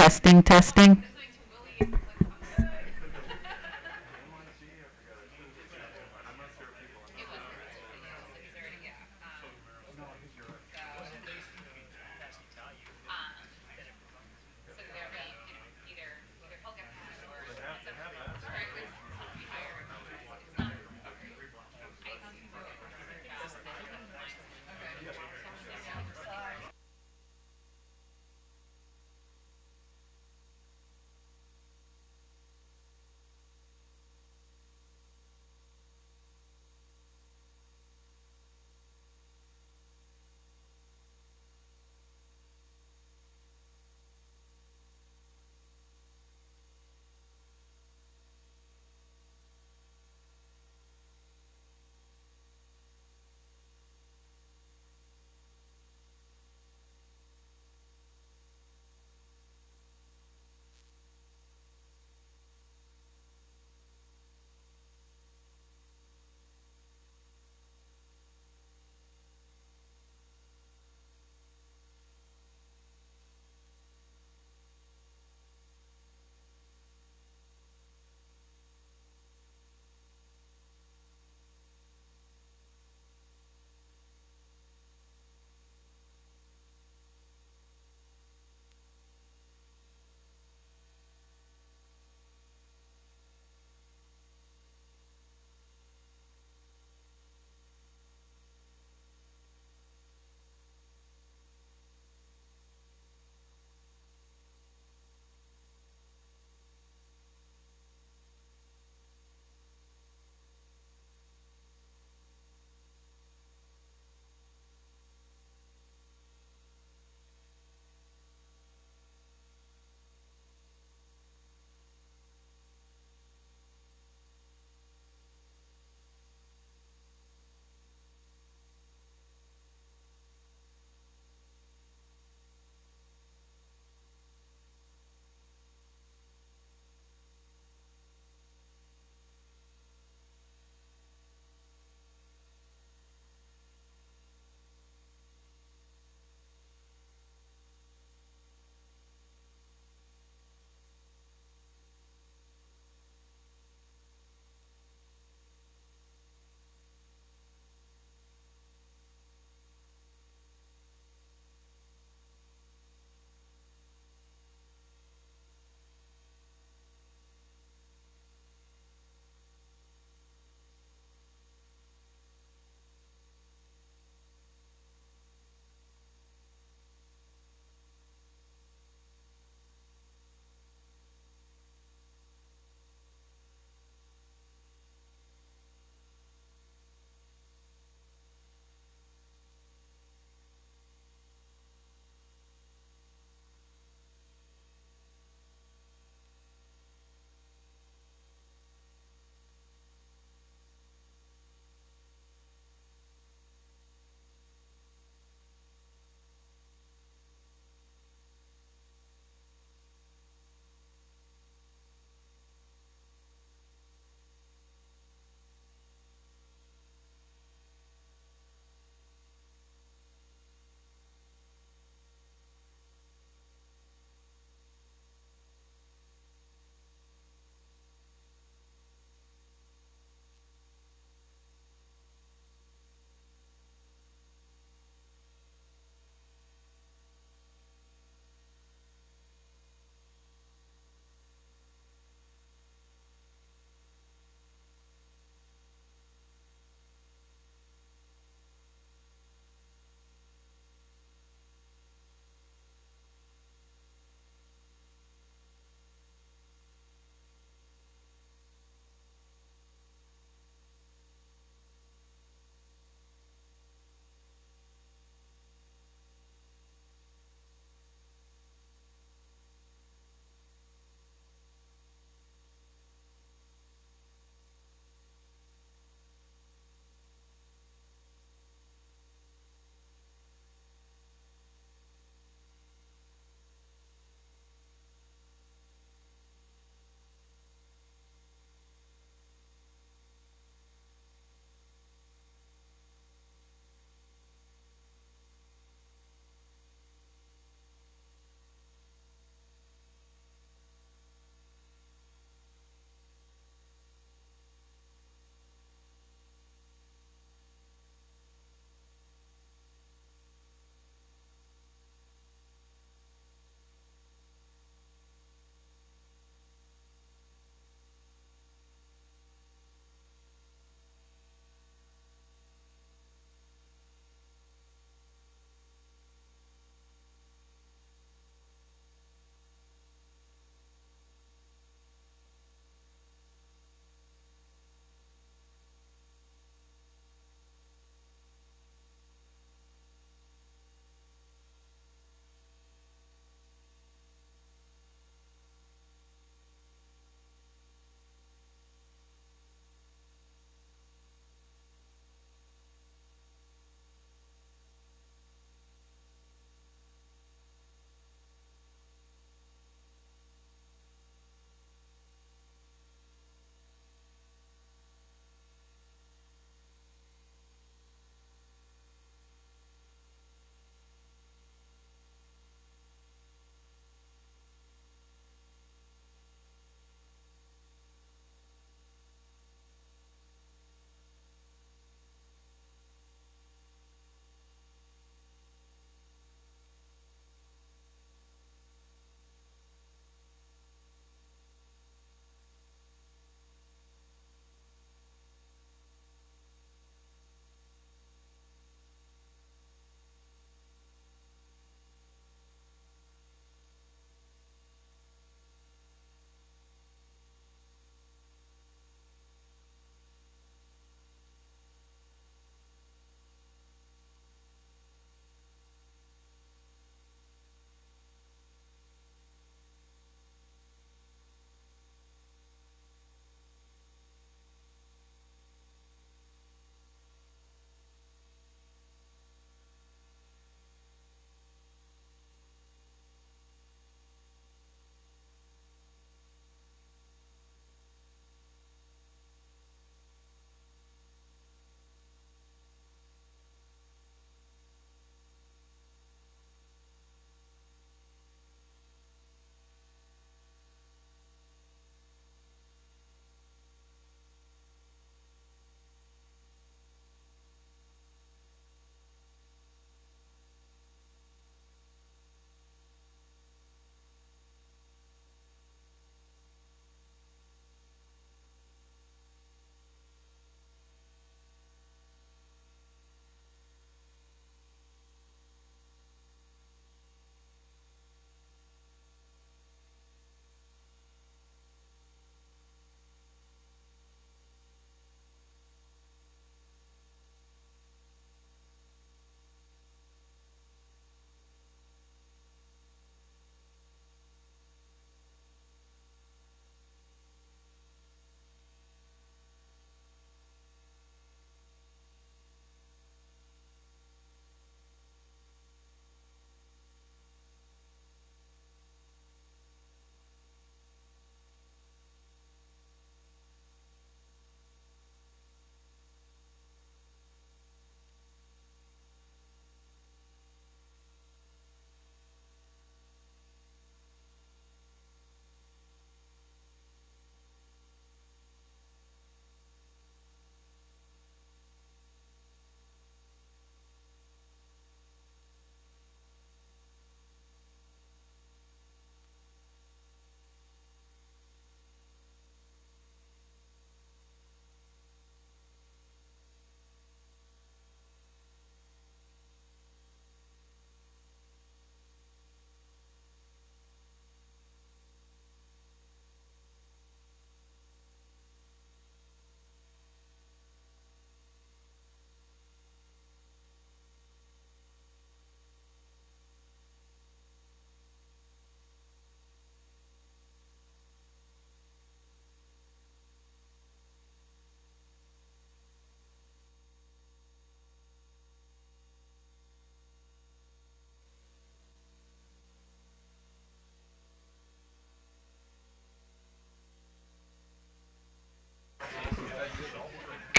Testing, testing.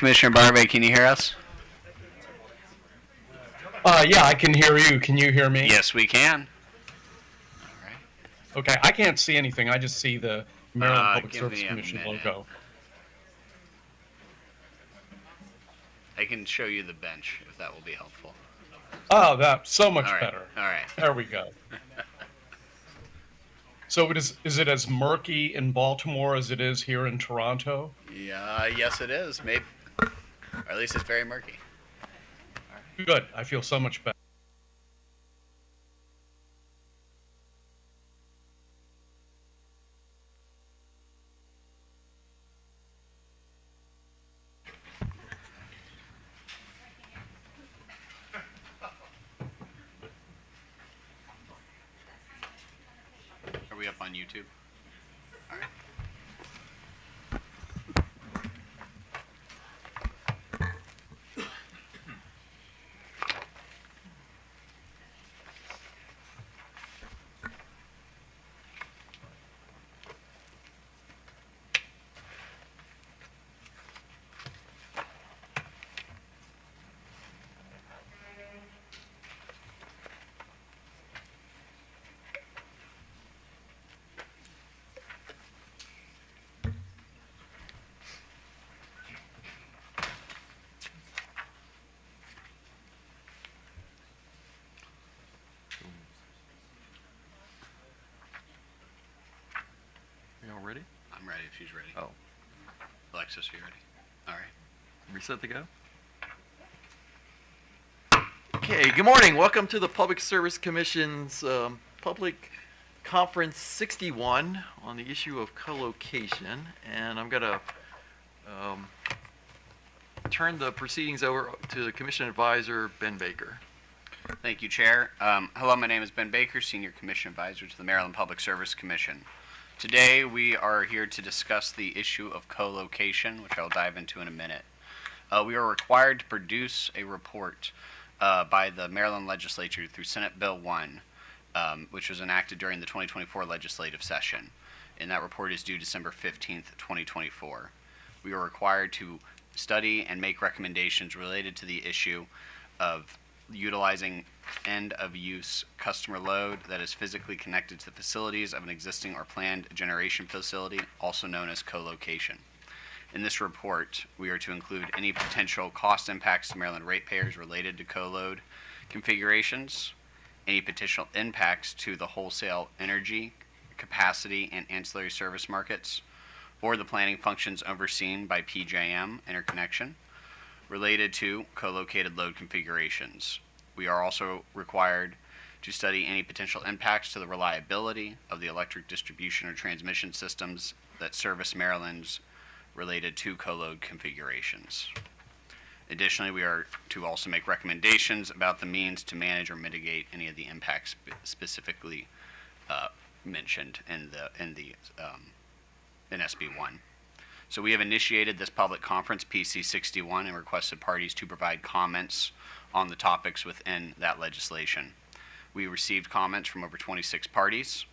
Commissioner Barbe, can you hear us? Yeah, I can hear you. Can you hear me? Yes, we can. All right. Okay, I can't see anything. I just see the Maryland Public Give Service me a Commission minute. logo. I can show you the bench if that will be helpful. Oh, that's so much All right. better. All right. There we go. So is it as murky in Baltimore as it is here in Toronto? Yeah, yes, it is. Maybe, or at least it's very murky. Good. I feel so much better. Are we up on YouTube? All right. Are y'all ready? I'm ready if she's ready. Oh, Alexis, are you ready? All right. reset to go. Okay, good morning. Welcome to the Public Service Commission's Public Conference 61 on the issue of collocation. And I'm going to turn the proceedings over to the Commission Advisor, Ben Baker. Thank you, Chair. Hello, my name is Ben Baker, Senior Commission Advisor to the Maryland Public Service Commission. Today, we are here to discuss the issue of collocation, which I'll dive into in a minute. We are required to produce a report by the Maryland Legislature through Senate Bill 1, which was enacted during the 2024 legislative session. And that report is due December 15th, 2024. We are required to study and make recommendations related to the issue of utilizing end-of-use customer load that is physically connected to the facilities of an existing or planned generation facility, also known as collocation. In this report, we are to include any potential cost impacts to Maryland ratepayers related to co-load configurations, any potential impacts to the wholesale energy, capacity, and ancillary service markets, or the planning functions overseen by PJM interconnection related to co-located load configurations. We are also required to study any potential impacts to the reliability of the electric distribution or transmission systems that service Maryland's related to co-load configurations. Additionally, we are to also make recommendations about the means to manage or mitigate any of the impacts specifically mentioned in SB1. So we have initiated this public conference, PC61, and requested parties to provide comments on the topics within that legislation. We received comments from over 26 parties,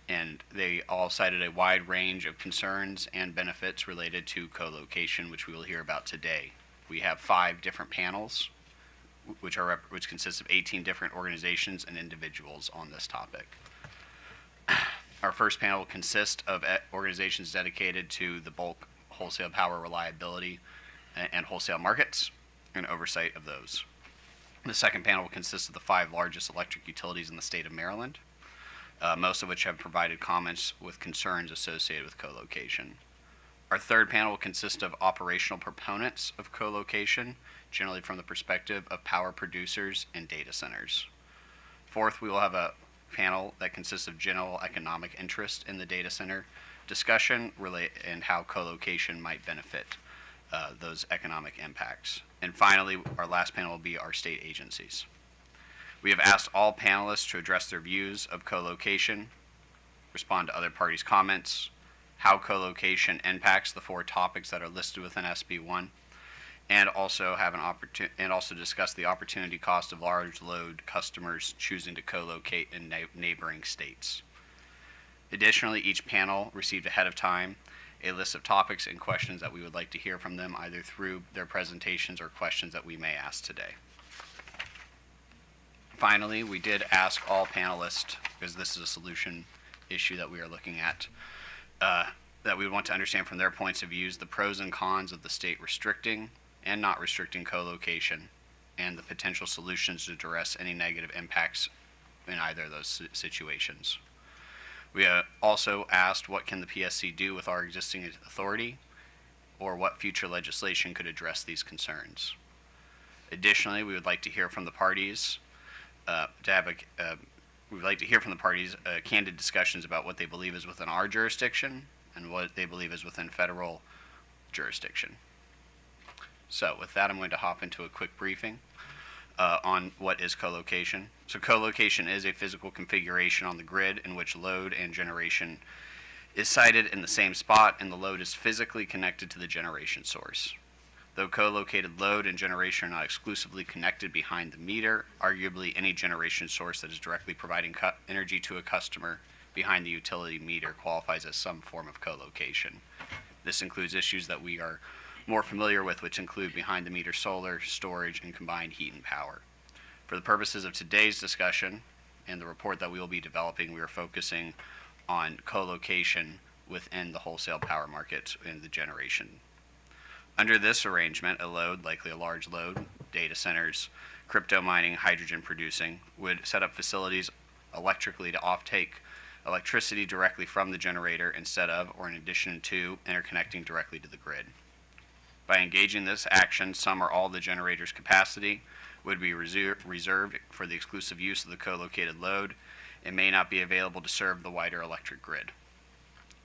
and they all cited a wide range of concerns and benefits related to co-location, which we will hear about today. We have 5 different panels, which consist of 18 different organizations and individuals on this topic. Our first panel will consist of organizations dedicated to the bulk wholesale power reliability and wholesale markets and oversight of those. The second panel will consist of the 5 largest electric utilities in the state of Maryland, most of which have provided comments with concerns associated with co-location. Our third panel will consist of operational proponents of co-location, generally from the perspective of power producers and data centers. Fourth, we will have a panel that consists of general economic interest in the data center discussion and how co-location might benefit those economic impacts. And finally, our last panel will be our state agencies. We have asked all panelists to address their views of co-location, respond to other parties' comments, how co-location impacts the 4 topics that are listed within SB1, and also have discuss the opportunity cost of large load customers choosing to co-locate in neighboring states. Additionally, each panel received ahead of time a list of topics and questions that we would like to hear from them, either through their presentations or questions that we may ask today. Finally, we did ask all panelists, because this is a solution issue that we are looking at, that we would want to understand from their points of views the pros and cons of the state restricting and not restricting co-location, and the potential solutions to address any negative impacts in either of those situations. We also asked what can the PSC do with our existing authority, or what future legislation could address these concerns. Additionally, we would like to hear from the parties candid discussions about what they believe is within our jurisdiction and what they believe is within federal jurisdiction. So with that, I'm going to hop into a quick briefing on what is collocation. So collocation is a physical configuration on the grid in which load and generation is sited in the same spot, and the load is physically connected to the generation source. Though co-located load and generation are not exclusively connected behind the meter, arguably any generation source that is directly providing energy to a customer behind the utility meter qualifies as some form of co-location. This includes issues that we are more familiar with, which include behind the meter solar, storage, and combined heat and power. For the purposes of today's discussion and the report that we will be developing, we are focusing on co-location within the wholesale power market and the generation. Under this arrangement, a load, likely a large load, data centers, crypto mining, hydrogen producing, would set up facilities electrically to offtake electricity directly from the generator instead of, or in addition to, interconnecting directly to the grid. By engaging this action, some or all the generator's capacity would be reserved for the exclusive use of the co-located load and may not be available to serve the wider electric grid.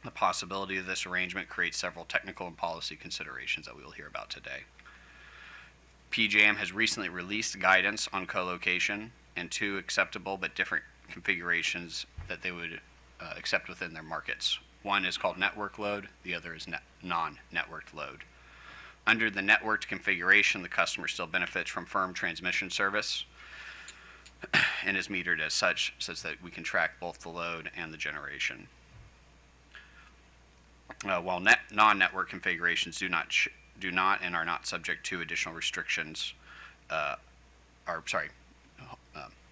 The possibility of this arrangement creates several technical and policy considerations that we will hear about today. PJM has recently released guidance on co-location and two acceptable but different configurations that they would accept within their markets. One is called network load, the other is non-networked load. Under the networked configuration, the customer still benefits from firm transmission service and is metered as such that we can track both the load and the generation. While non-network configurations do not and are not subject to additional restrictions,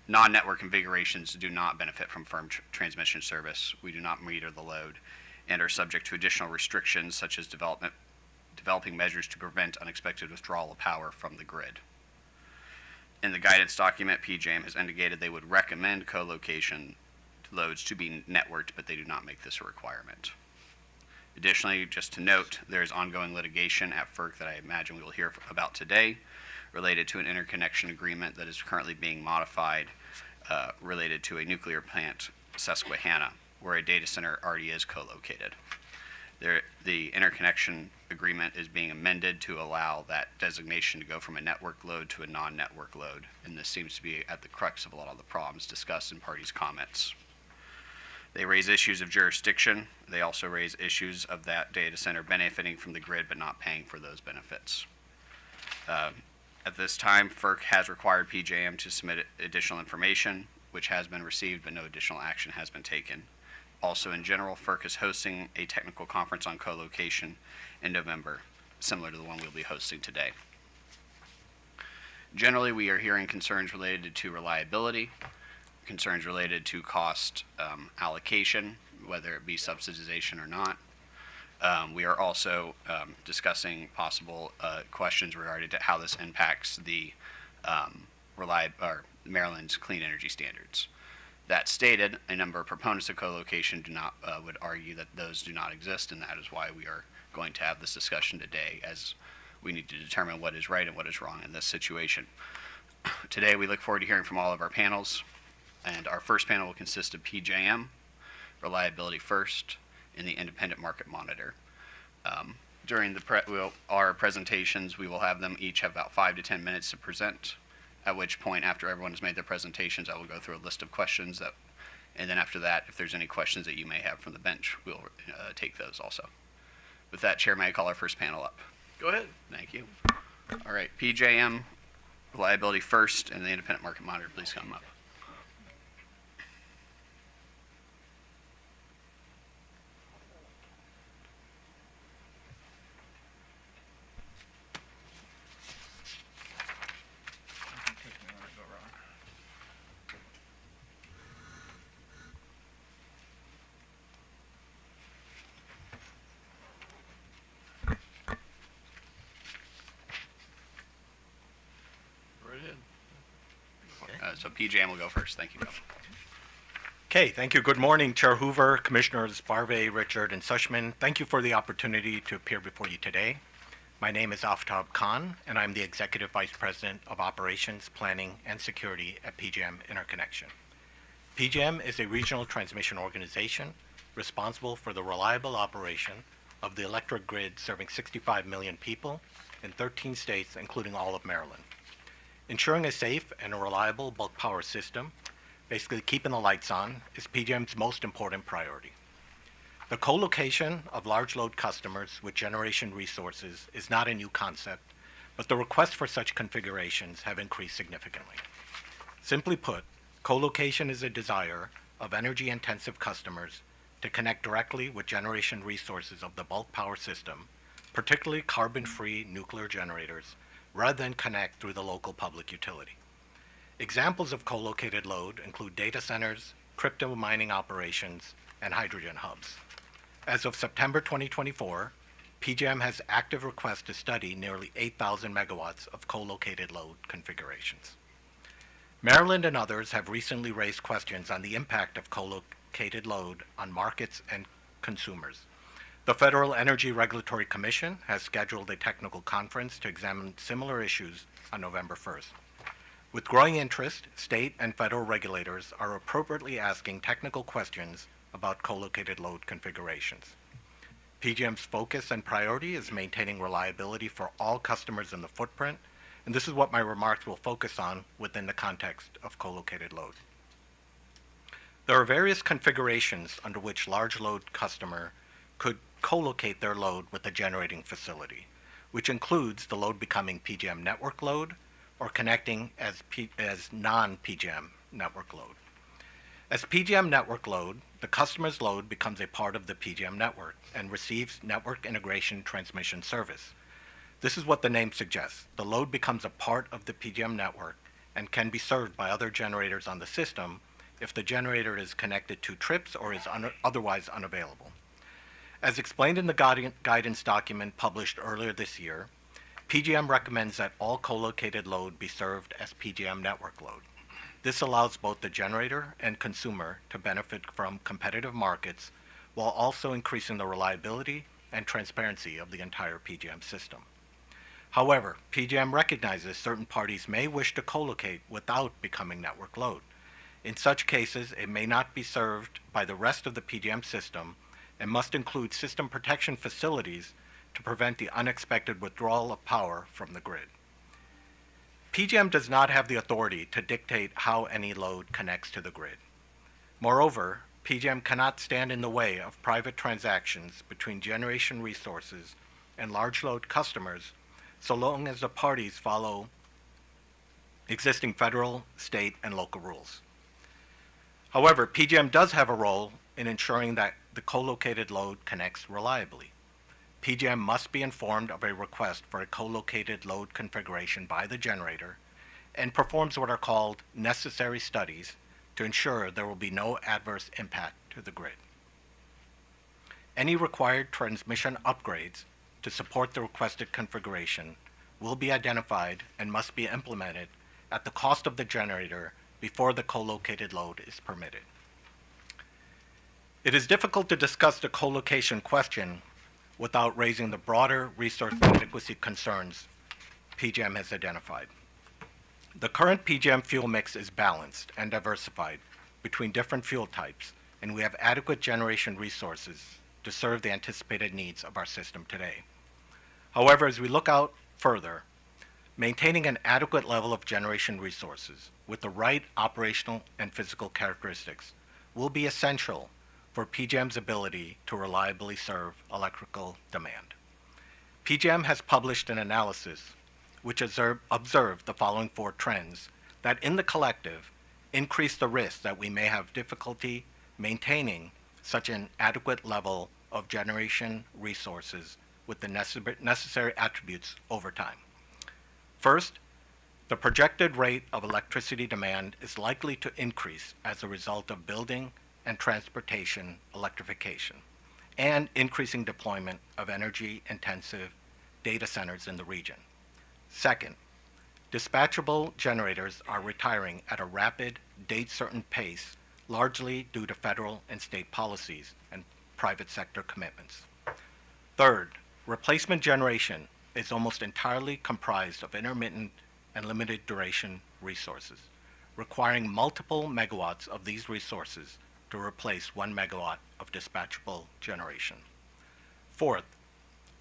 non-network configurations do not benefit from firm transmission service. We do not meter the load and are subject to additional restrictions such as developing measures to prevent unexpected withdrawal of power from the grid. In the guidance document, PJM has indicated they would recommend co-location loads to be networked, but they do not make this a requirement. Additionally, just to note, there is ongoing litigation at FERC that I imagine we will hear about today related to an interconnection agreement that is currently being modified related to a nuclear plant, Susquehanna, where a data center already is co-located. The interconnection agreement is being amended to allow that designation to go from a network load to a non-network load, and this seems to be at the crux of a lot of the problems discussed in parties' comments. They raise issues of jurisdiction. They also raise issues of that data center benefiting from the grid but not paying for those benefits. At this time, FERC has required PJM to submit additional information, which has been received, but no additional action has been taken. Also, in general, FERC is hosting a technical conference on co-location in November, similar to the one we'll be hosting today. Generally, we are hearing concerns related to reliability, concerns related to cost allocation, whether it be subsidization or not. We are also discussing possible questions regarding to how this impacts the Maryland's clean energy standards. That stated, a number of proponents of co-location would argue that those do not exist, and that is why we are going to have this discussion today, as we need to determine what is right and what is wrong in this situation. Today, we look forward to hearing from all of our panels, and our first panel will consist of PJM, Reliability First, and the Independent Market Monitor. During our presentations, we will have them each have about 5 to 10 minutes to present, at which point, after everyone has made their presentations, I will go through a list of questions, and then after that, if there's any questions that you may have from the bench, we'll take those also. With that, Chair, may I call our first panel up? Go ahead. Thank you. All right, PJM, Reliability First, and the Independent Market Monitor, please come up. So PJM will go first. Thank you, Bill. Okay, thank you. Good morning, Chair Hoover, Commissioners Barve, Richard, and Sushman. Thank you for the opportunity to appear before you today. My name is Aftab Khan, and I'm the Executive Vice President of Operations, Planning, and Security at PJM Interconnection. PJM is a regional transmission organization responsible for the reliable operation of the electric grid serving 65 million people in 13 states, including all of Maryland. Ensuring a safe and a reliable bulk power system, basically keeping the lights on, is PJM's most important priority. The co-location of large load customers with generation resources is not a new concept, but the requests for such configurations have increased significantly. Simply put, co-location is a desire of energy-intensive customers to connect directly with generation resources of the bulk power system, particularly carbon-free nuclear generators, rather than connect through the local public utility. Examples of co-located load include data centers, crypto mining operations, and hydrogen hubs. As of September 2024, PJM has active requests to study nearly 8,000 megawatts of co-located load configurations. Maryland and others have recently raised questions on the impact of co-located load on markets and consumers. The Federal Energy Regulatory Commission has scheduled a technical conference to examine similar issues on November 1st. With growing interest, state and federal regulators are appropriately asking technical questions about co-located load configurations. PJM's focus and priority is maintaining reliability for all customers in the footprint, and this is what my remarks will focus on within the context of co-located load. There are various configurations under which large load customer could co-locate their load with a generating facility, which includes the load becoming PJM network load or connecting as non-PJM network load. As PJM network load, the customer's load becomes a part of the PJM network and receives network integration transmission service. This is what the name suggests. The load becomes a part of the PJM network and can be served by other generators on the system if the generator is connected to trips or is otherwise unavailable. As explained in the guidance document published earlier this year, PJM recommends that all co-located load be served as PJM network load. This allows both the generator and consumer to benefit from competitive markets while also increasing the reliability and transparency of the entire PJM system. However, PJM recognizes certain parties may wish to co-locate without becoming network load. In such cases, it may not be served by the rest of the PJM system and must include system protection facilities to prevent the unexpected withdrawal of power from the grid. PJM does not have the authority to dictate how any load connects to the grid. Moreover, PJM cannot stand in the way of private transactions between generation resources and large load customers so long as the parties follow existing federal, state, and local rules. However, PJM does have a role in ensuring that the co-located load connects reliably. PJM must be informed of a request for a co-located load configuration by the generator and performs what are called necessary studies to ensure there will be no adverse impact to the grid. Any required transmission upgrades to support the requested configuration will be identified and must be implemented at the cost of the generator before the co-located load is permitted. It is difficult to discuss the co-location question without raising the broader resource adequacy concerns PJM has identified. The current PJM fuel mix is balanced and diversified between different fuel types, and we have adequate generation resources to serve the anticipated needs of our system today. However, as we look out further, maintaining an adequate level of generation resources with the right operational and physical characteristics will be essential for PJM's ability to reliably serve electrical demand. PJM has published an analysis which observed the following 4 trends that in the collective increase the risk that we may have difficulty maintaining such an adequate level of generation resources with the necessary attributes over time. First, the projected rate of electricity demand is likely to increase as a result of building and transportation electrification and increasing deployment of energy-intensive data centers in the region. Second, Dispatchable generators are retiring at a rapid, date-certain pace, largely due to federal and state policies and private sector commitments. Third, replacement generation is almost entirely comprised of intermittent and limited duration resources, requiring multiple megawatts of these resources to replace 1 megawatt of dispatchable generation. Fourth,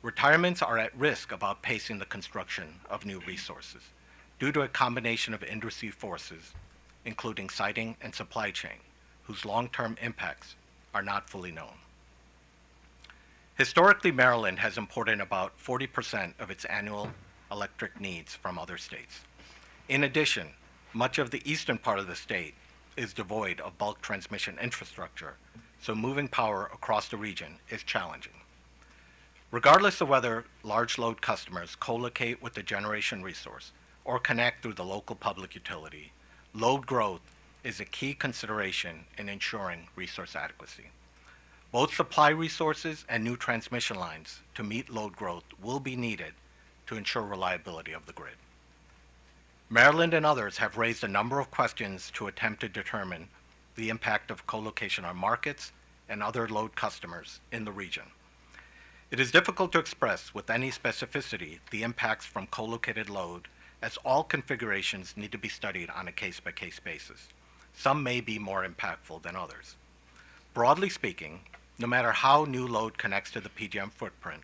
retirements are at risk of outpacing the construction of new resources due to a combination of industry forces, including siting and supply chain, whose long-term impacts are not fully known. Historically, Maryland has imported about 40% of its annual electric needs from other states. In addition, much of the eastern part of the state is devoid of bulk transmission infrastructure, so moving power across the region is challenging. Regardless of whether large load customers co-locate with the generation resource or connect through the local public utility, load growth is a key consideration in ensuring resource adequacy. Both supply resources and new transmission lines to meet load growth will be needed to ensure reliability of the grid. Maryland and others have raised a number of questions to attempt to determine the impact of co-location on markets and other load customers in the region. It is difficult to express with any specificity the impacts from co-located load, as all configurations need to be studied on a case-by-case basis. Some may be more impactful than others. Broadly speaking, no matter how new load connects to the PJM footprint,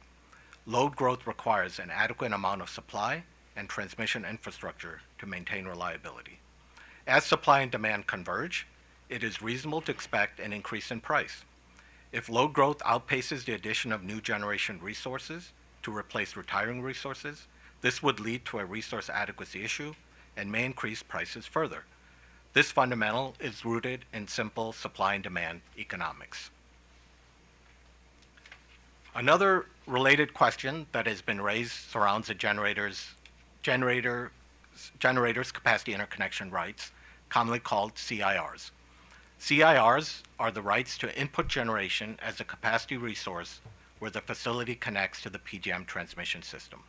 load growth requires an adequate amount of supply and transmission infrastructure to maintain reliability. As supply and demand converge, it is reasonable to expect an increase in price. If load growth outpaces the addition of new generation resources to replace retiring resources, this would lead to a resource adequacy issue and may increase prices further. This fundamental is rooted in simple supply and demand economics. Another related question that has been raised surrounds the generators' capacity interconnection rights, commonly called CIRs. CIRs are the rights to input generation as a capacity resource where the facility connects to the PJM transmission system.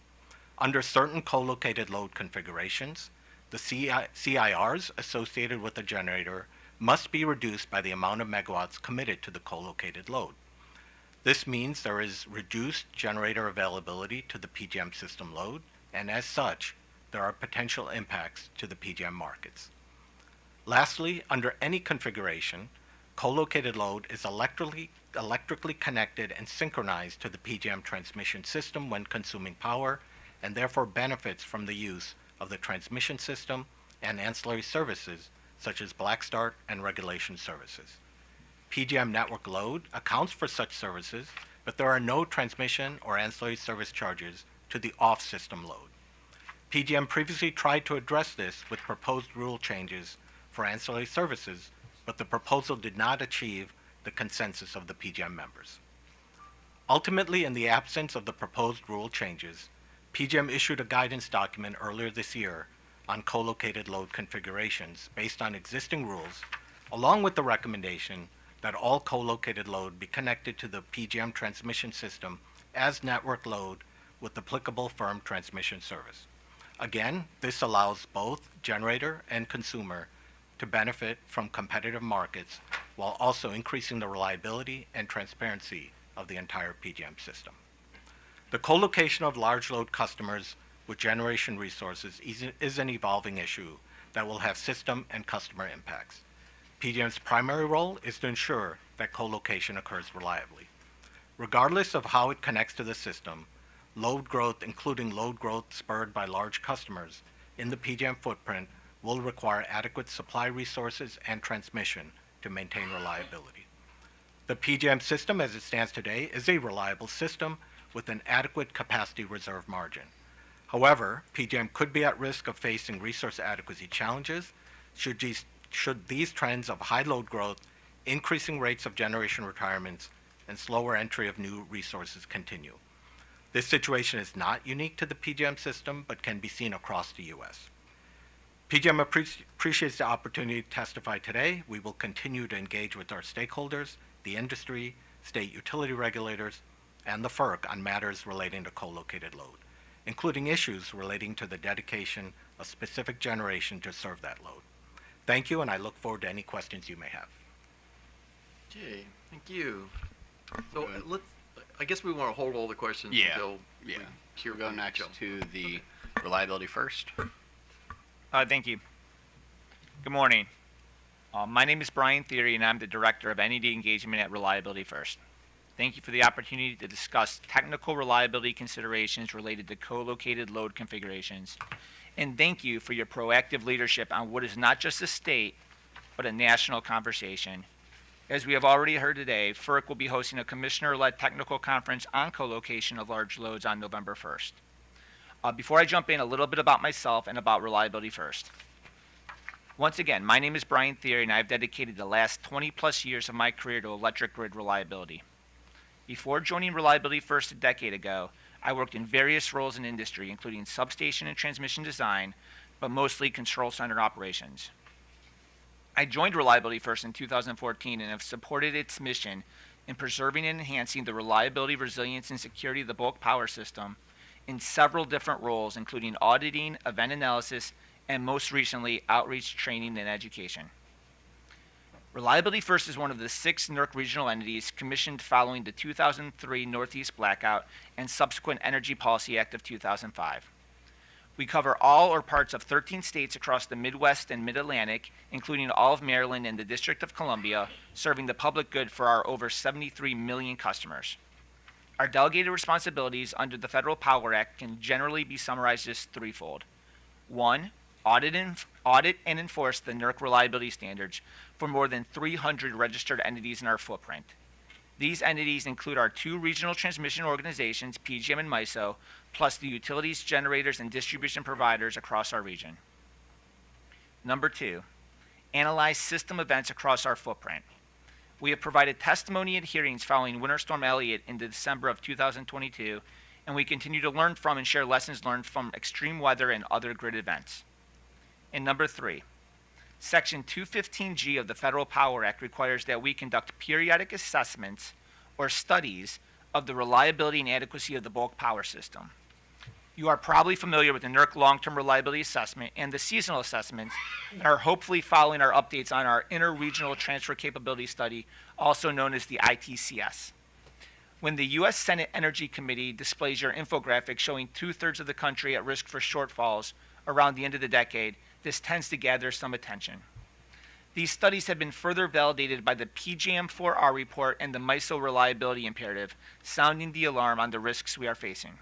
Under certain co-located load configurations, the CIRs associated with the generator must be reduced by the amount of megawatts committed to the co-located load. This means there is reduced generator availability to the PJM system load, and as such, there are potential impacts to the PJM markets. Lastly, under any configuration, co-located load is electrically connected and synchronized to the PJM transmission system when consuming power, and therefore benefits from the use of the transmission system and ancillary services such as black start and regulation services. PJM network load accounts for such services, but there are no transmission or ancillary service charges to the off-system load. PJM previously tried to address this with proposed rule changes for ancillary services, but the proposal did not achieve the consensus of the PJM members. Ultimately, in the absence of the proposed rule changes, PJM issued a guidance document earlier this year on co-located load configurations based on existing rules, along with the recommendation that all co-located load be connected to the PJM transmission system as network load with applicable firm transmission service. Again, this allows both generator and consumer to benefit from competitive markets while also increasing the reliability and transparency of the entire PJM system. The co-location of large load customers with generation resources is an evolving issue that will have system and customer impacts. PJM's primary role is to ensure that co-location occurs reliably. Regardless of how it connects to the system, load growth, including load growth spurred by large customers in the PJM footprint, will require adequate supply resources and transmission to maintain reliability. The PJM system as it stands today is a reliable system with an adequate capacity reserve margin. However, PJM could be at risk of facing resource adequacy challenges should these trends of high load growth, increasing rates of generation retirements, and slower entry of new resources continue. This situation is not unique to the PJM system, but can be seen across the U.S. PJM appreciates the opportunity to testify today. We will continue to engage with our stakeholders, the industry, state utility regulators, and the FERC on matters relating to co-located load, including issues relating to the dedication a specific generation to serve that load. Thank you, and I look forward to any questions you may have. Okay, thank you. So Good. I guess we want to hold all the questions Yeah, until yeah. we hear We'll go from next Joe. to the reliability first. Thank you. Good morning. My name is Brian Theory, and I'm the Director of NED Engagement at Reliability First. Thank you for the opportunity to discuss technical reliability considerations related to co-located load configurations. And thank you for your proactive leadership on what is not just a state, but a national conversation. As we have already heard today, FERC will be hosting a commissioner-led technical conference on co-location of large loads on November 1st. Before I jump in, a little bit about myself and about Reliability First. Once again, my name is Brian Theory, and I've dedicated the last 20 plus years of my career to electric grid reliability. Before joining Reliability First a decade ago, I worked in various roles in industry, including substation and transmission design, but mostly control center operations. I joined Reliability First in 2014 and have supported its mission in preserving and enhancing the reliability, resilience, and security of the bulk power system in several different roles, including auditing, event analysis, and most recently, outreach, training, and education. Reliability First is one of the 6 NERC regional entities commissioned following the 2003 Northeast blackout and subsequent Energy Policy Act of 2005. We cover all or parts of 13 states across the Midwest and Mid-Atlantic, including all of Maryland and the District of Columbia, serving the public good for our over 73 million customers. Our delegated responsibilities under the Federal Power Act can generally be summarized as threefold. 1, audit and enforce the NERC reliability standards for more than 300 registered entities in our footprint. These entities include our 2 regional transmission organizations, PJM and MISO, plus the utilities, generators, and distribution providers across our region. Number 2, analyze system events across our footprint. We have provided testimony at hearings following Winter Storm Elliott in December of 2022, and we continue to learn from and share lessons learned from extreme weather and other grid events. And number 3, Section 215G of the Federal Power Act requires that we conduct periodic assessments or studies of the reliability and adequacy of the bulk power system. You are probably familiar with the NERC Long-Term Reliability Assessment and the seasonal assessments, and are hopefully following our updates on our Interregional Transfer Capability Study, also known as the ITCS. When the U.S. Senate Energy Committee displays your infographic showing 2/3 of the country at risk for shortfalls around the end of the decade, this tends to gather some attention. These studies have been further validated by the PJM4R report and the MISO reliability imperative, sounding the alarm on the risks we are facing.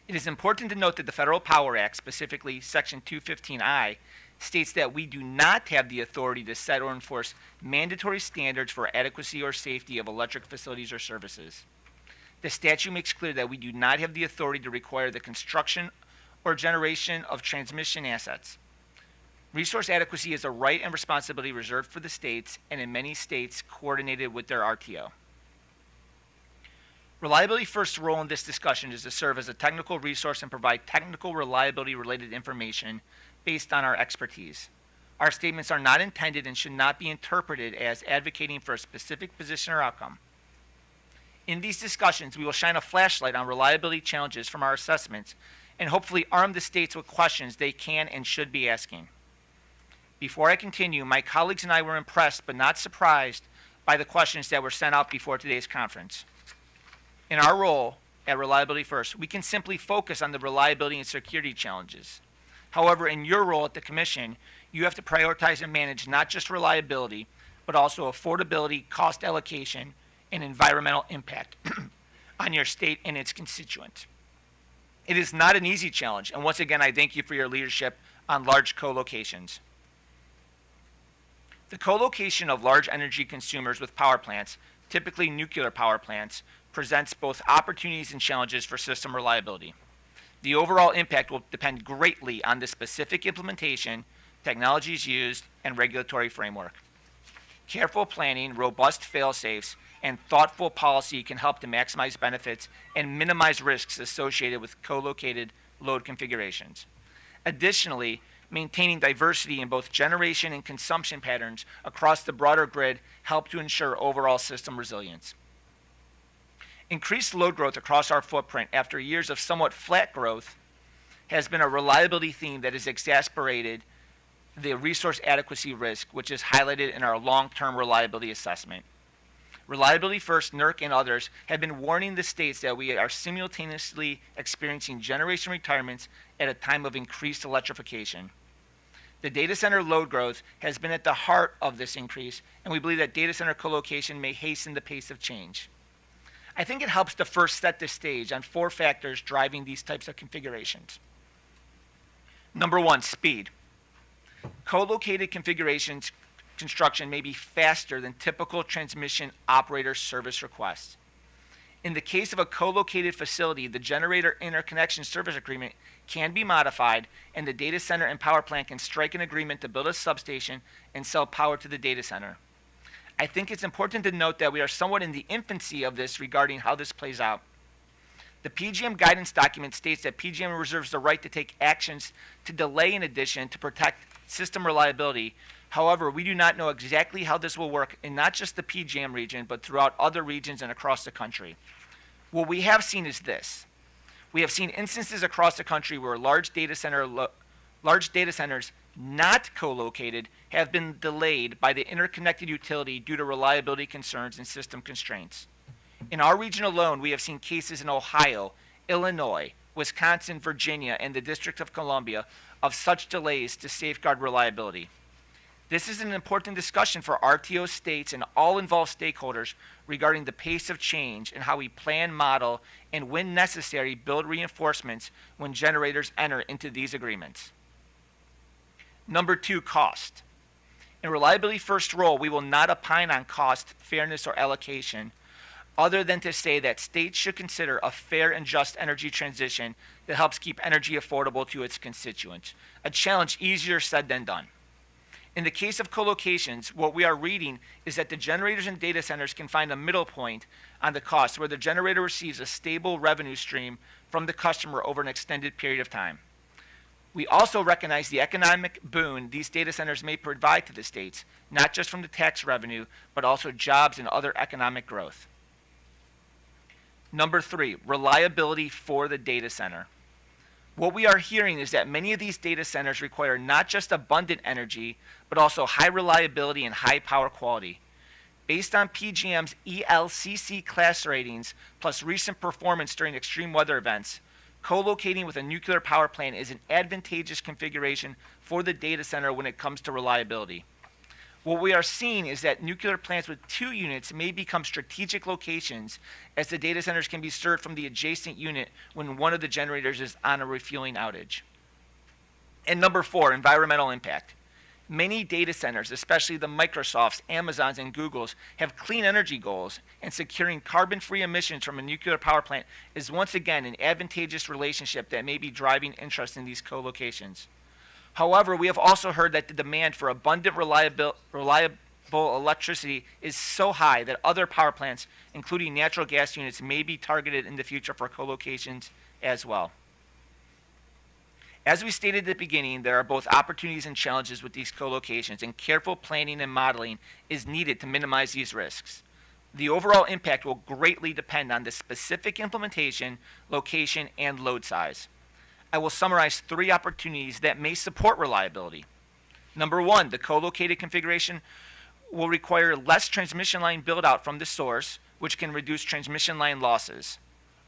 It is important to note that the Federal Power Act, specifically Section 215I, states that we do not have the authority to set or enforce mandatory standards for adequacy or safety of electric facilities or services. The statute makes clear that we do not have the authority to require the construction or generation of transmission assets. Resource adequacy is a right and responsibility reserved for the states, and in many states coordinated with their RTO. Reliability First's role in this discussion is to serve as a technical resource and provide technical reliability related information based on our expertise. Our statements are not intended and should not be interpreted as advocating for a specific position or outcome. In these discussions, we will shine a flashlight on reliability challenges from our assessments and hopefully arm the states with questions they can and should be asking. Before I continue, my colleagues and I were impressed but not surprised by the questions that were sent out before today's conference. In our role at Reliability First, we can simply focus on the reliability and security challenges. However, in your role at the Commission, you have to prioritize and manage not just reliability, but also affordability, cost allocation, and environmental impact on your state and its constituents. It is not an easy challenge, and once again, I thank you for your leadership on large co-locations. The co-location of large energy consumers with power plants, typically nuclear power plants, presents both opportunities and challenges for system reliability. The overall impact will depend greatly on the specific implementation, technologies used, and regulatory framework. Careful planning, robust fail-safes, and thoughtful policy can help to maximize benefits and minimize risks associated with co-located load configurations. Additionally, maintaining diversity in both generation and consumption patterns across the broader grid help to ensure overall system resilience. Increased load growth across our footprint after years of somewhat flat growth has been a reliability theme that has exacerbated the resource adequacy risk, which is highlighted in our long-term reliability assessment. Reliability First, NERC, and others have been warning the states that we are simultaneously experiencing generation retirements at a time of increased electrification. The data center load growth has been at the heart of this increase, and we believe that data center co-location may hasten the pace of change. I think it helps to first set the stage on 4 factors driving these types of configurations. Number 1, speed. Co-located configurations construction may be faster than typical transmission operator service requests. In the case of a co-located facility, the generator interconnection service agreement can be modified, and the data center and power plant can strike an agreement to build a substation and sell power to the data center. I think it's important to note that we are somewhat in the infancy of this regarding how this plays out. The PJM guidance document states that PJM reserves the right to take actions to delay an addition to protect system reliability. However, we do not know exactly how this will work in not just the PJM region, but throughout other regions and across the country. What we have seen is this. We have seen instances across the country where large data centers not co-located have been delayed by the interconnected utility due to reliability concerns and system constraints. In our region alone, we have seen cases in Ohio, Illinois, Wisconsin, Virginia, and the District of Columbia of such delays to safeguard reliability. This is an important discussion for RTO states and all involved stakeholders regarding the pace of change and how we plan, model, and when necessary, build reinforcements when generators enter into these agreements. Number 2, cost. In Reliability First role, we will not opine on cost, fairness, or allocation, other than to say that states should consider a fair and just energy transition that helps keep energy affordable to its constituents. A challenge easier said than done. In the case of co-locations, what we are reading is that the generators and data centers can find a middle point on the cost where the generator receives a stable revenue stream from the customer over an extended period of time. We also recognize the economic boon these data centers may provide to the states, not just from the tax revenue, but also jobs and other economic growth. Number 3, reliability for the data center. What we are hearing is that many of these data centers require not just abundant energy, but also high reliability and high power quality. Based on PJM's ELCC class ratings, plus recent performance during extreme weather events, co-locating with a nuclear power plant is an advantageous configuration for the data center when it comes to reliability. What we are seeing is that nuclear plants with 2 units may become strategic locations, as the data centers can be served from the adjacent unit when one of the generators is on a refueling outage. And number 4, environmental impact. Many data centers, especially the Microsofts, Amazons, and Googles, have clean energy goals, and securing carbon-free emissions from a nuclear power plant is once again an advantageous relationship that may be driving interest in these co-locations. However, we have also heard that the demand for abundant, reliable electricity is so high that other power plants, including natural gas units, may be targeted in the future for co-locations as well. As we stated at the beginning, there are both opportunities and challenges with these co-locations, and careful planning and modeling is needed to minimize these risks. The overall impact will greatly depend on the specific implementation, location, and load size. I will summarize 3 opportunities that may support reliability. Number 1, the co-located configuration will require less transmission line build-out from the source, which can reduce transmission line losses.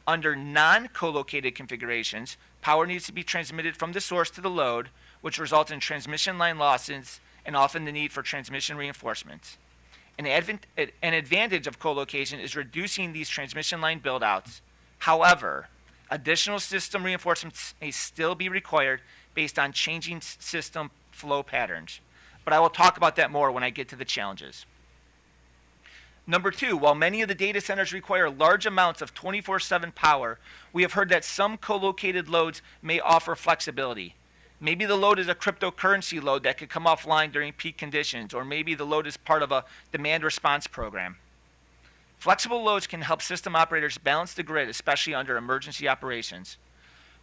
Under non-co-located configurations, power needs to be transmitted from the source to the load, which results in transmission line losses and often the need for transmission reinforcements. An advantage of co-location is reducing these transmission line build-outs. However, additional system reinforcements may still be required based on changing system flow patterns. But I will talk about that more when I get to the challenges. Number 2, while many of the data centers require large amounts of 24/7 power, we have heard that some co-located loads may offer flexibility. Maybe the load is a cryptocurrency load that could come offline during peak conditions, or maybe the load is part of a demand response program. Flexible loads can help system operators balance the grid, especially under emergency operations.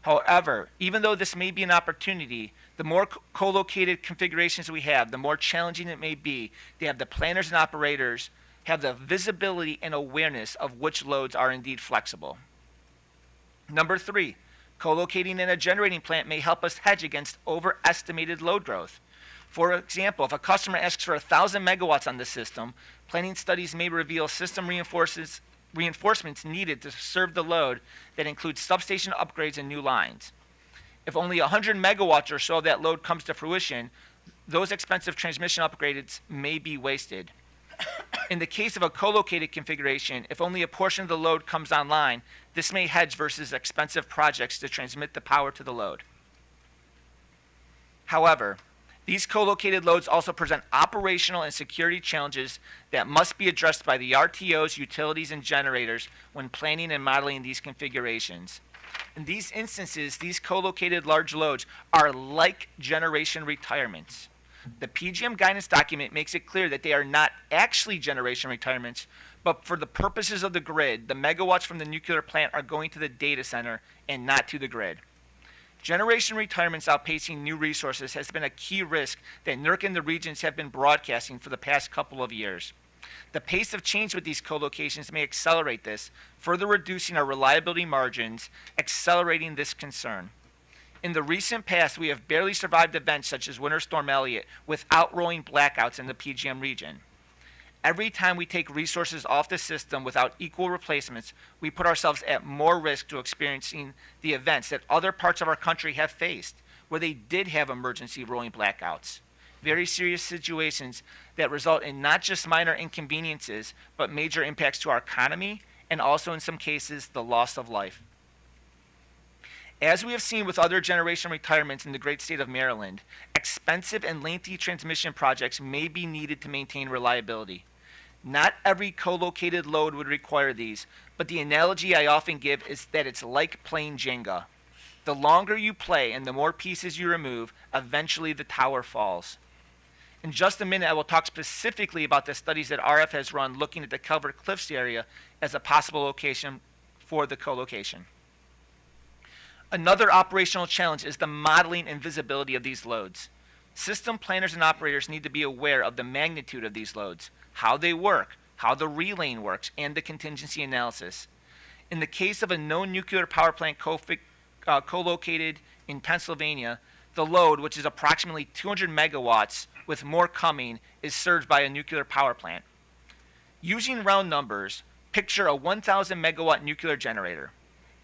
However, even though this may be an opportunity, the more co-located configurations we have, the more challenging it may be to have the planners and operators have the visibility and awareness of which loads are indeed flexible. Number 3, Co-locating in a generating plant may help us hedge against overestimated load growth. For example, if a customer asks for 1,000 megawatts on the system, planning studies may reveal system reinforcements needed to serve the load that includes substation upgrades and new lines. If only 100 megawatts or so of that load comes to fruition, those expensive transmission upgrades may be wasted. In the case of a co-located configuration, if only a portion of the load comes online, this may hedge versus expensive projects to transmit the power to the load. However, these co-located loads also present operational and security challenges that must be addressed by the RTOs, utilities, and generators when planning and modeling these configurations. In these instances, these co-located large loads are like generation retirements. The PGM guidance document makes it clear that they are not actually generation retirements, but for the purposes of the grid, the megawatts from the nuclear plant are going to the data center and not to the grid. Generation retirements outpacing new resources has been a key risk that NERC and the regions have been broadcasting for the past couple of years. The pace of change with these co-locations may accelerate this, further reducing our reliability margins, accelerating this concern. In the recent past, we have barely survived events such as Winter Storm Elliott without rolling blackouts in the PGM region. Every time we take resources off the system without equal replacements, we put ourselves at more risk to experiencing the events that other parts of our country have faced, where they did have emergency rolling blackouts. Very serious situations that result in not just minor inconveniences, but major impacts to our economy, and also in some cases, the loss of life. As we have seen with other generation retirements in the great state of Maryland, expensive and lengthy transmission projects may be needed to maintain reliability. Not every co-located load would require these, but the analogy I often give is that it's like playing Jenga. The longer you play and the more pieces you remove, eventually the tower falls. In just a minute, I will talk specifically about the studies that RF has run looking at the Calvert Cliffs area as a possible location for the co-location. Another operational challenge is the modeling and visibility of these loads. System planners and operators need to be aware of the magnitude of these loads, how they work, how the relaying works, and the contingency analysis. In the case of a known nuclear power plant co-located in Pennsylvania, the load, which is approximately 200 megawatts with more coming, is served by a nuclear power plant. Using round numbers, picture a 1,000 megawatt nuclear generator.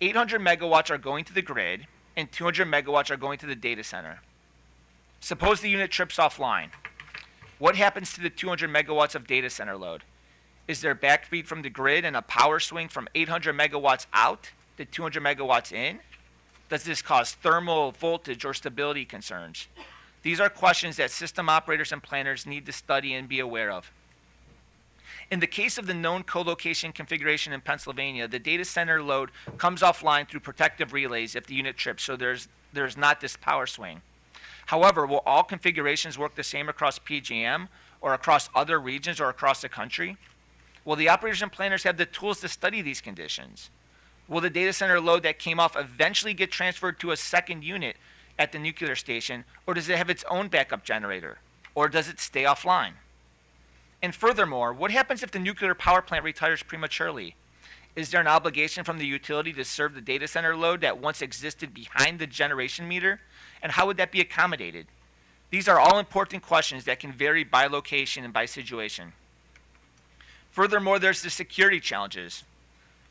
800 megawatts are going to the grid, and 200 megawatts are going to the data center. Suppose the unit trips offline. What happens to the 200 megawatts of data center load? Is there backfeed from the grid and a power swing from 800 megawatts out to 200 megawatts in? Does this cause thermal, voltage, or stability concerns? These are questions that system operators and planners need to study and be aware of. In the case of the known co-location configuration in Pennsylvania, the data center load comes offline through protective relays if the unit trips, so there's not this power swing. However, will all configurations work the same across PJM or across other regions or across the country? Will the operators and planners have the tools to study these conditions? Will the data center load that came off eventually get transferred to a second unit at the nuclear station, or does it have its own backup generator? Or does it stay offline? And furthermore, what happens if the nuclear power plant retires prematurely? Is there an obligation from the utility to serve the data center load that once existed behind the generation meter? And how would that be accommodated? These are all important questions that can vary by location and by situation. Furthermore, there's the security challenges.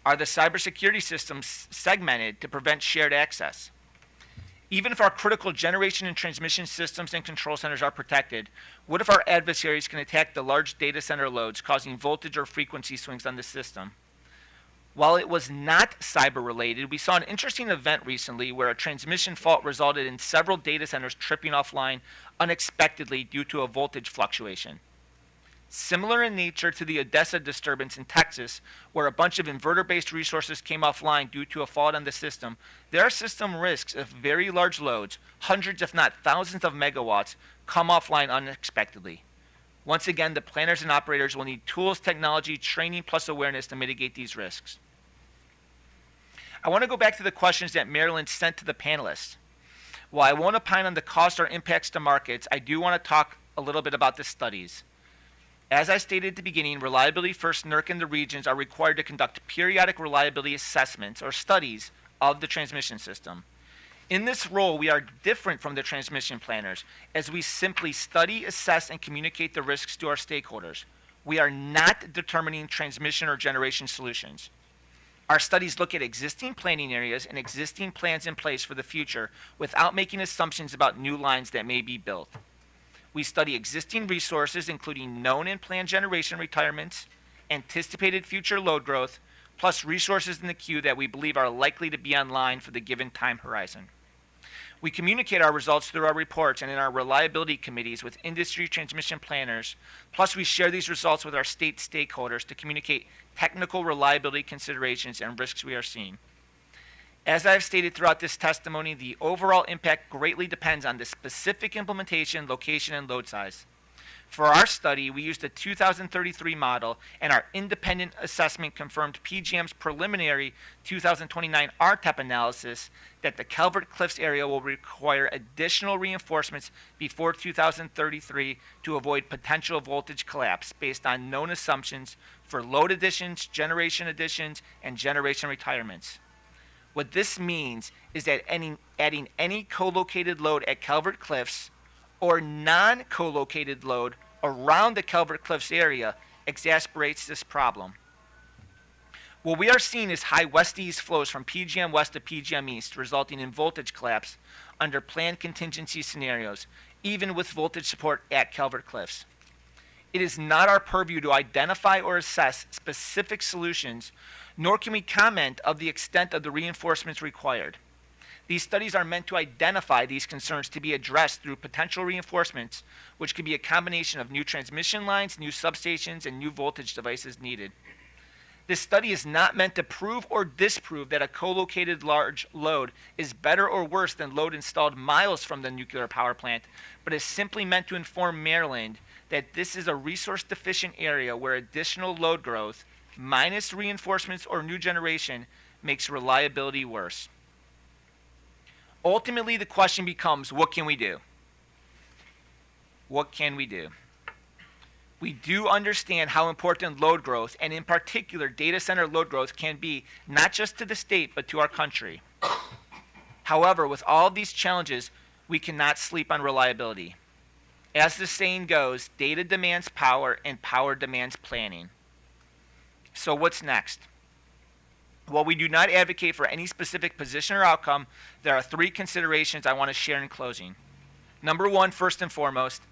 Are the cybersecurity systems segmented to prevent shared access? Even if our critical generation and transmission systems and control centers are protected, what if our adversaries can attack the large data center loads, causing voltage or frequency swings on the system? While it was not cyber-related, we saw an interesting event recently where a transmission fault resulted in several data centers tripping offline unexpectedly due to a voltage fluctuation. Similar in nature to the Odessa disturbance in Texas, where a bunch of inverter-based resources came offline due to a fault on the system, there are system risks if very large loads, hundreds if not thousands of megawatts, come offline unexpectedly. Once again, the planners and operators will need tools, technology, training, plus awareness to mitigate these risks. I want to go back to the questions that Maryland sent to the panelists. While I won't opine on the cost or impacts to markets, I do want to talk a little bit about the studies. As I stated at the beginning, Reliability First NERC and the regions are required to conduct periodic reliability assessments or studies of the transmission system. In this role, we are different from the transmission planners, as we simply study, assess, and communicate the risks to our stakeholders. We are not determining transmission or generation solutions. Our studies look at existing planning areas and existing plans in place for the future without making assumptions about new lines that may be built. We study existing resources, including known and planned generation retirements, anticipated future load growth, plus resources in the queue that we believe are likely to be online for the given time horizon. We communicate our results through our reports and in our reliability committees with industry transmission planners, plus we share these results with our state stakeholders to communicate technical reliability considerations and risks we are seeing. As I've stated throughout this testimony, the overall impact greatly depends on the specific implementation, location, and load size. For our study, we used a 2033 model, and our independent assessment confirmed PJM's preliminary 2029 RTEP analysis that the Calvert Cliffs area will require additional reinforcements before 2033 to avoid potential voltage collapse based on known assumptions for load additions, and generation retirements. What this means is that adding any co-located load at Calvert Cliffs or non-co-located load around the Calvert Cliffs area exacerbates this problem. What we are seeing is high west-east flows from PJM west to PJM east, resulting in voltage collapse under planned contingency scenarios, even with voltage support at Calvert Cliffs. It is not our purview to identify or assess specific solutions, nor can we comment of the extent of the reinforcements required. These studies are meant to identify these concerns to be addressed through potential reinforcements, which could be a combination of new transmission lines, new substations, and new voltage devices needed. This study is not meant to prove or disprove that a co-located large load is better or worse than load installed miles from the nuclear power plant, but is simply meant to inform Maryland that this is a resource-deficient area where additional load growth, minus reinforcements or new generation, makes reliability worse. Ultimately, the question becomes, what can we do? What can we do? We do understand how important load growth, and in particular data center load growth, can be not just to the state, but to our country. However, with all of these challenges, we cannot sleep on reliability. As the saying goes, data demands power and power demands planning. So what's next? While we do not advocate for any specific position or outcome, there are 3 considerations I want to share in closing. Number 1, first and foremost,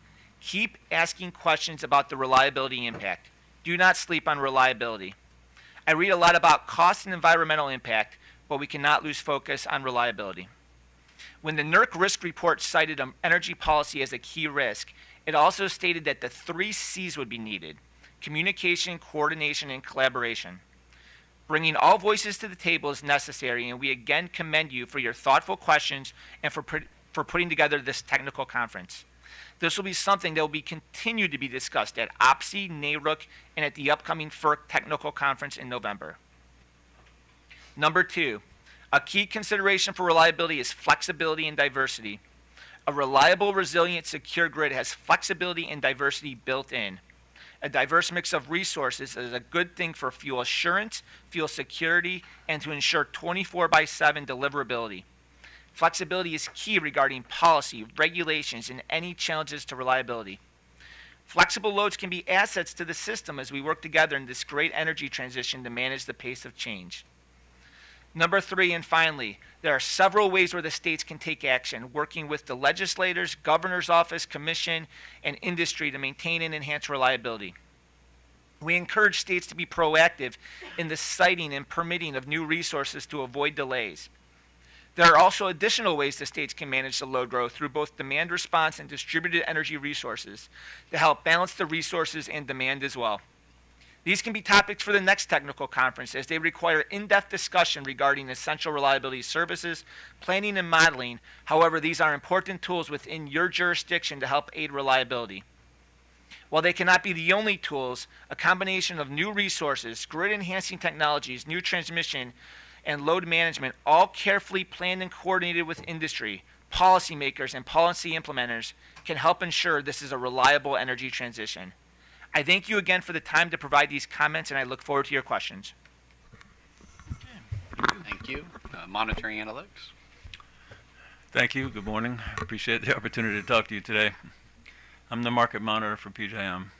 keep asking questions about the reliability impact. Do not sleep on reliability. I read a lot about cost and environmental impact, but we cannot lose focus on reliability. When the NERC risk report cited energy policy as a key risk, it also stated that the 3 C's would be needed: communication, coordination, and collaboration. Bringing all voices to the table is necessary, and we again commend you for your thoughtful questions and for putting together this technical conference. This will be something that will be continued to be discussed at OPSI, NARUC, and at the upcoming FERC Technical Conference in November. Number 2, a key consideration for reliability is flexibility and diversity. A reliable, resilient, secure grid has flexibility and diversity built in. A diverse mix of resources is a good thing for fuel assurance, fuel security, and to ensure 24/7 deliverability. Flexibility is key regarding policy, regulations, and any challenges to reliability. Flexible loads can be assets to the system as we work together in this great energy transition to manage the pace of change. Number 3, and finally, there are several ways where the states can take action, working with the legislators, governor's office, commission, and industry to maintain and enhance reliability. We encourage states to be proactive in the siting and permitting of new resources to avoid delays. There are also additional ways the states can manage the load growth through both demand response and distributed energy resources to help balance the resources and demand as well. These can be topics for the next technical conference as they require in-depth discussion regarding essential reliability services, planning, and modeling. However, these are important tools within your jurisdiction to help aid reliability. While they cannot be the only tools, a combination of new resources, grid-enhancing technologies, new transmission, and load management, all carefully planned and coordinated with industry, policymakers, and policy implementers, can help ensure this is a reliable energy transition. I thank you again for the time to provide these comments, and I look forward to your questions. Thank you. Monitoring analytics. Thank you. Good morning. Appreciate the opportunity to talk to you today. I'm the market monitor for PJM.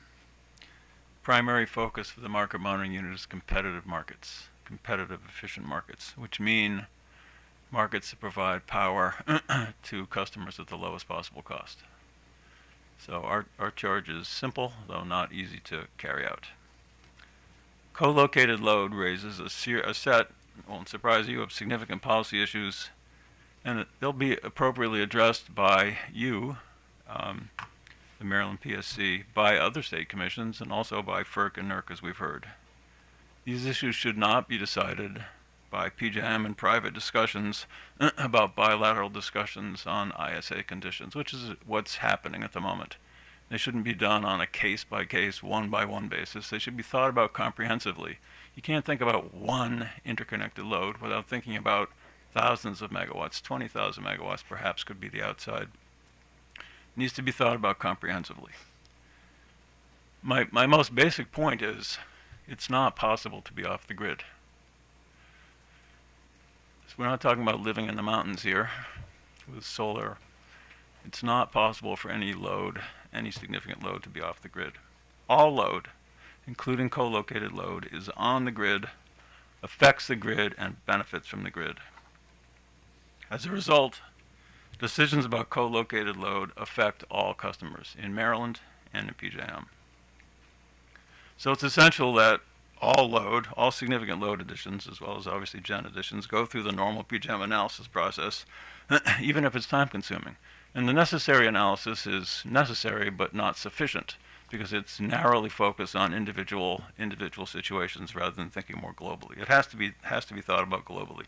Primary focus for the market monitoring unit is competitive markets, competitive efficient markets, which mean markets that provide power to customers at the lowest possible cost. So our charge is simple, though not easy to carry out. Co-located load raises a set, won't surprise you, of significant policy issues, and they'll be appropriately addressed by you, the Maryland PSC, by other state commissions, and also by FERC and NERC, as we've heard. These issues should not be decided by PJM in private discussions about bilateral discussions on ISA conditions, which is what's happening at the moment. They shouldn't be done on a case-by-case, one-by-one basis. They should be thought about comprehensively. You can't think about one interconnected load without thinking about thousands of megawatts. 20,000 megawatts perhaps could be the outside. It needs to be thought about comprehensively. My most basic point is it's not possible to be off the grid. So we're not talking about living in the mountains here with solar. It's not possible for any load, any significant load, to be off the grid. All load, including co-located load, is on the grid, affects the grid, and benefits from the grid. As a result, decisions about co-located load affect all customers in Maryland and in PJM. So it's essential that all load, all significant load additions, as well as obviously gen additions, go through the normal PJM analysis process, even if it's time consuming. And the necessary analysis is necessary but not sufficient, because it's narrowly focused on individual situations rather than thinking more globally. It has to be thought about globally.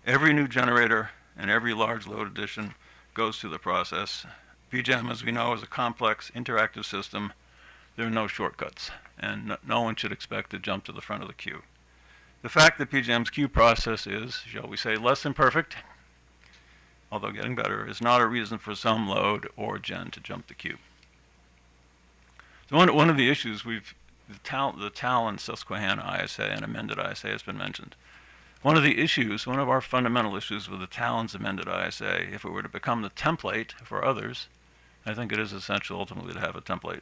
Every new generator and every large load addition goes through the process. PJM, as we know, is a complex, interactive system. There are no shortcuts, and no one should expect to jump to the front of the queue. The fact that PJM's queue process is, shall we say, less than perfect, although getting better, is not a reason for some load or gen to jump the queue. So one of the issues the Talon Susquehanna ISA and amended ISA has been mentioned. One of our fundamental issues with the Talon's amended ISA, if it were to become the template for others, I think it is essential ultimately to have a template,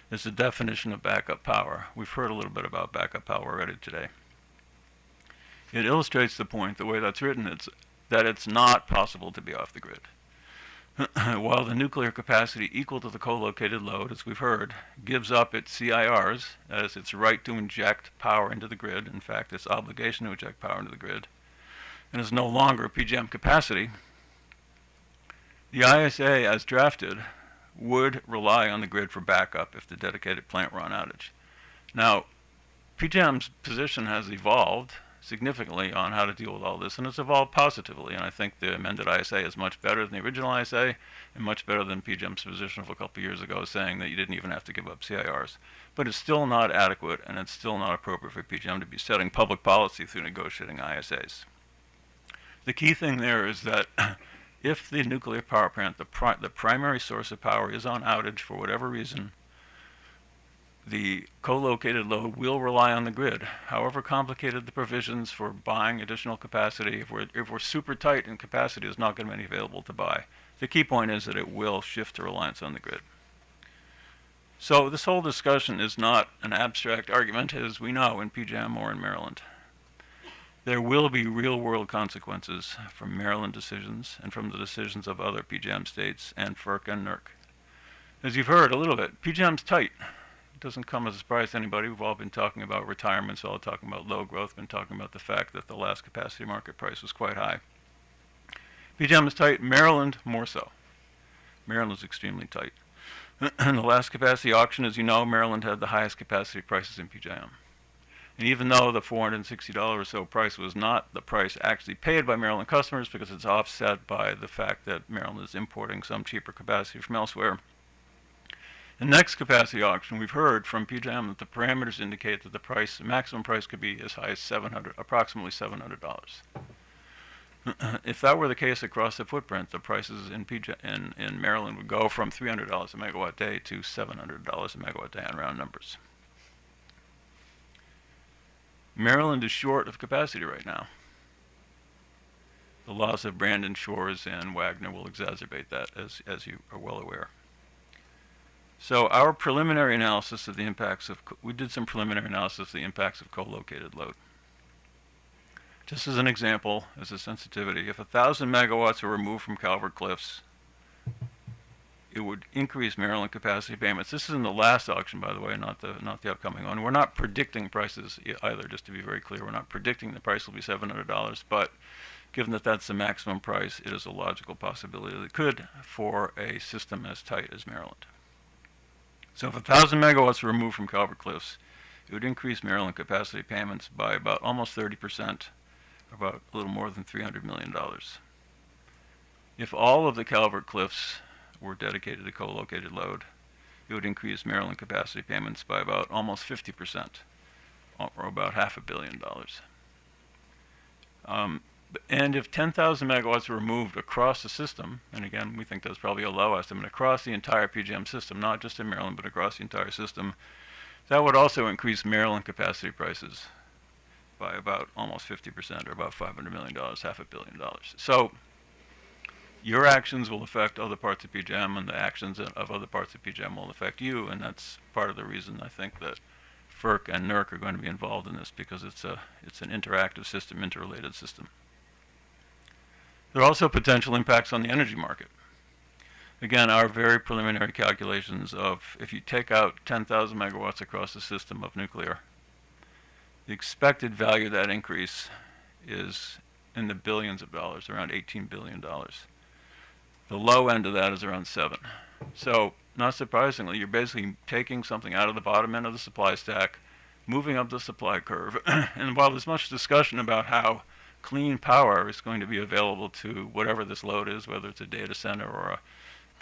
is the definition of backup power. We've heard a little bit about backup power already today. It illustrates the point, the way that's written, that it's not possible to be off the grid. While the nuclear capacity equal to the co-located load, as we've heard, gives up its CIRs, that is, its right to inject power into the grid, in fact, its obligation to inject power into the grid, and is no longer PJM capacity, the ISA, as drafted, would rely on the grid for backup if the dedicated plant were on outage. Now, PJM's position has evolved significantly on how to deal with all this, and it's evolved positively, and I think the amended ISA is much better than the original ISA and much better than PJM's position of a couple of years ago, saying that you didn't even have to give up CIRs. But it's still not adequate, and it's still not appropriate for PJM to be setting public policy through negotiating ISAs. The key thing there is that if the nuclear power plant, the primary source of power, is on outage for whatever reason, the co-located load will rely on the grid. However complicated the provisions for buying additional capacity, if we're super tight and capacity is not going to be available to buy, the key point is that it will shift to reliance on the grid. So this whole discussion is not an abstract argument, as we know, in PJM or in Maryland. There will be real-world consequences from Maryland decisions and from the decisions of other PJM states and FERC and NERC. As you've heard a little bit, PJM's tight. Doesn't come as a surprise to anybody. We've all been talking about retirements, all talking about low growth, been talking about the fact that the last capacity market price was quite high. PJM is tight, Maryland more so. Maryland is extremely tight. In the last capacity auction, as you know, Maryland had the highest capacity prices in PJM. And even though the $460 or so price was not the price actually paid by Maryland customers, because it's offset by the fact that Maryland is importing some cheaper capacity from elsewhere, the next capacity auction, we've heard from PJM that the parameters indicate that the maximum price could be as high as approximately $700. If that were the case across the footprint, the prices in Maryland would go from $300 a megawatt day to $700 a megawatt day on round numbers. Maryland is short of capacity right now. The loss of Brandon Shores and Wagner will exacerbate that, as you are well aware. So our preliminary analysis of the impacts of, we did some preliminary analysis of the impacts of co-located load. Just as an example, as a sensitivity, if 1,000 megawatts were removed from Calvert Cliffs, it would increase Maryland capacity payments. This is in the last auction, by the way, not the upcoming one. We're not predicting prices either, just to be very clear. We're not predicting the price will be $700, but given that that's the maximum price, it is a logical possibility that it could for a system as tight as Maryland. So if 1,000 megawatts were removed from Calvert Cliffs, it would increase Maryland capacity payments by about almost 30%, about a little more than $300 million. If all of the Calvert Cliffs were dedicated to co-located load, it would increase Maryland capacity payments by about almost 50%, or about $500 million. And if 10,000 megawatts were removed across the system, and again, we think that's probably a low estimate, across the entire PJM system, not just in Maryland, but across the entire system, that would also increase Maryland capacity prices by about almost 50%, or about $500 million, $500 million. So your actions will affect other parts of PJM, and the actions of other parts of PJM will affect you, and that's part of the reason I think that FERC and NERC are going to be involved in this, because it's an interactive system, interrelated system. There are also potential impacts on the energy market. Again, our very preliminary calculations of if you take out 10,000 megawatts across the system of nuclear, the expected value of that increase is in the billions of dollars, around $18 billion. The low end of that is around 7. So, not surprisingly, you're basically taking something out of the bottom end of the supply stack, moving up the supply curve. And while there's much discussion about how clean power is going to be available to whatever this load is, whether it's a data center or a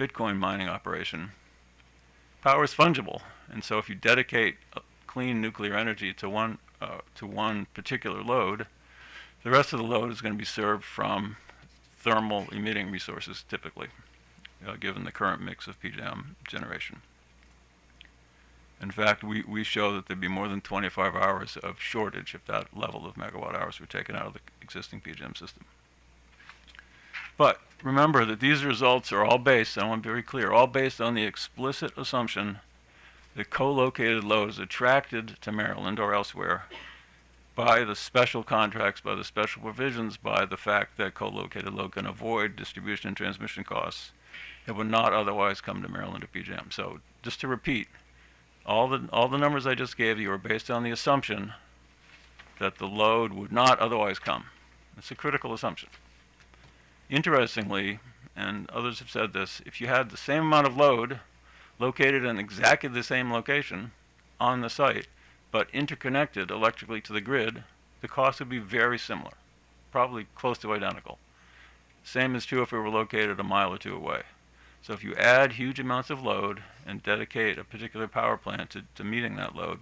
Bitcoin mining operation, power is fungible. And so if you dedicate clean nuclear energy to one particular load, the rest of the load is going to be served from thermal emitting resources, typically, given the current mix of PJM generation. In fact, we show that there'd be more than 25 hours of shortage if that level of megawatt hours were taken out of the existing PJM system. But remember that these results are all based, I want to be very clear, all based on the explicit assumption that co-located load is attracted to Maryland or elsewhere by the special contracts, by the special provisions, by the fact that co-located load can avoid distribution and transmission costs that would not otherwise come to Maryland or PJM. So just to repeat, all the numbers I just gave you are based on the assumption that the load would not otherwise come. It's a critical assumption. Interestingly, and others have said this, if you had the same amount of load located in exactly the same location on the site, but interconnected electrically to the grid, the cost would be very similar, probably close to identical. Same is true if it were located a mile or two away. So if you add huge amounts of load and dedicate a particular power plant to meeting that load,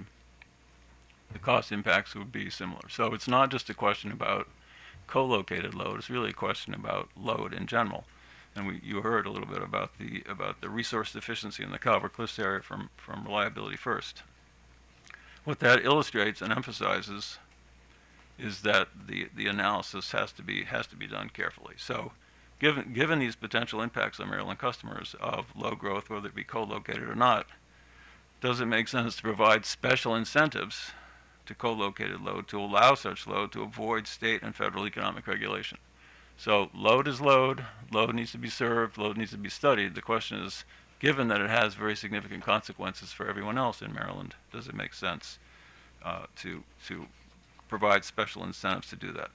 the cost impacts would be similar. So it's not just a question about co-located load, it's really a question about load in general. And you heard a little bit about the resource deficiency in the Calvert Cliffs area from Reliability First. What that illustrates and emphasizes is that the analysis has to be done carefully. So given these potential impacts on Maryland customers of load growth, whether it be co-located or not, does it make sense to provide special incentives to co-located load to allow such load to avoid state and federal economic regulation? So load is load needs to be served, load needs to be studied. The question is, given that it has very significant consequences for everyone else in Maryland, does it make sense to provide special incentives to do that?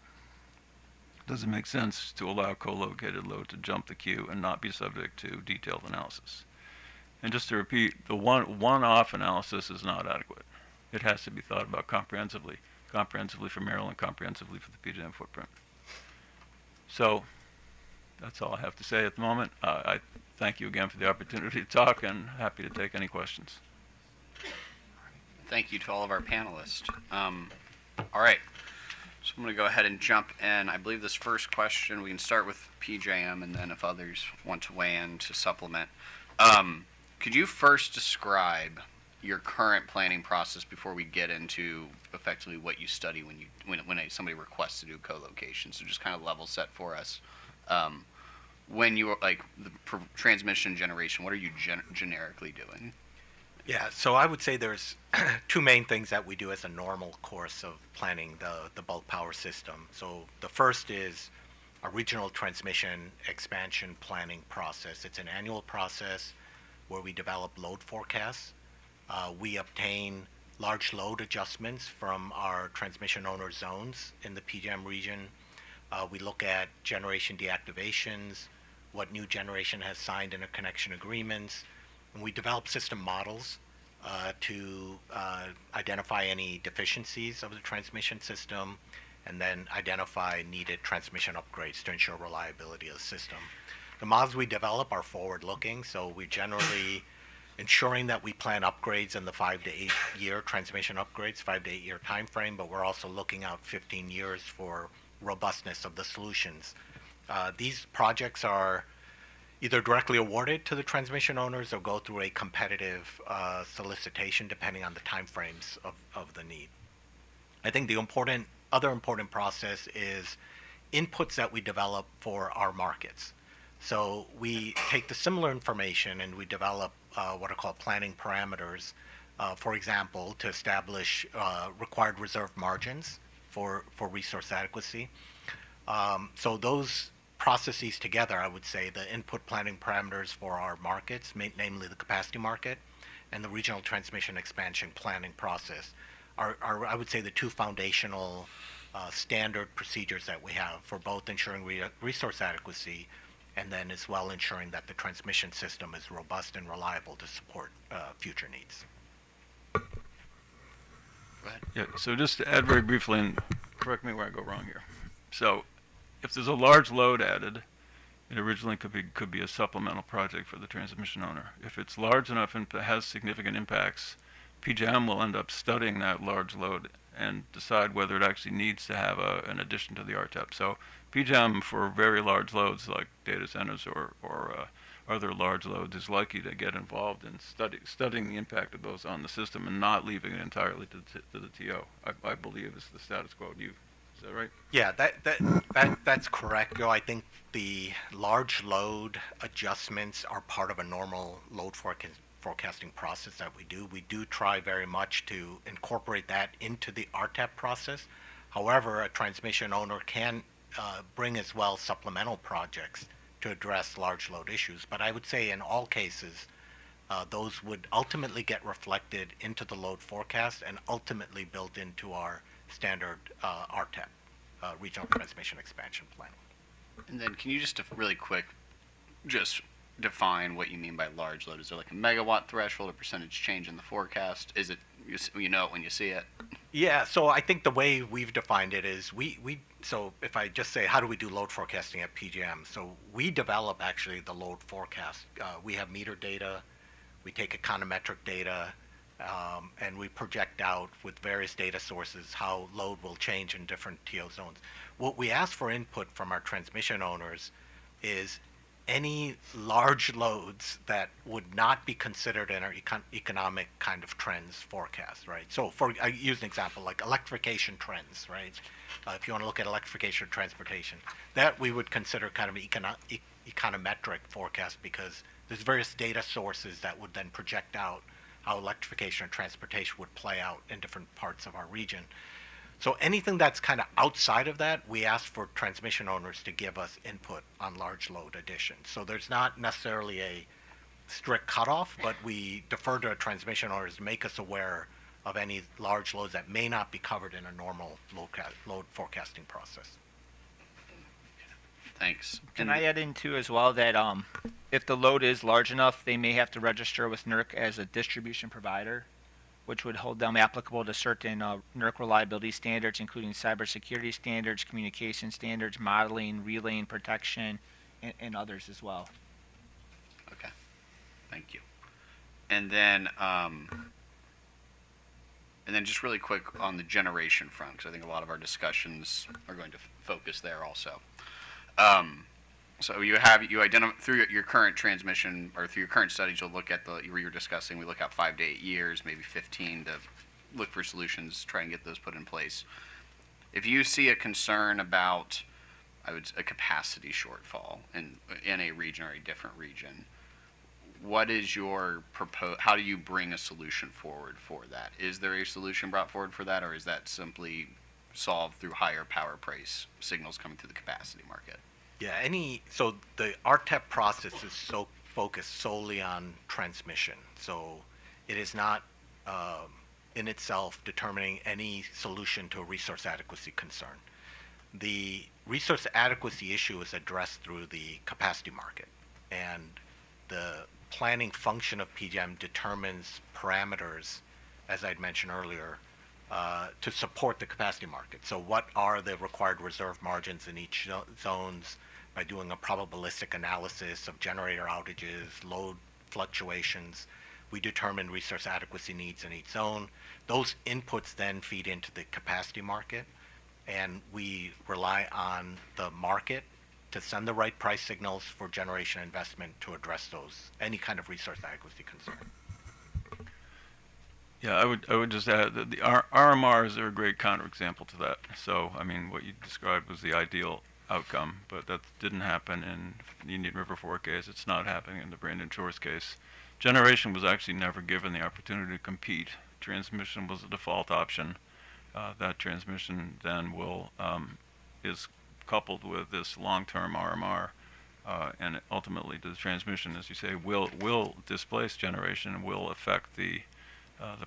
Does it make sense to allow co-located load to jump the queue and not be subject to detailed analysis? And just to repeat, the one-off analysis is not adequate. It has to be thought about comprehensively for Maryland, comprehensively for the PJM footprint. So that's all I have to say at the moment. I thank you again for the opportunity to talk, and happy to take any questions. Thank you to all of our panelists. All right, so I'm going to go ahead and jump in. I believe this first question, we can start with PJM, and then if others want to weigh in to supplement. Could you first describe your current planning process before we get into effectively what you study when somebody requests to do co-location. So just kind of level set for us. When you for transmission generation, what are you generically doing? Yeah, so I would say there's two main things that we do as a normal course of planning the bulk power system. So the first is a regional transmission expansion planning process. It's an annual process where we develop load forecasts. We obtain large load adjustments from our transmission owner zones in the PJM region. We look at generation deactivations, what new generation has signed interconnection agreements, and we develop system models to identify any deficiencies of the transmission system and then identify needed transmission upgrades to ensure reliability of the system. The models we develop are forward-looking, so we generally ensuring that we plan upgrades in the 5 to 8 year transmission upgrades, 5 to 8 year time frame, but we're also looking out 15 years for robustness of the solutions. These projects are either directly awarded to the transmission owners or go through a competitive solicitation depending on the time frames of the need. I think the other important process is inputs that we develop for our markets. So we take the similar information and we develop what are called planning parameters, for example, to establish required reserve margins for resource adequacy. So those processes together, I would say, the input planning parameters for our markets, namely the capacity market, and the regional transmission expansion planning process, are I would say, the two foundational standard procedures that we have for both ensuring resource adequacy and then as well ensuring that the transmission system is robust and reliable to support future needs. Go ahead. Yeah, so just to add very briefly, and correct me where I go wrong here. So if there's a large load added, it originally could be a supplemental project for the transmission owner. If it's large enough and has significant impacts, PJM will end up studying that large load and decide whether it actually needs to have an addition to the RTEP. So PJM for very large loads like data centers or other large loads is likely to get involved in studying the impact of those on the system and not leaving it entirely to the TO. I believe is the status quo. Is that right? Yeah, that's correct, Joe. I think the large load adjustments are part of a normal load forecasting process that we do. We do try very much to incorporate that into the RTEP process. However, a transmission owner can bring as well supplemental projects to address large load issues. But I would say in all cases, those would ultimately get reflected into the load forecast and ultimately built into our standard RTEP, regional transmission expansion plan. And then can you just really quick just define what you mean by large load? Is there like a megawatt threshold, a percentage change in the forecast? Is it, you know it when you see it? Yeah, so I think the way we've defined it is so if I just say how do we do load forecasting at PJM? So we develop actually the load forecast. We have meter data, we take econometric data, and we project out with various data sources how load will change in different TO zones. What we ask for input from our transmission owners is any large loads that would not be considered in our economic kind of trends forecast, right? So I use an example like electrification trends, right? If you want to look at electrification of transportation, that we would consider kind of an econometric forecast because there's various data sources that would then project out how electrification of transportation would play out in different parts of our region. So anything that's kind of outside of that, we ask for transmission owners to give us input on large load additions. So there's not necessarily a strict cutoff, but we defer to transmission owners to make us aware of any large loads that may not be covered in a normal load forecasting process. Thanks. Can I add in too as well that if the load is large enough, they may have to register with NERC as a distribution provider, which would hold them applicable to certain NERC reliability standards, including cybersecurity standards, communication standards, modeling, relaying protection, and others as well. Okay. Thank you. And then just really quick on the generation front, because I think a lot of our discussions are going to focus there also. So you identify through your current transmission or through your current studies, you'll look at where you're discussing. We look at 5 to 8 years, maybe 15 to look for solutions, try and get those put in place. If you see a concern about, a capacity shortfall in a region or a different region, what is your how do you bring a solution forward for that? Is there a solution brought forward for that, or is that simply solved through higher power price signals coming through the capacity market? Yeah, so the RTEP process is so focused solely on transmission. So it is not in itself determining any solution to a resource adequacy concern. The resource adequacy issue is addressed through the capacity market, and the planning function of PJM determines parameters, as I'd mentioned earlier, to support the capacity market. So what are the required reserve margins in each zones by doing a probabilistic analysis of generator outages, load fluctuations. We determine resource adequacy needs in each zone. Those inputs then feed into the capacity market, and we rely on the market to send the right price signals for generation investment to address any kind of resource adequacy concern. Yeah, I would just add that the RMRs are a great counterexample to that. So, I mean, what you described was the ideal outcome, but that didn't happen in the Indian River Fork case. It's not happening in the Brandon Shores case. Generation was actually never given the opportunity to compete. Transmission was a default option. That transmission then is coupled with this long-term RMR, and ultimately the transmission, as you say, will displace generation and will affect the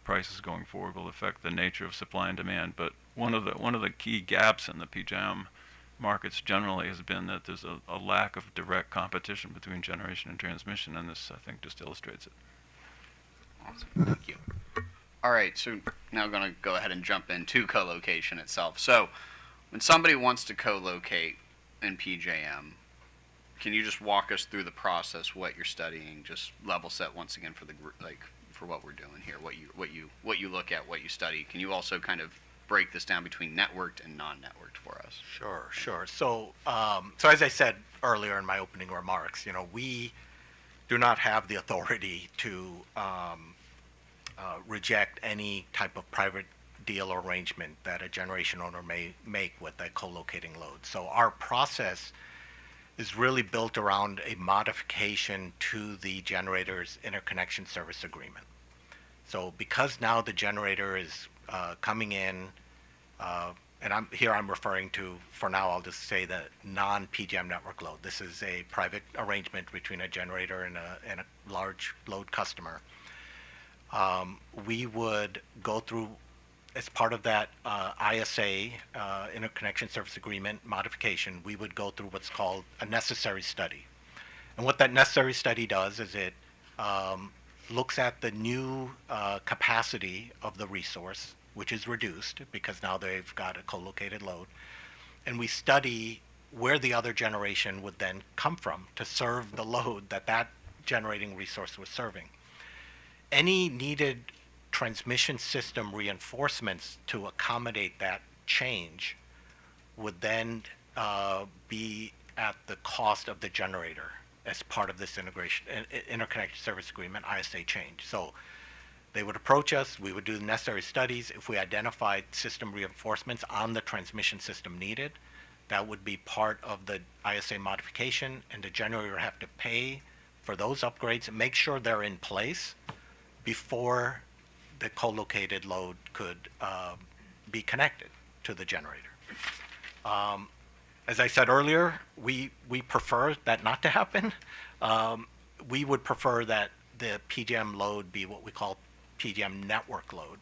prices going forward, will affect the nature of supply and demand. But one of the key gaps in the PJM markets generally has been that there's a lack of direct competition between generation and transmission, and this, I think, just illustrates it. Awesome. Thank you. All right, so now I'm going to go ahead and jump into co-location itself. So when somebody wants to co-locate in PJM, can you just walk us through the process, what you're studying, just level set once again for for what we're doing here, what you look at, what you study? Can you also kind of break this down between networked and non-networked for us? Sure. So as I said earlier in my opening remarks, we do not have the authority to reject any type of private deal or arrangement that a generation owner may make with a co-locating load. So our process is really built around a modification to the generator's interconnection service agreement. So because now the generator is coming in, and I'm referring to, for now, I'll just say the non-PJM network load. This is a private arrangement between a generator and a large load customer. We would go through, as part of that ISA, interconnection service agreement modification, we would go through what's called a necessary study. And what that necessary study does is it looks at the new capacity of the resource, which is reduced because now they've got a co-located load, and we study where the other generation would then come from to serve the load that generating resource was serving. Any needed transmission system reinforcements to accommodate that change would then be at the cost of the generator as part of this interconnection service agreement ISA change. So they would approach us, we would do the necessary studies. If we identified system reinforcements on the transmission system needed, that would be part of the ISA modification, and the generator would have to pay for those upgrades and make sure they're in place before the co-located load could be connected to the generator. As I said earlier, we prefer that not to happen. We would prefer that the PJM load be what we call PJM network load.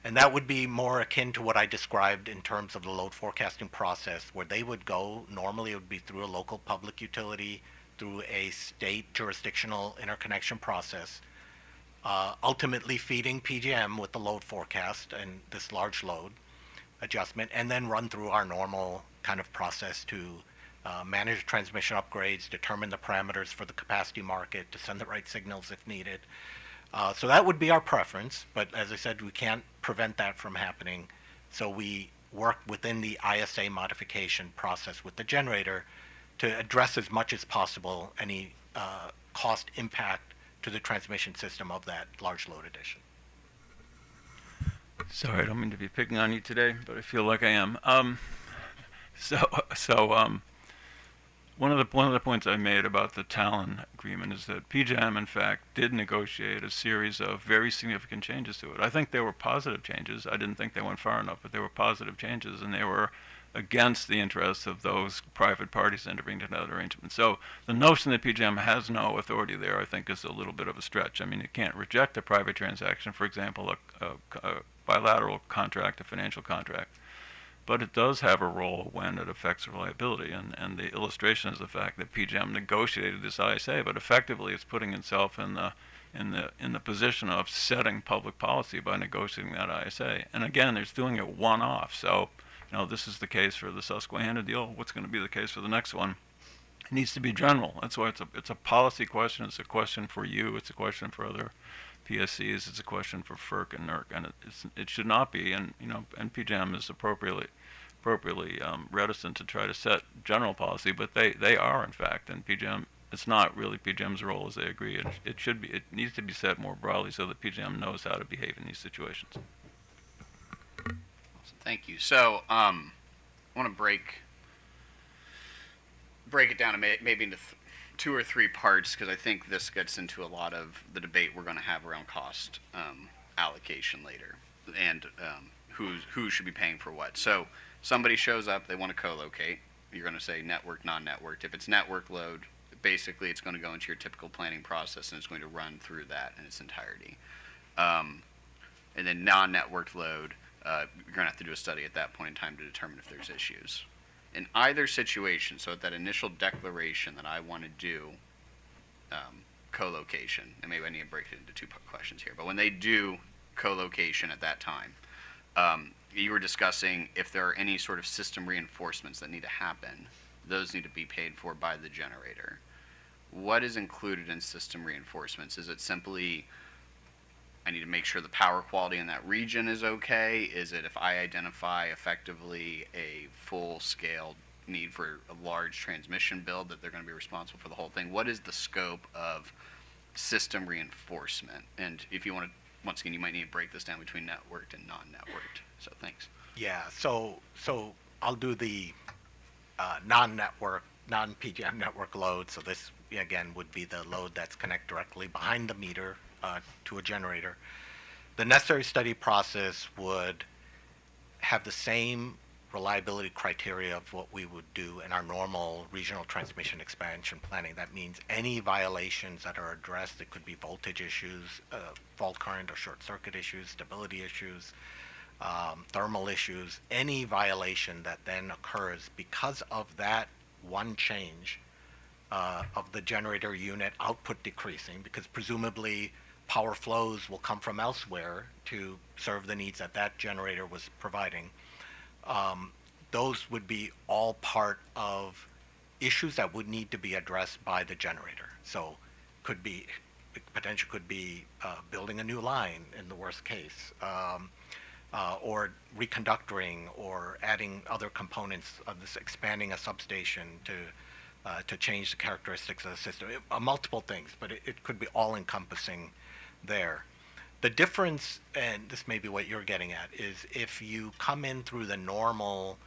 And that would be more akin to what I described in terms of the load forecasting process, where they would go, normally it would be through a local public utility, through a state jurisdictional interconnection process, ultimately feeding PJM with the load forecast and this large load adjustment, and then run through our normal kind of process to manage transmission upgrades, determine the parameters for the capacity market, to send the right signals if needed. So that would be our preference, but as I said, we can't prevent that from happening. So we work within the ISA modification process with the generator to address as much as possible any cost impact to the transmission system of that large load addition. Sorry, I don't mean to be picking on you today, but I feel like I am. So, one of the points I made about the Talon agreement is that PJM, in fact, did negotiate a series of very significant changes to it. I think they were positive changes. I didn't think they went far enough, but they were positive changes, and they were against the interests of those private parties entering into that arrangement. So the notion that PJM has no authority there, I think, is a little bit of a stretch. I mean, it can't reject a private transaction, for example, a bilateral contract, a financial contract. But it does have a role when it affects reliability, and the illustration is the fact that PJM negotiated this ISA, but effectively it's putting itself in the position of setting public policy by negotiating that ISA. And again, it's doing it one-off. So, this is the case for the Susquehanna deal. What's going to be the case for the next one? It needs to be general. That's why it's a policy question. It's a question for you. It's a question for other PSCs. It's a question for FERC and NERC, and it should not be. And and PJM is appropriately reticent to try to set general policy, but they are, in fact, and PJM. It's not really PJM's role, as they agree. It needs to be set more broadly so that PJM knows how to behave in these situations. Thank you. So, I want to break it down to maybe into two or three parts, because I think this gets into a lot of the debate we're going to have around cost allocation later, and who should be paying for what. So, somebody shows up, they want to co-locate. You're going to say network, non-networked. If it's network load, basically it's going to go into your typical planning process, and it's going to run through that in its entirety. And then non-networked load, you're going to have to do a study at that point in time to determine if there's issues. In either situation, so at that initial declaration that I want to do co-location, and maybe I need to break it into two questions here, but when they do co-location at that time, you were discussing if there are any sort of system reinforcements that need to happen, those need to be paid for by the generator. What is included in system reinforcements? Is it simply I need to make sure the power quality in that region is okay? Is it if I identify effectively a full-scale need for a large transmission build that they're going to be responsible for the whole thing? What is the scope of system reinforcement? And if you want to, once again, you might need to break this down between networked and non-networked. So thanks. Yeah, so I'll do the non-network, non-PJM network load. So this, again, would be the load that's connected directly behind the meter to a generator. The necessary study process would have the same reliability criteria of what we would do in our normal regional transmission expansion planning. That means any violations that are addressed, it could be voltage issues, fault current or short circuit issues, stability issues, thermal issues, any violation that then occurs because of that one change of the generator unit output decreasing, because presumably power flows will come from elsewhere to serve the needs that that generator was providing. Those would be all part of issues that would need to be addressed by the generator. So potential could be building a new line in the worst case, or reconductoring, or adding other components of this, expanding a substation to change the characteristics of the system. Multiple things, but it could be all-encompassing there. The difference, and this may be what you're getting at, is if you come in through the normal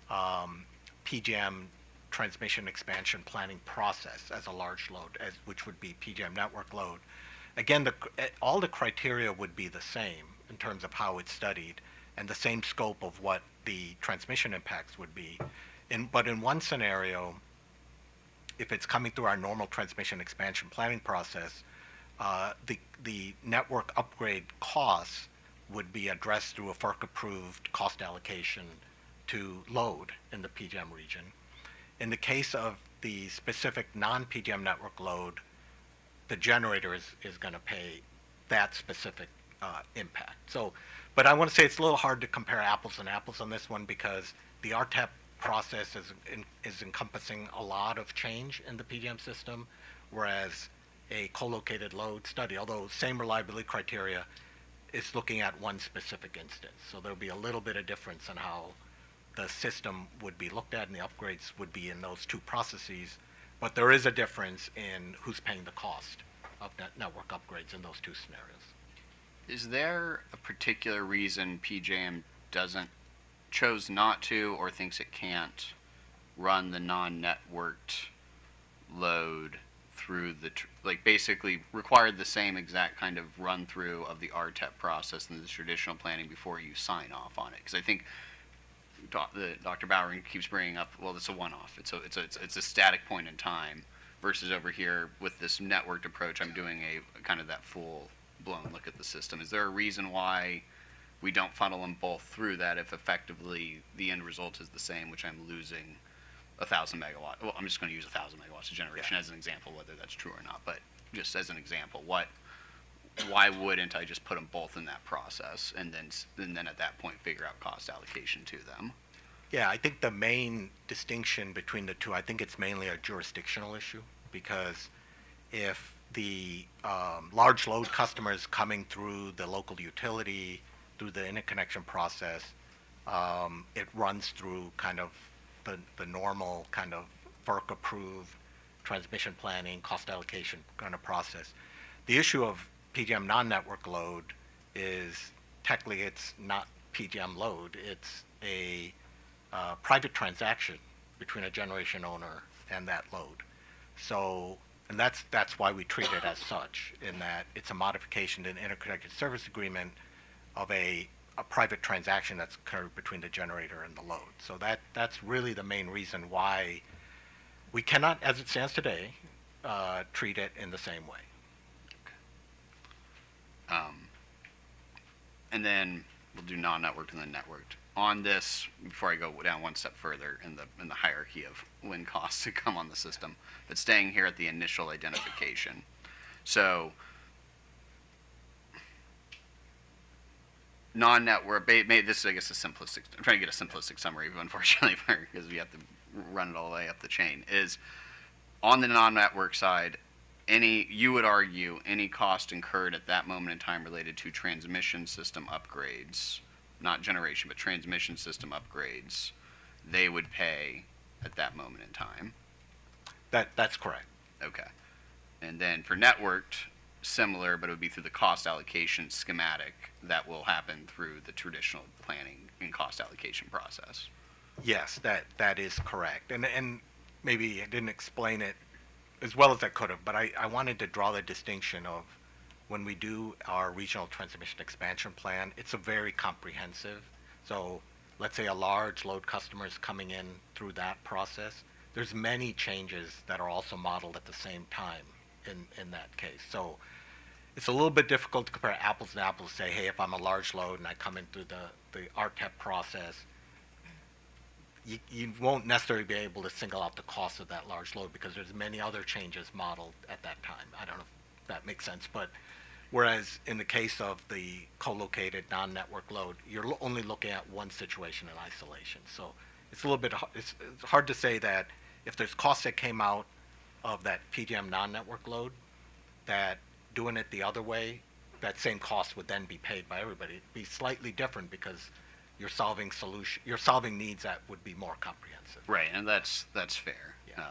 PJM transmission expansion planning process as a large load, which would be PJM network load, again, all the criteria would be the same in terms of how it's studied, and the same scope of what the transmission impacts would be. But in one scenario, if it's coming through our normal transmission expansion planning process, the network upgrade costs would be addressed through a FERC-approved cost allocation to load in the PJM region. In the case of the specific non-PJM network load, the generator is going to pay that specific impact. So, but I want to say it's a little hard to compare apples and apples on this one, because the RTEP process is encompassing a lot of change in the PJM system, whereas a co-located load study, although same reliability criteria, is looking at one specific instance. So there'll be a little bit of difference in how the system would be looked at and the upgrades would be in those two processes. But there is a difference in who's paying the cost of that network upgrades in those two scenarios. Is there a particular reason PJM chose not to or thinks it can't run the non-networked load through basically required the same exact kind of run through of the RTEP process and the traditional planning before you sign off on it? Because I think Dr. Bowering keeps bringing up, well, it's a one-off. It's a static point in time versus over here with this networked approach. I'm doing a kind of that full-blown look at the system. Is there a reason why we don't funnel them both through that if effectively the end result is the same, which I'm losing 1,000 megawatt? Well, I'm just going to use 1,000 megawatts of generation as an example, whether that's true or not. But just as an example, why wouldn't I just put them both in that process and then at that point figure out cost allocation to them? Yeah, I think the main distinction between the two, I think it's mainly a jurisdictional issue, because if the large load customers coming through the local utility, through the interconnection process, it runs through kind of the normal kind of FERC-approved transmission planning, cost allocation kind of process. The issue of PJM non-network load is technically it's not PJM load, it's a private transaction between a generation owner and that load. So, and that's why we treat it as such, in that it's a modification to an interconnected service agreement of a private transaction that's occurred between the generator and the load. So that's really the main reason why we cannot, as it stands today, treat it in the same way. And then we'll do non-networked and then networked. On this, before I go down one step further in the hierarchy of when costs to come on the system, but staying here at the initial identification. So non-network, this is, I guess, a simplistic, I'm trying to get a simplistic summary, unfortunately, because we have to run it all the way up the chain, is on the non-network side, you would argue any cost incurred at that moment in time related to transmission system upgrades, not generation, but transmission system upgrades, they would pay at that moment in time. That's correct. Okay. And then for networked, similar, but it would be through the cost allocation schematic that will happen through the traditional planning and cost allocation process. Yes, that is correct. And maybe I didn't explain it as well as I could have, but I wanted to draw the distinction of when we do our regional transmission expansion plan, it's a very comprehensive. So let's say a large load customer is coming in through that process. There's many changes that are also modeled at the same time in that case. So it's a little bit difficult to compare apples and apples, say, hey, if I'm a large load and I come in through the RTEP process, you won't necessarily be able to single out the cost of that large load because there's many other changes modeled at that time. I don't know if that makes sense, but whereas in the case of the co-located non-network load, you're only looking at one situation in isolation. So it's a little bit, it's hard to say that if there's costs that came out of that PJM non-network load, that doing it the other way, that same cost would then be paid by everybody. It'd be slightly different because you're solving needs that would be more comprehensive. Right, and that's fair. Yeah.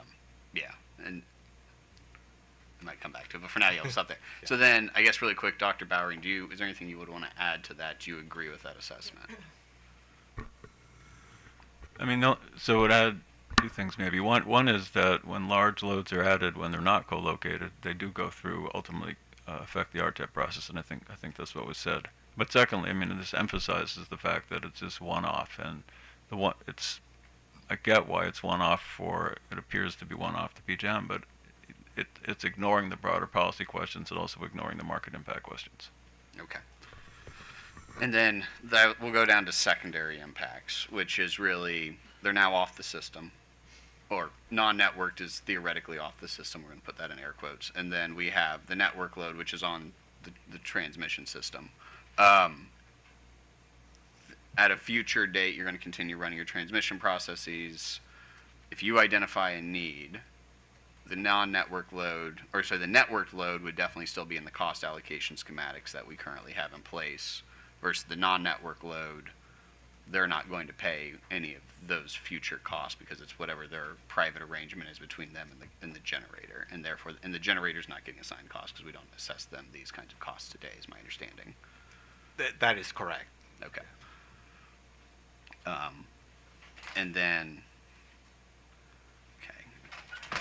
Yeah, and I might come back to it, but for now, you'll stop there. Yeah. So then, I guess really quick, Dr. Bowering, is there anything you would want to add to that? Do you agree with that assessment? I mean, no, so it would add two things maybe. One is that when large loads are added, when they're not co-located, they do go through, ultimately affect the RTEP process, and I think that's what was said. But secondly, I mean, this emphasizes the fact that it's just one-off, and I get why it's one-off it appears to be one-off to PJM, but it's ignoring the broader policy questions and also ignoring the market impact questions. Okay. And then we'll go down to secondary impacts, which is really, they're now off the system, or non-networked is theoretically off the system. We're going to put that in air quotes. And then we have the network load, which is on the transmission system. At a future date, you're going to continue running your transmission processes. If you identify a need, the non-network load, the networked load would definitely still be in the cost allocation schematics that we currently have in place, versus the non-network load they're not going to pay any of those future costs because it's whatever their private arrangement is between them and the generator, and therefore, and the generator's not getting assigned costs because we don't assess them these kinds of costs today, is my understanding. That is correct. Okay. And then, okay.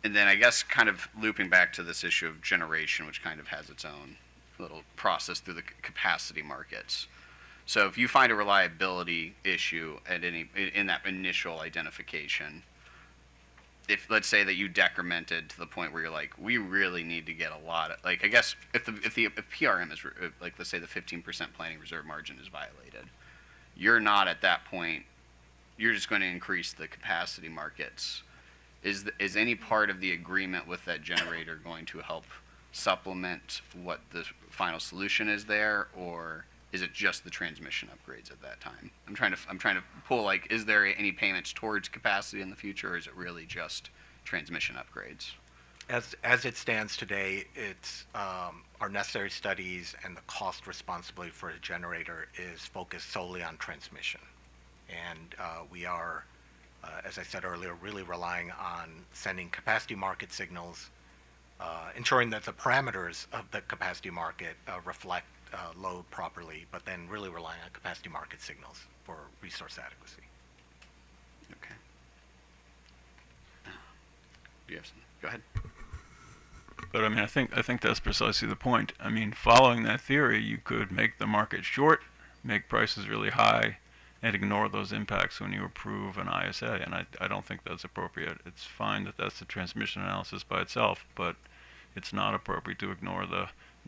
And then I guess kind of looping back to this issue of generation, which kind of has its own little process through the capacity markets. So if you find a reliability issue at in that initial identification, if let's say that you decremented to the point where you're like, we really need to get a lot of, like, I guess if PRM is like, let's say the 15% planning reserve margin is violated, you're not at that point, you're just going to increase the capacity markets. Is any part of the agreement with that generator going to help supplement what the final solution is there, or is it just the transmission upgrades at that time? I'm trying to pull, like, is there any payments towards capacity in the future, or is it really just transmission upgrades? As it stands today, it's our necessary studies and the cost responsibility for a generator is focused solely on transmission. And we are, as I said earlier, really relying on sending capacity market signals, ensuring that the parameters of the capacity market reflect load properly, but then really relying on capacity market signals for resource adequacy. Okay. Do you have something? Go ahead. But I mean, I think that's precisely the point. I mean, following that theory, you could make the market short, make prices really high, and ignore those impacts when you approve an ISA. And I don't think that's appropriate. It's fine that that's the transmission analysis by itself, but it's not appropriate to ignore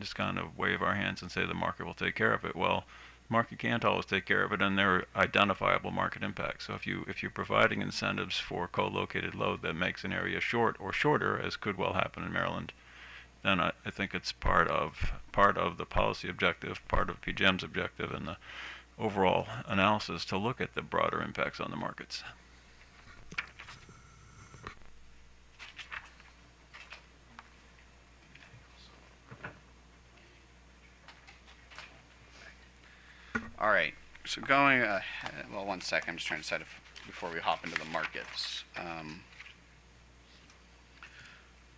just kind of wave our hands and say the market will take care of it. Well, the market can't always take care of it, and there are identifiable market impacts. So if you're providing incentives for co-located load that makes an area short or shorter, as could well happen in Maryland, then I think it's part of the policy objective, part of PJM's objective, and the overall analysis to look at the broader impacts on the markets. All right. So going ahead, well, one second. I'm just trying to decide before we hop into the markets. So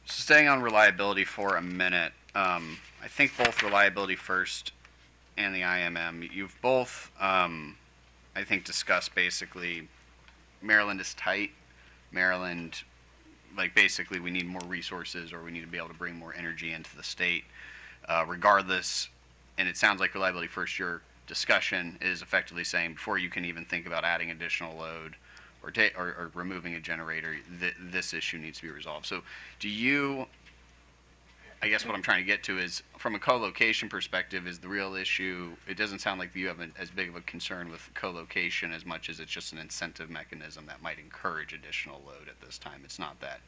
staying on reliability for a minute, I think both Reliability First and the IMM, you've both, I think, discussed basically Maryland is tight. Maryland, like, basically we need more resources, or we need to be able to bring more energy into the state. Regardless, and it sounds like Reliability First, your discussion is effectively saying before you can even think about adding additional load or removing a generator, this issue needs to be resolved. So do you, I guess what I'm trying to get to is, from a co-location perspective, is the real issue, it doesn't sound like you have as big of a concern with co-location as much as it's just an incentive mechanism that might encourage additional load at this time. It's not that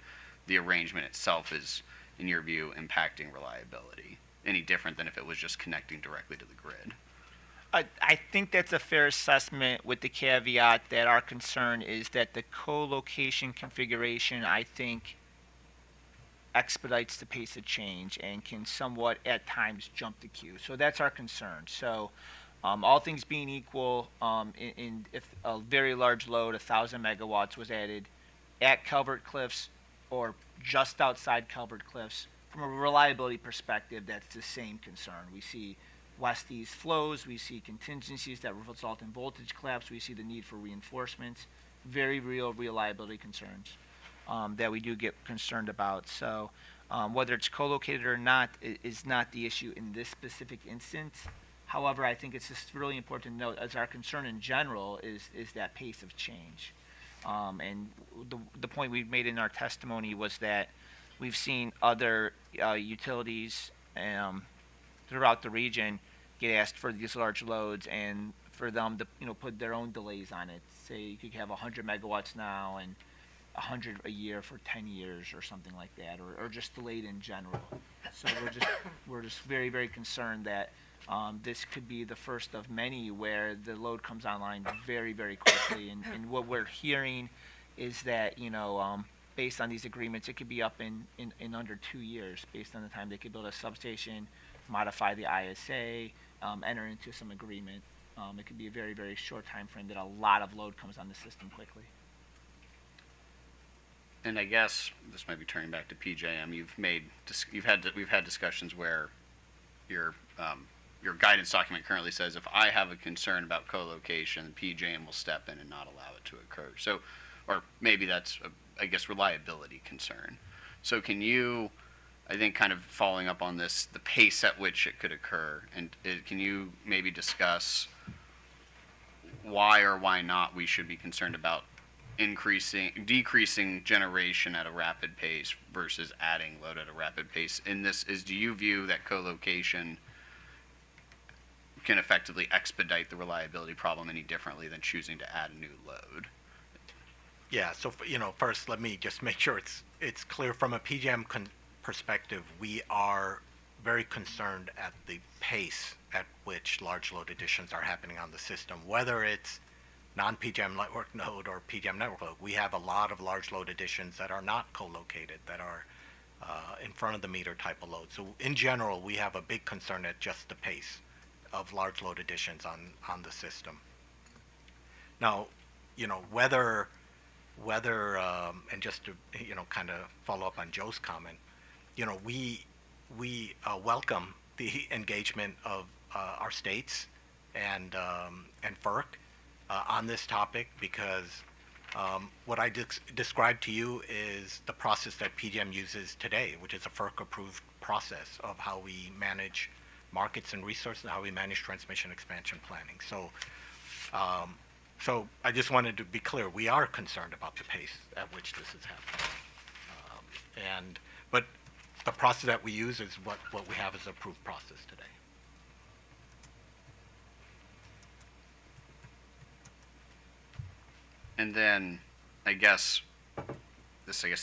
the arrangement itself is, in your view, impacting reliability any different than if it was just connecting directly to the grid. I think that's a fair assessment, with the caveat that our concern is that the co-location configuration, I think, expedites the pace of change and can somewhat at times jump the queue. So that's our concern. So all things being equal, if a very large load, 1,000 megawatts, was added at Calvert Cliffs or just outside Calvert Cliffs, from a reliability perspective, that's the same concern. We see west-east flows, we see contingencies that result in voltage collapse, we see the need for reinforcements, very real reliability concerns that we do get concerned about. So whether it's co-located or not is not the issue in this specific instance. However, I think it's just really important to note, as our concern in general is that pace of change. And the point we've made in our testimony was that we've seen other utilities throughout the region get asked for these large loads, and for them to put their own delays on it. Say you could have 100 megawatts now and 100 a year for 10 years or something like that, or just delayed in general. So we're just very, very concerned that this could be the first of many where the load comes online very, very quickly. And what we're hearing is that based on these agreements, it could be up in under 2 years, based on the time they could build a substation, modify the ISA, enter into some agreement. It could be a very, very short time frame that a lot of load comes on the system quickly. And I guess this might be turning back to PJM. We've had discussions where your guidance document currently says if I have a concern about co-location, PJM will step in and not allow it to occur. So, or maybe that's I guess reliability concern. So can you, I think, kind of following up on this, the pace at which it could occur, and can you maybe discuss why or why not we should be concerned about decreasing generation at a rapid pace versus adding load at a rapid pace? In this, do you view that co-location can effectively expedite the reliability problem any differently than choosing to add a new load? Yeah, so first let me just make sure it's clear from a PJM perspective. We are very concerned at the pace at which large load additions are happening on the system, whether it's non-PJM network node or PJM network load. We have a lot of large load additions that are not co-located, that are in front of the meter type of load. So in general, we have a big concern at just the pace of large load additions on the system. Now, whether and just to kind of follow up on Joe's comment, we welcome the engagement of our states and FERC on this topic, because what I described to you is the process that PJM uses today, which is a FERC-approved process of how we manage markets and resources and how we manage transmission expansion planning. So I just wanted to be clear, we are concerned about the pace at which this is happening. But the process that we use is what we have as an approved process today. And then, I guess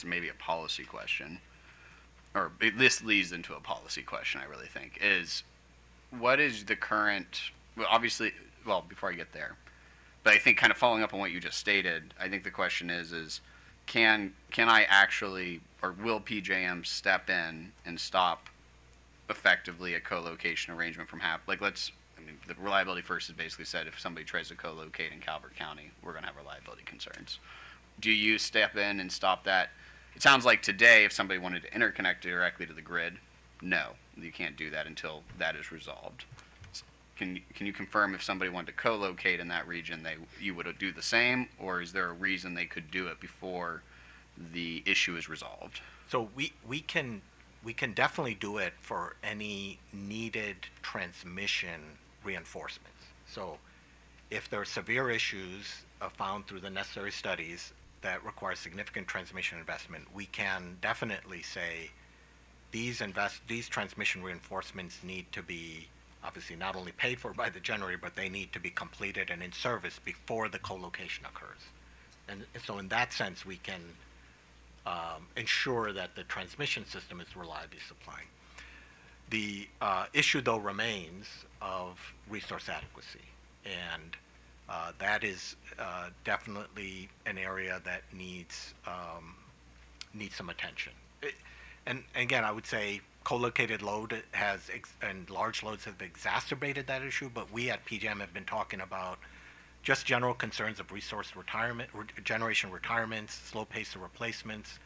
maybe a policy question, or this leads into a policy question, I really think, is what is the current, before I get there, but I think kind of following up on what you just stated, I think the question is can I actually, or will PJM step in and stop effectively a co-location arrangement from happening? The reliability first has basically said if somebody tries to co-locate in Calvert County, we're going to have reliability concerns. Do you step in and stop that? It sounds like today, if somebody wanted to interconnect directly to the grid, no, you can't do that until that is resolved. Can you confirm if somebody wanted to co-locate in that region, you would do the same, or is there a reason they could do it before the issue is resolved? So we can definitely do it for any needed transmission reinforcements. So if there are severe issues found through the necessary studies that require significant transmission investment, we can definitely say these transmission reinforcements need to be obviously not only paid for by the generator, but they need to be completed and in service before the co-location occurs. And so in that sense, we can ensure that the transmission system is reliably supplying. The issue, though, remains of resource adequacy, and that is definitely an area that needs some attention. And again, I would say co-located load and large loads have exacerbated that issue, but we at PJM have been talking about just general concerns of resource retirement, generation retirements, slow pace of replacements,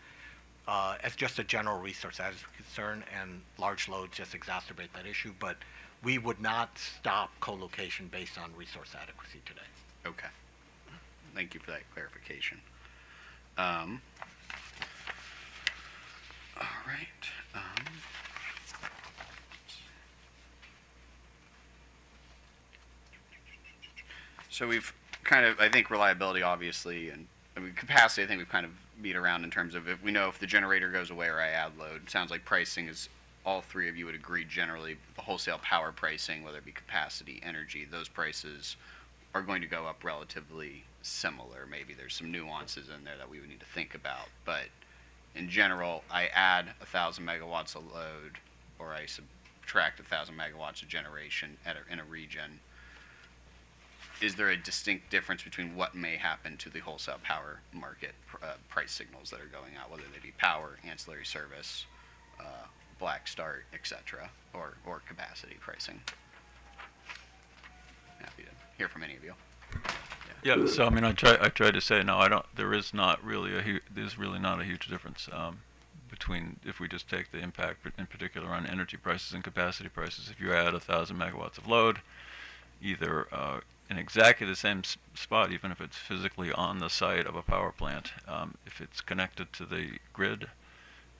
as just a general resource adequacy concern, and large loads just exacerbate that issue. But we would not stop co-location based on resource adequacy today. Okay. Thank you for that clarification. All right. So we've kind of, I think reliability obviously, and capacity, I think we've kind of beat around in terms of if we know if the generator goes away or I add load. It sounds like pricing is, all three of you would agree generally, the wholesale power pricing, whether it be capacity, energy, those prices are going to go up relatively similar. Maybe there's some nuances in there that we would need to think about, but in general, I add 1,000 megawatts of load, or I subtract 1,000 megawatts of generation in a region. Is there a distinct difference between what may happen to the wholesale power market price signals that are going out, whether they be power, ancillary service, black start, et cetera, or capacity pricing. Happy to hear from any of you. Yeah, so I mean, I tried to say, no, I don't, there's really not a huge difference between, if we just take the impact in particular on energy prices and capacity prices. If you add 1,000 megawatts of load, either in exactly the same spot, even if it's physically on the site of a power plant, if it's connected to the grid,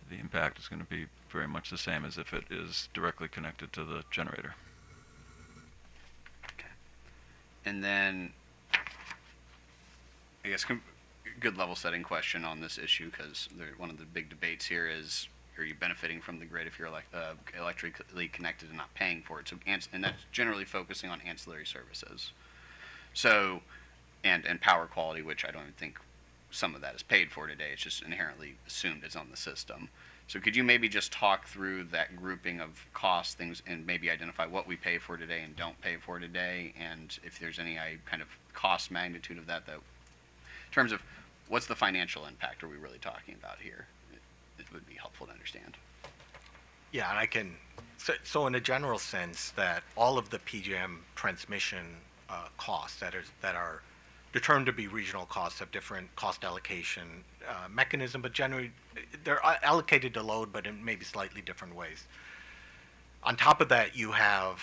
the impact is going to be very much the same as if it is directly connected to the generator. Okay. And then, I guess, good level setting question on this issue, because one of the big debates here is, are you benefiting from the grid if you're electrically connected and not paying for it? So, and that's generally focusing on ancillary services. So, and power quality, which I don't even think some of that is paid for today. It's just inherently assumed it's on the system. So could you maybe just talk through that grouping of cost things and maybe identify what we pay for today and don't pay for today, and if there's any kind of cost magnitude of that, in terms of what's the financial impact are we really talking about here? It would be helpful to understand. Yeah, and I can, so in a general sense, that all of the PJM transmission costs that are determined to be regional costs have different cost allocation mechanism, but generally they're allocated to load, but in maybe slightly different ways. On top of that, you have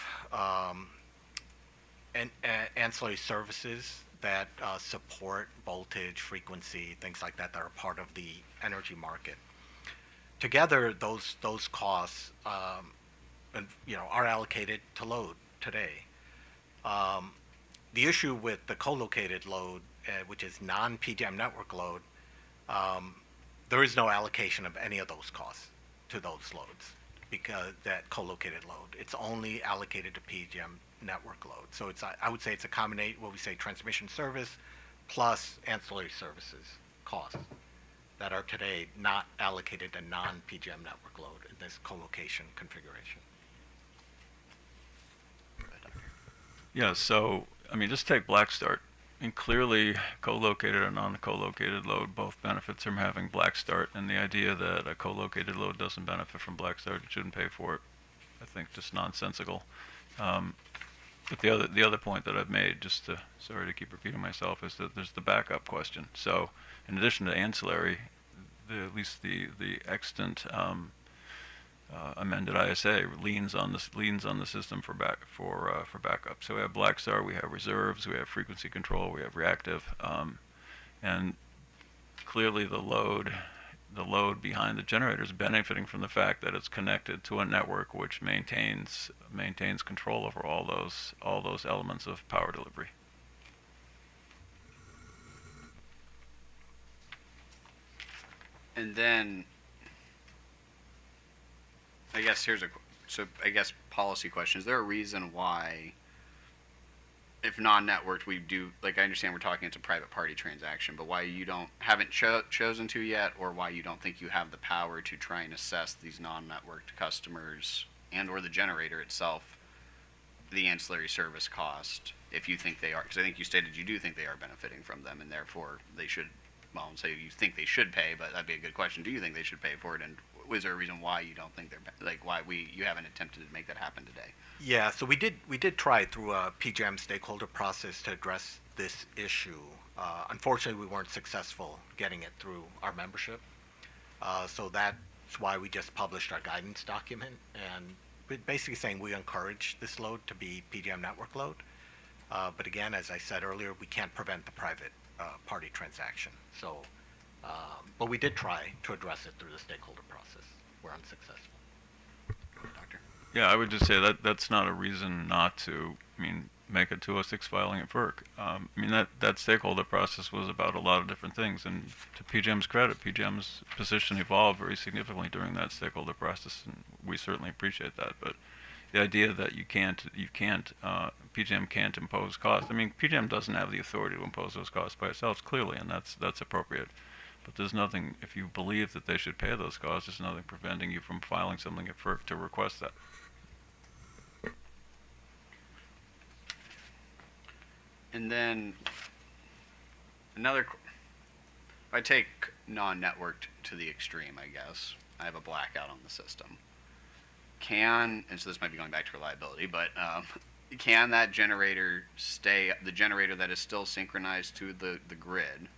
ancillary services that support voltage, frequency, things like that are part of the energy market. Together, those costs are allocated to load today. The issue with the co-located load, which is non-PJM network load, there is no allocation of any of those costs to those loads, because that co-located load, it's only allocated to PJM network load. So I would say it's a combination, what we say transmission service plus ancillary services costs that are today not allocated to non-PJM network load in this co-location configuration. Yeah, so, I mean, just take Black Start. And clearly, co-located and non-co-located load both benefits from having Black Start, and the idea that a co-located load doesn't benefit from Black Start, it shouldn't pay for it, I think just nonsensical. But the other point that I've made, just to, sorry to keep repeating myself, is that there's the backup question. So, in addition to ancillary, at least the extant amended ISA leans on the system for backup. So we have Black Start, we have reserves, we have frequency control, we have reactive, and clearly the load behind the generator is benefiting from the fact that it's connected to a network which maintains control over all those elements of power delivery. And then, I guess policy question. Is there a reason why, if non-networked, we do, like, I understand we're talking it's a private party transaction, but why you haven't chosen to yet, or why you don't think you have the power to try and assess these non-networked customers and or the generator itself, the ancillary service cost, if you think they are, because I think you stated you do think they are benefiting from them, and therefore they should, well, say you think they should pay, but that'd be a good question. Do you think they should pay for it, and was there a reason why you don't think you haven't attempted to make that happen today? Yeah, so we did try through a PJM stakeholder process to address this issue. Unfortunately, we weren't successful getting it through our membership. So that's why we just published our guidance document, and we're basically saying we encourage this load to be PJM network load. But again, as I said earlier, we can't prevent the private party transaction. So, but we did try to address it through the stakeholder process. We're unsuccessful. Doctor? Yeah, I would just say that that's not a reason not to, make a 206 filing at FERC. That stakeholder process was about a lot of different things, and to PJM's credit, PJM's position evolved very significantly during that stakeholder process, and we certainly appreciate that. But the idea that PJM can't impose costs. PJM doesn't have the authority to impose those costs by itself, clearly, and that's appropriate. But there's nothing, if you believe that they should pay those costs, there's nothing preventing you from filing something at FERC to request that. And then if I take non-networked to the extreme, I guess, I have a blackout on the system. and so this might be going back to reliability, but can that generator the generator that is still synchronized to the grid,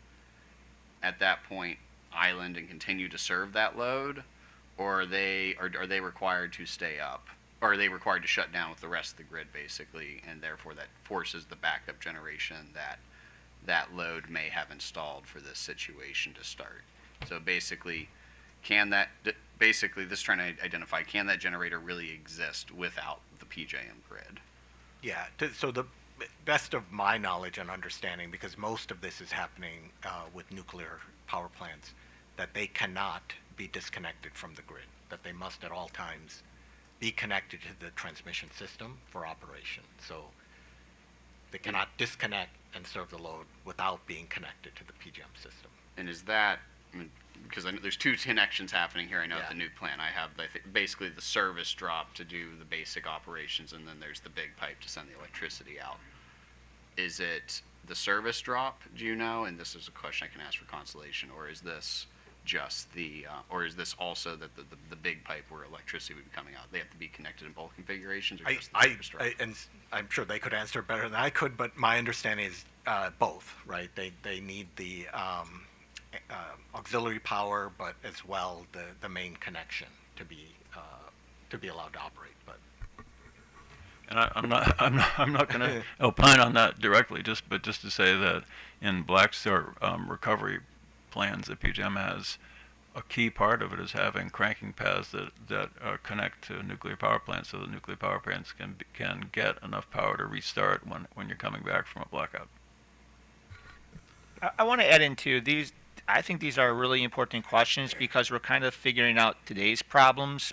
at that point, island and continue to serve that load, or are they required to stay up? Or are they required to shut down with the rest of the grid, basically, and therefore that forces the backup generation that load may have installed for this situation to start? So basically, this is trying to identify, can that generator really exist without the PJM grid? Yeah, so the best of my knowledge and understanding, because most of this is happening with nuclear power plants, that they cannot be disconnected from the grid, that they must at all times be connected to the transmission system for operation. So they cannot disconnect and serve the load without being connected to the PJM system. And is that, because there's two connections happening here, I know, at Yeah. the new plant. I have basically the service drop to do the basic operations, and then there's the big pipe to send the electricity out. Is it the service drop, do you know? And this is a question I can ask for Constellation, or is this just or is this also that the big pipe where electricity would be coming out? They have to be connected in both configurations, or just the service drop? And I'm sure they could answer better than I could, but my understanding is both, right? They need the auxiliary power, but as well the main connection to be allowed to operate. But And I'm not going to opine on that directly, but just to say that in black start recovery plans that PJM has, a key part of it is having cranking paths that connect to nuclear power plants, so the nuclear power plants can get enough power to restart when you're coming back from a blackout. I want to add into these. I think these are really important questions because we're kind of figuring out today's problems.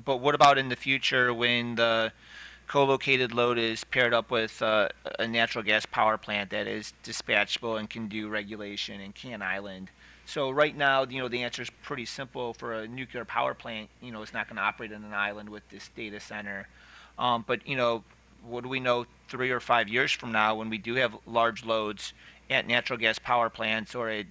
But what about in the future when the co-located load is paired up with a natural gas power plant that is dispatchable and can do regulation and can island? So right now, the answer is pretty simple. For a nuclear power plant, it's not going to operate in an island with this data center. But what do we know 3 or 5 years from now when we do have large loads at natural gas power plants or at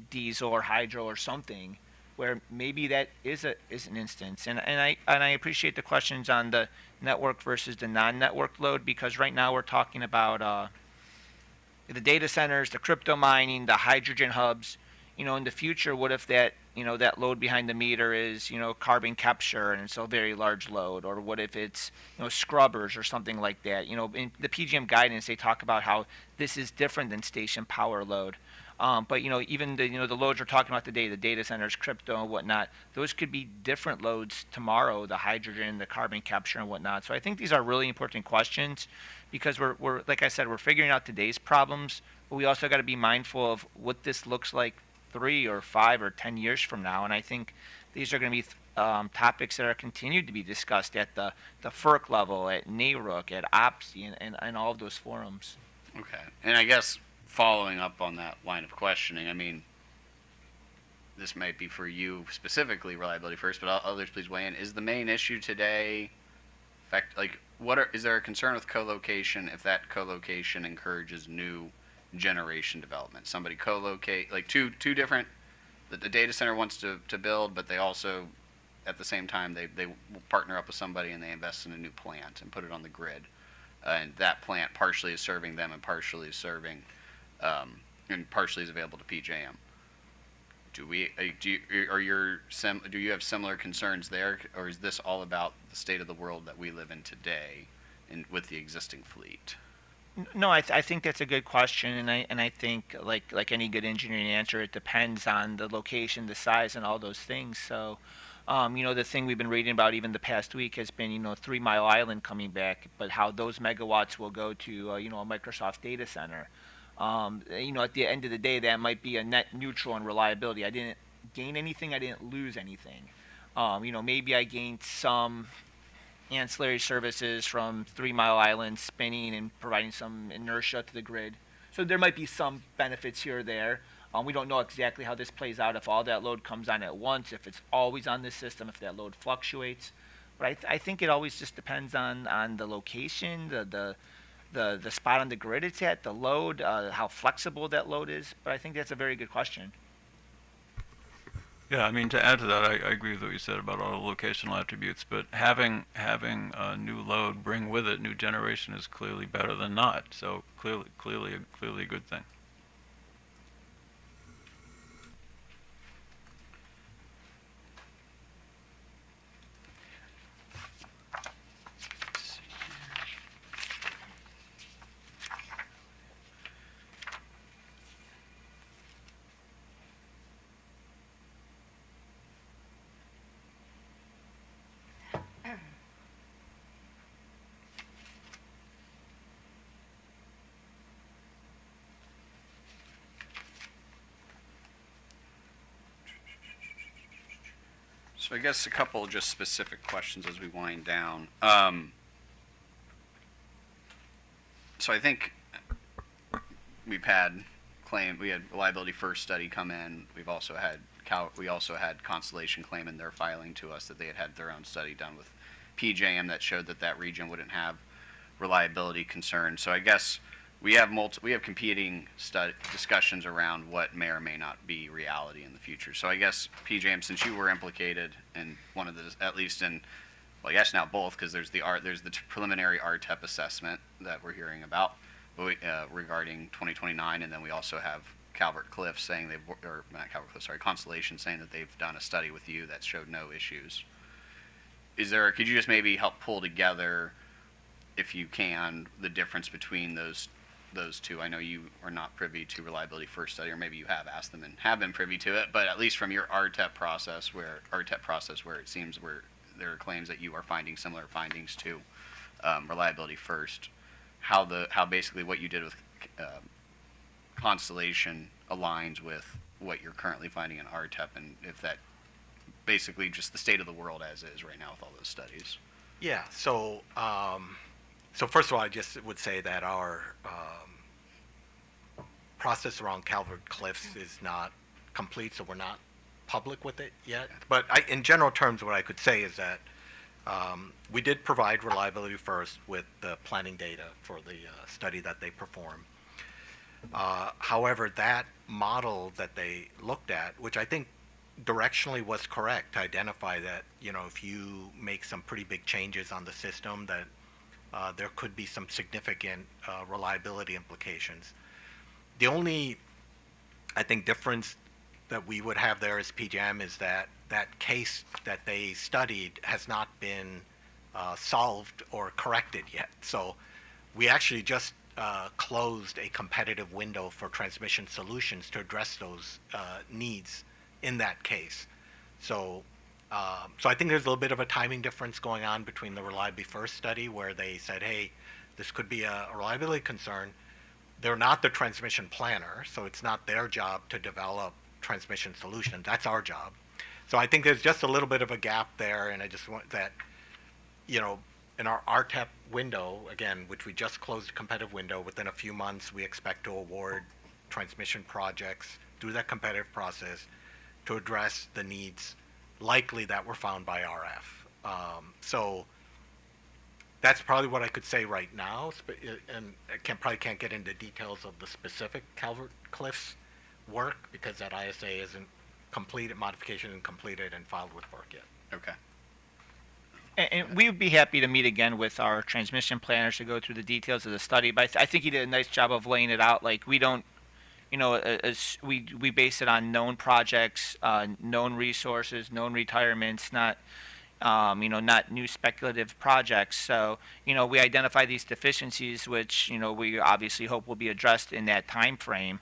diesel or hydro or something, where maybe that is an instance. And I appreciate the questions on the network versus the non-network load, because right now we're talking about the data centers, the crypto mining, the hydrogen hubs. In the future, what if that that load behind the meter is carbon capture and it's a very large load, or what if it's scrubbers or something like that? In the PGM guidance, they talk about how this is different than station power load. But even the the loads we're talking about today, the data centers, crypto and whatnot, those could be different loads tomorrow. The hydrogen, the carbon capture and whatnot. So I think these are really important questions, because we're like I said, we're figuring out today's problems, but we also got to be mindful of what this looks like 3 or 5 or 10 years from now. And I think these are going to be topics that are continued to be discussed at the FERC level, at NARUC, at OPSI, and all of those forums. Okay. And I guess following up on that line of questioning, I mean, this might be for you specifically, reliability first, but others please weigh in. Is the main issue today, is there a concern with co-location if that co-location encourages new generation development? Somebody co-locate, like two different, the data center wants to build, but they also, at the same time, they will partner up with somebody and they invest in a new plant and put it on the grid. And that plant partially is serving them and partially is serving, and partially is available to PJM. Do you have similar concerns there, or is this all about the state of the world that we live in today, with the existing fleet? No, I think that's a good question, and I think like any good engineering answer, it depends on the location, the size, and all those things. So, the thing we've been reading about even the past week has been 3 Mile Island coming back, but how those megawatts will go to a Microsoft data center. At the end of the day, that might be a net neutral in reliability. I didn't gain anything, I didn't lose anything. Maybe I gained some ancillary services from 3 Mile Island spinning and providing some inertia to the grid. So there might be some benefits here or there. We don't know exactly how this plays out, if all that load comes on at once, if it's always on the system, if that load fluctuates. But I think it always just depends on the location, the spot on the grid it's at, the load, how flexible that load is. But I think that's a very good question. Yeah, I mean, to add to that, I agree with what you said about all the locational attributes, but having a new load bring with it new generation is clearly better than not. So clearly a good thing. So I guess a couple just specific questions as we wind down. So I think we had liability first study come in. We've also had Constellation claim in their filing to us that they had their own study done with PJM that showed that region wouldn't have reliability concerns. So I guess we have competing discussions around what may or may not be reality in the future. So I guess PJM, since you were implicated in one of the, at least in, well, I guess now both, because there's the preliminary RTEP assessment that we're hearing about regarding 2029, and then we also have Calvert Cliffs saying Constellation saying that they've done a study with you that showed no issues. Could you just maybe help pull together, if you can, the difference between those two? I know you are not privy to reliability first study, or maybe you have asked them and have been privy to it, but at least from your RTEP process where it seems where there are claims that you are finding similar findings to reliability first, how basically what you did with Constellation aligns with what you're currently finding in RTEP, and if that basically just the state of the world as is right now with all those studies. Yeah. So first of all, I just would say that our process around Calvert Cliffs is not complete, so we're not public with it yet. But in general terms, what I could say is that we did provide reliability first with the planning data for the study that they performed. However, that model that they looked at, which I think directionally was correct, to identify that, if you make some pretty big changes on the system, that there could be some significant reliability implications. The only, I think, difference that we would have there as PJM is that case that they studied has not been solved or corrected yet. So we actually just closed a competitive window for transmission solutions to address those needs in that case. So I think there's a little bit of a timing difference going on between the Reliability First study, where they said, hey, this could be a reliability concern. They're not the transmission planner, so it's not their job to develop transmission solutions. That's our job. So I think there's just a little bit of a gap there, and I just want that, in our RTEP window, again, which we just closed a competitive window, within a few months we expect to award transmission projects through that competitive process to address the needs likely that were found by RF. So that's probably what I could say right now, and I probably can't get into details of the specific Calvert Cliffs work because that ISA isn't completed, modification isn't completed and filed with FERC yet. Okay. And we would be happy to meet again with our transmission planners to go through the details of the study. But I think he did a nice job of laying it out. Like, we don't, we base it on known projects, known resources, known retirements, not, not new speculative projects. So, we identify these deficiencies, which, we obviously hope will be addressed in that time frame.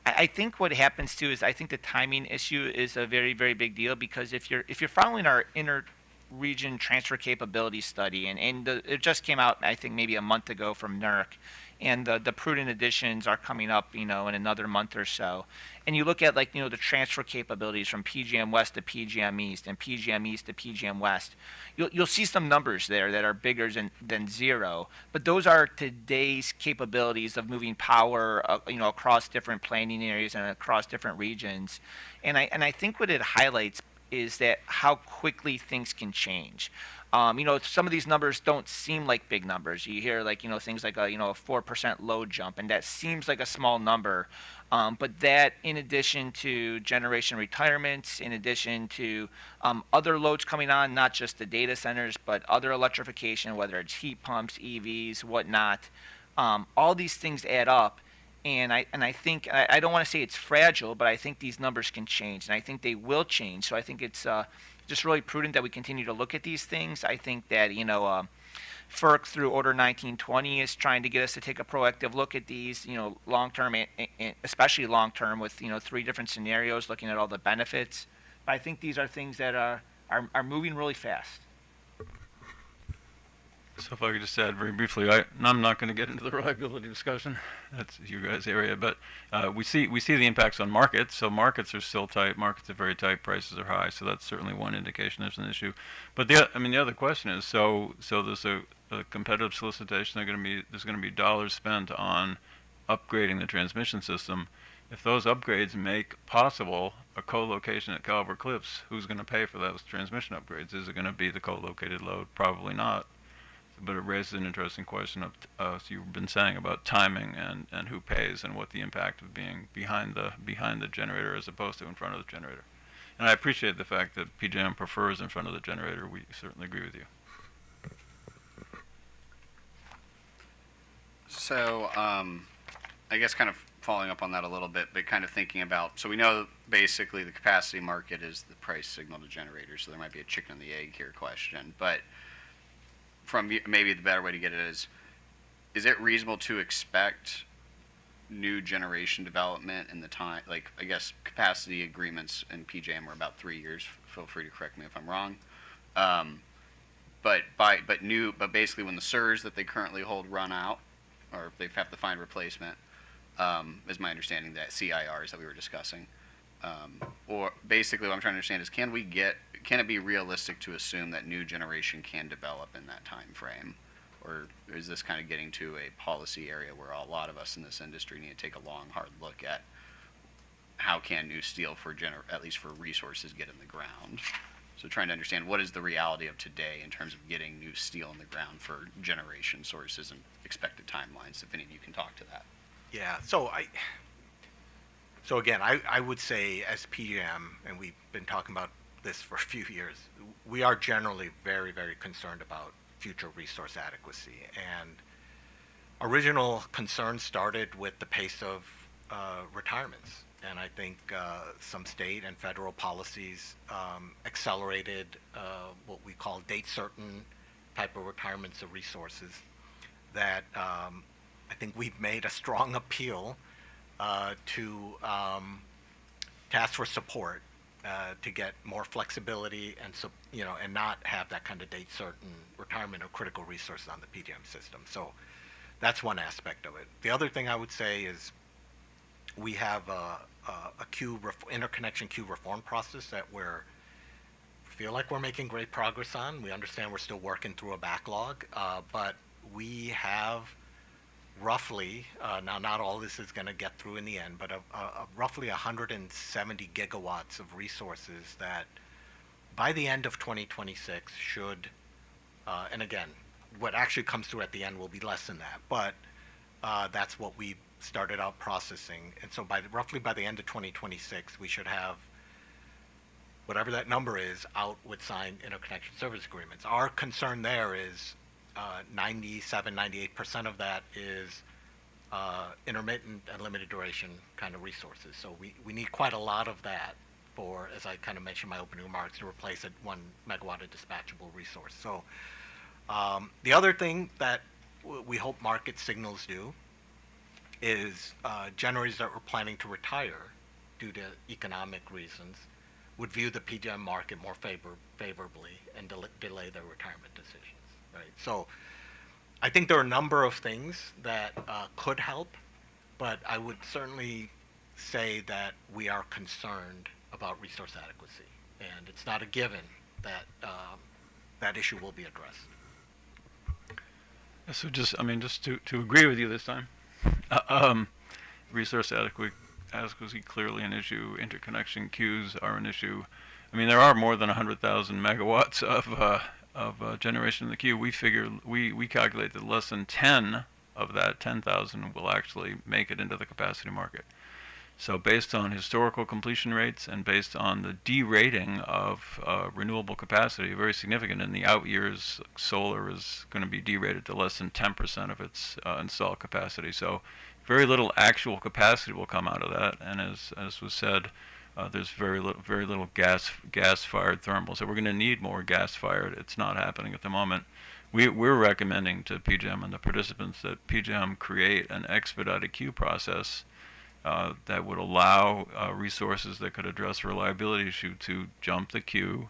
I think what happens too is I think the timing issue is a very, very big deal, because if you're following our inter-region transfer capability study, and it just came out, I think, maybe a month ago from NERC, and the prudent additions are coming up, in another month or so. And you look at, the transfer capabilities from PJM West to PJM East and PJM East to PJM West. You'll see some numbers there that are bigger than zero, but those are today's capabilities of moving power, across different planning areas and across different regions. And I think what it highlights is that how quickly things can change. Some of these numbers don't seem like big numbers. You hear like, things like a 4% load jump, and that seems like a small number. But that, in addition to generation retirements, in addition to other loads coming on, not just the data centers, but other electrification, whether it's heat pumps, EVs, whatnot, all these things add up. And I think I don't want to say it's fragile, but I think these numbers can change, and I think they will change. So I think it's just really prudent that we continue to look at these things. I think that FERC through Order 1920 is trying to get us to take a proactive look at these, long term, especially long term, with 3 different scenarios, looking at all the benefits. But I think these are things that are moving really fast. So if I could just add very briefly, I'm not going to get into the reliability discussion. That's your guys' area, but we see the impacts on markets. So markets are still tight. Markets are very tight. Prices are high. So that's certainly one indication there's an issue. But the other question is, so there's a competitive solicitation. There's going to be dollars spent on upgrading the transmission system. If those upgrades make possible a co-location at Calvert Cliffs, who's going to pay for those transmission upgrades? Is it going to be the co-located load? Probably not. But it raises an interesting question of, as you've been saying, about timing and who pays and what the impact of being behind the generator as opposed to in front of the generator. And I appreciate the fact that PJM prefers in front of the generator. We certainly agree with you. So, I guess kind of following up on that a little bit, but kind of thinking about, so we know basically the capacity market is the price signal to generators, so there might be a chicken and the egg here question, but maybe the better way to get it is it reasonable to expect new generation development in the time, like, I guess capacity agreements in PJM were about 3 years, feel free to correct me if I'm wrong. But basically when the SERS that they currently hold run out, or if they have to find replacement, is my understanding, that CIRs that we were discussing. Or basically what I'm trying to understand is, can it be realistic to assume that new generation can develop in that time frame? Or is this kind of getting to a policy area where a lot of us in this industry need to take a long, hard look at how can new steel at least for resources get in the ground? So trying to understand what is the reality of today in terms of getting new steel in the ground for generation sources and expected timelines, if any of you can talk to that. Yeah, so again, I would say as PJM, and we've been talking about this for a few years, we are generally very, very concerned about future resource adequacy. And original concern started with the pace of retirements. And I think some state and federal policies accelerated what we call date certain type of retirements of resources that I think we've made a strong appeal to ask for support to get more flexibility and not have that kind of date certain retirement of critical resources on the PJM system. So that's one aspect of it. The other thing I would say is we have a interconnection queue reform process that feel like we're making great progress on. We understand we're still working through a backlog, but we have roughly, now not all this is going to get through in the end, but roughly 170 gigawatts of resources that by the end of 2026 should, and again, what actually comes through at the end will be less than that, but that's what we started out processing. And so roughly by the end of 2026, we should have whatever that number is out with signed interconnection service agreements. Our concern there is 98% of that is intermittent and limited duration kind of resources. So we need quite a lot of that for, as I kind of mentioned in my opening remarks, to replace a 1 megawatt of dispatchable resource. So the other thing that we hope market signals do is generators that we're planning to retire due to economic reasons would view the PJM market more favorably and delay their retirement decisions, right? So I think there are a number of things that could help, but I would certainly say that we are concerned about resource adequacy, and it's not a given that that issue will be addressed. So just to agree with you this time, resource adequacy clearly an issue. Interconnection queues are an issue. I mean, there are more than 100,000 megawatts of generation in the queue. We calculate that less than 10 of that 10,000 will actually make it into the capacity market. So based on historical completion rates and based on the derating of renewable capacity, very significant in the out years, solar is going to be derated to less than 10% of its installed capacity. So very little actual capacity will come out of that. And as was said, there's very little gas-fired thermal. So we're going to need more gas-fired. It's not happening at the moment. We're recommending to PJM and the participants that PJM create an expedited queue process that would allow resources that could address a reliability issue to jump the queue,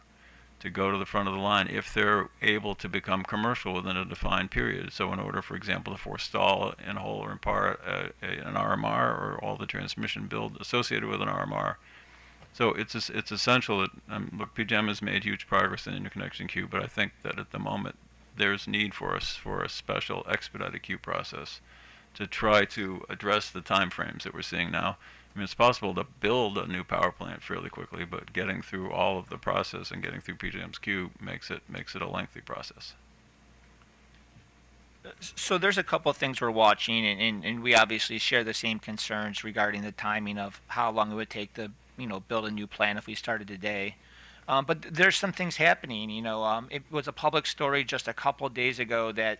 to go to the front of the line if they're able to become commercial within a defined period. So in order, for example, to forestall in whole or in part an RMR or all the transmission build associated with an RMR. So it's essential that, look, PJM has made huge progress in the interconnection queue, but I think that at the moment there's need for a special expedited queue process to try to address the time frames that we're seeing now. I mean, it's possible to build a new power plant fairly quickly, but getting through all of the process and getting through PJM's queue makes it a lengthy process. So there's a couple of things we're watching, and we obviously share the same concerns regarding the timing of how long it would take to build a new plant if we started today. But there's some things happening. It was a public story just a couple days ago that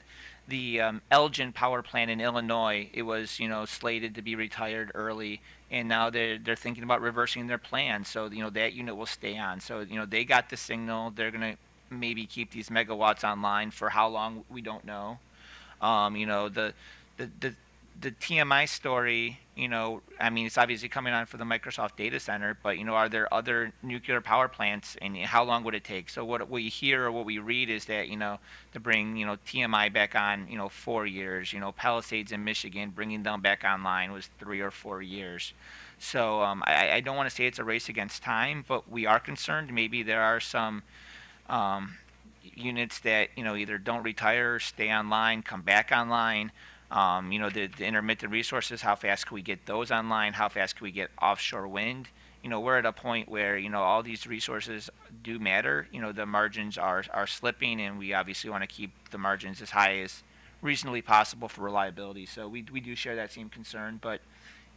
the Elgin power plant in Illinois, it was slated to be retired early, and now they're thinking about reversing their plan. So that unit will stay on. So they got the signal. They're gonna maybe keep these megawatts online for how long we don't know. The TMI story, I mean, it's obviously coming on for the Microsoft data center, but, are there other nuclear power plants, and how long would it take? So what we hear or what we read is that, to bring, TMI back on, 4 years, Palisades in Michigan, bringing them back online was 3 or 4 years. So I don't want to say it's a race against time, but we are concerned. Maybe there are some units that, either don't retire or stay online, come back online. The intermittent resources, how fast can we get those online? How fast can we get offshore wind? We're at a point where, all these resources do matter. The margins are slipping, and we obviously want to keep the margins as high as reasonably possible for reliability. So we do share that same concern, but,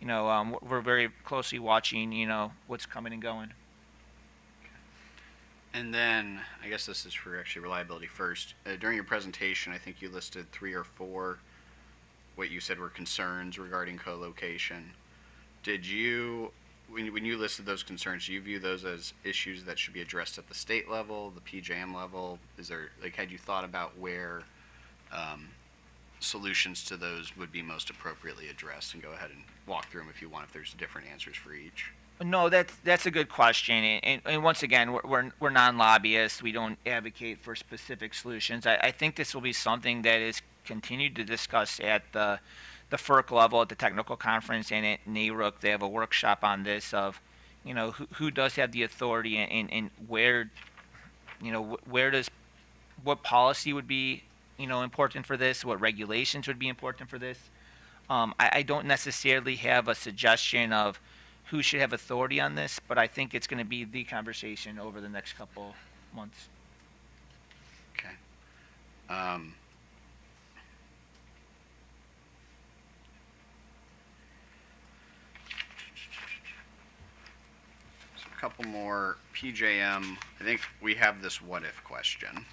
we're very closely watching, what's coming and going. And then, I guess this is for actually reliability first. During your presentation, I think you listed 3 or 4 what you said were concerns regarding co-location. Did you, when you listed those concerns, do you view those as issues that should be addressed at the state level, the PJM level? Is there, had you thought about where solutions to those would be most appropriately addressed? And go ahead and walk through them if you want, if there's different answers for each. No, that's a good question, and once again, we're non-lobbyists. We don't advocate for specific solutions. I think this will be something that is continued to discuss at the FERC level, at the technical conference, and at NARUC. They have a workshop on this of, who does have the authority, and where, what policy would be, important for this, what regulations would be important for this. I don't necessarily have a suggestion of who should have authority on this, but I think it's going to be the conversation over the next couple months. Okay. So a couple more. PJM, I think we have this what if question.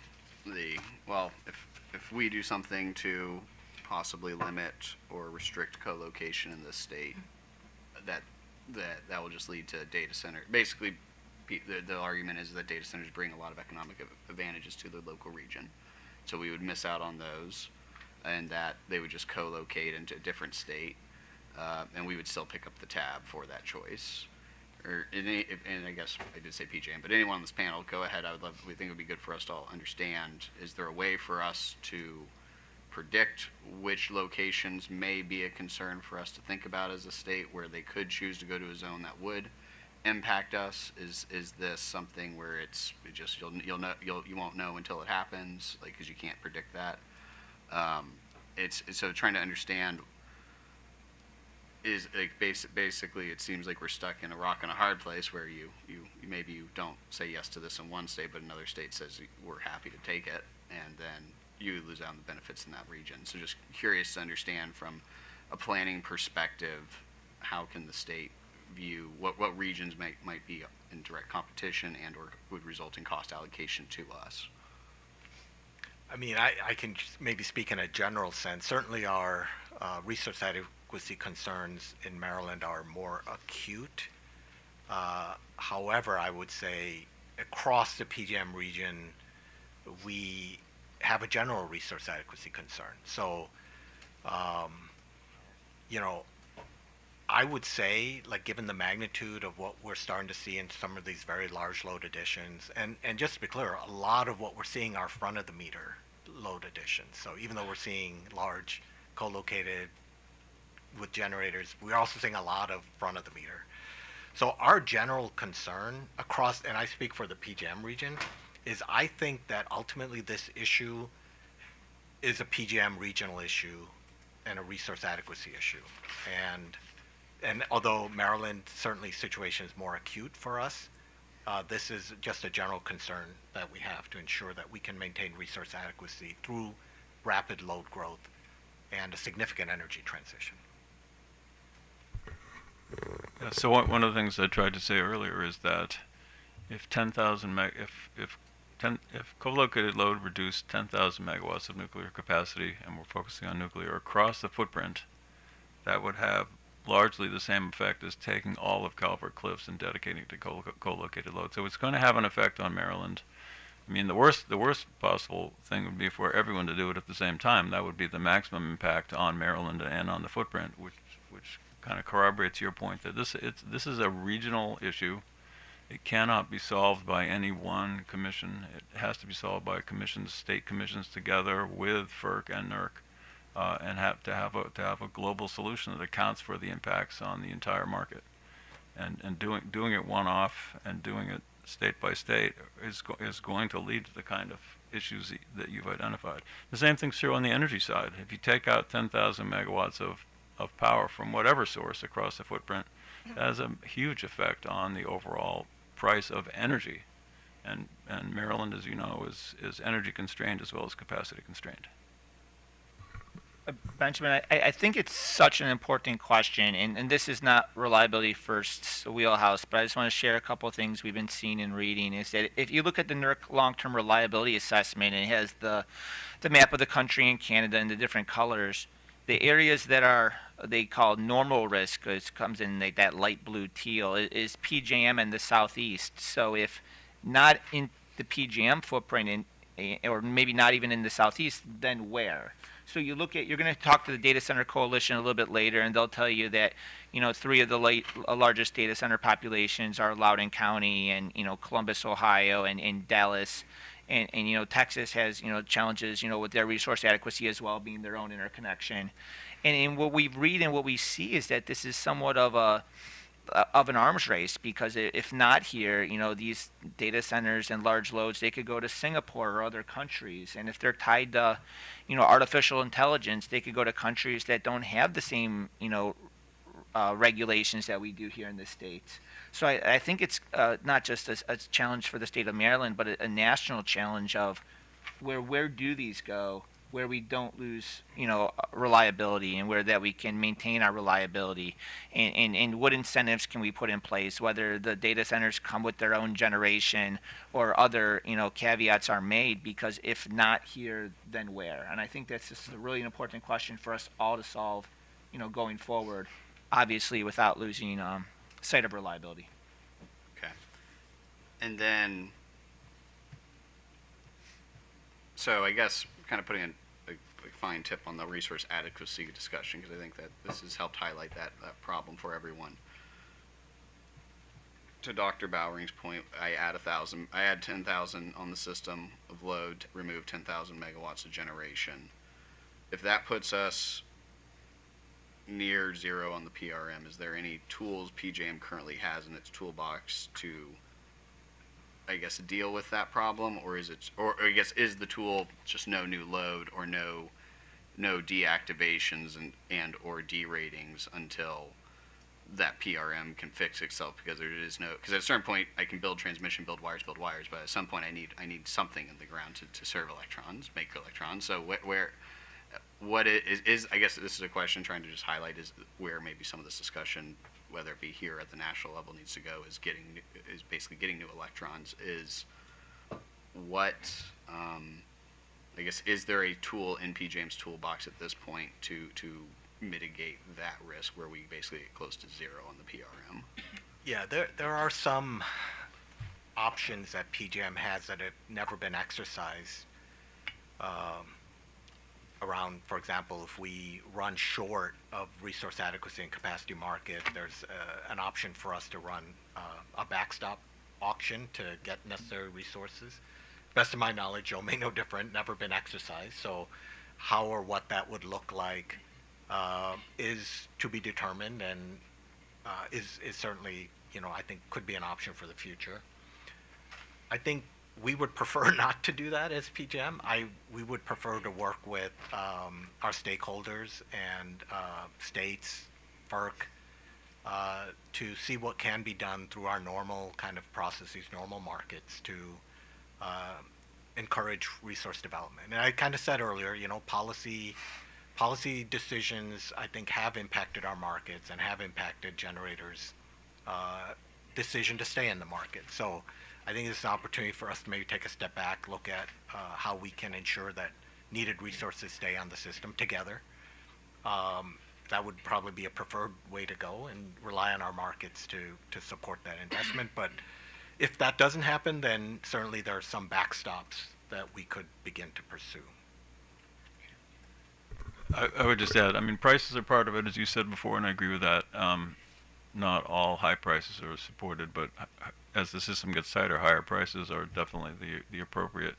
If we do something to possibly limit or restrict co-location in this state, that will just lead to data center. Basically, the argument is that data centers bring a lot of economic advantages to the local region. So we would miss out on those, and that they would just co-locate into a different state, and we would still pick up the tab for that choice. And I guess I did say PJM, but anyone on this panel, go ahead. We think it would be good for us to all understand, is there a way for us to predict which locations may be a concern for us to think about as a state where they could choose to go to a zone that would impact us? Is this something where it's just you won't know until it happens, because you can't predict that? It's so trying to understand is like basically it seems like we're stuck in a rock and a hard place where you maybe you don't say yes to this in one state, but another state says we're happy to take it, and then you lose out on the benefits in that region. So just curious to understand from a planning perspective, how can the state view what regions might be in direct competition and or would result in cost allocation to us? I mean, I can just maybe speak in a general sense. Certainly our resource adequacy concerns in Maryland are more acute. However, I would say across the PJM region, we have a general resource adequacy concern. So, you know, I would say, like, given the magnitude of what we're starting to see in some of these very large load additions, and just to be clear, a lot of what we're seeing are front of the meter load additions. So even though we're seeing large co-located with generators, we're also seeing a lot of front of the meter. So our general concern across, and I speak for the PJM region, is I think that ultimately this issue is a PJM regional issue and a resource adequacy issue. And although Maryland certainly situation is more acute for us, this is just a general concern that we have to ensure that we can maintain resource adequacy through rapid load growth and a significant energy transition. Yeah, so one of the things I tried to say earlier is that if 10,000 if co-located load reduced 10,000 megawatts of nuclear capacity, and we're focusing on nuclear across the footprint, that would have largely the same effect as taking all of Calvert Cliffs and dedicating it to co-located load. So it's going to have an effect on Maryland. I mean, the worst possible thing would be for everyone to do it at the same time. That would be the maximum impact on Maryland and on the footprint, which kind of corroborates your point that this is a regional issue. It cannot be solved by any one commission. It has to be solved by commissions, state commissions together with FERC and NERC. And have to have a global solution that accounts for the impacts on the entire market, and doing it one off and doing it state by state is going to lead to the kind of issues that you've identified. The same thing's true on the energy side. If you take out 10,000 megawatts of power from whatever source across the footprint, it has a huge effect on the overall price of energy, and Maryland, as you know, is energy constrained as well as capacity constrained. Benjamin, I think it's such an important question, and this is not Reliability First's wheelhouse, but I just want to share a couple of things we've been seeing and reading. Is that if you look at the NERC long-term reliability assessment, and it has the map of the country and Canada in the different colors, the areas that they call normal risk, it comes in like that light blue teal, is PJM and the southeast. So if not in the PJM footprint, or maybe not even in the southeast, then where? So you're going to talk to the Data Center Coalition a little bit later, and they'll tell you that, 3 of the largest data center populations are Loudoun County and, Columbus, Ohio, and Dallas. And Texas has, challenges, with their resource adequacy as well, being their own interconnection. And what we read and what we see is that this is somewhat of an arms race, because if not here, these data centers and large loads, they could go to Singapore or other countries. And if they're tied to, artificial intelligence, they could go to countries that don't have the same, regulations that we do here in the States. So I think it's not just a challenge for the state of Maryland, but a national challenge of where do these go, where we don't lose, reliability, and where that we can maintain our reliability, and what incentives can we put in place, whether the data centers come with their own generation or other, caveats are made, because if not here, then where? And I think that's just a really important question for us all to solve, going forward, obviously without losing sight of reliability. Okay. And then, so I guess kind of putting a fine tip on the resource adequacy discussion, because I think that this has helped highlight that problem for everyone. To Dr. Bowering's point, I add 10,000 on the system of load to remove 10,000 megawatts of generation. If that puts us near zero on the PRM, is there any tools PJM currently has in its toolbox to, I guess, deal with that problem, or is it, or I guess, is the tool just no new load, or no, no deactivations and or deratings until that PRM can fix itself, because there is no, because at a certain point I can build transmission, build wires, but at some point I need something in the ground to serve electrons, make electrons. So what it is, I guess this is a question trying to just highlight, is where maybe some of this discussion, whether it be here at the national level, needs to go, is basically getting new electrons. Is what I guess, is there a tool in PJM's toolbox at this point to mitigate that risk, where we basically get close to zero on the PRM? Yeah, there are some options that PJM has that have never been exercised. Around, for example, if we run short of resource adequacy and capacity market, there's an option for us to run a backstop auction to get necessary resources. Best of my knowledge, Joe may know different, never been exercised. So how or what that would look like is to be determined, and is certainly, I think could be an option for the future. I think we would prefer not to do that as PJM. We would prefer to work with our stakeholders and states, FERC, to see what can be done through our normal kind of processes, normal markets, to encourage resource development. And I kind of said earlier, policy decisions, I think, have impacted our markets and have impacted generators' decision to stay in the market. So I think it's an opportunity for us to maybe take a step back, look at how we can ensure that needed resources stay on the system together. That would probably be a preferred way to go, and rely on our markets to support that investment. But if that doesn't happen, then certainly there are some backstops that we could begin to pursue. I would just add, prices are part of it, as you said before, and I agree with that. Not all high prices are supported, but as the system gets tighter, higher prices are definitely the appropriate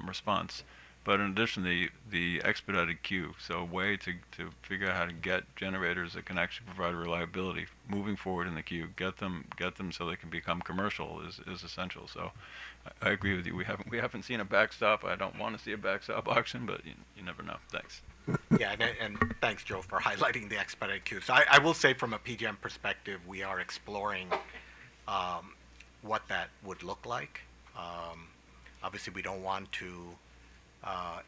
response. But in addition, the expedited queue, so a way to figure out how to get generators that can actually provide reliability moving forward in the queue, get them so they can become commercial is essential. So I agree with you. We haven't seen a backstop. I don't want to see a backstop auction, but you never know. Thanks. Yeah, and thanks, Joe, for highlighting the expedited queue. So I will say, from a PJM perspective, we are exploring what that would look like. Obviously, we don't want to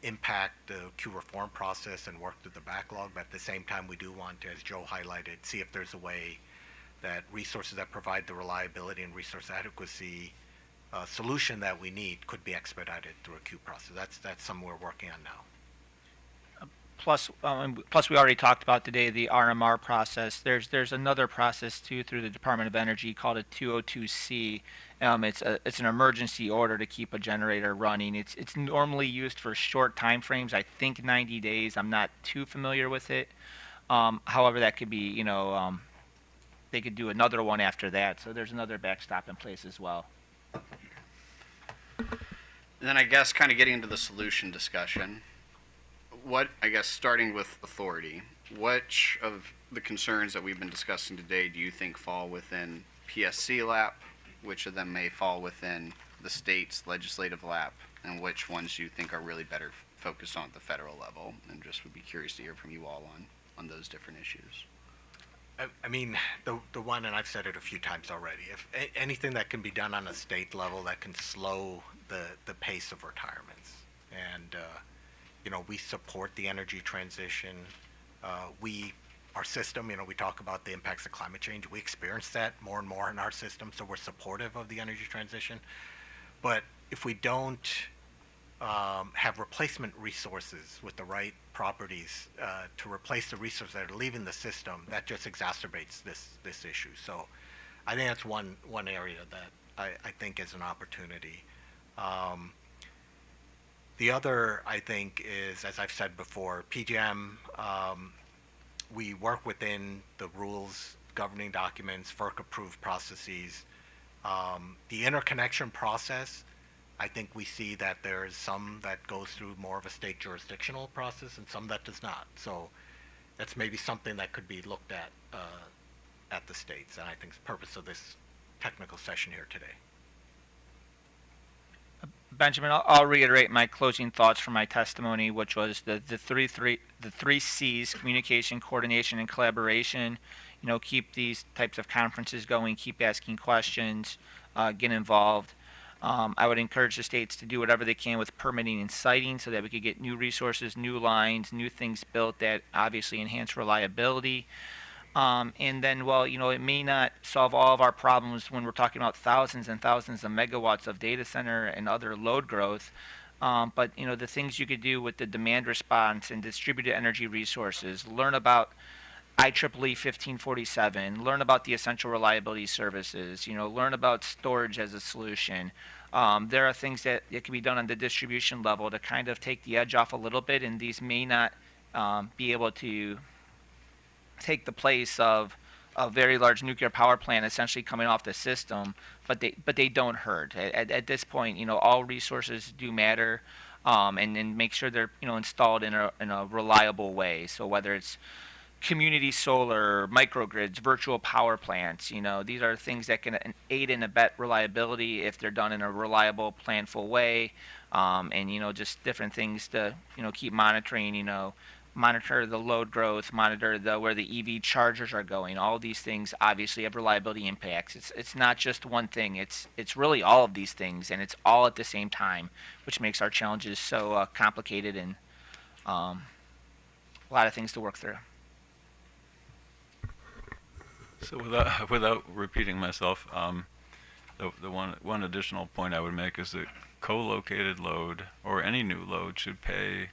impact the queue reform process and work through the backlog, but at the same time, we do want to, as Joe highlighted, see if there's a way that resources that provide the reliability and resource adequacy solution that we need could be expedited through a queue process. That's something we're working on now. Plus, we already talked about today the RMR process. There's another process too through the Department of Energy called a 202C. It's an emergency order to keep a generator running. It's normally used for short time frames. I think 90 days. I'm not too familiar with it. However, that could be, they could do another one after that. So there's another backstop in place as well. And then I guess kind of getting into the solution discussion, starting with authority, which of the concerns that we've been discussing today do you think fall within PSC lap? Which of them may fall within the state's legislative lap? And which ones do you think are really better focused on at the federal level? And just would be curious to hear from you all on those different issues. The one, and I've said it a few times already, if anything that can be done on a state level that can slow the pace of retirements. And we support the energy transition. Our system, we talk about the impacts of climate change. We experience that more and more in our system, so we're supportive of the energy transition. But if we don't have replacement resources with the right properties to replace the resources that are leaving the system, that just exacerbates this issue. So I think that's one area that I think is an opportunity. The other, I think, is, as I've said before, PJM, we work within the rules, governing documents, FERC-approved processes. The interconnection process, I think we see that there's some that goes through more of a state jurisdictional process and some that does not. So that's maybe something that could be looked at the states, and I think it's the purpose of this technical session here today. Benjamin, I'll reiterate my closing thoughts from my testimony, which was the three C's: communication, coordination, and collaboration. Keep these types of conferences going, keep asking questions, get involved. I would encourage the states to do whatever they can with permitting and siting so that we could get new resources, new lines, new things built that obviously enhance reliability. And then, well, it may not solve all of our problems when we're talking about thousands and thousands of megawatts of data center and other load growth. But, the things you could do with the demand response and distributed energy resources, learn about IEEE 1547, learn about the essential reliability services, learn about storage as a solution. There are things that can be done on the distribution level to kind of take the edge off a little bit, and these may not be able to take the place of a very large nuclear power plant essentially coming off the system, but they don't hurt. At this point, all resources do matter, and make sure they're installed in a reliable way. So whether it's community solar, microgrids, virtual power plants, these are things that can aid and abet reliability if they're done in a reliable, planful way, and just different things to keep monitoring, monitor the load growth, monitor where the EV chargers are going. All of these things obviously have reliability impacts. It's not just one thing. It's really all of these things, and it's all at the same time, which makes our challenges so complicated and a lot of things to work through. So without repeating myself, the one additional point I would make is that co-located load or any new load should pay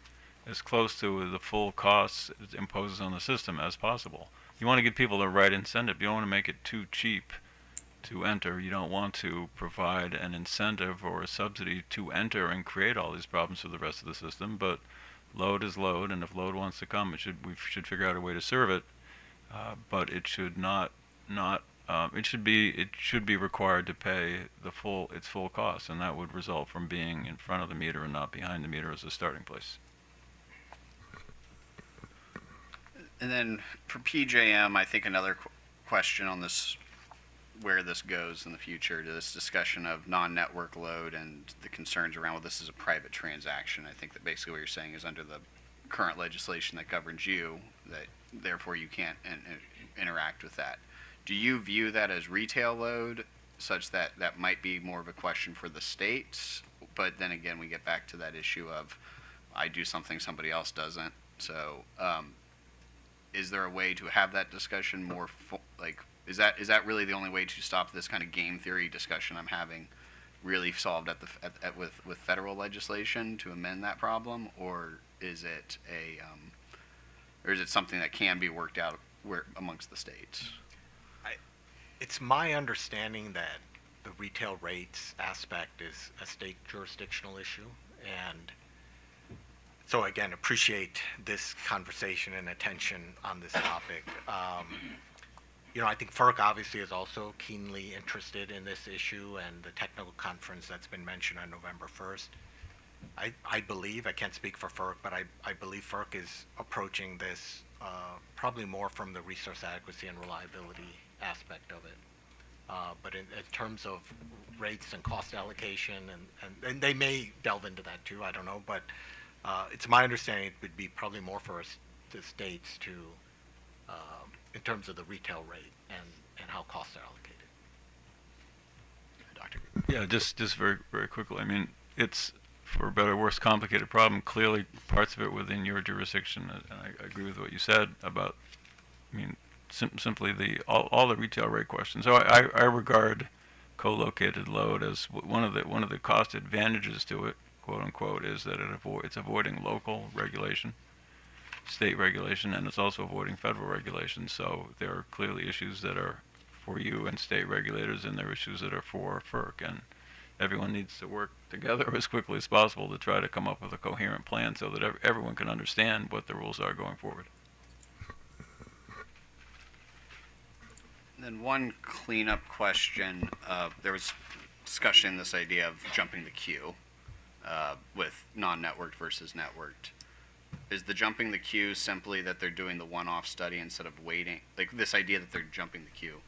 as close to the full costs it imposes on the system as possible. You want to give people the right incentive. You don't want to make it too cheap to enter. You don't want to provide an incentive or a subsidy to enter and create all these problems for the rest of the system. But load is load, and if load wants to come, we should figure out a way to serve it. But it should it should be required to pay its full cost, and that would result from being in front of the meter and not behind the meter as a starting place. And then for PJM, I think another question on this, where this goes in the future, to this discussion of non-network load and the concerns around, well, this is a private transaction. I think that basically what you're saying is under the current legislation that governs you, that therefore you can't interact with that. Do you view that as retail load, such that that might be more of a question for the states? But then again, we get back to that issue of I do something somebody else doesn't. So is there a way to have that discussion more is that really the only way to stop this kind of game theory discussion I'm having really solved with federal legislation to amend that problem, or is it something that can be worked out amongst the states? It's my understanding that the retail rates aspect is a state jurisdictional issue, and so again, appreciate this conversation and attention on this topic. I think FERC obviously is also keenly interested in this issue and the technical conference that's been mentioned on November 1st. I believe, I can't speak for FERC, but I believe FERC is approaching this probably more from the resource adequacy and reliability aspect of it. But in terms of rates and cost allocation, and they may delve into that too, I don't know, but it's my understanding it would be probably more for the states to, in terms of the retail rate and how costs are allocated. Doctor? Yeah, just very, very quickly. I mean, it's, for better or worse, complicated problem. Clearly, parts of it within your jurisdiction, and I agree with what you said about, simply all the retail rate questions. So I regard co-located load as one of the cost advantages to it, quote unquote, is that it's avoiding local regulation, state regulation, and it's also avoiding federal regulation. So there are clearly issues that are for you and state regulators, and there are issues that are for FERC, and everyone needs to work together as quickly as possible to try to come up with a coherent plan so that everyone can understand what the rules are going forward. And then one cleanup question. There was discussion this idea of jumping the queue with non-networked versus networked. Is the jumping the queue simply that they're doing the one-off study instead of waiting? Like this idea that they're jumping the queue,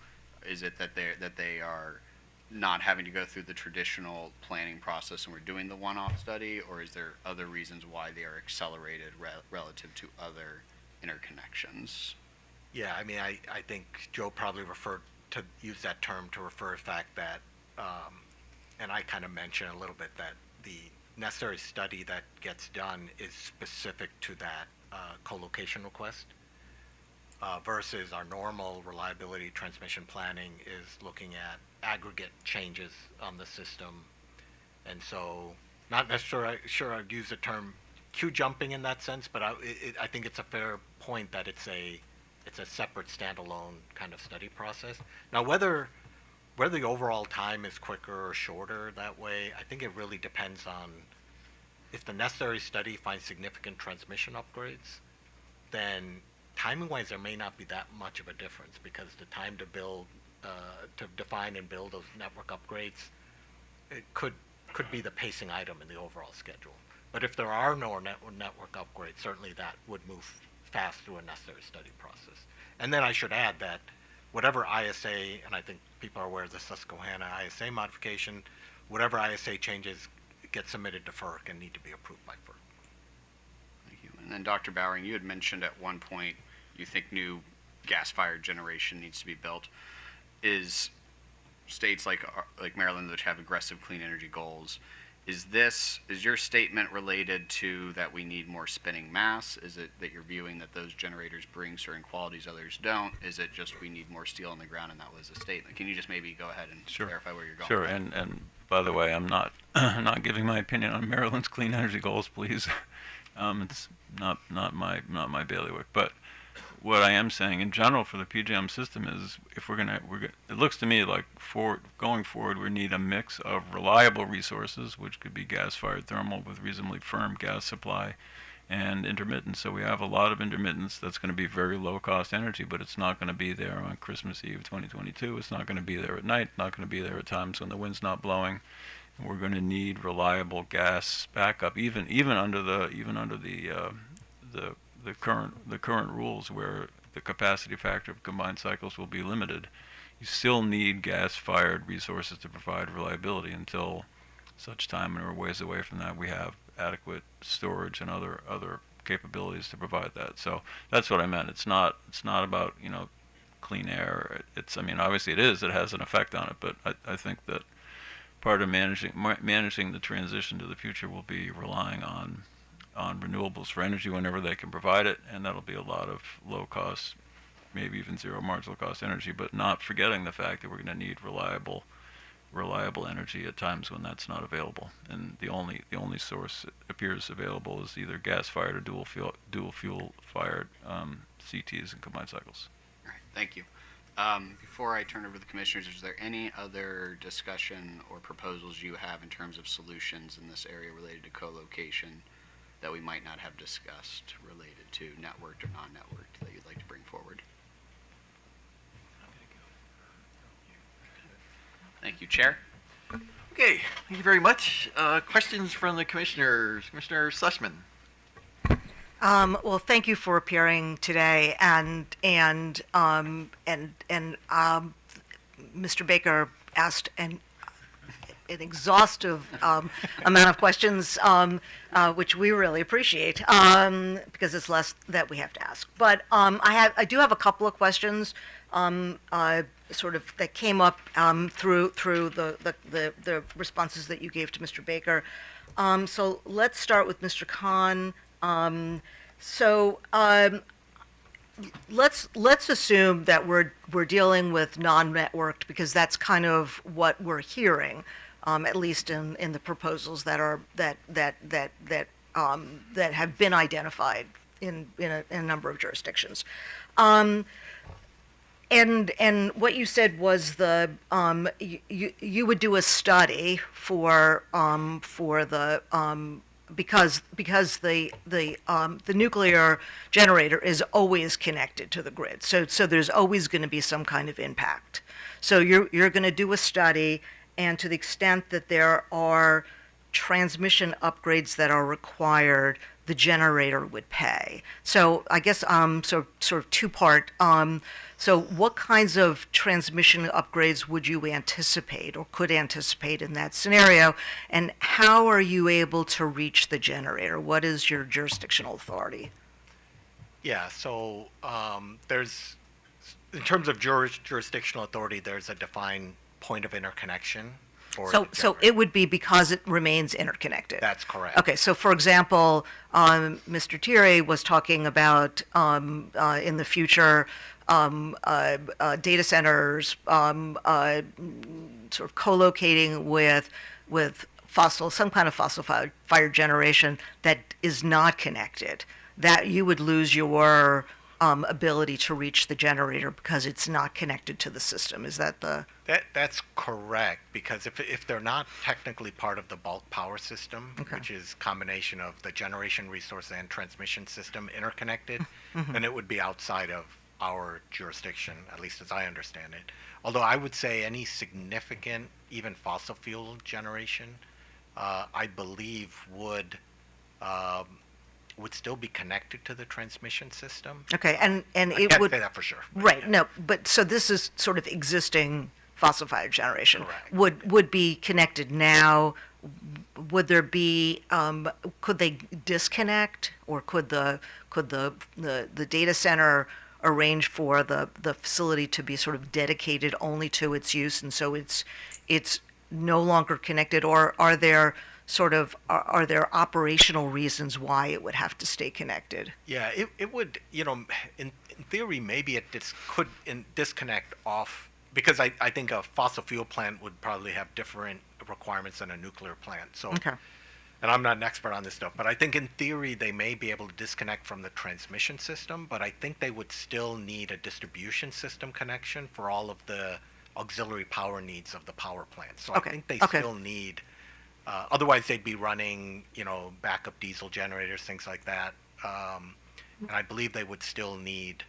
is it that they are not having to go through the traditional planning process and we're doing the one-off study, or is there other reasons why they are accelerated relative to other interconnections? Yeah, I mean, I think Joe probably used that term to refer to the fact that, and I kind of mentioned a little bit that the necessary study that gets done is specific to that co-location request versus our normal reliability transmission planning is looking at aggregate changes on the system. And so, not necessarily sure I'd use the term queue jumping in that sense, but I think it's a fair point that it's a separate standalone kind of study process. Now, whether the overall time is quicker or shorter that way, I think it really depends on if the necessary study finds significant transmission upgrades, then timing-wise there may not be that much of a difference because the time to build, to define and build those network upgrades, it could be the pacing item in the overall schedule. But if there are no network upgrades, certainly that would move fast through a necessary study process. And then I should add that whatever ISA, and I think people are aware of the Susquehanna ISA modification, whatever ISA changes get submitted to FERC and need to be approved by FERC. Thank you. And then Dr. Bowering, you had mentioned at one point you think new gas-fired generation needs to be built. Is states like Maryland, which have aggressive clean energy goals, is your statement related to that we need more spinning mass? Is it that you're viewing that those generators bring certain qualities others don't? Is it just we need more steel on the ground and that was a statement? Can you just maybe go ahead and clarify where you're going? Sure, and by the way, I'm not not giving my opinion on Maryland's clean energy goals, please. It's not my bailiwick. But what I am saying in general for the PJM system is, if it looks to me like going forward, we need a mix of reliable resources, which could be gas-fired thermal with reasonably firm gas supply, and intermittent. So we have a lot of intermittence that's going to be very low-cost energy, but it's not going to be there on Christmas Eve 2022. It's not going to be there at night. Not going to be there at times when the wind's not blowing. And we're going to need reliable gas backup, even under the current rules where the capacity factor of combined cycles will be limited. You still need gas-fired resources to provide reliability until such time, and we're ways away from that, we have adequate storage and other capabilities to provide that. So that's what I meant. It's not about clean air. Obviously it is. It has an effect on it, but I think that part of managing the transition to the future will be relying on renewables for energy whenever they can provide it, and that'll be a lot of low-cost, maybe even zero marginal cost energy, but not forgetting the fact that we're going to need reliable energy at times when that's not available. And the only source that appears available is either gas-fired or dual fuel fired CTs and combined cycles. All right, thank you. Before I turn over to the commissioners, is there any other discussion or proposals you have in terms of solutions in this area related to co-location that we might not have discussed related to networked or non-networked that you'd like to bring forward? Thank you, Chair. Okay, thank you very much. Questions from the commissioners? Commissioner Sussman. Well, thank you for appearing today, and Mr. Baker asked an exhaustive amount of questions, which we really appreciate, because it's less that we have to ask. But I do have a couple of questions, sort of that came up through the responses that you gave to Mr. Baker. So let's start with Mr. Khan. Let's assume that we're dealing with non-networked, because that's kind of what we're hearing, at least in the proposals that have been identified in a number of jurisdictions. And what you said was you would do a study for the because the nuclear generator is always connected to the grid, so there's always going to be some kind of impact. So you're going to do a study, and to the extent that there are transmission upgrades that are required, the generator would pay. So I guess so sort of two-part. So what kinds of transmission upgrades would you anticipate or could anticipate in that scenario? And how are you able to reach the generator? What is your jurisdictional authority? Yeah, so there's, in terms of jurisdictional authority, there's a defined point of interconnection for So the so generator. it would be because it remains interconnected. That's correct. Okay, so for example, Mr. Thierry was talking about in the future data centers sort of co-locating with some kind of fossil-fired generation that is not connected. That you would lose your ability to reach the generator because it's not connected to the system. Is that the? That's correct, because if they're not technically part of the bulk power system, Okay. which is combination of the generation resource and transmission system interconnected, then it would be outside of our jurisdiction, at least as I understand it. Although I would say any significant, even fossil fuel generation, I believe would still be connected to the transmission system. Okay, and I it can't would. say that for sure. but Right, yeah. no, but so this is sort of existing fossil-fired generation. Correct. Would be connected now. Would there be, could they disconnect, or could the data center arrange for the facility to be sort of dedicated only to its use, and so it's no longer connected, or are there are there operational reasons why it would have to stay connected? Yeah, it would, in theory, maybe it could disconnect off, because I think a fossil fuel plant would probably have different requirements than a nuclear plant. So, Okay. and I'm not an expert on this stuff, but I think in theory they may be able to disconnect from the transmission system, but I think they would still need a distribution system connection for all of the auxiliary power needs of the power plant. So Okay, I think they okay. still need, otherwise they'd be running, backup diesel generators, things like that. And I believe they would still need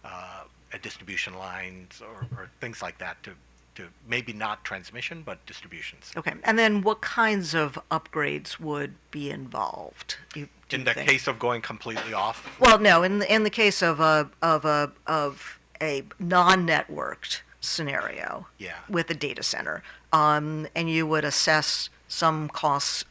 a distribution lines or things like that to maybe not transmission, but distributions. Okay, and then what kinds of upgrades would be involved? Do In you the think? case of going completely off, Well, no, in the case of a non-networked scenario, Yeah. with a data center, and you would assess some costs,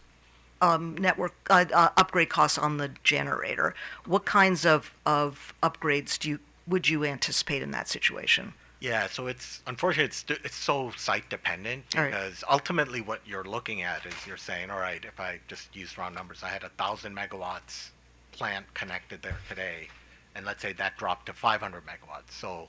network upgrade costs on the generator. What kinds of upgrades would you anticipate in that situation? yeah, so unfortunately it's so site dependent, All right. because ultimately what you're looking at is you're saying, all right, if I just use round numbers, I had 1,000 megawatts plant connected there today, and let's say that dropped to 500 megawatts. So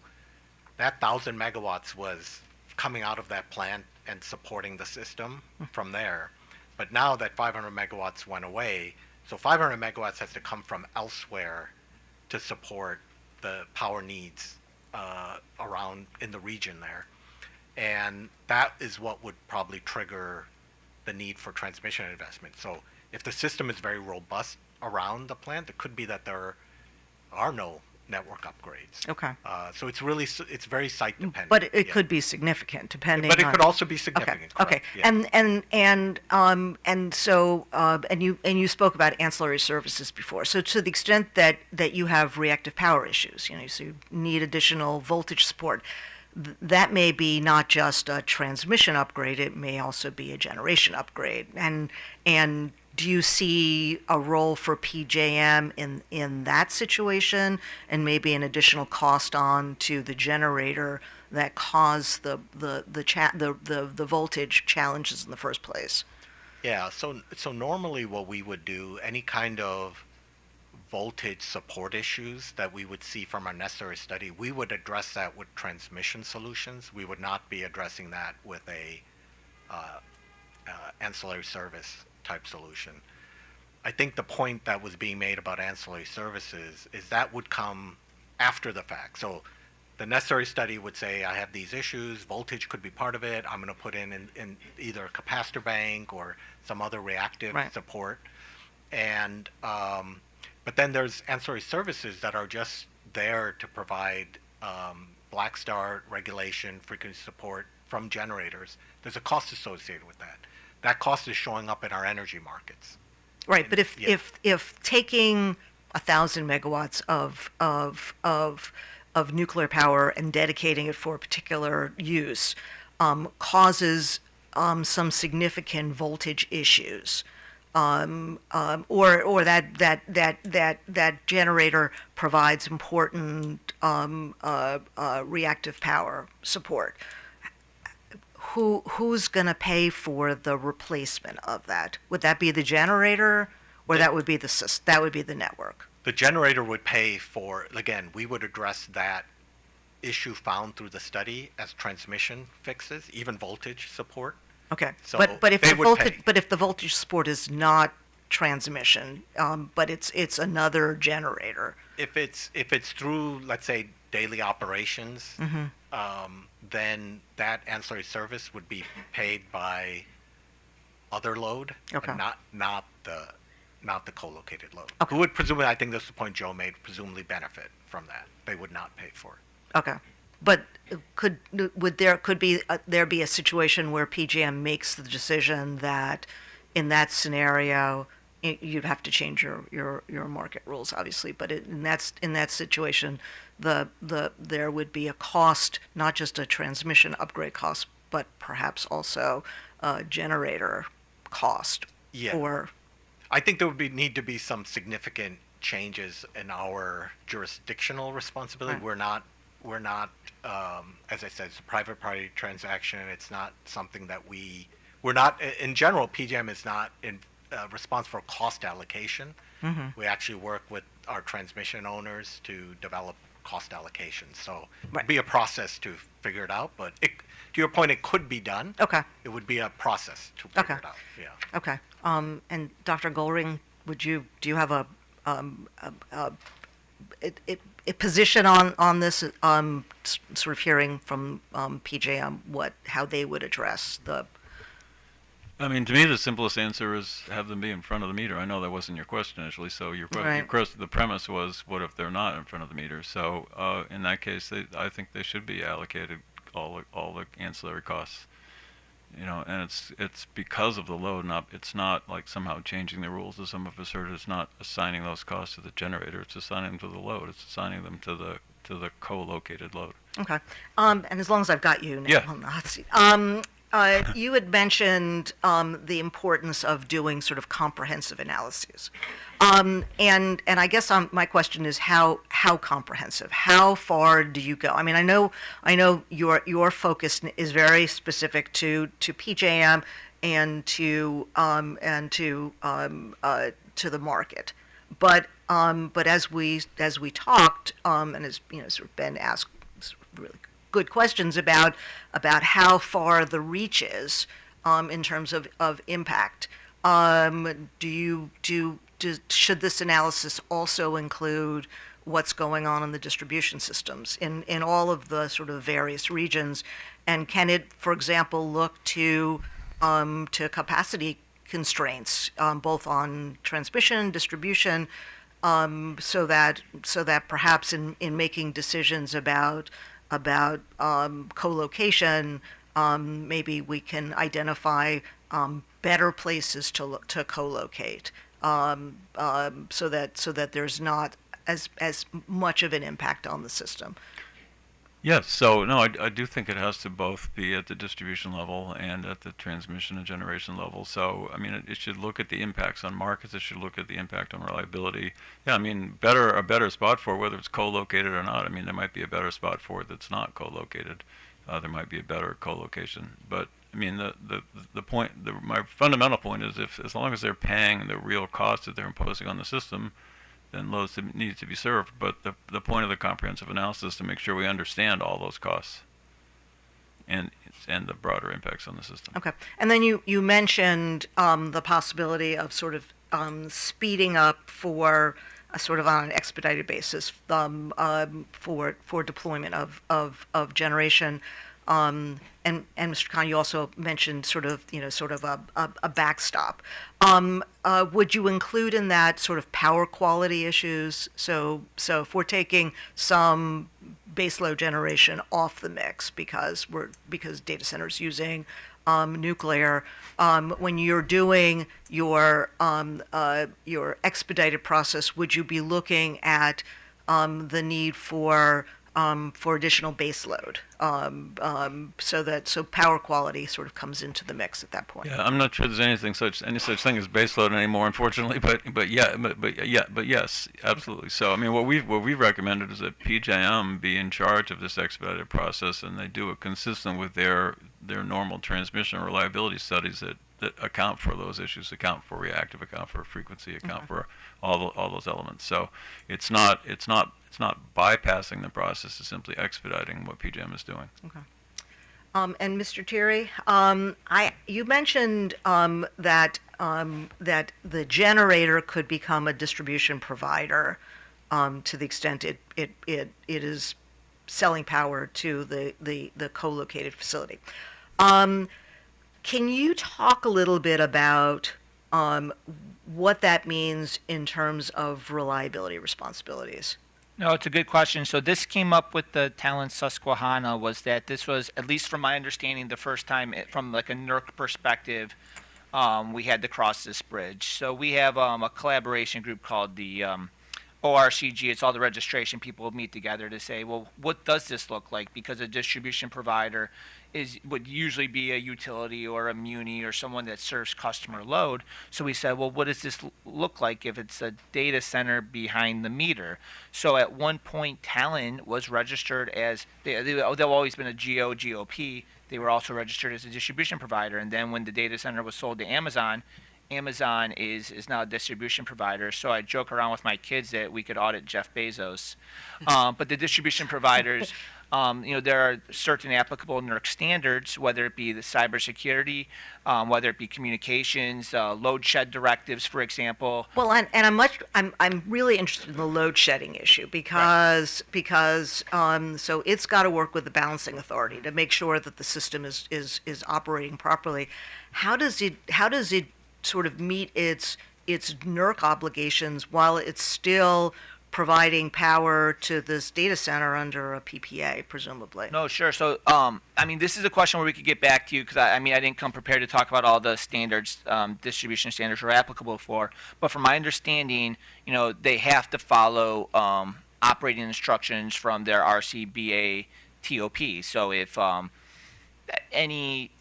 that 1,000 megawatts was coming out of that plant and supporting the system from there. But now that 500 megawatts went away, so 500 megawatts has to come from elsewhere to support the power needs around in the region there. And that is what would probably trigger the need for transmission investment. So if the system is very robust around the plant, it could be that there are no network upgrades. Okay. So it's very site dependent. But it yeah. could be significant depending But it on. could also be Okay. significant. Okay. correct, yeah. And so you spoke about ancillary services before. So to the extent that you have reactive power issues, so you need additional voltage support, that may be not just a transmission upgrade. It may also be a generation upgrade. And do you see a role for PJM in that situation, and maybe an additional cost on to the generator that caused the voltage challenges in the first place? Yeah, so normally what we would do, any kind of voltage support issues that we would see from our necessary study, we would address that with transmission solutions. We would not be addressing that with a ancillary service type solution. I think the point that was being made about ancillary services is that would come after the fact. So the necessary study would say, I have these issues, voltage could be part of it, I'm going to put in either a capacitor bank or some other reactive Right. support. And but then there's ancillary services that are just there to provide black start regulation, frequency support from generators. There's a cost associated with that. That cost is showing up in our energy markets. Right, but if Yeah. if taking 1,000 megawatts of nuclear power and dedicating it for a particular use causes some significant voltage issues, or that generator provides important reactive power support, who's going to pay for the replacement of that? Would that be the generator, or that would be the network? The generator would pay for, again, we would address that issue found through the study as transmission fixes, even voltage support. Okay, So but if they the would voltage pay. but if the voltage support is not transmission, but it's another generator. If it's through, let's say, daily operations, then that ancillary service would be paid by other load, Okay. and not the co-located load. Okay. Who would presumably, I think this is the point Joe made, presumably benefit from that. They would not pay for it. Okay, but would there be a situation where PJM makes the decision that in that scenario you'd have to change your market rules, obviously, but in that situation there would be a cost, not just a transmission upgrade cost, but perhaps also a generator cost. Yeah. Or I think there would need to be some significant changes in our jurisdictional responsibility. Right. We're not, as I said, it's a private party transaction. It's not something that we're not, in general, PJM is not responsible for cost allocation. We actually work with our transmission owners to develop cost allocation. So Right. it'd be a process to figure it out, but to your point, it could be done. Okay. It would be a process to figure Okay. it out, yeah. Okay. And Dr. Goldring, do you have a position on this? Sort of hearing from PJM how they would address the. I mean, to me, the simplest answer is have them be in front of the meter. I know that wasn't your question initially, so Right. the premise was, what if they're not in front of the meter? So in that case, I think they should be allocated all the ancillary costs. You know, and it's because of the load. It's not like somehow changing the rules, as some of us heard. It's not assigning those costs to the generator. It's assigning them to the load. It's assigning them to the co-located load. Okay. And as long as I've got you now Yeah. on the hot seat. You had mentioned the importance of doing sort of comprehensive analyses. And I guess my question is how comprehensive? How far do you go? I mean, I know your focus is very specific to PJM and to the market. But as we talked, and as sort of Ben asked sort of really good questions about how far the reach is in terms of impact. Should this analysis also include what's going on in the distribution systems in all of the sort of various regions, and can it, for example, look to capacity constraints both on transmission, distribution, so that perhaps in making decisions about collocation, maybe we can identify better places to co-locate, so that there's not as much of an impact on the system. Yes, so no, I do think it has to both be at the distribution level and at the transmission and generation level. So, I mean, it should look at the impacts on markets. It should look at the impact on reliability. Yeah, I mean, a better spot for it, whether it's co-located or not. I mean, there might be a better spot for it that's not co-located. There might be a better co-location. But, I mean, the point, my fundamental point is as long as they're paying the real cost that they're imposing on the system, then loads needs to be served. But the point of the comprehensive analysis is to make sure we understand all those costs and the broader impacts on the system. Okay. And then you mentioned the possibility of sort of speeding up for sort of on an expedited basis for deployment of generation. And Mr. Khan, you also mentioned sort of a backstop. Would you include in that sort of power quality issues? So if we're taking some baseload generation off the mix because data centers using nuclear, when you're doing your expedited process, would you be looking at the need for additional base load, so power quality sort of comes into the mix at that point? Yeah, I'm not sure there's any such thing as baseload anymore, unfortunately. But yes, absolutely. So I mean, what we've recommended is that PJM be in charge of this expedited process, and they do it consistent with their normal transmission reliability studies that account for those issues, account for reactive, account for frequency, account for all those elements. So it's not bypassing the process; it's simply expediting what PJM is doing. Okay. And Mr. Thierry, you mentioned that the generator could become a distribution provider to the extent it is selling power to the co-located facility. Can you talk a little bit about what that means in terms of reliability responsibilities? No, it's a good question. So this came up with the Talent Susquehanna, was that this was, at least from my understanding, the first time from like a NERC perspective, we had to cross this bridge. So we have a collaboration group called the ORCG. It's all the registration people meet together to say, well, what does this look like? Because a distribution provider would usually be a utility or a muni or someone that serves customer load. So we said, well, what does this look like if it's a data center behind the meter? So at one point, Talon was registered as, they've always been a GOP. They were also registered as a distribution provider. And then when the data center was sold to Amazon, Amazon is now a distribution provider. So I joke around with my kids that we could audit Jeff Bezos. But the distribution providers, there are certain applicable NERC standards, whether it be the cybersecurity, whether it be communications, load shed directives, for example. Well, I'm really interested in the load shedding issue because so it's got to work with the balancing authority to make sure that the system is operating properly. How does it sort of meet its NERC obligations while it's still providing power to this data center under a PPA, presumably? No, sure. So, this is a question where we could get back to you because I didn't come prepared to talk about all the standards, distribution standards are applicable for. But from my understanding, they have to follow operating instructions from their RCBA TOP. So if any,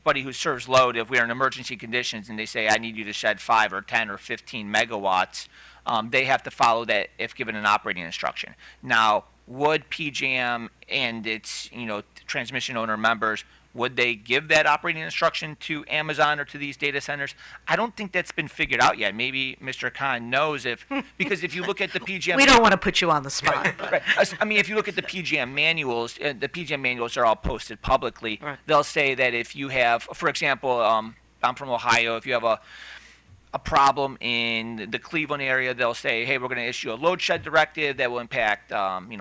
buddy who serves load, if we are in emergency conditions and they say, I need you to shed 5 or 10 or 15 megawatts, they have to follow that if given an operating instruction. Now, would PJM and its transmission owner members, would they give that operating instruction to Amazon or to these data centers? I don't think that's been figured out yet. Maybe Mr. Khan knows because if you look at the PJM, we don't want to put you on the spot. Right. If you look at the PJM manuals, the PJM manuals are all posted publicly. Right. They'll say that if you have, for example, I'm from Ohio. If you have a problem in the Cleveland area, they'll say, hey, we're going to issue a load shed directive that will impact,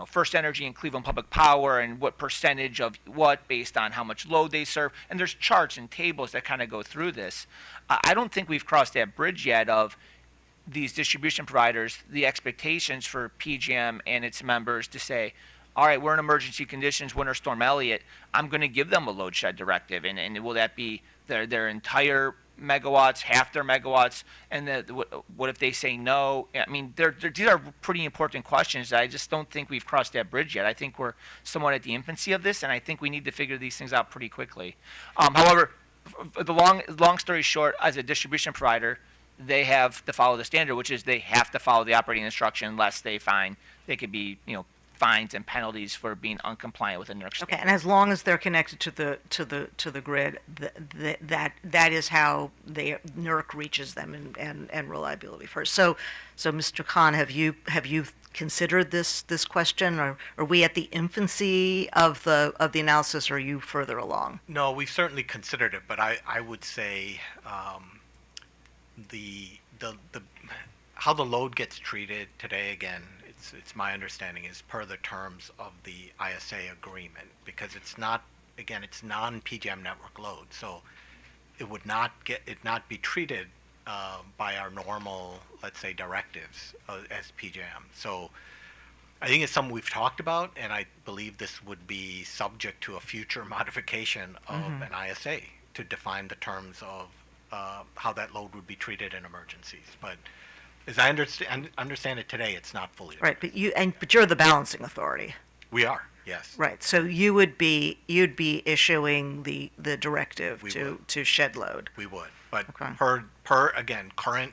First Energy and Cleveland Public Power and what percentage of what based on how much load they serve. And there's charts and tables that kind of go through this. I don't think we've crossed that bridge yet of these distribution providers, the expectations for PJM and its members to say, all right, we're in emergency conditions, Winter Storm Elliott, I'm going to give them a load shed directive. And will that be their entire megawatts, half their megawatts, and what if they say no? These are pretty important questions. I just don't think we've crossed that bridge yet. I think we're somewhat at the infancy of this, and I think we need to figure these things out pretty quickly. However, the long story short, as a distribution provider, they have to follow the standard, which is they have to follow the operating instruction unless they could be fines and penalties for being uncompliant with a NERC standard. Okay, and as long as they're connected to the grid, that is how NERC reaches them and reliability first. So Mr. Khan, have you considered this question, or are we at the infancy of the analysis, or are you further along? No, we've certainly considered it, but I would say how the load gets treated today, again, it's my understanding, is per the terms of the ISA agreement, because it's non-PJM network load, so it would not be treated by our normal, let's say, directives as PJM. So I think it's something we've talked about, and I believe this would be subject to a future modification of an ISA to define the terms of how that load would be treated in emergencies. But as I understand it today, it's not fully. Right, but you're the balancing authority. We are, yes. Right, so you'd be issuing the directive We to would. shed load. We would, but Okay. per again current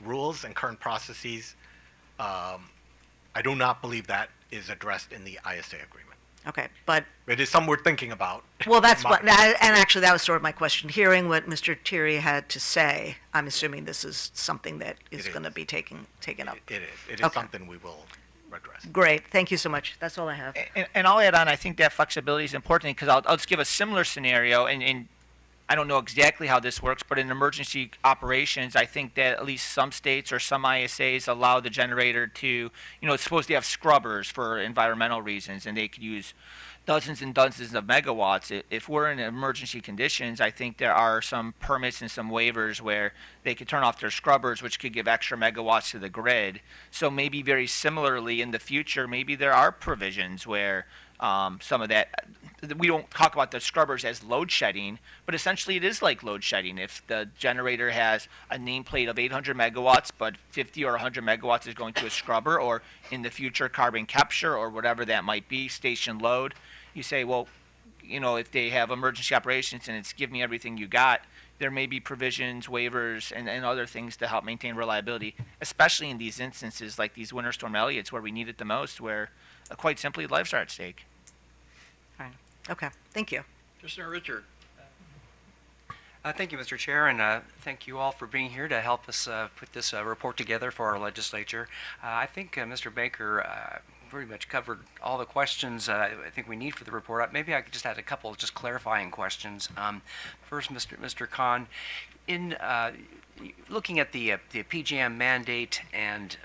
rules and current processes, I do not believe that is addressed in the ISA agreement. Okay, but, It is something we're thinking about. well, that's what, and actually, that was sort of my question. Hearing what Mr. Thierry had to say, I'm assuming this is something that is It going to is. be taken up. It is. It is Okay. something we will address. Great, thank you so much. That's all I have. And I'll add on, I think that flexibility is important because I'll just give a similar scenario, and I don't know exactly how this works, but in emergency operations, I think that at least some states or some ISAs allow the generator to, it's supposed to have scrubbers for environmental reasons, and they could use dozens and dozens of megawatts. If we're in emergency conditions, I think there are some permits and some waivers where they could turn off their scrubbers, which could give extra megawatts to the grid. So maybe very similarly in the future, maybe there are provisions where some of that, we don't talk about the scrubbers as load shedding, but essentially it is like load shedding. If the generator has a nameplate of 800 megawatts, but 50 or 100 megawatts is going to a scrubber, or in the future carbon capture or whatever that might be, station load, you say, well, if they have emergency operations and it's give me everything you got, there may be provisions, waivers, and other things to help maintain reliability, especially in these instances like these Winter Storm Elliots where we need it the most, where quite simply lives are at stake. Fine. Okay, thank you. Commissioner Richard. Thank you, Mr. Chair, and thank you all for being here to help us put this report together for our legislature. I think Mr. Baker pretty much covered all the questions I think we need for the report. Maybe I could just add a couple just clarifying questions. First, Mr. Khan, in looking at the PJM mandate and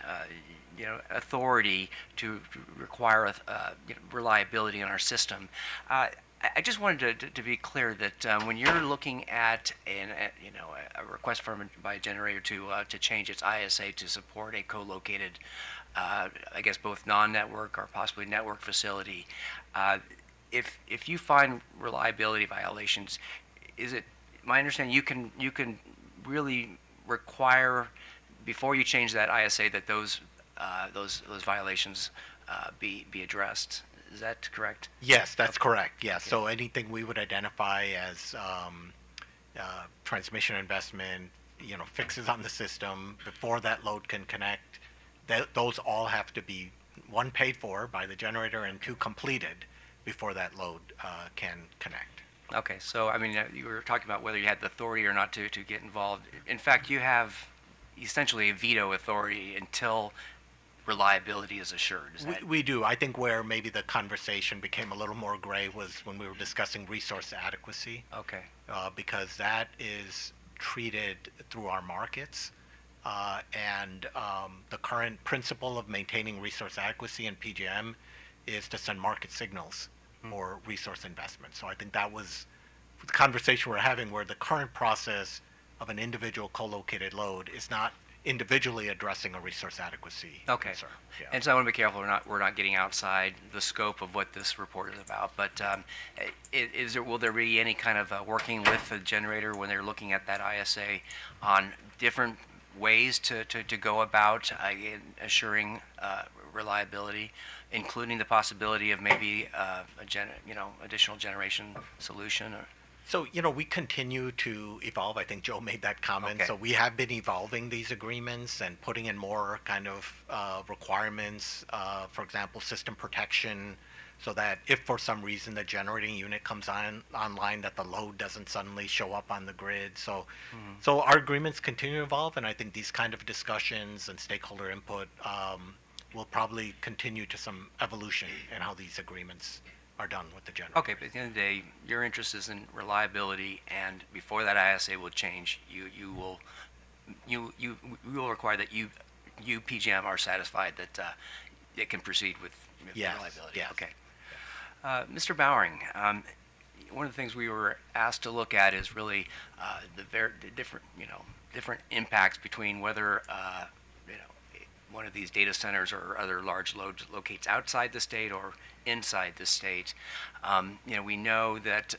authority to require reliability in our system, I just wanted to be clear that when you're looking at a request by a generator to change its ISA to support a co-located, I guess both non-network or possibly network facility, if you find reliability violations, is it my understanding you can really require before you change that ISA that those violations be addressed? Is that correct? Yes, that's correct. Yes. So anything we would identify as transmission investment, fixes on the system before that load can connect, those all have to be, one, paid for by the generator, and two, completed before that load can connect. Okay, so I mean, you were talking about whether you had the authority or not to get involved. In fact, you have essentially a veto authority until reliability is assured. Is that We do. I think where maybe the conversation became a little more gray was when we were discussing resource adequacy, okay? because that is treated through our markets. And the current principle of maintaining resource adequacy in PJM is to send market signals for resource investment. So I think that was the conversation we're having, where the current process of an individual co-located load is not individually addressing a resource adequacy Okay. concern. Yeah. And so I want to be careful we're not getting outside the scope of what this report is about. But will there be any kind of working with the generator when they're looking at that ISA on different ways to go about assuring reliability, including the possibility of maybe additional generation solution? Or So, we continue to evolve. I think Joe made that comment. Okay. So we have been evolving these agreements and putting in more kind of requirements, for example, system protection, so that if for some reason the generating unit comes online, that the load doesn't suddenly show up on the grid. So, so our agreements continue to evolve, and I think these kind of discussions and stakeholder input will probably continue to some evolution in how these agreements are done with the generator. okay, but at the end of the day, your interest is in reliability, and before that ISA will change, you will require that you PGM are satisfied that it can proceed with Yes, reliability. yes. Okay. Mr. Bowering, one of the things we were asked to look at is really the different impacts between whether one of these data centers or other large loads locates outside the state or inside the state. We know that,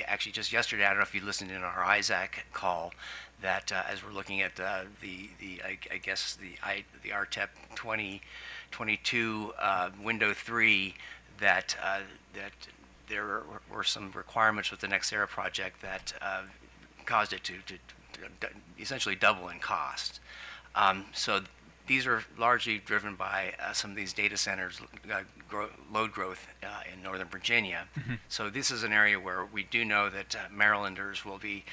actually just yesterday, I don't know if you listened in on our ISAC call, that as we're looking at the RTEP 2022 window 3, that there were some requirements with the Nexera project that caused it to essentially double in cost. So these are largely driven by some of these data centers, load growth in Northern Virginia. So this is an area where we do know that Marylanders will be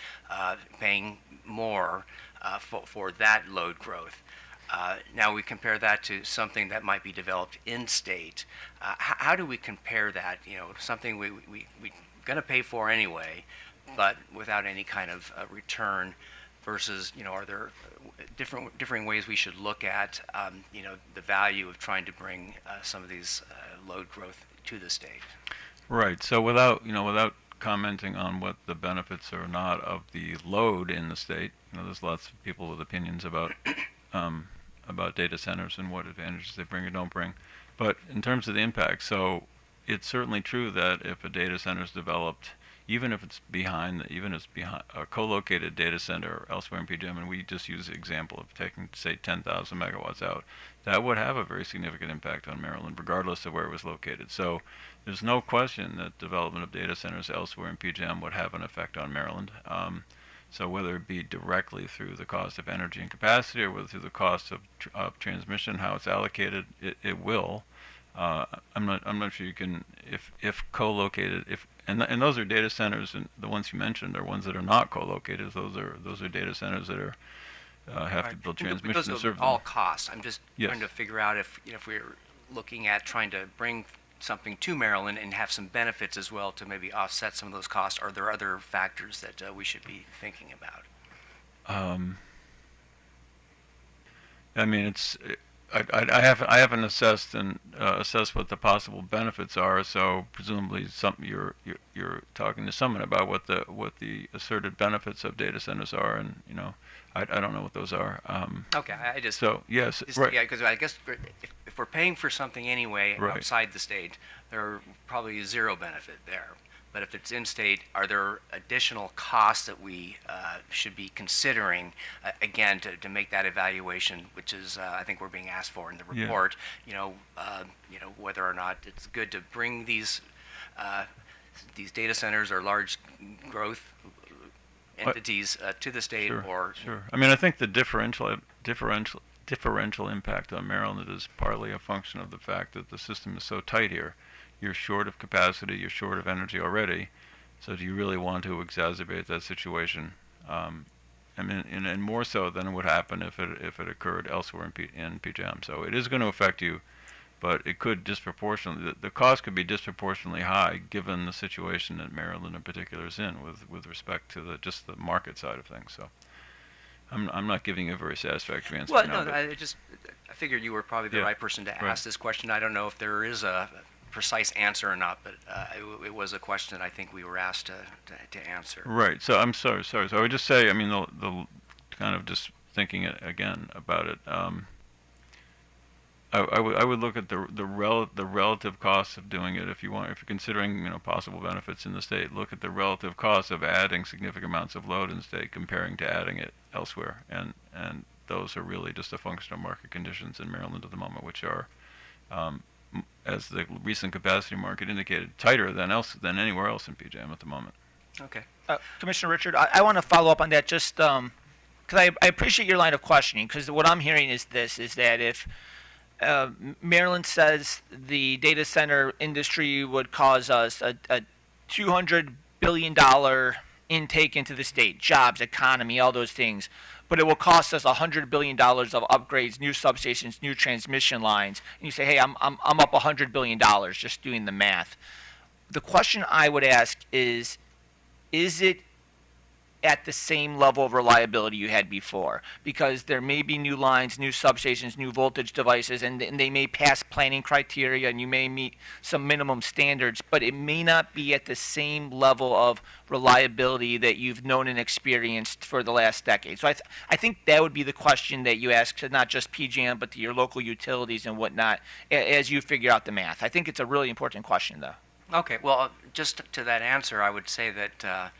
paying more for that load growth. Now we compare that to something that might be developed in-state. How do we compare that? Something we're going to pay for anyway, but without any kind of return, versus, are there differing ways we should look at, the value of trying to bring some of these load growth to the state? Right. So without commenting on what the benefits or not of the load in the state, there's lots of people with opinions about data centers and what advantages they bring or don't bring. But in terms of the impact, so it's certainly true that if a data center is developed, even if it's behind a co-located data center elsewhere in PJM, and we just use the example of taking, say, 10,000 megawatts out, that would have a very significant impact on Maryland, regardless of where it was located. So there's no question that development of data centers elsewhere in PJM would have an effect on Maryland. So whether it be directly through the cost of energy and capacity, or whether through the cost of transmission, how it's allocated, it will. I'm not sure you can, if co-located, and those are data centers, and the ones you mentioned are ones that are not co-located. Those are data centers that are have to build transmission to Those serve are them. all costs. I'm just Yes. trying to figure out if we're looking at trying to bring something to Maryland and have some benefits as well to maybe offset some of those costs. Are there other factors that we should be thinking about? I mean, I haven't assessed what the possible benefits are. So presumably, you're talking to someone about what the asserted benefits of data centers are, and I don't know what those are. Okay, I just So yes, just- right. Yeah, because I guess if we're paying for something anyway Right. outside the state, there are probably zero benefit there. But if it's in-state, are there additional costs that we should be considering, again, to make that evaluation, which is, I think we're being asked for in the Yeah. report, whether or not it's good to bring these data centers or large growth entities to the state, or Sure. I mean, I think the differential impact on Maryland is partly a function of the fact that the system is so tight here. You're short of capacity, you're short of energy already, so do you really want to exacerbate that situation? I mean, and more so than would happen if it occurred elsewhere in PJM. So it is going to affect you, but it could disproportionately, the cost could be disproportionately high given the situation that Maryland in particular is in with respect to just the market side of things. So I'm not giving you a very satisfactory answer. Well, now, no, but- I figured you were probably the Yeah. right person to Right. ask this question. I don't know if there is a precise answer or not, but it was a question that I think we were asked to answer. Right. So I'm sorry. So I would just say, I mean, the kind of just thinking it again about it. I would look at the relative costs of doing it if you're considering possible benefits in the state. Look at the relative costs of adding significant amounts of load in the state comparing to adding it elsewhere, and those are really just a function of market conditions in Maryland at the moment, which are, as the recent capacity market indicated, tighter than anywhere else in PJM at the moment. Okay. Commissioner Richard, I want to follow up on that just because I appreciate your line of questioning, because what I'm hearing is that if Maryland says the data center industry would cause us a $200 billion intake into the state, jobs, economy, all those things, but it will cost us $100 billion of upgrades, new substations, new transmission lines, and you say, hey, I'm up $100 billion just doing the math. The question I would ask is it at the same level of reliability you had before, because there may be new lines, new substations, new voltage devices, and they may pass planning criteria, and you may meet some minimum standards, but it may not be at the same level of reliability that you've known and experienced for the last decade. So I think that would be the question that you ask to not just PJM, but to your local utilities and whatnot as you figure out the math. I think it's a really important question, though. Okay, well, just to that answer, I would say that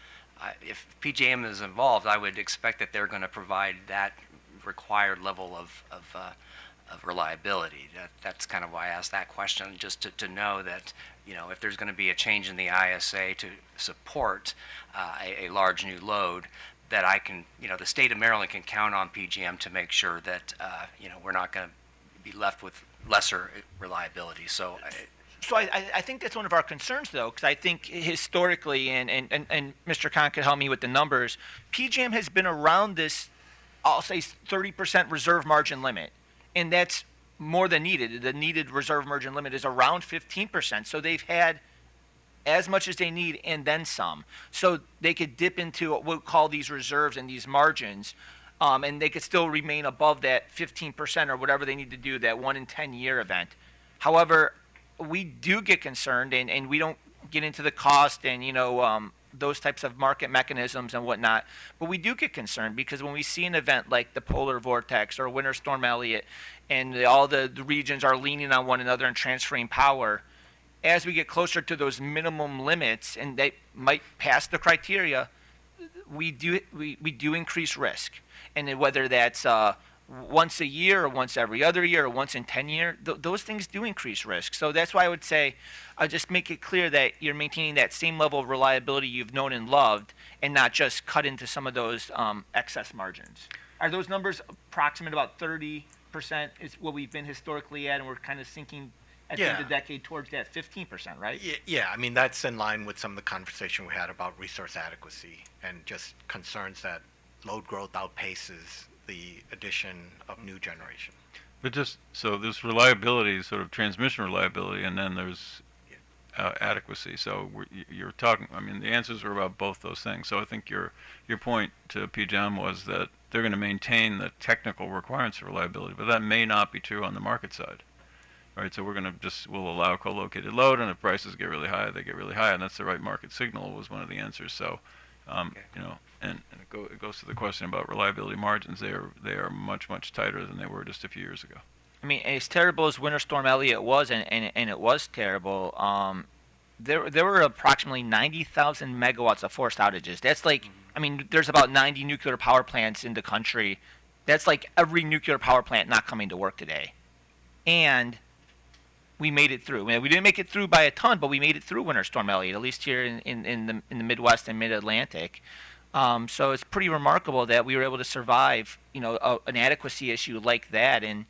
if PJM is involved, I would expect that they're going to provide that required level of reliability. That's kind of why I asked that question, just to know that, if there's going to be a change in the ISA to support a large new load, that I can, the state of Maryland can count on PJM to make sure that, we're not going to be left with lesser reliability. So So I think that's one of our concerns, though, because I think historically, and Mr. Khan could help me with the numbers, PJM has been around this, I'll say 30% reserve margin limit, and that's more than needed. The needed reserve margin limit is around 15%, so they've had as much as they need and then some. So they could dip into what we'll call these reserves and these margins, and they could still remain above that 15% or whatever they need to do, that 1 in 10 year event. However, we do get concerned, and we don't get into the cost and those types of market mechanisms and whatnot, but we do get concerned because when we see an event like the polar vortex or Winter Storm Elliott, and all the regions are leaning on one another and transferring power, as we get closer to those minimum limits and they might pass the criteria, we do increase risk, and then whether that's once a year or once every other year or once in 10 years, those things do increase risk. So that's why I would say just make it clear that you're maintaining that same level of reliability you've known and loved, and not just cut into some of those excess margins. Are those numbers approximate about 30% is what we've been historically at, and we're kind of sinking at the end of the decade towards that 15%, right? Yeah, I mean, that's in line with some of the conversation we had about resource adequacy and just concerns that load growth outpaces the addition of new generation. But just, so there's reliability, sort of transmission reliability, and then there's adequacy. So you're talking, I mean, the answers are about both those things. So I think your point to PJM was that they're going to maintain the technical requirements for reliability, but that may not be true on the market side. Right, so we'll allow co-located load, and if prices get really high, they get really high, and that's the right market signal was one of the answers. So, and it goes to the question about reliability margins. They are much tighter than they were just a few years ago. I mean, as terrible as Winter Storm Elliott was, and it was terrible, there were approximately 90,000 megawatts of forced outages. That's like, I mean, there's about 90 nuclear power plants in the country. That's like every nuclear power plant not coming to work today. And we made it through. We didn't make it through by a ton, but we made it through Winter Storm Elliott, at least here in the Midwest and Mid-Atlantic. So it's pretty remarkable that we were able to survive, an adequacy issue like that. And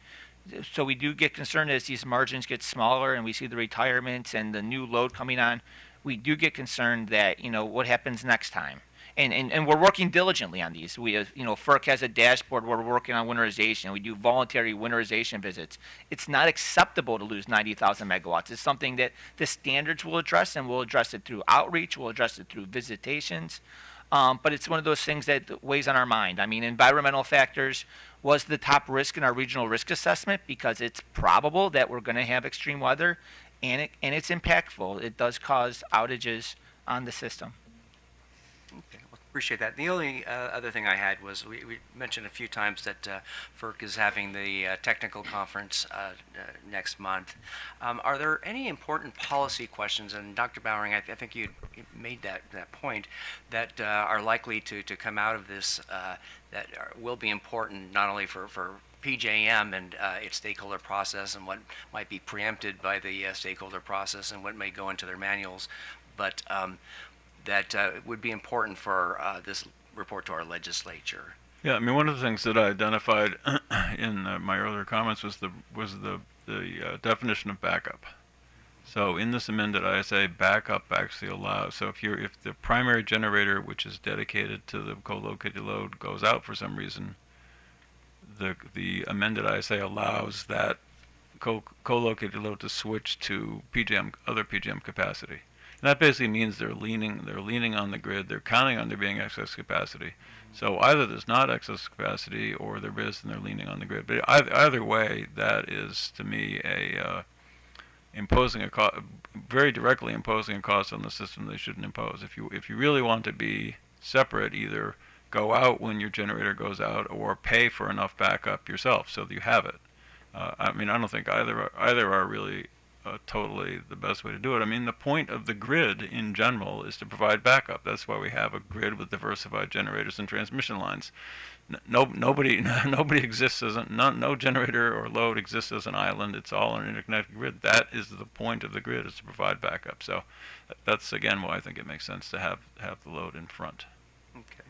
so we do get concerned as these margins get smaller and we see the retirements and the new load coming on. We do get concerned that, what happens next time. And we're working diligently on these. We, FERC has a dashboard where we're working on winterization. We do voluntary winterization visits. It's not acceptable to lose 90,000 megawatts. It's something that the standards will address, and we'll address it through outreach. We'll address it through visitations. But it's one of those things that weighs on our mind. I mean, environmental factors was the top risk in our regional risk assessment because it's probable that we're going to have extreme weather, and it's impactful. It does cause outages on the system. Okay, well, appreciate that. The only other thing I had was we mentioned a few times that FERC is having the technical conference next month. Are there any important policy questions, and Dr. Bowering, I think you made that point, that are likely to come out of this that will be important not only for PJM and its stakeholder process and what might be preempted by the stakeholder process and what may go into their manuals, but that would be important for this report to our legislature? Yeah, I mean, one of the things that I identified in my earlier comments was the definition of backup. So in this amended ISA, backup actually allows. So if the primary generator, which is dedicated to the co-located load, goes out for some reason, the amended ISA allows that co-located load to switch to other PJM capacity. And that basically means they're leaning on the grid. They're counting on there being excess capacity. So either there's not excess capacity, or there is, and they're leaning on the grid. But either way, that is to me a very directly imposing a cost on the system they shouldn't impose. If you really want to be separate, either go out when your generator goes out, or pay for enough backup yourself so that you have it. I mean, I don't think either are really totally the best way to do it. I mean, the point of the grid in general is to provide backup. That's why we have a grid with diversified generators and transmission lines. Nobody exists as no generator or load exists as an island. It's all an interconnected grid. That is the point of the grid, is to provide backup. So that's again why I think it makes sense to have the load in front. Okay.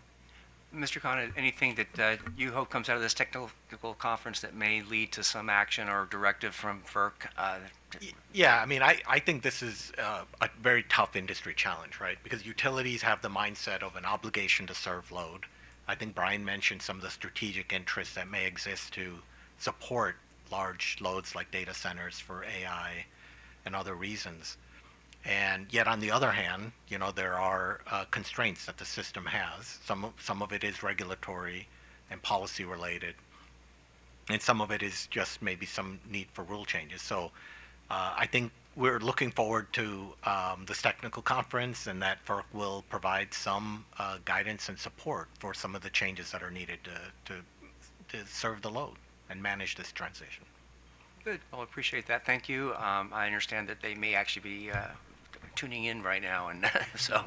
Mr. Khan, anything that you hope comes out of this technical conference that may lead to some action or directive from FERC? Yeah, I mean, I think this is a very tough industry challenge, right? Because utilities have the mindset of an obligation to serve load. I think Brian mentioned some of the strategic interests that may exist to support large loads like data centers for AI and other reasons. And yet, on the other hand, you know, there are constraints that the system has. Some of it is regulatory and policy related, and some of it is just maybe some need for rule changes. So I think we're looking forward to this technical conference, and that FERC will provide some guidance and support for some of the changes that are needed to serve the load and manage this transition. Good. Well, I appreciate that. Thank you. I understand that they may actually be tuning in right now, and so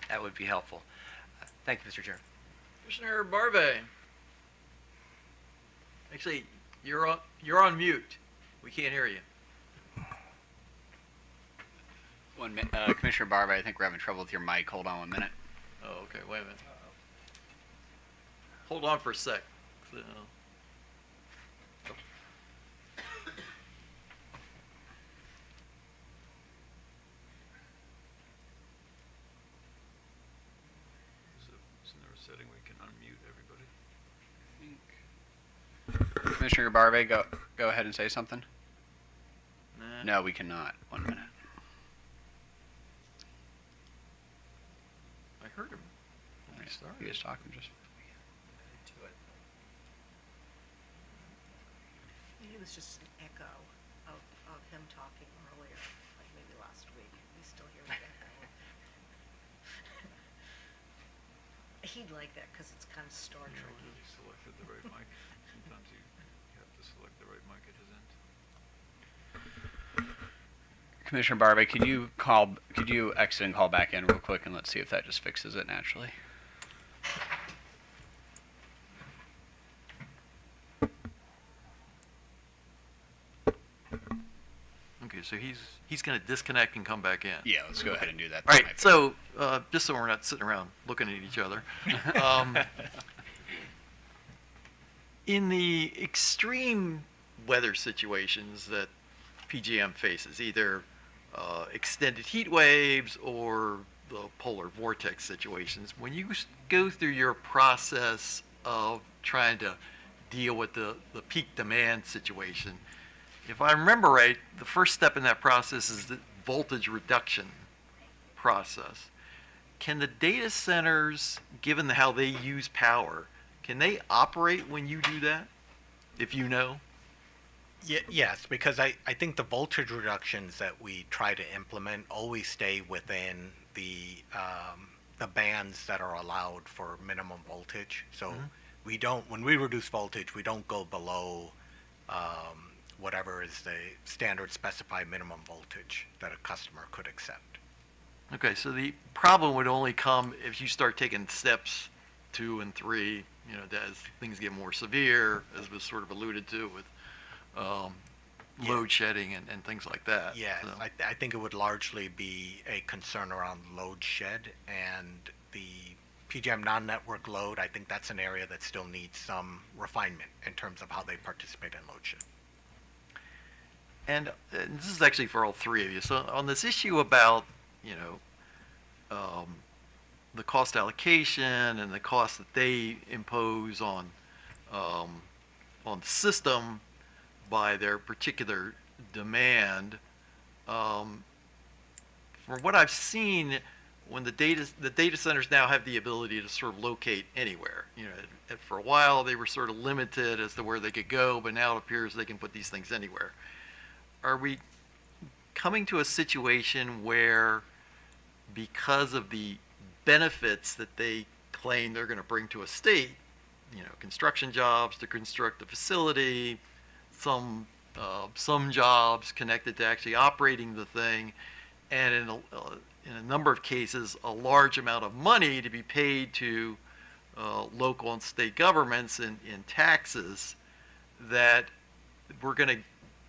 that would be helpful. Thank you, Mr. Chair. Commissioner Barbe. Actually, you're on mute. We can't hear you. Commissioner Barber, I think we're having trouble with your mic. Hold on 1 minute. Oh, okay. Wait a minute. Hold on for a sec. So- Isn't there a setting where you can unmute everybody? Commissioner Barbe, go ahead and say something. Nah. No, we cannot. 1 minute. I heard him. when he started. He was talking just. It was just an echo of him talking earlier, like maybe last week. We still hear the echo. He'd like that because it's kind of Star Trek-y. He selected the right mic. Sometimes you have to select the right mic at his end. Commissioner Barbe, could you exit and call back in real quick, and let's see if that just fixes it naturally. Okay, so he's going to disconnect and come back in. Yeah, let's go ahead and do that. All right, so just so we're not sitting around looking at each other, in the extreme weather situations that PJM faces, either extended heat waves or the polar vortex situations, when you go through your process of trying to deal with the peak demand situation, if I remember right, the first step in that process is the voltage reduction process. Can the data centers, given how they use power, can they operate when you do that, if you know? Yes, because I think the voltage reductions that we try to implement always stay within the bands that are allowed for minimum voltage. So we don't, when we reduce voltage, we don't go below whatever is the standard specified minimum voltage that a customer could accept. Okay, so the problem would only come if you start taking steps 2 and 3, you know, as things get more severe, as was sort of alluded to with load shedding and things like that. Yeah, So- I think it would largely be a concern around load shed, and the PJM non-network load, I think that's an area that still needs some refinement in terms of how they participate in load shed. And this is actually for all three of you. So on this issue about, you know, the cost allocation and the cost that they impose on the system by their particular demand, from what I've seen, when the data centers now have the ability to sort of locate anywhere. For a while they were sort of limited as to where they could go, but now it appears they can put these things anywhere. Are we coming to a situation where, because of the benefits that they claim they're going to bring to a state, construction jobs to construct the facility, some jobs connected to actually operating the thing, and in a number of cases, a large amount of money to be paid to local and state governments in taxes, that we're going to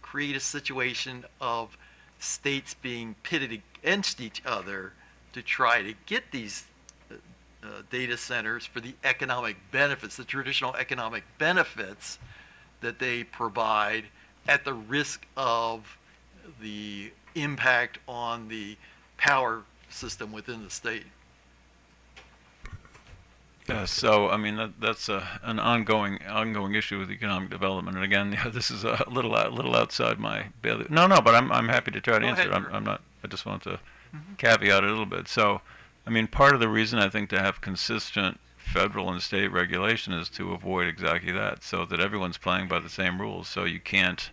create a situation of states being pitted against each other to try to get these data centers for the economic benefits, the traditional economic benefits that they provide, at the risk of the impact on the power system within the state. Yeah, so I mean that's an ongoing issue with economic development, and again, this is a little outside my bailiwick. No, but I'm happy to try to Go answer ahead. it. I'm not. I just want to caveat it a little bit. So, I mean, part of the reason I think to have consistent federal and state regulation is to avoid exactly that, so that everyone's playing by the same rules. So you can't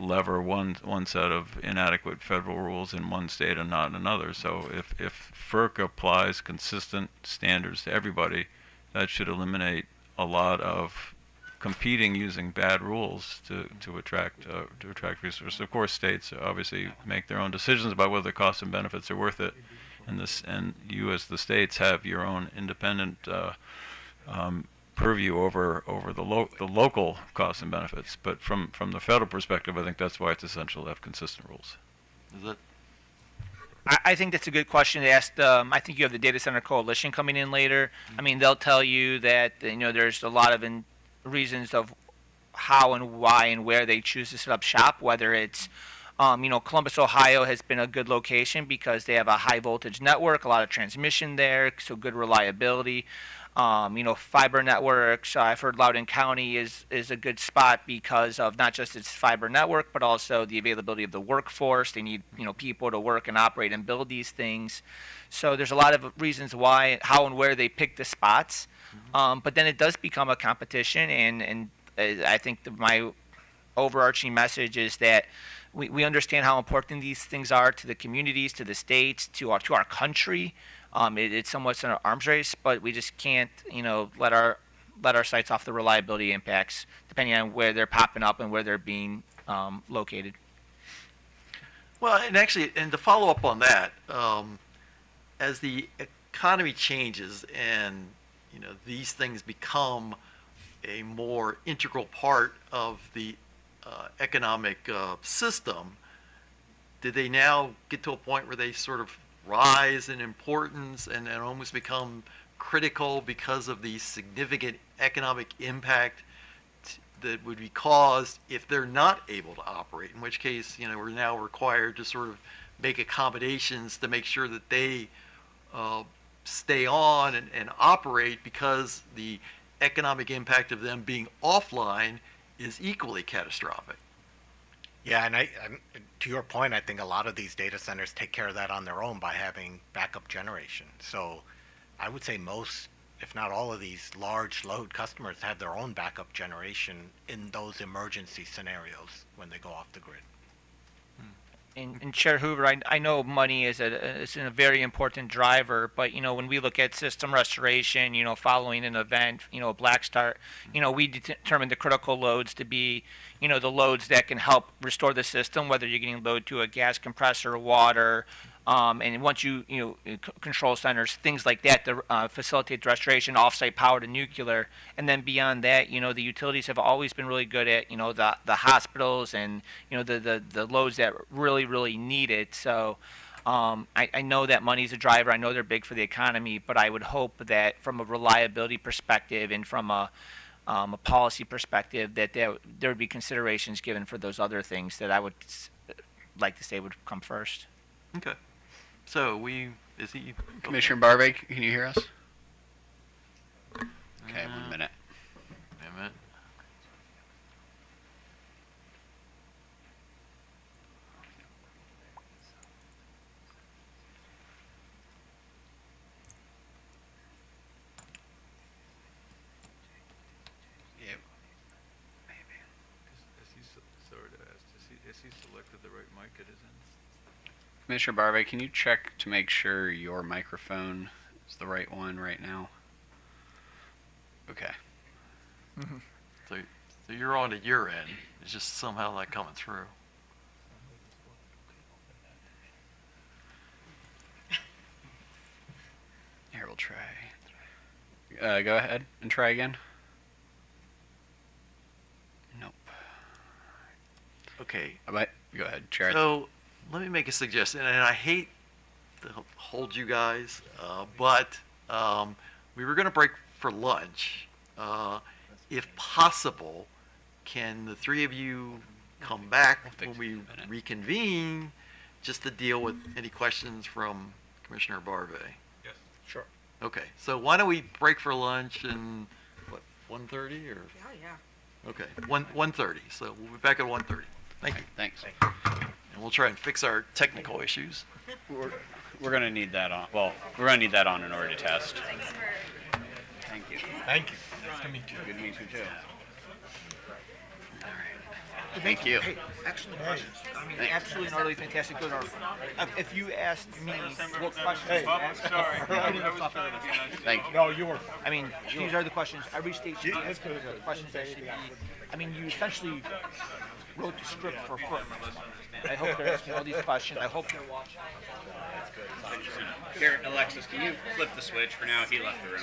lever one set of inadequate federal rules in one state and not in another. So if FERC applies consistent standards to everybody, that should eliminate a lot of competing using bad rules to attract resources. Of course, states obviously make their own decisions about whether costs and benefits are worth it, and you as the states have your own independent purview over the local costs and benefits. But from the federal perspective, I think that's why it's essential to have consistent rules. Is that I think that's a good question to ask. I think you have the Data Center Coalition coming in later. I mean, they'll tell you that there's a lot of reasons of how and why and where they choose to set up shop. Whether it's Columbus, Ohio has been a good location because they have a high voltage network, a lot of transmission there, so good reliability. Fiber networks. I've heard Loudoun County is a good spot because of not just its fiber network, but also the availability of the workforce. They need people to work and operate and build these things. So there's a lot of reasons why, how, and where they pick the spots. But then it does become a competition, and I think my overarching message is that we understand how important these things are to the communities, to the states, to our country. It's somewhat an arms race, but we just can't, let our sights off the reliability impacts, depending on where they're popping up and where they're being located. Well, and to follow up on that, as the economy changes and these things become a more integral part of the economic system, did they now get to a point where they sort of rise in importance and almost become critical because of the significant economic impact that would be caused if they're not able to operate, in which case, we're now required to sort of make accommodations to make sure that they stay on and operate, because the economic impact of them being offline is equally catastrophic. Yeah, and to your point, I think a lot of these data centers take care of that on their own by having backup generation. So I would say most, if not all of these large load customers have their own backup generation in those emergency scenarios when they go off the grid. And Chair Hoover, I know money is a very important driver, but when we look at system restoration, following an event, a black start, we determine the critical loads to be, the loads that can help restore the system, whether you're getting load to a gas compressor, water, and once control centers, things like that to facilitate the restoration, offsite power to nuclear, and then beyond that, the utilities have always been really good at, the hospitals and the loads that really need it. So I know that money's a driver. I know they're big for the economy, but I would hope that from a reliability perspective and from a policy perspective, that there would be considerations given for those other things that I would like to say would come first. Okay. So Commissioner Barve, can you hear us? Okay, 1 minute. Wait a minute. selected the right mic it is in. Commissioner Barbe, can you check to make sure your microphone is the right one right now? Okay. So you're on at your end. It's just somehow not coming through. Here, we'll try. Go ahead and try again. Nope. Okay, But go ahead, Chair. so let me make a suggestion, and I hate to hold you guys, but we were going to break for lunch. If possible, can the three of you come back when we reconvene just to deal with any questions from Commissioner Barbe? Yes. Sure. Okay, so why don't we break for lunch and, what, 1:30 or? Yeah, yeah. Okay, 1:30, so we'll be back at 1:30. Thank you. Thanks. And we'll try and fix our technical issues. We're going to need that on. Well, we're going to need that on in order to test. Thank you. Thank you. Nice to meet you. Good to meet you too. All right. Thank you. Hey, excellent questions. I mean, absolutely gnarly, fantastic, good. If you asked me what questions to ask, Thank you. No, you were. I mean, these are the questions. Every state should ask the questions that should be. I mean, you essentially wrote the script for FERC. I hope they're asking all these questions. I hope they're watching. Here, Alexis, can you flip the switch for now? He left the room.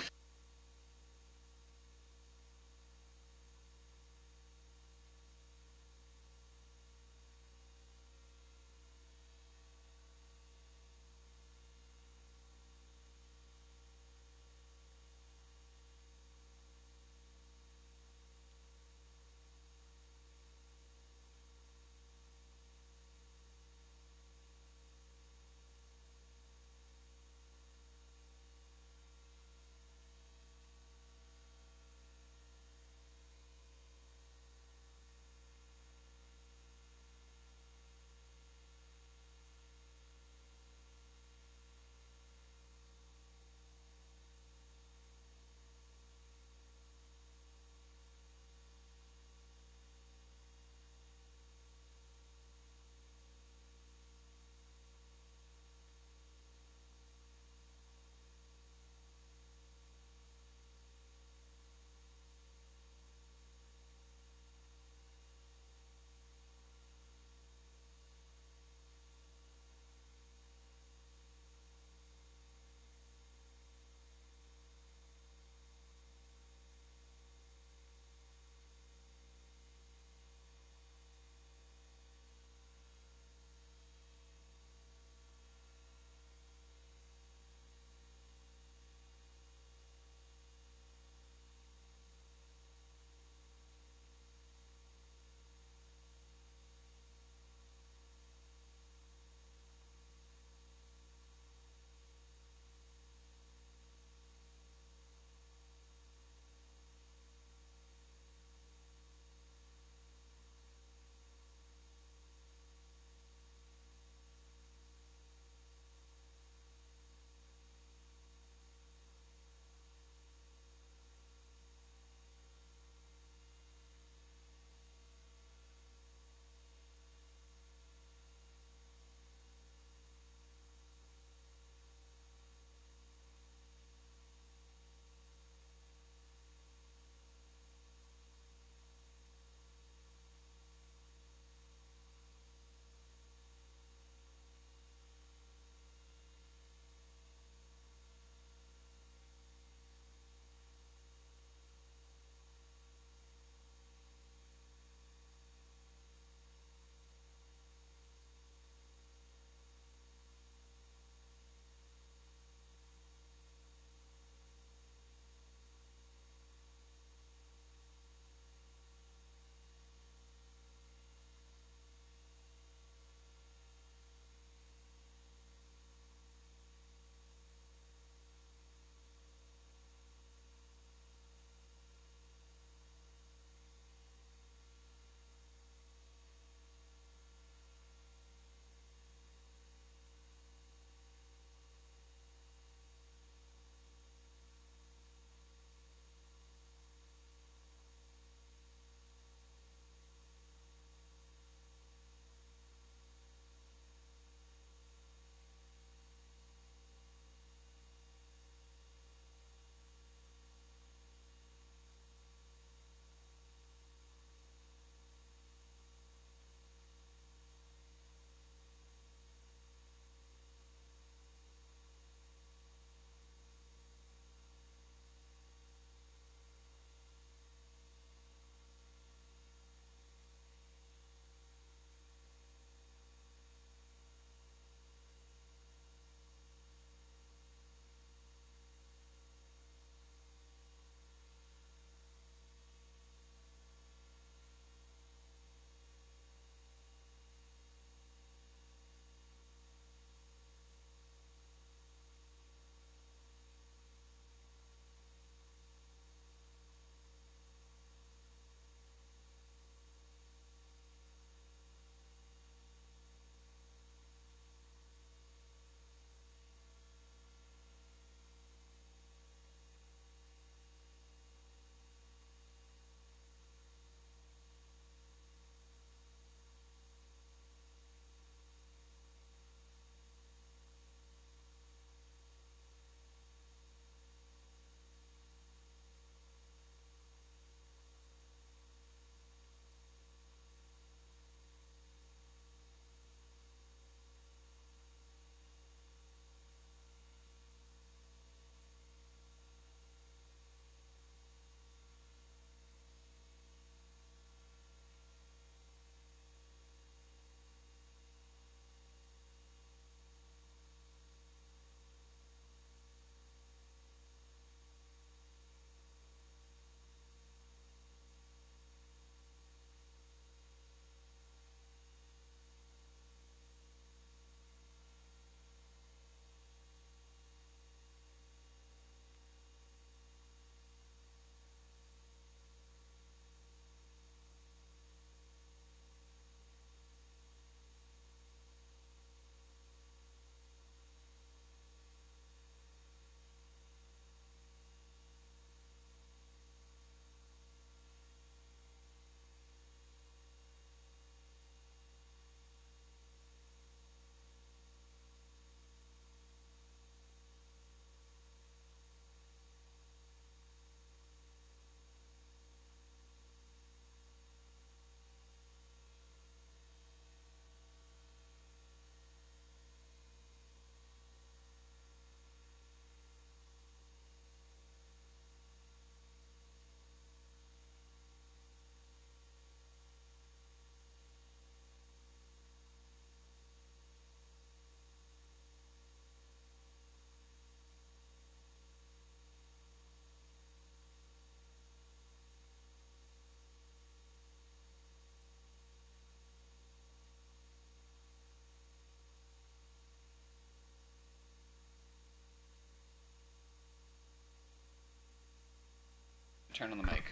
turn on the mic.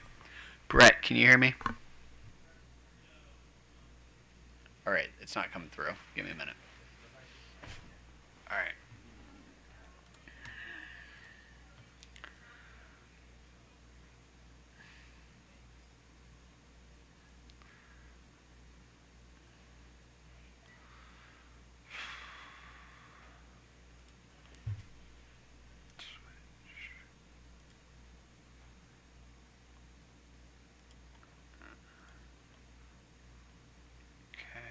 Brett, can you hear me? All right, it's not coming through. Give me a minute. All right. Okay.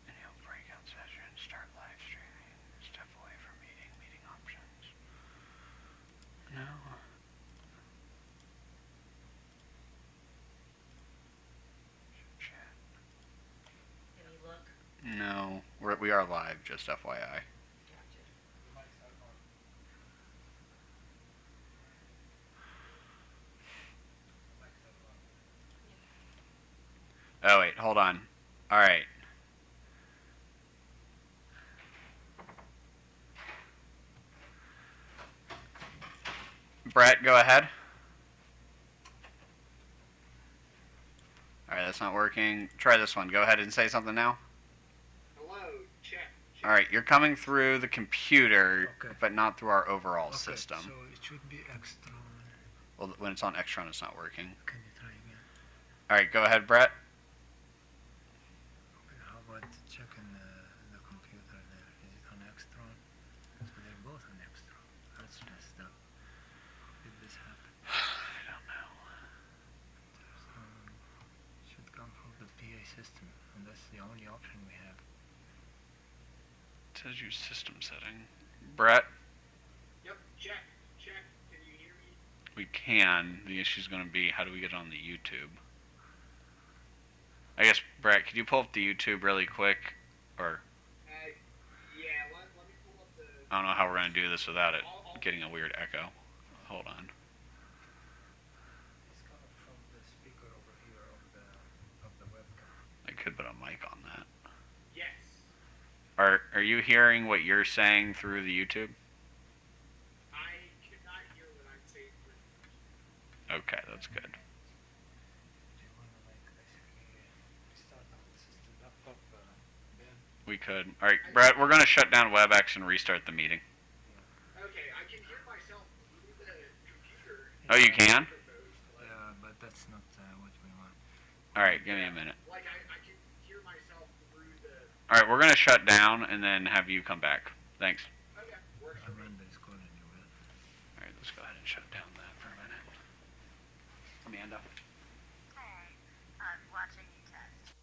Any breakout session, start live streaming, step away from meeting options. No. Chat. No, we are live, just FYI. Oh wait, hold on. All right. Brett, go ahead. All right, that's not working. Try this one. Go ahead and say something now. Hello, check. All right, you're coming through the computer, Okay. but not through our overall Okay, system. so it should be extra. Well, when it's on Extron, it's not working. Can you try again? All right, go ahead, Brett. Okay, how about checking the computer there? Is it on Extron? So they're both on Extron. That's messed up. Did this happen? I don't know. Should come from the PA system, and that's the only option we have. It says use system setting. Brett, Yep, check. Can you hear me? we can. The issue's going to be how do we get on the YouTube? I guess, Brett, could you pull up the YouTube really quick? Or Yeah, let me pull up the. I don't know how we're going to do this without it getting a weird echo. Hold on. It's coming from the speaker over here of the webcam. I could put a mic on that. Yes. Are you hearing what you're saying through the YouTube? I cannot hear what I'm saying. Okay, that's good. Do you want to basically restart the whole system up, Ben? We could. All right, Brett, we're going to shut down WebEx and restart the meeting. Okay, I can hear myself through the computer. Oh, you can? Yeah, but that's not what we want. All right, give me a minute. Like I can hear myself through the. All right, we're going to shut down and then have you come back. Thanks. Okay, works for me. Amanda is calling you, Will. All right, let's go ahead and shut down that for a minute. Amanda? Hey, I'm watching you test.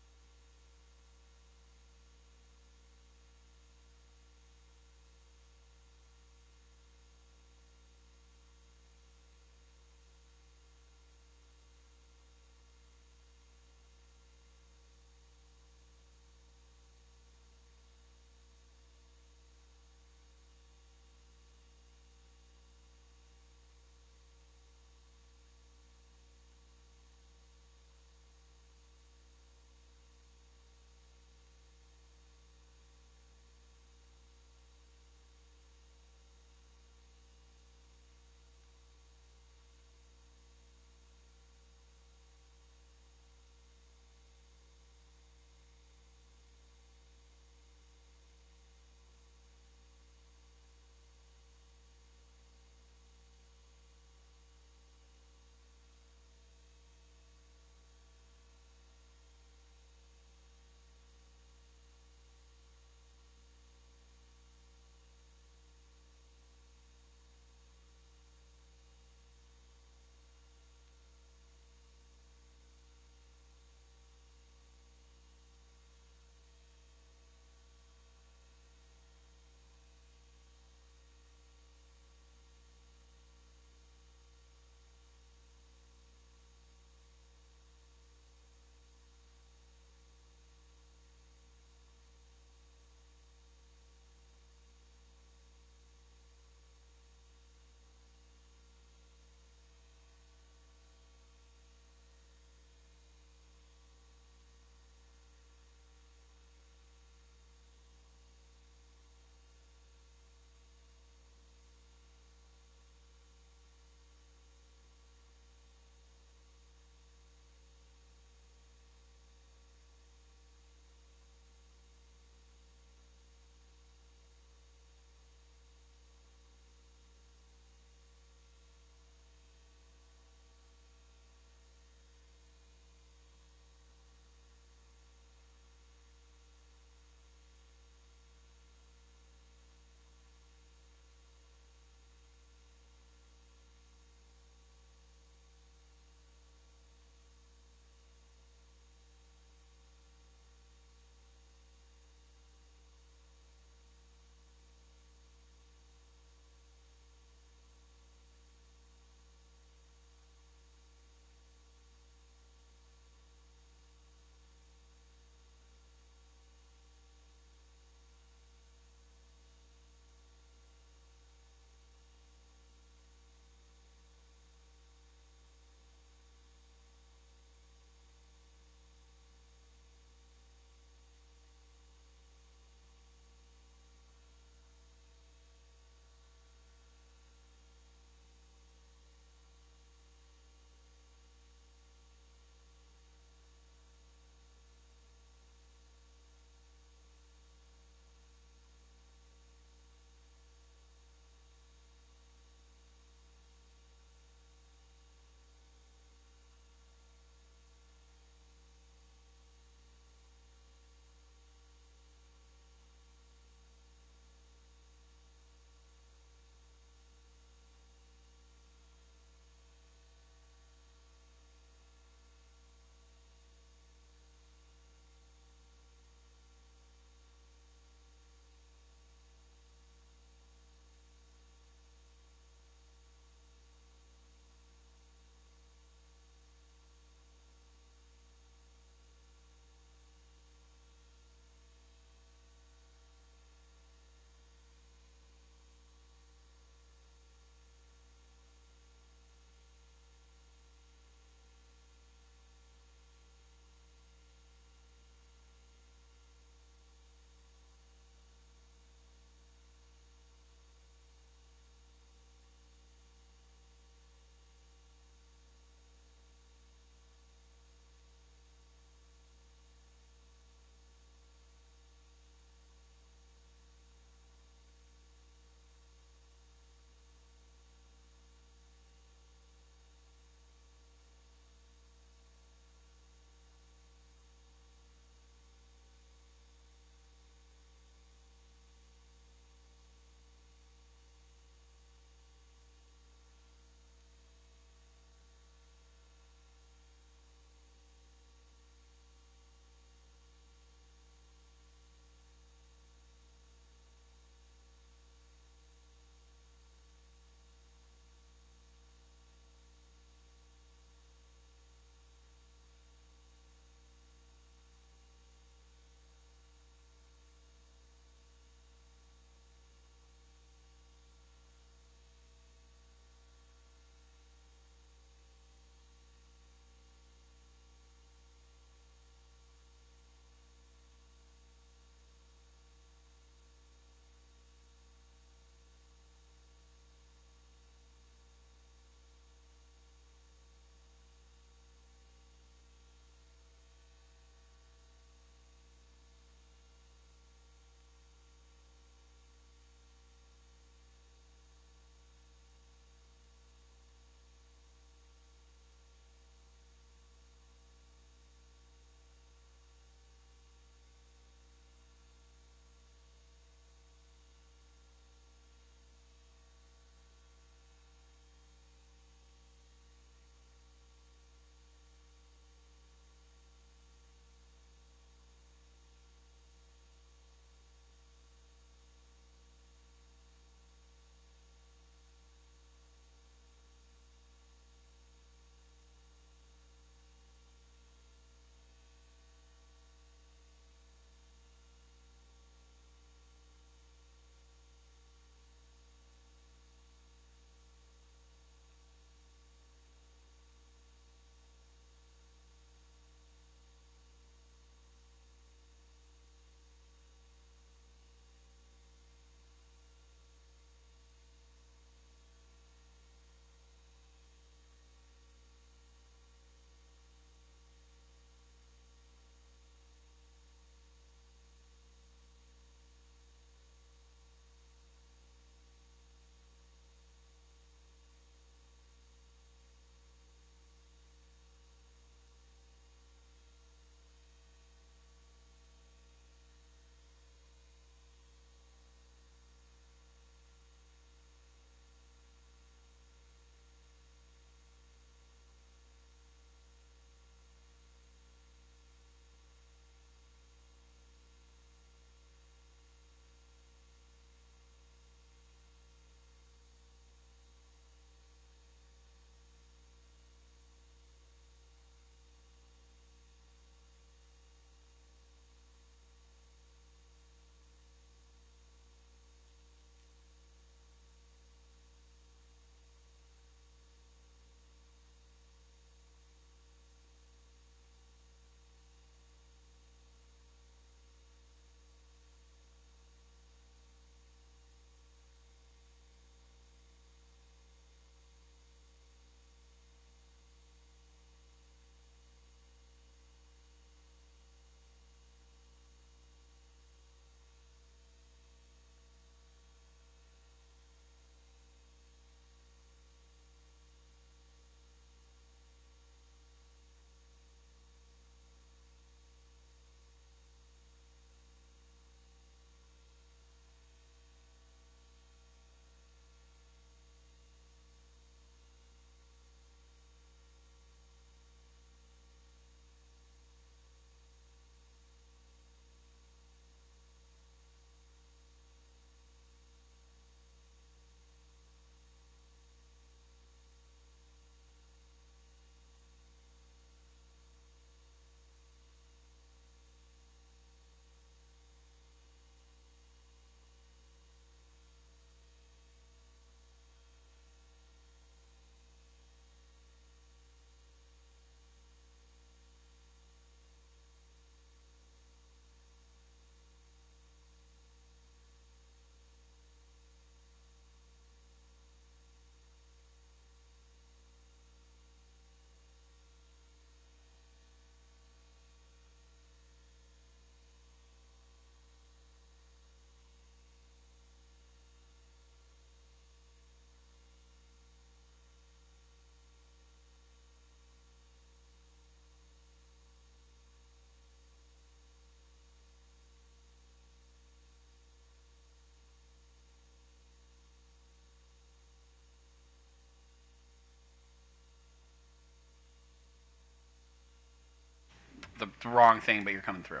the wrong thing, but you're coming through.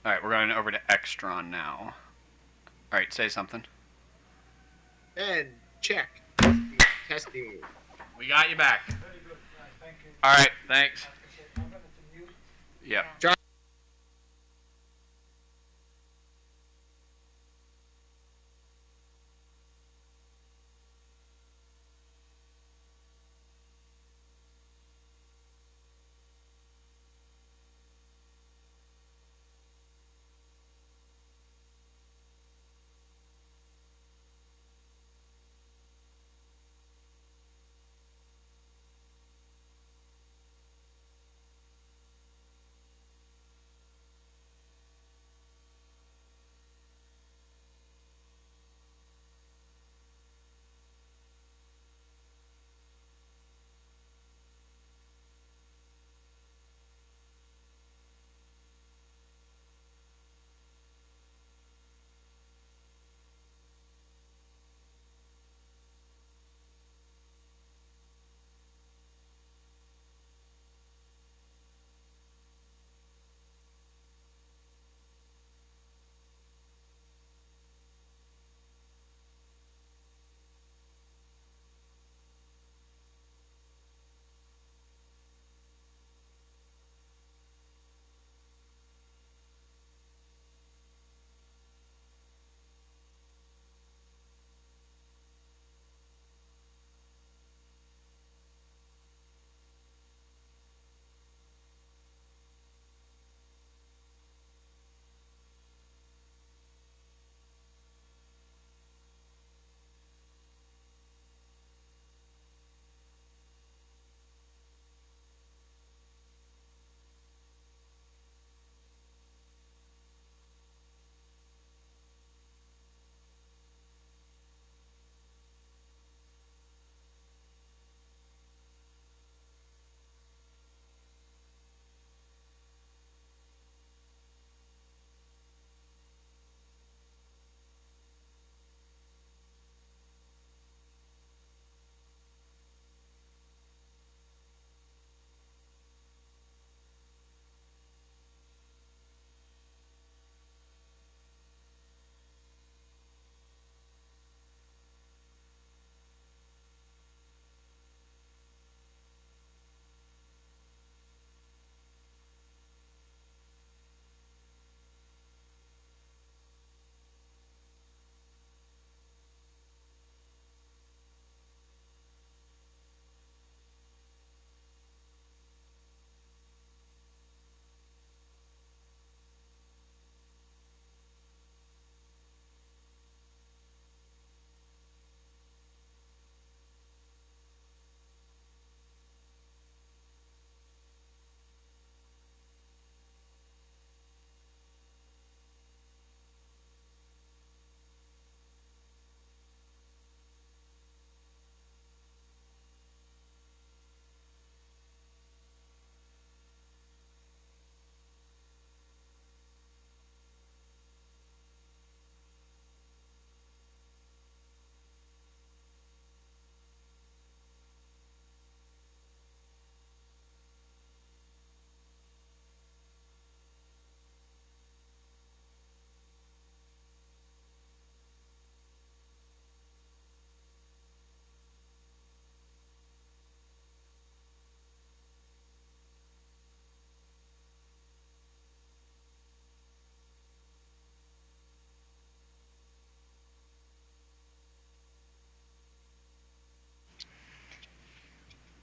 All right, we're going over to Extron now. All right, say something. And check. Testing. We got you back. All right, thanks. Yep.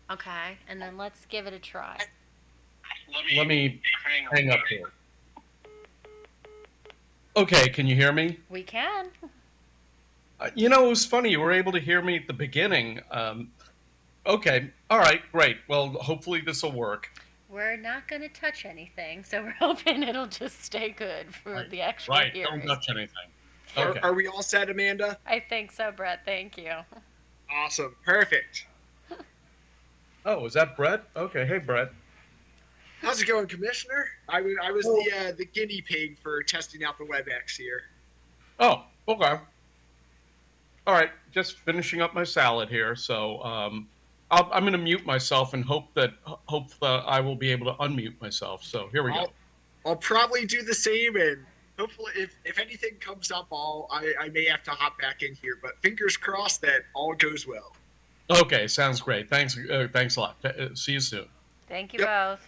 Okay, and then let's give it a try. Let me hang up here. Okay, can you hear me? We can. You know, it was funny. You were able to hear me at the beginning. Okay, all right, great. Well, hopefully this will work. We're not going to touch anything, so we're hoping it'll just stay good for the actual Right, hearing. don't touch anything. Okay. Are we all set, Amanda? I think so, Brett. Thank you. Awesome. Perfect. Oh, is that Brett? Okay, hey, Brett. How's it going, Commissioner? I was the guinea pig for testing out the WebEx here. Oh, okay. All right, just finishing up my salad here. So, I'm going to mute myself and hope that I will be able to unmute myself. So here we go. I'll probably do the same, and hopefully, if anything comes up, I may have to hop back in here. But fingers crossed that all goes well. Okay, sounds great. Thanks, thanks a lot. See you soon. Thank you Yep. both.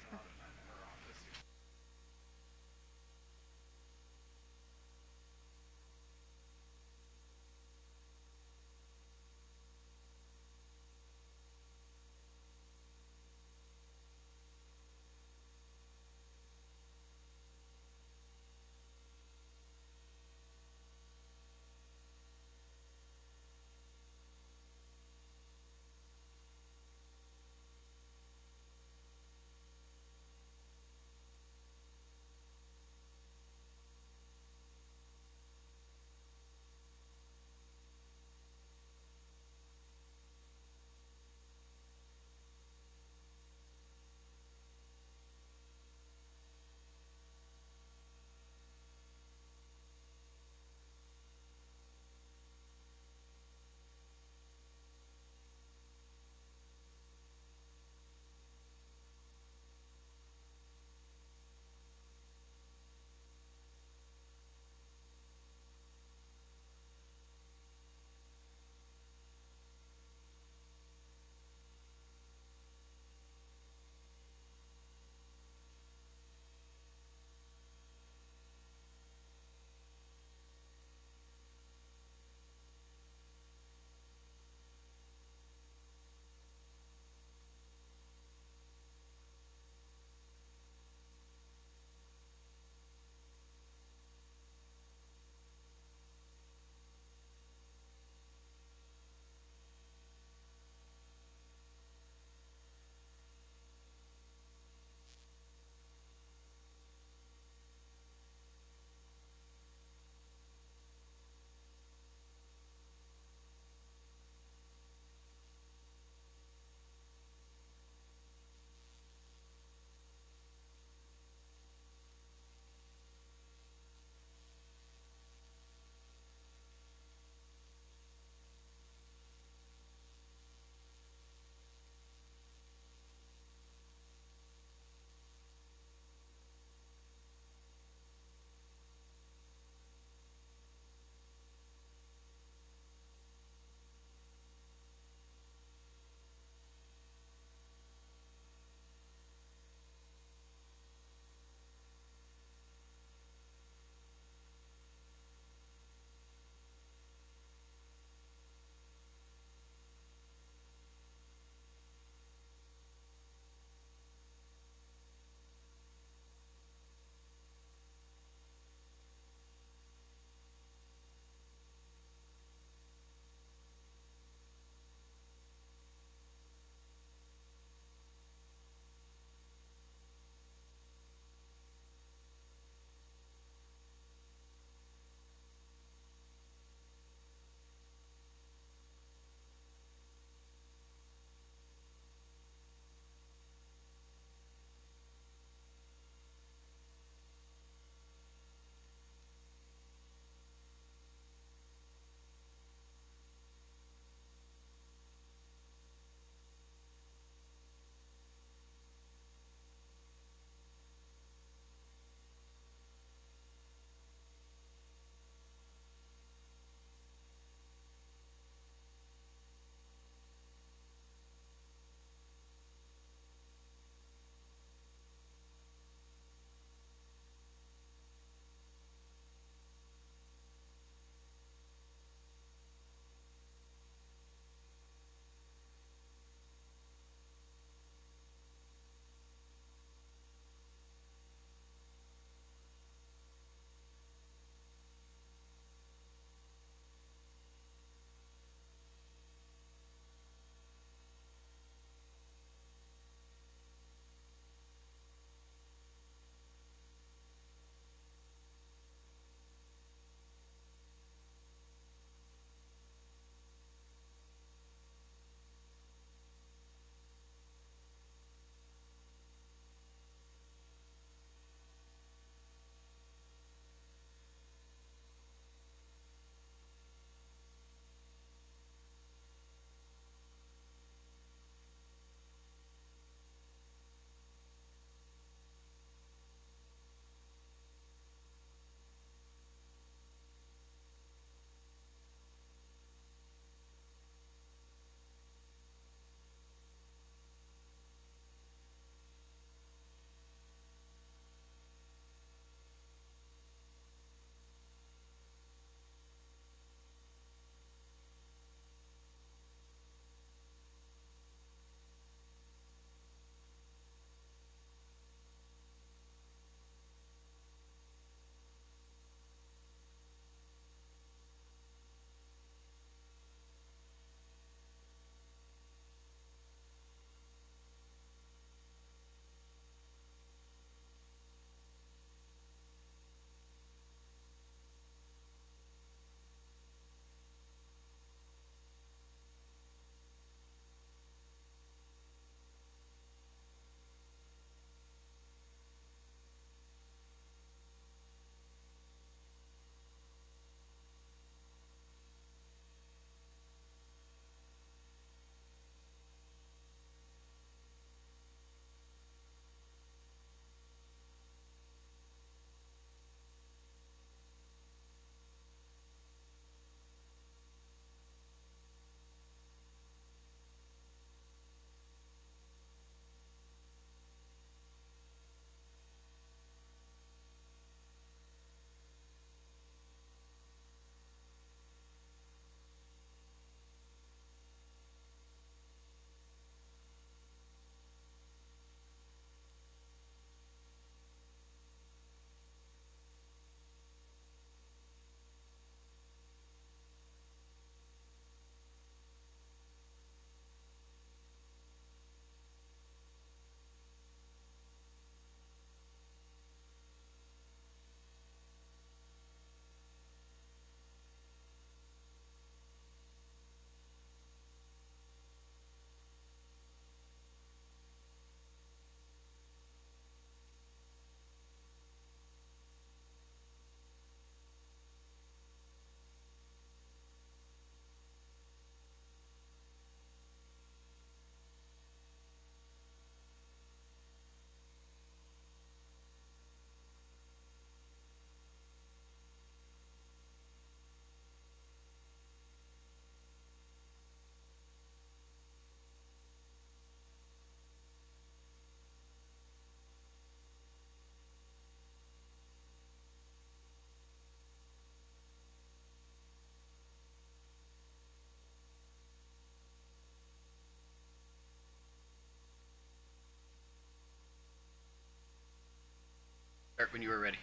Start when you were ready.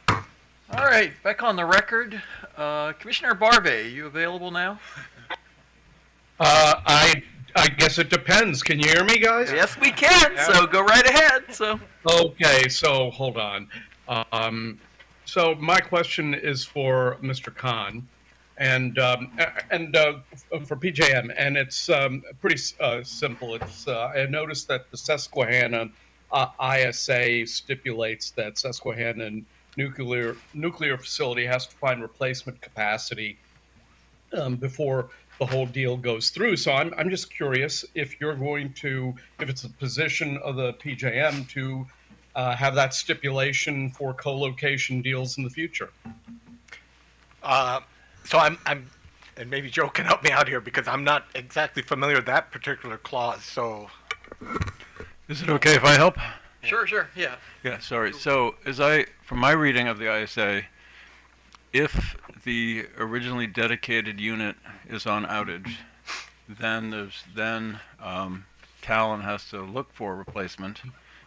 All right, back on the record. Commissioner Barbe, you available now? I guess it depends. Can you hear me, guys? Yes, we can. So go right ahead. So Okay, so hold on. So my question is for Mr. Khan, and for PJM, and it's pretty simple. It's I noticed that the Susquehanna ISA stipulates that Susquehanna nuclear facility has to find replacement capacity before the whole deal goes through. So I'm just curious if you're going to, if it's the position of the PJM to have that stipulation for co-location deals in the future. So I'm, and maybe Joe can help me out here because I'm not exactly familiar with that particular clause. So, Is it okay if I help? sure, yeah. Yeah, sorry. So, from my reading of the ISA, if the originally dedicated unit is on outage, then Talon has to look for a replacement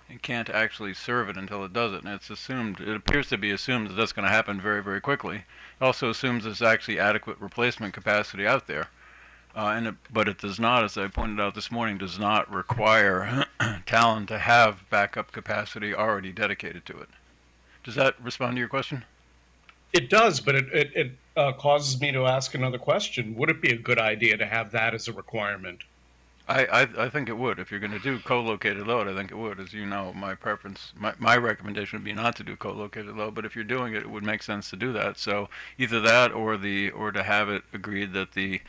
and can't actually serve it until it does it. And it appears to be assumed that that's going to happen very, very quickly. It also assumes there's actually adequate replacement capacity out there. But it does not, as I pointed out this morning, does not require Talon to have backup capacity already dedicated to it. Does that respond to your question? It does, but it causes me to ask another question. Would it be a good idea to have that as a requirement? I think it would. If you're going to do co-located load, I think it would. As you know, my preference, my recommendation would be not to do co-located load, but if you're doing it, it would make sense to do that. So either that or to have it agreed that the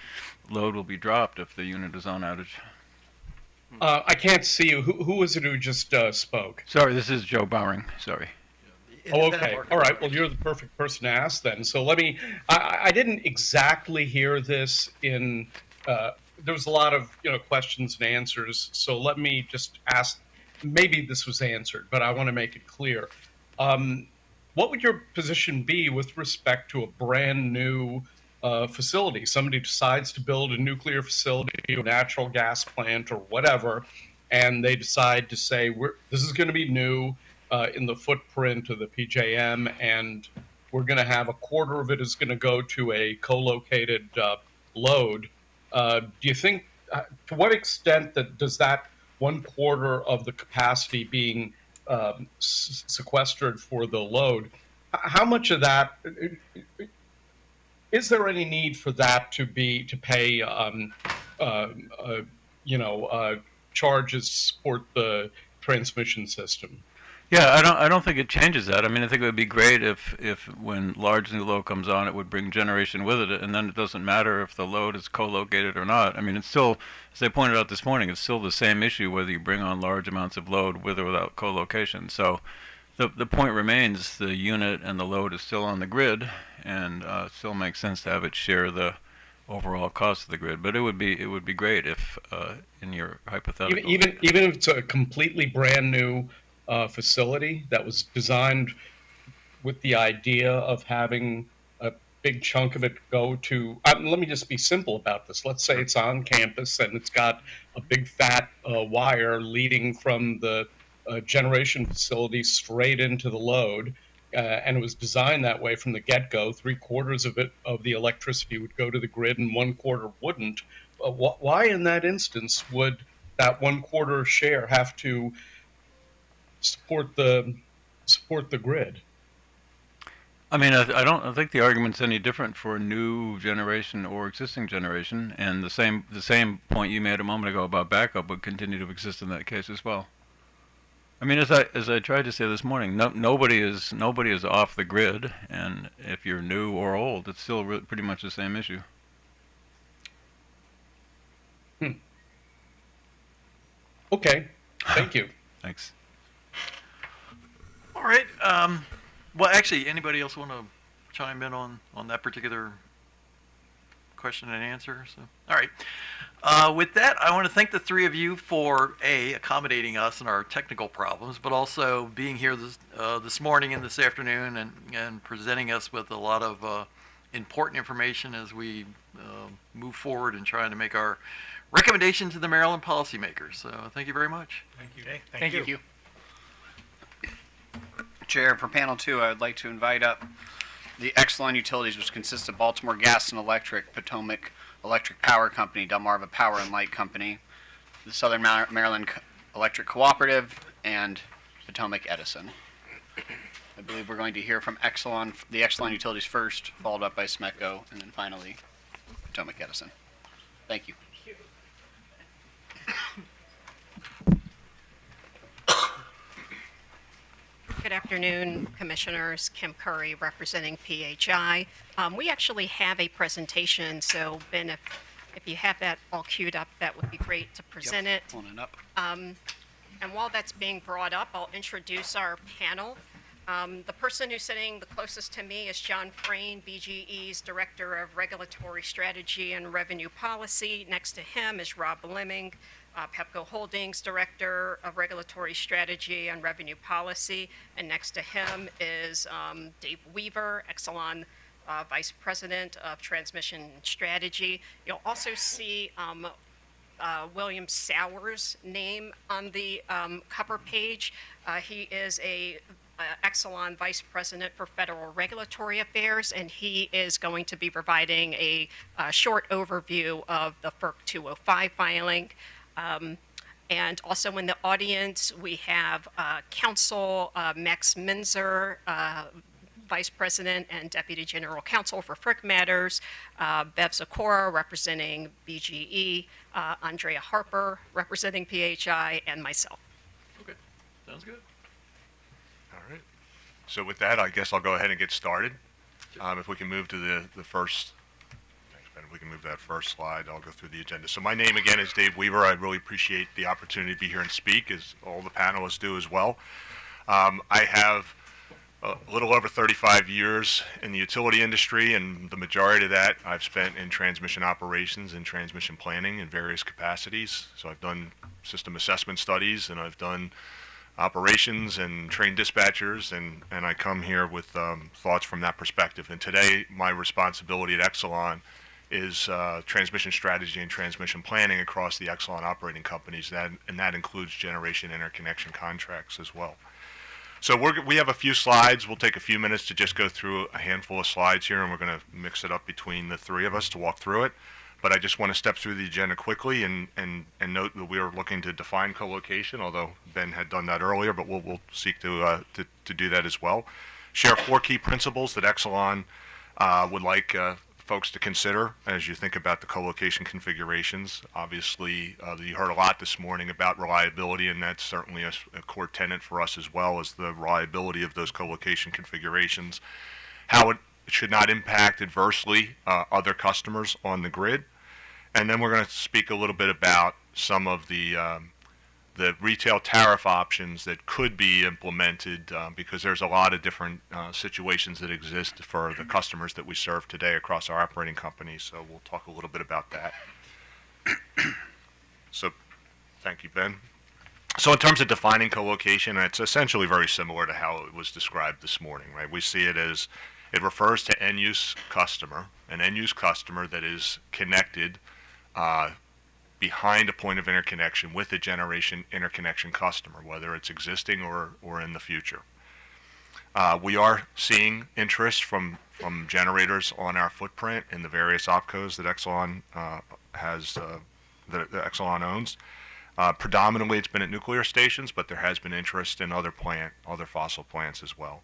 load will be dropped if the unit is on outage. I can't see you. Who was it who just spoke? Sorry, this is Joe Bowering. Sorry. Oh, okay. All right. Well, you're the perfect person to ask then. So let me. I didn't exactly hear this in. There was a lot of questions and answers. So let me just ask. Maybe this was answered, but I want to make it clear. What would your position be with respect to a brand new facility? Somebody decides to build a nuclear facility or natural gas plant or whatever, and they decide to say, this is going to be new in the footprint of the PJM, and we're going to have a quarter of it is going to go to a co-located load. Do you think, to what extent does that 1/4 of the capacity being sequestered for the load, how much of that, is there any need for that to pay charges to support the transmission system? Yeah, I don't think it changes that. I mean, I think it would be great if when large new load comes on, it would bring generation with it, and then it doesn't matter if the load is co-located or not. I mean, it's still, as I pointed out this morning, it's still the same issue whether you bring on large amounts of load with or without co-location. So the point remains the unit and the load is still on the grid, and it still makes sense to have it share the overall cost of the grid. But it would be great if in your hypothetical, even if it's a completely brand new facility that was designed with the idea of having a big chunk of it go to, let me just be simple about this. Let's say it's on campus and it's got a big fat wire leading from the generation facility straight into the load, and it was designed that way from the get-go. 3/4 of the electricity would go to the grid and 1/4 wouldn't. Why in that instance would that 1/4 share have to support the grid? I mean, I think the argument's any different for new generation or existing generation, and the same point you made a moment ago about backup would continue to exist in that case as well. I mean, as I tried to say this morning, nobody is off the grid, and if you're new or old, it's still pretty much the same issue. Okay, thank you. Thanks. All right. Well, actually, anybody else want to chime in on that particular question and answer? So, all right. With that, I want to thank the three of you for accommodating us in our technical problems, but also being here this morning and this afternoon and presenting us with a lot of important information as we move forward and trying to make our recommendation to the Maryland policymakers. So, thank you very much. thank you. Thank you. Chair, for panel 2, I would like to invite up the Exelon Utilities, which consists of Baltimore Gas and Electric, Potomac Electric Power Company, Delmarva Power and Light Company, the Southern Maryland Electric Cooperative, and Potomac Edison. I believe we're going to hear from Exelon, the Exelon Utilities first, followed up by SMECO, and then finally Potomac Edison. Thank you. Good afternoon, Commissioners. Kim Curry, representing PHI. We actually have a presentation, so Ben, if you have that all queued up, that would be great to present it. Pulling it up. And while that's being brought up, I'll introduce our panel. The person who's sitting the closest to me is John Frayne, BGE's Director of Regulatory Strategy and Revenue Policy. Next to him is Rob Lemming, Pepco Holdings Director of Regulatory Strategy and Revenue Policy. And next to him is Dave Weaver, Exelon Vice President of Transmission Strategy. You'll also see William Sauer's name on the cover page. He is a Exelon Vice President for Federal Regulatory Affairs, and he is going to be providing a short overview of the FERC 205 filing. And also in the audience, we have Counsel Max Minzer, Vice President and Deputy General Counsel for FERC Matters, Bev Zakora representing BGE, Andrea Harper representing PHI, and myself. Okay, sounds good. All right. So with that, I guess I'll go ahead and get started. If we can move to the first, thanks, Ben. If we can move to that first slide, I'll go through the agenda. So my name again is Dave Weaver. I really appreciate the opportunity to be here and speak, as all the panelists do as well. I have a little over 35 years in the utility industry, and the majority of that I've spent in transmission operations and transmission planning in various capacities. So I've done system assessment studies, and I've done operations and trained dispatchers, and I come here with thoughts from that perspective. And today, my responsibility at Exelon is transmission strategy and transmission planning across the Exelon operating companies, and that includes generation interconnection contracts as well. So we have a few slides. We'll take a few minutes to just go through a handful of slides here, and we're going to mix it up between the three of us to walk through it. But I just want to step through the agenda quickly and note that we are looking to define collocation, although Ben had done that earlier, but we'll seek to do that as well. Share 4 key principles that Exelon would like folks to consider as you think about the collocation configurations. Obviously, you heard a lot this morning about reliability, and that's certainly a core tenet for us as well, as the reliability of those collocation configurations, how it should not impact adversely other customers on the grid. And then we're going to speak a little bit about some of the retail tariff options that could be implemented, because there's a lot of different situations that exist for the customers that we serve today across our operating companies. So we'll talk a little bit about that. So thank you, Ben. So in terms of defining collocation, it's essentially very similar to how it was described this morning, right? We see it as, it refers to end-use customer, an end-use customer that is connected behind a point of interconnection with a generation interconnection customer, whether it's existing or in the future. We are seeing interest from generators on our footprint in the various opcos that Exelon that Exelon owns. Predominantly, it's been at nuclear stations, but there has been interest in other fossil plants as well.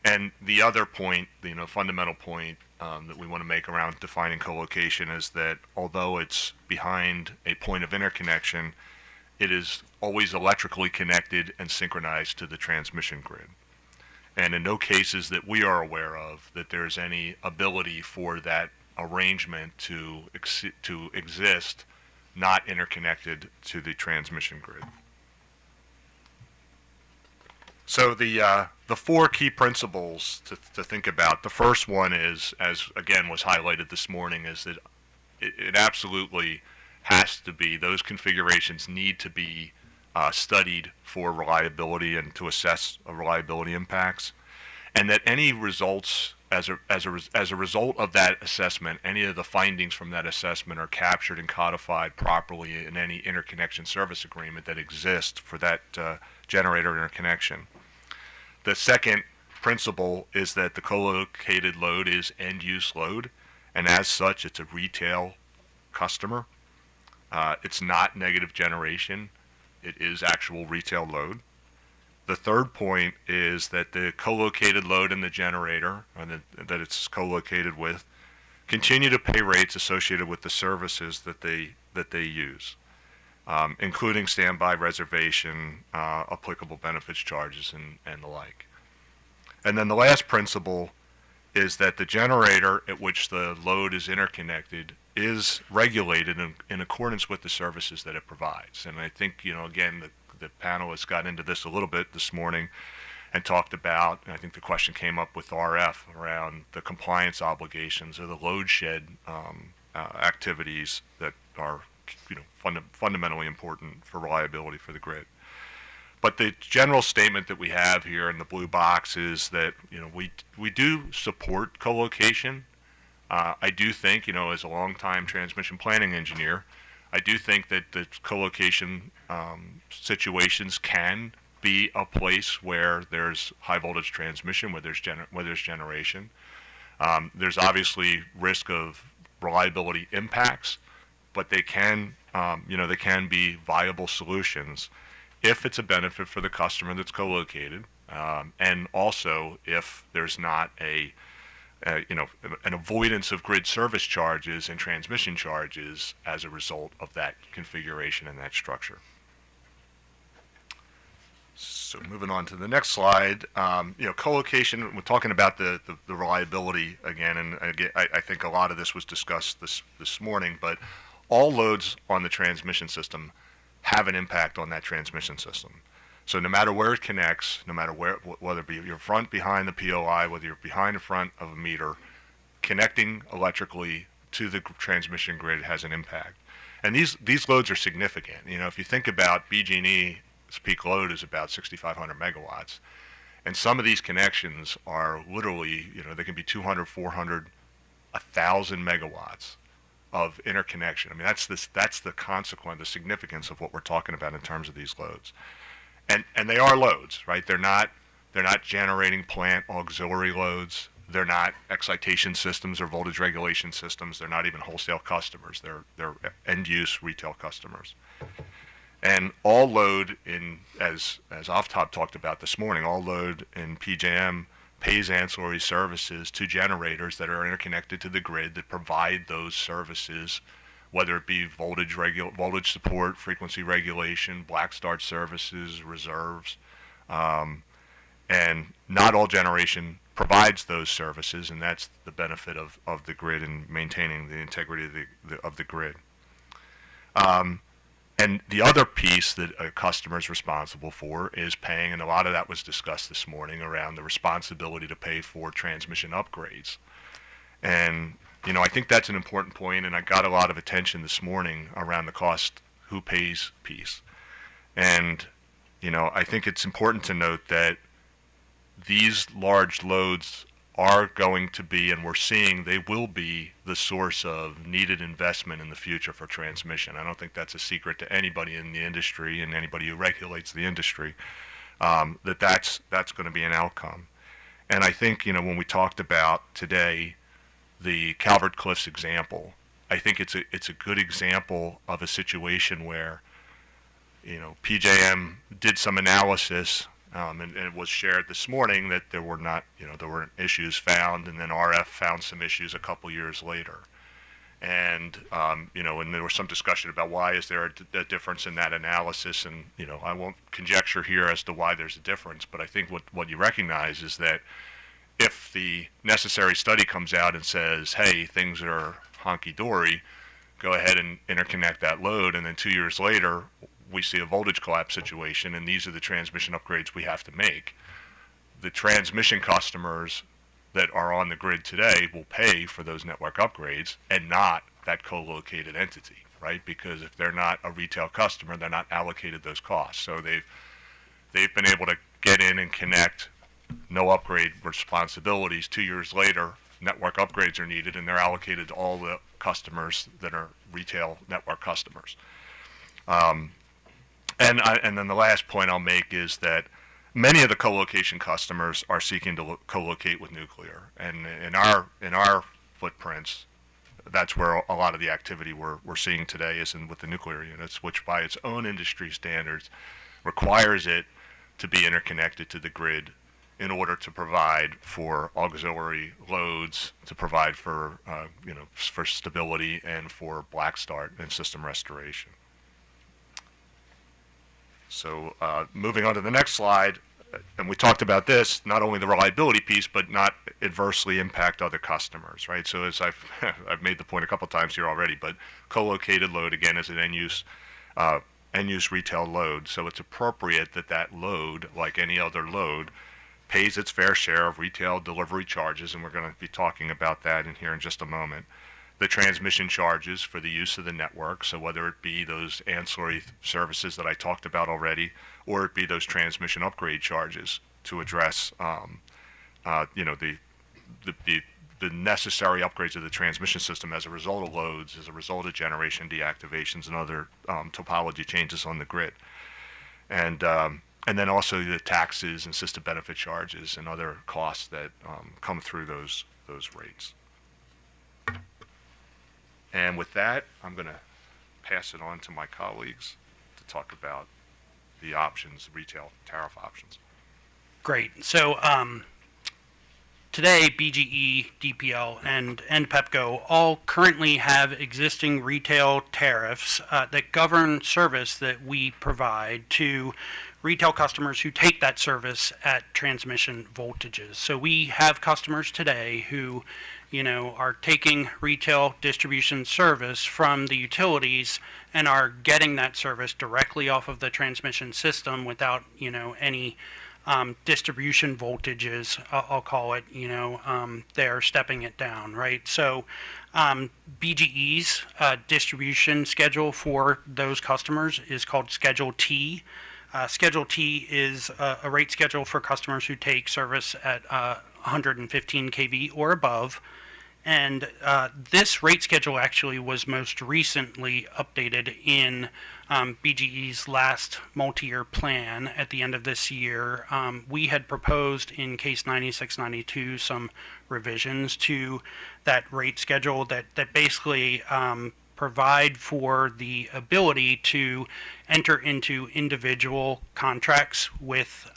And the other point, fundamental point that we want to make around defining collocation is that although it's behind a point of interconnection, it is always electrically connected and synchronized to the transmission grid. And in no cases that we are aware of that there's any ability for that arrangement to exist not interconnected to the transmission grid. So the 4 key principles to think about, the first one is, as again was highlighted this morning, is that it absolutely has to be, those configurations need to be studied for reliability and to assess reliability impacts, and that any results as a result of that assessment, any of the findings from that assessment are captured and codified properly in any interconnection service agreement that exists for that generator interconnection. The second principle is that the co-located load is end-use load, and as such, it's a retail customer. It's not negative generation. It is actual retail load. The third point is that the co-located load and the generator that it's co-located with continue to pay rates associated with the services that they use, including standby reservation, applicable benefits charges, and the like. And then the last principle is that the generator at which the load is interconnected is regulated in accordance with the services that it provides. And I think, again, the panelists got into this a little bit this morning and talked about, and I think the question came up with RF around the compliance obligations or the load shed activities that are fundamentally important for reliability for the grid. But the general statement that we have here in the blue box is that we do support co-location. I do think, as a longtime transmission planning engineer, I do think that the co-location situations can be a place where there's high voltage transmission, where there's generation. There's obviously risk of reliability impacts, but they can be viable solutions if it's a benefit for the customer that's co-located, and also if there's not an avoidance of grid service charges and transmission charges as a result of that configuration and that structure. So moving on to the next slide, co-location, we're talking about the reliability again, and again, I think a lot of this was discussed this morning, but all loads on the transmission system have an impact on that transmission system. So no matter where it connects, no matter whether it be your front behind the POI, whether you're behind the front of a meter, connecting electrically to the transmission grid has an impact. And these loads are significant. If you think about BG&E's peak load is about 6,500 megawatts. And some of these connections are literally, they can be 200, 400, 1,000 megawatts of interconnection. I mean, that's the consequence, the significance of what we're talking about in terms of these loads. And they are loads, right? They're not generating plant auxiliary loads. They're not excitation systems or voltage regulation systems. They're not even wholesale customers. They're end-use retail customers. And all load as Offtop talked about this morning, all load in PJM pays ancillary services to generators that are interconnected to the grid that provide those services, whether it be voltage support, frequency regulation, black start services, reserves, and not all generation provides those services, and that's the benefit of the grid and maintaining the integrity of the grid. And the other piece that a customer is responsible for is paying, and a lot of that was discussed this morning around the responsibility to pay for transmission upgrades. And, I think that's an important point, and I got a lot of attention this morning around the cost, who pays piece. And, I think it's important to note that these large loads are going to be, and we're seeing they will be, the source of needed investment in the future for transmission. I don't think that's a secret to anybody in the industry and anybody who regulates the industry, that's going to be an outcome. And I think, when we talked about today the Calvert Cliffs example, I think it's a good example of a situation where, PJM did some analysis, and it was shared this morning that there were issues found, and then RF found some issues a couple years later. And, and there was some discussion about why is there a difference in that analysis, and, I won't conjecture here as to why there's a difference, but I think what you recognize is that if the necessary study comes out and says, hey, things are honky-dory, go ahead and interconnect that load, and then 2 years later, we see a voltage collapse situation, and these are the transmission upgrades we have to make. The transmission customers that are on the grid today will pay for those network upgrades and not that co-located entity, right? Because if they're not a retail customer, they're not allocated those costs. So they've been able to get in and connect, no upgrade responsibilities. 2 years later, network upgrades are needed, and they're allocated to all the customers that are retail network customers. And then the last point I'll make is that many of the co-location customers are seeking to co-locate with nuclear, and in our footprints, that's where a lot of the activity we're seeing today is with the nuclear units, which by its own industry standards requires it to be interconnected to the grid in order to provide for auxiliary loads, to provide for for stability and for black start and system restoration. So moving on to the next slide, and we talked about this, not only the reliability piece, but not adversely impact other customers, right? So as I've made the point a couple times here already, but co-located load, again, is an end-use retail load. So it's appropriate that that load, like any other load, pays its fair share of retail delivery charges, and we're going to be talking about that in here in just a moment. The transmission charges for the use of the network, so whether it be those ancillary services that I talked about already, or it be those transmission upgrade charges to address, the necessary upgrades of the transmission system as a result of loads, as a result of generation deactivations and other topology changes on the grid, and then also the taxes and system benefit charges and other costs that come through those rates. And with that, I'm going to pass it on to my colleagues to talk about the options, retail tariff options. Great. So today, BGE, DPL, and PEPCO all currently have existing retail tariffs that govern service that we provide to retail customers who take that service at transmission voltages. So we have customers today who are taking retail distribution service from the utilities and are getting that service directly off of the transmission system without, any distribution voltages, I'll call it, they're stepping it down, right? So BGE's distribution schedule for those customers is called Schedule T. Schedule T is a rate schedule for customers who take service at 115 kV or above. And this rate schedule actually was most recently updated in BGE's last multi-year plan at the end of this year. We had proposed in case 9692 some revisions to that rate schedule that basically provide for the ability to enter into individual contracts with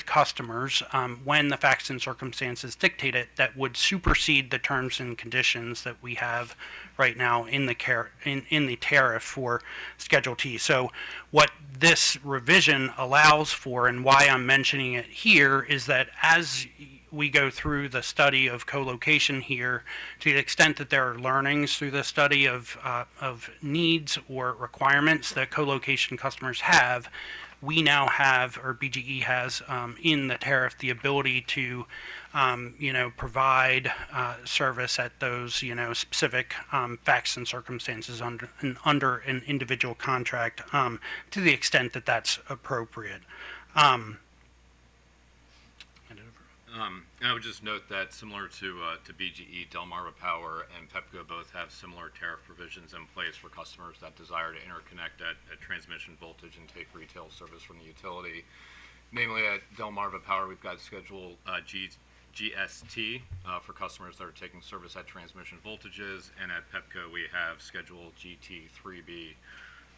customers when the facts and circumstances dictate it, that would supersede the terms and conditions that we have right now in the tariff for Schedule T. So what this revision allows for, and why I'm mentioning it here, is that as we go through the study of co-location here, to the extent that there are learnings through the study of needs or requirements that co-location customers have, we now have, or BGE has, in the tariff, the ability to, provide service at those, specific facts and circumstances under an individual contract, to the extent that that's appropriate. And I would just note that similar to BGE, Delmarva Power and PEPCO both have similar tariff provisions in place for customers that desire to interconnect at transmission voltage and take retail service from the utility. Namely, at Delmarva Power, we've got Schedule GST for customers that are taking service at transmission voltages, and at PEPCO we have Schedule GT3B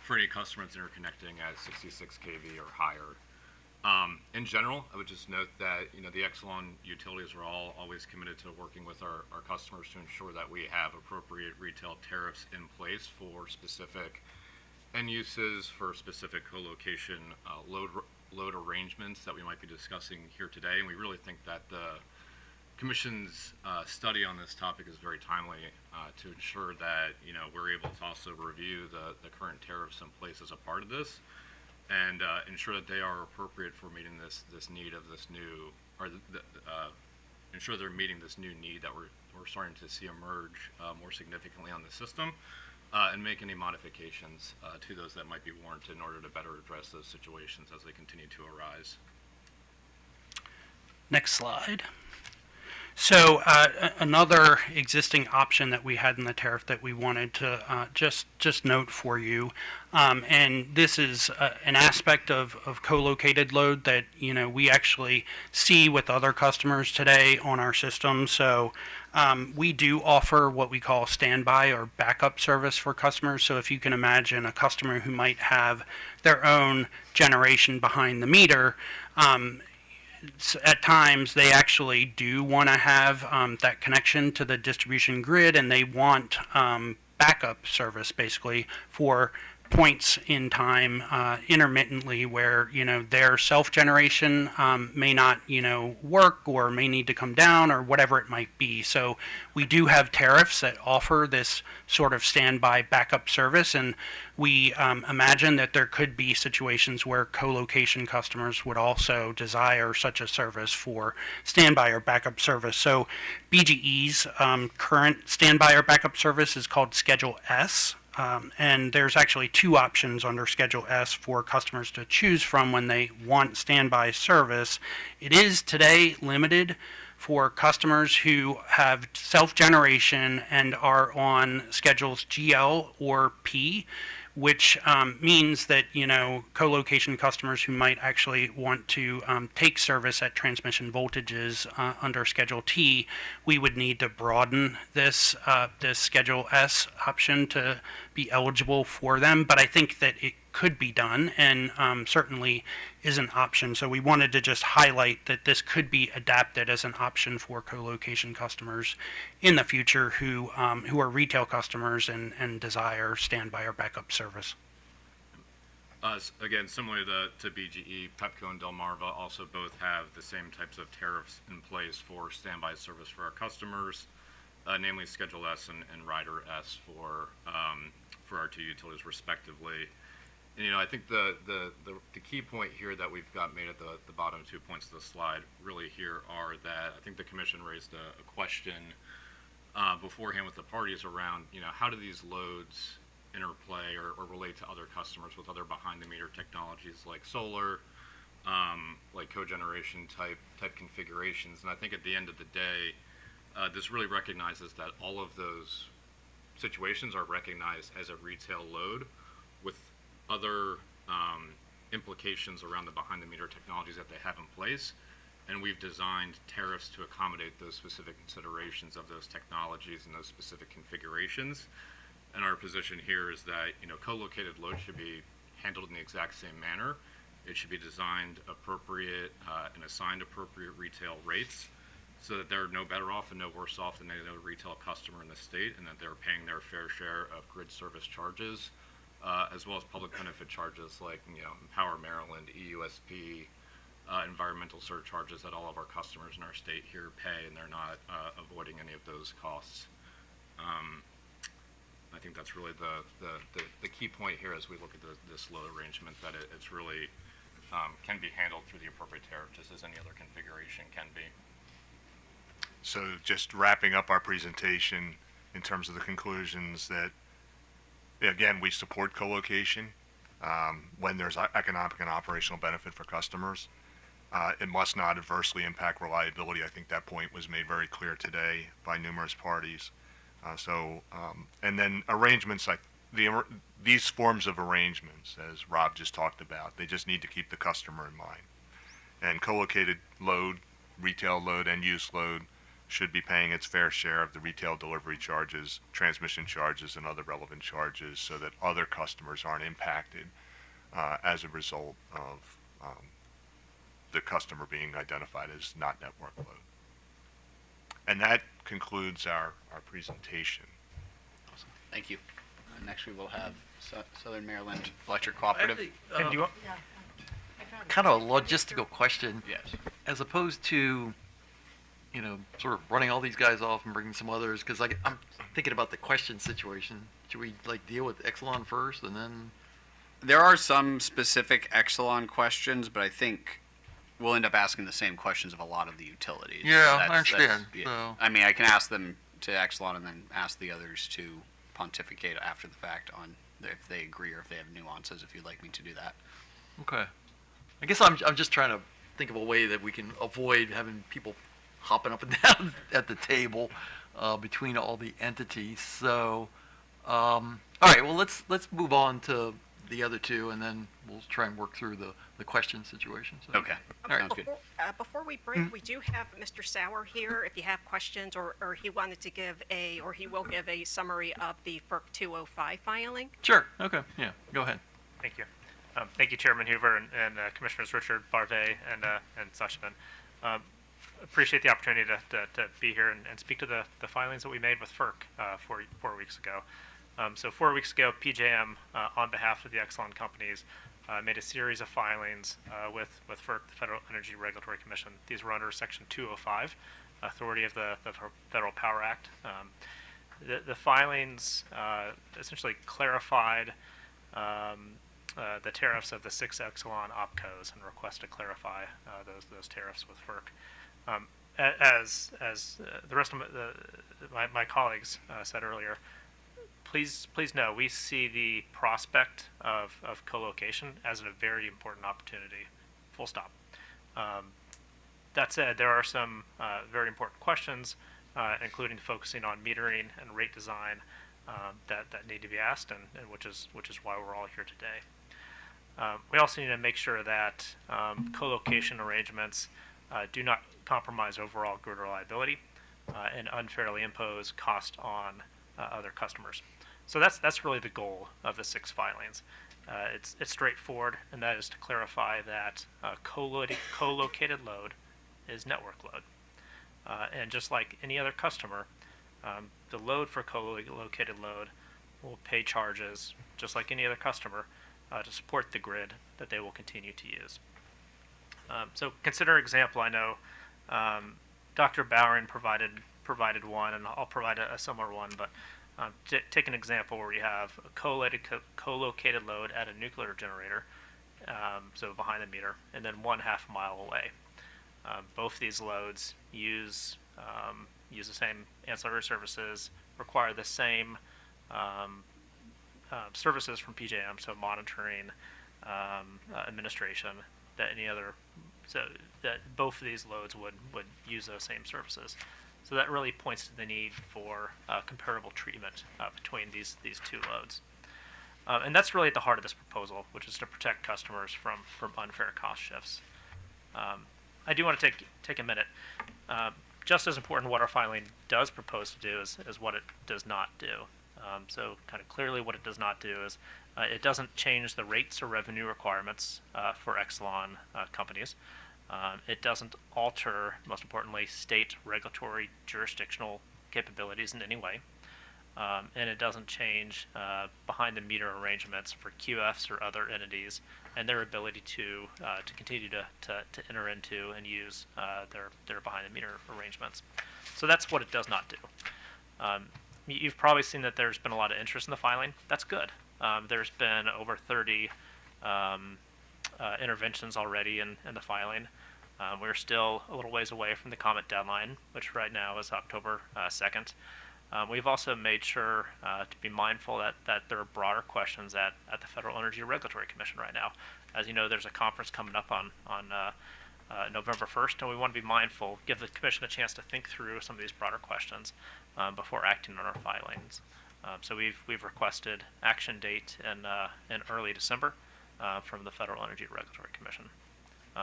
for any customers interconnecting at 66 kV or higher. In general, I would just note that the Exelon utilities are always committed to working with our customers to ensure that we have appropriate retail tariffs in place for specific end uses, for specific co-location load arrangements that we might be discussing here today. And we really think that the Commission's study on this topic is very timely to ensure that we're able to also review the current tariffs in place as a part of this, and ensure that they are appropriate for meeting this need of this new, or ensure they're meeting this new need that we're starting to see emerge more significantly on the system, and make any modifications to those that might be warranted in order to better address those situations as they continue to arise. Next slide. So another existing option that we had in the tariff that we wanted to just note for you, and this is an aspect of co-located load that we actually see with other customers today on our system. So we do offer what we call standby or backup service for customers. So if you can imagine a customer who might have their own generation behind the meter, at times they actually do want to have that connection to the distribution grid, and they want backup service basically for points in time intermittently where their self-generation may not work or may need to come down or whatever it might be. So we do have tariffs that offer this sort of standby backup service, and we imagine that there could be situations where co-location customers would also desire such a service for standby or backup service. So BGE's current standby or backup service is called Schedule S. And there's actually two options under Schedule S for customers to choose from when they want standby service. It is today limited for customers who have self-generation and are on Schedules GL or P, which means that co-location customers who might actually want to take service at transmission voltages under Schedule T, we would need to broaden this Schedule S option to be eligible for them. But I think that it could be done, and certainly is an option. So we wanted to just highlight that this could be adapted as an option for co-location customers in the future who are retail customers and desire standby or backup service. Again, similar to BGE, Pepco and Delmarva also both have the same types of tariffs in place for standby service for our customers, namely Schedule S and Rider S for our two utilities respectively. And, I think the key point here that we've got made at the bottom 2 points of the slide really here are that I think the commission raised a question beforehand with the parties around, how do these loads interplay or relate to other customers with other behind-the-meter technologies like solar, like cogeneration type configurations. And I think at the end of the day, this really recognizes that all of those situations are recognized as a retail load with other implications around the behind-the-meter technologies that they have in place. And we've designed tariffs to accommodate those specific considerations of those technologies and those specific configurations. And our position here is that, co-located load should be handled in the exact same manner. It should be designed appropriate and assigned appropriate retail rates so that they're no better off and no worse off than any other retail customer in the state, and that they're paying their fair share of grid service charges, as well as public benefit charges like, Empower Maryland, EUSP, environmental surcharges that all of our customers in our state here pay, and they're not avoiding any of those costs. I think that's really the key point here as we look at this load arrangement, that it's really can be handled through the appropriate tariff just as any other configuration can be. So just wrapping up our presentation in terms of the conclusions that, again, we support co-location when there's economic and operational benefit for customers. It must not adversely impact reliability. I think that point was made very clear today by numerous parties. And then arrangements like these forms of arrangements, as Rob just talked about, they just need to keep the customer in mind. And co-located load, retail load, and use load should be paying its fair share of the retail delivery charges, transmission charges, and other relevant charges so that other customers aren't impacted as a result of the customer being identified as not network load. And that concludes our presentation. Awesome. Thank you. Next we will have Southern Maryland Electric Cooperative. Actually, kind of a logistical question. Yes. As opposed to, sort of running all these guys off and bringing some others, because I'm thinking about the question situation. Should we deal with Exelon first and then? There are some specific Exelon questions, but I think we'll end up asking the same questions of a lot of the utilities. Yeah, I understand. Yeah. So. I mean, I can ask them to Exelon and then ask the others to pontificate after the fact on if they agree or if they have nuances, if you'd like me to do that. Okay. I guess I'm just trying to think of a way that we can avoid having people hopping up and down at the table between all the entities. So, all right, well, let's move on to the other two, and then we'll try and work through the question situation. So. Okay, All right. sounds good. Before we break, we do have Mr. Sauer here. If you have questions, or he wanted to give or he will give a summary of the FERC 205 filing. Sure. Okay. Yeah. Go ahead. Thank you. Thank you, Chairman Hoover and Commissioners Richard, Barvet, and Sushman. Appreciate the opportunity to be here and speak to the filings that we made with FERC 4 weeks ago. So 4 weeks ago, PJM, on behalf of the Exelon companies, made a series of filings with FERC, the Federal Energy Regulatory Commission. These were under Section 205, authority of the Federal Power Act. The filings essentially clarified the tariffs of the 6 Exelon opcos and request to clarify those tariffs with FERC. As the rest of my colleagues said earlier, please know we see the prospect of co-location as a very important opportunity, full stop. That said, there are some very important questions, including focusing on metering and rate design that need to be asked, and which is why we're all here today. We also need to make sure that co-location arrangements do not compromise overall grid reliability and unfairly impose cost on other customers. So that's really the goal of the 6 filings. It's straightforward, and that is to clarify that co-located load is network load. And just like any other customer, the load for co-located load will pay charges, just like any other customer, to support the grid that they will continue to use. So consider an example. I know Dr. Bowering provided one, and I'll provide a similar one, but take an example where you have a co-located load at a nuclear generator, so behind the meter, and then 1/2 mile away. Both these loads use the same ancillary services, require the same services from PJM, so monitoring, administration, that any other, so that both of these loads would use those same services. So that really points to the need for comparable treatment between these two loads. And that's really at the heart of this proposal, which is to protect customers from unfair cost shifts. I do want to take a minute. Just as important, what our filing does propose to do is what it does not do. So kind of clearly what it does not do is it doesn't change the rates or revenue requirements for Exelon companies. It doesn't alter, most importantly, state regulatory jurisdictional capabilities in any way. And it doesn't change behind-the-meter arrangements for QFs or other entities and their ability to continue to enter into and use their behind-the-meter arrangements. So that's what it does not do. You've probably seen that there's been a lot of interest in the filing. That's good. There's been over 30 interventions already in the filing. We're still a little ways away from the comment deadline, which right now is October 2nd. We've also made sure to be mindful that there are broader questions at the Federal Energy Regulatory Commission right now. As you know, there's a conference coming up on November 1st, and we want to be mindful, give the Commission a chance to think through some of these broader questions before acting on our filings. So we've requested action date in early December from the Federal Energy Regulatory Commission.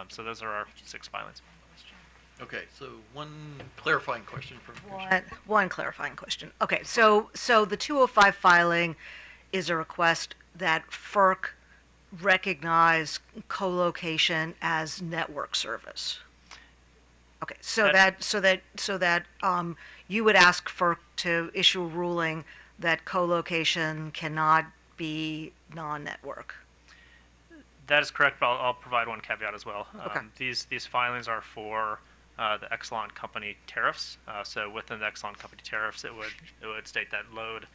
So those are our 6 filings. Okay, so one clarifying question from One clarifying question. Okay, so the 205 filing is a request that FERC recognize co-location as network service. Okay, so that you would ask FERC to issue a ruling that co-location cannot be non-network. That is correct, but I'll provide one caveat as well. Okay. These filings are for the Exelon company tariffs. So within the Exelon company tariffs, it would state that load,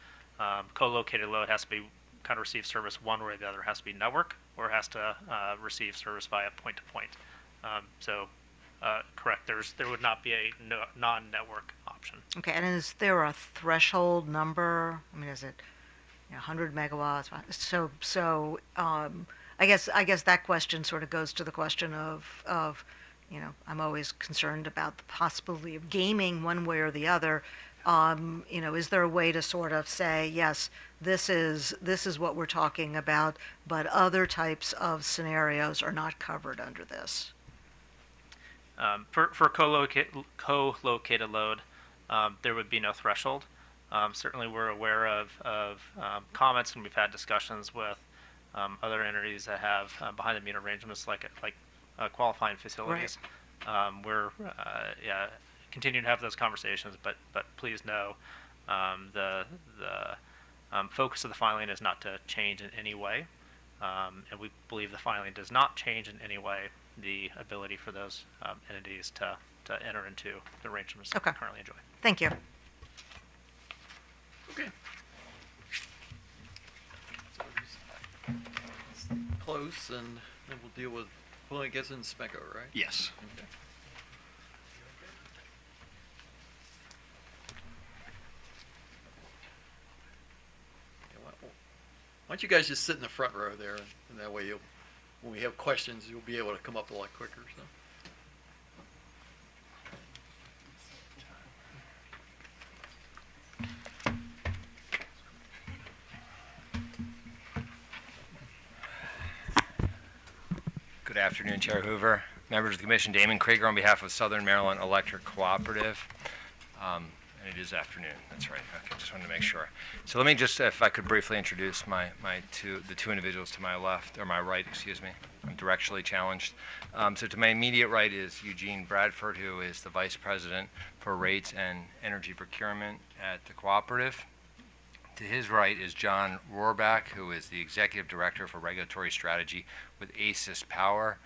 co-located load, has to be kind of receive service one way or the other. It has to be network, or it has to receive service via point-to-point. So correct. There would not be a non-network option. Okay, and is there a threshold number? I mean, is it 100 megawatts? So I guess that question sort of goes to the question of I'm always concerned about the possibility of gaming one way or the other. Is there a way to sort of say, yes, this is what we're talking about, but other types of scenarios are not covered under this? For co-located load, there would be no threshold. Certainly, we're aware of comments, and we've had discussions with other entities that have behind the meter arrangements like qualifying facilities. We're continuing to have those conversations, but please know the focus of the filing is not to change in any way, and we believe the filing does not change in any way the ability for those entities to enter into the arrangements that we currently enjoy. Thank you. Okay. So close, and then we'll deal with, well, I guess in SMECO, right? Yes. Okay. Why don't you guys just sit in the front row there, and that way when we have questions, you'll be able to come up a lot quicker. So. Good afternoon, Chair Hoover, members of the Commission. Damon Krieger on behalf of Southern Maryland Electric Cooperative. And it is afternoon. That's right. Okay, just wanted to make sure. So let me just, if I could briefly introduce the two individuals to my left, or my right, excuse me. I'm directionally challenged. So to my immediate right is Eugene Bradford, who is the Vice President for Rates and Energy Procurement at the cooperative. To his right is John Rohrbach, who is the Executive Director for Regulatory Strategy with ACES Power.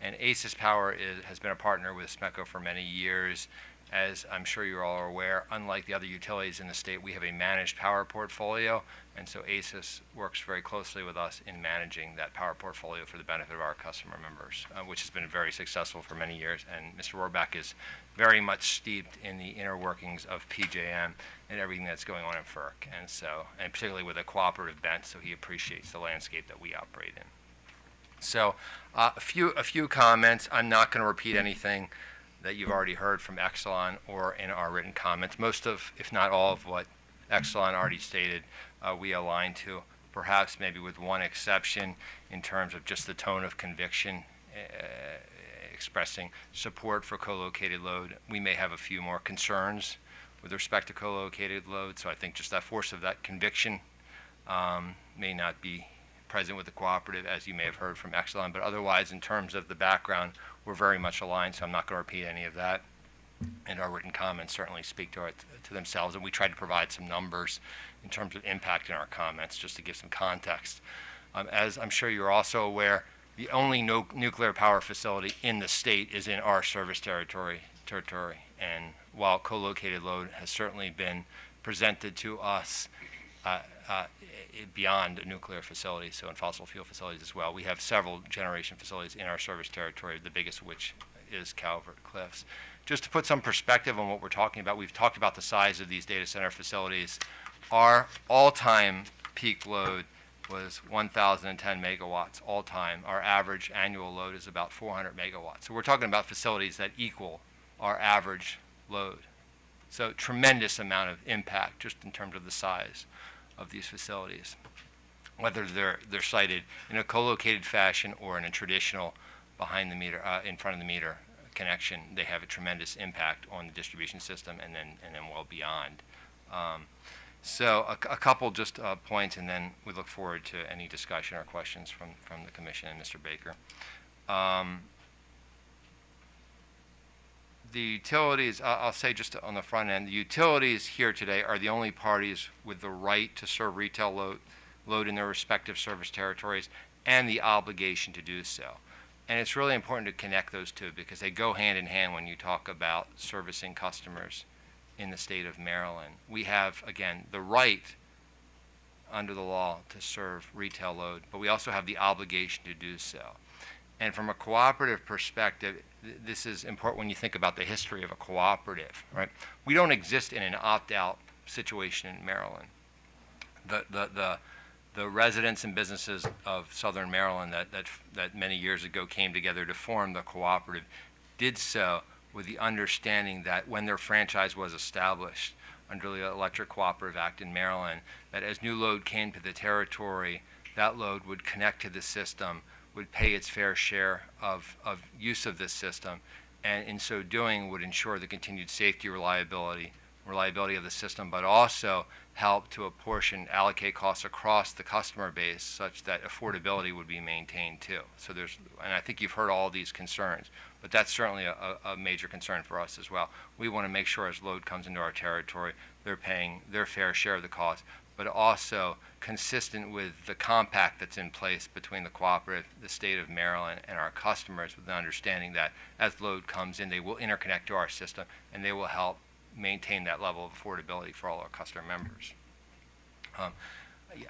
And ACES Power has been a partner with SMECO for many years. As I'm sure you all are aware, unlike the other utilities in the state, we have a managed power portfolio, and so ACES works very closely with us in managing that power portfolio for the benefit of our customer members, which has been very successful for many years. And Mr. Rohrbach is very much steeped in the inner workings of PJM and everything that's going on in FERC, and particularly with a cooperative bent, so he appreciates the landscape that we operate in. So a few comments. I'm not going to repeat anything that you've already heard from Exelon or in our written comments. Most of, if not all of what Exelon already stated, we align to, perhaps maybe with one exception in terms of just the tone of conviction, expressing support for co-located load. We may have a few more concerns with respect to co-located load, so I think just that force of that conviction may not be present with the cooperative, as you may have heard from Exelon, but otherwise, in terms of the background, we're very much aligned, so I'm not going to repeat any of that. And our written comments certainly speak to themselves, and we tried to provide some numbers in terms of impact in our comments, just to give some context. As I'm sure you're also aware, the only nuclear power facility in the state is in our service territory. And while co-located load has certainly been presented to us beyond a nuclear facility, so in fossil fuel facilities as well, we have several generation facilities in our service territory, the biggest of which is Calvert Cliffs. Just to put some perspective on what we're talking about, we've talked about the size of these data center facilities. Our all-time peak load was 1,010 megawatts all-time. Our average annual load is about 400 megawatts. So we're talking about facilities that equal our average load. So tremendous amount of impact just in terms of the size of these facilities, whether they're sited in a co-located fashion or in a traditional behind the meter, in front of the meter connection. They have a tremendous impact on the distribution system and then well beyond. So a couple just points, and then we look forward to any discussion or questions from the Commission and Mr. Baker. The utilities, I'll say just on the front end, the utilities here today are the only parties with the right to serve retail load in their respective service territories and the obligation to do so. And it's really important to connect those two because they go hand in hand when you talk about servicing customers in the state of Maryland. We have, again, the right under the law to serve retail load, but we also have the obligation to do so. And from a cooperative perspective, this is important when you think about the history of a cooperative, right? We don't exist in an opt-out situation in Maryland. The residents and businesses of Southern Maryland that many years ago came together to form the cooperative did so with the understanding that when their franchise was established under the Electric Cooperative Act in Maryland, that as new load came to the territory, that load would connect to the system, would pay its fair share of use of this system, and in so doing would ensure the continued safety, reliability of the system, but also help to allocate costs across the customer base such that affordability would be maintained too. So and I think you've heard all these concerns, but that's certainly a major concern for us as well. We want to make sure as load comes into our territory, they're paying their fair share of the cost, but also consistent with the compact that's in place between the cooperative, the state of Maryland, and our customers, with the understanding that as load comes in, they will interconnect to our system and they will help maintain that level of affordability for all our customer members.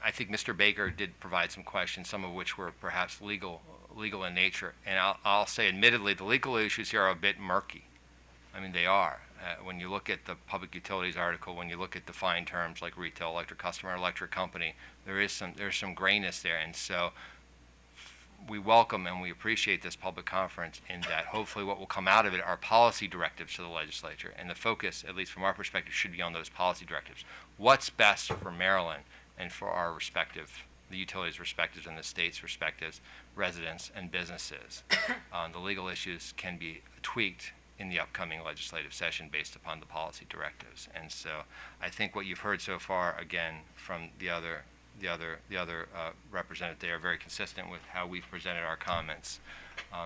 I think Mr. Baker did provide some questions, some of which were perhaps legal in nature. And I'll say, admittedly, the legal issues here are a bit murky. I mean, they are. When you look at the Public Utilities article, when you look at defined terms like retail, electric customer, electric company, there's some grayness there. And so we welcome and we appreciate this public conference in that hopefully what will come out of it are policy directives to the legislature. And the focus, at least from our perspective, should be on those policy directives. What's best for Maryland and for our the utilities' respectives and the state's respectives, residents and businesses. The legal issues can be tweaked in the upcoming legislative session based upon the policy directives. And so I think what you've heard so far, again, from the other representative, they are very consistent with how we've presented our comments.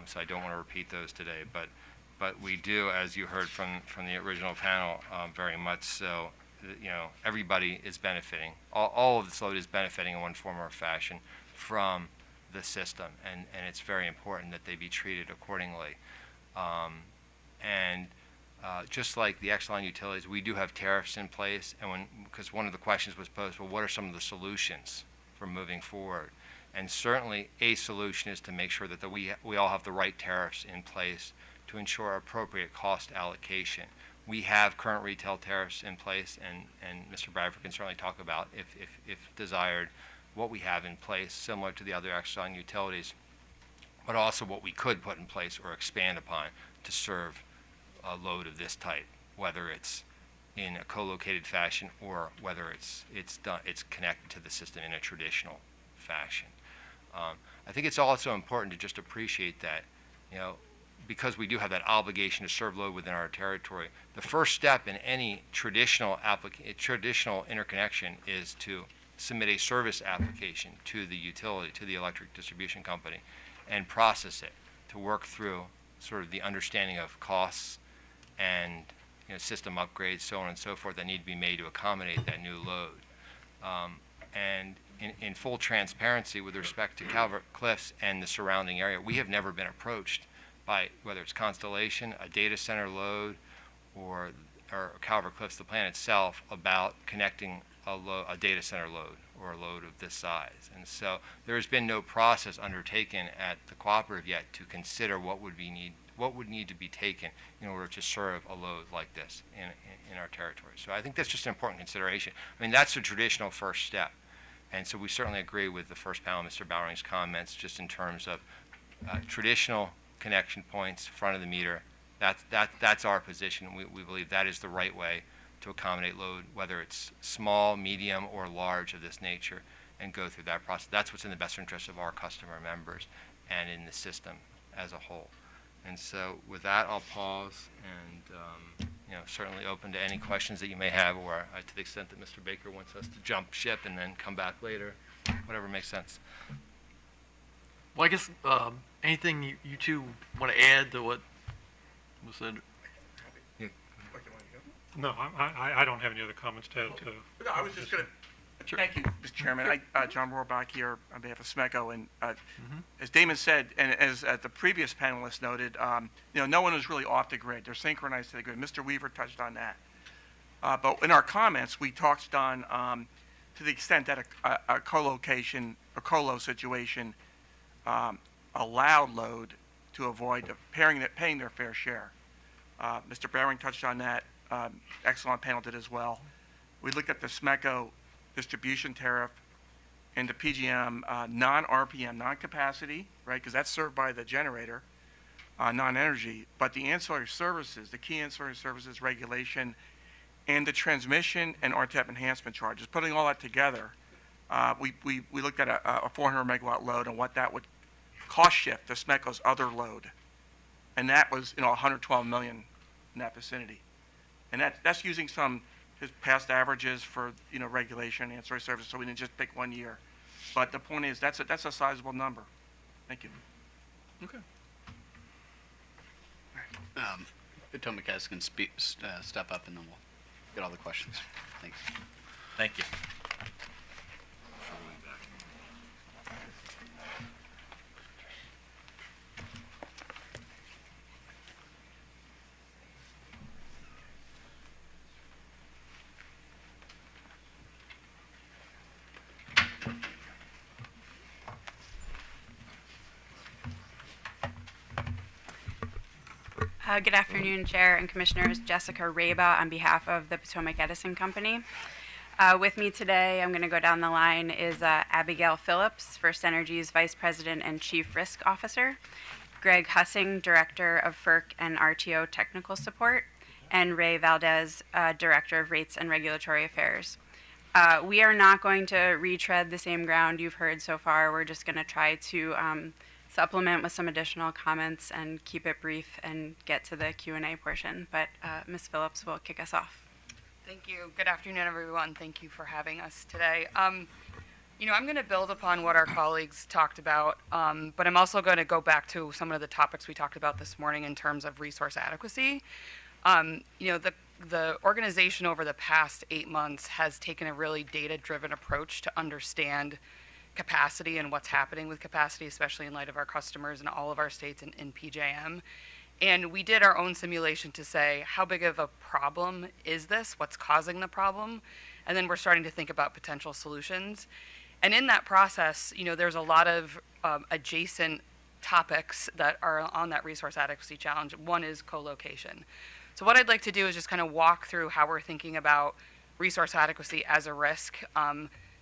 So I don't want to repeat those today, but we do, as you heard from the original panel, very much so. Everybody is benefiting. All of this load is benefiting in one form or fashion from the system, and it's very important that they be treated accordingly. Just like the Exelon utilities, we do have tariffs in place, and because one of the questions was posed, well, what are some of the solutions for moving forward? And certainly a solution is to make sure that we all have the right tariffs in place to ensure appropriate cost allocation. We have current retail tariffs in place, and Mr. Bradford can certainly talk about, if desired, what we have in place, similar to the other Exelon utilities, but also what we could put in place or expand upon to serve a load of this type, whether it's in a co-located fashion or whether it's connected to the system in a traditional fashion. I think it's also important to just appreciate that, because we do have that obligation to serve load within our territory, the first step in any traditional interconnection is to submit a service application to the utility, to the electric distribution company, and process it to work through sort of the understanding of costs and system upgrades, so on and so forth, that need to be made to accommodate that new load. And in full transparency with respect to Calvert Cliffs and the surrounding area, we have never been approached by, whether it's Constellation, a data center load, or Calvert Cliffs, the plant itself, about connecting a data center load or a load of this size. And so there has been no process undertaken at the cooperative yet to consider what would need to be taken in order to serve a load like this in our territory. So I think that's just an important consideration. I mean, that's the traditional first step. And so we certainly agree with the first panel, Mr. Bowering's comments, just in terms of traditional connection points, front of the meter. That's our position. We believe that is the right way to accommodate load, whether it's small, medium, or large of this nature, and go through that process. That's what's in the best interest of our customer members and in the system as a whole. And so with that, I'll pause and certainly open to any questions that you may have, or to the extent that Mr. Baker wants us to jump ship and then come back later, whatever makes sense. Well, I guess anything you two want to add to what was said? No, I don't have any other comments to add to. No, I was just going to. Sure. Thank you, Mr. Chairman. John Rohrbach here on behalf of SMECO, and as Damon said, and as the previous panelist noted, no one is really off the grid. They're synchronized to the grid. Mr. Weaver touched on that. But in our comments, we touched on to the extent that a co-location, a colo situation, allowed load to avoid paying their fair share. Mr. Bowering touched on that. Exelon panel did as well. We looked at the SMECO distribution tariff into PGM non-RPM, non-capacity, right, because that's served by the generator, non-energy, but the ancillary services, the key ancillary services regulation, and the transmission and RTEP enhancement charges, putting all that together, we looked at a 400 megawatt load and what that would cost shift to SMECO's other load. And that was, 112 million in that vicinity. And that's using some his past averages for, regulation and ancillary services, so we didn't just pick 1 year. But the point is, that's a sizable number. Thank you. Okay. Potomac Gas can step up, and then we'll get all the questions. Thanks. Thank you. Good afternoon, Chair and Commissioners. Jessica Raba on behalf of the Potomac Edison Company. With me today, I'm going to go down the line, is Abigail Phillips, First Energy's Vice President and Chief Risk Officer, Greg Hussing, Director of FERC and RTO Technical Support, and Ray Valdez, Director of Rates and Regulatory Affairs. We are not going to retread the same ground you've heard so far. We're just going to try to supplement with some additional comments and keep it brief and get to the Q&A portion. But Ms. Phillips will kick us off. Thank you. Good afternoon, everyone. Thank you for having us today. I'm going to build upon what our colleagues talked about, but I'm also going to go back to some of the topics we talked about this morning in terms of resource adequacy. The organization over the past 8 months has taken a really data-driven approach to understand capacity and what's happening with capacity, especially in light of our customers in all of our states in PJM. And we did our own simulation to say, how big of a problem is this? What's causing the problem? And then we're starting to think about potential solutions. And in that process, there's a lot of adjacent topics that are on that resource adequacy challenge. One is co-location. So what I'd like to do is just kind of walk through how we're thinking about resource adequacy as a risk.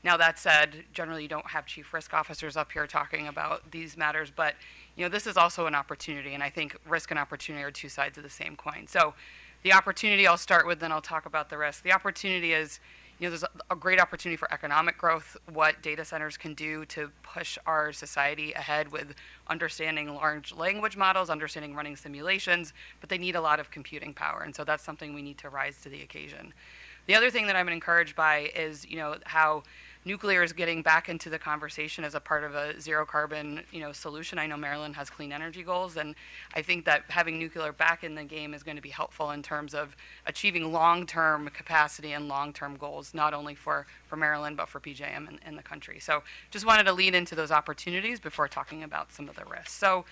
Now, that said, generally you don't have chief risk officers up here talking about these matters, but this is also an opportunity, and I think risk and opportunity are two sides of the same coin. So the opportunity I'll start with, then I'll talk about the risk. The opportunity is, there's a great opportunity for economic growth, what data centers can do to push our society ahead with understanding large language models, understanding running simulations, but they need a lot of computing power, and so that's something we need to rise to the occasion. The other thing that I'm encouraged by is, how nuclear is getting back into the conversation as a part of a zero carbon, solution. I know Maryland has clean energy goals, and I think that having nuclear back in the game is going to be helpful in terms of achieving long-term capacity and long-term goals, not only for Maryland, but for PJM and the country. So just wanted to lead into those opportunities before talking about some of the risks. So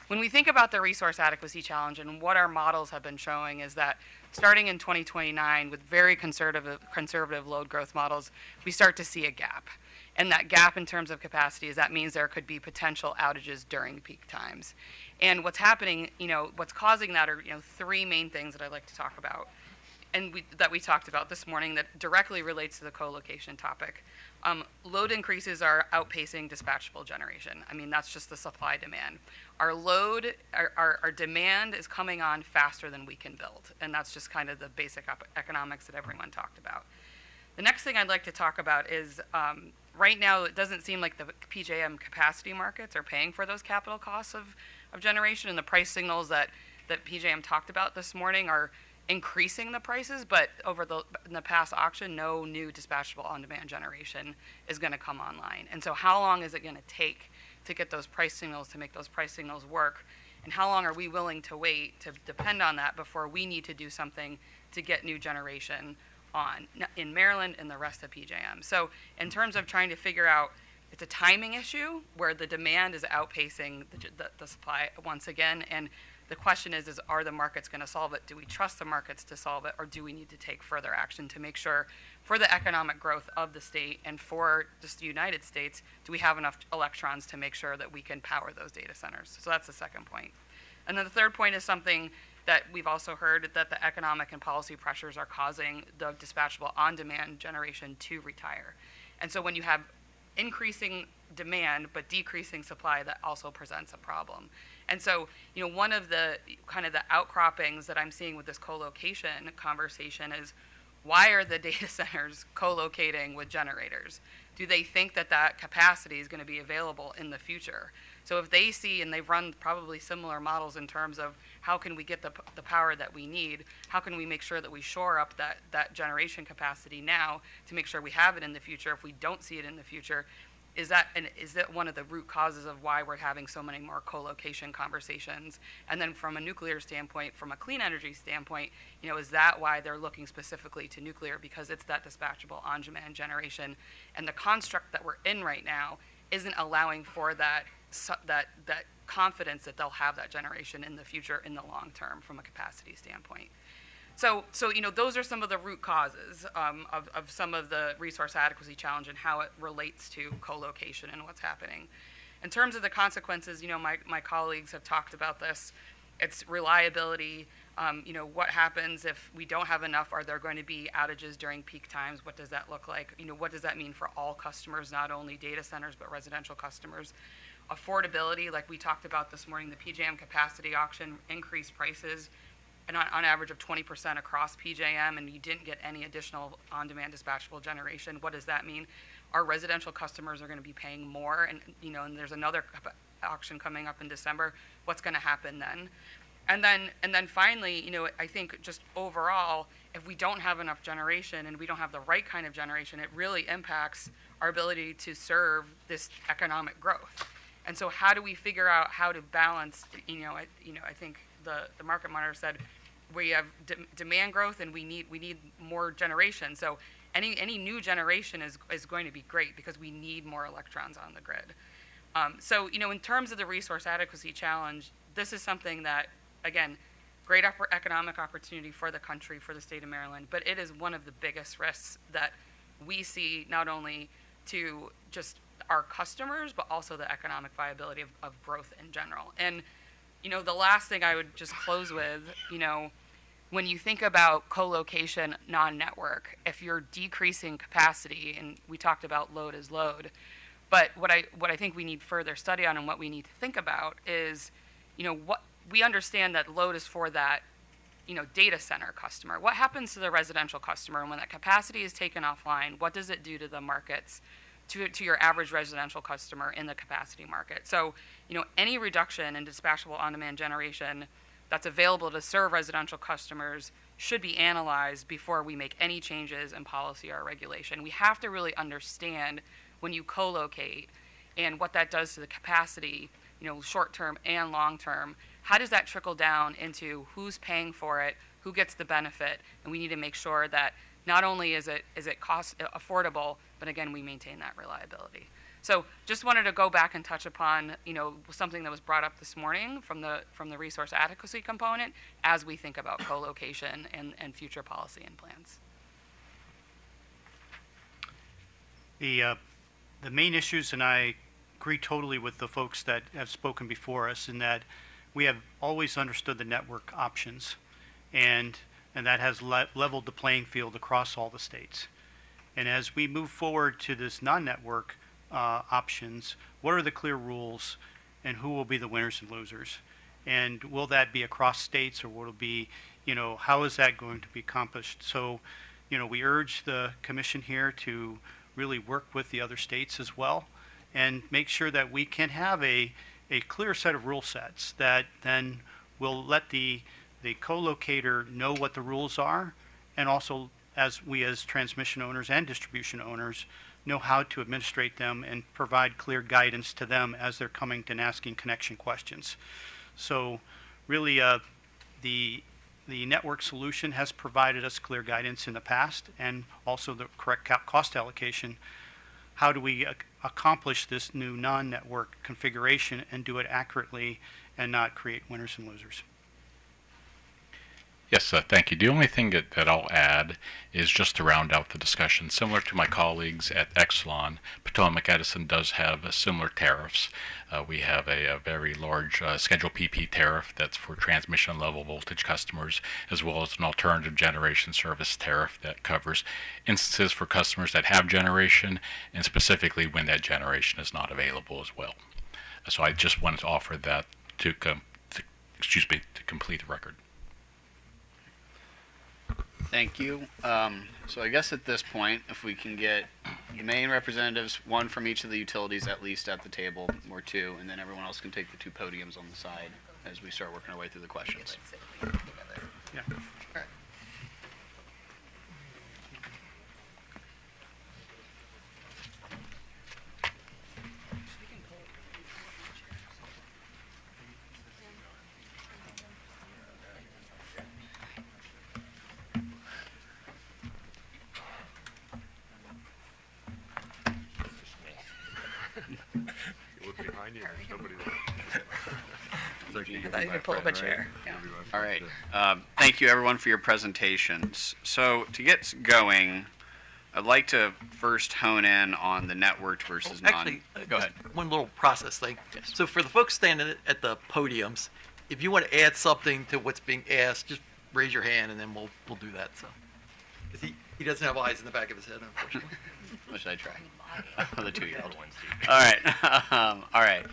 when we think about the resource adequacy challenge and what our models have been showing is that starting in 2029 with very conservative load growth models, we start to see a gap. And that gap in terms of capacity is that means there could be potential outages during peak times. And what's happening, what's causing that are, three main things that I'd like to talk about and that we talked about this morning that directly relates to the co-location topic. Load increases are outpacing dispatchable generation. I mean, that's just the supply demand. Our load, our demand is coming on faster than we can build. And that's just kind of the basic economics that everyone talked about. The next thing I'd like to talk about is right now it doesn't seem like the PJM capacity markets are paying for those capital costs of generation, and the price signals that PJM talked about this morning are increasing the prices, but in the past auction, no new dispatchable on-demand generation is going to come online. And so how long is it going to take to get those price signals, to make those price signals work? And how long are we willing to wait to depend on that before we need to do something to get new generation on in Maryland and the rest of PJM? So in terms of trying to figure out, it's a timing issue where the demand is outpacing the supply once again, and the question is are the markets going to solve it? Do we trust the markets to solve it, or do we need to take further action to make sure for the economic growth of the state and for just the United States, do we have enough electrons to make sure that we can power those data centers? So that's the second point. And then the third point is something that we've also heard, that the economic and policy pressures are causing the dispatchable on-demand generation to retire. And so when you have increasing demand but decreasing supply, that also presents a problem. And so, one of the kind of the outcroppings that I'm seeing with this co-location conversation is, why are the data centers co-locating with generators? Do they think that that capacity is going to be available in the future? So if they see, and they've run probably similar models in terms of how can we get the power that we need, how can we make sure that we shore up that generation capacity now to make sure we have it in the future if we don't see it in the future, is that one of the root causes of why we're having so many more co-location conversations? And then from a nuclear standpoint, from a clean energy standpoint, is that why they're looking specifically to nuclear? Because it's that dispatchable on-demand generation. And the construct that we're in right now isn't allowing for that confidence that they'll have that generation in the future in the long term from a capacity standpoint. So those are some of the root causes of some of the resource adequacy challenge and how it relates to co-location and what's happening. In terms of the consequences, my colleagues have talked about this. It's reliability. What happens if we don't have enough? Are there going to be outages during peak times? What does that look like? What does that mean for all customers, not only data centers, but residential customers? Affordability, like we talked about this morning, the PJM capacity auction increased prices and on average of 20% across PJM, and you didn't get any additional on-demand dispatchable generation. What does that mean? Our residential customers are going to be paying more, and and there's another auction coming up in December. What's going to happen then? And then finally, I think just overall, if we don't have enough generation and we don't have the right kind of generation, it really impacts our ability to serve this economic growth. And so how do we figure out how to balance, I think the market monitor said we have demand growth and we need more generation. So any new generation is going to be great because we need more electrons on the grid. So in terms of the resource adequacy challenge, this is something that, again, great economic opportunity for the country, for the state of Maryland, but it is one of the biggest risks that we see, not only to just our customers, but also the economic viability of growth in general. And the last thing I would just close with, when you think about co-location non-network, if you're decreasing capacity, and we talked about load as load, but what I think we need further study on and what we need to think about is, what we understand that load is for that, data center customer. What happens to the residential customer when that capacity is taken offline? What does it do to the markets, to your average residential customer in the capacity market? So, any reduction in dispatchable on-demand generation that's available to serve residential customers should be analyzed before we make any changes in policy or regulation. We have to really understand when you co-locate and what that does to the capacity, short-term and long-term. How does that trickle down into who's paying for it, who gets the benefit? And we need to make sure that not only is it cost affordable, but again, we maintain that reliability. So just wanted to go back and touch upon, something that was brought up this morning from the resource adequacy component as we think about co-location and future policy and plans. The main issues, and I agree totally with the folks that have spoken before us, in that we have always understood the network options, and that has leveled the playing field across all the states. And as we move forward to this non-network options, what are the clear rules, and who will be the winners and losers? And will that be across states, or will it be, how is that going to be accomplished? So, we urge the commission here to really work with the other states as well and make sure that we can have a clear set of rule sets that then will let the co-locator know what the rules are, and also as transmission owners and distribution owners know how to administrate them and provide clear guidance to them as they're coming and asking connection questions. So really the network solution has provided us clear guidance in the past, and also the correct cost allocation. How do we accomplish this new non-network configuration and do it accurately and not create winners and losers? Yes, thank you. The only thing that I'll add is just to round out the discussion. Similar to my colleagues at Exelon, Potomac Edison does have similar tariffs. We have a very large Schedule PP tariff that's for transmission level voltage customers, as well as an alternative generation service tariff that covers instances for customers that have generation, and specifically when that generation is not available as well. So I just wanted to offer that to complete the record. Thank you. So I guess at this point, if we can get the main representatives, one from each of the utilities at least at the table, or two, and then everyone else can take the two podiums on the side as we start working our way through the questions. Yeah. You look behind you, there's nobody there. I thought you could pull up a chair. Yeah. All right. Thank you, everyone, for your presentations. So to get going, I'd like to first hone in on the networked versus non. Actually, Go ahead. one little process thing. So for the folks standing at the podiums, if you want to add something to what's being asked, just raise your hand and then we'll do that. So, because he doesn't have eyes in the back of his head, unfortunately. What should I try? The 2-year-old. All right. All right.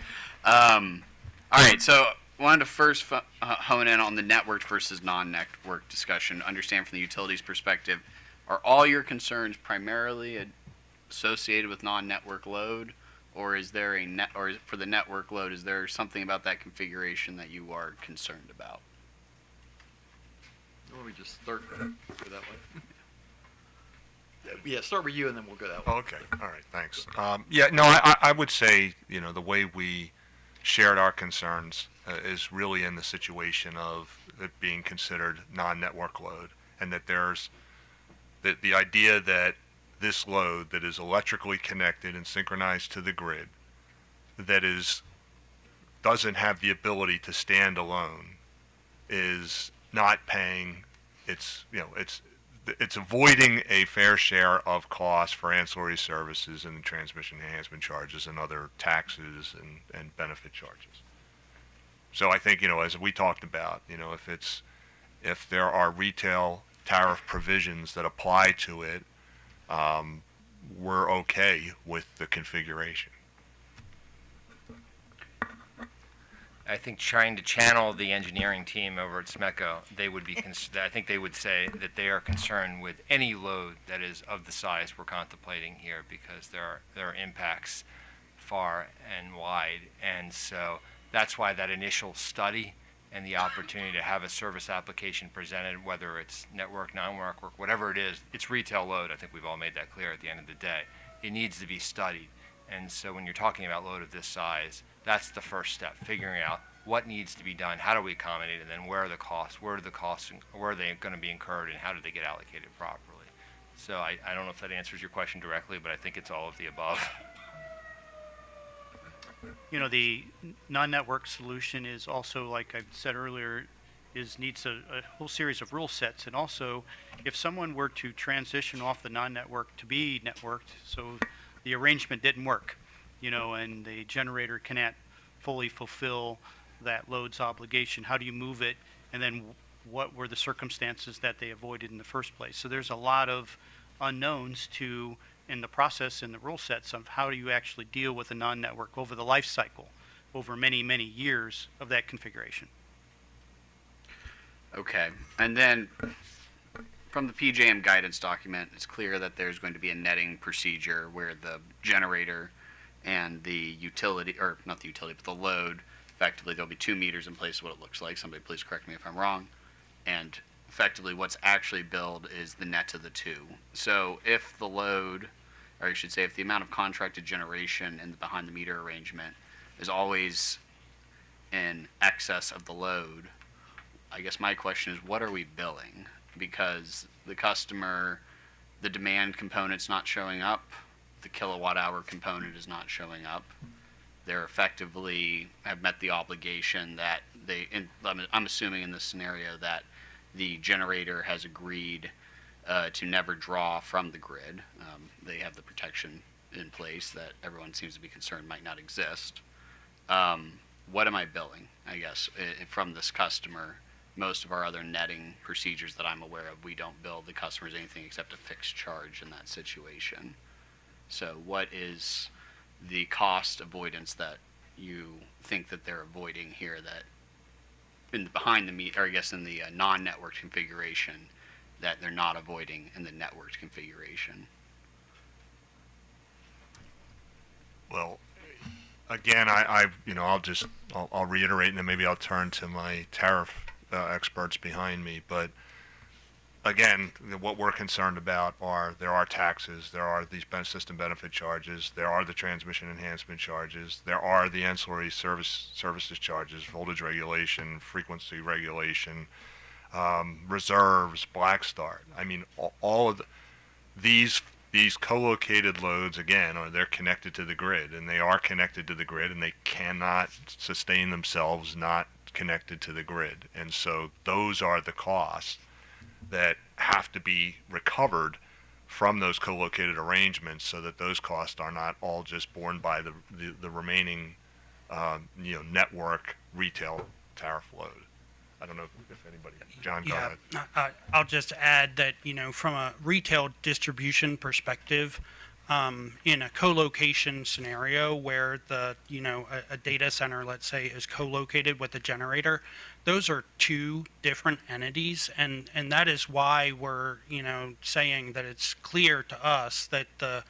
All right. So wanted to first hone in on the networked versus non-networked discussion. Understand from the utilities perspective, are all your concerns primarily associated with non-network load, or is there or for the network load, is there something about that configuration that you are concerned about? Why don't we just start go that way? Yeah, start with you and then we'll go that way. Okay, all right, thanks. Yeah, no, I would say, the way we shared our concerns is really in the situation of it being considered non-network load, and that there's the idea that this load that is electrically connected and synchronized to the grid, that doesn't have the ability to stand alone, is not paying it's avoiding a fair share of costs for ancillary services and transmission enhancement charges and other taxes and benefit charges. So I think, as we talked about, if there are retail tariff provisions that apply to it, we're okay with the configuration. I think trying to channel the engineering team over at SMECO, I think they would say that they are concerned with any load that is of the size we're contemplating here, because there are impacts far and wide. And so that's why that initial study and the opportunity to have a service application presented, whether it's network, non-network, whatever it is, it's retail load. I think we've all made that clear at the end of the day. It needs to be studied. And so when you're talking about load of this size, that's the first step, figuring out what needs to be done, how do we accommodate it, and then where are the costs, where are they going to be incurred, and how do they get allocated properly. So I don't know if that answers your question directly, but I think it's all of the above. The non-network solution is also, like I said earlier, needs a whole series of rule sets. And also, if someone were to transition off the non-network to be networked, so the arrangement didn't work, and the generator cannot fully fulfill that load's obligation, how do you move it? And then what were the circumstances that they avoided in the first place? So there's a lot of unknowns in the process and the rule sets of how do you actually deal with a non-network over the life cycle, over many, many years of that configuration. Okay. And then from the PJM guidance document, it's clear that there's going to be a netting procedure where the generator and the utility, or not the utility, but the load, effectively there'll be 2 meters in place of what it looks like. Somebody please correct me if I'm wrong. And effectively what's actually billed is the net of the two. So if the load, or I should say if the amount of contracted generation in the behind the meter arrangement is always in excess of the load, I guess my question is, what are we billing? Because the customer, the demand component's not showing up, the kilowatt hour component is not showing up. They're effectively have met the obligation that I'm assuming in this scenario that the generator has agreed to never draw from the grid. They have the protection in place that everyone seems to be concerned might not exist. What am I billing, I guess, from this customer? Most of our other netting procedures that I'm aware of, we don't bill the customers anything except a fixed charge in that situation. So what is the cost avoidance that you think that they're avoiding here that behind the meter, or I guess in the non-network configuration, that they're not avoiding in the networked configuration? Well, again, I'll reiterate, and then maybe I'll turn to my tariff experts behind me. But again, what we're concerned about there are taxes, there are these system benefit charges, there are the transmission enhancement charges, there are the ancillary services charges, voltage regulation, frequency regulation, reserves, black start. I mean, all of these co-located loads, again, they're connected to the grid, and they are connected to the grid, and they cannot sustain themselves not connected to the grid. And so those are the costs that have to be recovered from those co-located arrangements, so that those costs are not all just borne by the remaining network retail tariff load. I don't know if anybody, John, go ahead. I'll just add that, from a retail distribution perspective, in a co-location scenario where a data center, let's say, is co-located with a generator, those are two different entities, and that is why we're, saying that it's clear to us that the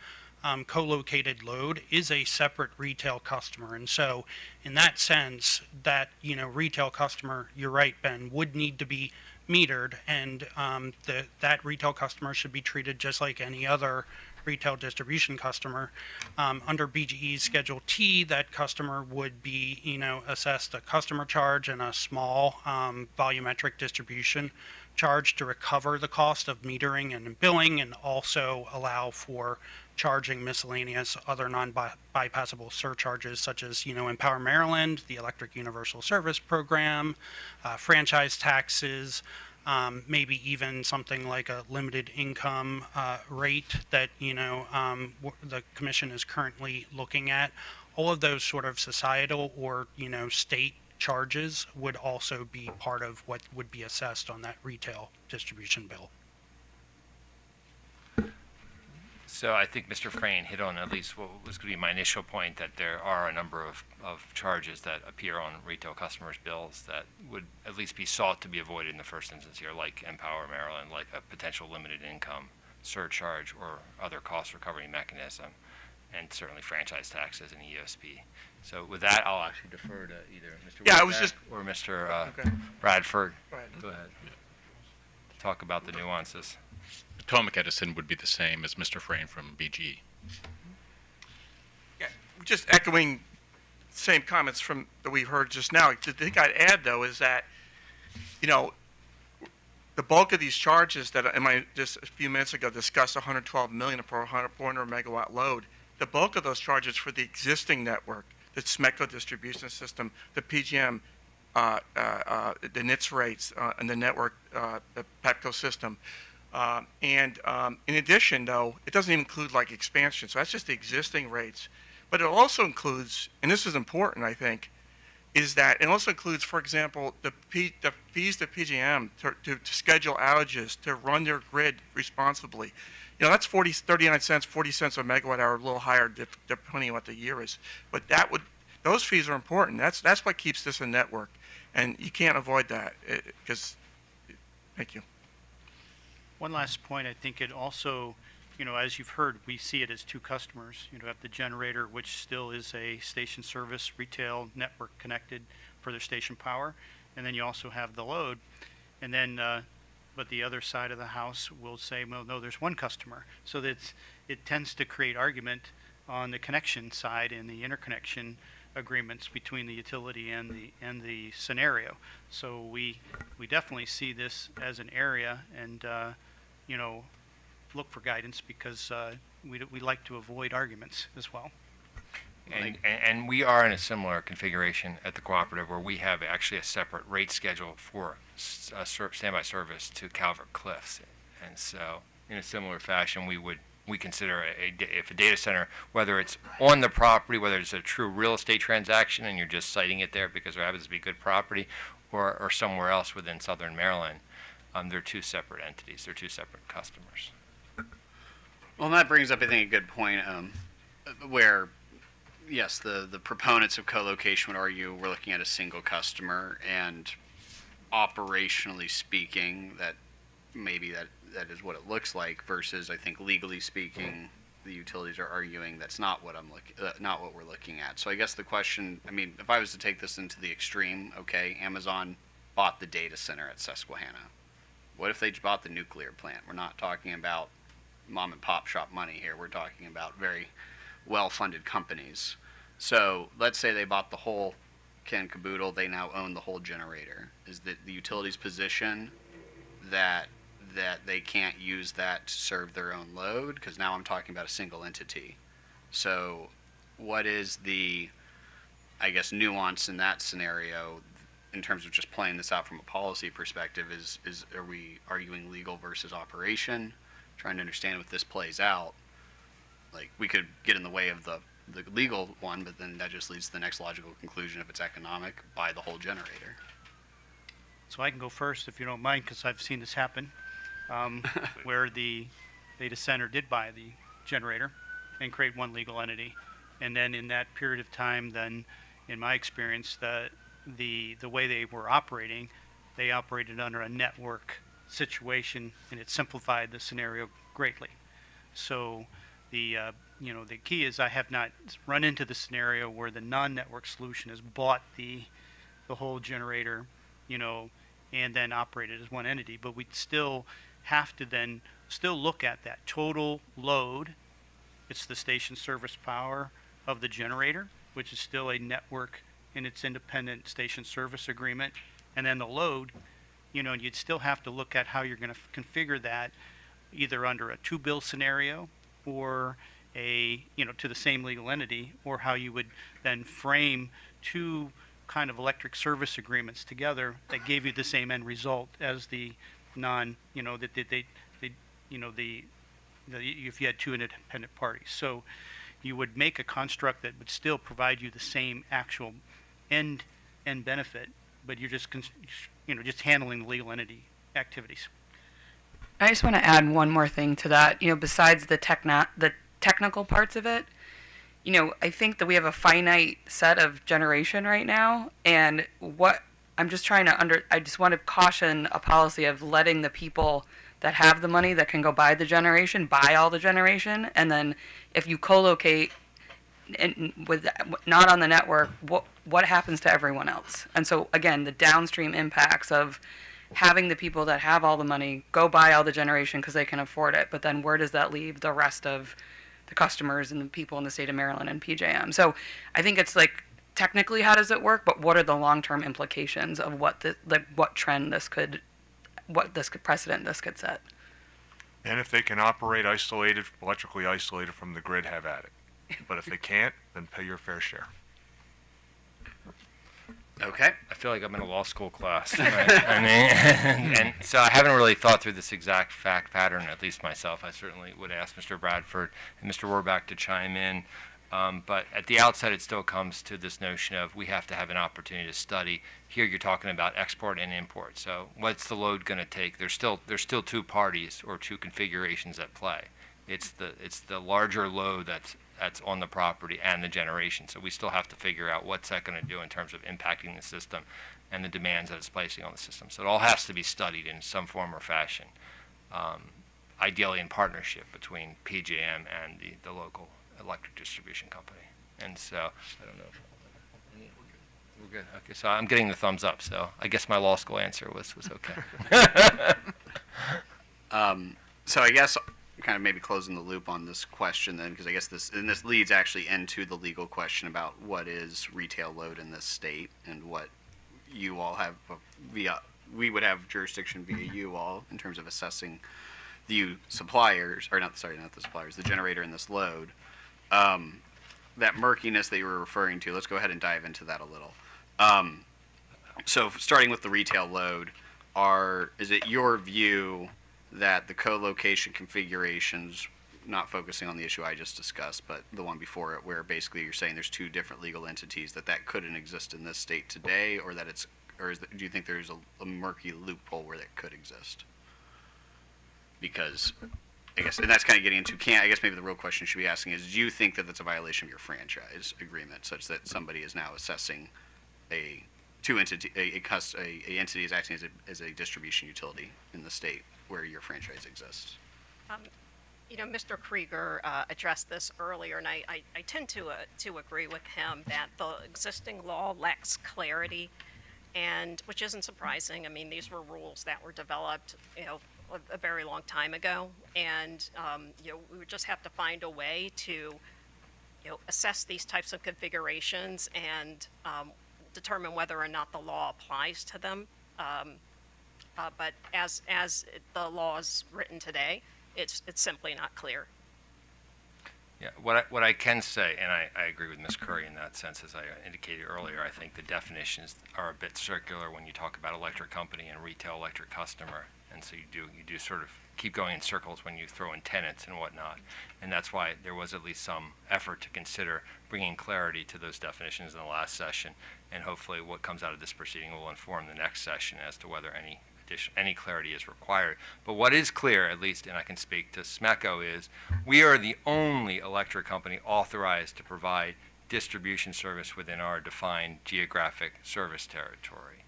co-located load is a separate retail customer. And so in that sense, that retail customer, you're right, Ben, would need to be metered, and that retail customer should be treated just like any other retail distribution customer. Under BGE's Schedule T, that customer would be assessed a customer charge and a small volumetric distribution charge to recover the cost of metering and billing, and also allow for charging miscellaneous other non-bypassable surcharges, such as, Empower Maryland, the Electric Universal Service Program, franchise taxes, maybe even something like a limited income rate that, the commission is currently looking at. All of those sort of societal or, state charges would also be part of what would be assessed on that retail distribution bill. So I think Mr. Crane hit on at least what was going to be my initial point, that there are a number of charges that appear on retail customers' bills that would at least be sought to be avoided in the first instance here, like Empower Maryland, like a potential limited income surcharge or other cost recovery mechanism, and certainly franchise taxes and ESP. So with that, I'll actually defer to either Mr. Whitmer or Mr. Bradford. Go ahead. Talk about the nuances. Potomac Edison would be the same as Mr. Frayne from BGE. Yeah, just echoing same comments that we heard just now. The thing I'd add, though, is that, the bulk of these charges that just a few minutes ago discussed, 112 million for a 400 megawatt load, the bulk of those charges for the existing network, the SMECO distribution system, the PGM, the NITS rates, and the network, the PEPCO system. In addition, though, it doesn't even include like expansion. So that's just the existing rates. But it also includes, and this is important, I think, is that it also includes, for example, the fees to PJM to schedule outages, to run their grid responsibly. That's 39 cents, 40 cents a megawatt hour, a little higher depending on what the year is. But those fees are important. That's what keeps this a network. And you can't avoid that thank you. One last point, I think it also, as you've heard, we see it as two customers. You have the generator, which still is a station service retail network connected for their station power. And then you also have the load. And then, but the other side of the house will say, well, no, there's one customer. So it tends to create argument on the connection side and the interconnection agreements between the utility and the scenario. So we definitely see this as an area, and look for guidance, because we like to avoid arguments as well. And we are in a similar configuration at the cooperative, where we have actually a separate rate schedule for standby service to Calvert Cliffs. And so in a similar fashion, we consider if a data center, whether it's on the property, whether it's a true real estate transaction and you're just citing it there because there happens to be good property, or somewhere else within Southern Maryland, they're two separate entities. They're two separate customers. Well, that brings up, I think, a good point, where yes, the proponents of co-location would argue we're looking at a single customer, and operationally speaking, that maybe that is what it looks like, versus I think legally speaking, the utilities are arguing that's not what not what we're looking at. So I guess the question, I mean, if I was to take this into the extreme, okay, Amazon bought the data center at Susquehanna. What if they bought the nuclear plant? We're not talking about mom and pop shop money here. We're talking about very well-funded companies. So let's say they bought the whole kit and caboodle. They now own the whole generator. Is the utility's position that they can't use that to serve their own load? Because now I'm talking about a single entity. So what is the, I guess, nuance in that scenario in terms of just playing this out from a policy perspective? Are we arguing legal versus operation? Trying to understand if this plays out. Like, we could get in the way of the legal one, but then that just leads to the next logical conclusion: if it's economic, buy the whole generator. So I can go first if you don't mind, because I've seen this happen, where the data center did buy the generator and create one legal entity. And then in that period of time, then, in my experience, the way they were operating, they operated under a network situation, and it simplified the scenario greatly. So the key is, I have not run into the scenario where the non-network solution has bought the whole generator, and then operated as one entity. But we'd still have to then still look at that total load. It's the station service power of the generator, which is still a network in its independent station service agreement, and then the load, and you'd still have to look at how you're going to configure that, either under a two-bill scenario or to the same legal entity, or how you would then frame two kind of electric service agreements together that gave you the same end result as the if you had two independent parties. So you would make a construct that would still provide you the same actual end benefit, but you're just just handling the legal entity activities. I just want to add one more thing to that. Besides the technical parts of it, I think that we have a finite set of generation right now, and what I'm just trying to I just want to caution a policy of letting the people that have the money that can go buy the generation buy all the generation, and then if you co-locate and with not on the network, what happens to everyone else? And so again, the downstream impacts of having the people that have all the money go buy all the generation because they can afford it, but then where does that leave the rest of the customers and the people in the state of Maryland and PJM? So I think it's like, technically, how does it work? But what are the long-term implications of what precedent this could set? And if they can operate electrically isolated from the grid, have at it. But if they can't, then pay your fair share. Okay. I feel like I'm in a law school class. Right? I mean, and so I haven't really thought through this exact fact pattern, at least myself. I certainly would ask Mr. Bradford and Mr. Rohrbach to chime in. But at the outset, it still comes to this notion of we have to have an opportunity to study. Here you're talking about export and import. So what's the load going to take? There's still two parties or two configurations at play. It's the larger load that's on the property and the generation. So we still have to figure out what's that going to do in terms of impacting the system and the demands that it's placing on the system. So it all has to be studied in some form or fashion, ideally in partnership between PJM and the local electric distribution company. And so I don't know. We're good. Okay, so I'm getting the thumbs up. So I guess my law school answer was okay. So I guess kind of maybe closing the loop on this question then, because I guess this leads actually into the legal question about what is retail load in this state and what you all have we would have jurisdiction via you all in terms of assessing the suppliers, or not the suppliers, the generator in this load. That murkiness that you were referring to, let's go ahead and dive into that a little. So starting with the retail load, is it your view that the co-location configurations, not focusing on the issue I just discussed, but the one before it, where basically you're saying there's two different legal entities, that couldn't exist in this state today, or do you think there's a murky loophole where that could exist? Because I guess, and that's kind of getting into, I guess maybe the real question you should be asking is, do you think that that's a violation of your franchise agreement, such that somebody is now assessing a entity is acting as a distribution utility in the state where your franchise exists? Mr. Krieger addressed this earlier, and I tend to agree with him that the existing law lacks clarity, and which isn't surprising. I mean, these were rules that were developed, a very long time ago, and we would just have to find a way to, assess these types of configurations and determine whether or not the law applies to them. But as the law is written today, it's simply not clear. Yeah, what I can say, and I agree with Ms. Curry in that sense, as I indicated earlier, I think the definitions are a bit circular when you talk about electric company and retail electric customer, and so you do sort of keep going in circles when you throw in tenants and whatnot, and that's why there was at least some effort to consider bringing clarity to those definitions in the last session, and hopefully what comes out of this proceeding will inform the next session as to whether any clarity is required. But what is clear, at least, and I can speak to SMECO, is we are the only electric company authorized to provide distribution service within our defined geographic service territory.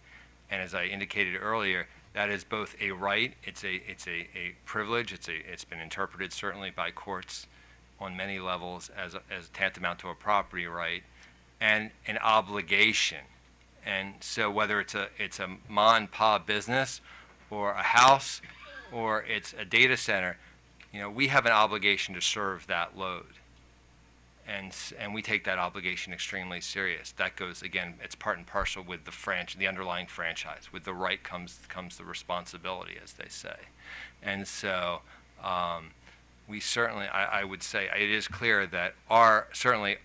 And as I indicated earlier, that is both a right, it's a privilege, it's been interpreted certainly by courts on many levels as tantamount to a property right, and an obligation. And so whether it's a ma and pa business or a house or it's a data center, we have an obligation to serve that load. And we take that obligation extremely serious. That goes, again, it's part and parcel with the underlying franchise. With the right comes the responsibility, as they say. And so we certainly, I would say, it is clear that certainly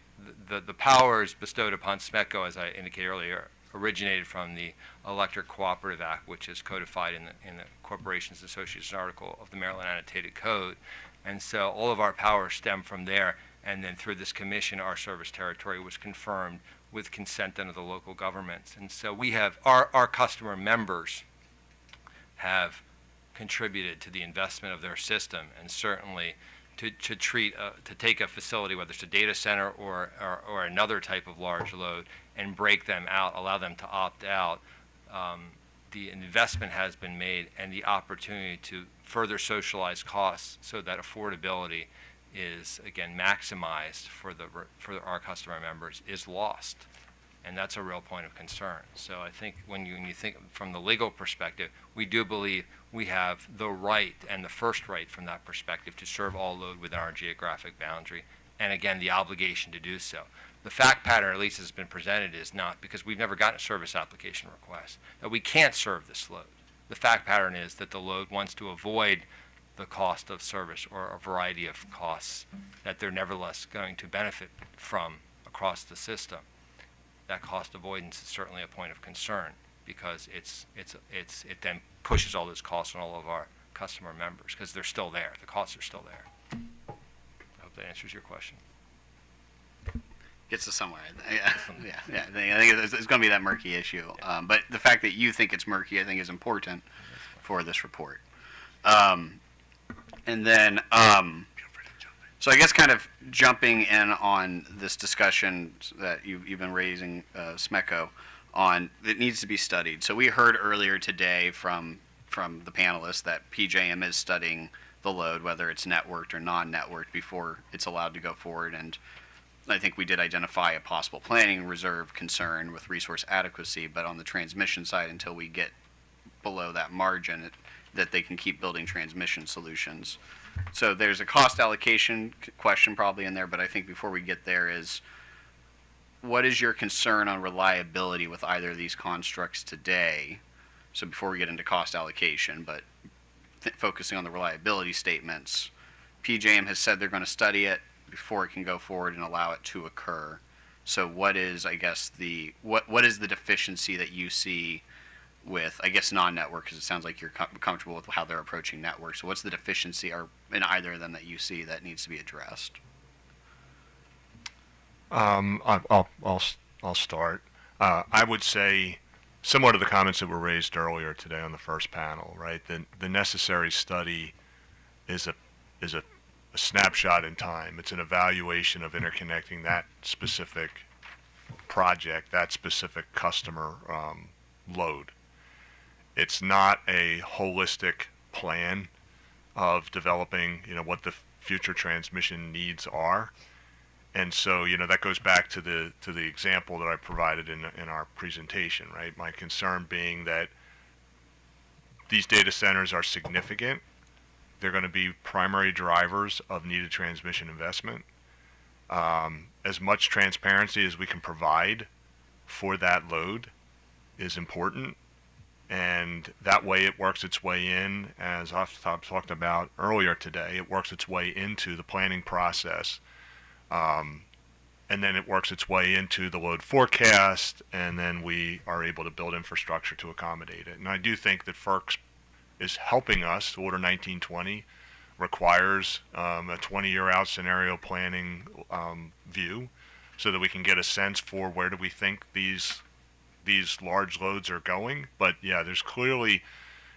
the powers bestowed upon SMECO, as I indicated earlier, originated from the Electric Cooperative Act, which is codified in the Corporations Association article of the Maryland Annotated Code. And so all of our powers stem from there. And then through this commission, our service territory was confirmed with consent of the local governments. And so we have, our customer members have contributed to the investment of their system, and certainly to take a facility, whether it's a data center or another type of large load, and break them out, allow them to opt out. The investment has been made, and the opportunity to further socialize costs so that affordability is, again, maximized for our customer members is lost. And that's a real point of concern. So I think when you think from the legal perspective, we do believe we have the right, and the first right from that perspective, to serve all load within our geographic boundary, and again, the obligation to do so. The fact pattern, at least as has been presented, is not, because we've never gotten a service application request, that we can't serve this load. The fact pattern is that the load wants to avoid the cost of service or a variety of costs that they're nevertheless going to benefit from across the system. That cost avoidance is certainly a point of concern, because it then pushes all those costs on all of our customer members, because they're still there. The costs are still there. I hope that answers your question. Gets us somewhere. Yeah. I think it's going to be that murky issue. But the fact that you think it's murky, I think, is important for this report. And then, so I guess kind of jumping in on this discussion that you've been raising, SMECO, on, it needs to be studied. So we heard earlier today from the panelists that PJM is studying the load, whether it's networked or non-networked, before it's allowed to go forward. And I think we did identify a possible planning reserve concern with resource adequacy, but on the transmission side, until we get below that margin, that they can keep building transmission solutions. So there's a cost allocation question probably in there, but I think before we get there is, what is your concern on reliability with either of these constructs today? So before we get into cost allocation, but focusing on the reliability statements, PJM has said they're going to study it before it can go forward and allow it to occur. So what is, I guess, what is the deficiency that you see with, I guess, non-network, because it sounds like you're comfortable with how they're approaching network. So what's the deficiency in either of them that you see that needs to be addressed? I'll start. I would say, similar to the comments that were raised earlier today on the first panel, right? The necessary study is is a snapshot in time. It's an evaluation of interconnecting that specific project, that specific customer load. It's not a holistic plan of developing, what the future transmission needs are. And so, that goes back to the example that I provided in our presentation, right? My concern being that these data centers are significant. They're going to be primary drivers of needed transmission investment. As much transparency as we can provide for that load is important. And that way it works its way in, as Aftab talked about earlier today, it works its way into the planning process. And then it works its way into the load forecast, and then we are able to build infrastructure to accommodate it. And I do think that FERC is helping us. Order 1920 requires a 20-year out scenario planning view, so that we can get a sense for where do we think these large loads are going. But yeah, it's clearly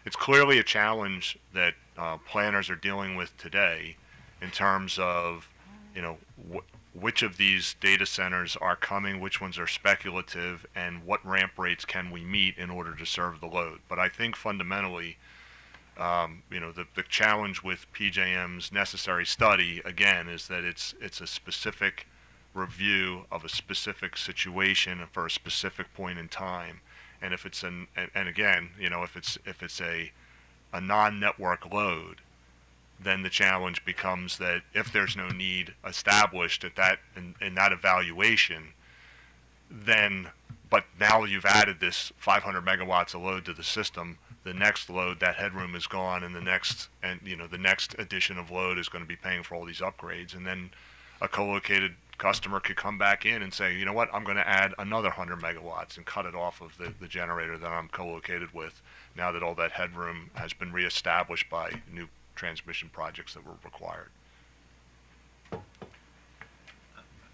a challenge that planners are dealing with today in terms of, which of these data centers are coming, which ones are speculative, and what ramp rates can we meet in order to serve the load. But I think fundamentally, the challenge with PJM's necessary study, again, is that it's a specific review of a specific situation for a specific point in time. And if it's if it's a non-network load, then the challenge becomes that if there's no need established in that evaluation, but now you've added this 500 megawatts of load to the system, the next load, that headroom is gone, and the next addition of load is going to be paying for all these upgrades. And then a co-located customer could come back in and say, you know what, I'm going to add another 100 megawatts and cut it off of the generator that I'm co-located with, now that all that headroom has been reestablished by new transmission projects that were required.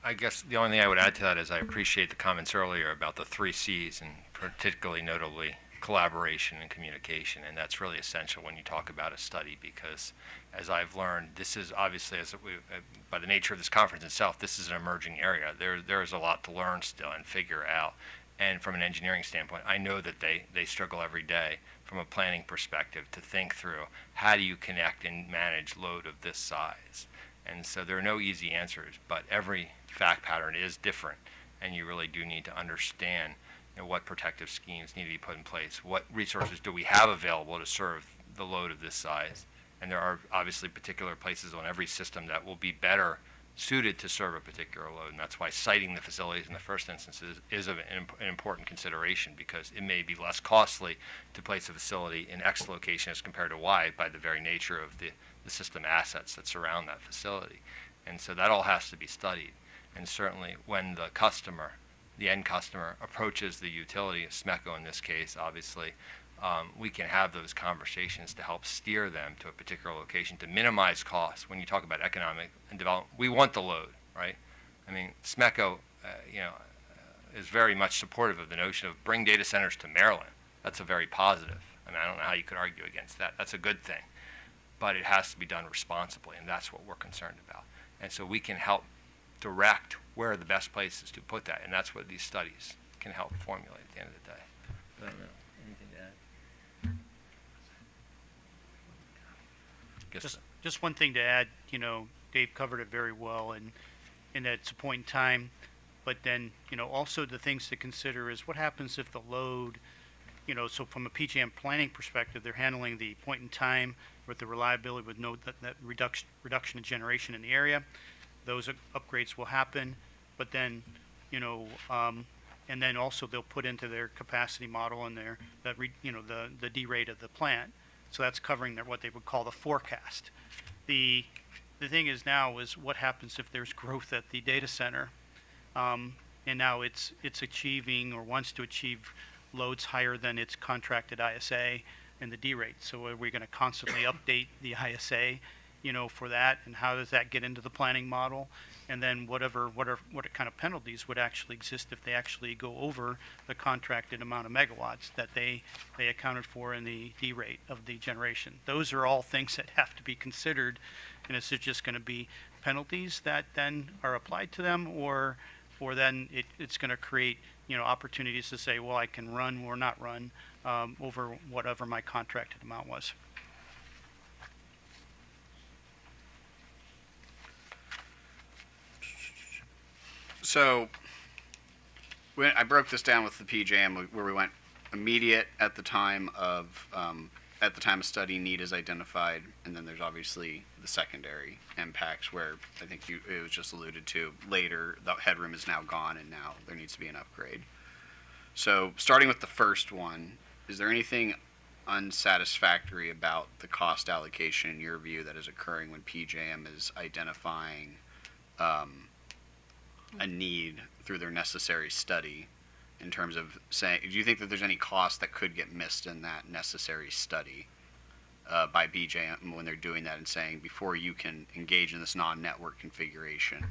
I guess the only thing I would add to that is I appreciate the comments earlier about the 3 C's, and particularly notably collaboration and communication, and that's really essential when you talk about a study, because as I've learned, this is obviously, by the nature of this conference itself, this is an emerging area. There is a lot to learn still and figure out. And from an engineering standpoint, I know that they struggle every day from a planning perspective to think through how do you connect and manage load of this size. And so there are no easy answers, but every fact pattern is different, and you really do need to understand what protective schemes need to be put in place, what resources do we have available to serve the load of this size. And there are obviously particular places on every system that will be better suited to serve a particular load, and that's why siting the facilities in the first instance is an important consideration, because it may be less costly to place a facility in X location as compared to Y by the very nature of the system assets that surround that facility. And so that all has to be studied. And certainly when the end customer approaches the utility, SMECO in this case, obviously, we can have those conversations to help steer them to a particular location to minimize costs. When you talk about economic and development, we want the load, right? I mean, SMECO, is very much supportive of the notion of bring data centers to Maryland. That's a very positive. I mean, I don't know how you could argue against that. That's a good thing. But it has to be done responsibly, and that's what we're concerned about. And so we can help direct where are the best places to put that, and that's what these studies can help formulate at the end of the day. I don't know. Anything to add? Just one thing to add, Dave covered it very well, and that it's a point in time, but then, also the things to consider is what happens if the load, so from a PJM planning perspective, they're handling the point in time with the reliability with no that reduction in generation in the area. Those upgrades will happen, but then, and then also they'll put into their capacity model and the D rate of the plant. So that's covering what they would call the forecast. The thing is now is what happens if there's growth at the data center, and now it's achieving or wants to achieve loads higher than its contracted ISA and the D rate. So are we going to constantly update the ISA for that, and how does that get into the planning model? And then what kind of penalties would actually exist if they actually go over the contracted amount of megawatts that they accounted for in the D rate of the generation. Those are all things that have to be considered, and is it just going to be penalties that then are applied to them, or then it's going to create opportunities to say, well, I can run or not run over whatever my contracted amount was. So I broke this down with the PJM where we went immediate at the time of a study need is identified, and then there's obviously the secondary impacts where I think it was just alluded to later. The headroom is now gone, and now there needs to be an upgrade. So starting with the first one, is there anything unsatisfactory about the cost allocation in your view that is occurring when PJM is identifying a need through their necessary study, in terms of saying, do you think that there's any cost that could get missed in that necessary study by BJM when they're doing that and saying, before you can engage in this non-network configuration,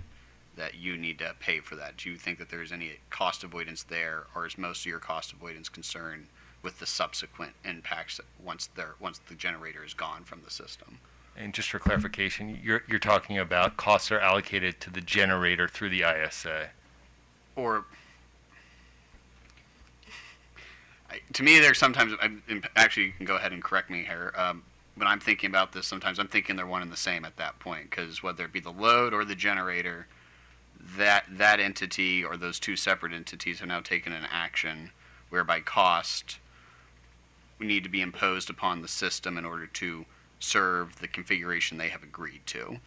that you need to pay for that? Do you think that there's any cost avoidance there, or is most of your cost avoidance concerned with the subsequent impacts once the generator is gone from the system? And just for clarification, you're talking about costs are allocated to the generator through the ISA. Or to me, there's sometimes, actually, you can go ahead and correct me here. When I'm thinking about this, sometimes I'm thinking they're one and the same at that point, because whether it be the load or the generator, that entity or those two separate entities have now taken an action whereby cost we need to be imposed upon the system in order to serve the configuration they have agreed to.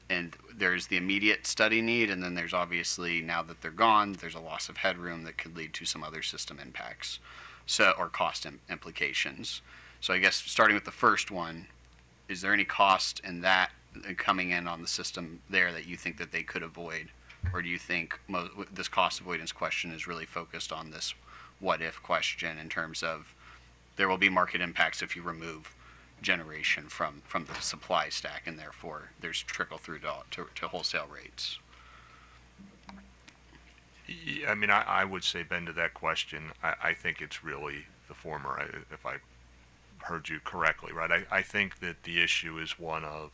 And there's the immediate study need, and then there's obviously, now that they're gone, there's a loss of headroom that could lead to some other system impacts, or cost implications. So I guess starting with the first one, is there any cost in that coming in on the system there that you think that they could avoid? Or do you think this cost avoidance question is really focused on this what-if question in terms of there will be market impacts if you remove generation from the supply stack, and therefore there's trickle through to wholesale rates? Yeah, I mean, I would say, Ben, to that question, I think it's really the former, if I heard you correctly, right? I think that the issue is one of,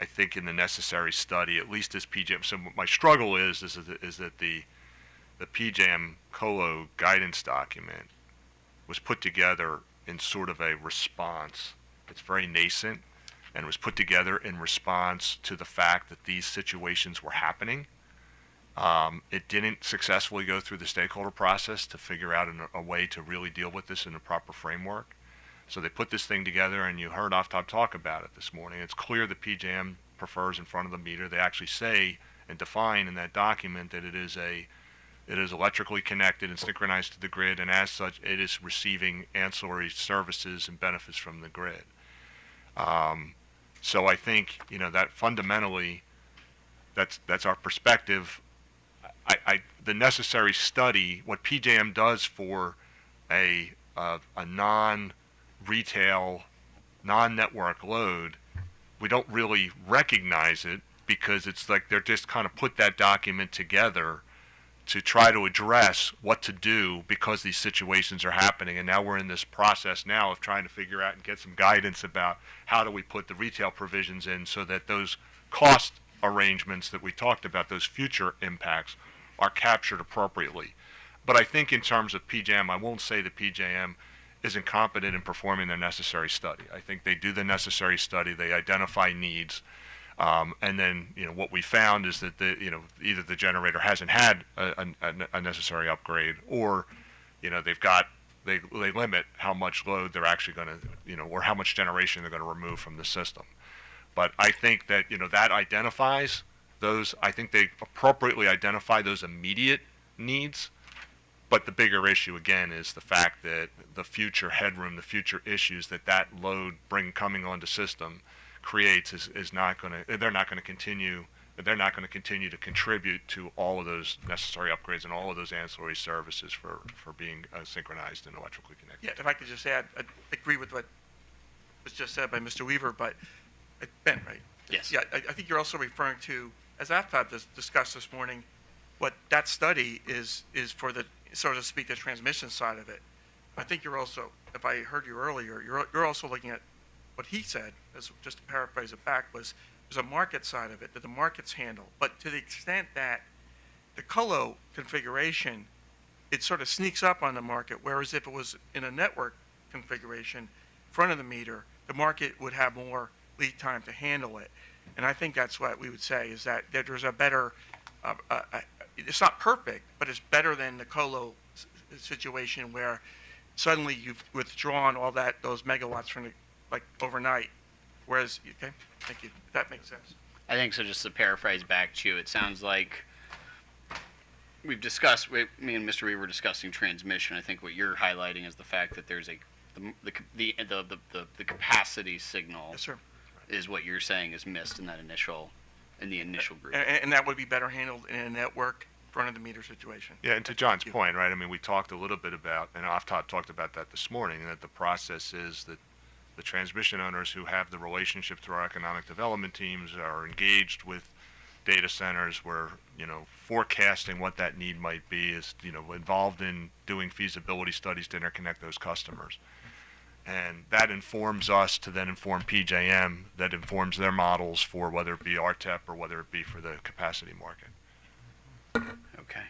I think in the necessary study, at least as PJM, so my struggle is that the PJM Colo guidance document was put together in sort of a response. It's very nascent, and was put together in response to the fact that these situations were happening. It didn't successfully go through the stakeholder process to figure out a way to really deal with this in a proper framework. So they put this thing together, and you heard Offtop talk about it this morning. It's clear that PJM prefers in front of the meter. They actually say and define in that document that it is electrically connected and synchronized to the grid, and as such, it is receiving ancillary services and benefits from the grid. So I think, that fundamentally, that's our perspective. The necessary study, what PJM does for a non-retail, non-network load, we don't really recognize it because it's like they're just kind of put that document together to try to address what to do because these situations are happening. And now we're in this process now of trying to figure out and get some guidance about how do we put the retail provisions in so that those cost arrangements that we talked about, those future impacts, are captured appropriately. But I think in terms of PJM, I won't say that PJM isn't competent in performing their necessary study. I think they do the necessary study, they identify needs, and then what we found is that either the generator hasn't had a necessary upgrade, or they limit how much load they're actually going to or how much generation they're going to remove from the system. But I think that that identifies those. I think they appropriately identify those immediate needs. But the bigger issue again is the fact that the future headroom, the future issues that load coming onto system creates is not going to. They're not going to continue. They're not going to continue to contribute to all of those necessary upgrades and all of those ancillary services for being synchronized and electrically connected. Yeah, if I could just add, I agree with what was just said by Mr. Weaver, but Ben, right? Yes. Yeah, I think you're also referring to, as AFTAB discussed this morning, what that study is for the, so to speak, the transmission side of it. I think you're also, if I heard you earlier, you're also looking at what he said, as just to paraphrase it back, was there's a market side of it that the markets handle. But to the extent that the colo configuration, it sort of sneaks up on the market, whereas if it was in a network configuration, front of the meter, the market would have more lead time to handle it. And I think that's what we would say, is that there's a better, it's not perfect, but it's better than the colo situation where suddenly you've withdrawn all those megawatts from the, like overnight. Whereas, okay, thank you. That makes sense. I think so. Just to paraphrase back to you, it sounds like we've discussed. Me and Mr. Reed were discussing transmission. I think what you're highlighting is the fact that there's the capacity signal. Yes, sir. Is what you're saying is missed in the initial group. And that would be better handled in a network front of the meter situation. Yeah, and to John's point, right, I mean, we talked a little bit about, and Aftab talked about that this morning, that the process is that the transmission owners who have the relationship through our economic development teams are engaged with data centers where, forecasting what that need might be is, involved in doing feasibility studies to interconnect those customers. And that informs us to then inform PJM, that informs their models for whether it be RTEP or whether it be for the capacity market. Okay.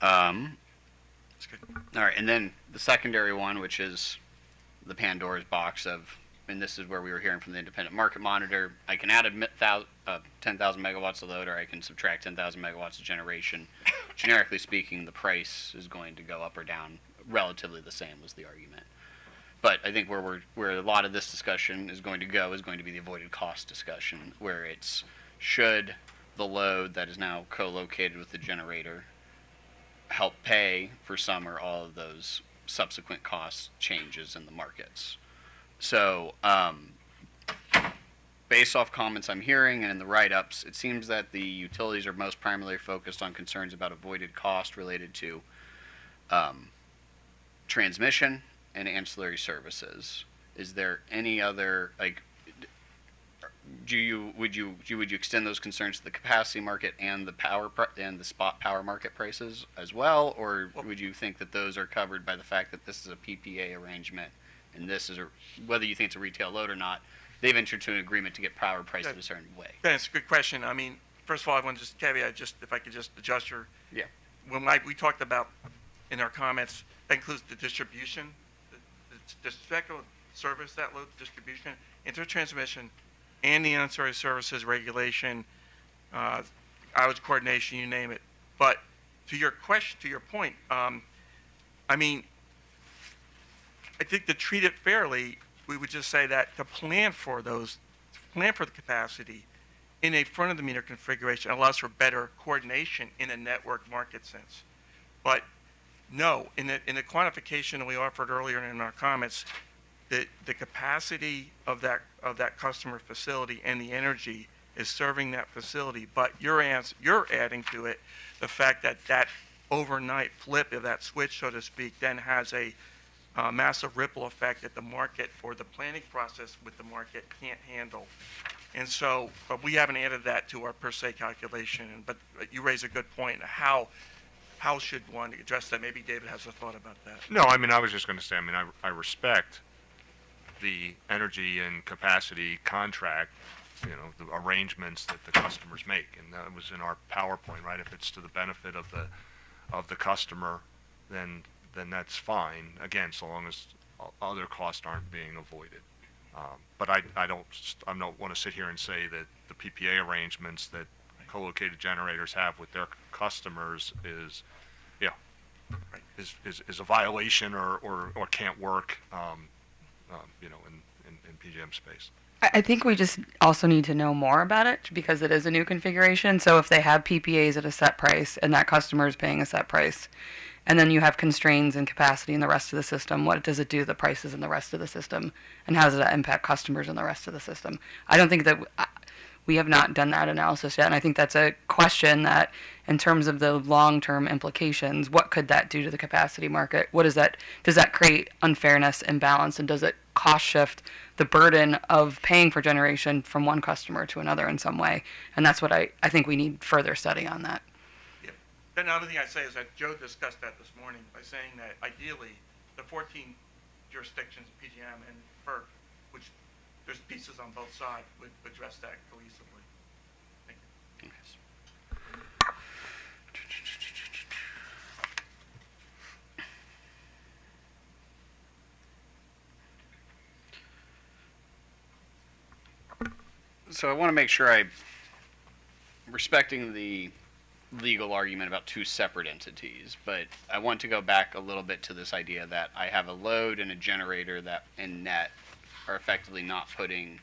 That's good. All right, and then the secondary one, which is the Pandora's box of, and this is where we were hearing from the independent market monitor, I can add 10,000 megawatts of load, or I can subtract 10,000 megawatts of generation. Generically speaking, the price is going to go up or down relatively the same, was the argument. But I think where a lot of this discussion is going to go is going to be the avoided cost discussion, where it's should the load that is now co-located with the generator help pay for some or all of those subsequent cost changes in the markets. So based off comments I'm hearing and in the write-ups, it seems that the utilities are most primarily focused on concerns about avoided cost related to transmission and ancillary services. Is there any other, would you extend those concerns to the capacity market and the spot power market prices as well, or would you think that those are covered by the fact that this is a PPA arrangement and this is whether you think it's a retail load or not, they've entered into an agreement to get power priced in a certain way? Ben, it's a good question. I mean, first of all, I want to just caveat, if I could just adjust your. Yeah. When we talked about in our comments, that includes the distribution, the spectral service, that load distribution, intertransmission, and the ancillary services regulation, outage coordination, you name it. But to your question, to your point, I mean, I think to treat it fairly, we would just say that to plan for the capacity in a front of the meter configuration allows for better coordination in a network market sense. But no, in the quantification that we offered earlier in our comments, the capacity of that customer facility and the energy is serving that facility. But you're adding to it the fact that overnight flip of that switch, so to speak, then has a massive ripple effect that the market or the planning process with the market can't handle. And so, but we haven't added that to our per se calculation. But you raise a good point. How should one address that? Maybe David has a thought about that. No, I mean, I was just going to say, I mean, I respect the energy and capacity contract, the arrangements that the customers make, and that was in our PowerPoint, right? If it's to the benefit of the customer, then that's fine. Again, so long as other costs aren't being avoided. But I don't want to sit here and say that the PPA arrangements that co-located generators have with their customers is a violation or can't work, in PJM space. I think we just also need to know more about it because it is a new configuration. So if they have PPAs at a set price and that customer is paying a set price, and then you have constraints and capacity in the rest of the system, what does it do to the prices in the rest of the system? And how does that impact customers in the rest of the system? I don't think that we have not done that analysis yet. And I think that's a question that in terms of the long-term implications, what could that do to the capacity market? Does that create unfairness, imbalance, and does it cost shift the burden of paying for generation from one customer to another in some way. And that's what I think we need further study on that. Then the other thing I'd say is that Joe discussed that this morning by saying that ideally the 14 jurisdictions, PGM and FERC, which there's pieces on both sides, would address that cohesively. Thank you. So I want to make sure I'm respecting the legal argument about two separate entities, but I want to go back a little bit to this idea that I have a load and a generator that in net are effectively not putting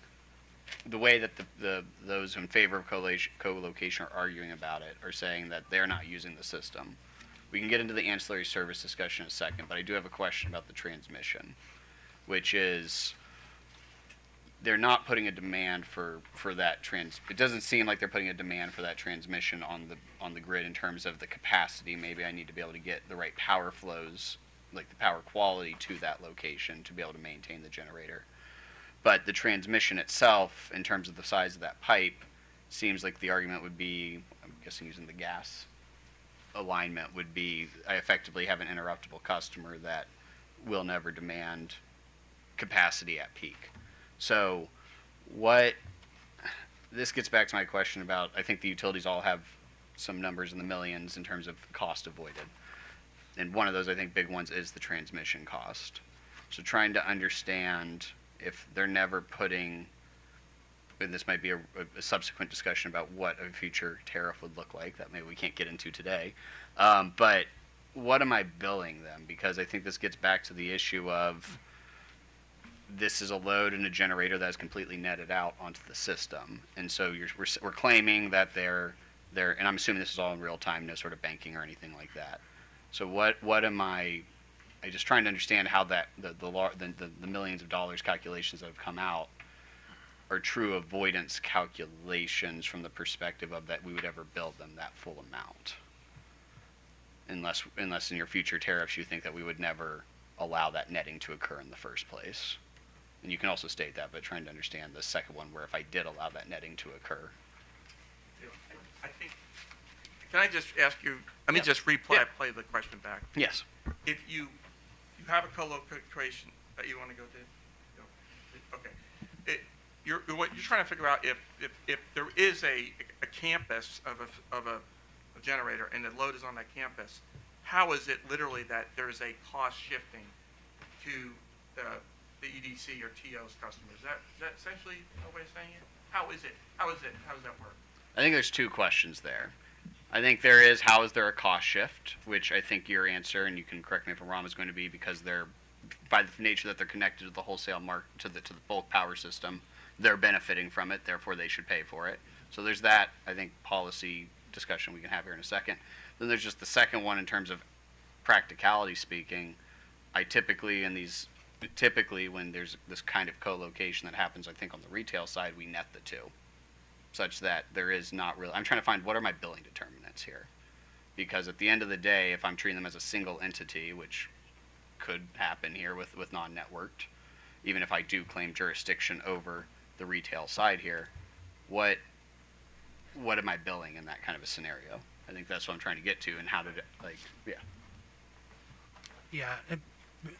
the way that those in favor of co-location are arguing about it are saying that they're not using the system. We can get into the ancillary service discussion in a second, but I do have a question about the transmission, which is they're not putting a demand for that it doesn't seem like they're putting a demand for that transmission on the grid in terms of the capacity. Maybe I need to be able to get the right power flows, like the power quality to that location to be able to maintain the generator. But the transmission itself, in terms of the size of that pipe, seems like the argument would be, I'm guessing using the gas alignment, would be I effectively have an interruptible customer that will never demand capacity at peak. So this gets back to my question about, I think the utilities all have some numbers in the millions in terms of cost avoided. And one of those, I think, big ones is the transmission cost. So trying to understand if they're never putting, and this might be a subsequent discussion about what a future tariff would look like, that maybe we can't get into today. But what am I billing them? Because I think this gets back to the issue of, this is a load and a generator that is completely netted out onto the system, and so we're claiming that they're and I'm assuming this is all in real time, no sort of banking or anything like that. So what am I just trying to understand how that the millions of dollars calculations that have come out are true avoidance calculations from the perspective of that we would ever bill them that full amount, unless in your future tariffs you think that we would never allow that netting to occur in the first place. And you can also state that, but trying to understand the second one where if I did allow that netting to occur. I think, can I just ask you, let me just play the question back. Yes. If you have a co-location that you want to go to, okay. What you're trying to figure out if there is a campus of a generator and the load is on that campus, how is it literally that there is a cost shifting to the EDC or TO's customers? Is that essentially a way of saying it? How does that work? I think there's two questions there. I think there is, how is there a cost shift, which I think your answer, and you can correct me if I'm wrong, is going to be because they're, by the nature that they're connected to the wholesale market, to the bulk power system, they're benefiting from it, therefore they should pay for it. So there's that, I think, policy discussion we can have here in a second. Then there's just the second one in terms of practicality speaking. Typically when there's this kind of co-location that happens, I think on the retail side, we net the two, such that there is not really, I'm trying to find what are my billing determinants here. Because at the end of the day, if I'm treating them as a single entity, which could happen here with non-networked, even if I do claim jurisdiction over the retail side here, what am I billing in that kind of a scenario? I think that's what I'm trying to get to, and how did it, Yeah,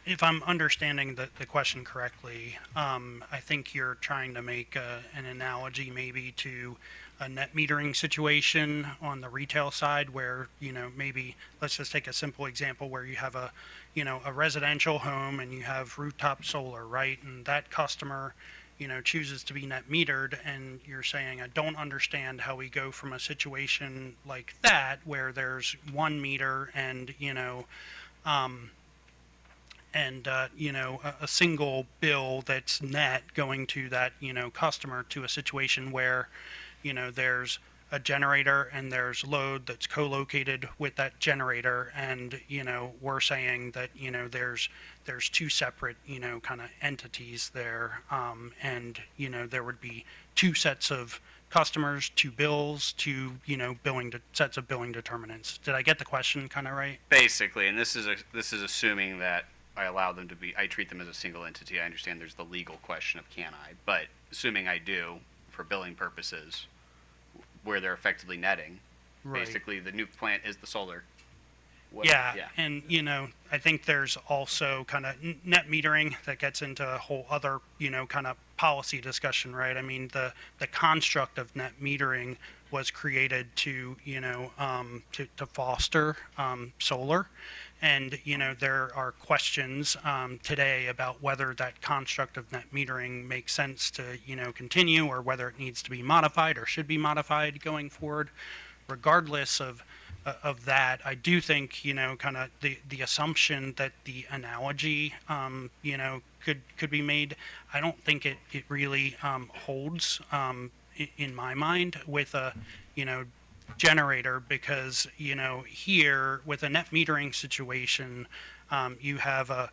if I'm understanding the question correctly, I think you're trying to make an analogy maybe to a net metering situation on the retail side where, maybe let's just take a simple example where you have a residential home and you have rooftop solar, right? And that customer, chooses to be net metered, and you're saying, I don't understand how we go from a situation like that where there's one meter and, a single bill that's net going to that, customer, to a situation where, there's a generator and there's load that's co-located with that generator, and, we're saying that, there's two separate, kind of entities there, and, there would be two sets of customers, two bills, two, sets of billing determinants. Did I get the question kind of right? basically, and this is assuming that I allow them to be, I treat them as a single entity. I understand there's the legal question of can I, but assuming I do, for billing purposes, where they're effectively netting, Right. basically the new plant is the solar. Yeah, and I think there's also kind of net metering that gets into a whole other kind of policy discussion, right? I mean, the construct of net metering was created to to foster solar, and there are questions today about whether that construct of net metering makes sense to continue, or whether it needs to be modified or should be modified going forward. Regardless of that, I do think kind of the assumption that the analogy could be made. I don't think it really holds in my mind with a generator, because here with a net metering situation, you have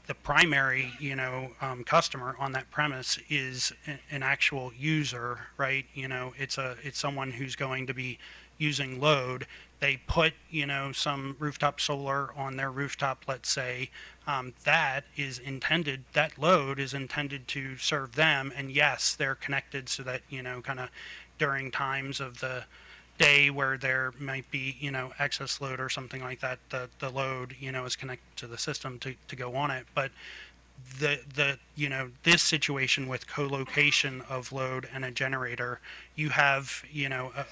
the primary customer on that premise is an actual user, right? It's someone who's going to be using load. They put some rooftop solar on their rooftop, let's say, that load is intended to serve them, and yes, they're connected so that kind of during times of the day where there might be excess load or something like that, the load is connected to the system to go on it. But this situation with co-location of load and a generator, you have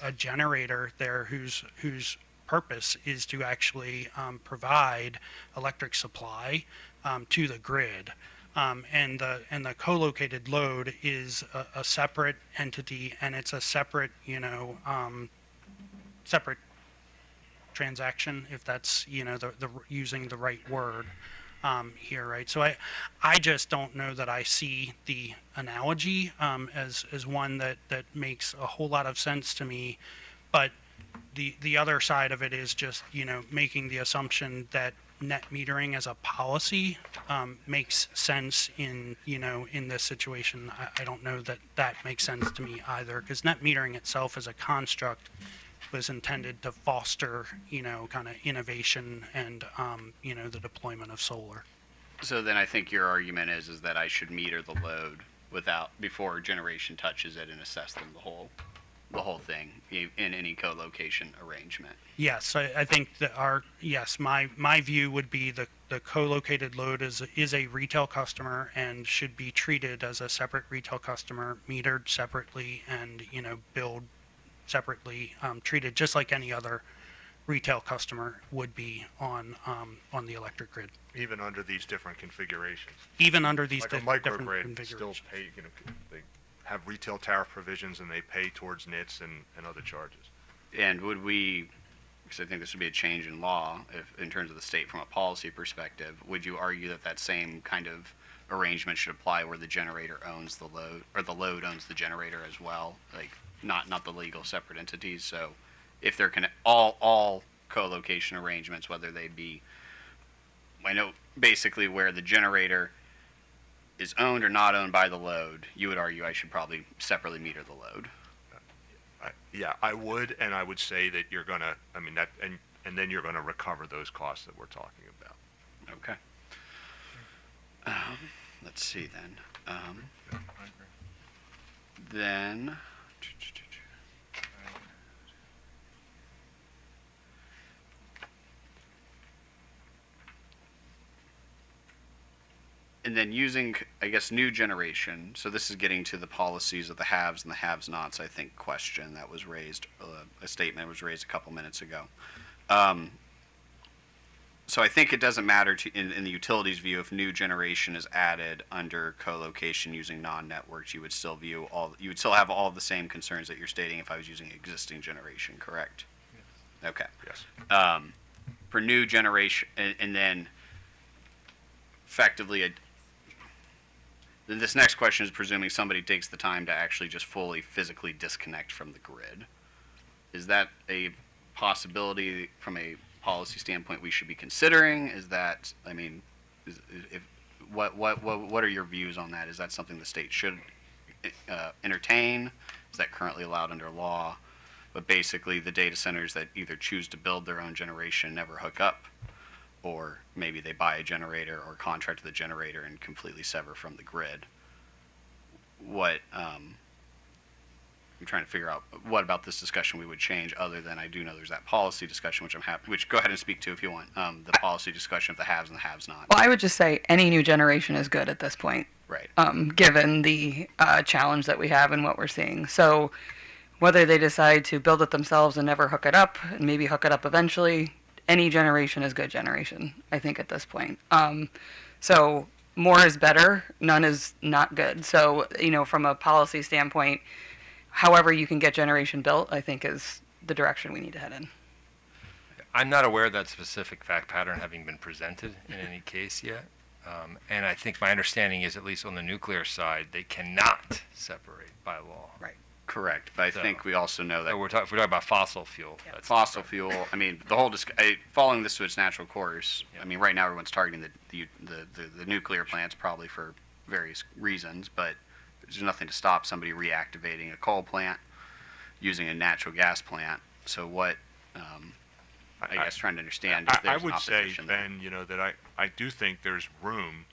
a generator there whose purpose is to actually provide electric supply to the grid. And the co-located load is a separate entity, and it's a separate separate transaction, if that's the using the right word here, right? So I just don't know that I see the analogy as one that makes a whole lot of sense to me. But the other side of it is just making the assumption that net metering as a policy makes sense in this situation. I don't know that makes sense to me either, because net metering itself as a construct was intended to foster kind of innovation and the deployment of solar. So then I think your argument is that I should meter the load before generation touches it, and assess them the whole thing in any co-location arrangement. Yes, I think that my view would be the co-located load is a retail customer and should be treated as a separate retail customer, metered separately, and billed separately, treated just like any other retail customer would be on the electric grid. Even under these different configurations. Even under these Like a different microgrid configurations. still pay, they have retail tariff provisions and they pay towards NITs and other charges. And would we, because I think this would be a change in law, if in terms of the state from a policy perspective, would you argue that that kind of arrangement should apply where the generator owns the load, or the load owns the generator as well? Like, not the legal separate entities. So if they're all co-location arrangements, whether they be, I know basically where the generator is owned or not owned by the load, you would argue I should probably separately meter the load. Yeah, I would, and I would say that you're gonna, and then you're gonna recover those costs that we're talking about. Okay. Let's see then. Then. And then using, I guess, new generation. So this is getting to the policies of the haves and the have-nots, I think, question that was raised, a statement was raised a couple minutes ago. So I think it doesn't matter in the utilities view if new generation is added under co-location using non-networks. You would still have all of the same concerns that you're stating if I was using existing generation, correct? Yes. Okay. Yes. For new generation, and then effectively, then this next question is presuming somebody takes the time to actually just fully physically disconnect from the grid. Is that a possibility from a policy standpoint we should be considering? Is that, what are your views on that? Is that something the state should entertain? Is that currently allowed under law? But basically, the data centers that either choose to build their own generation never hook up, or maybe they buy a generator or contract with a generator and completely sever from the grid. I'm trying to figure out what about this discussion we would change, other than I do know there's that policy discussion, which I'm happy, which go ahead and speak to if you want, the policy discussion of the haves and the haves not. Well, I would just say any new generation is good at this point. Right. Given the challenge that we have and what we're seeing. So whether they decide to build it themselves and never hook it up, and maybe hook it up eventually, any generation is good generation, I think, at this point. So more is better, none is not good. So, from a policy standpoint, however you can get generation built, I think, is the direction we need to head in. I'm not aware of that specific fact pattern having been presented in any case yet. And I think my understanding is, at least on the nuclear side, they cannot separate by law. Right. Correct. But I think we also know that So if we're talking about fossil fuel. That's fossil fuel, I mean, the whole following this to its natural course. I mean, right now everyone's targeting the nuclear plants probably for various reasons, but there's nothing to stop somebody reactivating a coal plant using a natural gas plant. So what, I guess trying to understand if I there's an would say, opposition there. Ben, that I do think there's room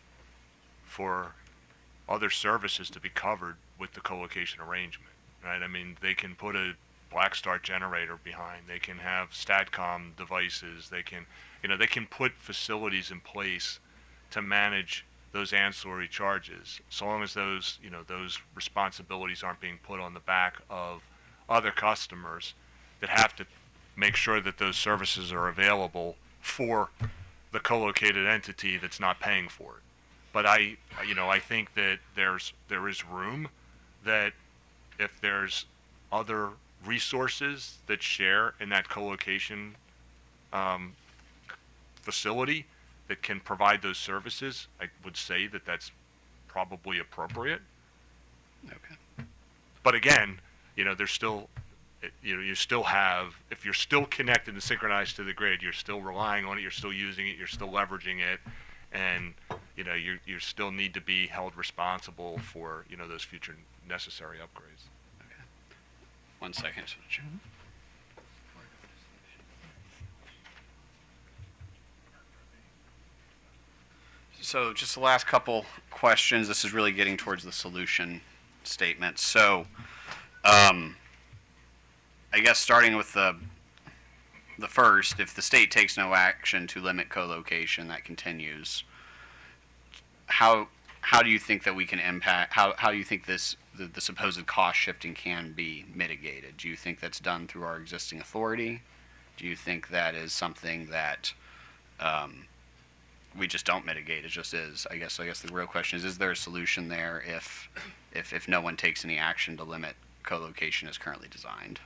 for other services to be covered with the co-location arrangement, right? I mean, they can put a black start generator behind, they can have STATCOM devices, they can put facilities in place to manage those ancillary charges, so long as those responsibilities aren't being put on the back of other customers that have to make sure that those services are available for the co-located entity that's not paying for it. But I think that there is room that if there's other resources that share in that co-location facility that can provide those services, I would say that that's probably appropriate. Okay. But again, there's still, you still have, if you're still connected and synchronized to the grid, you're still relying on it, you're still using it, you're still leveraging it, and you still need to be held responsible for those future necessary upgrades. Okay. 1 second. So just the last couple questions. This is really getting towards the solution statement. So, I guess starting with the first, if the state takes no action to limit co-location, that continues. How do you think that we can impact? How do you think the supposed cost shifting can be mitigated? Do you think that's done through our existing authority? Do you think that is something that we just don't mitigate? It just is. I guess the real question is there a solution there if no one takes any action to limit co-location as currently designed?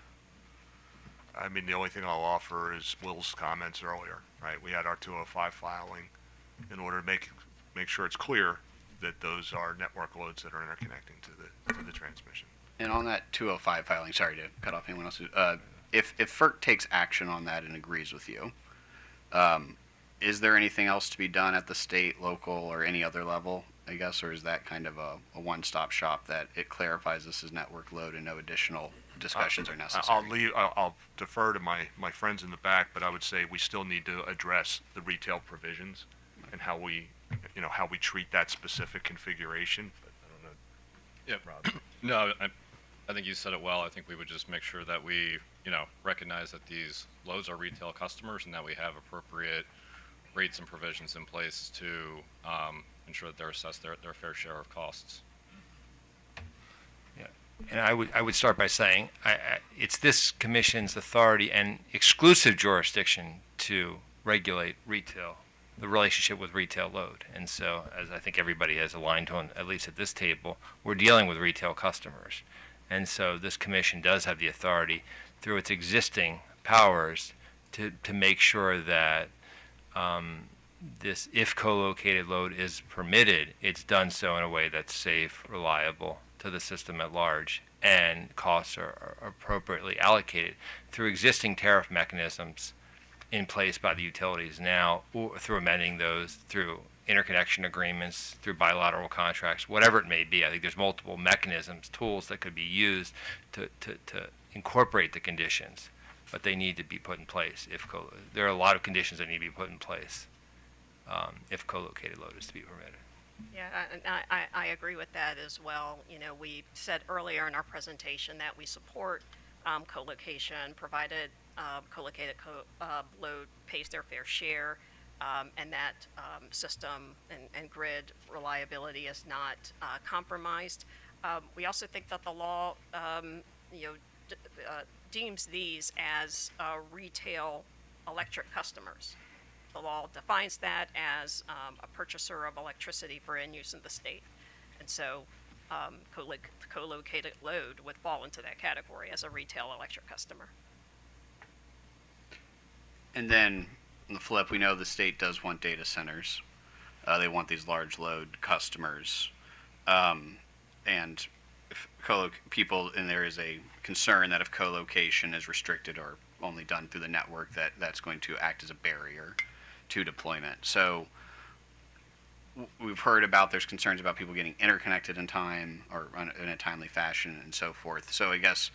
I mean, the only thing I'll offer is Will's comments earlier, right? We had our 205 filing in order to make sure it's clear that those are network loads that are interconnecting to the transmission. And on that 205 filing, sorry to cut off anyone else, if FERC takes action on that and agrees with you, is there anything else to be done at the state, local, or any other level, I guess, or is that kind of a one-stop shop that it clarifies this is network load and no additional discussions are necessary? I'll defer to my friends in the back, but I would say we still need to address the retail provisions and how we treat that specific configuration. But I don't know. Yeah. No, I think you said it well. I think we would just make sure that we, recognize that these loads are retail customers and that we have appropriate rates and provisions in place to ensure that they're assessed their fair share of costs. Yeah. And I would start by saying it's this commission's authority and exclusive jurisdiction to regulate retail, the relationship with retail load. And so, as I think everybody has aligned on, at least at this table, we're dealing with retail customers. And so this commission does have the authority through its existing powers to make sure that this, if co-located load is permitted, it's done so in a way that's safe, reliable to the system at large, and costs are appropriately allocated through existing tariff mechanisms in place by the utilities now, or through amending those, through interconnection agreements, through bilateral contracts, whatever it may be. I think there's multiple mechanisms, tools that could be used to incorporate the conditions, but they need to be put in place. There are a lot of conditions that need to be put in place. if co-located load is to be permitted. Yeah, and I agree with that as well. You know, we said earlier in our presentation that we support co-location, provided co-located load pays their fair share, and that system and grid reliability is not compromised. We also think that the law, deems these as retail electric customers. The law defines that as a purchaser of electricity for end use in the state. And so co-located load would fall into that category as a retail electric customer. And then on the flip, we know the state does want data centers. They want these large load customers. And if people, and there is a concern that if co-location is restricted or only done through the network, that's going to act as a barrier to deployment. So we've heard about there's concerns about people getting interconnected in time or in a timely fashion and so forth. So I guess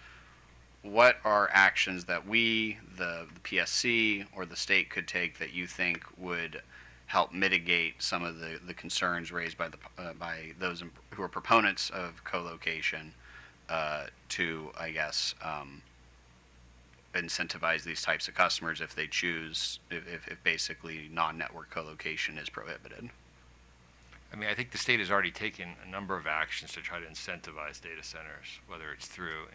what are actions that we, the PSC or the state could take that you think would help mitigate some of the concerns raised by by those who are proponents of co-location to, I guess, incentivize these types of customers if they choose, if basically non-network co-location is prohibited? I mean, I think the state has already taken a number of actions to try to incentivize data centers, whether it's through,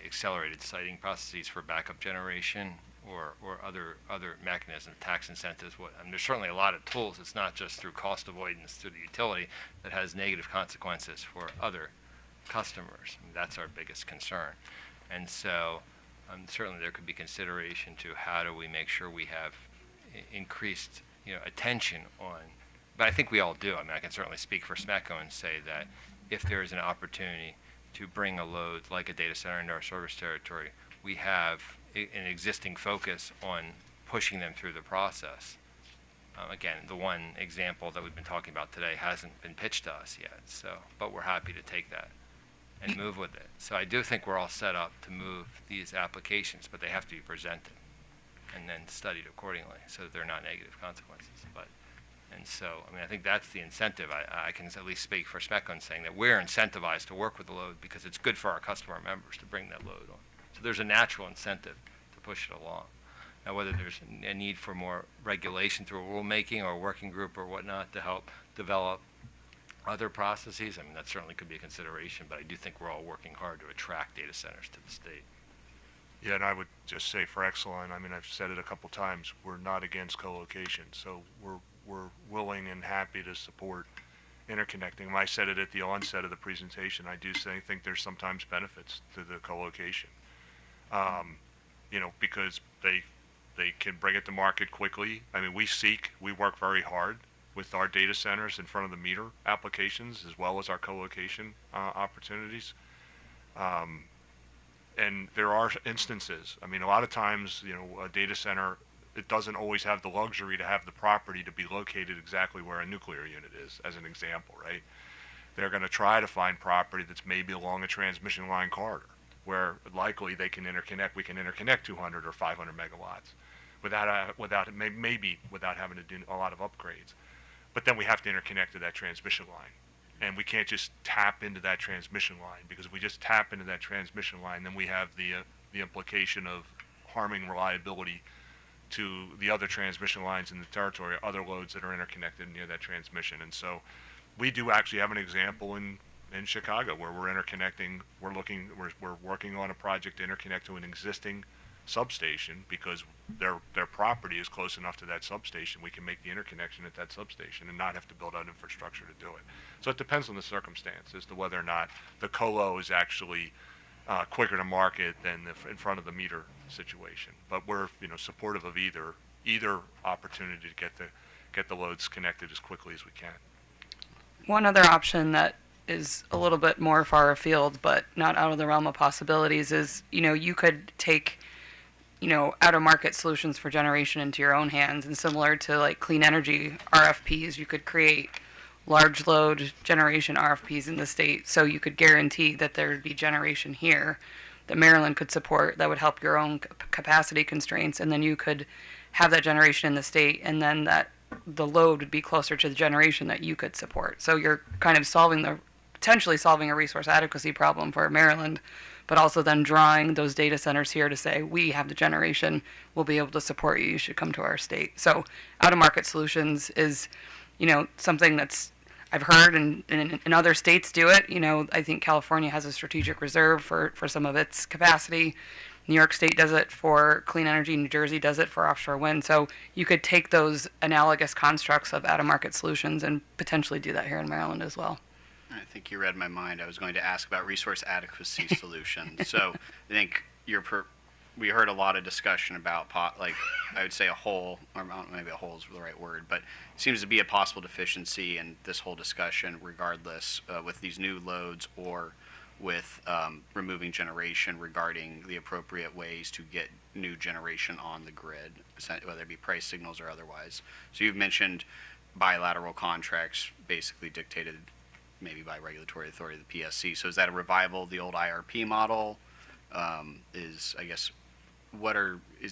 accelerated siting processes for backup generation or other mechanisms, tax incentives. There's certainly a lot of tools. It's not just through cost avoidance through the utility that has negative consequences for other customers. That's our biggest concern. And so certainly there could be consideration to how do we make sure we have increased attention on. But I think we all do. I mean, I can certainly speak for SMECO and say that if there is an opportunity to bring a load like a data center into our service territory, we have an existing focus on pushing them through the process. Again, the one example that we've been talking about today hasn't been pitched to us yet, but we're happy to take that and move with it. So I do think we're all set up to move these applications, but they have to be presented and then studied accordingly so that they're not negative consequences. And so, I mean, I think that's the incentive. I can at least speak for SMECO in saying that we're incentivized to work with the load because it's good for our customer members to bring that load on. So there's a natural incentive to push it along. Now, whether there's a need for more regulation through rulemaking or a working group or whatnot to help develop other processes, I mean, that certainly could be a consideration, but I do think we're all working hard to attract data centers to the state. Yeah, and I would just say for Exelon, I mean, I've said it a couple times, we're not against co-location, so we're willing and happy to support interconnecting. I said it at the onset of the presentation. I do think there's sometimes benefits to the co-location, because they can bring it to market quickly. I mean, we work very hard with our data centers in front of the meter applications as well as our co-location opportunities. And there are instances, I mean, a lot of times, a data center, it doesn't always have the luxury to have the property to be located exactly where a nuclear unit is, as an example, right? They're going to try to find property that's maybe along a transmission line corridor, where likely they can interconnect. We can interconnect 200 or 500 megawatts without having to do a lot of upgrades. But then we have to interconnect to that transmission line. And we can't just tap into that transmission line, because if we just tap into that transmission line, then we have the implication of harming reliability to the other transmission lines in the territory, other loads that are interconnected near that transmission. And so we do actually have an example in Chicago where we're interconnecting, we're working on a project to interconnect to an existing substation because their property is close enough to that substation. We can make the interconnection at that substation and not have to build out infrastructure to do it. So it depends on the circumstance as to whether or not the colo is actually quicker to market than the in front of the meter situation. But we're supportive of either opportunity to get the loads connected as quickly as we can. One other option that is a little bit more far afield, but not out of the realm of possibilities, is you could take out of market solutions for generation into your own hands, and similar to like clean energy RFPs, you could create large load generation RFPs in the state, so you could guarantee that there would be generation here that Maryland could support that would help your own capacity constraints, and then you could have that generation in the state, and then that the load would be closer to the generation that you could support. So you're kind of potentially solving a resource adequacy problem for Maryland, but also then drawing those data centers here to say, we have the generation, we'll be able to support you, you should come to our state. So out-of-market solutions is, something that's, I've heard in other states do it. I think California has a strategic reserve for some of its capacity. New York State does it for clean energy. New Jersey does it for offshore wind. So you could take those analogous constructs of out-of-market solutions and potentially do that here in Maryland as well. I think you read my mind. I was going to ask about resource adequacy solutions. So I think we heard a lot of discussion about, I would say a hole, or maybe a hole is the right word, but it seems to be a possible deficiency in this whole discussion regardless with these new loads or with removing generation regarding the appropriate ways to get new generation on the grid, whether it be price signals or otherwise. So you've mentioned bilateral contracts basically dictated maybe by regulatory authority, the PSC. So is that a revival of the old IRP model? Is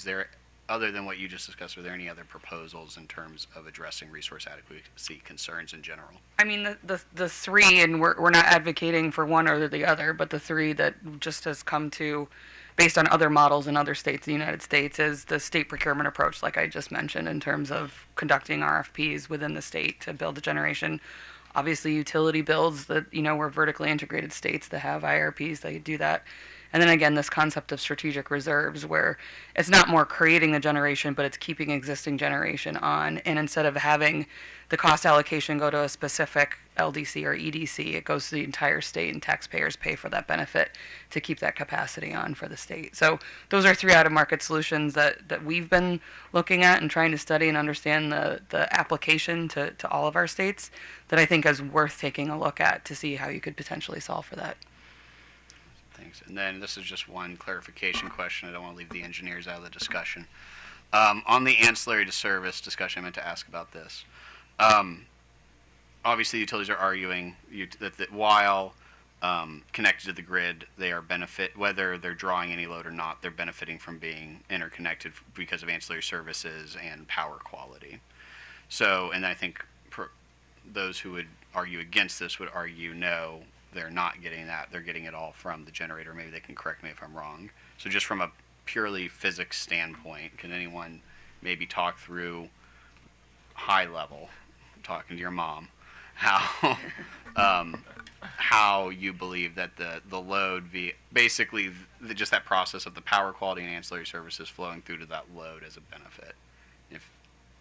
there, other than what you just discussed, are there any other proposals in terms of addressing resource adequacy concerns in general? I mean, the three, and we're not advocating for one or the other, but the three that just has come to, based on other models in other states, the United States, is the state procurement approach, like I just mentioned, in terms of conducting RFPs within the state to build the generation. Obviously, utility builds that, we're vertically integrated states that have IRPs, they do that. And then again, this concept of strategic reserves, where it's not more creating the generation, but it's keeping existing generation on. And instead of having the cost allocation go to a specific LDC or EDC, it goes to the entire state, and taxpayers pay for that benefit to keep that capacity on for the state. So those are three out-of-market solutions that we've been looking at and trying to study and understand the application to all of our states, that I think is worth taking a look at to see how you could potentially solve for that. Thanks. And then this is just one clarification question. I don't want to leave the engineers out of the discussion. On the ancillary to service discussion, I meant to ask about this. Obviously, utilities are arguing that while connected to the grid, they are whether they're drawing any load or not, they're benefiting from being interconnected because of ancillary services and power quality. So, and I think those who would argue against this would argue no, they're not getting that. They're getting it all from the generator. Maybe they can correct me if I'm wrong. So just from a purely physics standpoint, can anyone maybe talk through high level, talking to your mom, how you believe that the load basically just that process of the power quality and ancillary services flowing through to that load as a benefit? If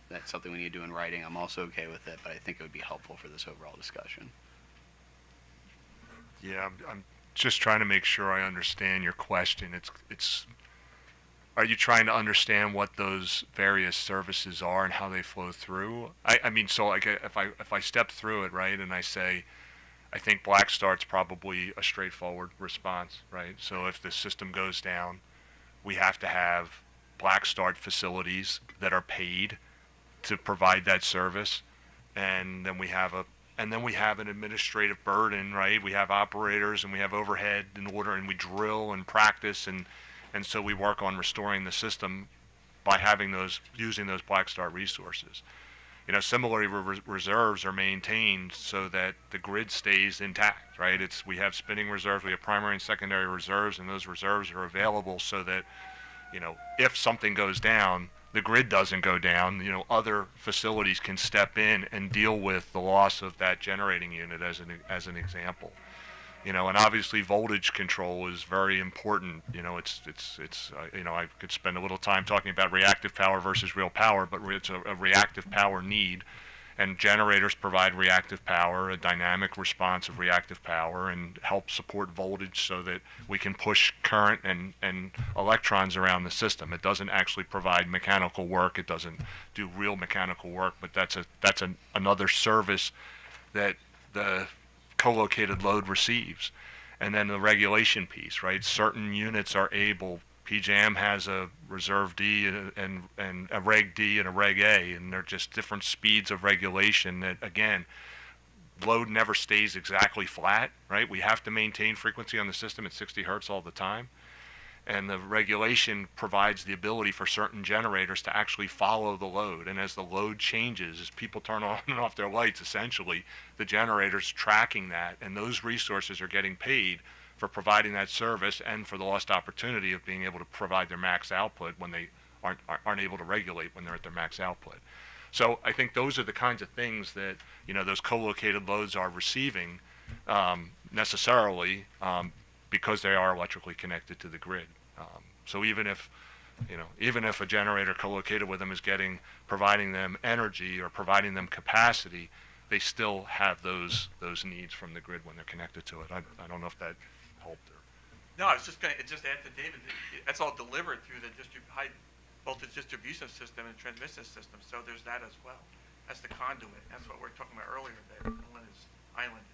that's something we need to do in writing, I'm also okay with it, but I think it would be helpful for this overall discussion. Yeah, I'm just trying to make sure I understand your question. Are you trying to understand what those various services are and how they flow through? I mean, so like if I step through it, right, and I say, I think black start's probably a straightforward response, right? So if the system goes down, we have to have black start facilities that are paid to provide that service, and then we have an administrative burden, right? We have operators and we have overhead in order, and we drill and practice, and so we work on restoring the system by using those black start resources. Similarly, reserves are maintained so that the grid stays intact, right? We have spinning reserves, we have primary and secondary reserves, and those reserves are available so that, if something goes down, the grid doesn't go down, other facilities can step in and deal with the loss of that generating unit as an example. And obviously voltage control is very important. I could spend a little time talking about reactive power versus real power, but it's a reactive power need, and generators provide reactive power, a dynamic response of reactive power, and help support voltage so that we can push current and electrons around the system. It doesn't actually provide mechanical work. It doesn't do real mechanical work, but that's another service that the co-located load receives. And then the regulation piece, right? Certain units are able, PJM has a reserve D and a reg D and a reg A, and they're just different speeds of regulation that, again, load never stays exactly flat, right? We have to maintain frequency on the system at 60 hertz all the time. And the regulation provides the ability for certain generators to actually follow the load. And as the load changes, as people turn on and off their lights, essentially, the generator's tracking that, and those resources are getting paid for providing that service and for the lost opportunity of being able to provide their max output when they aren't able to regulate when they're at their max output. So I think those are the kinds of things that, you know, those co-located loads are receiving necessarily because they are electrically connected to the grid. So even if, you know, even if a generator co-located with them is providing them energy or providing them capacity, they still have those needs from the grid when they're connected to it. I don't know if that helped or. No, I was just going to just add to David, that's all delivered through the high voltage distribution system and transmission system, so there's that as well. That's the conduit. That's what we were talking about earlier, David. One is island.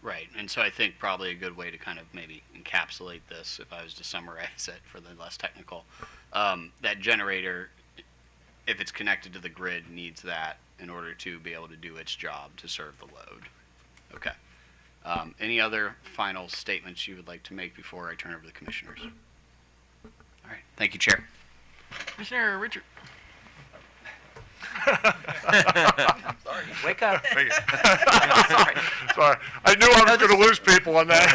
Right, and so I think probably a good way to kind of maybe encapsulate this, if I was to summarize it for the less technical, that generator, if it's connected to the grid, needs that in order to be able to do its job to serve the load. Okay. Any other final statements you would like to make before I turn over to the commissioners? All right, thank you, Chair. Commissioner Richard. Sorry. Wake up. Sorry. I knew I was going to lose people on that.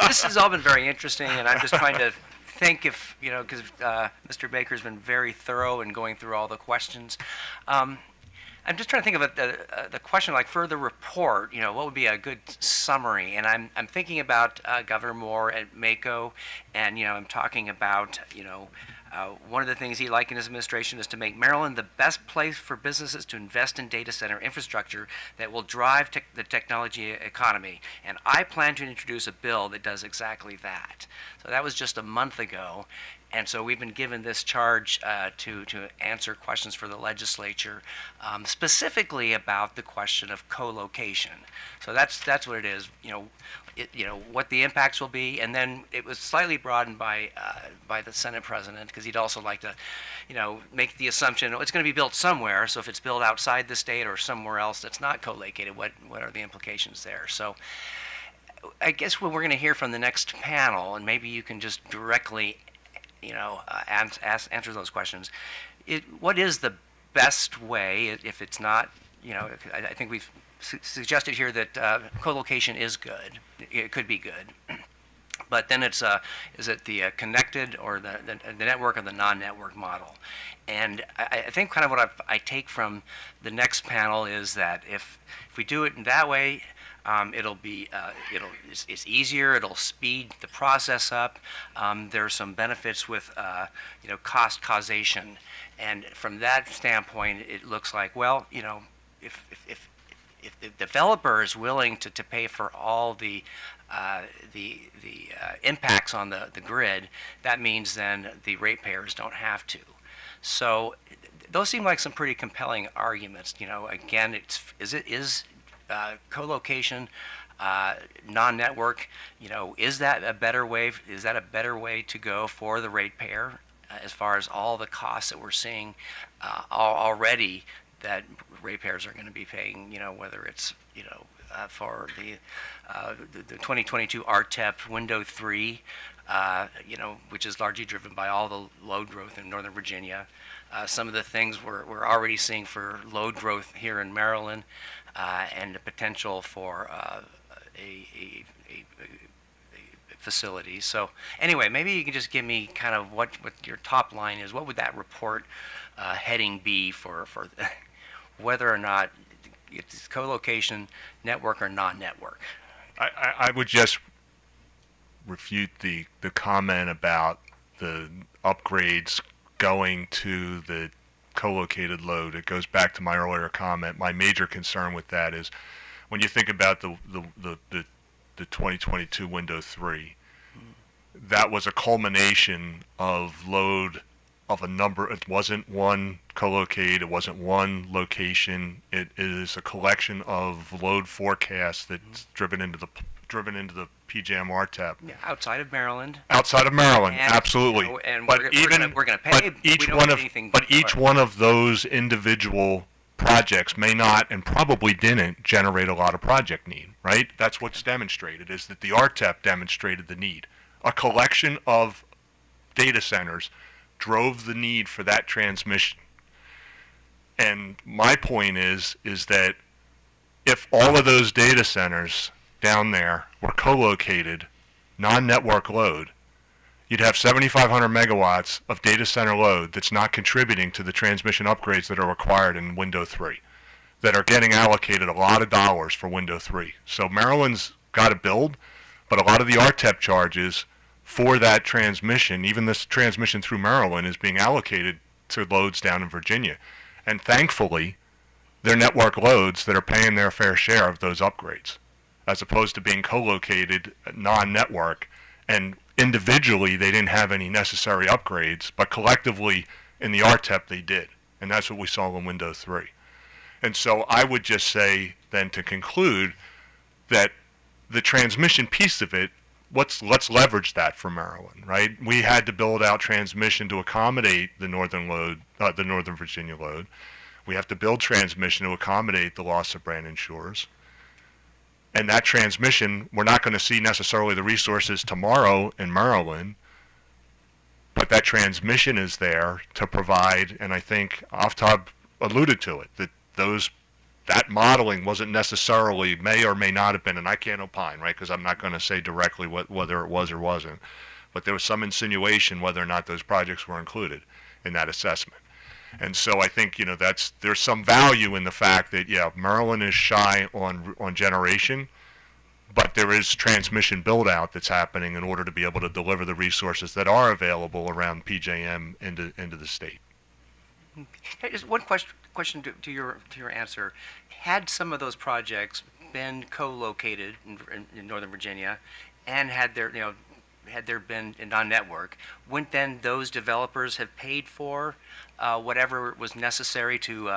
This has all been very interesting, and I'm just trying to think if, you know, because Mr. Baker's been very thorough in going through all the questions. I'm just trying to think of the question like further report, you know, what would be a good summary? And I'm thinking about Governor Moore at MACO, and, you know, I'm talking about, you know, one of the things he liked in his administration is to make Maryland the best place for businesses to invest in data center infrastructure that will drive the technology economy. And I plan to introduce a bill that does exactly that. So that was just a month ago. And so we've been given this charge to answer questions for the legislature, specifically about the question of co-location. So that's what it is. You know, what the impacts will be, and then it was slightly broadened by the Senate President, because he'd also like to, you know, make the assumption it's going to be built somewhere. So if it's built outside the state or somewhere else that's not co-located, what are the implications there? So I guess what we're going to hear from the next panel, and maybe you can just directly, you know, answer those questions. What is the best way, if it's not, you know, I think we've suggested here that co-location is good. It could be good. But then it's, is it the connected or the network or the non-network model? And I think kind of what I take from the next panel is that if we do it in that way, it'll be it's easier. It'll speed the process up. There are some benefits with you know, cost causation, and from that standpoint, it looks like, well, you know, if the developer is willing to pay for all the impacts on the grid, that means then the ratepayers don't have to. So those seem like some pretty compelling arguments. You know, again, is co-location, non-network, you know, is that a better way? Is that a better way to go for the ratepayer as far as all the costs that we're seeing already that ratepayers are going to be paying? You know, whether it's, you know, for the 2022 RTEP window 3, you know, which is largely driven by all the load growth in Northern Virginia. Some of the things we're already seeing for load growth here in Maryland, and the potential for a facility. So anyway, maybe you can just give me kind of what your top line is. What would that report heading be for whether or not it's co-location, network or non-network? I would just refute the comment about the upgrades going to the co-located load. It goes back to my earlier comment. My major concern with that is when you think about the 2022 window 3, that was a culmination of load of a number. It wasn't one co-locate, it wasn't one location. It is a collection of load forecasts that's driven into the PJM RTEP. Yeah, outside of Maryland. Outside of Maryland, And, absolutely. you know, and but we're gonna pay. But each we don't one get of anything but for each it. one of those individual projects may not and probably didn't generate a lot of project need, right? That's what's demonstrated, is that the RTEP demonstrated the need. A collection of data centers drove the need for that transmission. And my point is that if all of those data centers down there were co-located, non-network load, you'd have 7,500 megawatts of data center load that's not contributing to the transmission upgrades that are required in Window 3, that are getting allocated a lot of dollars for Window 3. So Maryland's got to build, but a lot of the RTEP charges for that transmission, even this transmission through Maryland, is being allocated to loads down in Virginia. And thankfully, they're network loads that are paying their fair share of those upgrades, as opposed to being co-located non-network, and individually they didn't have any necessary upgrades, but collectively in the RTEP they did. And that's what we saw in Window 3. And so I would just say then, to conclude, that the transmission piece of it, let's leverage that for Maryland, right? We had to build out transmission to accommodate the northern load, the Northern Virginia load. We have to build transmission to accommodate the loss of Brandon Shores. And that transmission, we're not going to see necessarily the resources tomorrow in Maryland, but that transmission is there to provide, and I think Aftab alluded to it, that that modeling wasn't necessarily, may or may not have been, and I can't opine, right, because I'm not going to say directly whether it was or wasn't, but there was some insinuation whether or not those projects were included in that assessment. And so I think, there's some value in the fact that, yeah, Maryland is shy on generation, but there is transmission build-out that's happening in order to be able to deliver the resources that are available around PJM into the state. Hey, just one question to your answer. Had some of those projects been co-located in Northern Virginia, and had there been a non-network, wouldn't then those developers have paid for whatever was necessary to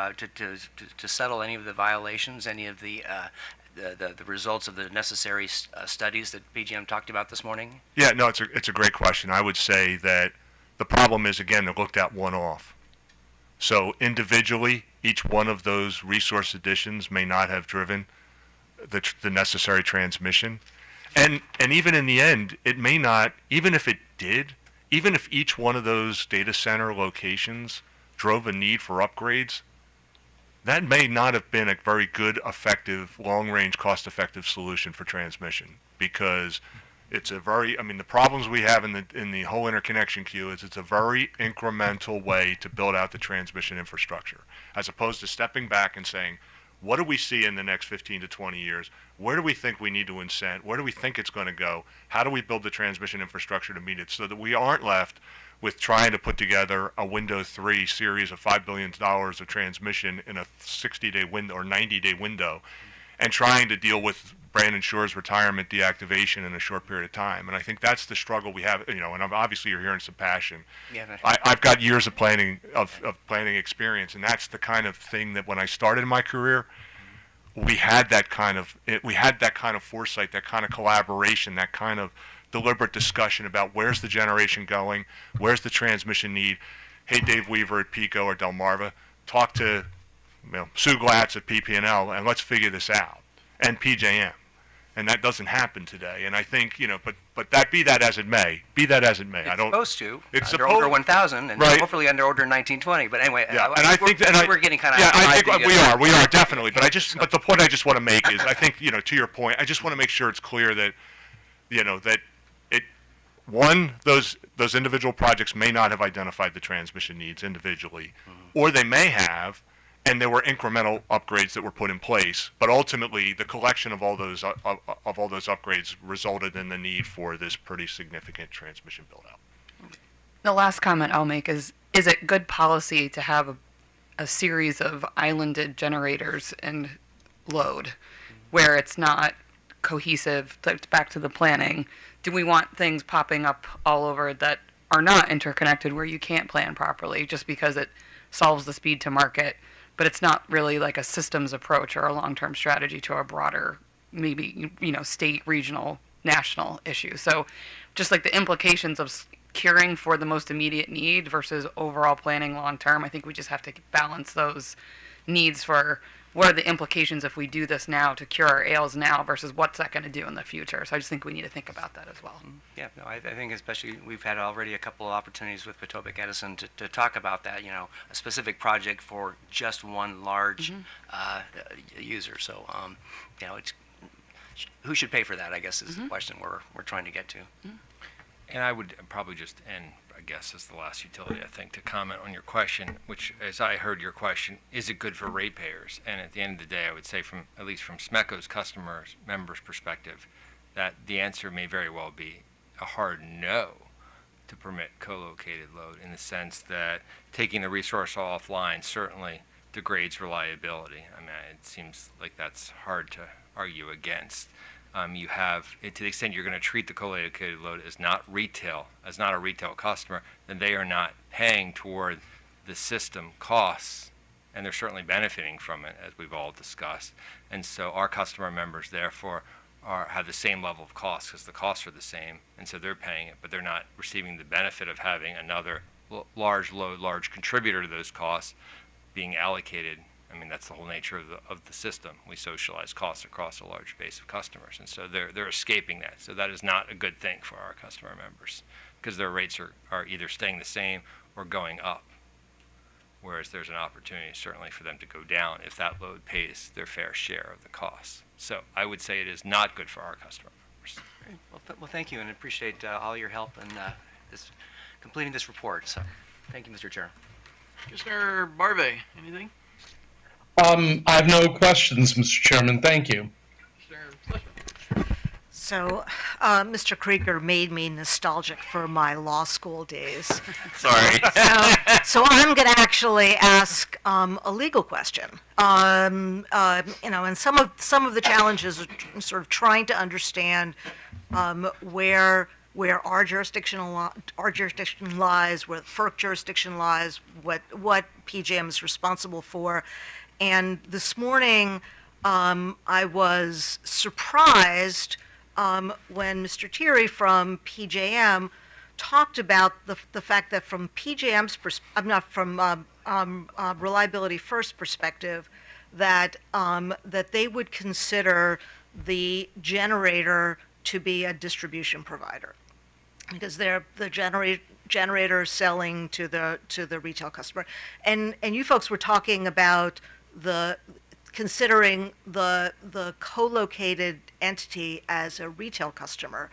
settle any of the violations, any of the results of the necessary studies that PGM talked about this morning? Yeah, no, it's a great question. I would say that the problem is, again, they're looked at one-off. So individually, each one of those resource additions may not have driven the necessary transmission. And even in the end, it may not, even if it did, even if each one of those data center locations drove a need for upgrades, that may not have been a very good, effective, long-range, cost-effective solution for transmission, because it's a very, the problems we have in the whole interconnection queue is it's a very incremental way to build out the transmission infrastructure, as opposed to stepping back and saying, what do we see in the next 15 to 20 years? Where do we think we need to incent? Where do we think it's going to go? How do we build the transmission infrastructure to meet it, so that we aren't left with trying to put together a Window 3 series of $5 billion of transmission in a 60-day window or 90-day window, and trying to deal with Brandon Shore's retirement deactivation in a short period of time. And I think that's the struggle we have, and obviously you're hearing some passion. Yeah. I've got years of planning experience, and that's the kind of thing that when I started my career, we had that kind of foresight, that kind of collaboration, that kind of deliberate discussion about where's the generation going, where's the transmission need. Hey, Dave Weaver at PECO or Delmarva, talk to Sue Glatz at PP&L, and let's figure this out, and PJM. And that doesn't happen today. And I think, but be that as it may. It's supposed to. It's under Order 1000, and right. hopefully under Order 1920. But anyway, yeah. We're getting kind of. Yeah, I think we are definitely. But but the point I just want to make is, I think, to your point, I just want to make sure it's clear that, those individual projects may not have identified the transmission needs individually, or they may have, and there were incremental upgrades that were put in place, but ultimately the collection of all those upgrades resulted in the need for this pretty significant transmission build-out. The last comment I'll make is it good policy to have a series of islanded generators and load where it's not cohesive, back to the planning? Do we want things popping up all over that are not interconnected, where you can't plan properly just because it solves the speed to market, but it's not really like a systems approach or a long-term strategy to a broader, maybe, state, regional, national issue? So just like the implications of curing for the most immediate need versus overall planning long-term, I think we just have to balance those needs for what are the implications if we do this now to cure our ails now versus what's that going to do in the future? So I just think we need to think about that as well. Yeah, no, I think especially we've had already a couple of opportunities with Potomac Edison to talk about that, a specific project for just one large user. So, it's who should pay for that, I guess, is the question we're trying to get to. And I would probably just end, I guess, as the last utility, I think, to comment on your question, which, as I heard your question, is it good for ratepayers? And at the end of the day, I would say, at least from SMECO's members' perspective, that the answer may very well be a hard no to permit co-located load, in the sense that taking the resource offline certainly degrades reliability. I mean, it seems like that's hard to argue against. You have, to the extent you're going to treat the co-located load as not a retail customer, then they are not paying toward the system costs, and they're certainly benefiting from it, as we've all discussed. And so our customer members, therefore, have the same level of costs, because the costs are the same, and so they're paying it, but they're not receiving the benefit of having another large load, large contributor to those costs being allocated. I mean, that's the whole nature of the system. We socialize costs across a large base of customers, and so they're escaping that. So that is not a good thing for our customer members, because their rates are either staying the same or going up, whereas there's an opportunity certainly for them to go down if that load pays their fair share of the costs. So I would say it is not good for our customer members. Great. Well, thank you, and appreciate all your help in completing this report. So, thank you, Mr. Chair. Commissioner Barve, anything? I have no questions, Mr. Chairman. Thank you. So, Mr. Krieger made me nostalgic for my law school days. Sorry. So I'm going to actually ask a legal question. And some of the challenges are sort of trying to understand where our jurisdiction lies, where the FERC jurisdiction lies, what PJM is responsible for. And this morning, I was surprised when Mr. Thierry from PJM talked about the fact that from PJM's Reliability First perspective, that they would consider the generator to be a distribution provider, because they're the generator selling to the retail customer, and you folks were talking about considering the co-located entity as a retail customer,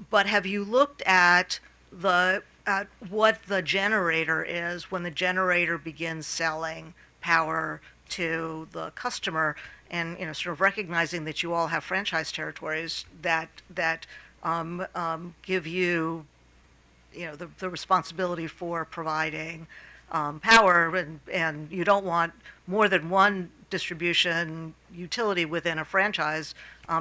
but have you looked at what the generator is when the generator begins selling power to the customer, and sort of recognizing that you all have franchise territories that give you the responsibility for providing power, and you don't want more than one distribution utility within a franchise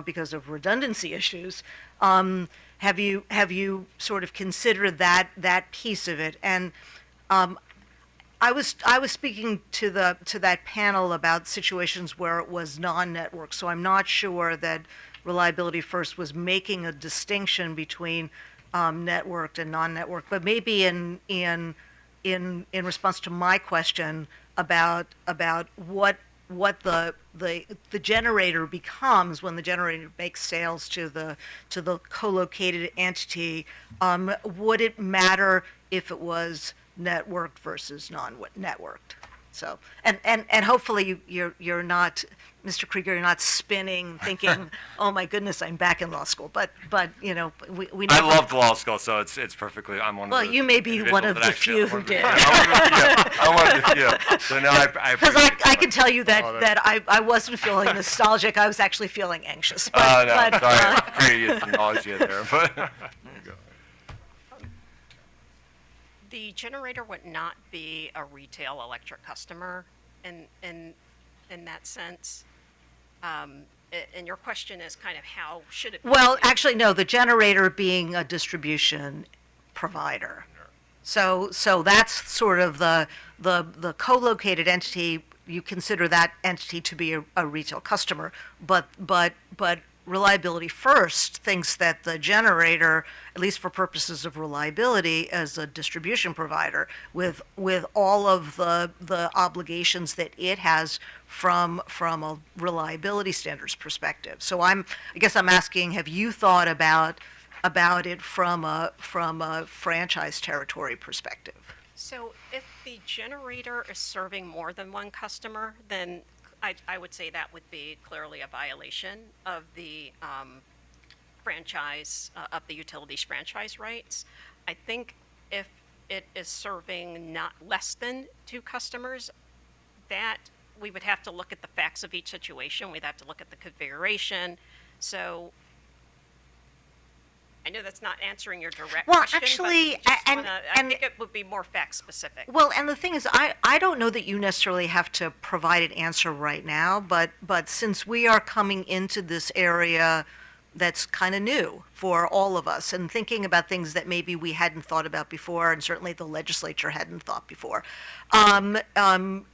because of redundancy issues. Have you sort of considered that piece of it? And I was speaking to that panel about situations where it was non-network, so I'm not sure that Reliability First was making a distinction between networked and non-networked, but maybe in response to my question about what the generator becomes when the generator makes sales to the co-located entity, would it matter if it was networked versus non-networked? So, and hopefully you're not, Mr. Krieger, you're not spinning, thinking, oh my goodness, I'm back in law school. But we I never, loved law school, so it's perfectly. I'm one of well, the you may be one of the few who did. I'm one of the few. So no, I Because I can tell you that I wasn't feeling nostalgic. I was actually feeling anxious. But, Oh, no, but, sorry, I created some nausea there, but. The generator would not be a retail electric customer in that sense. And your question is kind of how should it be? Well, actually, no, the generator being a distribution provider. So that's sort of the co-located entity. You consider that entity to be a retail customer, but Reliability First thinks that the generator, at least for purposes of reliability, as a distribution provider, with all of the obligations that it has from a reliability standards perspective. So I guess I'm asking, have you thought about it from a franchise territory perspective? So if the generator is serving more than one customer, then I would say that would be clearly a violation of the franchise, of the utilities franchise rights. I think if it is serving not less than 2 customers, that we would have to look at the facts of each situation. We'd have to look at the configuration. So I know that's not answering your direct Well, question, actually, but I and think it would be more fact specific. Well, and the thing is, I don't know that you necessarily have to provide an answer right now, but since we are coming into this area that's kind of new for all of us and thinking about things that maybe we hadn't thought about before, and certainly the legislature hadn't thought before,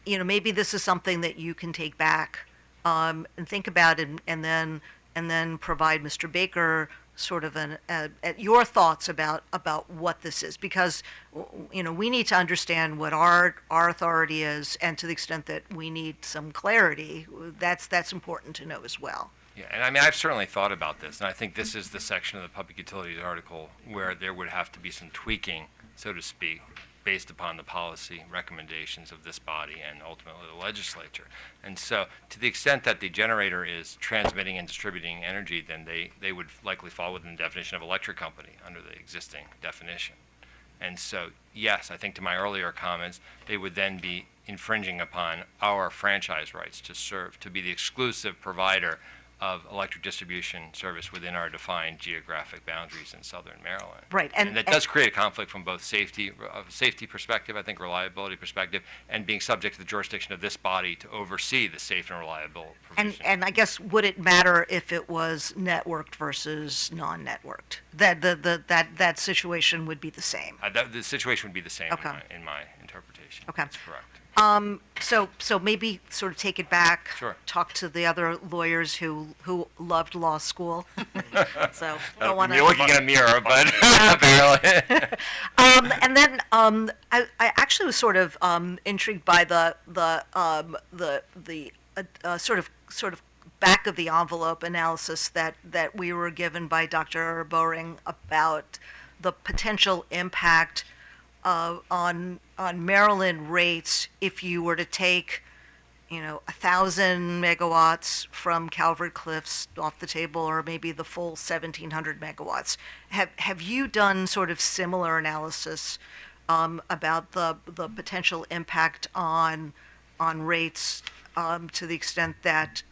maybe this is something that you can take back and think about, and then provide Mr. Baker sort of your thoughts about what this is, because we need to understand what our authority is, and to the extent that we need some clarity, that's important to know as well. Yeah, and I mean, I've certainly thought about this, and I think this is the section of the Public Utilities article where there would have to be some tweaking, so to speak, based upon the policy recommendations of this body and ultimately the legislature. And so to the extent that the generator is transmitting and distributing energy, then they would likely fall within the definition of electric company under the existing definition. And so, yes, I think to my earlier comments, they would then be infringing upon our franchise rights to be the exclusive provider of electric distribution service within our defined geographic boundaries in southern Maryland. Right, and that does create a conflict from both safety perspective, I think reliability perspective, and being subject to the jurisdiction of this body to oversee the safe and reliable provision. And I guess, would it matter if it was networked versus non-networked? That situation would be the same. The situation would be the same in my interpretation. Okay. That's correct. So maybe sort of take it back. Sure. Talk to the other lawyers who loved law school. So don't want to. You're looking in a mirror, but apparently. And then I actually was sort of intrigued by the sort of back of the envelope analysis that we were given by Dr. Boring about the potential impact on Maryland rates if you were to take 1,000 megawatts from Calvert Cliffs off the table, or maybe the full 1,700 megawatts. Have you done sort of similar analysis about the potential impact on rates to the extent that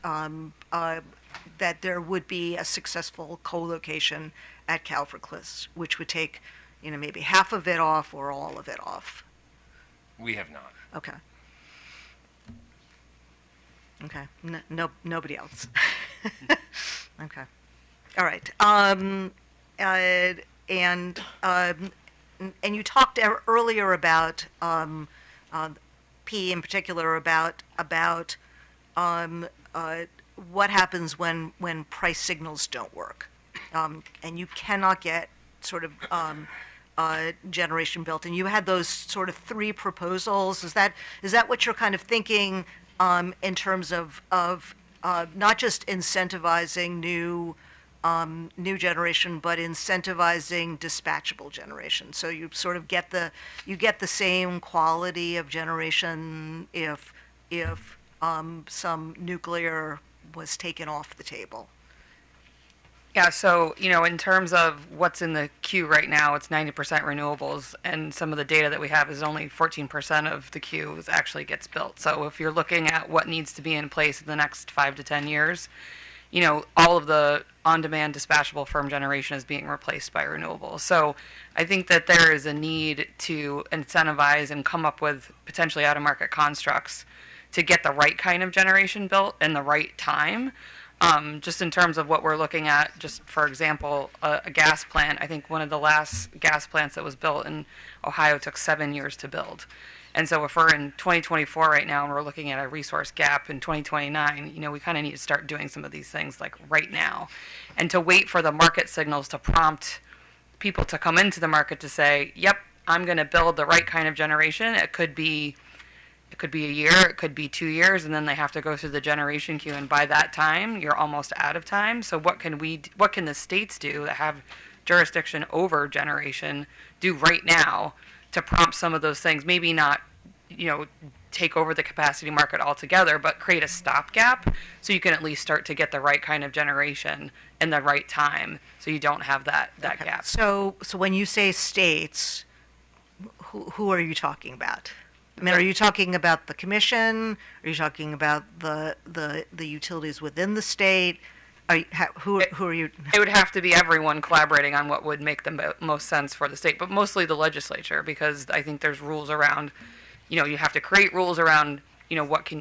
that there would be a successful co-location at Calvert Cliffs, which would take maybe half of it off or all of it off? We have not. Okay. Okay. Nobody else. Okay. All right. And you talked earlier about P in particular about what happens when price signals don't work, and you cannot get sort of generation built. And you had those sort of 3 proposals. Is that what you're kind of thinking in terms of not just incentivizing new generation, but incentivizing dispatchable generation? So you sort of get the same quality of generation if some nuclear was taken off the table. Yeah, so, in terms of what's in the queue right now, it's 90% renewables, and some of the data that we have is only 14% of the queue actually gets built. So if you're looking at what needs to be in place in the next 5 to 10 years, all of the on-demand dispatchable firm generation is being replaced by renewables. So I think that there is a need to incentivize and come up with potentially out-of-market constructs to get the right kind of generation built in the right time. Just in terms of what we're looking at, just for example, a gas plant. I think one of the last gas plants that was built in Ohio took 7 years to build. And so if we're in 2024 right now and we're looking at a resource gap in 2029, we kind of need to start doing some of these things like right now. And to wait for the market signals to prompt people to come into the market to say, yep, I'm going to build the right kind of generation. It could be a year, it could be 2 years, and then they have to go through the generation queue. And by that time, you're almost out of time. So what can the states do that have jurisdiction over generation do right now to prompt some of those things? Maybe not, take over the capacity market altogether, but create a stopgap so you can at least start to get the right kind of generation in the right time, so you don't have that gap. So when you say states, who are you talking about? I mean, are you talking about the commission? Are you talking about the utilities within the state? Who are you? It would have to be everyone collaborating on what would make the most sense for the state, but mostly the legislature, because I think there's rules around, you have to create rules around,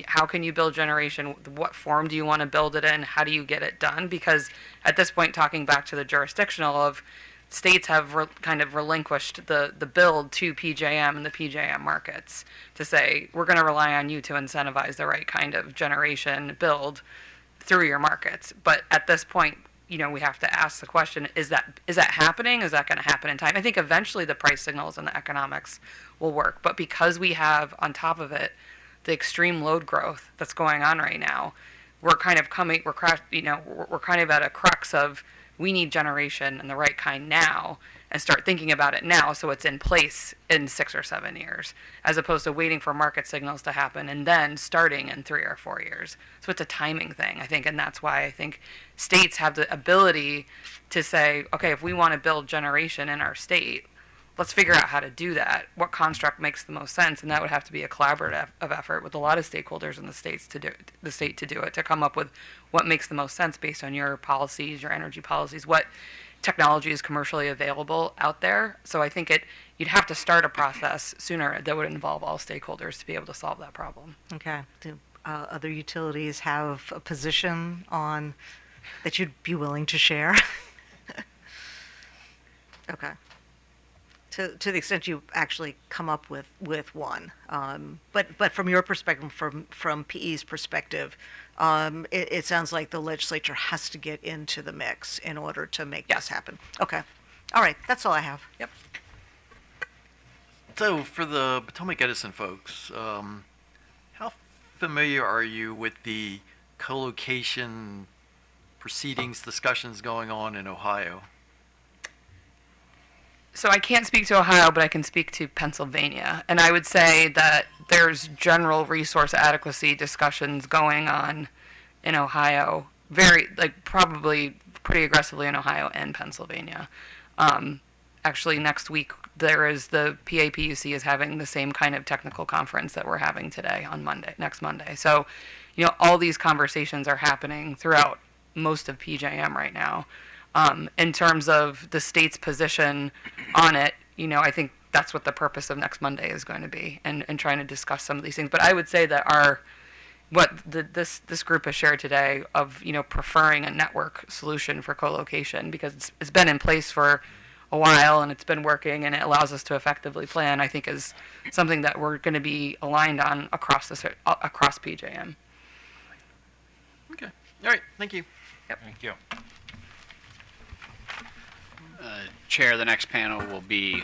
how can you build generation? What form do you want to build it in? How do you get it done? Because at this point, talking back to the jurisdictional of, states have kind of relinquished the build to PJM and the PJM markets to say, we're going to rely on you to incentivize the right kind of generation build through your markets. But at this point, we have to ask the question, is that happening? Is that going to happen in time? I think eventually the price signals and the economics will work. But because we have, on top of it, the extreme load growth that's going on right now, we're kind of at a crux of, we need generation and the right kind now, and start thinking about it now so it's in place in 6 or 7 years, as opposed to waiting for market signals to happen and then starting in 3 or 4 years. So it's a timing thing, I think, and that's why I think states have the ability to say, okay, if we want to build generation in our state, let's figure out how to do that. What construct makes the most sense? And that would have to be a collaborative effort with a lot of stakeholders in the state to do it, to come up with what makes the most sense based on your policies, your energy policies, what technology is commercially available out there. So I think you'd have to start a process sooner that would involve all stakeholders to be able to solve that problem. Okay. Do other utilities have a position on that you'd be willing to share? Okay. To the extent you actually come up with one. But from your perspective, from PE's perspective, it sounds like the legislature has to get into the mix in order to make this happen. Okay. All right. That's all I have. Yep. So for the Potomac Edison folks, how familiar are you with the collocation proceedings, discussions going on in Ohio? So I can't speak to Ohio, but I can speak to Pennsylvania. And I would say that there's general resource adequacy discussions going on in Ohio, probably pretty aggressively in Ohio and Pennsylvania. Actually, next week, the PAPUC is having the same kind of technical conference that we're having today on next Monday. So, all these conversations are happening throughout most of PJM right now. In terms of the state's position on it, I think that's what the purpose of next Monday is going to be, and trying to discuss some of these things. But I would say that this group has shared today of preferring a network solution for co-location, because it's been in place for a while and it's been working and it allows us to effectively plan, I think is something that we're going to be aligned on across PJM. Okay. All right. Thank you. Yep. Thank you. Chair, the next panel will be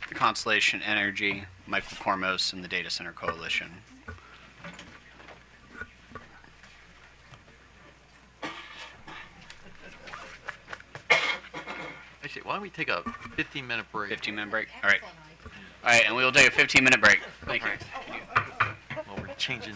the Constellation Energy, Michael Kormos, and the Data Center Coalition. Actually, why don't we take a 15-minute break? 15-minute break? All right. All right, and we will take a 15-minute break. Thank you. Well, we're changing.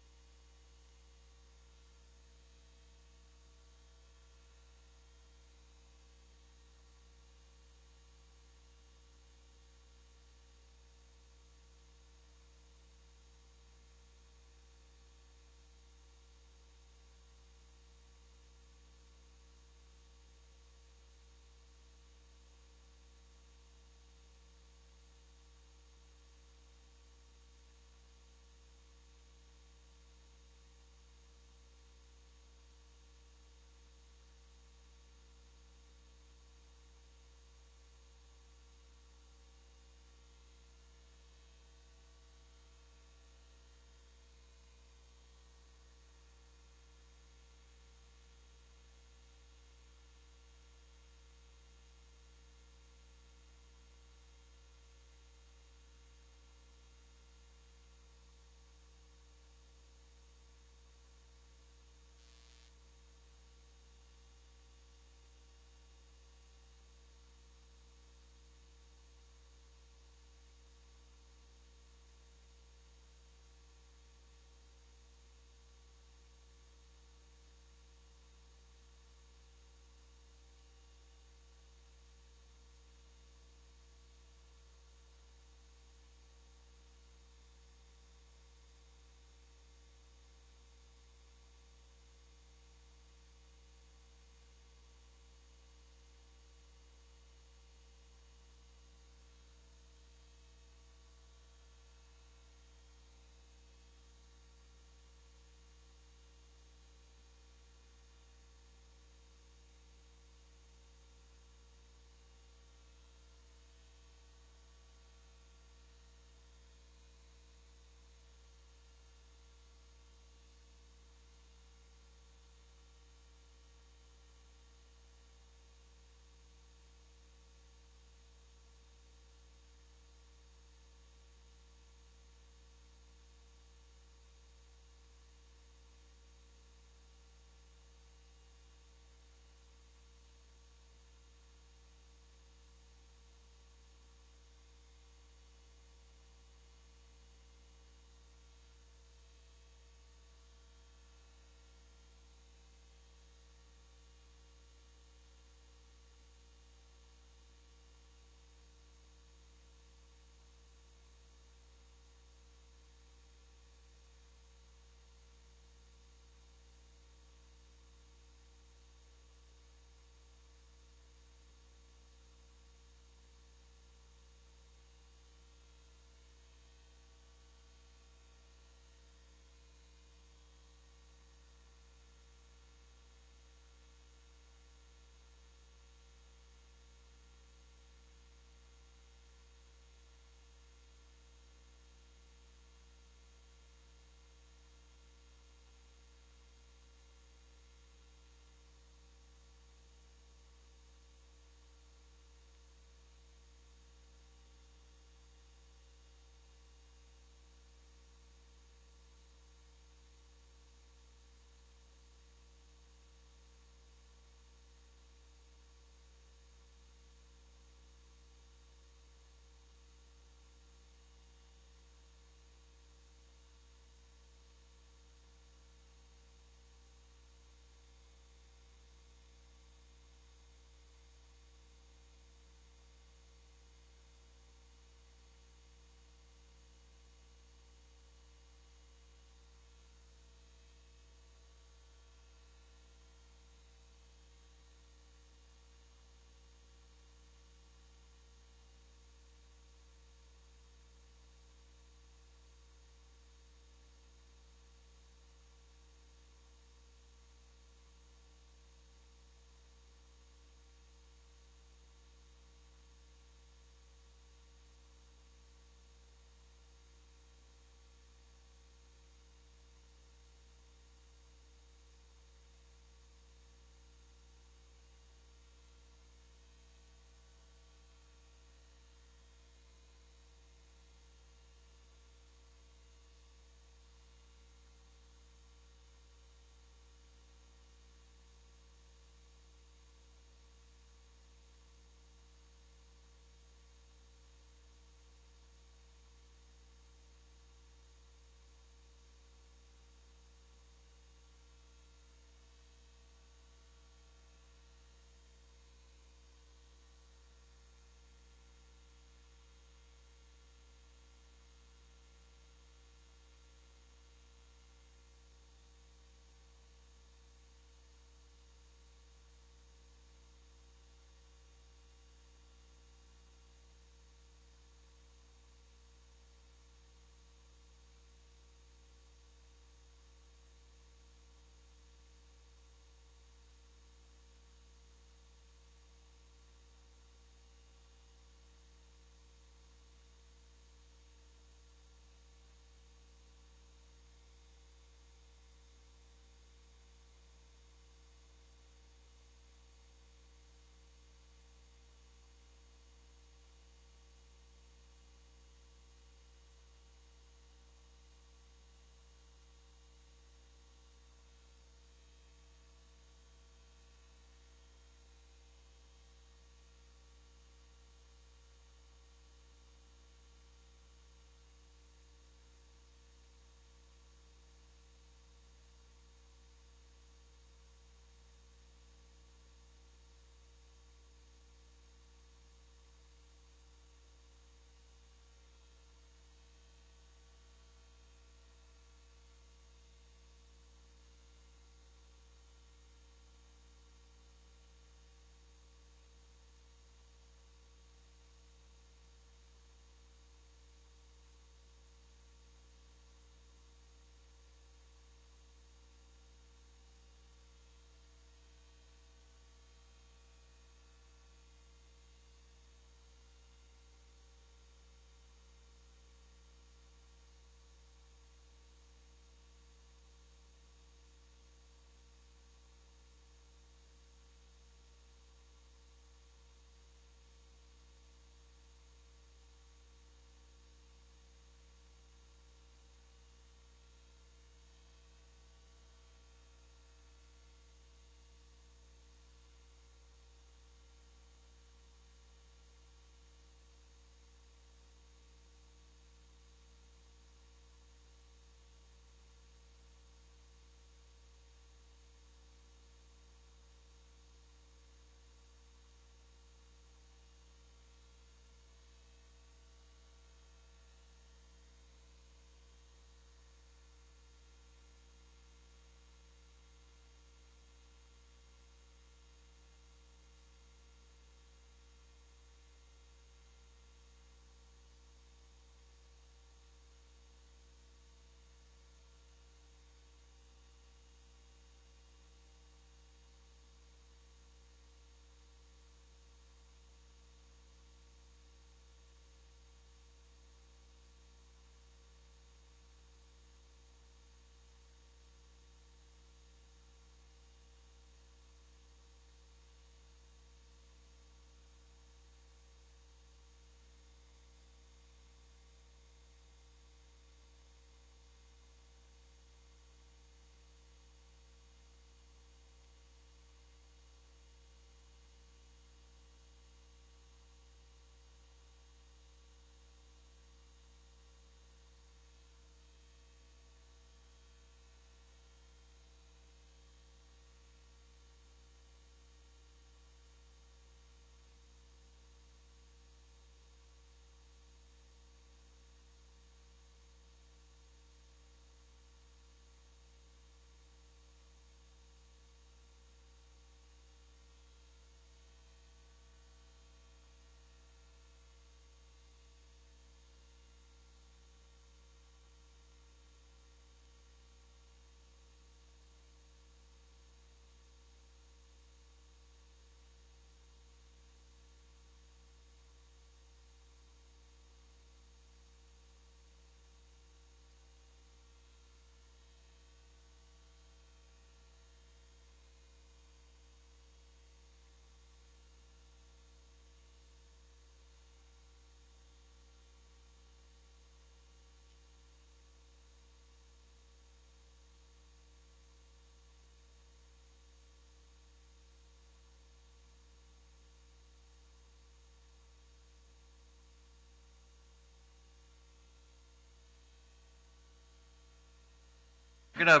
gonna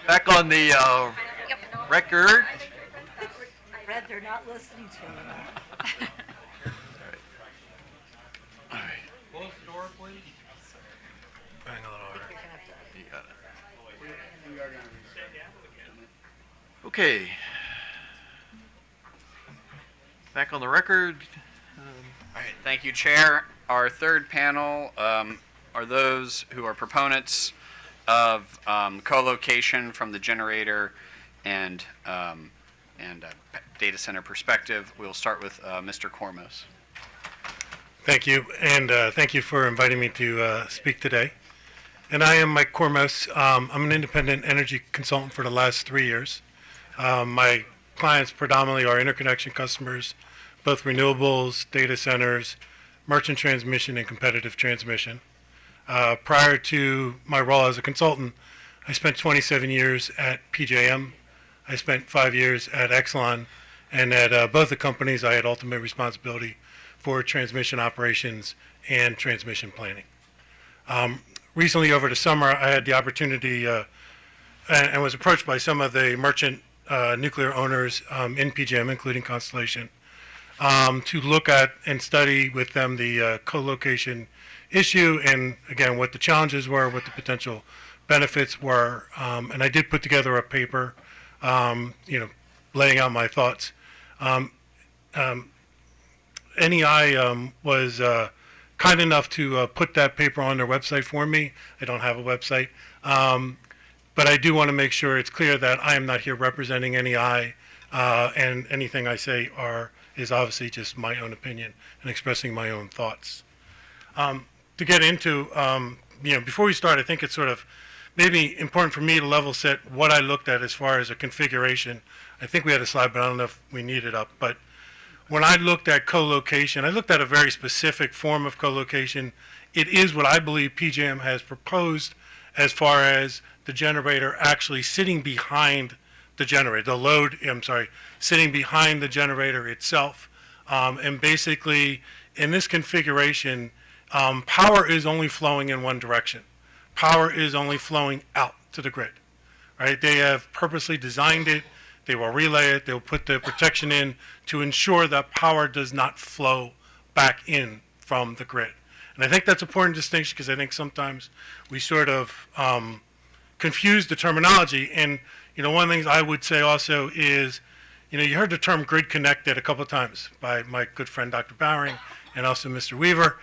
back on the record. Red, they're not listening to me. Close the door, please. Hang a little over. You got it. Okay. Back on the record. All right, thank you, Chair. Our third panel are those who are proponents of co-location from the generator and data center perspective. We'll start with Mr. Cormos. Thank you, and thank you for inviting me to speak today. And I am Mike Cormos. I'm an independent energy consultant for the last 3 years. My clients predominantly are interconnection customers, both renewables, data centers, merchant transmission, and competitive transmission. Prior to my role as a consultant, I spent 27 years at PJM. I spent 5 years at Exelon, and at both the companies I had ultimate responsibility for transmission operations and transmission planning. Recently, over the summer, I had the opportunity and was approached by some of the merchant nuclear owners in PJM, including Constellation, to look at and study with them the co-location issue and, again, what the challenges were, what the potential benefits were. And I did put together a paper, laying out my thoughts. NEI was kind enough to put that paper on their website for me. I don't have a website. But I do want to make sure it's clear that I am not here representing NEI, and anything I say is obviously just my own opinion and expressing my own thoughts. To get into, before we start, I think it's sort of maybe important for me to level set what I looked at as far as a configuration. I think we had a slide, but I don't know if we need it up. But when I looked at co-location, I looked at a very specific form of co-location. It is what I believe PJM has proposed as far as the generator actually sitting behind the generator, sitting behind the generator itself. And basically, in this configuration, power is only flowing in one direction. Power is only flowing out to the grid, right? They have purposely designed it. They will relay it. They'll put the protection in to ensure that power does not flow back in from the grid. And I think that's an important distinction because I think sometimes we sort of confuse the terminology. And, one of the things I would say also is, you heard the term grid connected a couple of times by my good friend Dr. Bowering and also Mr. Weaver,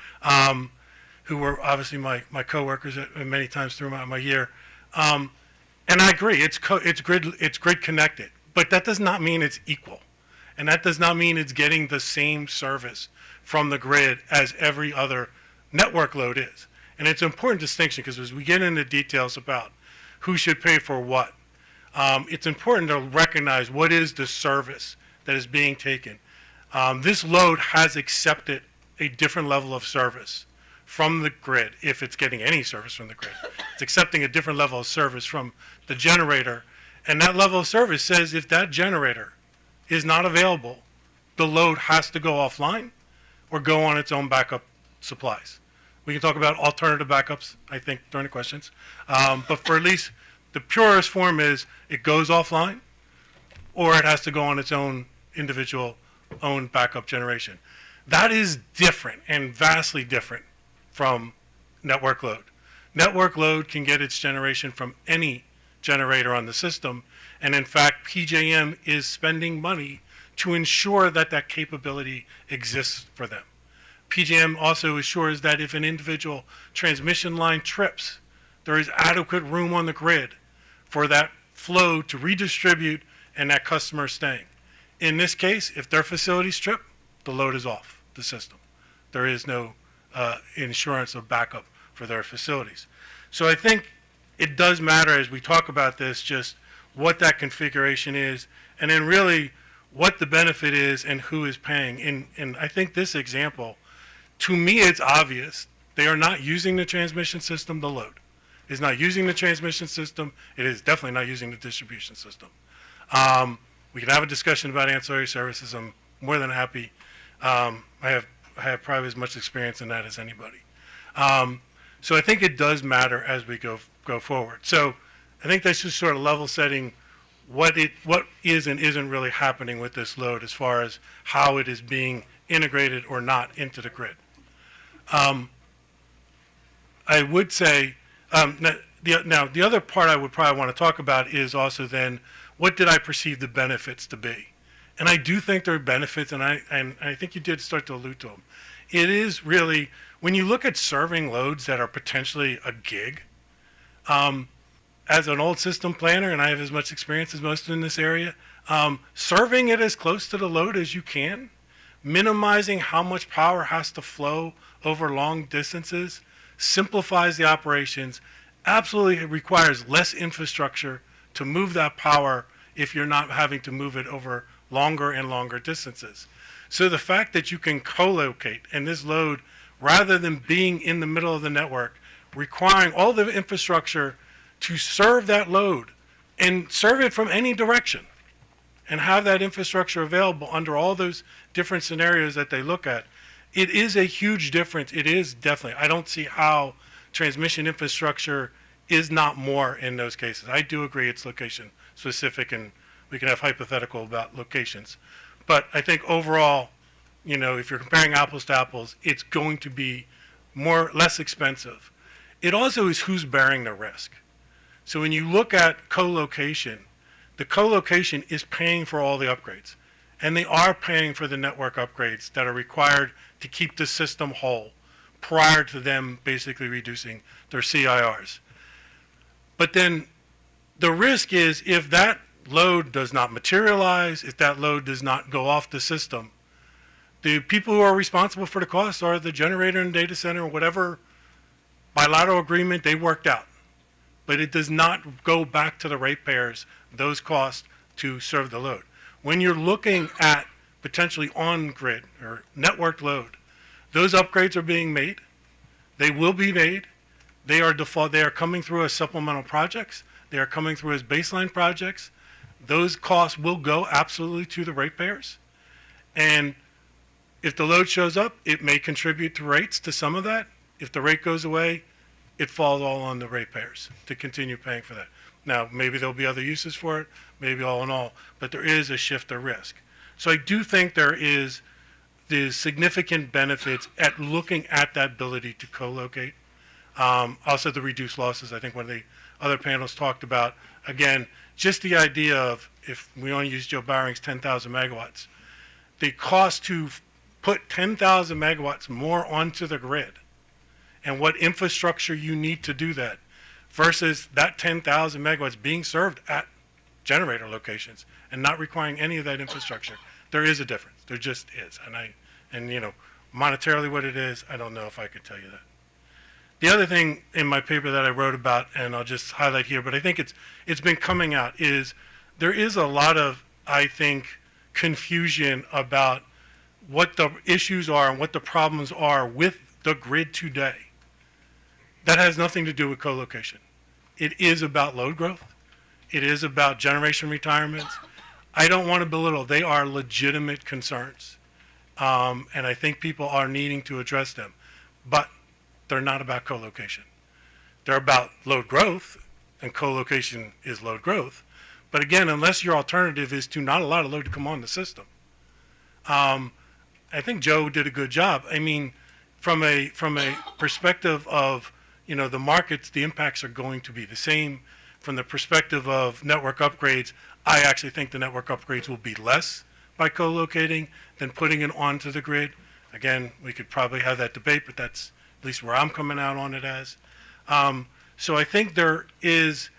who were obviously my coworkers many times throughout my year. And I agree, it's grid connected, but that does not mean it's equal. And that does not mean it's getting the same service from the grid as every other network load is. And it's an important distinction because as we get into details about who should pay for what, it's important to recognize what is the service that is being taken. This load has accepted a different level of service from the grid, if it's getting any service from the grid. It's accepting a different level of service from the generator. And that level of service says if that generator is not available, the load has to go offline or go on its own backup supplies. We can talk about alternative backups, I think, during the questions. But for at least the purest form is it goes offline or it has to go on its own individual own backup generation. That is different and vastly different from network load. Network load can get its generation from any generator on the system. And in fact, PJM is spending money to ensure that that capability exists for them. PJM also assures that if an individual transmission line trips, there is adequate room on the grid for that flow to redistribute and that customer staying. In this case, if their facilities trip, the load is off the system. There is no insurance of backup for their facilities. So I think it does matter as we talk about this, just what that configuration is, and then really what the benefit is and who is paying. And I think this example, to me, it's obvious. They are not using the transmission system, the load is not using the transmission system. It is definitely not using the distribution system. We can have a discussion about ancillary services. I'm more than happy. I have probably as much experience in that as anybody. So I think it does matter as we go forward. So I think that's just sort of level setting what is and isn't really happening with this load as far as how it is being integrated or not into the grid. I would say, the other part I would probably want to talk about is also then, what did I perceive the benefits to be? And I do think there are benefits, and I think you did start to allude to them. It is really, when you look at serving loads that are potentially a gig, as an old system planner, and I have as much experience as most in this area, serving it as close to the load as you can, minimizing how much power has to flow over long distances, simplifies the operations, absolutely requires less infrastructure to move that power if you're not having to move it over longer and longer distances. So the fact that you can co-locate, and this load, rather than being in the middle of the network, requiring all the infrastructure to serve that load and serve it from any direction, and have that infrastructure available under all those different scenarios that they look at, it is a huge difference. It is definitely. I don't see how transmission infrastructure is not more in those cases. I do agree it's location specific, and we can have hypothetical about locations. But I think overall, if you're comparing apples to apples, it's going to be less expensive. It also is who's bearing the risk. So when you look at co-location, the co-location is paying for all the upgrades. And they are paying for the network upgrades that are required to keep the system whole prior to them basically reducing their CIRs. But then the risk is, if that load does not materialize, if that load does not go off the system, the people who are responsible for the costs are the generator and data center, whatever bilateral agreement they worked out. But it does not go back to the ratepayers, those costs to serve the load. When you're looking at potentially on-grid or networked load, those upgrades are being made. They will be made. They are coming through as supplemental projects. They are coming through as baseline projects. Those costs will go absolutely to the ratepayers. And if the load shows up, it may contribute to rates to some of that. If the rate goes away, it falls all on the ratepayers to continue paying for that. Now, maybe there'll be other uses for it, maybe all in all, but there is a shift of risk. So I do think there is the significant benefits at looking at that ability to co-locate. Also the reduced losses, I think one of the other panels talked about. Again, just the idea of, if we only use Joe Bowring's 10,000 megawatts, the cost to put 10,000 megawatts more onto the grid and what infrastructure you need to do that versus that 10,000 megawatts being served at generator locations and not requiring any of that infrastructure. There is a difference. There just is. And monetarily what it is, I don't know if I could tell you that. The other thing in my paper that I wrote about, and I'll just highlight here, but I think it's been coming out, is there is a lot of, I think, confusion about what the issues are and what the problems are with the grid today. That has nothing to do with co-location. It is about load growth. It is about generation retirements. I don't want to belittle. They are legitimate concerns. And I think people are needing to address them. But they're not about co-location. They're about load growth, and co-location is load growth. But again, unless your alternative is to not allow the load to come on the system, I think Joe did a good job. I mean, from a perspective of, the markets, the impacts are going to be the same. From the perspective of network upgrades, I actually think the network upgrades will be less by co-locating than putting it onto the grid. Again, we could probably have that debate, but that's at least where I'm coming out on it as. So I think there is,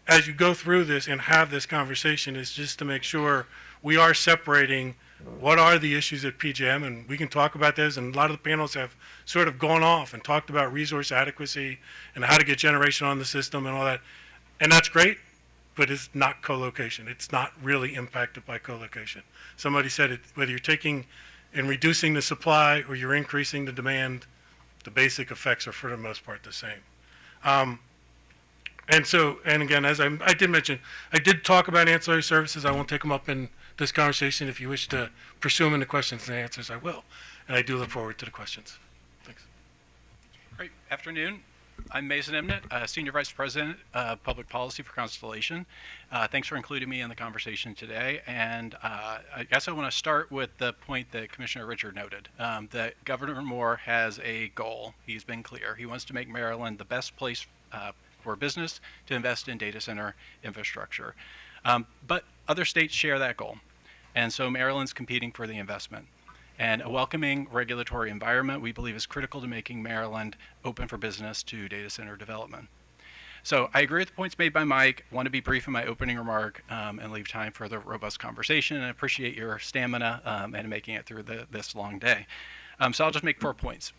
as you go through this and have this conversation, is just to make sure we are separating what are the issues at PJM, and we can talk about those, and a lot of the panels have sort of gone off and talked about resource adequacy and how to get generation on the system and all that. And that's great, but it's not co-location. It's not really impacted by co-location. Somebody said it, whether you're taking and reducing the supply or you're increasing the demand, the basic effects are for the most part the same. And again, as I did mention, I did talk about ancillary services. I won't take them up in this conversation. If you wish to pursue them in the questions and answers, I will. And I do look forward to the questions. Thanks. Great afternoon. I'm Mason Emnett, Senior Vice President of Public Policy for Constellation. Thanks for including me in the conversation today. And I guess I want to start with the point that Commissioner Richard noted, that Governor Moore has a goal. He's been clear. He wants to make Maryland the best place for business to invest in data center infrastructure. But other states share that goal. And so Maryland's competing for the investment. And a welcoming regulatory environment, we believe, is critical to making Maryland open for business to data center development. So I agree with the points made by Mike. Want to be brief in my opening remark and leave time for the robust conversation. And I appreciate your stamina and making it through this long day. So I'll just make 4 points.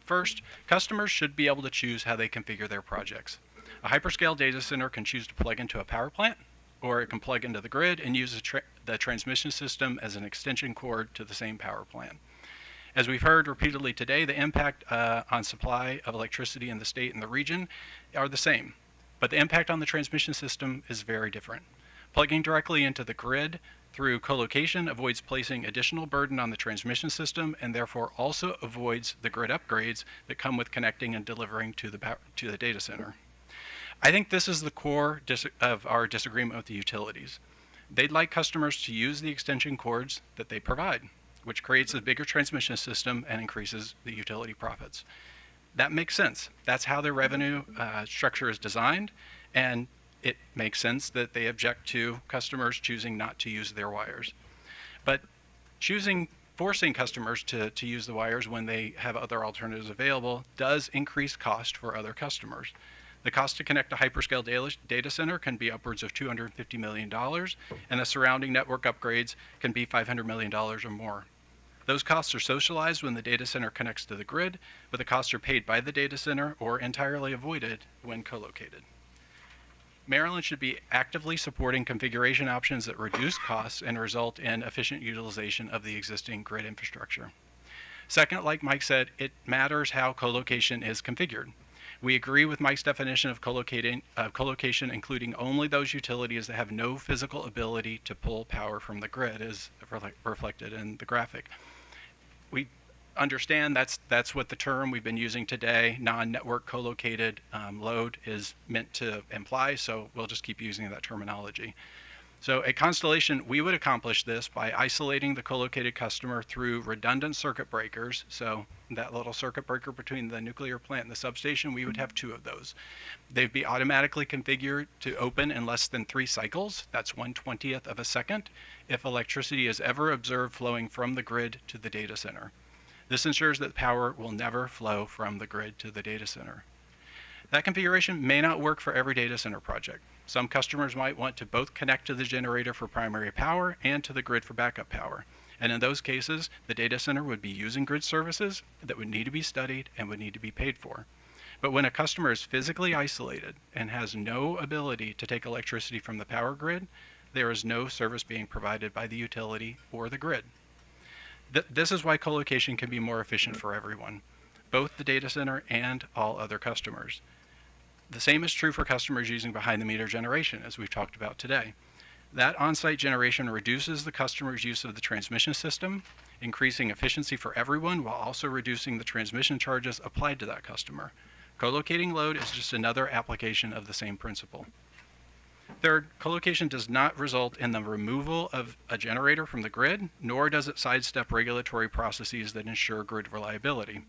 First, customers should be able to choose how they configure their projects. A hyperscale data center can choose to plug into a power plant, or it can plug into the grid and use the transmission system as an extension cord to the same power plant. As we've heard repeatedly today, the impact on supply of electricity in the state and the region are the same, but the impact on the transmission system is very different. Plugging directly into the grid through collocation avoids placing additional burden on the transmission system and therefore also avoids the grid upgrades that come with connecting and delivering to the data center. I think this is the core of our disagreement with the utilities. They'd like customers to use the extension cords that they provide, which creates a bigger transmission system and increases the utility profits. That makes sense. That's how their revenue structure is designed, and it makes sense that they object to customers choosing not to use their wires. But forcing customers to use the wires when they have other alternatives available does increase cost for other customers. The cost to connect a hyperscale data center can be upwards of $250 million, and the surrounding network upgrades can be $500 million or more. Those costs are socialized when the data center connects to the grid, but the costs are paid by the data center or entirely avoided when co-located. Maryland should be actively supporting configuration options that reduce costs and result in efficient utilization of the existing grid infrastructure. Second, like Mike said, it matters how co-location is configured. We agree with Mike's definition of collocation, including only those utilities that have no physical ability to pull power from the grid, as reflected in the graphic. We understand that's what the term we've been using today, non-network collocated load, is meant to imply, so we'll just keep using that terminology. So at Constellation, we would accomplish this by isolating the collocated customer through redundant circuit breakers. So that little circuit breaker between the nuclear plant and the substation, we would have 2 of those. They'd be automatically configured to open in less than 3 cycles. That's 1/20th of a second if electricity is ever observed flowing from the grid to the data center. This ensures that power will never flow from the grid to the data center. That configuration may not work for every data center project. Some customers might want to both connect to the generator for primary power and to the grid for backup power. And in those cases, the data center would be using grid services that would need to be studied and would need to be paid for. But when a customer is physically isolated and has no ability to take electricity from the power grid, there is no service being provided by the utility or the grid. This is why collocation can be more efficient for everyone, both the data center and all other customers. The same is true for customers using behind-the-meter generation, as we've talked about today. That on-site generation reduces the customer's use of the transmission system, increasing efficiency for everyone while also reducing the transmission charges applied to that customer. Co-locating load is just another application of the same principle. Third, collocation does not result in the removal of a generator from the grid, nor does it sidestep regulatory processes that ensure grid reliability.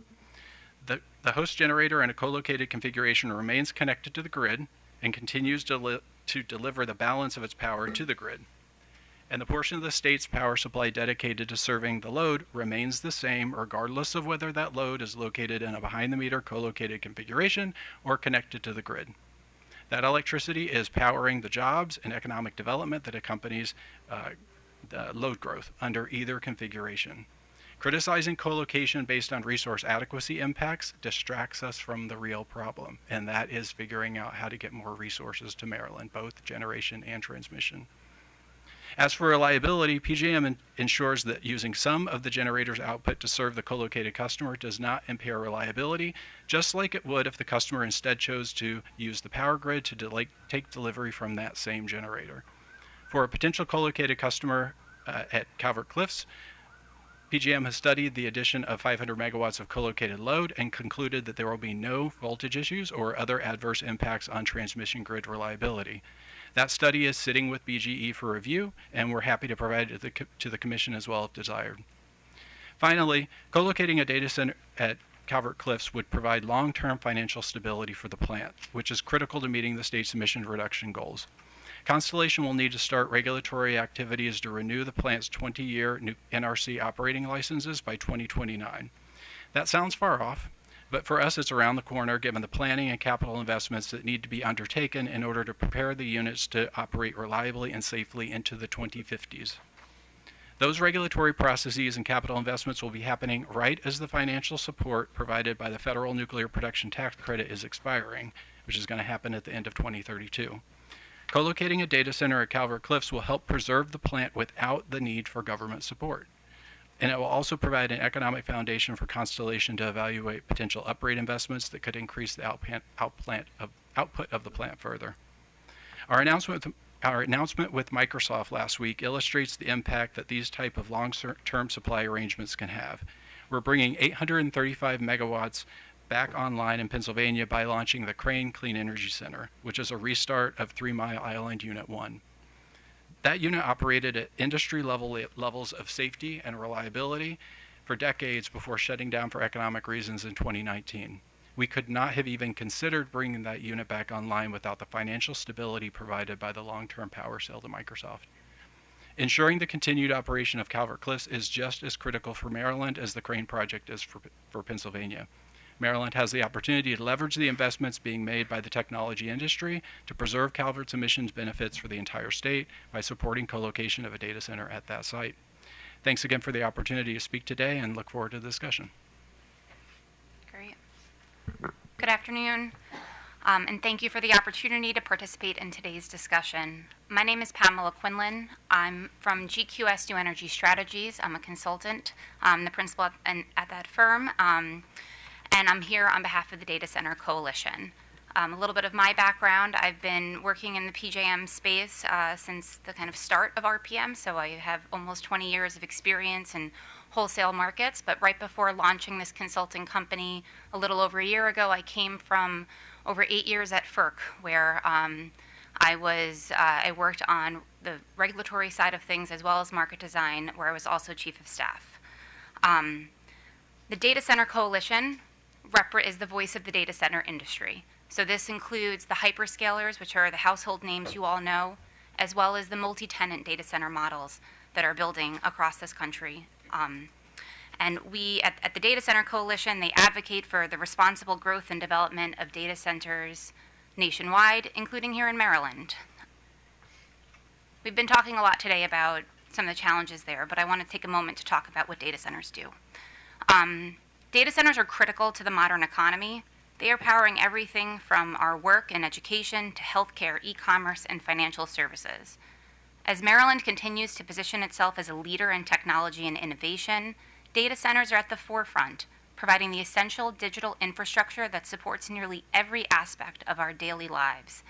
The host generator in a co-located configuration remains connected to the grid and continues to deliver the balance of its power to the grid. And the portion of the state's power supply dedicated to serving the load remains the same regardless of whether that load is located in a behind-the-meter co-located configuration or connected to the grid. That electricity is powering the jobs and economic development that accompanies the load growth under either configuration. Criticizing co-location based on resource adequacy impacts distracts us from the real problem, and that is figuring out how to get more resources to Maryland, both generation and transmission. As for reliability, PJM ensures that using some of the generator's output to serve the co-located customer does not impair reliability, just like it would if the customer instead chose to use the power grid to take delivery from that same generator. For a potential co-located customer at Calvert Cliffs, PJM has studied the addition of 500 megawatts of co-located load and concluded that there will be no voltage issues or other adverse impacts on transmission grid reliability. That study is sitting with BGE for review, and we're happy to provide it to the Commission as well if desired. Finally, co-locating a data center at Calvert Cliffs would provide long-term financial stability for the plant, which is critical to meeting the state's emission reduction goals. Constellation will need to start regulatory activities to renew the plant's 20-year NRC operating licenses by 2029. That sounds far off, but for us it's around the corner given the planning and capital investments that need to be undertaken in order to prepare the units to operate reliably and safely into the 2050s. Those regulatory processes and capital investments will be happening right as the financial support provided by the Federal Nuclear Production Tax Credit is expiring, which is going to happen at the end of 2032. Co-locating a data center at Calvert Cliffs will help preserve the plant without the need for government support. And it will also provide an economic foundation for Constellation to evaluate potential upgrade investments that could increase the output of the plant further. Our announcement with Microsoft last week illustrates the impact that these type of long-term supply arrangements can have. We're bringing 835 megawatts back online in Pennsylvania by launching the Crane Clean Energy Center, which is a restart of 3 Mile Island Unit 1. That unit operated at industry levels of safety and reliability for decades before shutting down for economic reasons in 2019. We could not have even considered bringing that unit back online without the financial stability provided by the long-term power sale to Microsoft. Ensuring the continued operation of Calvert Cliffs is just as critical for Maryland as the Crane project is for Pennsylvania. Maryland has the opportunity to leverage the investments being made by the technology industry to preserve Calvert's emissions benefits for the entire state by supporting co-location of a data center at that site. Thanks again for the opportunity to speak today and look forward to the discussion. Great. Good afternoon, and thank you for the opportunity to participate in today's discussion. My name is Pamela Quinlan. I'm from GQS New Energy Strategies. I'm a consultant, the principal at that firm. And I'm here on behalf of the Data Center Coalition. A little bit of my background, I've been working in the PJM space since the kind of start of RPM, so I have almost 20 years of experience in wholesale markets, but right before launching this consulting company a little over a year ago, I came from over 8 years at FERC, where I worked on the regulatory side of things as well as market design, where I was also chief of staff. The Data Center Coalition is the voice of the data center industry. So this includes the hyperscalers, which are the household names you all know, as well as the multi-tenant data center models that are building across this country. And we, at the Data Center Coalition, they advocate for the responsible growth and development of data centers nationwide, including here in Maryland. We've been talking a lot today about some of the challenges there, but I want to take a moment to talk about what data centers do. Data centers are critical to the modern economy. They are powering everything from our work and education to healthcare, e-commerce, and financial services. As Maryland continues to position itself as a leader in technology and innovation, data centers are at the forefront, providing the essential digital infrastructure that supports nearly every aspect of our daily lives.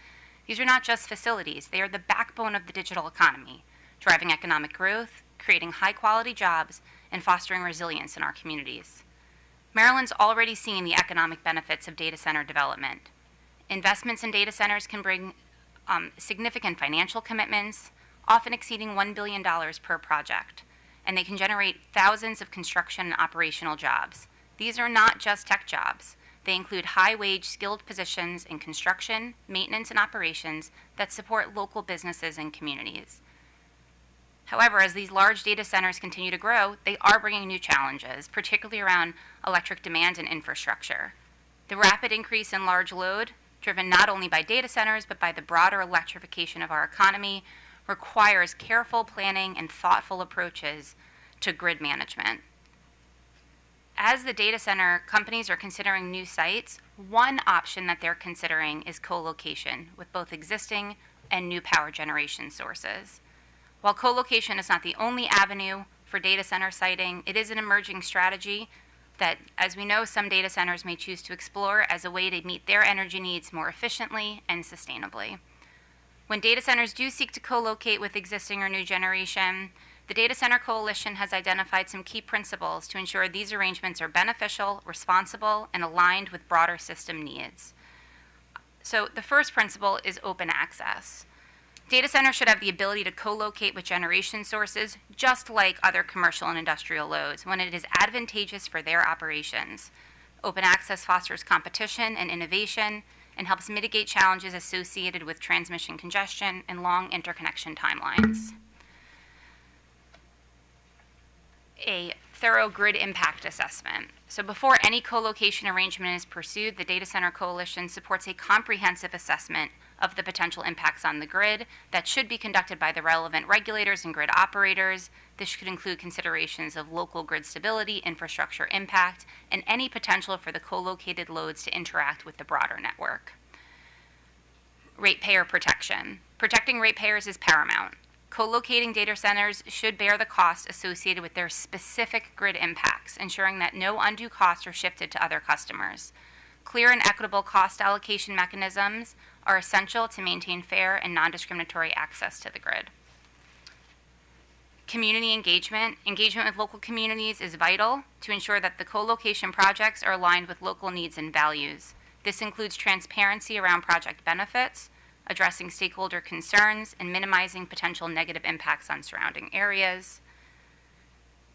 These are not just facilities, they are the backbone of the digital economy, driving economic growth, creating high-quality jobs, and fostering resilience in our communities. Maryland's already seeing the economic benefits of data center development. Investments in data centers can bring significant financial commitments, often exceeding $1 billion per project, and they can generate thousands of construction and operational jobs. These are not just tech jobs. They include high-wage skilled positions in construction, maintenance, and operations that support local businesses and communities. However, as these large data centers continue to grow, they are bringing new challenges, particularly around electric demand and infrastructure. The rapid increase in large load, driven not only by data centers but by the broader electrification of our economy, requires careful planning and thoughtful approaches to grid management. As the data center companies are considering new sites, one option that they're considering is co-location with both existing and new power generation sources. While co-location is not the only avenue for data center siting, it is an emerging strategy that, as we know, some data centers may choose to explore as a way to meet their energy needs more efficiently and sustainably. When data centers do seek to co-locate with existing or new generation, The Data Center Coalition has identified some key principles to ensure these arrangements are beneficial, responsible, and aligned with broader system needs. So the first principle is open access. Data centers should have the ability to co-locate with generation sources, just like other commercial and industrial loads, when it is advantageous for their operations. Open access fosters competition and innovation and helps mitigate challenges associated with transmission congestion and long interconnection timelines. A thorough grid impact assessment. So before any co-location arrangement is pursued, the Data Center Coalition supports a comprehensive assessment of the potential impacts on the grid that should be conducted by the relevant regulators and grid operators. This could include considerations of local grid stability, infrastructure impact, and any potential for the co-located loads to interact with the broader network. Ratepayer protection. Protecting ratepayers is paramount. Co-locating data centers should bear the cost associated with their specific grid impacts, ensuring that no undue costs are shifted to other customers. Clear and equitable cost allocation mechanisms are essential to maintain fair and non-discriminatory access to the grid. Community engagement. Engagement with local communities is vital to ensure that the co-location projects are aligned with local needs and values. This includes transparency around project benefits, addressing stakeholder concerns, and minimizing potential negative impacts on surrounding areas.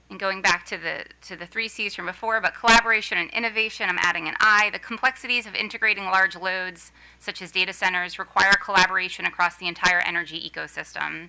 And going back to the 3 C's from before, but collaboration and innovation, I'm adding an I. The complexities of integrating large loads, such as data centers, require collaboration across the entire energy ecosystem.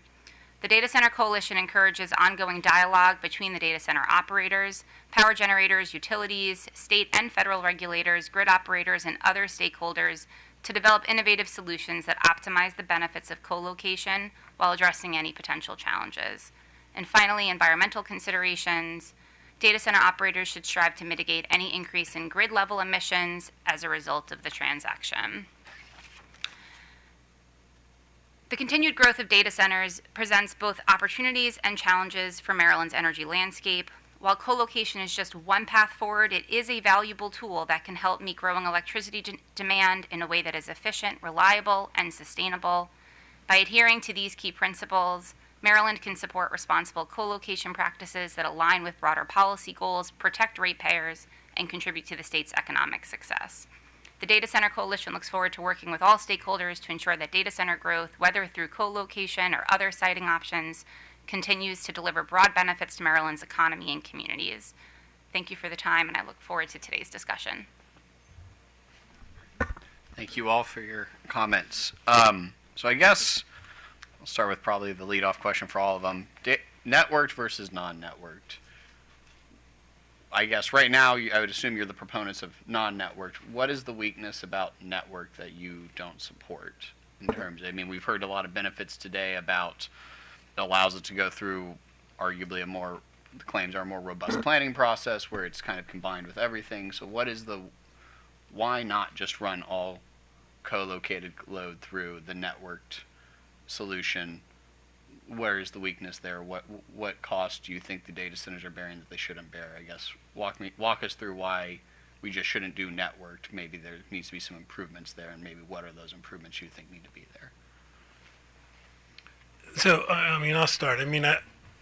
The Data Center Coalition encourages ongoing dialogue between the data center operators, power generators, utilities, state and federal regulators, grid operators, and other stakeholders to develop innovative solutions that optimize the benefits of co-location while addressing any potential challenges. And finally, environmental considerations. Data center operators should strive to mitigate any increase in grid-level emissions as a result of the transaction. The continued growth of data centers presents both opportunities and challenges for Maryland's energy landscape. While co-location is just one path forward, it is a valuable tool that can help meet growing electricity demand in a way that is efficient, reliable, and sustainable. By adhering to these key principles, Maryland can support responsible co-location practices that align with broader policy goals, protect ratepayers, and contribute to the state's economic success. The Data Center Coalition looks forward to working with all stakeholders to ensure that data center growth, whether through co-location or other siting options, continues to deliver broad benefits to Maryland's economy and communities. Thank you for the time, and I look forward to today's discussion. Thank you all for your comments. So I guess I'll start with probably the lead-off question for all of them. Networked versus non-networked. I guess right now, I would assume you're the proponents of non-networked. What is the weakness about network that you don't support in terms of, I mean, we've heard a lot of benefits today about it allows it to go through arguably the claims are a more robust planning process where it's kind of combined with everything. So why not just run all co-located load through the networked solution? Where is the weakness there? What cost do you think the data centers are bearing that they shouldn't bear? I guess walk us through why we just shouldn't do networked. Maybe there needs to be some improvements there, and maybe what are those improvements you think need to be there? So, I mean, I'll start. I mean,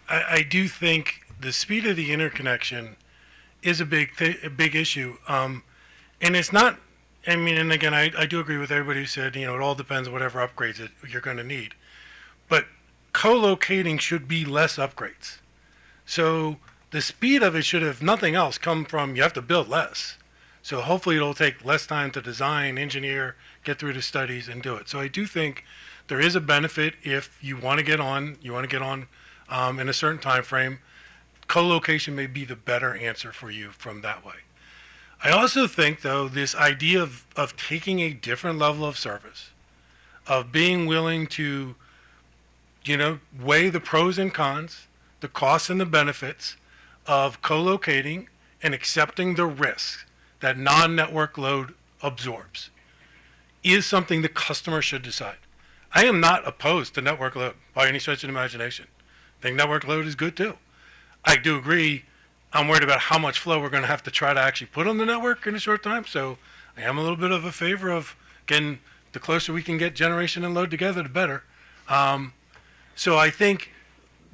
I do think the speed of the interconnection is a big issue. And it's not, I mean, and again, I do agree with everybody who said, it all depends on whatever upgrades you're going to need. But co-locating should be less upgrades. So the speed of it should, if nothing else, come from you have to build less. So hopefully it'll take less time to design, engineer, get through the studies, and do it. So I do think there is a benefit if you want to get on, in a certain time frame. Co-location may be the better answer for you from that way. I also think, though, this idea of taking a different level of service, of being willing to, weigh the pros and cons, the costs and the benefits of co-locating and accepting the risks that non-network load absorbs is something the customer should decide. I am not opposed to network load by any stretch of the imagination. I think network load is good too. I do agree, I'm worried about how much flow we're going to have to try to actually put on the network in a short time. So I am a little bit of a favor of, again, the closer we can get generation and load together, the better. So I think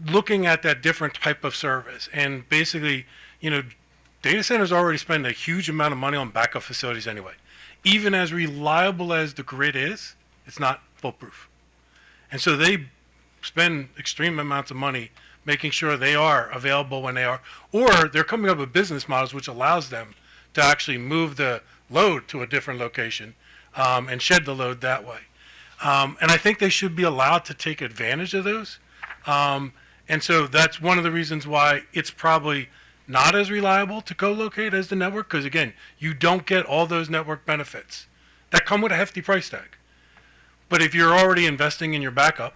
looking at that different type of service. And basically, data centers already spend a huge amount of money on backup facilities anyway. Even as reliable as the grid is, it's not foolproof. And so they spend extreme amounts of money making sure they are available when they are, or they're coming up with business models which allows them to actually move the load to a different location and shed the load that way. And I think they should be allowed to take advantage of those. And so that's one of the reasons why it's probably not as reliable to co-locate as the network, because again, you don't get all those network benefits that come with a hefty price tag. But if you're already investing in your backup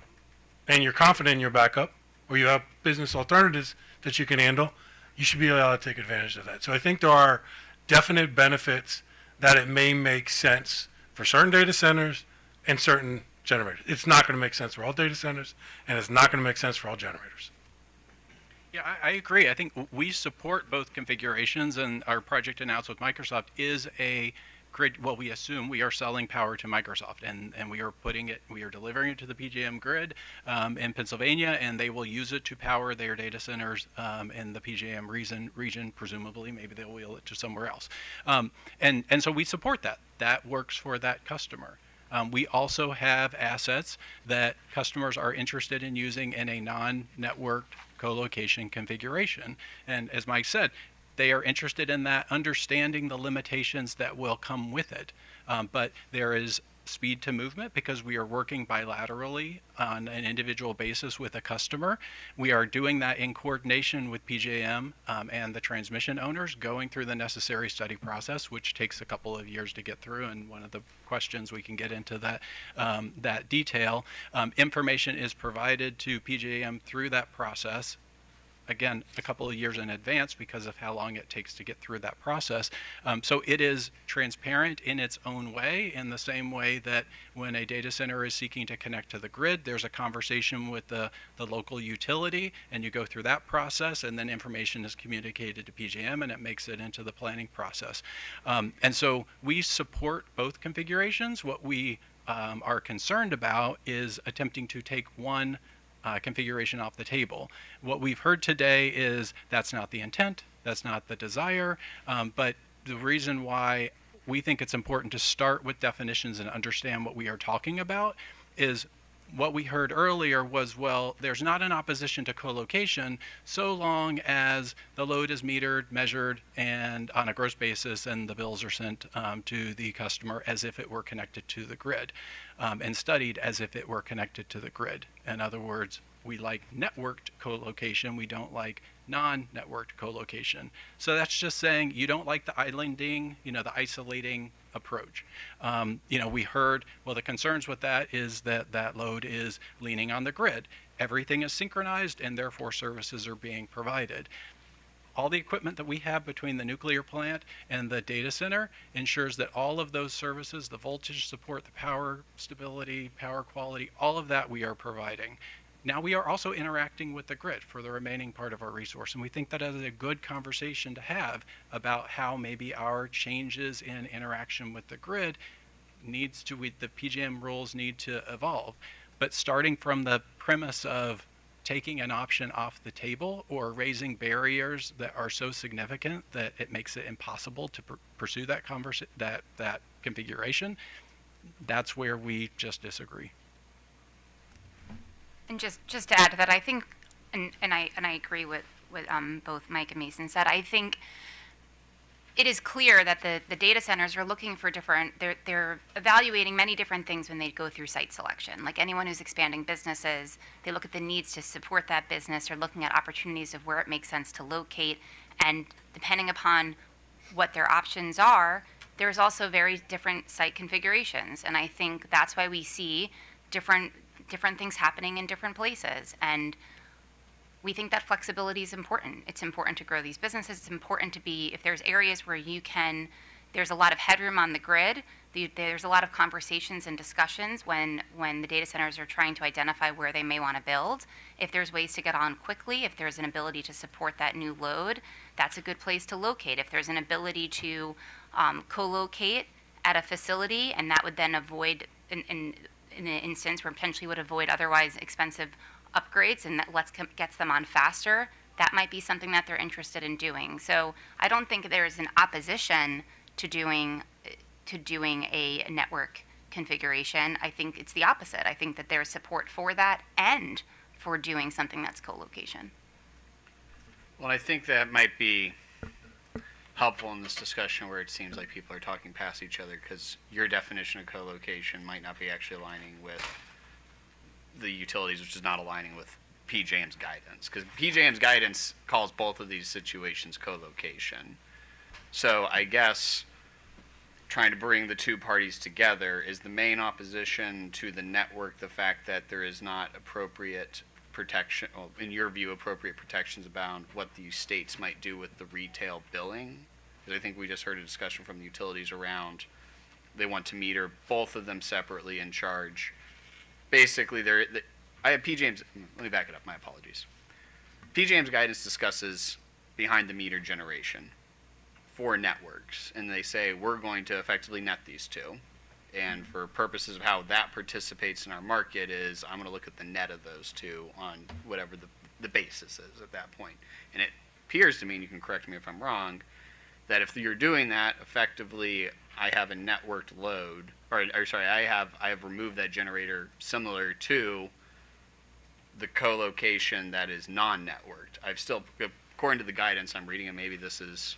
and you're confident in your backup, or you have business alternatives that you can handle, you should be allowed to take advantage of that. So I think there are definite benefits that it may make sense for certain data centers and certain generators. It's not going to make sense for all data centers, and it's not going to make sense for all generators. Yeah, I agree. I think we support both configurations, and our project announced with Microsoft is a grid. Well, we assume we are selling power to Microsoft, and we are delivering it to the PJM grid in Pennsylvania, and they will use it to power their data centers in the PJM region. Presumably, maybe they'll wheel it to somewhere else. And so we support that. That works for that customer. We also have assets that customers are interested in using in a non-networked co-location configuration. And as Mike said, they are interested in that, understanding the limitations that will come with it. But there is speed to movement because we are working bilaterally on an individual basis with a customer. We are doing that in coordination with PJM and the transmission owners, going through the necessary study process, which takes a couple of years to get through. And one of the questions we can get into that detail. Information is provided to PJM through that process. Again, a couple of years in advance because of how long it takes to get through that process. So it is transparent in its own way, in the same way that when a data center is seeking to connect to the grid, there's a conversation with the local utility, and you go through that process, and then information is communicated to PJM, and it makes it into the planning process. And so we support both configurations. What we are concerned about is attempting to take one configuration off the table. What we've heard today is that's not the intent, that's not the desire, but the reason why we think it's important to start with definitions and understand what we are talking about is what we heard earlier was, well, there's not an opposition to co-location so long as the load is metered, measured, and on a gross basis, and the bills are sent to the customer as if it were connected to the grid, and studied as if it were connected to the grid. In other words, we like networked co-location, we don't like non-networked co-location. So that's just saying you don't like the islanding, the isolating approach. We heard, well, the concerns with that is that that load is leaning on the grid. Everything is synchronized and therefore services are being provided. All the equipment that we have between the nuclear plant and the data center ensures that all of those services, the voltage support, the power stability, power quality, all of that we are providing. Now we are also interacting with the grid for the remaining part of our resource, and we think that is a good conversation to have about how maybe our changes in interaction with the grid the PJM rules need to evolve. But starting from the premise of taking an option off the table or raising barriers that are so significant that it makes it impossible to pursue that configuration, that's where we just disagree. And just to add to that, I think, and I agree with both Mike and Mason said, I think it is clear that the data centers are looking for they're evaluating many different things when they go through site selection. Like anyone who's expanding businesses, they look at the needs to support that business or looking at opportunities of where it makes sense to locate. And depending upon what their options are, there's also very different site configurations. And I think that's why we see different things happening in different places. And we think that flexibility is important. It's important to grow these businesses. It's important to be, if there's areas where there's a lot of headroom on the grid, there's a lot of conversations and discussions when the data centers are trying to identify where they may want to build. If there's ways to get on quickly, if there's an ability to support that new load, that's a good place to locate. If there's an ability to co-locate at a facility, and that would then avoid, in an instance where potentially would avoid otherwise expensive upgrades and that gets them on faster, that might be something that they're interested in doing. So I don't think there is an opposition to doing a network configuration. I think it's the opposite. I think that there's support for that and for doing something that's co-location. Well, I think that might be helpful in this discussion where it seems like people are talking past each other, because your definition of co-location might not be actually aligning with the utilities, which is not aligning with PJM's guidance, because PJM's guidance calls both of these situations co-location. So I guess trying to bring the two parties together, is the main opposition to the network the fact that there is not appropriate protection, well, in your view, appropriate protections about what the states might do with the retail billing? Because I think we just heard a discussion from the utilities around they want to meter both of them separately and charge. Basically, I have PJM's, let me back it up, my apologies. PJM's guidance discusses behind the meter generation for networks, and they say we're going to effectively net these two. And for purposes of how that participates in our market is, I'm going to look at the net of those two on whatever the basis is at that point. And it appears to me, and you can correct me if I'm wrong, that if you're doing that, effectively, I have a networked load, or sorry, I have removed that generator similar to the co-location that is non-networked. I've still, according to the guidance I'm reading, and maybe this is,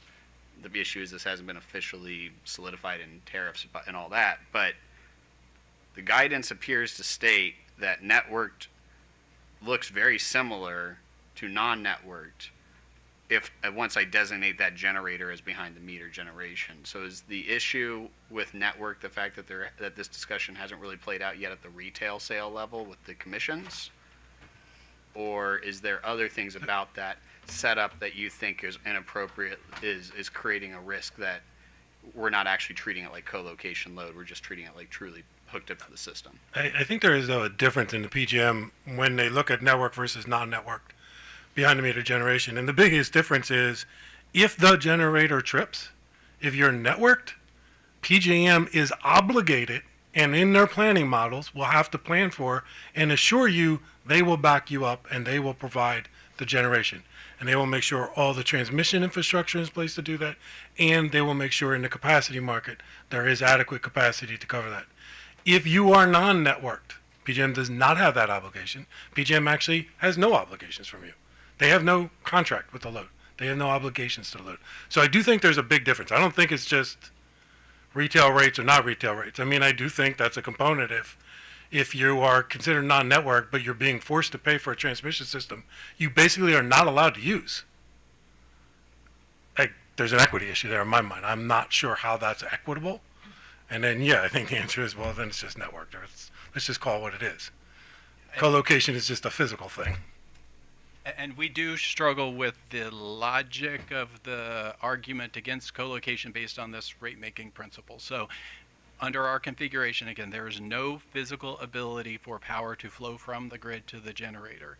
the issue is this hasn't been officially solidified in tariffs and all that, but the guidance appears to state that networked looks very similar to non-networked if once I designate that generator as behind the meter generation. So is the issue with network the fact that that this discussion hasn't really played out yet at the retail sale level with the commissions? Or is there other things about that setup that you think is inappropriate, is creating a risk that we're not actually treating it like co-location load, we're just treating it like truly hooked up to the system? I think there is, though, a difference in the PGM when they look at network versus non-networked behind the meter generation. And the biggest difference is if the generator trips, if you're networked, PJM is obligated, and in their planning models will have to plan for and assure you they will back you up and they will provide the generation. And they will make sure all the transmission infrastructure is in place to do that, and they will make sure in the capacity market there is adequate capacity to cover that. If you are non-networked, PJM does not have that obligation. PJM actually has no obligations from you. They have no contract with the load. They have no obligations to the load. So I do think there's a big difference. I don't think it's just retail rates or not retail rates. I mean, I do think that's a component. If you are considered non-network, but you're being forced to pay for a transmission system you basically are not allowed to use, there's an equity issue there in my mind. I'm not sure how that's equitable. And then, yeah, I think the answer is, well, then it's just networked. Or let's just call it what it is. Co-location is just a physical thing. And we do struggle with the logic of the argument against co-location based on this rate-making principle. So under our configuration, again, there is no physical ability for power to flow from the grid to the generator.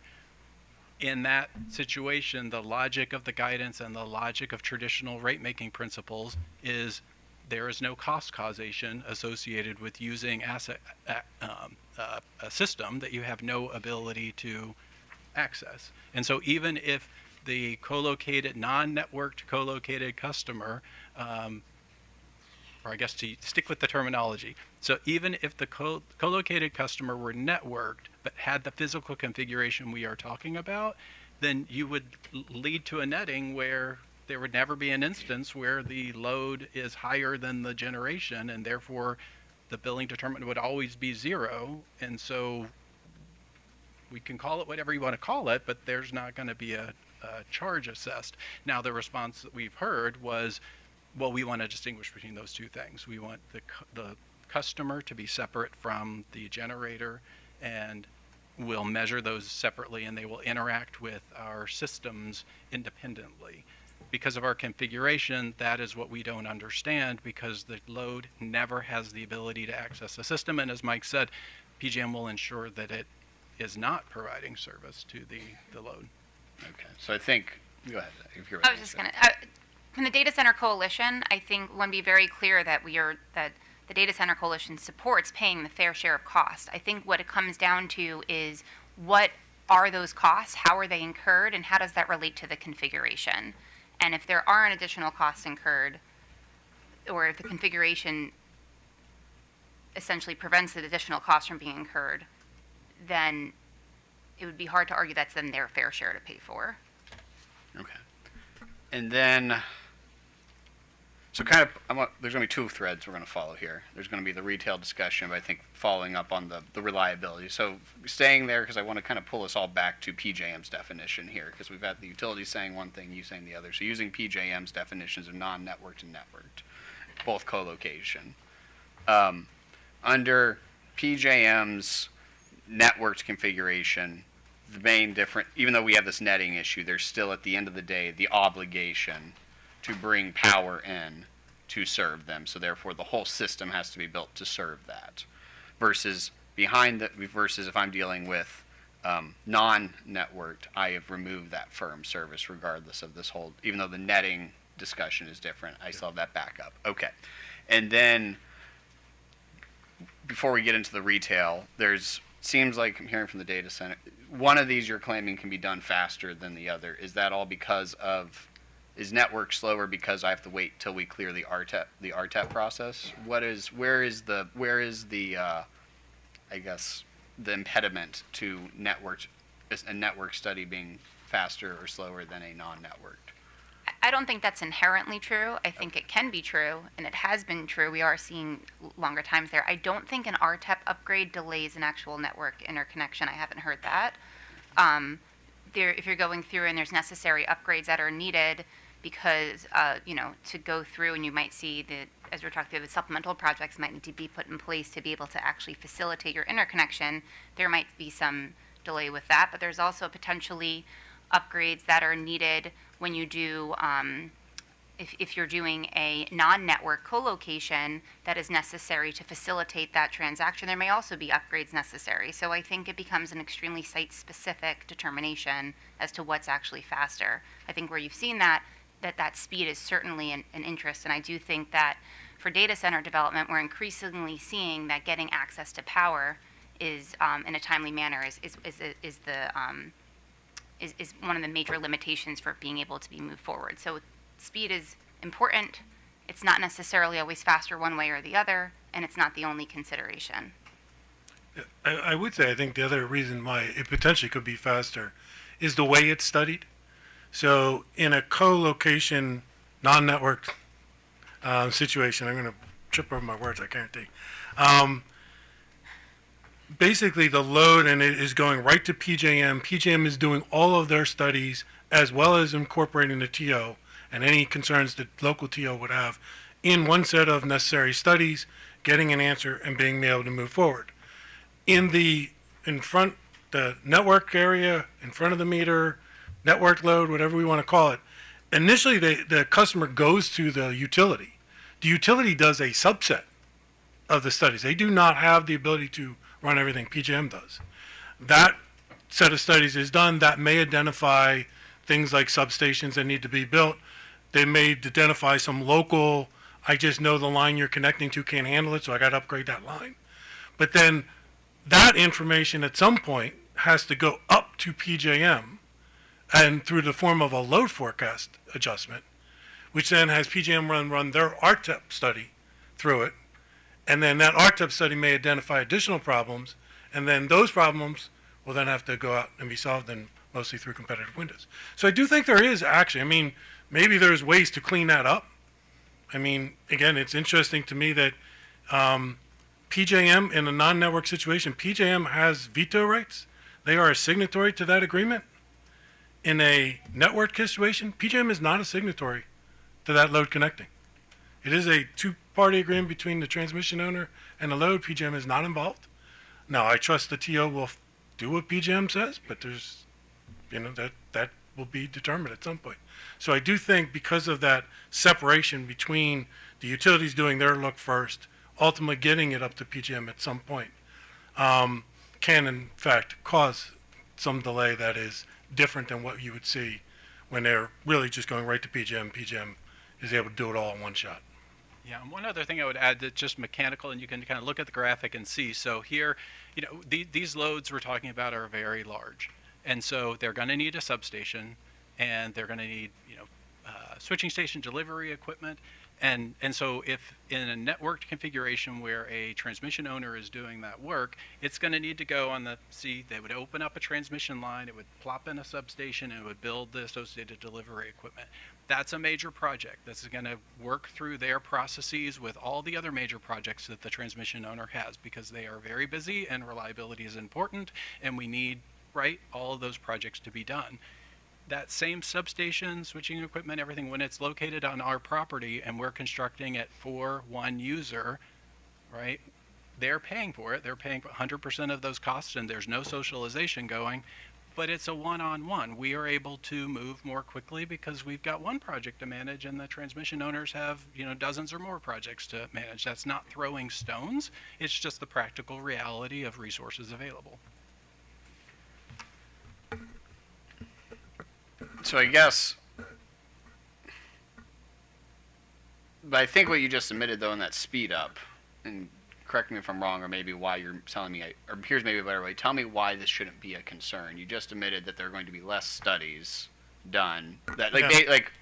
In that situation, the logic of the guidance and the logic of traditional rate-making principles is there is no cost causation associated with using a system that you have no ability to access. And so even if the co-located, non-networked co-located customer, or I guess to stick with the terminology, so even if the co-located customer were networked but had the physical configuration we are talking about, then you would lead to a netting where there would never be an instance where the load is higher than the generation, and therefore the billing determinant would always be zero. And so we can call it whatever you want to call it, but there's not going to be a charge assessed. Now, the response that we've heard was, well, we want to distinguish between those two things. We want the customer to be separate from the generator, and we'll measure those separately, and they will interact with our systems independently. Because of our configuration, that is what we don't understand, because the load never has the ability to access the system. And as Mike said, PJM will ensure that it is not providing service to the load. Okay, so I think, go ahead. If you're I was just going to, from the Data Center Coalition, I think we want to be very clear that that the Data Center Coalition supports paying the fair share of cost. I think what it comes down to is what are those costs? How are they incurred? And how does that relate to the configuration? And if there aren't additional costs incurred, or if the configuration essentially prevents the additional costs from being incurred, then it would be hard to argue that's then their fair share to pay for. Okay. And then, so kind of, there's going to be two threads we're going to follow here. There's going to be the retail discussion, but I think following up on the reliability. So staying there, because I want to kind of pull us all back to PJM's definition here, because we've got the utilities saying one thing, you saying the other. So using PJM's definitions of non-networked and networked, both co-location. Under PJM's networked configuration, the main difference, even though we have this netting issue, there's still at the end of the day the obligation to bring power in to serve them. So therefore, the whole system has to be built to serve that. Versus versus if I'm dealing with non-networked, I have removed that firm service regardless of this whole. Even though the netting discussion is different, I still have that backup. Okay, and then before we get into the retail, seems like I'm hearing from the data center, one of these you're claiming can be done faster than the other. Is that all because is network slower because I have to wait till we clear the RTEP process? Where is the I guess the impediment to a network study being faster or slower than a non-networked? I don't think that's inherently true. I think it can be true, and it has been true. We are seeing longer times there. I don't think an RTEP upgrade delays an actual network interconnection. I haven't heard that. If you're going through and there's necessary upgrades that are needed because, to go through, and you might see that, as we're talking through, the supplemental projects might need to be put in place to be able to actually facilitate your interconnection. There might be some delay with that, but there's also potentially upgrades that are needed when you do, if you're doing a non-network co-location that is necessary to facilitate that transaction, there may also be upgrades necessary. So I think it becomes an extremely site-specific determination as to what's actually faster. I think where you've seen that speed is certainly an interest, and I do think that for data center development, we're increasingly seeing that getting access to power is in a timely manner is one of the major limitations for being able to be moved forward. So speed is important. It's not necessarily always faster one way or the other, and it's not the only consideration. I would say I think the other reason why it potentially could be faster is the way it's studied. So in a co-location, non-networked situation, I'm going to trip over my words, I guarantee. Basically, the load, and it is going right to PJM. PJM is doing all of their studies as well as incorporating the TO and any concerns that local TO would have in one set of necessary studies, getting an answer, and being able to move forward. The network area, in front of the meter, network load, whatever we want to call it, initially the customer goes to the utility. The utility does a subset of the studies. They do not have the ability to run everything. PJM does. That set of studies is done. That may identify things like substations that need to be built. They may identify some local, I just know the line you're connecting to can't handle it, so I got to upgrade that line. But then that information at some point has to go up to PJM and through the form of a load forecast adjustment, which then has PJM run their RTEP study through it. And then that RTEP study may identify additional problems, and then those problems will then have to go out and be solved, and mostly through competitive windows. So I do think there is actually, maybe there's ways to clean that up. Again, it's interesting to me that PJM, in a non-network situation, PJM has veto rights. They are a signatory to that agreement. In a network situation, PJM is not a signatory to that load connecting. It is a two-party agreement between the transmission owner and the load. PJM is not involved. Now, I trust the TO will do what PJM says, but there's, that will be determined at some point. So I do think because of that separation between the utilities doing their look first, ultimately getting it up to PJM at some point, can in fact cause some delay that is different than what you would see when they're really just going right to PJM. PJM is able to do it all in one shot. Yeah, and one other thing I would add that's just mechanical, and you can kind of look at the graphic and see. So here, these loads we're talking about are very large. And so they're going to need a substation, and they're going to need, switching station delivery equipment. And so if in a networked configuration where a transmission owner is doing that work, it's going to need to go on they would open up a transmission line, it would plop in a substation, and it would build the associated delivery equipment. That's a major project. That's going to work through their processes with all the other major projects that the transmission owner has, because they are very busy and reliability is important, and we need, all of those projects to be done. That same substation, switching equipment, everything, when it's located on our property and we're constructing it for one user, they're paying for it. They're paying 100% of those costs, and there's no socialization going, but it's a one-on-one. We are able to move more quickly because we've got one project to manage, and the transmission owners have, dozens or more projects to manage. That's not throwing stones. It's just the practical reality of resources available. So I guess, but I think what you just submitted though in that speed up, and correct me if I'm wrong, or maybe why you're telling me, or here's maybe a better way, tell me why this shouldn't be a concern. You just admitted that there are going to be less studies done. That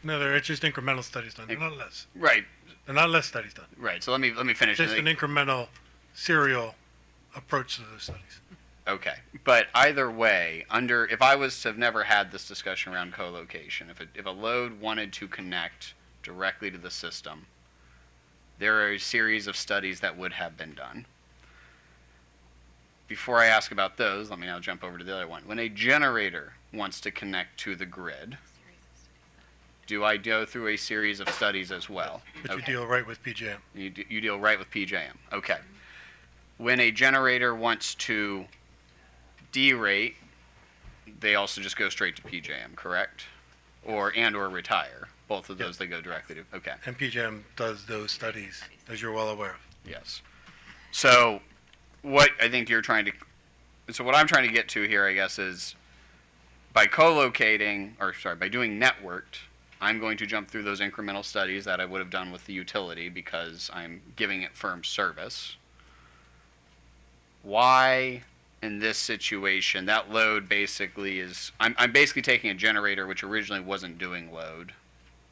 No, they're just incremental studies done. They're not less. Right. They're not less studies done. Right. So let me finish. Just an incremental serial approach to those studies. Okay, but either way, if I was to have never had this discussion around co-location, if a load wanted to connect directly to the system, there are a series of studies that would have been done. Before I ask about those, let me now jump over to the other one. When a generator wants to connect to the grid, do I go through a series of studies as well? But you deal right with PJM. You deal right with PJM. Okay. When a generator wants to derate, they also just go straight to PJM, correct? Or retire. Both of those they go directly to. Okay. And PJM does those studies, as you're well aware of. Yes. So what I think you're trying to, so what I'm trying to get to here, I guess, is by co-locating, by doing networked, I'm going to jump through those incremental studies that I would have done with the utility because I'm giving it firm service. Why, in this situation, that load basically is, I'm basically taking a generator which originally wasn't doing load,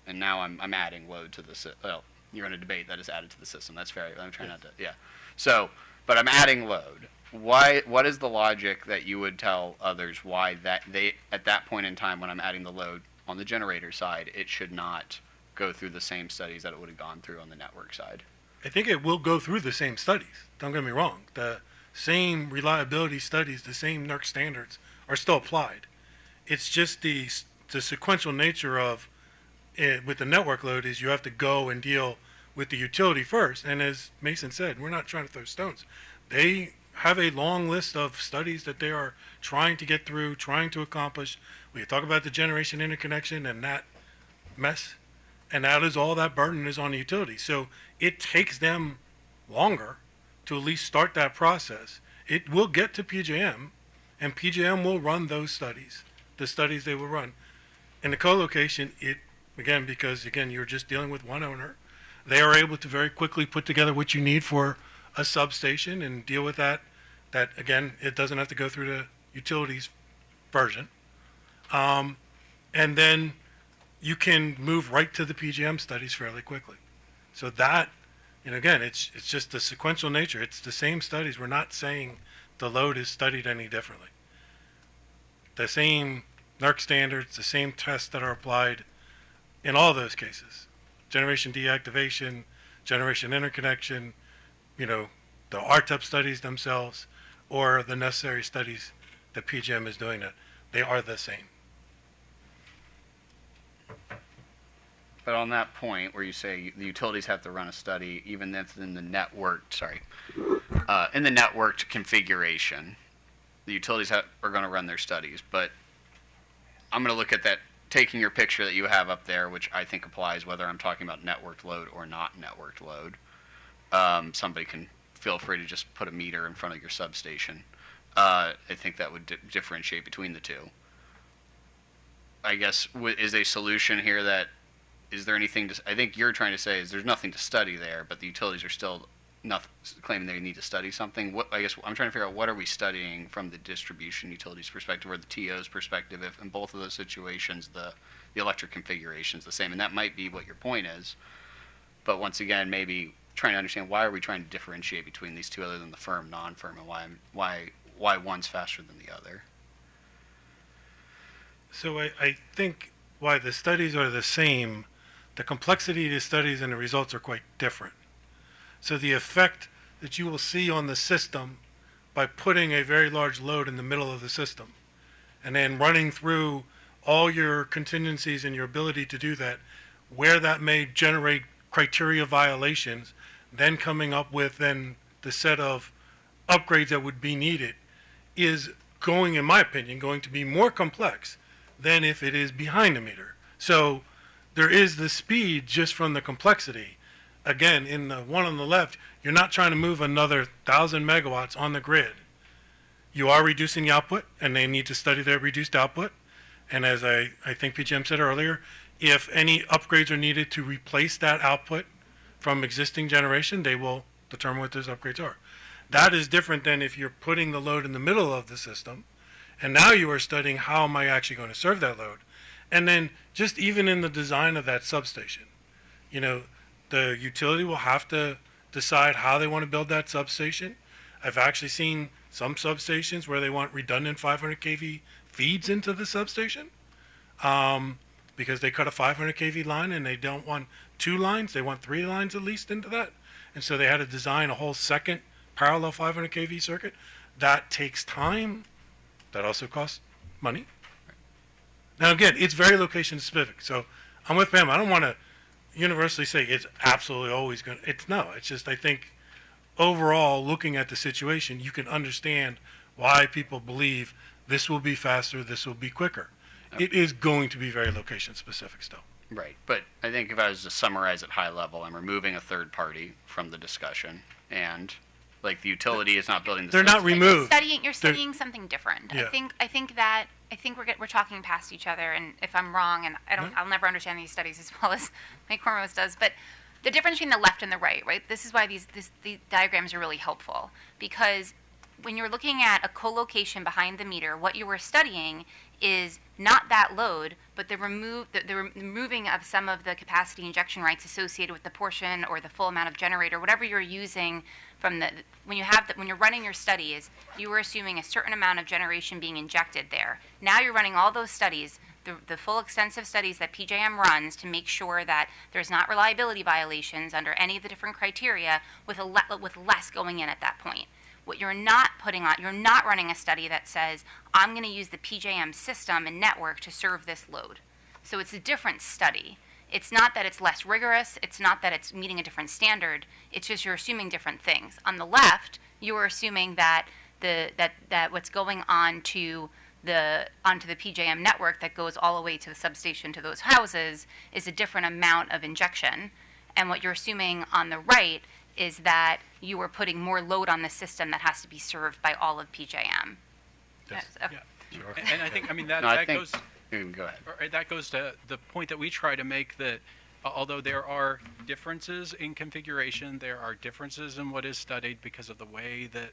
and now I'm adding load to the system. Well, you're in a debate that is added to the system. That's fair. I'm trying not to, yeah. So, but I'm adding load. What is the logic that you would tell others why that they, at that point in time when I'm adding the load on the generator side, it should not go through the same studies that it would have gone through on the network side? I think it will go through the same studies. Don't get me wrong. The same reliability studies, the same NERC standards are still applied. It's just the sequential nature of it with the network load is you have to go and deal with the utility first. And as Mason said, we're not trying to throw stones. They have a long list of studies that they are trying to get through, trying to accomplish. We talk about the generation interconnection and that mess, and that is all that burden is on the utility. So it takes them longer to at least start that process. It will get to PJM, and PJM will run those studies, the studies they will run. In the co-location, because you're just dealing with one owner, they are able to very quickly put together what you need for a substation and deal with that. That, again, it doesn't have to go through the utilities version. And then you can move right to the PJM studies fairly quickly. So that, again, it's just the sequential nature. It's the same studies. We're not saying the load is studied any differently. The same NERC standards, the same tests that are applied in all those cases. Generation deactivation, generation interconnection, the RTEP studies themselves, or the necessary studies that PJM is doing that. They are the same. But on that point where you say the utilities have to run a study, even if in the networked, in the networked configuration, the utilities are going to run their studies. But I'm going to look at that, taking your picture that you have up there, which I think applies whether I'm talking about networked load or not networked load. Somebody can feel free to just put a meter in front of your substation. I think that would differentiate between the two. I guess is a solution here that, is there anything I think you're trying to say is there's nothing to study there, but the utilities are still nothing, claiming they need to study something. What, I guess I'm trying to figure out, what are we studying from the distribution utilities perspective or the TO's perspective, if in both of those situations the electric configuration is the same? And that might be what your point is. But once again, maybe trying to understand, why are we trying to differentiate between these two other than the firm, non-firm, and why one's faster than the other? So I think why the studies are the same, the complexity of the studies and the results are quite different. So the effect that you will see on the system by putting a very large load in the middle of the system and then running through all your contingencies and your ability to do that, where that may generate criteria violations, then coming up with then the set of upgrades that would be needed, is going, in my opinion, going to be more complex than if it is behind the meter. So there is the speed just from the complexity. Again, in the one on the left, you're not trying to move another 1,000 megawatts on the grid. You are reducing the output, and they need to study their reduced output. And as I think PGM said earlier, if any upgrades are needed to replace that output from existing generation, they will determine what those upgrades are. That is different than if you're putting the load in the middle of the system, and now you are studying how am I actually going to serve that load. And then just even in the design of that substation, you know, the utility will have to decide how they want to build that substation. I've actually seen some substations where they want redundant 500 kV feeds into the substation because they cut a 500 kV line and they don't want 2 lines, they want 3 lines at least into that. And so they had to design a whole second parallel 500 kV circuit. That takes time. That also costs money. Now again, it's very location specific. So I'm with Pam. I don't want to universally say it's absolutely always going to, it's just, I think overall looking at the situation, you can understand why people believe this will be faster, this will be quicker. It is going to be very location specific still. Right, but I think if I was to summarize at high level, I'm removing a third party from the discussion, and like the utility is not building the. They're not removed. You're studying something different. Yeah. I think we're talking past each other, and if I'm wrong, and I'll never understand these studies as well as Mike Cormos does, but the difference between the left and the right, this is why these diagrams are really helpful, because when you're looking at a co-location behind the meter, what you were studying is not that load, but the removing of some of the capacity injection rights associated with the portion or the full amount of generator, whatever you're using from when you're running your studies, you were assuming a certain amount of generation being injected there. Now you're running all those studies, the full extensive studies that PJM runs to make sure that there's not reliability violations under any of the different criteria with less going in at that point. What you're not putting on, you're not running a study that says, I'm going to use the PJM system and network to serve this load. So it's a different study. It's not that it's less rigorous. It's not that it's meeting a different standard. It's just you're assuming different things. On the left, you are assuming that that what's going onto the PJM network that goes all the way to the substation to those houses is a different amount of injection. And what you're assuming on the right is that you are putting more load on the system that has to be served by all of PJM. Yes. Okay. Yeah. Sure. And I think, No, that goes. Go ahead. Right, that goes to the point that we try to make, that although there are differences in configuration, there are differences in what is studied because of the way that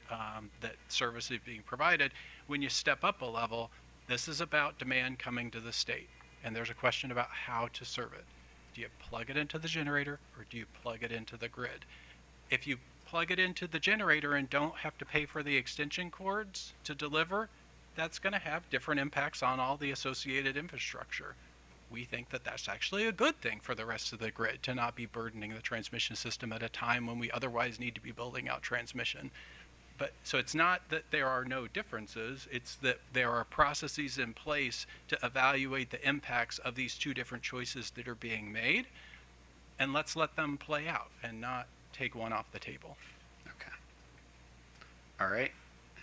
that service is being provided. When you step up a level, this is about demand coming to the state, and there's a question about how to serve it. Do you plug it into the generator or do you plug it into the grid? If you plug it into the generator and don't have to pay for the extension cords to deliver, that's going to have different impacts on all the associated infrastructure. We think that that's actually a good thing for the rest of the grid, to not be burdening the transmission system at a time when we otherwise need to be building out transmission. But so it's not that there are no differences, it's that there are processes in place to evaluate the impacts of these two different choices that are being made, and let's let them play out and not take one off the table. Okay. All right.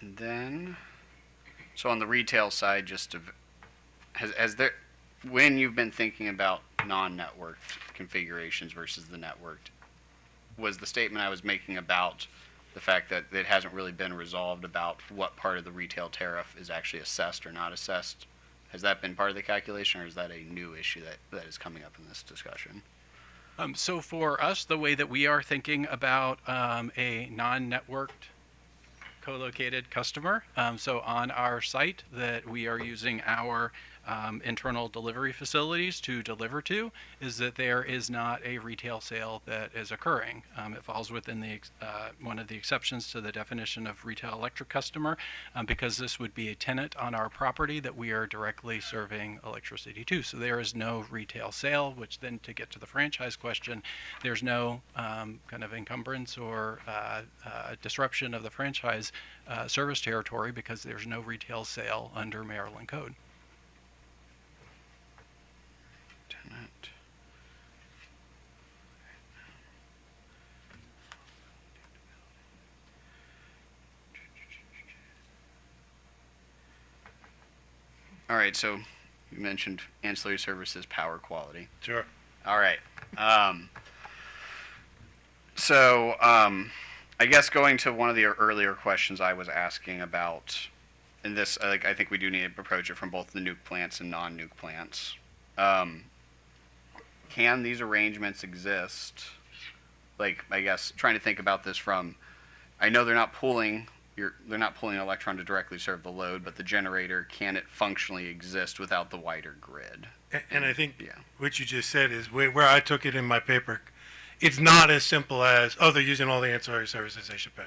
And then, so on the retail side, has there, when you've been thinking about non-networked configurations versus the networked, was the statement I was making about the fact that it hasn't really been resolved about what part of the retail tariff is actually assessed or not assessed, has that been part of the calculation, or is that a new issue that is coming up in this discussion? So for us, the way that we are thinking about a non-networked co-located customer, so on our site that we are using our internal delivery facilities to deliver to, is that there is not a retail sale that is occurring. It falls within the one of the exceptions to the definition of retail electric customer, because this would be a tenant on our property that we are directly serving electricity to. So there is no retail sale, which then, to get to the franchise question, there's no kind of encumbrance or disruption of the franchise service territory, because there's no retail sale under Maryland code. Tenant. All right, so you mentioned ancillary services, power quality. Sure. All right. I guess going to one of the earlier questions I was asking about, and this, I think we do need to approach it from both the nuke plants and non-nuke plants. Can these arrangements exist? Like, I guess trying to think about this from, I know they're not pulling an electron to directly serve the load, but the generator, can it functionally exist without the wider grid? And I think what you just said is where I took it in my paper. It's not as simple as, oh, they're using all the ancillary services, they should pay.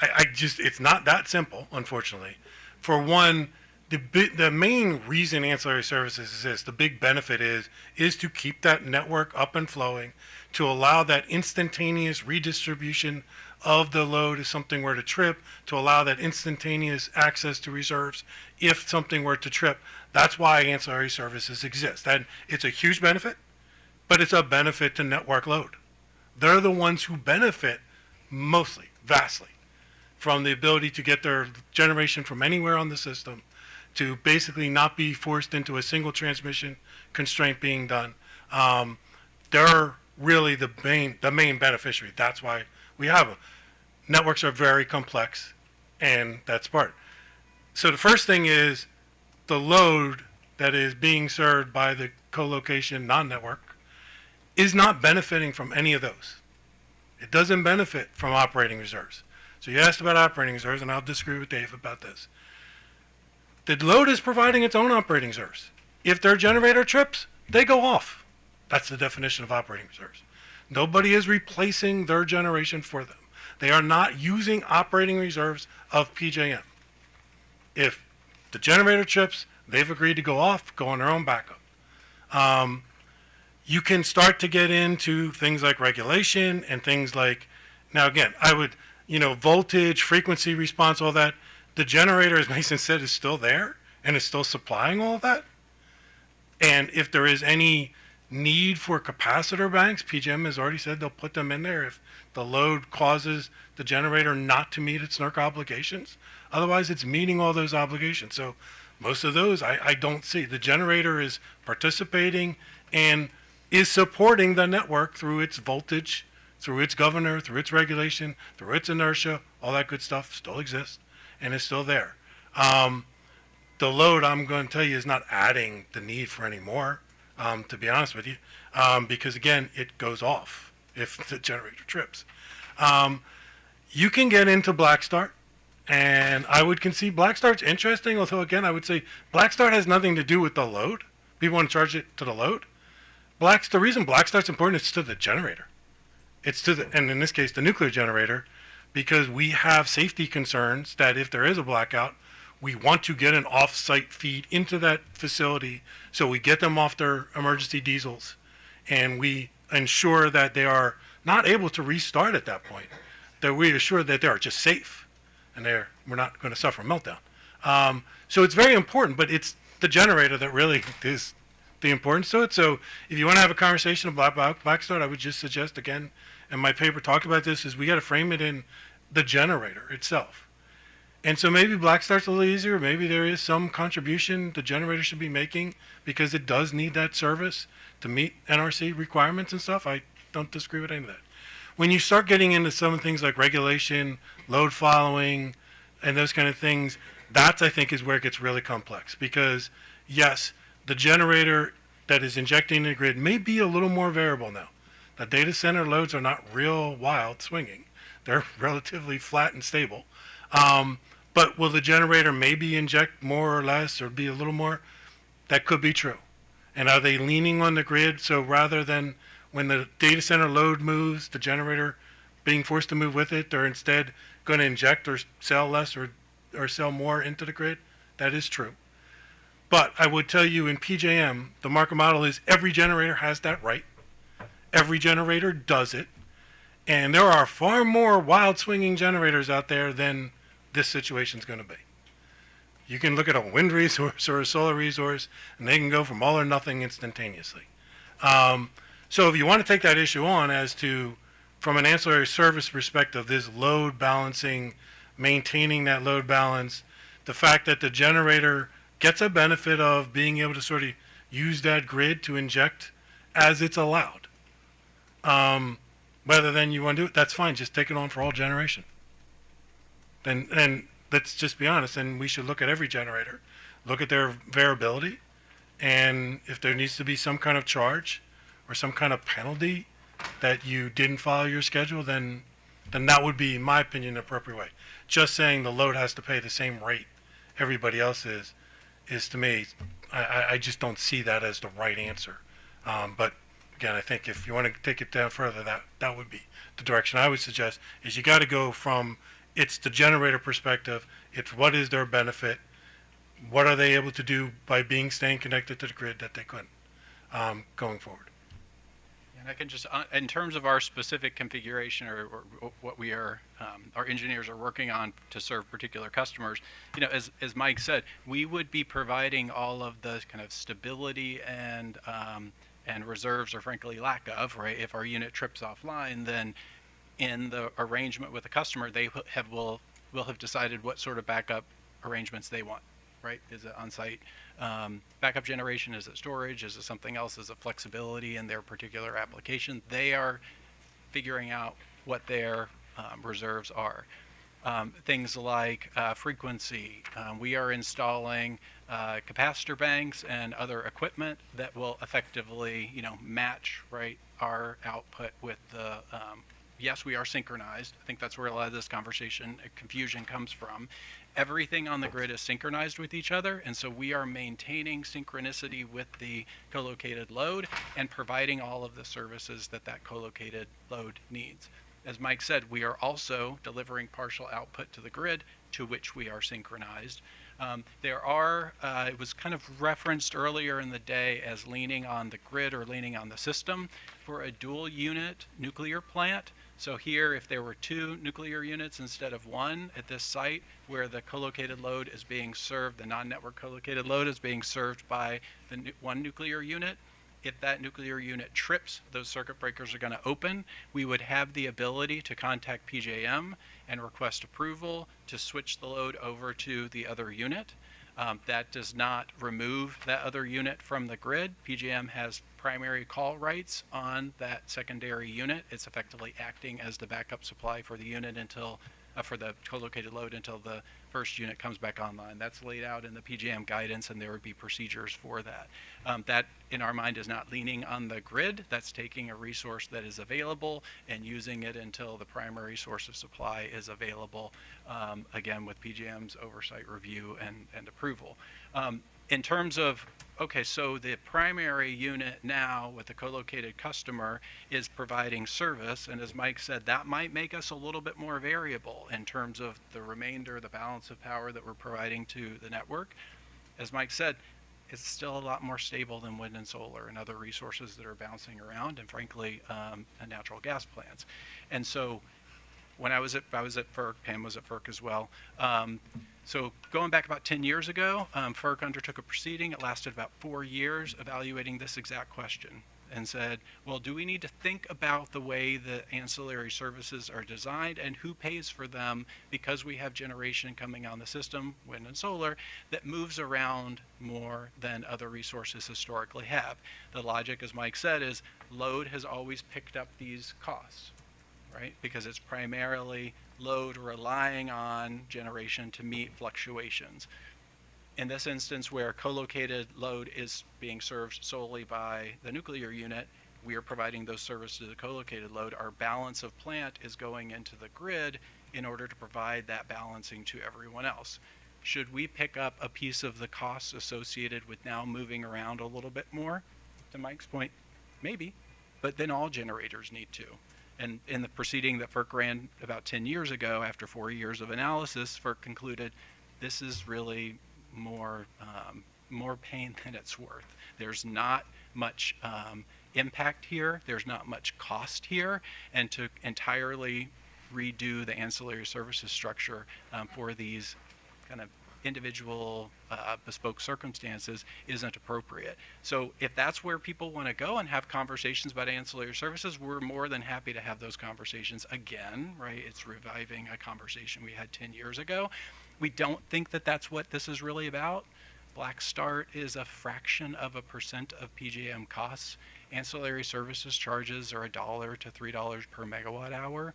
It's not that simple, unfortunately. For one, the main reason ancillary services exist, the big benefit is to keep that network up and flowing, to allow that instantaneous redistribution of the load if something were to trip, to allow that instantaneous access to reserves if something were to trip. That's why ancillary services exist. And it's a huge benefit, but it's a benefit to network load. They're the ones who benefit mostly, vastly, from the ability to get their generation from anywhere on the system, to basically not be forced into a single transmission constraint being done. They're really the main beneficiary. That's why we have them. Networks are very complex, and that's part. So the first thing is the load that is being served by the co-location non-network is not benefiting from any of those. It doesn't benefit from operating reserves. So you asked about operating reserves, and I'll disagree with Dave about this. The load is providing its own operating reserves. If their generator trips, they go off. That's the definition of operating reserves. Nobody is replacing their generation for them. They are not using operating reserves of PJM. If the generator trips, they've agreed to go off, go on their own backup. You can start to get into things like regulation and things like, now again, I would, voltage, frequency response, all that. The generator, as Mason said, is still there and is still supplying all of that. And if there is any need for capacitor banks, PJM has already said they'll put them in there if the load causes the generator not to meet its NERC obligations. Otherwise, it's meeting all those obligations. So most of those I don't see. The generator is participating and is supporting the network through its voltage, through its governor, through its regulation, through its inertia. All that good stuff still exists and is still there. The load, I'm going to tell you, is not adding the need for any more, to be honest with you, because again, it goes off if the generator trips. You can get into Black Start, and I would concede Black Start's interesting, although again, I would say Black Start has nothing to do with the load. People want to charge it to the load. The reason Black Start's important is to the generator. It's to and in this case, the nuclear generator, because we have safety concerns that if there is a blackout, we want to get an off-site feed into that facility so we get them off their emergency diesels and we ensure that they are not able to restart at that point, that we assure that they are just safe and we're not going to suffer a meltdown. So it's very important, but it's the generator that really is the importance to it. So if you want to have a conversation about Black Start, I would just suggest, again, and my paper talked about this, is we got to frame it in the generator itself. And so maybe Black Start's a little easier. Maybe there is some contribution the generator should be making because it does need that service to meet NRC requirements and stuff. I don't disagree with any of that. When you start getting into some things like regulation, load following, and those kind of things, that's, I think, is where it gets really complex. Because, yes, the generator that is injecting the grid may be a little more variable now. The data center loads are not real wild swinging. They're relatively flat and stable. But will the generator maybe inject more or less or be a little more? That could be true. And are they leaning on the grid? So rather than when the data center load moves, the generator being forced to move with it, they're instead going to inject or sell less or sell more into the grid? That is true. But I would tell you in PJM, the market model is every generator has that right. Every generator does it. And there are far more wild swinging generators out there than this situation is going to be. You can look at a wind resource or a solar resource, and they can go from all or nothing instantaneously. So if you want to take that issue on as to, from an ancillary service perspective, this load balancing, maintaining that load balance, the fact that the generator gets a benefit of being able to sort of use that grid to inject as it's allowed. Whether then you want to do it, that's fine. Just take it on for all generation. And let's just be honest, and we should look at every generator, look at their variability, and if there needs to be some kind of charge or some kind of penalty that you didn't follow your schedule, then that would be, in my opinion, the appropriate way. Just saying the load has to pay the same rate everybody else is to me, I just don't see that as the right answer. But again, I think if you want to take it down further, that would be the direction I would suggest, is you got to go from it's the generator perspective, it's what is their benefit, what are they able to do by staying connected to the grid that they couldn't going forward. And I can just, in terms of our specific configuration or what we are, our engineers are working on to serve particular customers, as Mike said, we would be providing all of the kind of stability and reserves, or frankly lack of, right? If our unit trips offline, then in the arrangement with the customer, they will have decided what sort of backup arrangements they want, right? Is it on-site backup generation? Is it storage? Is it something else? Is it flexibility in their particular application? They are figuring out what their reserves are. Things like frequency. We are installing capacitor banks and other equipment that will effectively, match, right, our output with the yes, we are synchronized. I think that's where a lot of this confusion comes from. Everything on the grid is synchronized with each other, and so we are maintaining synchronicity with the co-located load and providing all of the services that co-located load needs. As Mike said, we are also delivering partial output to the grid, to which we are synchronized. There are, it was kind of referenced earlier in the day as leaning on the grid or leaning on the system for a dual unit nuclear plant. So here, if there were 2 nuclear units instead of 1 at this site, where the co-located load is being served, the non-network co-located load is being served by the 1 nuclear unit, if that nuclear unit trips, those circuit breakers are going to open. We would have the ability to contact PJM and request approval to switch the load over to the other unit. That does not remove that other unit from the grid. PJM has primary call rights on that secondary unit. It's effectively acting as the backup supply for the unit until, for the co-located load until the first unit comes back online. That's laid out in the PJM guidance, and there would be procedures for that. That, in our mind, is not leaning on the grid. That's taking a resource that is available and using it until the primary source of supply is available, again, with PJM's oversight review and approval. In terms of, okay, so the primary unit now with the co-located customer is providing service, and as Mike said, that might make us a little bit more variable in terms of the remainder, the balance of power that we're providing to the network. As Mike said, it's still a lot more stable than wind and solar and other resources that are bouncing around, and frankly, natural gas plants. And so when I was at FERC, Pam was at FERC as well. So going back about 10 years ago, FERC undertook a proceeding. It lasted about 4 years evaluating this exact question and said, well, do we need to think about the way the ancillary services are designed and who pays for them, because we have generation coming on the system, wind and solar, that moves around more than other resources historically have. The logic, as Mike said, is load has always picked up these costs, right? Because it's primarily load relying on generation to meet fluctuations. In this instance, where co-located load is being served solely by the nuclear unit, we are providing those services to the co-located load. Our balance of plant is going into the grid in order to provide that balancing to everyone else. Should we pick up a piece of the costs associated with now moving around a little bit more? To Mike's point, maybe, but then all generators need to. And in the proceeding that FERC ran about 10 years ago, after 4 years of analysis, FERC concluded this is really more pain than it's worth. There's not much impact here. There's not much cost here. And to entirely redo the ancillary services structure for these kind of individual bespoke circumstances isn't appropriate. So if that's where people want to go and have conversations about ancillary services, we're more than happy to have those conversations again, right? It's reviving a conversation we had 10 years ago. We don't think that that's what this is really about. Black Start is a fraction of a % of PJM costs. Ancillary services charges are $1 to $3 per megawatt hour.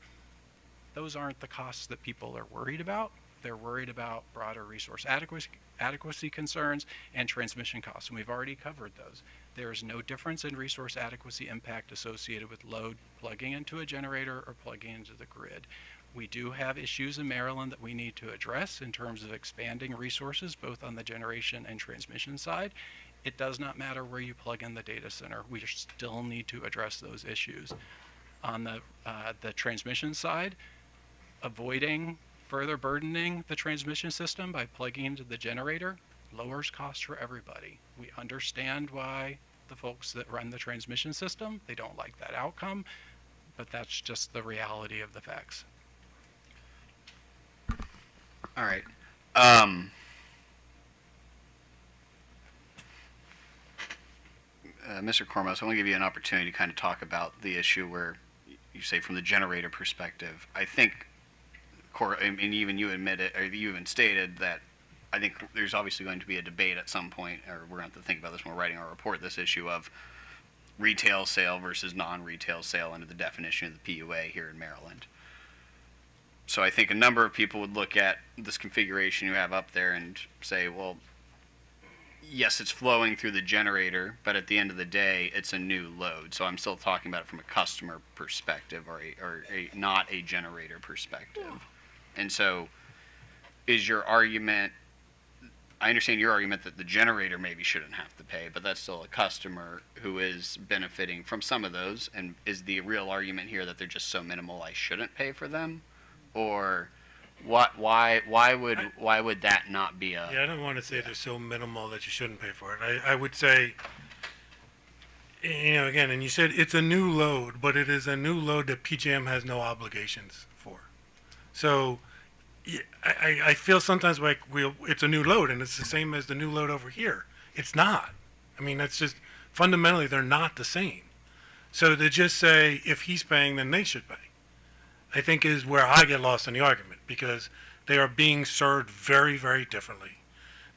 Those aren't the costs that people are worried about. They're worried about broader resource adequacy concerns and transmission costs, and we've already covered those. There is no difference in resource adequacy impact associated with load plugging into a generator or plugging into the grid. We do have issues in Maryland that we need to address in terms of expanding resources, both on the generation and transmission side. It does not matter where you plug in the data center. We still need to address those issues. On the transmission side, avoiding further burdening the transmission system by plugging into the generator lowers costs for everybody. We understand why the folks that run the transmission system, they don't like that outcome, but that's just the reality of the facts. All right. Mr. Cormos, I want to give you an opportunity to kind of talk about the issue where you say from the generator perspective. I think, and even you admit it, or you even stated that I think there's obviously going to be a debate at some point, or we're going to have to think about this when we're writing our report, this issue of retail sale versus non-retail sale under the definition of the PUA here in Maryland. So I think a number of people would look at this configuration you have up there and say, well, yes, it's flowing through the generator, but at the end of the day, it's a new load. So I'm still talking about it from a customer perspective or not a generator perspective. And so is your argument, I understand your argument that the generator maybe shouldn't have to pay, but that's still a customer who is benefiting from some of those. And is the real argument here that they're just so minimal I shouldn't pay for them? Or why would that not be a... Yeah, I don't want to say they're so minimal that you shouldn't pay for it. I would say, again, and you said it's a new load, but it is a new load that PJM has no obligations for. So I feel sometimes like it's a new load, and it's the same as the new load over here. It's not. I mean, that's just, fundamentally, they're not the same. So to just say, if he's paying, then they should pay, I think is where I get lost in the argument, because they are being served very, very differently.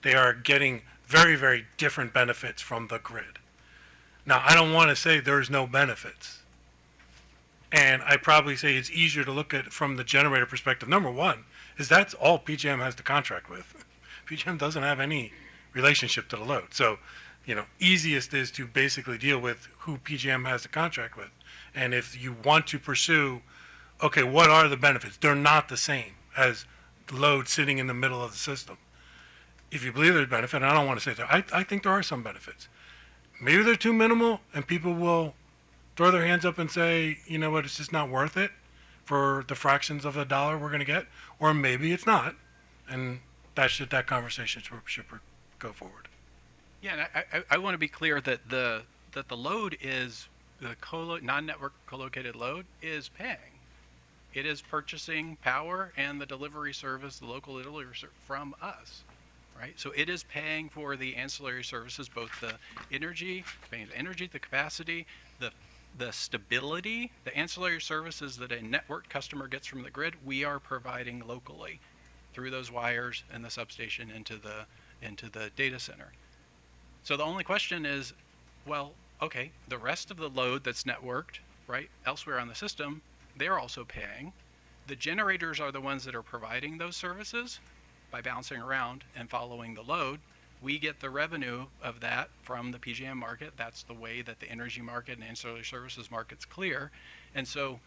They are getting very, very different benefits from the grid. Now, I don't want to say there's no benefits. And I probably say it's easier to look at it from the generator perspective. Number one is that's all PJM has to contract with. PJM doesn't have any relationship to the load. So, easiest is to basically deal with who PJM has to contract with. And if you want to pursue, okay, what are the benefits? They're not the same as the load sitting in the middle of the system. If you believe there's a benefit, and I don't want to say that, I think there are some benefits. Maybe they're too minimal, and people will throw their hands up and say, you know what, it's just not worth it for the fractions of a dollar we're going to get, or maybe it's not, and that conversation should go forward. Yeah, and I want to be clear that the load is, the non-network co-located load is paying. It is purchasing power and the delivery service, the local delivery service from us, right? So it is paying for the ancillary services, both the energy, the capacity, the stability, the ancillary services that a network customer gets from the grid, we are providing locally through those wires and the substation into the data center. So the only question is, well, okay, the rest of the load that's networked, right, elsewhere on the system, they're also paying. The generators are the ones that are providing those services by bouncing around and following the load. we get the revenue of that from the PJM market. That's the way that the energy market and ancillary services markets clear. And so,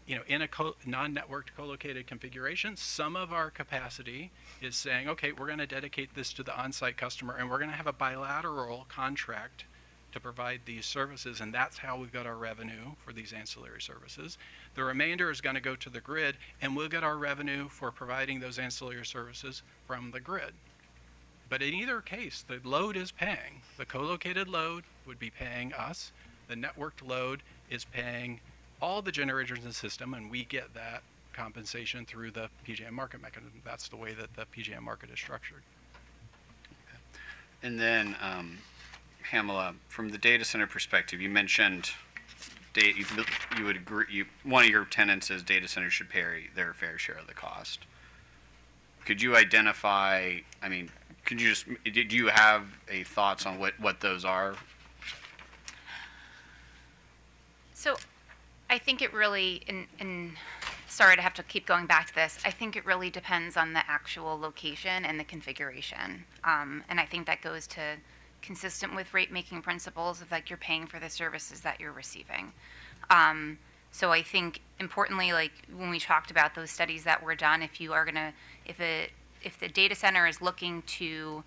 in a non-networked co-located configuration, some of our capacity is saying, okay, we're going to dedicate this to the on-site customer, and we're going to have a bilateral contract to provide these services, and that's how we got our revenue for these ancillary services. The remainder is going to go to the grid, and we'll get our revenue for providing those ancillary services from the grid. But in either case, the load is paying. The co-located load would be paying us. The networked load is paying all the generators in the system, and we get that compensation through the PJM market mechanism. That's the way that the PJM market is structured. And then, Pamela, from the data center perspective, you mentioned you would agree. One of your tenets is data centers should pay their fair share of the cost. Could you identify? I mean, do you have a thoughts on what those are? So I think it really, sorry to have to keep going back to this, I think it really depends on the actual location and the configuration. And I think that goes to consistent with rate making principles of like you're paying for the services that you're receiving. So I think importantly, like when we talked about those studies that were done, if the data center is looking to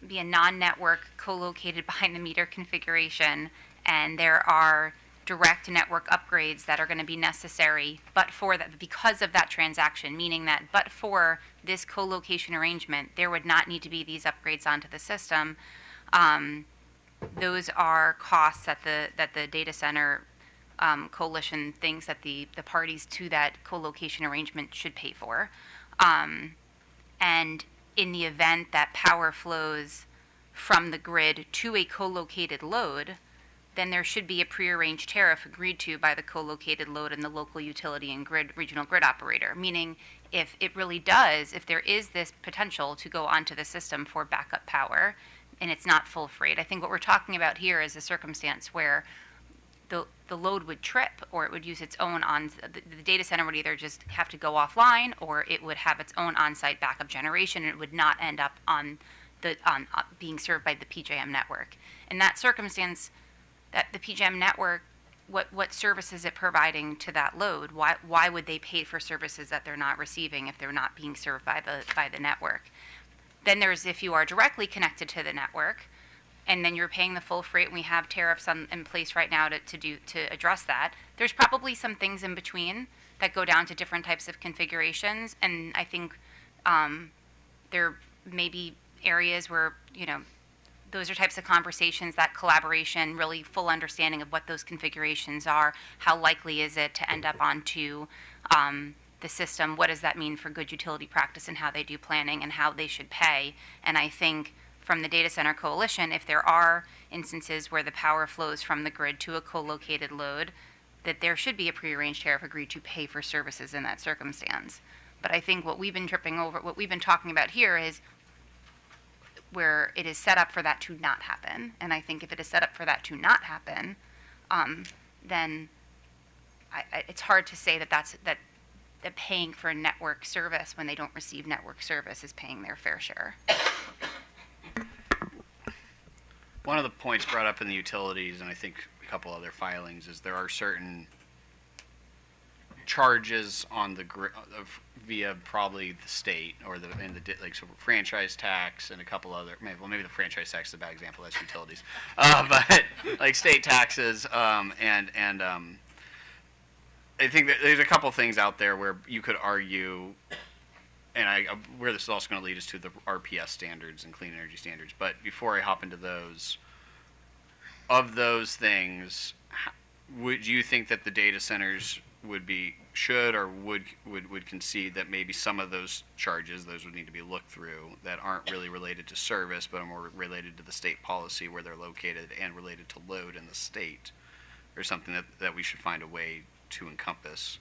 be a non-network co-located behind the meter configuration, and there are direct network upgrades that are going to be necessary, but for that, because of that transaction, meaning that but for this co-location arrangement, there would not need to be these upgrades onto the system. Those are costs that the data center coalition thinks that the parties to that co-location arrangement should pay for. And in the event that power flows from the grid to a co-located load, then there should be a prearranged tariff agreed to by the co-located load and the local utility and regional grid operator. Meaning, if it really does, if there is this potential to go onto the system for backup power, and it's not full freight, I think what we're talking about here is a circumstance where the load would trip, or it would use its own the data center would either just have to go offline, or it would have its own on-site backup generation, and it would not end up on being served by the PJM network. In that circumstance, that the PJM network, what service is it providing to that load? Why would they pay for services that they're not receiving if they're not being served by the network? Then there's if you are directly connected to the network, and then you're paying the full freight, and we have tariffs in place right now to address that. There's probably some things in between that go down to different types of configurations, and I think there may be areas where those are types of conversations, that collaboration, really full understanding of what those configurations are, how likely is it to end up onto the system, what does that mean for good utility practice and how they do planning and how they should pay. And I think from the Data Center Coalition, if there are instances where the power flows from the grid to a co-located load, that there should be a prearranged tariff agreed to pay for services in that circumstance. But I think what we've been talking about here is where it is set up for that to not happen. And I think if it is set up for that to not happen, then it's hard to say that paying for a network service when they don't receive network service is paying their fair share. One of the points brought up in the utilities, and I think a couple other filings, is there are certain charges on the grid via probably the state or so franchise tax and a couple other maybe the franchise tax is a bad example, that's utilities, but like state taxes and I think that there's a couple things out there where you could argue, and where this is also going to lead us to the RPS standards and clean energy standards. But before I hop into those, of those things, would you think that the data centers would concede that maybe some of those charges, those would need to be looked through, that aren't really related to service, but are more related to the state policy where they're located and related to load in the state, or something that we should find a way to encompass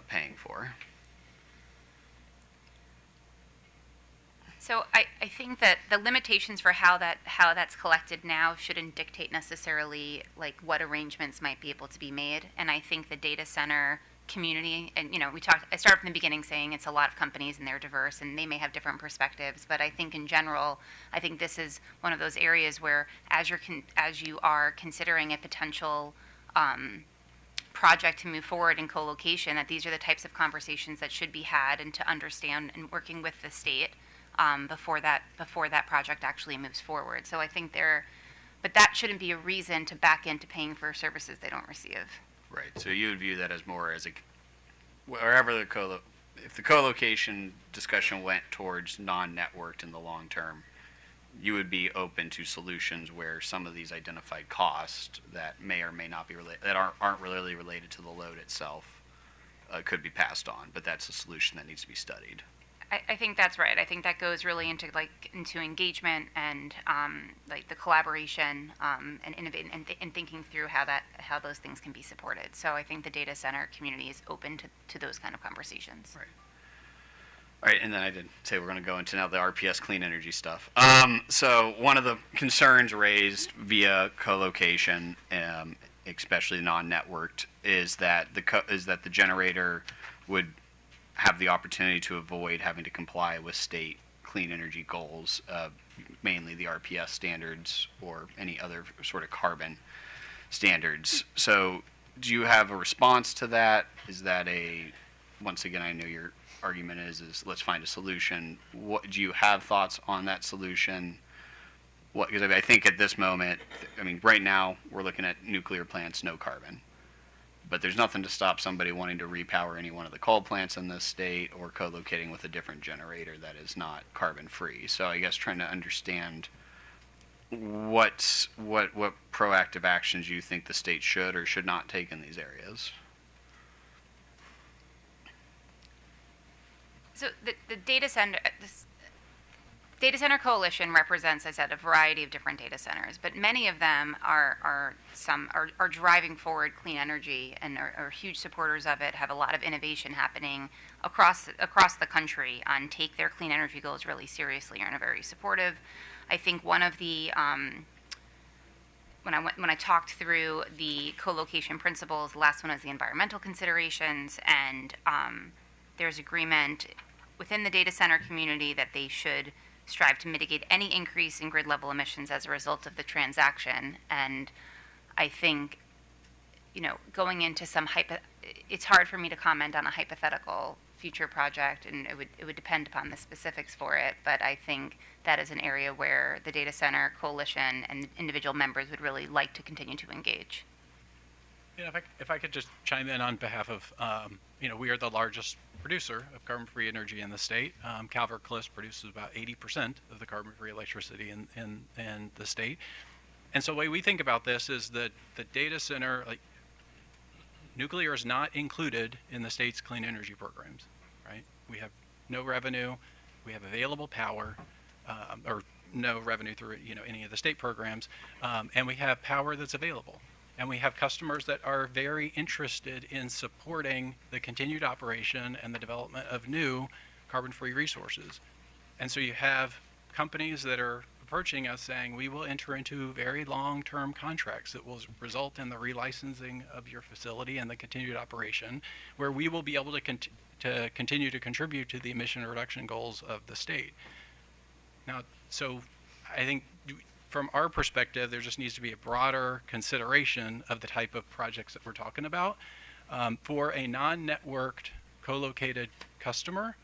paying for? So I think that the limitations for how that's collected now shouldn't dictate necessarily like what arrangements might be able to be made. And I think the data center community, and I started from the beginning saying it's a lot of companies and they're diverse and they may have different perspectives, but I think in general, I think this is one of those areas where as you are considering a potential project to move forward in co-location, that these are the types of conversations that should be had and to understand and working with the state before that project actually moves forward. So I think but that shouldn't be a reason to back into paying for services they don't receive. Right. So you would view that as more as wherever if the co-location discussion went towards non-networked in the long term, you would be open to solutions where some of these identified costs that may or may not be related, that aren't really related to the load itself, could be passed on. But that's a solution that needs to be studied. I think that's right. I think that goes really into engagement and the collaboration and innovating and thinking through how those things can be supported. So I think the data center community is open to those kind of conversations. Right. All right, and then I did say we're going to go into now the RPS clean energy stuff. So one of the concerns raised via co-location, especially non-networked, is that the generator would have the opportunity to avoid having to comply with state clean energy goals, mainly the RPS standards or any other sort of carbon standards. So do you have a response to that? Is that once again, I know your argument is let's find a solution. What do you have thoughts on that solution? Because I think at this moment, right now we're looking at nuclear plants, no carbon. But there's nothing to stop somebody wanting to repower any one of the coal plants in this state or co-locating with a different generator that is not carbon free. So I guess trying to understand what proactive actions you think the state should or should not take in these areas. So the data center coalition represents, as I said, a variety of different data centers, but many of them are driving forward clean energy and are huge supporters of it, have a lot of innovation happening across the country and take their clean energy goals really seriously and are very supportive. I think one of the when I talked through the co-location principles, the last one was the environmental considerations, and there's agreement within the data center community that they should strive to mitigate any increase in grid level emissions as a result of the transaction. And I think, going into it's hard for me to comment on a hypothetical future project, and it would depend upon the specifics for it. But I think that is an area where the data center coalition and individual members would really like to continue to engage. Yeah, if I could just chime in on behalf of, we are the largest producer of carbon-free energy in the state. Calvert Cliffs produces about 80% of the carbon-free electricity in the state. And so the way we think about this is that the data center, nuclear is not included in the state's clean energy programs, right? We have no revenue, we have available power, or no revenue through any of the state programs, and we have power that's available. And we have customers that are very interested in supporting the continued operation and the development of new carbon-free resources. And so you have companies that are approaching us saying, we will enter into very long-term contracts that will result in the relicensing of your facility and the continued operation, where we will be able to continue to contribute to the emission reduction goals of the state. Now, so I think from our perspective, there just needs to be a broader consideration of the type of projects that we're talking about. For a non-networked, co-located customer,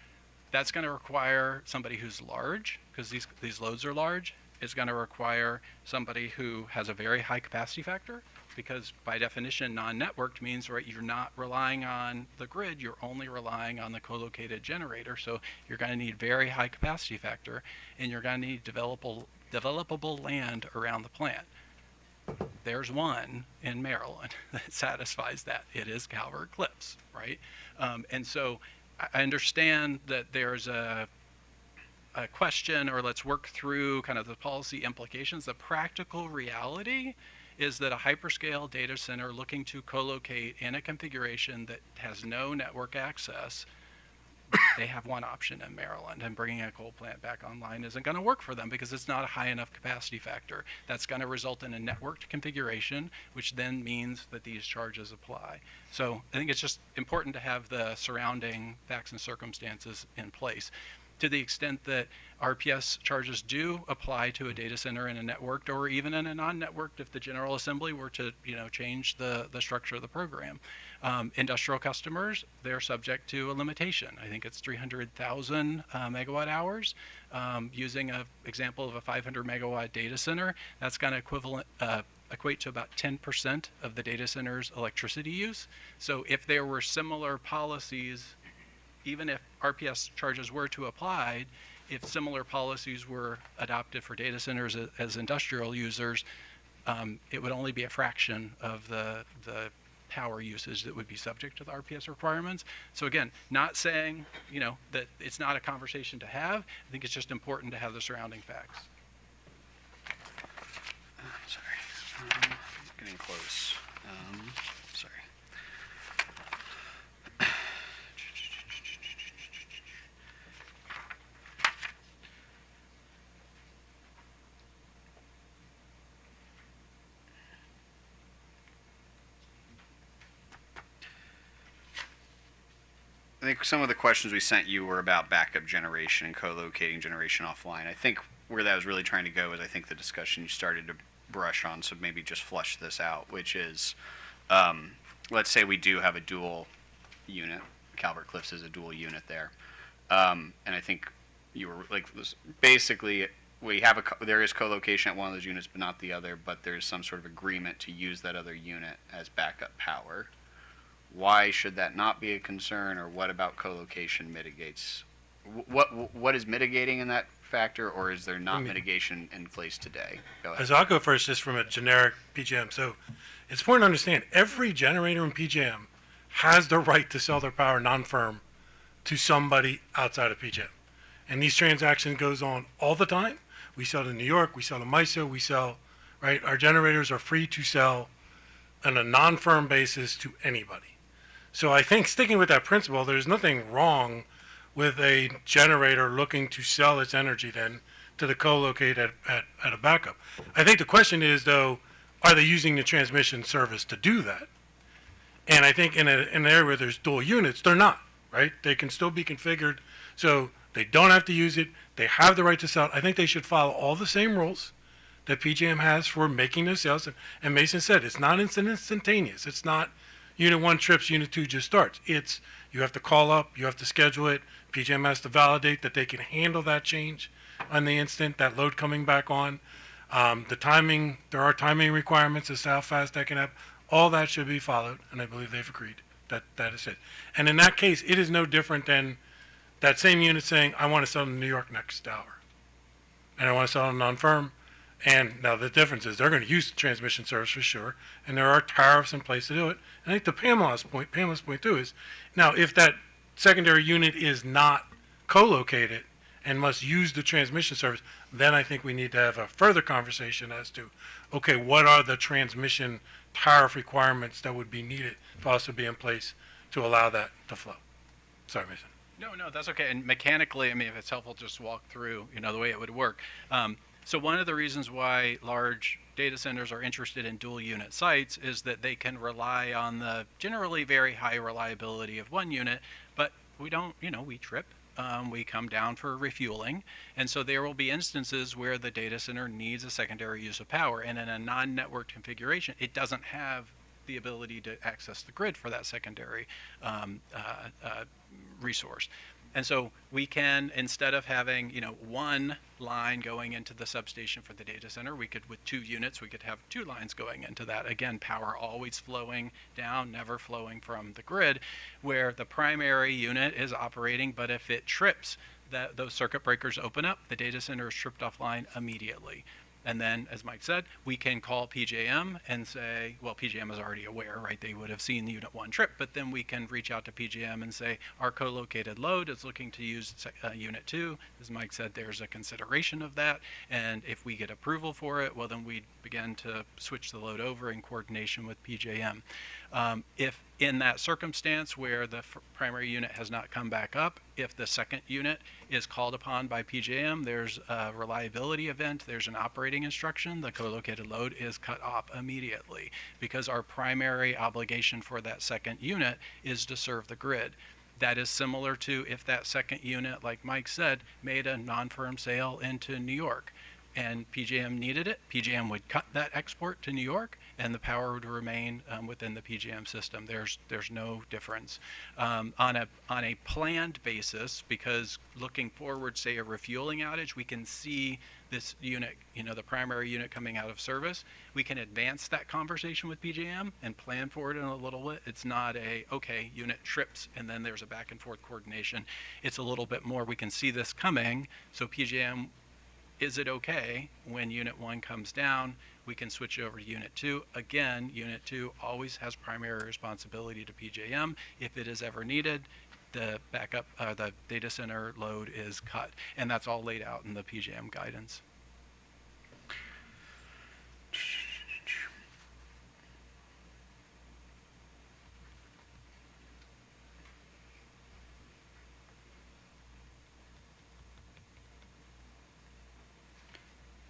that's going to require somebody who's large, because these loads are large. It's going to require somebody who has a very high capacity factor, because by definition, non-networked means, right, you're not relying on the grid, you're only relying on the co-located generator. So you're going to need very high capacity factor, and you're going to need developable land around the plant. There's one in Maryland that satisfies that. It is Calvert Cliffs, right? And so I understand that there's a question, or let's work through kind of the policy implications. The practical reality is that a hyperscale data center looking to co-locate in a configuration that has no network access they have one option in Maryland, and bringing a coal plant back online isn't going to work for them because it's not a high enough capacity factor. That's going to result in a networked configuration, which then means that these charges apply. So I think it's just important to have the surrounding facts and circumstances in place. To the extent that RPS charges do apply to a data center in a networked or even in a non-networked, if the General Assembly were to change the structure of the program. Industrial customers, they're subject to a limitation. I think it's 300,000 megawatt hours. Using an example of a 500 megawatt data center, that's going to equate to about 10% of the data center's electricity use. So if there were similar policies, even if RPS charges were to apply, if similar policies were adopted for data centers as industrial users, it would only be a fraction of the power usage that would be subject to the RPS requirements. So again, not saying that it's not a conversation to have. I think it's just important to have the surrounding facts. Sorry, getting close. Sorry. I think some of the questions we sent you were about backup generation and co-locating generation offline. I think where that was really trying to go is I think the discussion you started to brush on, so maybe just flush this out, which is, let's say we do have a dual unit. Calvert Cliffs is a dual unit there. And I think you were like, basically, there is co-location at one of those units, but not the other, but there's some sort of agreement to use that other unit as backup power. Why should that not be a concern, or what about co-location mitigates? What is mitigating in that factor, or is there not mitigation in place today? Go ahead. So I'll go first just from a generic PJM. So it's important to understand every generator in PJM has the right to sell their power non-firm to somebody outside of PJM. And these transactions goes on all the time. We sell to New York, we sell to MISO, we sell, right? Our generators are free to sell on a non-firm basis to anybody. So I think sticking with that principle, there's nothing wrong with a generator looking to sell its energy then to the co-locate at a backup. I think the question is, though, are they using the transmission service to do that? And I think in an area where there's dual units, they're not, right? They can still be configured, so they don't have to use it. They have the right to sell it. I think they should follow all the same rules that PJM has for making those sales. And Mason said, it's not instantaneous. It's not Unit 1 trips, Unit 2 just starts. It's, you have to call up, you have to schedule it. PJM has to validate that they can handle that change on the instant, that load coming back on. The timing, there are timing requirements as to how fast that can happen. All that should be followed, and I believe they've agreed that that is it. And in that case, it is no different than that same unit saying, I want to sell to New York next hour. And I want to sell on non-firm. And now the difference is they're going to use the transmission service for sure, and there are tariffs in place to do it. And I think to Pamela's point too is, now if that secondary unit is not co-located and must use the transmission service, then I think we need to have a further conversation as to, okay, what are the transmission tariff requirements that would be needed to also be in place to allow that to flow. Sorry, Mason. No, that's okay. And mechanically, I mean, if it's helpful, just walk through, the way it would work. So one of the reasons why large data centers are interested in dual unit sites is that they can rely on the generally very high reliability of one unit, but we don't, we trip. We come down for refueling. And so there will be instances where the data center needs a secondary use of power. And in a non-networked configuration, it doesn't have the ability to access the grid for that secondary resource. And so we can, instead of having, one line going into the substation for the data center, we could, with 2 units, we could have 2 lines going into that. Again, power always flowing down, never flowing from the grid, where the primary unit is operating, but if it trips, those circuit breakers open up, the data center is tripped offline immediately. And then, as Mike said, we can call PJM and say, well, PJM is already aware, right? They would have seen the Unit 1 trip, but then we can reach out to PJM and say, our co-located load is looking to use Unit 2. As Mike said, there's a consideration of that. And if we get approval for it, well, then we begin to switch the load over in coordination with PJM. If In that circumstance where the primary unit has not come back up, if the second unit is called upon by PJM, there's a reliability event, there's an operating instruction, the co-located load is cut off immediately because our primary obligation for that second unit is to serve the grid. That is similar to if that second unit, like Mike said, made a non-firm sale into New York and PJM needed it, PJM would cut that export to New York and the power would remain within the PJM system. There's no difference. On a planned basis, because looking forward, say a refueling outage, we can see this unit, the primary unit coming out of service. We can advance that conversation with PJM and plan for it in a little bit. It's not okay, unit trips and then there's a back and forth coordination. It's a little bit more, we can see this coming, so PJM, is it okay when unit 1 comes down, we can switch over to unit 2. Again, unit 2 always has primary responsibility to PJM. If it is ever needed, the backup, the data center load is cut. And that's all laid out in the PJM guidance.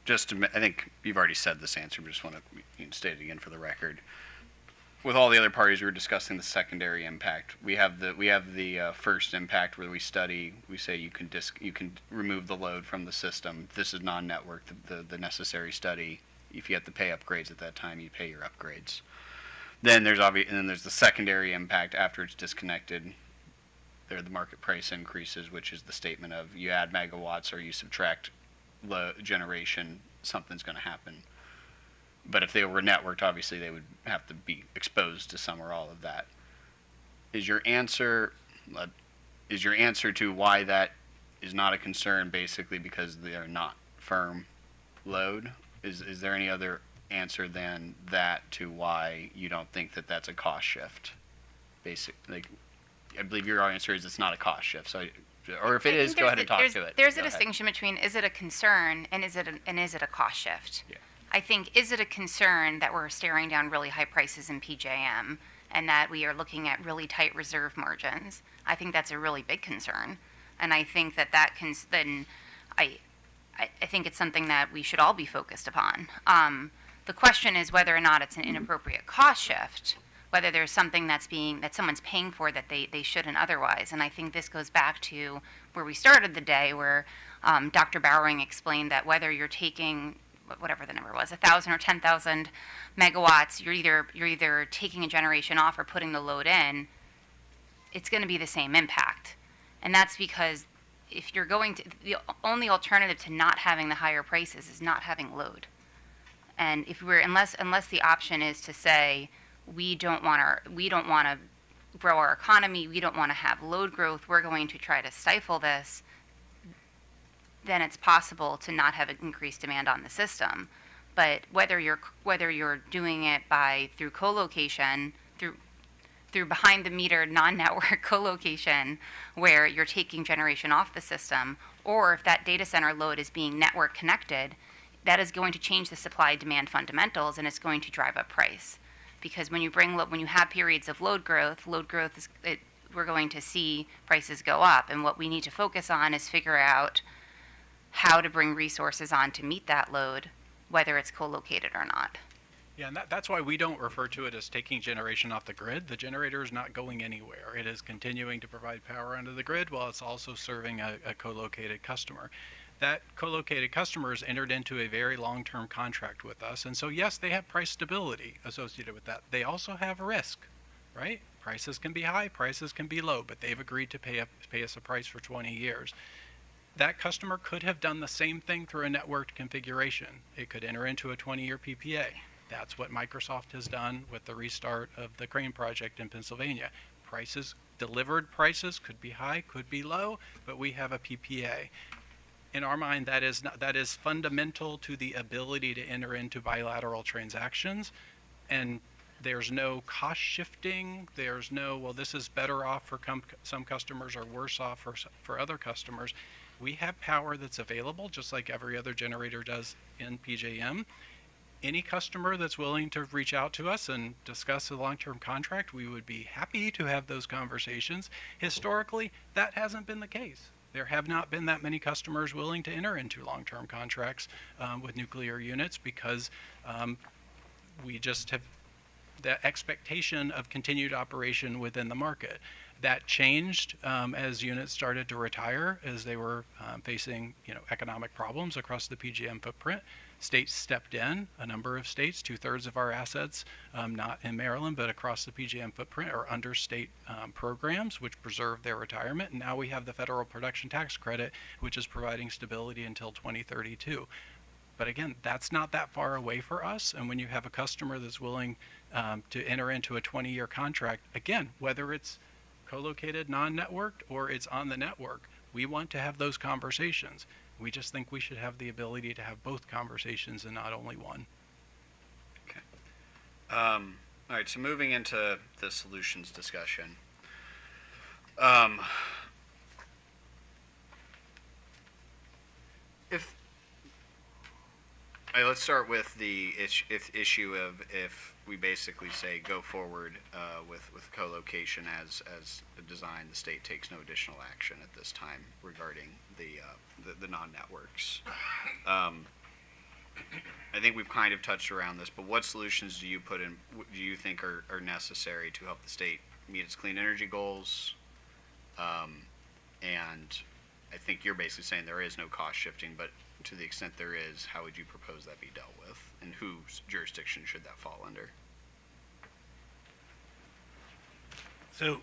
I think you've already said this answer, but just want to state it again for the record. With all the other parties, we were discussing the secondary impact. We have the first impact where we say you can remove the load from the system. This is non-network, the necessary study. If you have to pay upgrades at that time, you pay your upgrades. Then there's the secondary impact after it's disconnected. There are the market price increases, which is the statement of you add megawatts or you subtract generation, something's going to happen. But if they were networked, obviously they would have to be exposed to some or all of that. Is your answer to why that is not a concern basically because they are not firm load? Is there any other answer than that to why you don't think that that's a cost shift? I believe your answer is it's not a cost shift. So, or if it is, go ahead and talk to it. There's a distinction between is it a concern and is it a cost shift? Yeah. I think, is it a concern that we're staring down really high prices in PJM and that we are looking at really tight reserve margins? I think that's a really big concern. And I think that I think it's something that we should all be focused upon. The question is whether or not it's an inappropriate cost shift, whether there's something that someone's paying for that they shouldn't otherwise. And I think this goes back to where we started the day, where Dr. Bowering explained that whether you're taking whatever the number was, 1,000 or 10,000 megawatts, you're either taking a generation off or putting the load in, it's going to be the same impact. And that's because if you're the only alternative to not having the higher prices is not having load. And unless the option is to say, we don't want to grow our economy, we don't want to have load growth, we're going to try to stifle this, then it's possible to not have an increased demand on the system. But whether you're doing it through co-location, through behind the meter non-network co-location, where you're taking generation off the system, or if that data center load is being network connected, that is going to change the supply-demand fundamentals, and it's going to drive up price. Because when you have periods of load growth we're going to see prices go up, and what we need to focus on is figure out how to bring resources on to meet that load, whether it's co-located or not. Yeah, and that's why we don't refer to it as taking generation off the grid. The generator is not going anywhere. It is continuing to provide power onto the grid while it's also serving a co-located customer. That co-located customer has entered into a very long-term contract with us, and so yes, they have price stability associated with that. They also have risk, right? Prices can be high, prices can be low, but they've agreed to pay us a price for 20 years. That customer could have done the same thing through a networked configuration. It could enter into a 20-year PPA. That's what Microsoft has done with the restart of the Crane project in Pennsylvania. Delivered prices could be high, could be low, but we have a PPA. In our mind, that is fundamental to the ability to enter into bilateral transactions, and there's no cost shifting. There's no, well, this is better off for some customers or worse off for other customers. We have power that's available, just like every other generator does in PJM. any customer that's willing to reach out to us and discuss a long-term contract, we would be happy to have those conversations. Historically, that hasn't been the case. There have not been that many customers willing to enter into long-term contracts with nuclear units because we just have the expectation of continued operation within the market. That changed as units started to retire, as they were facing economic problems across the PJM footprint. States stepped in, a number of states, 2/3 of our assets, not in Maryland, but across the PJM footprint, are under state programs which preserve their retirement. And now we have the federal production tax credit, which is providing stability until 2032. But again, that's not that far away for us. And when you have a customer that's willing to enter into a 20-year contract, again, whether it's co-located, non-networked, or it's on the network, we want to have those conversations. We just think we should have the ability to have both conversations and not only one. Okay. All right, so moving into the solutions discussion. Let's start with the issue of if we basically say go forward with co-location as a design, the state takes no additional action at this time regarding the non-networks. I think we've kind of touched around this, but what solutions do you think are necessary to help the state meet its clean energy goals? And I think you're basically saying there is no cost shifting, but to the extent there is, how would you propose that be dealt with, and whose jurisdiction should that fall under? So,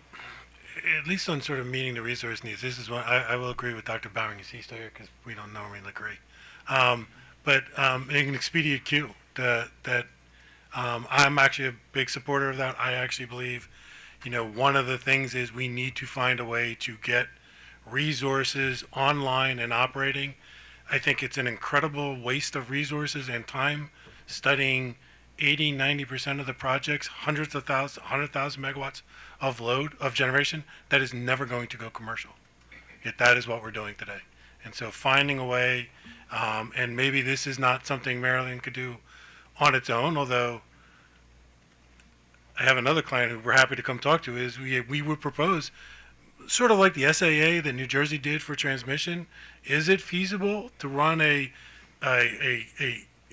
at least on sort of meeting the resource needs, this is what I will agree with Dr. Bowering. He's still here because we don't normally agree. But in an expedient queue, that I'm actually a big supporter of that. I actually believe, one of the things is we need to find a way to get resources online and operating. I think it's an incredible waste of resources and time studying 80-90% of the projects, 100,000 megawatts of load of generation that is never going to go commercial. Yet that is what we're doing today. And so finding a way, and maybe this is not something Maryland could do on its own, although I have another client who we're happy to come talk to, is we would propose sort of like the SAA that New Jersey did for transmission. Is it feasible to run a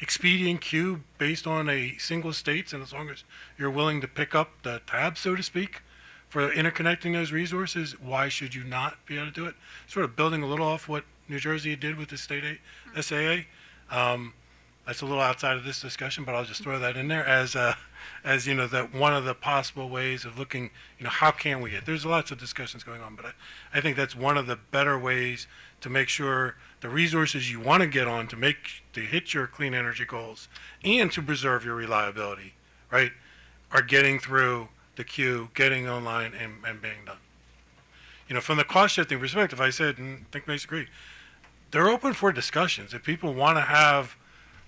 expedient queue based on a single states, and as long as you're willing to pick up the tab, so to speak, for interconnecting those resources, why should you not be able to do it? Sort of building a little off what New Jersey did with the state SAA. That's a little outside of this discussion, but I'll just throw that in there as that one of the possible ways of looking, how can we get, there's lots of discussions going on, but I think that's one of the better ways to make sure the resources you want to get on to hit your clean energy goals and to preserve your reliability, right, are getting through the queue, getting online and being done. From the cost shifting perspective, I said, and I think they agree, they're open for discussions. If people want to have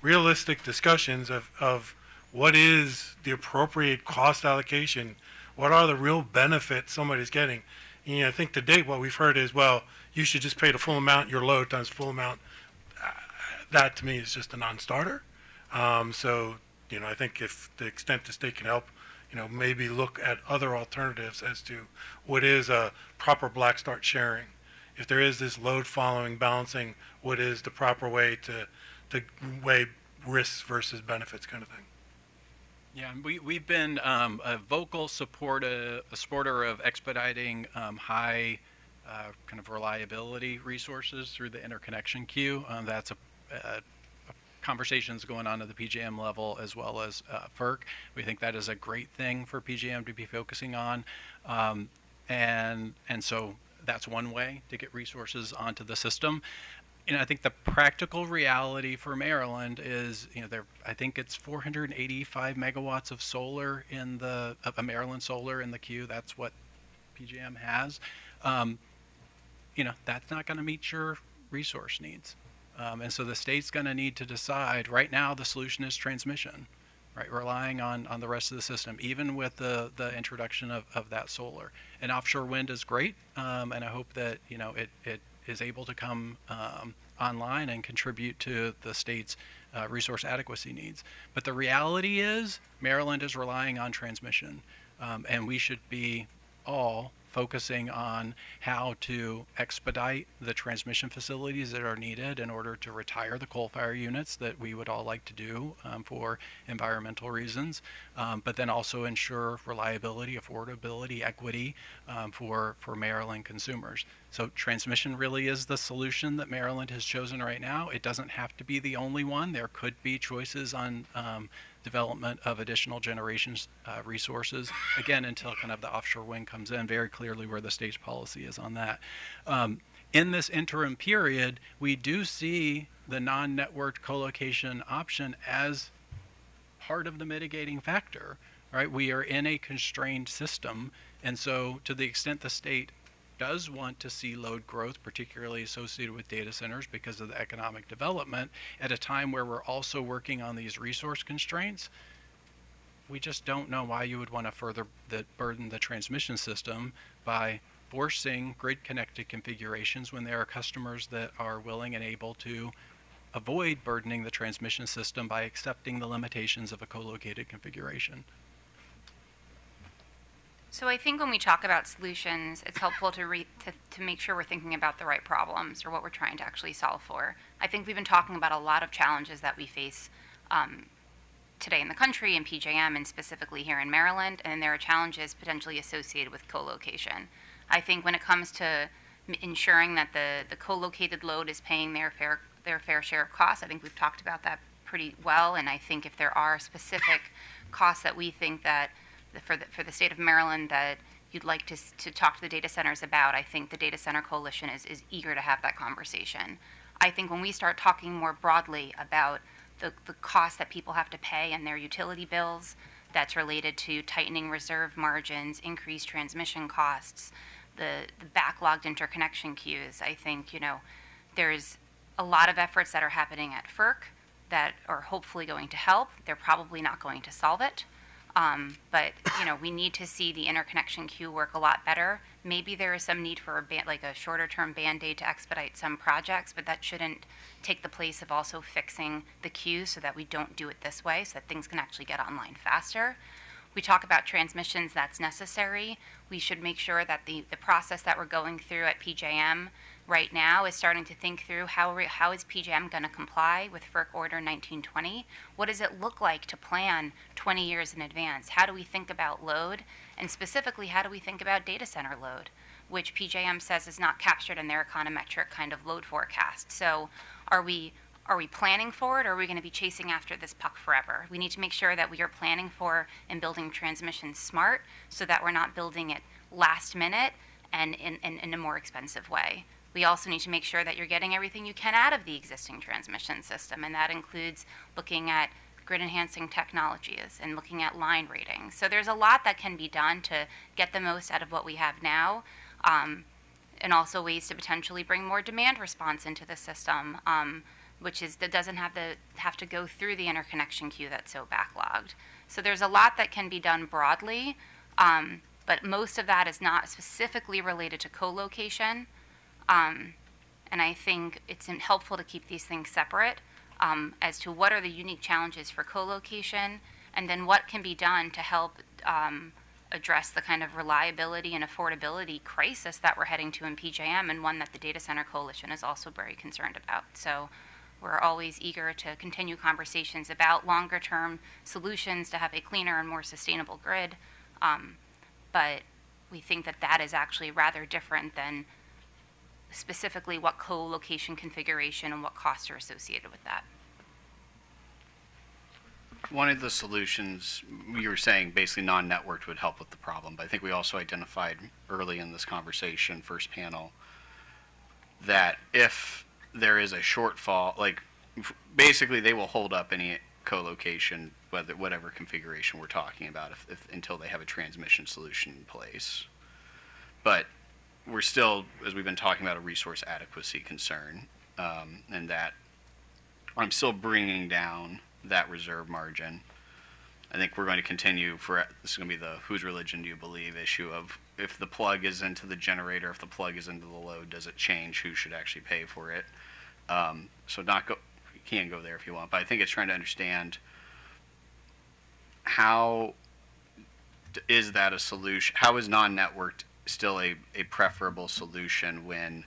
realistic discussions of what is the appropriate cost allocation, what are the real benefits somebody's getting. I think to date what we've heard is, well, you should just pay the full amount, your load times full amount. That to me is just a non-starter. So, I think if the extent the state can help, maybe look at other alternatives as to what is a proper black start sharing. If there is this load following balancing, what is the proper way to weigh risks versus benefits kind of thing. Yeah, we've been a vocal supporter of expediting high kind of reliability resources through the interconnection queue. That's a conversations going on at the PJM level as well as FERC. We think that is a great thing for PJM to be focusing on, and so that's one way to get resources onto the system. I think the practical reality for Maryland is, I think it's 485 megawatts of solar of Maryland solar in the queue. That's what PJM has. That's not going to meet your resource needs. And so the state's going to need to decide. Right now, the solution is transmission, right? Relying on the rest of the system, even with the introduction of that solar. And offshore wind is great, and I hope that, it is able to come online and contribute to the state's resource adequacy needs. But the reality is Maryland is relying on transmission, and we should be all focusing on how to expedite the transmission facilities that are needed in order to retire the coal-fired units that we would all like to do for environmental reasons, but then also ensure reliability, affordability, equity for Maryland consumers. So transmission really is the solution that Maryland has chosen right now. It doesn't have to be the only one. There could be choices on development of additional generations resources, again, until kind of the offshore wind comes in, very clearly where the state's policy is on that. In this interim period, we do see the non-networked co-location option as part of the mitigating factor, right? We are in a constrained system, and so to the extent the state does want to see load growth, particularly associated with data centers because of the economic development, at a time where we're also working on these resource constraints, we just don't know why you would want to further burden the transmission system by forcing grid-connected configurations when there are customers that are willing and able to avoid burdening the transmission system by accepting the limitations of a co-located configuration. So I think when we talk about solutions, it's helpful to make sure we're thinking about the right problems or what we're trying to actually solve for. I think we've been talking about a lot of challenges that we face today in the country, in PJM, and specifically here in Maryland, and there are challenges potentially associated with co-location. I think when it comes to ensuring that the co-located load is paying their fair share of costs, I think we've talked about that pretty well, and I think if there are specific costs that we think that for the state of Maryland that you'd like to talk to the data centers about, I think the Data Center Coalition is eager to have that conversation. I think when we start talking more broadly about the costs that people have to pay in their utility bills, that's related to tightening reserve margins, increased transmission costs, the backlogged interconnection queues, I think, there's a lot of efforts that are happening at FERC that are hopefully going to help. They're probably not going to solve it. But we need to see the interconnection queue work a lot better. Maybe there is some need for a shorter-term Band-Aid to expedite some projects, but that shouldn't take the place of also fixing the queue so that we don't do it this way, so that things can actually get online faster. We talk about transmissions, that's necessary. We should make sure that the process that we're going through at PJM right now is starting to think through how is PJM going to comply with FERC Order 1920? What does it look like to plan 20 years in advance? How do we think about load? And specifically, how do we think about data center load, which PJM says is not captured in their econometric kind of load forecast? So are we planning for it, or are we going to be chasing after this puck forever? We need to make sure that we are planning for and building transmission smart so that we're not building it last minute and in a more expensive way. We also need to make sure that you're getting everything you can out of the existing transmission system, and that includes looking at grid-enhancing technologies and looking at line ratings. So there's a lot that can be done to get the most out of what we have now, and also ways to potentially bring more demand response into the system, that doesn't have to go through the interconnection queue that's so backlogged. So there's a lot that can be done broadly, but most of that is not specifically related to co-location. And I think it's helpful to keep these things separate as to what are the unique challenges for co-location, and then what can be done to help address the kind of reliability and affordability crisis that we're heading to in PJM, and one that the Data Center Coalition is also very concerned about. So we're always eager to continue conversations about longer-term solutions to have a cleaner and more sustainable grid, but we think that is actually rather different than specifically what co-location configuration and what costs are associated with that. One of the solutions, you were saying basically non-networked would help with the problem, but I think we also identified early in this conversation, first panel, that if there is a shortfall, basically they will hold up any co-location, whatever configuration we're talking about, if until they have a transmission solution in place. But we're still, as we've been talking about, a resource adequacy concern, and that I'm still bringing down that reserve margin. I think we're going to continue this is going to be the whose religion do you believe issue of if the plug is into the generator, if the plug is into the load, does it change who should actually pay for it? So not go, you can go there if you want, but I think it's trying to understand how is that a solution? How is non-networked still a preferable solution when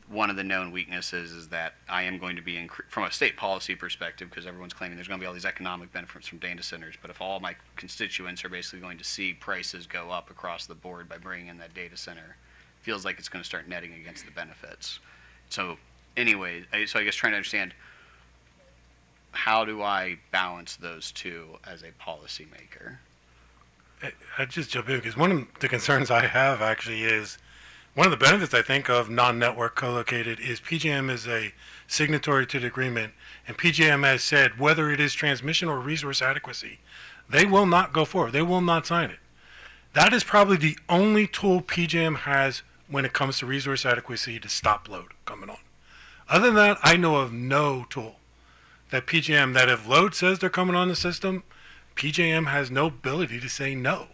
one of the known weaknesses is that I am going to be, from a state policy perspective, because everyone's claiming there's going to be all these economic benefits from data centers, but if all my constituents are basically going to see prices go up across the board by bringing in that data center, it feels like it's going to start netting against the benefits. So anyway, so I guess trying to understand, how do I balance those two as a policymaker? I'd just jump in because one of the concerns I have actually is one of the benefits I think of non-network co-located is PJM is a signatory to the agreement, and PJM has said whether it is transmission or resource adequacy, they will not go forward. They will not sign it. That is probably the only tool PJM has when it comes to resource adequacy to stop load coming on. Other than that, I know of no tool that PJM, that if load says they're coming on the system, PJM has no ability to say no.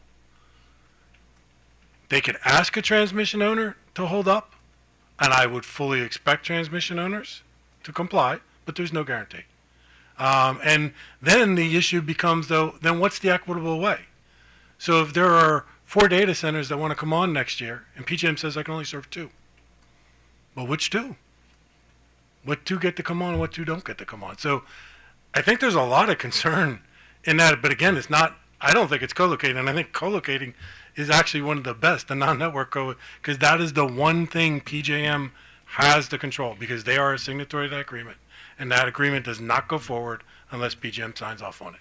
They could ask a transmission owner to hold up, and I would fully expect transmission owners to comply, but there's no guarantee. And then the issue becomes, though, then what's the equitable way? So if there are 4 data centers that want to come on next year, and PJM says I can only serve 2, well, which 2? What 2 get to come on and what 2 don't get to come on? So I think there's a lot of concern in that, but again, it's not, I don't think it's co-locating, and I think co-locating is actually one of the best, the non-network because that is the one thing PJM has to control, because they are a signatory to that agreement, and that agreement does not go forward unless PJM signs off on it.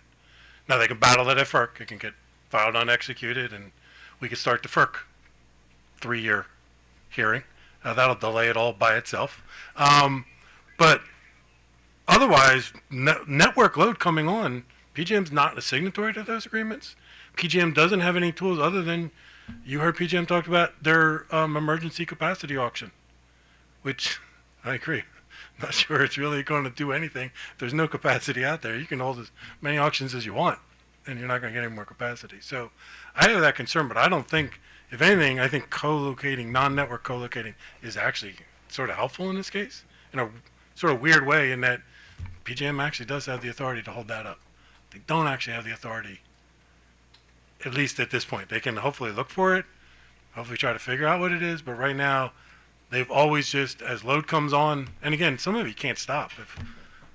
Now, they can battle it at FERC, it can get filed unexecuted, and we can start the FERC 3-year hearing. That'll delay it all by itself. But otherwise, network load coming on, PJM's not a signatory to those agreements. PJM doesn't have any tools other than, you heard PJM talk about their emergency capacity auction, which I agree. Not sure it's really going to do anything. There's no capacity out there. You can hold as many auctions as you want, and you're not going to get any more capacity. So I have that concern, but I don't think, if anything, I think co-locating, non-network co-locating is actually sort of helpful in this case, in a sort of weird way, in that PJM actually does have the authority to hold that up. They don't actually have the authority, at least at this point. They can hopefully look for it, hopefully try to figure out what it is, but right now, they've always just, as load comes on, and again, some of it you can't stop. If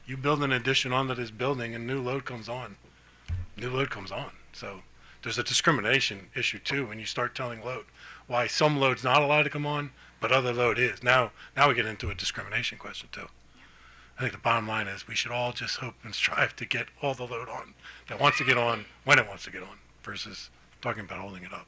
you build an addition onto this building and new load comes on, new load comes on. So there's a discrimination issue too when you start telling load why some load's not allowed to come on, but other load is. Now we get into a discrimination question too. I think the bottom line is we should all just hope and strive to get all the load on that wants to get on when it wants to get on, versus talking about holding it up.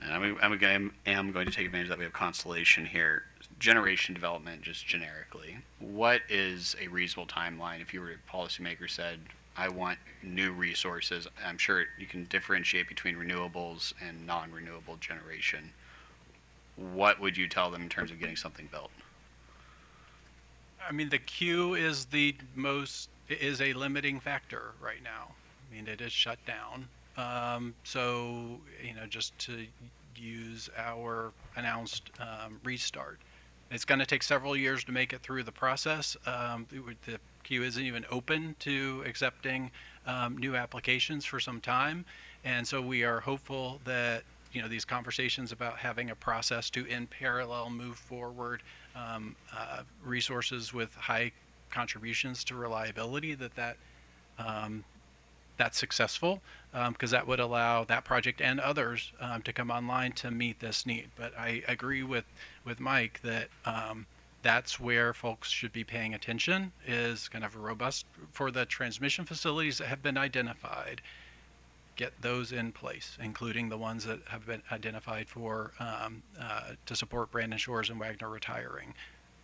And I'm going to take advantage that we have Constellation here. Generation development, just generically, what is a reasonable timeline? If you were a policymaker said, I want new resources, I'm sure you can differentiate between renewables and non-renewable generation. What would you tell them in terms of getting something built? I mean, the queue is is a limiting factor right now. I mean, it is shut down. So, just to use our announced restart, it's going to take several years to make it through the process. The queue isn't even open to accepting new applications for some time. And so we are hopeful that, these conversations about having a process to in parallel move forward resources with high contributions to reliability, that's successful, because that would allow that project and others to come online to meet this need. But I agree with Mike that that's where folks should be paying attention, is kind of robust for the transmission facilities that have been identified. Get those in place, including the ones that have been identified for to support Brandon Shores and Wagner retiring,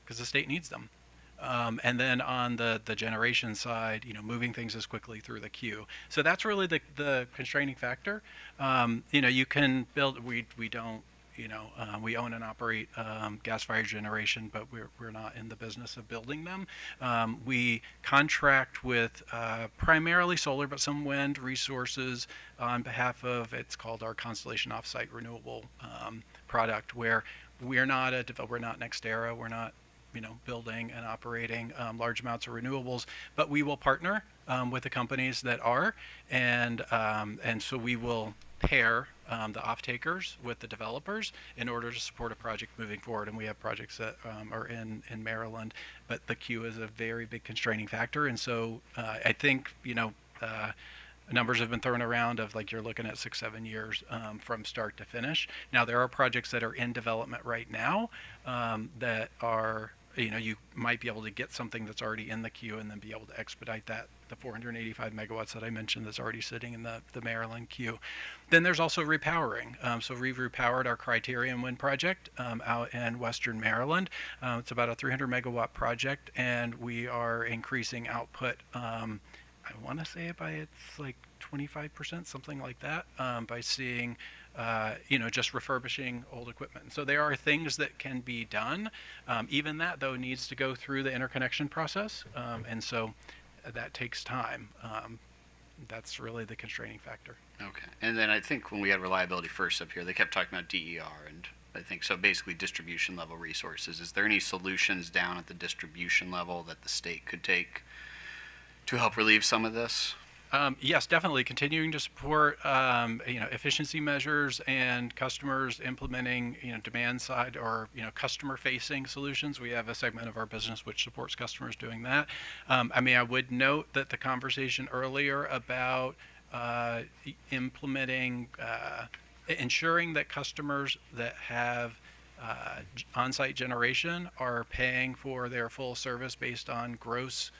because the state needs them. And then on the generation side, moving things as quickly through the queue. So that's really the constraining factor. You can build. We don't. We own and operate gas-fired generation, but we're not in the business of building them. We contract with primarily solar, but some wind resources on behalf of, it's called our Constellation Offsite Renewable product, where we're not NextEra, we're not building and operating large amounts of renewables, but we will partner with the companies that are, and so we will pair the off-takers with the developers in order to support a project moving forward. And we have projects that are in Maryland, but the queue is a very big constraining factor. And so I think, numbers have been thrown around of like you're looking at 6-7 years from start to finish. Now there are projects that are in development right now that are, you might be able to get something that's already in the queue and then be able to expedite that, the 485 megawatts that I mentioned that's already sitting in the Maryland queue. Then there's also repowering. So we've repowered our Criterion wind project out in western Maryland. It's about a 300 megawatt project, and we are increasing output. I want to say by it's like 25%, something like that, by seeing, just refurbishing old equipment. And so there are things that can be done. Even that, though, needs to go through the interconnection process, and so that takes time. That's really the constraining factor. Okay. And then I think when we had reliability first up here, they kept talking about DER, and I think so basically distribution level resources. Is there any solutions down at the distribution level that the state could take to help relieve some of this? Yes, definitely. Continuing to support, efficiency measures and customers implementing, demand side or, customer-facing solutions. We have a segment of our business which supports customers doing that. I would note that the conversation earlier about implementing, ensuring that customers that have on-site generation are paying for their full service based on gross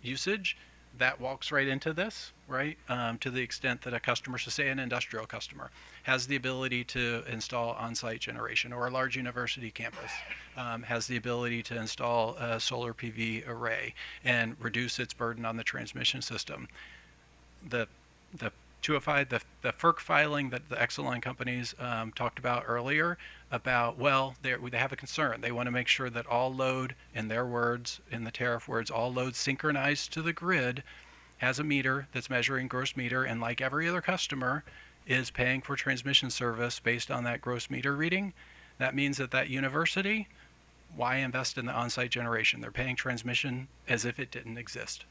usage, that walks right into this, right? To the extent that a customer, so say an industrial customer, has the ability to install on-site generation, or a large university campus has the ability to install a solar PV array and reduce its burden on the transmission system. The 205, the FERC filing that the Exelon companies talked about earlier about, they have a concern. They want to make sure that all load, in their words, in the tariff words, all load synchronized to the grid has a meter that's measuring gross meter, and like every other customer is paying for transmission service based on that gross meter reading. That means that university, why invest in the on-site generation? They're paying transmission as if it didn't exist.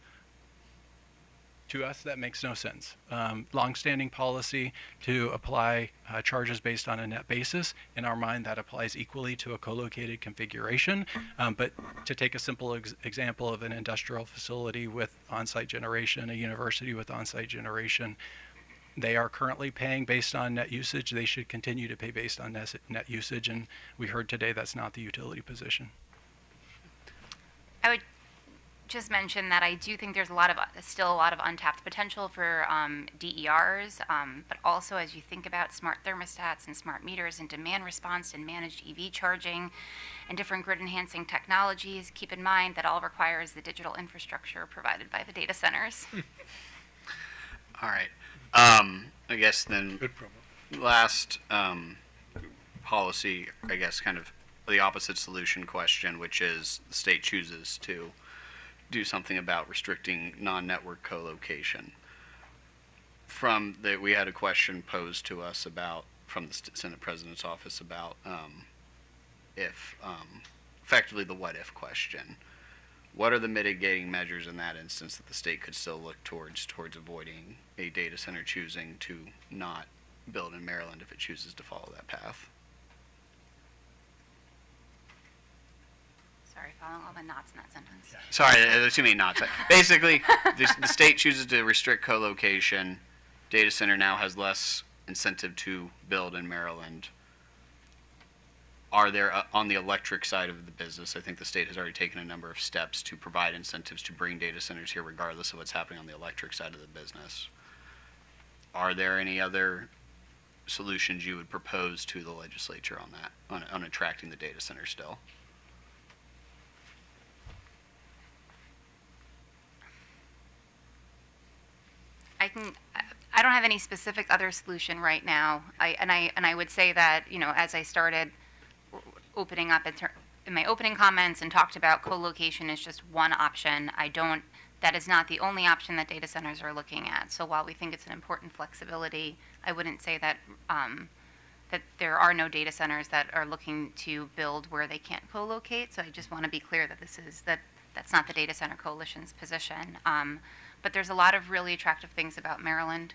To us, that makes no sense. Longstanding policy to apply charges based on a net basis. In our mind, that applies equally to a co-located configuration. But to take a simple example of an industrial facility with on-site generation, a university with on-site generation, they are currently paying based on net usage. They should continue to pay based on net usage. And we heard today that's not the utility position. I would just mention that I do think there's still a lot of untapped potential for DERs, but also as you think about smart thermostats and smart meters and demand response and managed EV charging and different grid enhancing technologies, keep in mind that all requires the digital infrastructure provided by the data centers. All right. I guess then Good promo. last policy, I guess kind of the opposite solution question, which is the state chooses to do something about restricting non-network co-location. We had a question posed to us from the Senate President's office about if, effectively the what if question. What are the mitigating measures in that instance that the state could still look towards avoiding a data center choosing to not build in Maryland if it chooses to follow that path? Sorry, following all the knots in that sentence. Sorry, there's too many knots. Basically, the state chooses to restrict co-location. Data center now has less incentive to build in Maryland. Are there, on the electric side of the business, I think the state has already taken a number of steps to provide incentives to bring data centers here regardless of what's happening on the electric side of the business. Are there any other solutions you would propose to the legislature on that, on attracting the data center still? I don't have any specific other solution right now. I would say that, as I started opening up in my opening comments and talked about co-location is just one option. That is not the only option that data centers are looking at. So while we think it's an important flexibility, I wouldn't say that that there are no data centers that are looking to build where they can't co-locate. So I just want to be clear that that's not the Data Center Coalition's position. But there's a lot of really attractive things about Maryland,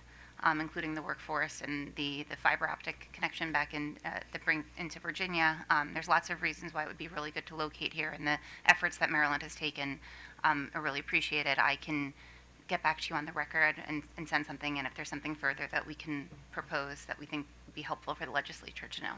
including the workforce and the fiber optic connection back in that bring into Virginia. There's lots of reasons why it would be really good to locate here, and the efforts that Maryland has taken are really appreciated. I can get back to you on the record and send something, and if there's something further that we can propose that we think would be helpful for the legislature to know.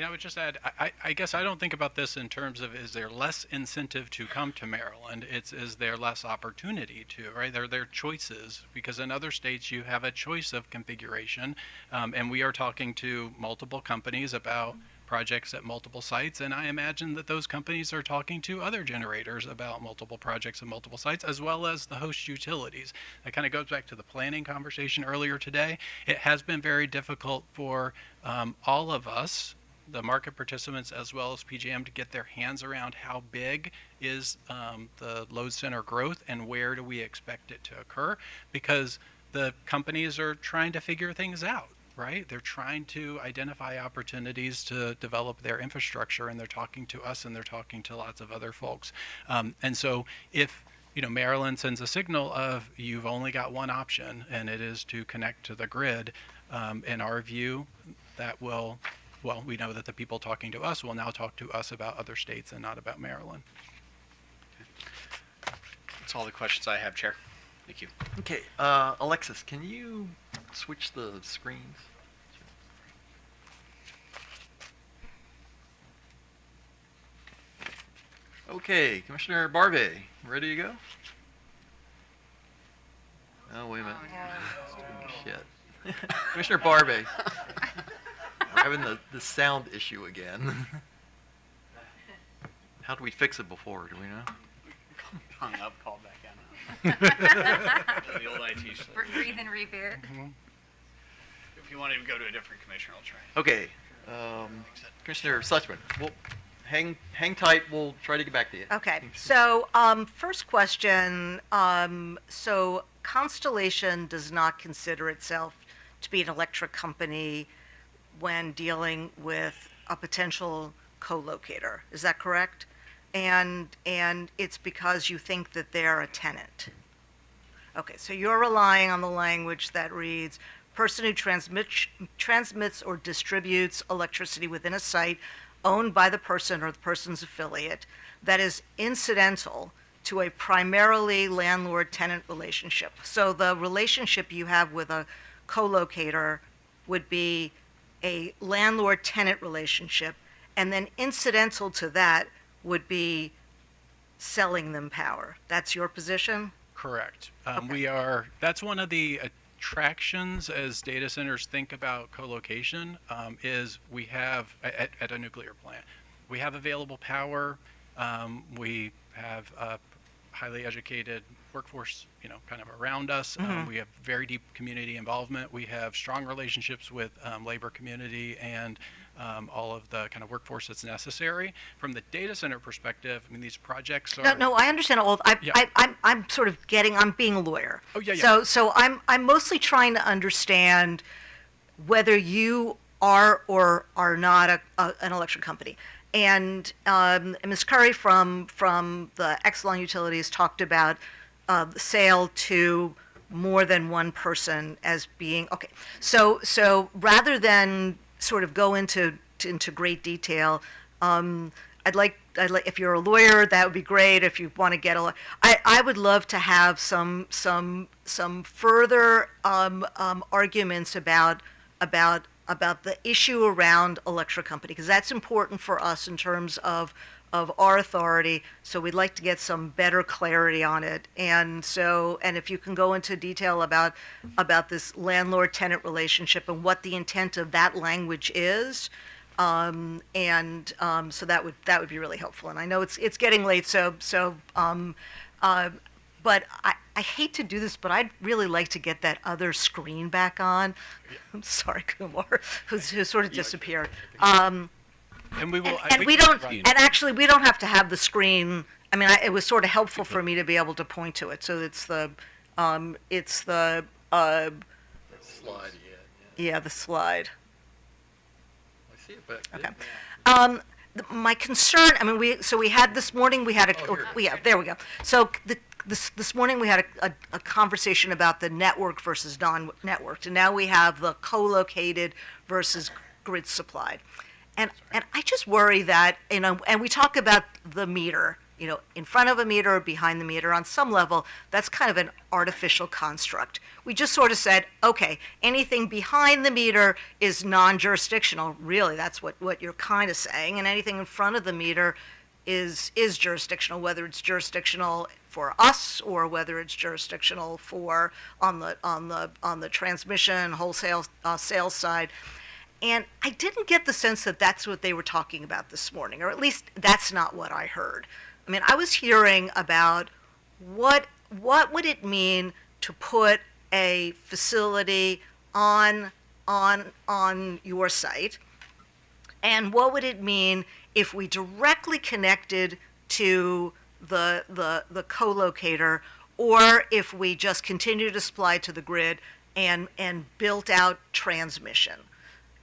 I would just add, I guess I don't think about this in terms of is there less incentive to come to Maryland? It's is there less opportunity to, right? There are choices, because in other states you have a choice of configuration, and we are talking to multiple companies about projects at multiple sites, and I imagine that those companies are talking to other generators about multiple projects at multiple sites, as well as the host utilities. That kind of goes back to the planning conversation earlier today. It has been very difficult for all of us, the market participants as well as PJM, to get their hands around how big is the load center growth and where do we expect it to occur, because the companies are trying to figure things out, right? They're trying to identify opportunities to develop their infrastructure, and they're talking to us and they're talking to lots of other folks. And so if Maryland sends a signal of you've only got one option and it is to connect to the grid, in our view, that will, well, we know that the people talking to us will now talk to us about other states and not about Maryland. That's all the questions I have, Chair. Thank you. Okay, Alexis, can you switch the screens? Okay, Commissioner Barbie, ready to go? Oh, wait a minute. Shit. Commissioner Barbie. We're having the sound issue again. How do we fix it before? Do we know? Hung up, called back in. The old IT stuff. Breathe and reboot. If you want to go to a different commissioner, I'll try. Okay, Commissioner Suchman, well, hang tight. We'll try to get back to you. Okay, so first question, so Constellation does not consider itself to be an electric company when dealing with a potential co-locator. Is that correct? And it's because you think that they're a tenant. Okay, so you're relying on the language that reads, person who transmits or distributes electricity within a site owned by the person or the person's affiliate that is incidental to a primarily landlord-tenant relationship. So the relationship you have with a co-locator would be a landlord-tenant relationship, and then incidental to that would be selling them power. That's your position? Correct. Okay. That's one of the attractions as data centers think about co-location, is we have, at a nuclear plant, we have available power, we have a highly educated workforce, kind of around us. We have very deep community involvement. We have strong relationships with labor community and all of the kind of workforce that's necessary. From the data center perspective, I mean, these projects are... No, I understand all. Yeah. I'm sort of I'm being a lawyer. Oh, yeah. So I'm mostly trying to understand whether you are or are not an electric company. And Ms. Curry from the Exelon Utilities talked about the sale to more than one person as being okay. So rather than sort of go into great detail, I'd like if you're a lawyer, that would be great. If you want to get I would love to have some further arguments about the issue around electric company, because that's important for us in terms of our authority. So we'd like to get some better clarity on it. And if you can go into detail about this landlord-tenant relationship and what the intent of that language is, so that would be really helpful. And I know it's getting late, but I hate to do this, but I'd really like to get that other screen back on. I'm sorry, Kumar, who sort of disappeared. And we will. And we don't. And actually, we don't have to have the screen. I mean, it was sort of helpful for me to be able to point to it. So it's the slide. Yeah, the slide. see it, but. Okay. My concern, I mean, we had this morning, we had there we go. So this morning we had a conversation about the network versus non-networked, and now we have the co-located versus grid supplied. And I just worry that, and we talk about the meter, in front of a meter or behind the meter. On some level, that's kind of an artificial construct. We just sort of said, okay, anything behind the meter is non-jurisdictional. Really, that's what you're kind of saying. And anything in front of the meter is jurisdictional, whether it's jurisdictional for us or whether it's jurisdictional for on the transmission wholesale sales side. And I didn't get the sense that that's what they were talking about this morning, or at least that's not what I heard. I mean, I was hearing about what would it mean to put a facility on your site, and what would it mean if we directly connected to the co-locator, or if we just continue to supply to the grid and built out transmission.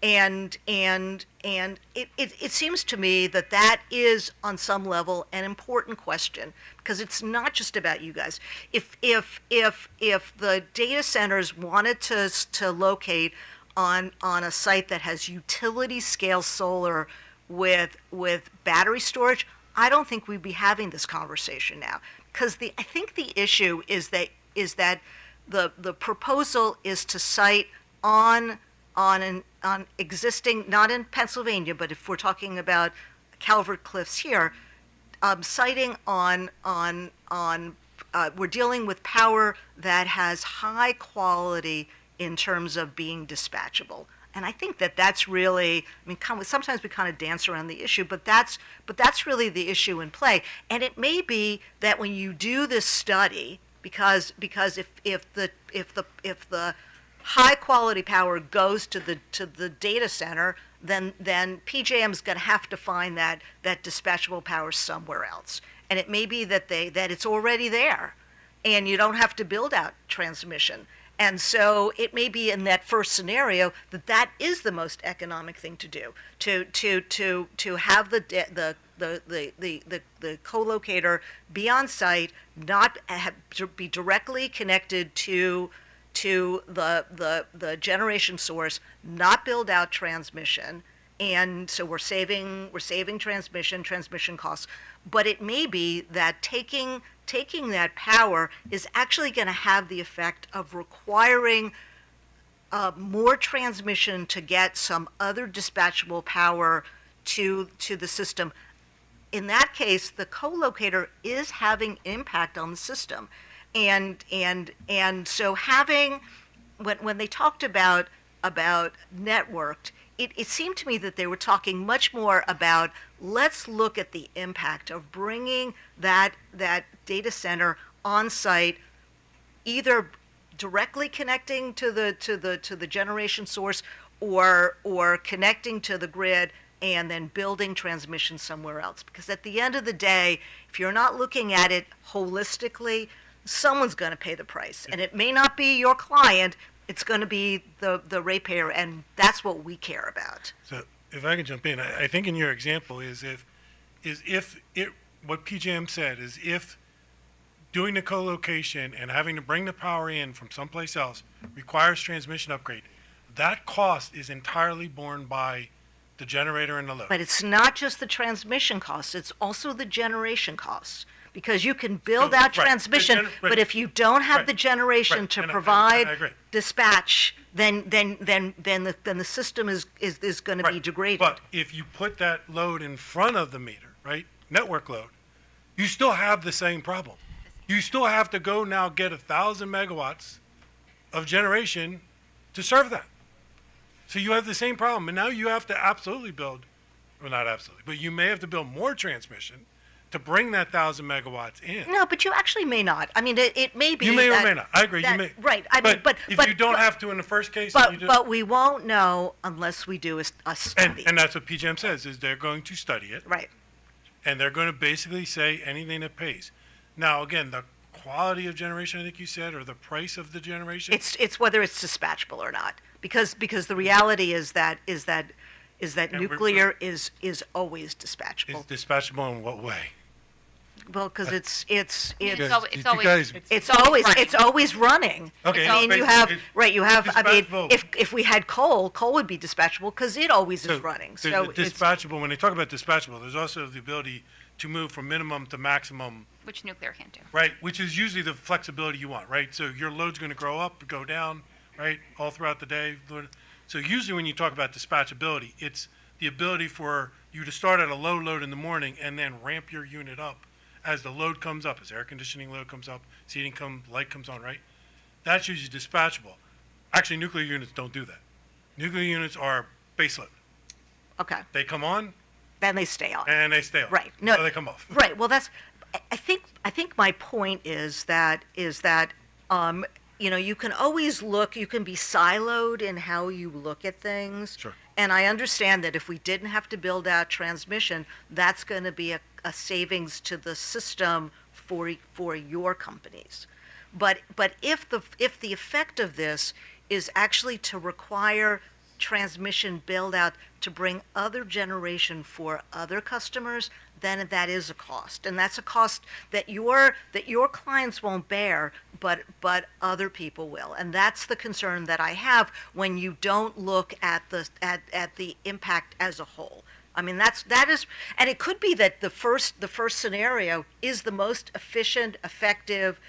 And it seems to me that is on some level an important question, because it's not just about you guys. If the data centers wanted to locate on a site that has utility scale solar with battery storage, I don't think we'd be having this conversation now, because I think the issue is that the proposal is to site on existing, not in Pennsylvania, but if we're talking about Calvert Cliffs here, citing we're dealing with power that has high quality in terms of being dispatchable. And I think that's really, I mean, sometimes we kind of dance around the issue, but that's really the issue in play. And it may be that when you do this study, because if the high quality power goes to the data center, then PJM's going to have to find that dispatchable power somewhere else. And it may be that it's already there, and you don't have to build out transmission. And so it may be in that first scenario that is the most economic thing to do, to have the co-locator be on site, not be directly connected to the generation source, not build out transmission, and so we're saving transmission costs. But it may be that taking that power is actually going to have the effect of requiring more transmission to get some other dispatchable power to the system. In that case, the co-locator is having impact on the system. And so having, when they talked about networked, it seemed to me that they were talking much more about, let's look at the impact of bringing that data center on site, either directly connecting to the generation source, or connecting to the grid and then building transmission somewhere else. Because at the end of the day, if you're not looking at it holistically, someone's going to pay the price, and it may not be your client. It's going to be the ratepayer, and that's what we care about. So if I can jump in, I think in your example what PJM said is, if doing the co-location and having to bring the power in from someplace else requires transmission upgrade, that cost is entirely borne by the generator and the load. But it's not just the transmission costs, it's also the generation costs. Because you can build out transmission, but if you don't have the generation to provide dispatch, then the system is going to be degraded. But if you put that load in front of the meter, right, network load, you still have the same problem. You still have to go now get 1,000 megawatts of generation to serve that. So you have the same problem, and now you have to absolutely build, well, not absolutely, but you may have to build more transmission to bring that 1,000 megawatts in. No, but you actually may not. I mean, it may be. You may or may not. I agree. You may. Right. I mean, but if you don't have to in the first case, but we won't know unless we do a study. And that's what PJM says, is they're going to study it. Right. And they're going to basically say anything that pays. Now, again, the quality of generation, I think you said, or the price of the generation. It's whether it's dispatchable or not, because the reality is that is that And we're- nuclear is always dispatchable. It's dispatchable in what way? Well, because it's It's Because al- you it's always, guys- it's always always it's running. always running. Okay, I mean, you it's have basically- right. You have. I mean, dispatchable. if we had coal would be dispatchable because it always is running. there's So the it's dispatchable, when they talk about dispatchable, there's also the ability to move from minimum to maximum, which nuclear can't do. right? Which is usually the flexibility you want, right? So your load's going to grow up, go down, right? All throughout the day. So usually when you talk about dispatchability, it's the ability for you to start at a low load in the morning and then ramp your unit up as the load comes up, as air conditioning load comes up, light comes on, right? That's usually dispatchable. Actually, nuclear units don't do that. Nuclear units are baseload. okay. They come on Then they stay on. and they stay on. Right. No. So they come off. Right. Well, that's. I think my point is that you can always look. You can be siloed in how you look at things. Sure. And I understand that if we didn't have to build out transmission, that's going to be a savings to the system for your companies. But if the effect of this is actually to require transmission build out to bring other generation for other customers, then that is a cost, and that's a cost that your clients won't bear, but other people will, and that's the concern that I have when you don't look at the impact as a whole. I mean, that is, and it could be that the first scenario is the most efficient, effective,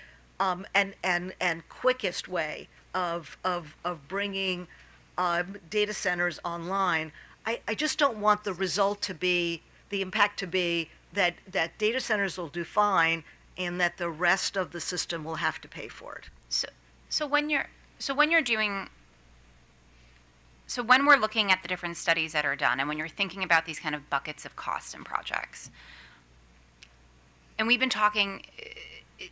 and quickest way of bringing data centers online. I just don't want the result to be, the impact to be that data centers will do fine and that the rest of the system will have to pay for it. So when we're looking at the different studies that are done, and when you're thinking about these kind of buckets of costs and projects, and we've been talking,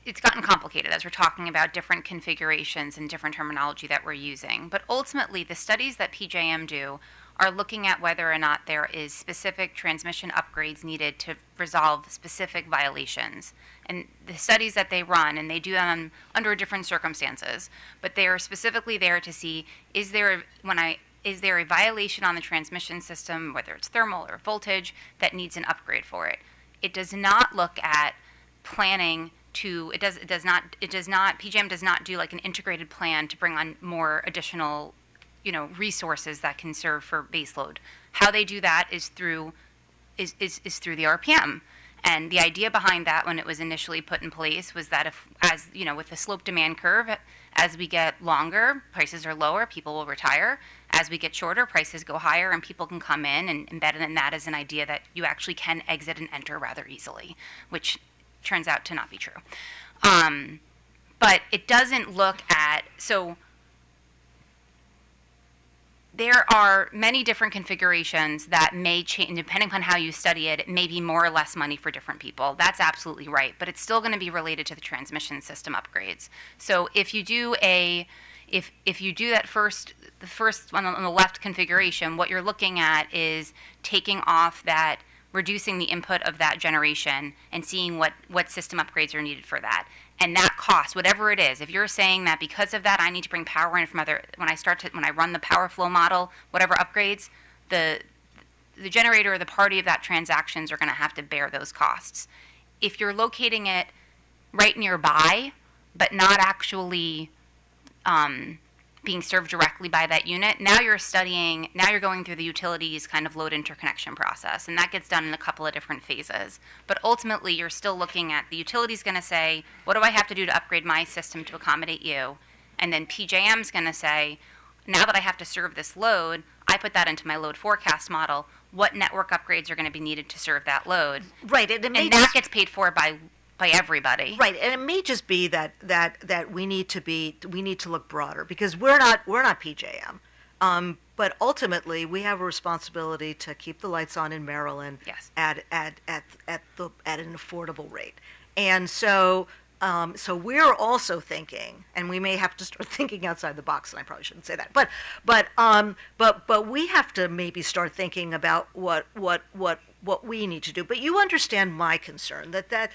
it's gotten complicated as we're talking about different configurations and different terminology that we're using. But ultimately, the studies that PJM do are looking at whether or not there is specific transmission upgrades needed to resolve specific violations. And the studies that they run, and they do them under different circumstances, but they are specifically there to see, is there a violation on the transmission system, whether it's thermal or voltage, that needs an upgrade for it. It does not look at planning to, PJM does not do like an integrated plan to bring on more additional resources that can serve for baseload. How they do that is through the RPM. And the idea behind that when it was initially put in place was that with the slope demand curve, as we get longer, prices are lower, people will retire. As we get shorter, prices go higher and people can come in, and embedded in that is an idea that you actually can exit and enter rather easily, which turns out to not be true. But it doesn't look at, so there are many different configurations that may change, depending upon how you study it, it may be more or less money for different people. That's absolutely right, but it's still going to be related to the transmission system upgrades. So if you do if you do that the first one on the left configuration, what you're looking at is taking off that, reducing the input of that generation and seeing what system upgrades are needed for that. And that cost, whatever it is, if you're saying that because of that I need to bring power in from when I run the power flow model, whatever upgrades, the generator or the party of that transactions are going to have to bear those costs. If you're locating it right nearby, but not actually being served directly by that unit, now you're going through the utilities kind of load interconnection process, and that gets done in a couple of different phases. But ultimately, you're still looking at the utility's going to say, what do I have to do to upgrade my system to accommodate you? And then PJM's going to say, now that I have to serve this load, I put that into my load forecast model. What network upgrades are going to be needed to serve that load? Right, and that gets paid for by everybody. Right, and it may just be that we need to look broader because we're not PJM, but ultimately we have a responsibility to keep the lights on in Maryland. Yes. At an affordable rate, and so we're also thinking, and we may have to start thinking outside the box, and I probably shouldn't say that, but we have to maybe start thinking about what we need to do. But you understand my concern that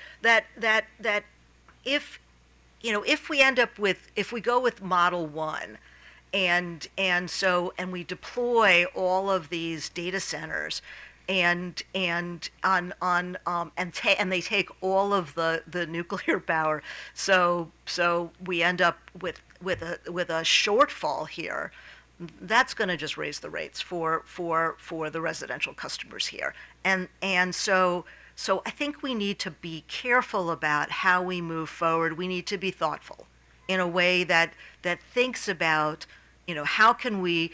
if we go with Model 1 we deploy all of these data centers, and they take all of the nuclear power. So we end up with a shortfall here. That's going to just raise the rates for the residential customers here. And so I think we need to be careful about how we move forward. We need to be thoughtful in a way that thinks about, how can we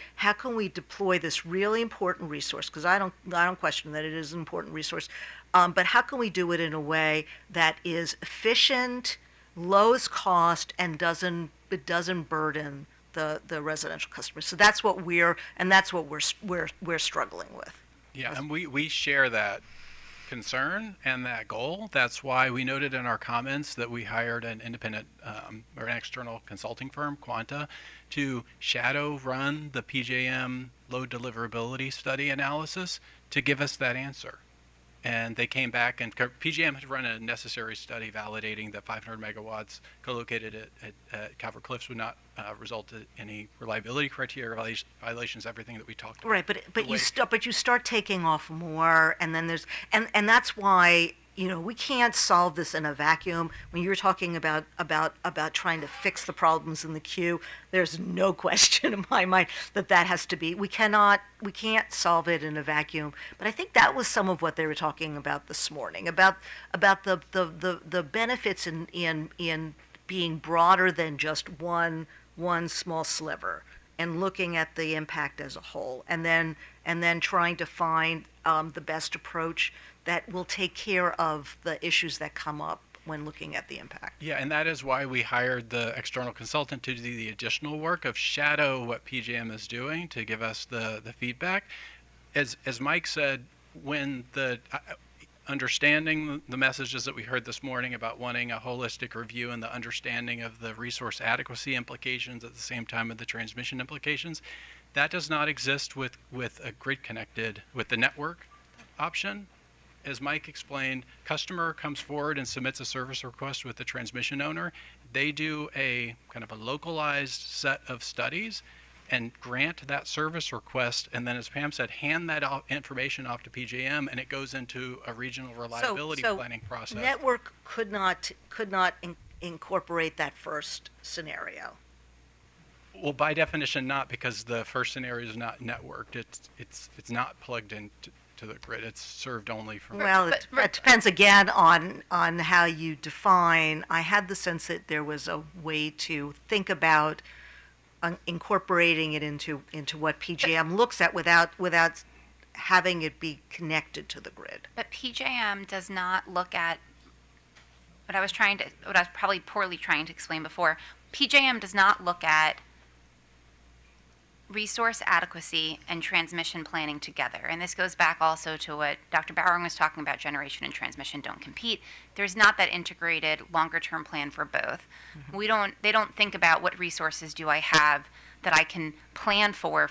deploy this really important resource? Because I don't question that it is an important resource, but how can we do it in a way that is efficient, lowest cost, and doesn't burden the residential customers? So that's what we're struggling with. Yeah, and we share that concern and that goal. That's why we noted in our comments that we hired an independent or an external consulting firm, Quanta, to shadow run the PJM load deliverability study analysis to give us that answer. And they came back, and PJM had run a necessary study validating that 500 megawatts co-located at Calvert Cliffs would not result in any reliability criteria violations, everything that we talked about. Right, but you start taking off more, and then and that's why we can't solve this in a vacuum. When you're talking about trying to fix the problems in the queue, there's no question in my mind that has to be. We can't solve it in a vacuum. But I think that was some of what they were talking about this morning, about the benefits in being broader than just one small sliver, and looking at the impact as a whole, and then trying to find the best approach that will take care of the issues that come up when looking at the impact. Yeah, and that is why we hired the external consultant to do the additional work of shadow what PJM is doing to give us the feedback. As Mike said, when understanding the messages that we heard this morning about wanting a holistic review and the understanding of the resource adequacy implications at the same time of the transmission implications, that does not exist with a grid connected, with the network option. As Mike explained, customer comes forward and submits a service request with the transmission owner. They do a kind of a localized set of studies and grant that service request, and then, as Pam said, hand that information off to PJM, and it goes into a regional reliability planning process. Network could not incorporate that first scenario. Well, by definition, not, because the first scenario is not networked. It's not plugged into to the grid. It's served only from. Well, it depends again on how you define. I had the sense that there was a way to think about incorporating it into what PJM looks at without having it be connected to the grid. But PJM does not look at what I was probably poorly trying to explain before. PJM does not look at resource adequacy and transmission planning together. And this goes back also to what Dr. Bowering was talking about, generation and transmission don't compete. There's not that integrated longer term plan for both. Mm-hmm. They don't think about what resources do I have that I can plan for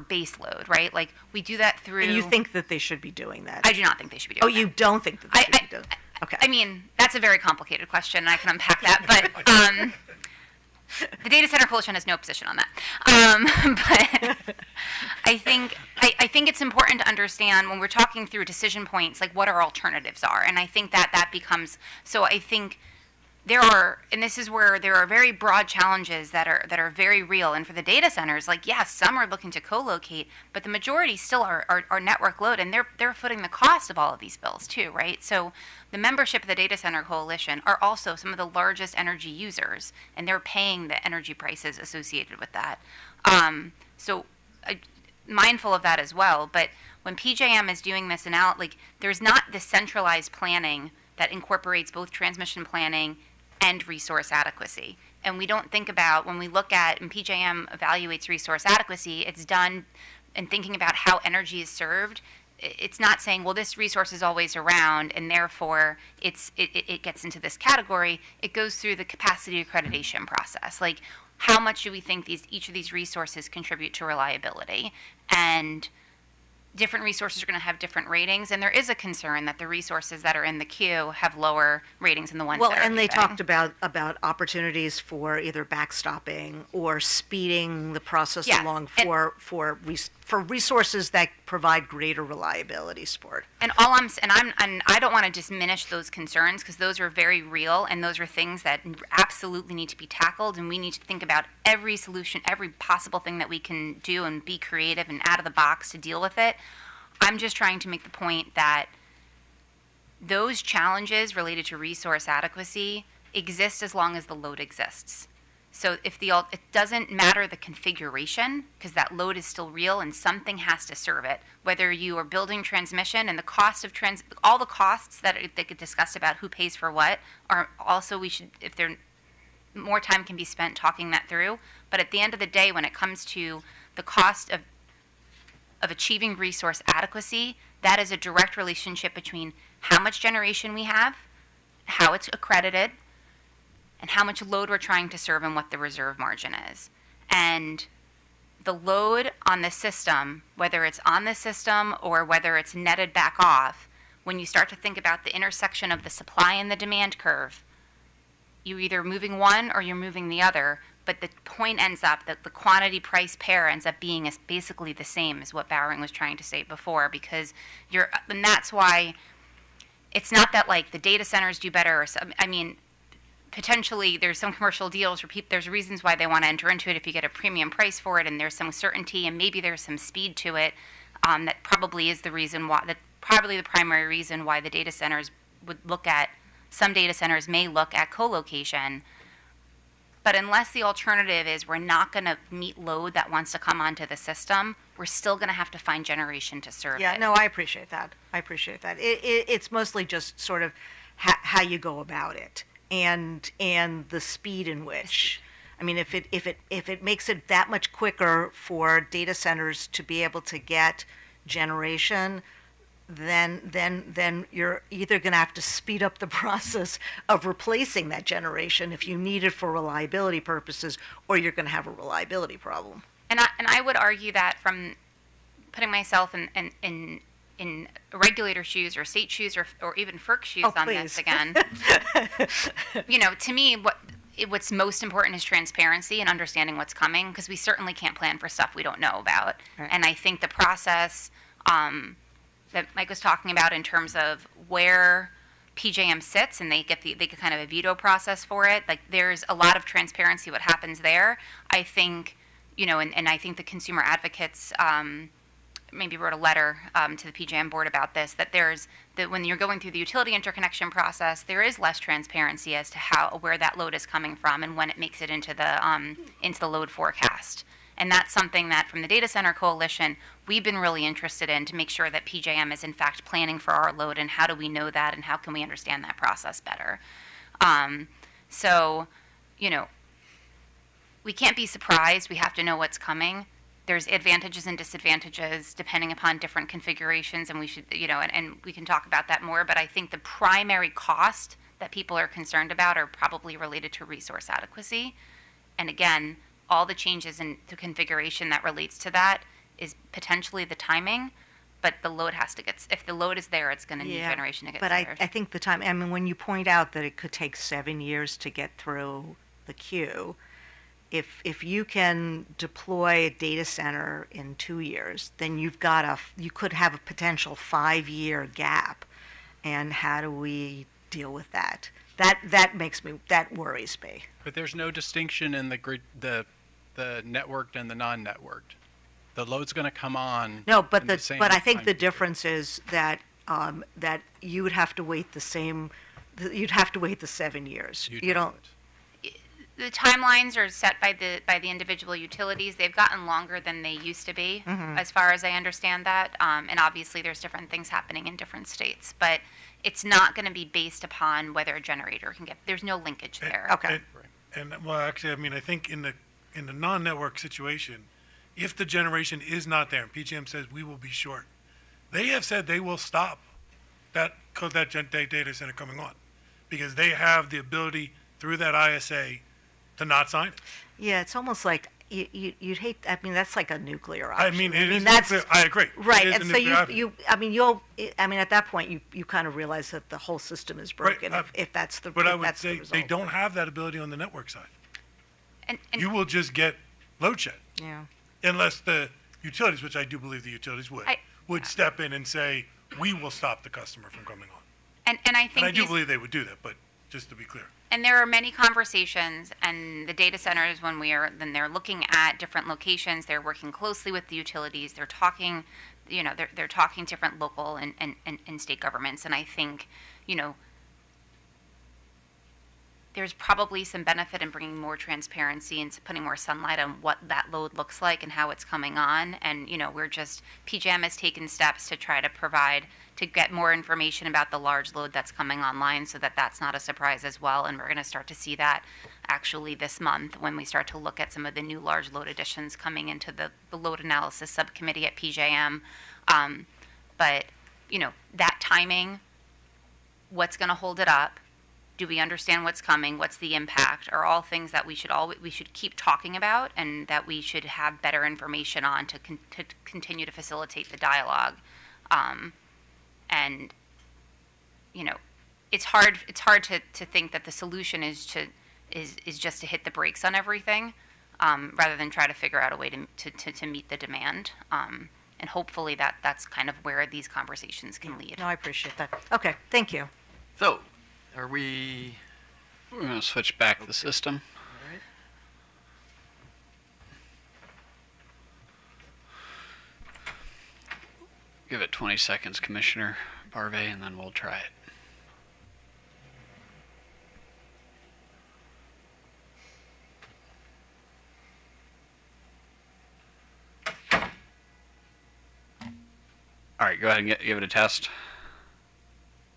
base load, right? Like, we do that through. And you think that they should be doing that? I do not think they should be doing that. Oh, you don't think that they should be doing that? Okay. I mean, that's a very complicated question, and I can unpack that, but the Data Center Coalition has no position on that. But I think it's important to understand when we're talking through decision points, like what our alternatives are. And I think that becomes, so I think and this is where there are very broad challenges that are very real. And for the data centers, like, yes, some are looking to co-locate, but the majority still are network load, and they're footing the cost of all of these bills too, right? So the membership of the Data Center Coalition are also some of the largest energy users, and they're paying the energy prices associated with that. Mindful of that as well. But when PJM is doing this there's not this centralized planning that incorporates both transmission planning and resource adequacy. And we don't think about, when we look at, and PJM evaluates resource adequacy, it's done in thinking about how energy is served. It's not saying, well, this resource is always around, and therefore it gets into this category. It goes through the capacity accreditation process. Like, how much do we think each of these resources contribute to reliability? And different resources are going to have different ratings, and there is a concern that the resources that are in the queue have lower ratings than the ones Well, that are and they leaving. talked about opportunities for either backstopping or speeding the process Yes, along and- for resources that provide greater reliability support. And I don't want to diminish those concerns, because those are very real, and those are things that absolutely need to be tackled, and we need to think about every solution, every possible thing that we can do, and be creative and out of the box to deal with it. I'm just trying to make the point that those challenges related to resource adequacy exist as long as the load exists. So it doesn't matter the configuration, because that load is still real and something has to serve it. Whether you are building transmission and the cost of all the costs that get discussed about who pays for what are also, if there more time can be spent talking that through. But at the end of the day, when it comes to the cost of achieving resource adequacy, that is a direct relationship between how much generation we have, how it's accredited, and how much load we're trying to serve and what the reserve margin is. And the load on the system, whether it's on the system or whether it's netted back off, when you start to think about the intersection of the supply and the demand curve, you're either moving one or you're moving the other, but the point ends up that the quantity price pair ends up being basically the same as what Bowering was trying to say before, because and that's why it's not that like the data centers do better, potentially there's some commercial deals where there's reasons why they want to enter into it if you get a premium price for it, and there's some certainty and maybe there's some speed to it. That probably is the reason why, probably the primary reason why the data centers some data centers may look at co-location. But unless the alternative is we're not going to meet load that wants to come onto the system, we're still going to have to find generation to serve Yeah, it. no, I appreciate that. It's mostly just sort of how you go about it and the speed in which. I mean, if it makes it that much quicker for data centers to be able to get generation, then you're either going to have to speed up the process of replacing that generation if you need it for reliability purposes, or you're going to have a reliability problem. And I would argue that, from putting myself in regulator shoes or state shoes or even FERC shoes on this again, to me, what's most important is transparency and understanding what's coming, because we certainly can't plan for stuff we don't know about. Right. And I think the process that Mike was talking about in terms of where PJM sits, and they get kind of a veto process for it. Like, there's a lot of transparency what happens there. I think, and I think the consumer advocates maybe wrote a letter to the PJM board about this, that when you're going through the utility interconnection process, there is less transparency as to where that load is coming from and when it makes it into the load forecast. And that's something that, from the Data Center Coalition, we've been really interested in, to make sure that PJM is in fact planning for our load, and how do we know that, and how can we understand that process better. We can't be surprised. We have to know what's coming. There's advantages and disadvantages depending upon different configurations, and we should, and we can talk about that more. But I think the primary cost that people are concerned about are probably related to resource adequacy. And again, all the changes in the configuration that relates to that is potentially the timing, but the load if the load is there, it's going to need generation to get But served. I think when you point out that it could take 7 years to get through the queue, if you can deploy a data center in 2 years, then you could have a potential 5-year gap. And how do we deal with that? That worries me. But there's no distinction in the grid, the networked and the non-networked. The load's going to come on. No, but in the same I think time the period. difference is that you would have to wait you'd have to wait the 7 years. You don't. The timelines are set by the individual utilities. They've gotten longer than they used to be, as far as I understand that. And obviously, there's different things happening in different states, but it's not going to be based upon whether a generator can get. There's no linkage there. Okay. And well, actually, I mean, I think in the non-network situation, if the generation is not there, and PJM says we will be short, they have said they will stop that data center coming on, because they have the ability through that ISA to not sign it. Yeah, it's almost like you'd hate, I mean, that's like a nuclear I option. mean, it is that's nuclear. I agree. Right, It is and a so nuclear option. I mean, at that point, you kind of realize that the whole system is broken if that's the, But I if would that's the say result. they don't have that ability on the network side. And You will just get load shed Yeah. unless the utilities, which I do believe the utilities would step in and say, we will stop the customer from coming on. and I think And I do these- believe they would do that, but just to be clear. And there are many conversations, and the data centers, when they're looking at different locations, they're working closely with the utilities. They're talking, they're talking different local and state governments. And I think, there's probably some benefit in bringing more transparency and putting more sunlight on what that load looks like and how it's coming on. And, PJM has taken steps to try to get more information about the large load that's coming online so that that's not a surprise as well. And we're going to start to see that actually this month when we start to look at some of the new large load additions coming into the load analysis subcommittee at PJM. But, that timing, what's going to hold it up? Do we understand what's coming? What's the impact? Are all things that we should keep talking about, and that we should have better information on to continue to facilitate the dialogue. And it's hard to think that the solution is just to hit the brakes on everything, rather than try to figure out a way to meet the demand. And hopefully that's kind of where these conversations can lead. No, I appreciate that. Okay, thank you. So, are we? We're going to switch back the system. All right. Give it 20 seconds, Commissioner Barvey, and then we'll try it. All right, go ahead and give it a test.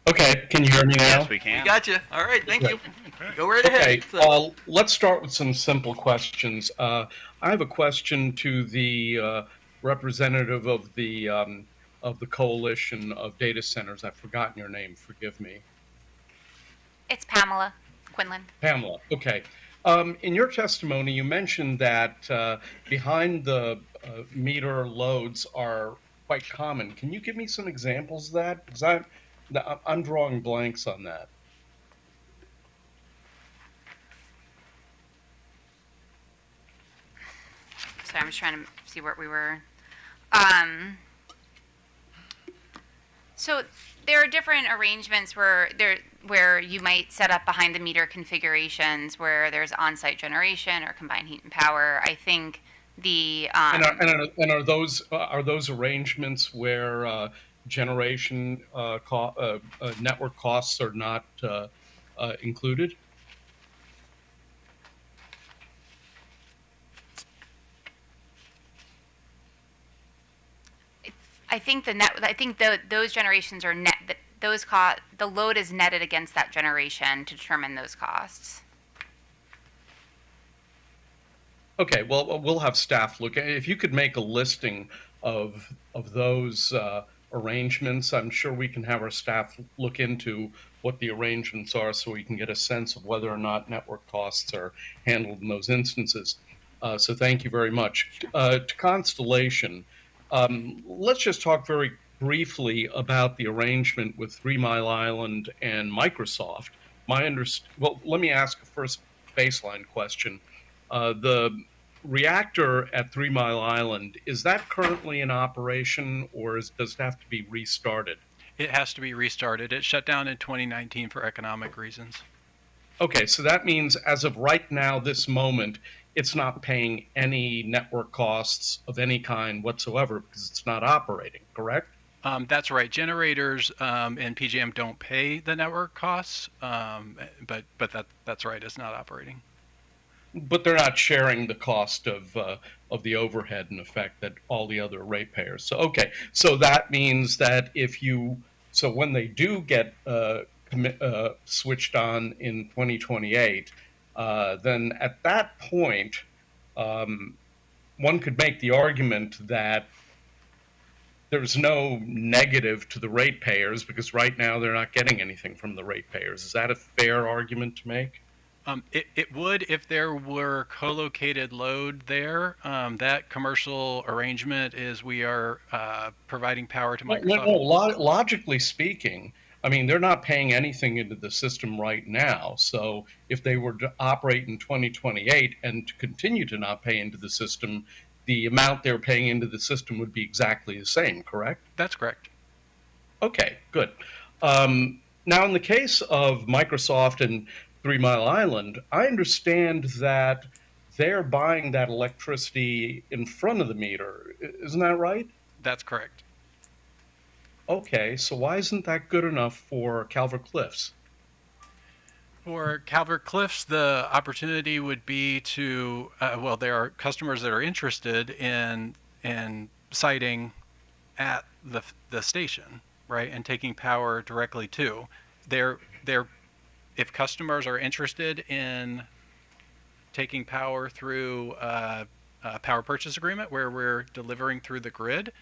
Okay, can you hear me now? Yes, we can. We got you. All right, thank you. Go right Okay, ahead. So, let's start with some simple questions. I have a question to the representative of the Coalition of Data Centers. I've forgotten your name, forgive me. It's Pamela Quinlan. Pamela, okay. In your testimony, you mentioned that behind the meter loads are quite common. Can you give me some examples of that? Because I'm drawing blanks on that. So I'm just trying to see where we were. So there are different arrangements where you might set up behind the meter configurations where there's on-site generation or combined heat and power. I think the And are those arrangements where generation network costs are not included? I think those generations are net. The load is netted against that generation to determine those costs. Okay, well, we'll have staff look at it. If you could make a listing of those arrangements, I'm sure we can have our staff look into what the arrangements are so we can get a sense of whether or not network costs are handled in those instances. So thank you very much. To Constellation, let's just talk very briefly about the arrangement with 3 Mile Island and Microsoft. Well, let me ask a first baseline question. The reactor at 3 Mile Island, is that currently in operation, or does it have to be restarted? It has to be restarted. It shut down in 2019 for economic reasons. Okay, so that means as of right now, this moment, it's not paying any network costs of any kind whatsoever because it's not operating, correct? That's right. Generators and PJM don't pay the network costs, but that's right. It's not operating. But they're not sharing the cost of the overhead, in effect, that all the other ratepayers. So okay, so that means that when they do get switched on in 2028, then at that point, one could make the argument that there's no negative to the ratepayers because right now they're not getting anything from the ratepayers. Is that a fair argument to make? It would if there were co-located load there. That commercial arrangement is we are providing power to No, Microsoft. logically speaking, I mean, they're not paying anything into the system right now. So if they were to operate in 2028 and to continue to not pay into the system, the amount they're paying into the system would be exactly the same, correct? That's correct. Okay, good. Now, in the case of Microsoft and 3 Mile Island, I understand that they're buying that electricity in front of the meter. Isn't that right? That's correct. Okay, so why isn't that good enough for Calvert Cliffs? For Calvert Cliffs, the opportunity would be to, well, there are customers that are interested in siting at the station, right, and taking power directly to. If customers are interested in taking power through a power purchase agreement where we're delivering through the grid,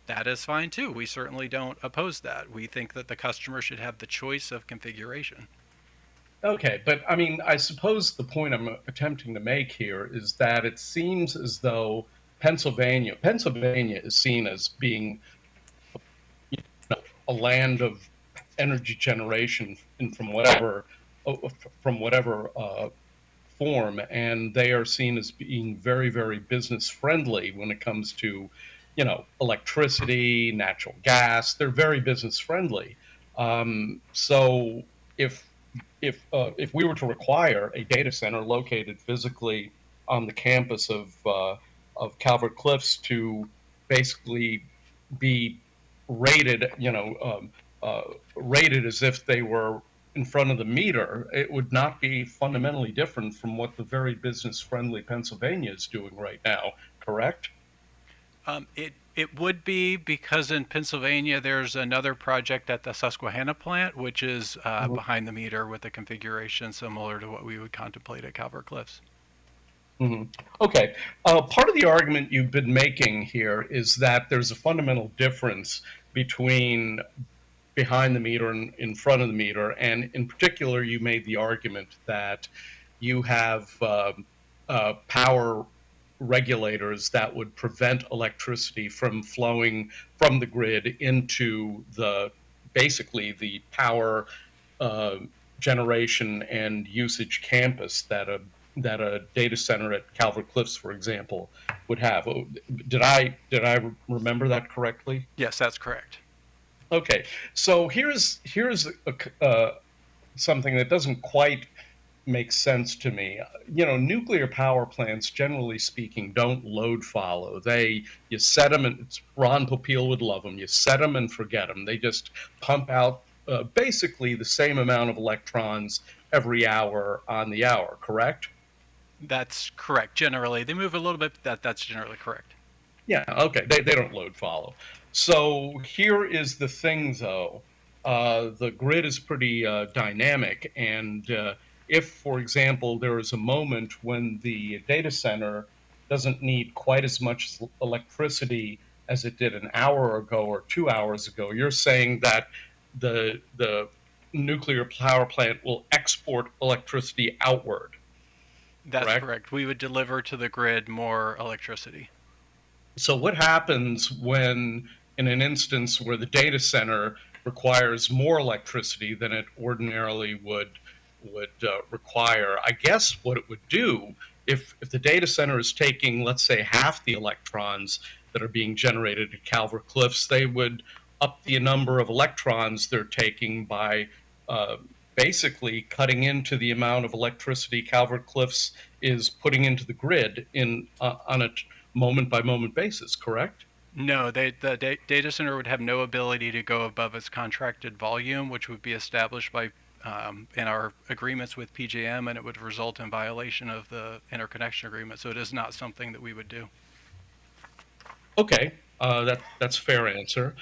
that is fine too. We certainly don't oppose that. We think that the customer should have the choice of configuration. Okay, but I mean, I suppose the point I'm attempting to make here is that it seems as though Pennsylvania is seen as being, you know, a land of energy generation from whatever form, and they are seen as being very, very business friendly when it comes to, you know, electricity, natural gas. They're very business friendly. So if we were to require a data center located physically on the campus of Calvert Cliffs to basically be rated, rated as if they were in front of the meter, it would not be fundamentally different from what the very business-friendly Pennsylvania is doing right now, correct? It would be, because in Pennsylvania there's another project at the Susquehanna plant, which is behind the meter with a configuration similar to what we would contemplate at Calvert Cliffs. Okay. Part of the argument you've been making here is that there's a fundamental difference between behind the meter and in front of the meter, and in particular, you made the argument that you have power regulators that would prevent electricity from flowing from the grid into basically the power generation and usage campus that a data center at Calvert Cliffs, for example, would have. Did I remember that correctly? Yes, that's correct. Okay, so here's something that doesn't quite make sense to me. You know, nuclear power plants, generally speaking, don't load follow. You set them, and Ron Popeil would love them. You set them and forget them. They just pump out basically the same amount of electrons every hour on the hour, correct? That's correct. Generally, they move a little bit, but that's generally correct. Yeah, okay, they don't load follow. So here is the thing, though. The grid is pretty dynamic, and if, for example, there is a moment when the data center doesn't need quite as much electricity as it did an hour ago or 2 hours ago, you're saying that the nuclear power plant will export electricity outward. That's correct. We would deliver to the grid more electricity. So what happens when, in an instance where the data center requires more electricity than it ordinarily would require? I guess what it would do, if the data center is taking, let's say, half the electrons that are being generated at Calvert Cliffs, they would up the number of electrons they're taking by basically cutting into the amount of electricity Calvert Cliffs is putting into the grid on a moment-by-moment basis, correct? No, the data center would have no ability to go above its contracted volume, which would be established by in our agreements with PJM, and it would result in violation of the interconnection agreement. So it is not something that we would do. Okay, that's a fair answer.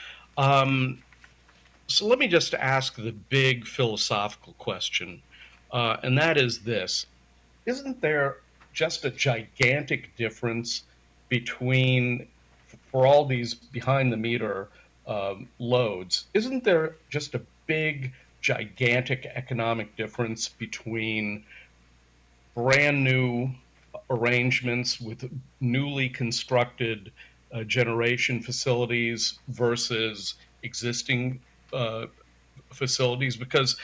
So let me just ask the big philosophical question, and that is this. Isn't there just a gigantic difference between, for all these behind-the-meter loads, isn't there just a big, gigantic economic difference between brand new arrangements with newly constructed generation facilities versus existing facilities? Because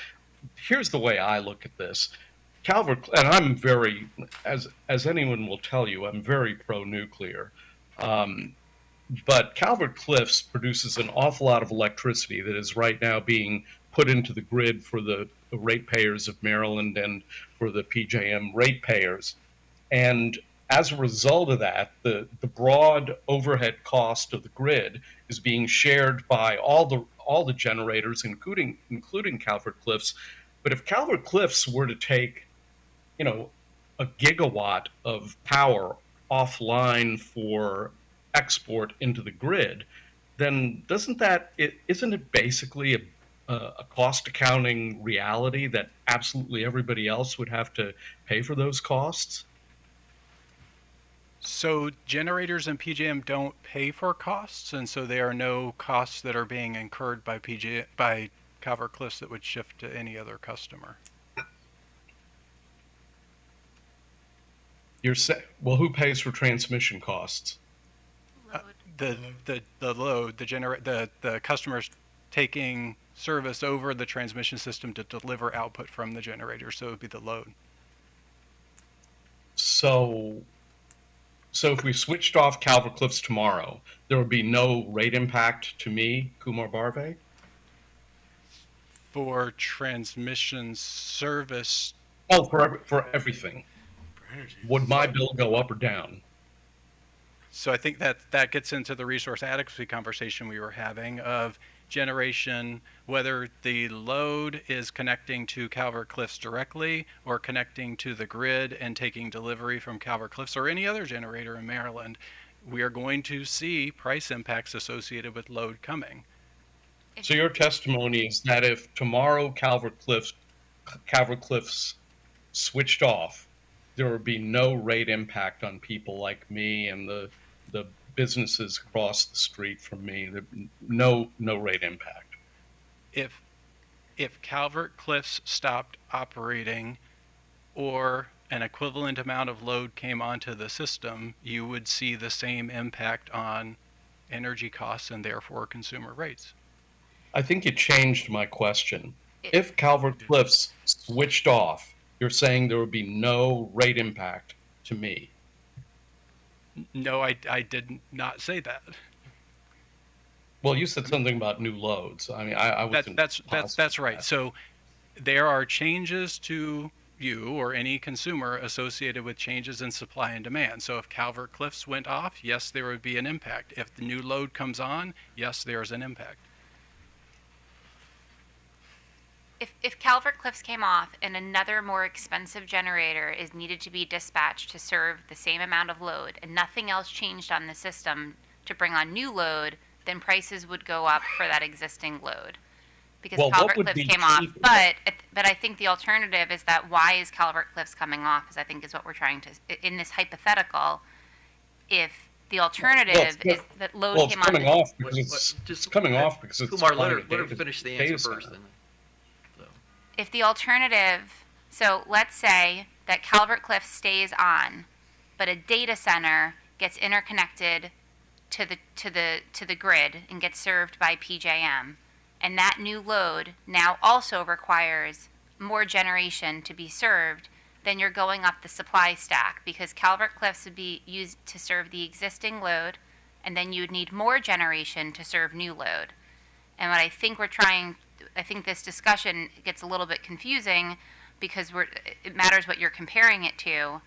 here's the way I look at this. Calvert, and I'm very, as anyone will tell you, I'm very pro-nuclear. But Calvert Cliffs produces an awful lot of electricity that is right now being put into the grid for the ratepayers of Maryland and for the PJM ratepayers. And as a result of that, the broad overhead cost of the grid is being shared by all the generators, including Calvert Cliffs. But if Calvert Cliffs were to take, a gigawatt of power offline for export into the grid, then isn't it basically a cost accounting reality that absolutely everybody else would have to pay for those costs? So generators in PJM don't pay for costs, and so there are no costs that are being incurred by Calvert Cliffs that would shift to any other customer. Well, who pays for transmission costs? The load, the customers taking service over the transmission system to deliver output from the generator, so it would be the load. So if we switched off Calvert Cliffs tomorrow, there would be no rate impact to me, Kumar Barve? For transmission service. Oh, for everything. Would my bill go up or down? So I think that gets into the resource adequacy conversation we were having of generation, whether the load is connecting to Calvert Cliffs directly or connecting to the grid and taking delivery from Calvert Cliffs or any other generator in Maryland. We are going to see price impacts associated with load coming. So your testimony is that if tomorrow Calvert Cliffs switched off, there would be no rate impact on people like me and the businesses across the street from me. No rate impact. If Calvert Cliffs stopped operating or an equivalent amount of load came onto the system, you would see the same impact on energy costs and therefore consumer rates. I think you changed my question. If Calvert Cliffs switched off, you're saying there would be no rate impact to me. No, I did not say that. Well, you said something about new loads. I mean, I wasn't. That's right. So there are changes to you or any consumer associated with changes in supply and demand. So if Calvert Cliffs went off, yes, there would be an impact. If the new load comes on, yes, there's an impact. If Calvert Cliffs came off and another more expensive generator is needed to be dispatched to serve the same amount of load and nothing else changed on the system to bring on new load, then prices would go up for that existing load. Because Calvert Cliffs came off. But I think the alternative is that why is Calvert Cliffs coming off is I think is what we're trying to, in this hypothetical, if the alternative is that load came coming on. Off because it's coming off because it's Kumar, let her finish the answer first. Then. If the alternative, so let's say that Calvert Cliffs stays on, but a data center gets interconnected to the grid and gets served by PJM, and that new load now also requires more generation to be served, then you're going up the supply stack because Calvert Cliffs would be used to serve the existing load, and then you would need more generation to serve new load. And what I think I think this discussion gets a little bit confusing because it matters what you're comparing it to.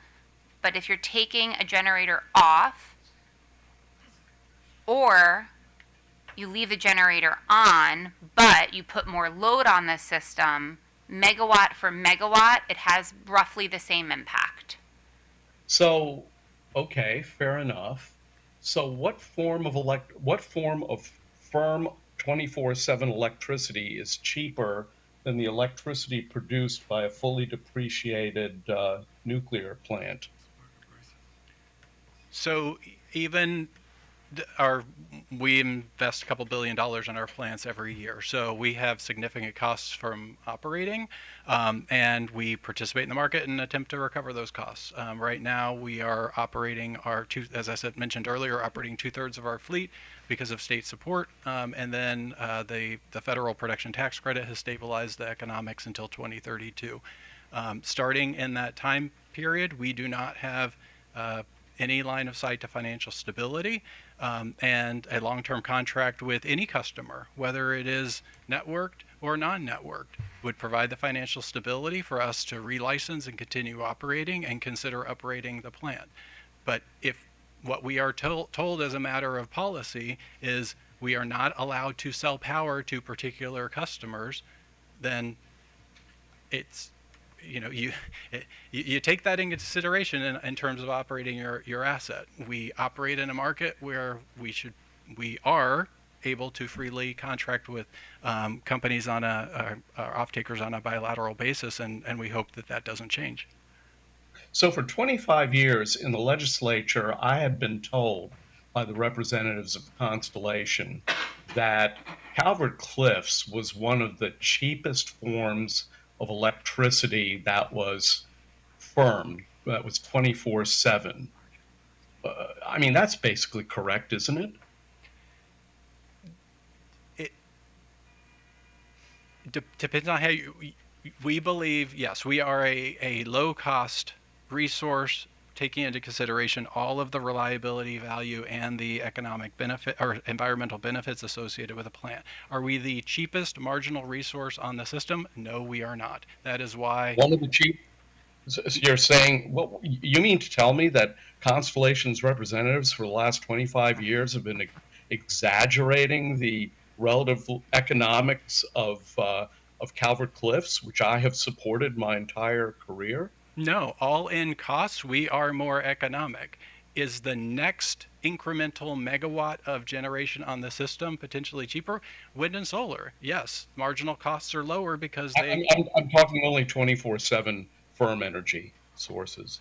But if you're taking a generator off or you leave the generator on, but you put more load on the system, megawatt for megawatt, it has roughly the same impact. So, okay, fair enough. So what form of firm 24/7 electricity is cheaper than the electricity produced by a fully depreciated nuclear plant? So even we invest a couple $1 billion in our plants every year, so we have significant costs from operating, and we participate in the market and attempt to recover those costs. Right now, we are operating as I mentioned earlier, operating 2/3 of our fleet because of state support, and then the federal production tax credit has stabilized the economics until 2032. Starting in that time period, we do not have any line of sight to financial stability, and a long-term contract with any customer, whether it is networked or non-networked, would provide the financial stability for us to relicense and continue operating and consider uprating the plant. But if what we are told as a matter of policy is we are not allowed to sell power to particular customers, then it's, you take that into consideration in terms of operating your asset. We operate in a market where we are able to freely contract with companies on off-takers on a bilateral basis, and we hope that doesn't change. So for 25 years in the legislature, I have been told by the representatives of Constellation that Calvert Cliffs was one of the cheapest forms of electricity that was firm, that was 24/7. I mean, that's basically correct, isn't it? Depends on how we believe, yes, we are a low-cost resource, taking into consideration all of the reliability value and the economic benefit or environmental benefits associated with a plant. Are we the cheapest marginal resource on the system? No, we are not. That is why. One of the cheap. So you're saying, what you mean to tell me that Constellation's representatives for the last 25 years have been exaggerating the relative economics of Calvert Cliffs, which I have supported my entire career? No, all in costs, we are more economic. Is the next incremental megawatt of generation on the system potentially cheaper? Wind and solar, yes. Marginal costs are lower because they. I'm talking only 24/7 firm energy sources.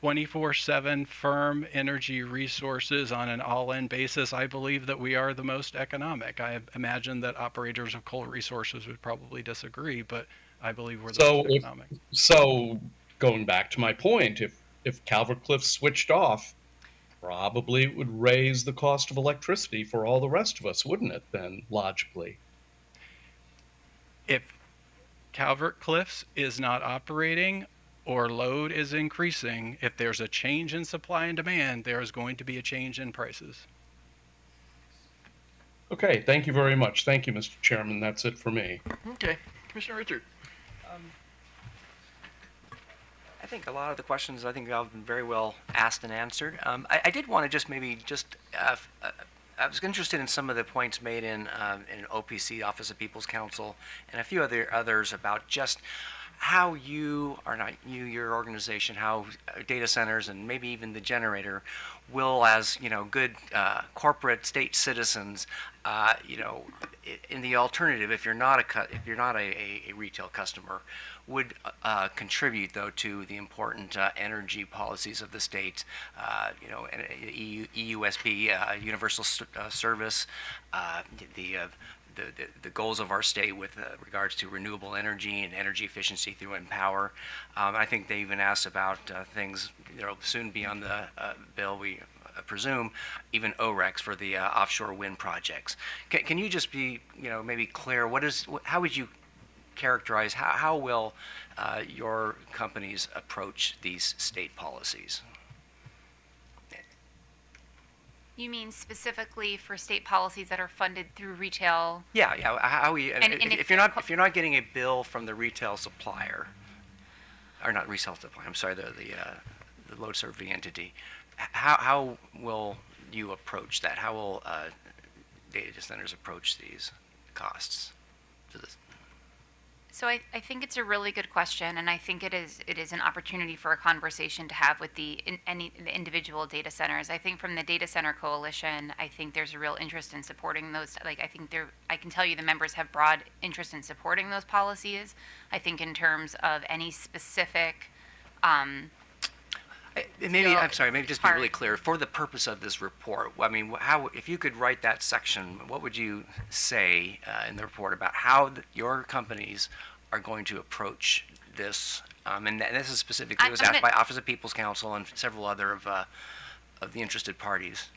24/7 firm energy resources on an all-in basis, I believe that we are the most economic. I imagine that operators of coal resources would probably disagree, but I believe we're the most economic. So going back to my point, if Calvert Cliffs switched off, probably it would raise the cost of electricity for all the rest of us, wouldn't it then, logically? If Calvert Cliffs is not operating or load is increasing, if there's a change in supply and demand, there is going to be a change in prices. Okay, thank you very much. Thank you, Mr. Chairman. That's it for me. Okay. Commissioner Richard. I think a lot of the questions have been very well asked and answered. I did want to I was interested in some of the points made in OPC, Office of People's Counsel, and a few others about just how your organization, how data centers and maybe even the generator will, as good corporate state citizens, in the alternative, if you're not a retail customer, would contribute though to the important energy policies of the state, EUSB, universal service, the goals of our state with regards to renewable energy and energy efficiency through Empower. I think they even asked about things that will soon be on the bill, we presume, even OREX for the offshore wind projects. Can you just be, maybe clear, how would you characterize, how will your companies approach these state policies? You mean specifically for state policies that are funded through retail? Yeah. If you're not getting a bill from the retail supplier, or not retail supplier, I'm sorry, the load serving entity, how will you approach that? How will data centers approach these costs? So I think it's a really good question, and I think it is an opportunity for a conversation to have with the individual data centers. I think from the Data Center Coalition, I think there's a real interest in supporting those. I can tell you the members have broad interest in supporting those policies. I think in terms of any specific Maybe, I'm sorry, maybe just be really hard. clear, for the purpose of this report, I mean, how, if you could write that section, what would you say in the report about how your companies are going to approach this? And this is specifically was I'm asked gonna- by Office of People's Counsel and several other of the interested parties.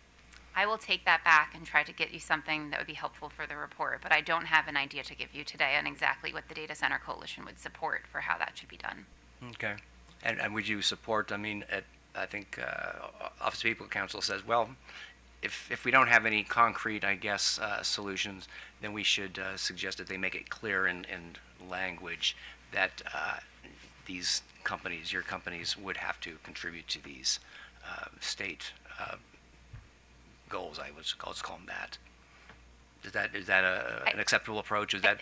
I will take that back and try to get you something that would be helpful for the report, but I don't have an idea to give you today on exactly what the Data Center Coalition would support for how that should be done. Okay. And would you support, I mean, I think Office of People's Counsel says, well, if we don't have any concrete, I guess, solutions, then we should suggest that they make it clear in language that these companies, your companies, would have to contribute to these state goals. Let's call them that. Is that an acceptable approach? Is that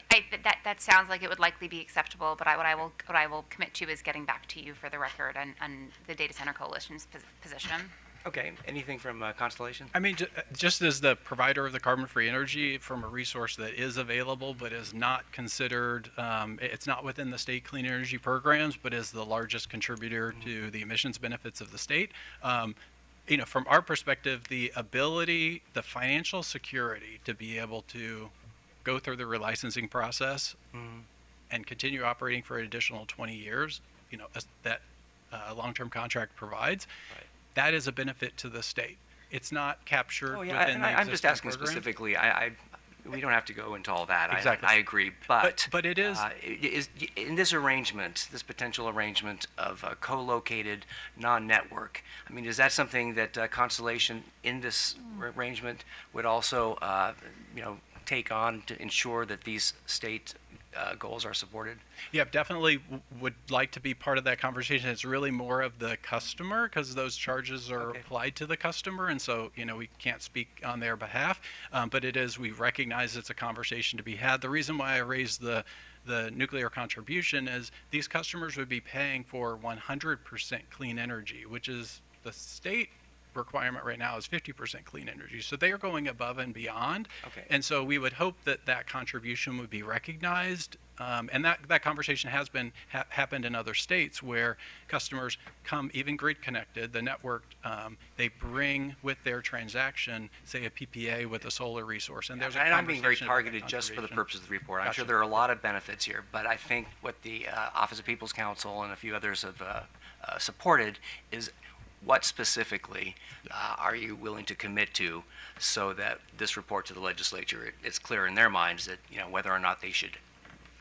That sounds like it would likely be acceptable, but what I will commit to is getting back to you for the record on the Data Center Coalition's position. okay? Anything from Constellation? I mean, just as the provider of the carbon-free energy from a resource that is available but is not considered, it's not within the state clean energy programs, but is the largest contributor to the emissions benefits of the state. You know, from our perspective, the ability, the financial security to be able to go through the relicensing process and continue operating for an additional 20 years, you know, that long-term contract provides, that is a benefit to the state. It's not captured Oh, yeah, within and the I'm just asking programs. specifically. We don't have to go into all that. Exactly. I agree, but it is in this arrangement, this potential arrangement of co-located non-network. I mean, is that something that Constellation in this arrangement would also, you know, take on to ensure that these state goals are supported? Yeah, definitely would like to be part of that conversation. It's really more of the customer because those charges are applied to the customer, and so, you know, we can't speak on their behalf. But we recognize it's a conversation to be had. The reason why I raised the nuclear contribution is these customers would be paying for 100% clean energy, which is the state requirement right now is 50% clean energy. So they are going above and beyond. Okay. And so we would hope that that contribution would be recognized. And that conversation has been happened in other states where customers come even grid connected, the network, they bring with their transaction, say a PPA with a solar resource. And there's a And I'm being very conversation about targeted just for the conservation. purpose of the report. I'm Gotcha. sure there are a lot of benefits here, but I think what the Office of People's Counsel and a few others have supported is what specifically are you willing to commit to so that this report to the legislature, it's clear in their minds that, you know, whether or not they should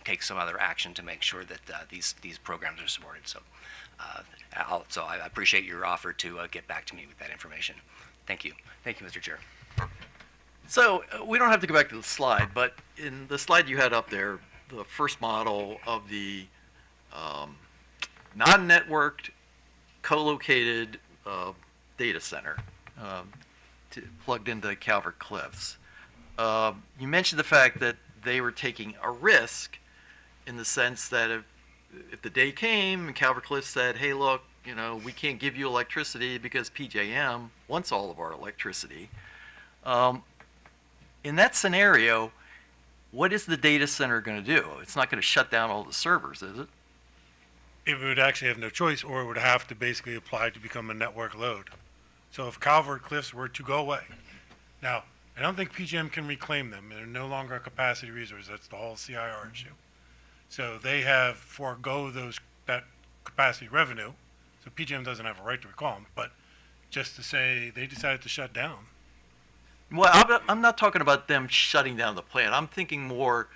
take some other action to make sure that these programs are supported. So, so I appreciate your offer to get back to me with that information. Thank you. Thank you, Mr. Chair. So we don't have to go back to the slide, but in the slide you had up there, the first model of the non-networked, co-located data center plugged into Calvert Cliffs. You mentioned the fact that they were taking a risk in the sense that if the day came and Calvert Cliffs said, hey, look, you know, we can't give you electricity because PJM wants all of our electricity. In that scenario, what is the data center going to do? It's not going to shut down all the servers, is it? It would actually have no choice, or it would have to basically apply to become a network load. So if Calvert Cliffs were to go away, now, I don't think PJM can reclaim them. They're no longer a capacity resource. That's the whole CIR issue. So they have forego that capacity revenue. So PJM doesn't have a right to recall them, but just to say they decided to shut down. Well, I'm not talking about them shutting down the plant. I'm thinking more,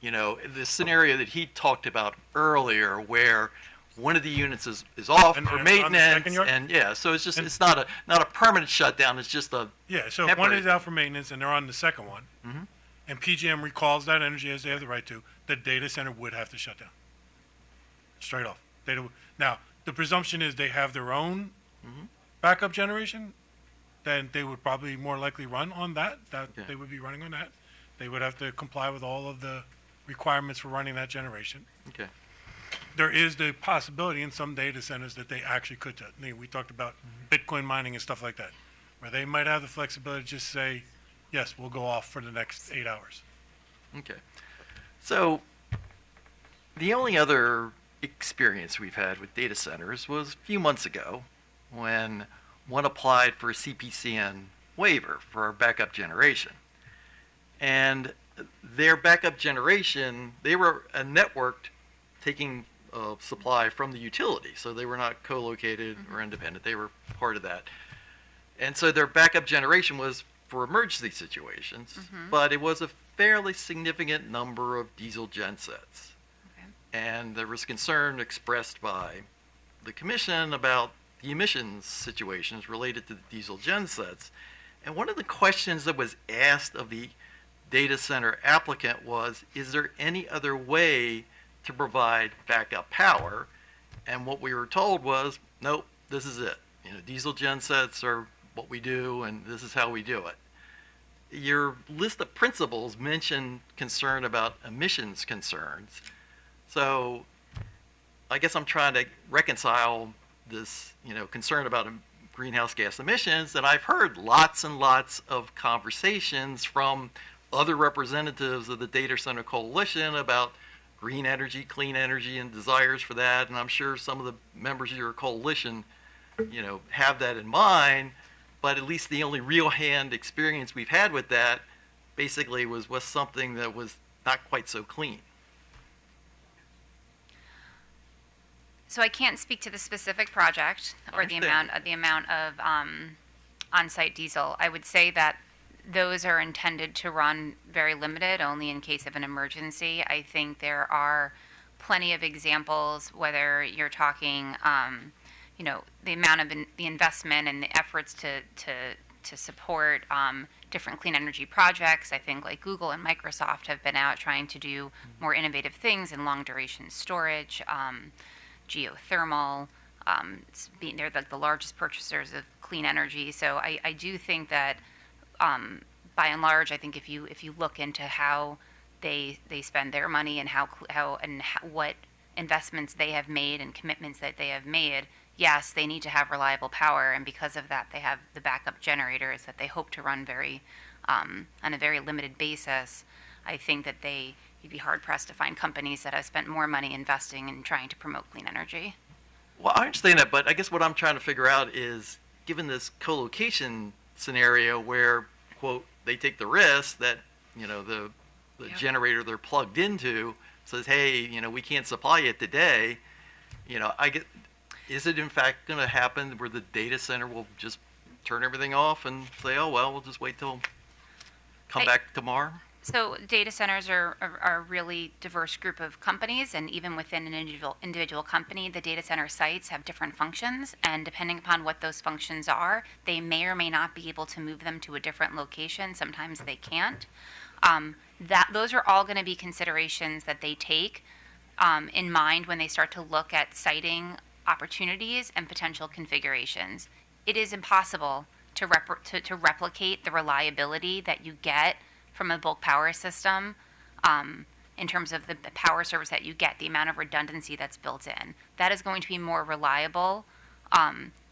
you know, the scenario that he talked about earlier where one of the units is off And for on the second maintenance, yard? and yeah, so it's just it's not a permanent shutdown. It's just a Yeah, so if one temporary. is out for maintenance and they're on the second one, Mhm. and PJM recalls that energy as they have the right to, the data center would have to shut down. Straight off. Now, the presumption is they have their own backup generation, then they would probably more likely run on that. They would be running on that. They would have to comply with all of the requirements for running that generation. Okay. There is the possibility in some data centers that they actually could. We talked about Bitcoin mining and stuff like that, where they might have the flexibility to just say, yes, we'll go off for the next 8 hours. Okay. So the only other experience we've had with data centers was a few months ago when one applied for a CPCN waiver for our backup generation. And their backup generation, they were a networked taking supply from the utility. So they were not co-located or independent. They were part of that. And so their backup generation was for emergency situations, but it was a fairly significant number of diesel gensets. And there was concern expressed by the commission about the emissions situations related to the diesel gensets. And one of the questions that was asked of the data center applicant was, is there any other way to provide backup power? And what we were told was, nope, this is it. You know, diesel gensets are what we do, and this is how we do it. Your list of principles mentioned concern about emissions concerns. So I guess I'm trying to reconcile this, concern about greenhouse gas emissions, and I've heard lots and lots of conversations from other representatives of the Data Center Coalition about green energy, clean energy, and desires for that, and I'm sure some of the members of your coalition, have that in mind, but at least the only real hand experience we've had with that basically was something that was not quite so clean. So I can't speak to the specific project or the amount of on-site diesel. I would say that those are intended to run very limited, only in case of an emergency. I think there are plenty of examples, whether you're talking, the amount of the investment and the efforts to support different clean energy projects. I think like Google and Microsoft have been out trying to do more innovative things in long duration storage. Geothermal, they're like the largest purchasers of clean energy. So I do think that, by and large, I think if you look into how they spend their money and what investments they have made and commitments that they have made, yes, they need to have reliable power, and because of that, they have the backup generators that they hope to run on a very limited basis. I think that you'd be hard-pressed to find companies that have spent more money investing in trying to promote clean energy. Well, I understand that, but I guess what I'm trying to figure out is, given this co-location scenario where, quote, they take the risk that, the generator they're plugged into says, hey, we can't supply it today, is it in fact going to happen where the data center will just turn everything off and say, oh, well, we'll just wait till come back tomorrow? So data centers are a really diverse group of companies, and even within an individual company, the data center sites have different functions, and depending upon what those functions are, they may or may not be able to move them to a different location. Sometimes they can't. Those are all going to be considerations that they take in mind when they start to look at siting opportunities and potential configurations. It is impossible to replicate the reliability that you get from a bulk power system, in terms of the power service that you get, the amount of redundancy that's built in. That is going to be more reliable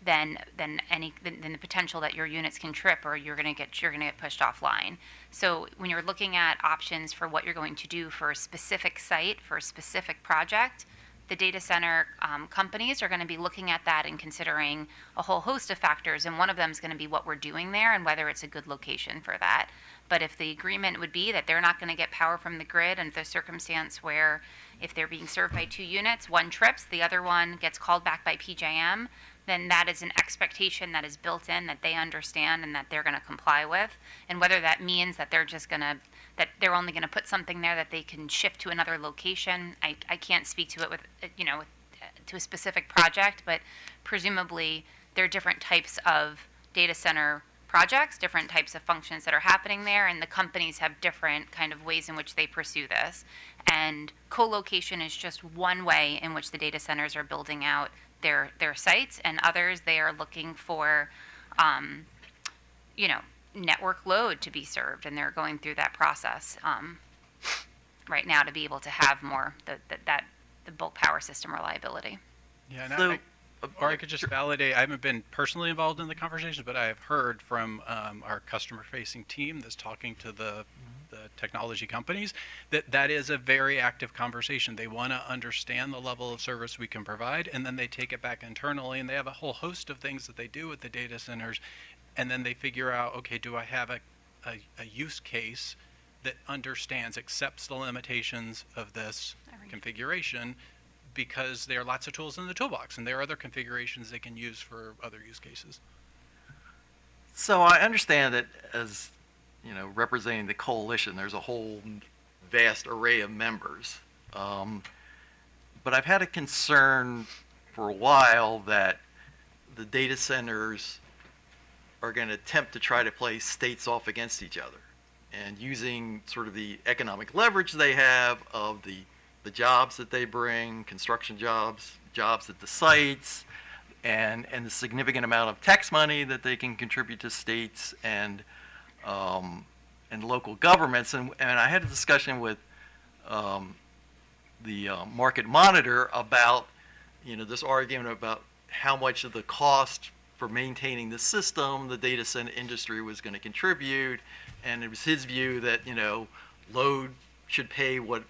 than the potential that your units can trip, or you're going to get pushed offline. So when you're looking at options for what you're going to do for a specific site, for a specific project, the data center companies are going to be looking at that and considering a whole host of factors, and one of them is going to be what we're doing there and whether it's a good location for that. But if the agreement would be that they're not going to get power from the grid, and the circumstance where if they're being served by two units, one trips, the other one gets called back by PJM, then that is an expectation that is built in, that they understand and that they're going to comply with. And whether that means that they're only going to put something there that they can shift to another location, I can't speak to it with to a specific project, but presumably there are different types of data center projects, different types of functions that are happening there, and the companies have different kind of ways in which they pursue this. And co-location is just one way in which the data centers are building out their sites, and others, they are looking for, network load to be served, and they're going through that process right now to be able to have more the bulk power system reliability. Yeah, and or I could just validate, I haven't been personally involved in the conversations, but I have heard from our customer-facing team that's talking to the technology companies, that is a very active conversation. They want to understand the level of service we can provide, and then they take it back internally, and they have a whole host of things that they do with the data centers, and then they figure out, okay, do I have a use case that understands, accepts the limitations of this configuration, because there are lots of tools in the toolbox, and there are other configurations they can use for other use cases. So I understand that as, representing the coalition, there's a whole vast array of members. But I've had a concern for a while that the data centers are going to attempt to try to play states off against each other, and using sort of the economic leverage they have of the jobs that they bring, construction jobs at the sites, and the significant amount of tax money that they can contribute to states and local governments. And I had a discussion with the market monitor about this argument about how much of the cost for maintaining the system the data center industry was going to contribute, and it was his view that load should pay what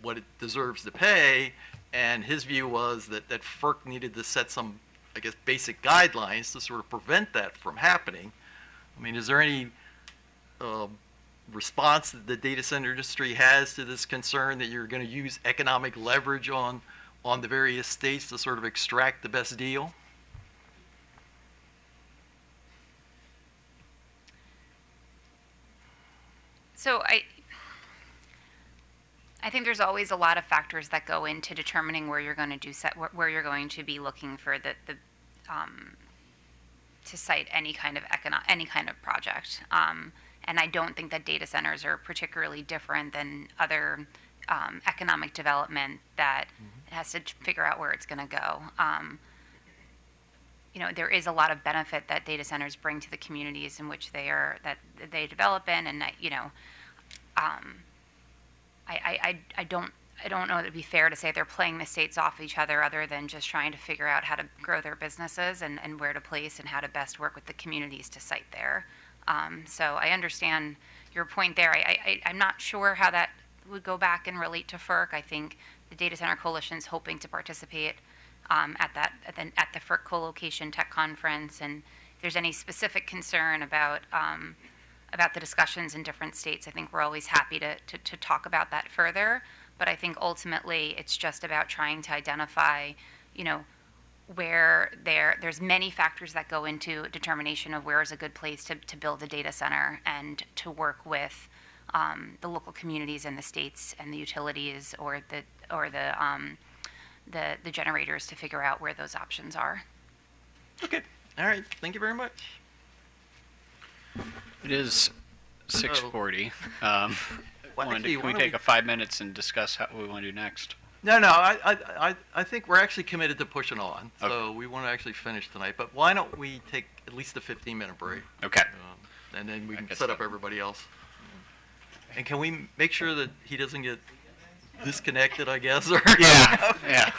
it deserves to pay, and his view was that FERC needed to set some, I guess, basic guidelines to sort of prevent that from happening. I mean, is there any response that the data center industry has to this concern that you're going to use economic leverage on the various states to sort of extract the best deal? So I think there's always a lot of factors that go into determining where you're going to where you're going to be looking for to cite any kind of project. And I don't think that data centers are particularly different than other economic development that has to figure out where it's going to go. There is a lot of benefit that data centers bring to the communities in which they develop in, and I don't know that it'd be fair to say they're playing the states off each other, other than just trying to figure out how to grow their businesses and where to place and how to best work with the communities to site there. So I understand your point there. I'm not sure how that would go back and relate to FERC. I think the Data Center Coalition is hoping to participate at the FERC Collocation Tech Conference, and if there's any specific concern about the discussions in different states, I think we're always happy to talk about that further. But I think ultimately it's just about trying to identify, where there's many factors that go into determination of where is a good place to build a data center, and to work with the local communities and the states and the utilities or the generators to figure out where those options are. Okay. All right. Thank you very much. It is 6:40. Can we don't take 5 minutes and discuss what we want to do next? No, I think we're actually committed to pushing on. So Okay. we want to actually finish tonight. But why don't we take at least a 15-minute break? Okay. And then we can guess set up so. everybody else. And can we make sure that he doesn't get disconnected, I guess? Or Yeah.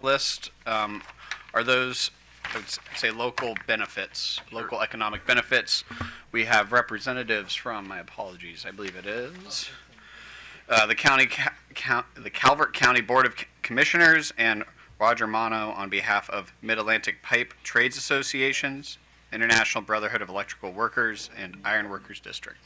list are those, I would say, local benefits, local economic benefits. We have representatives from, my apologies, I believe it is the the Calvert County Board of Commissioners and Roger Mono on behalf of Mid-Atlantic Pipe Trades Associations, International Brotherhood of Electrical Workers, and Iron Workers District.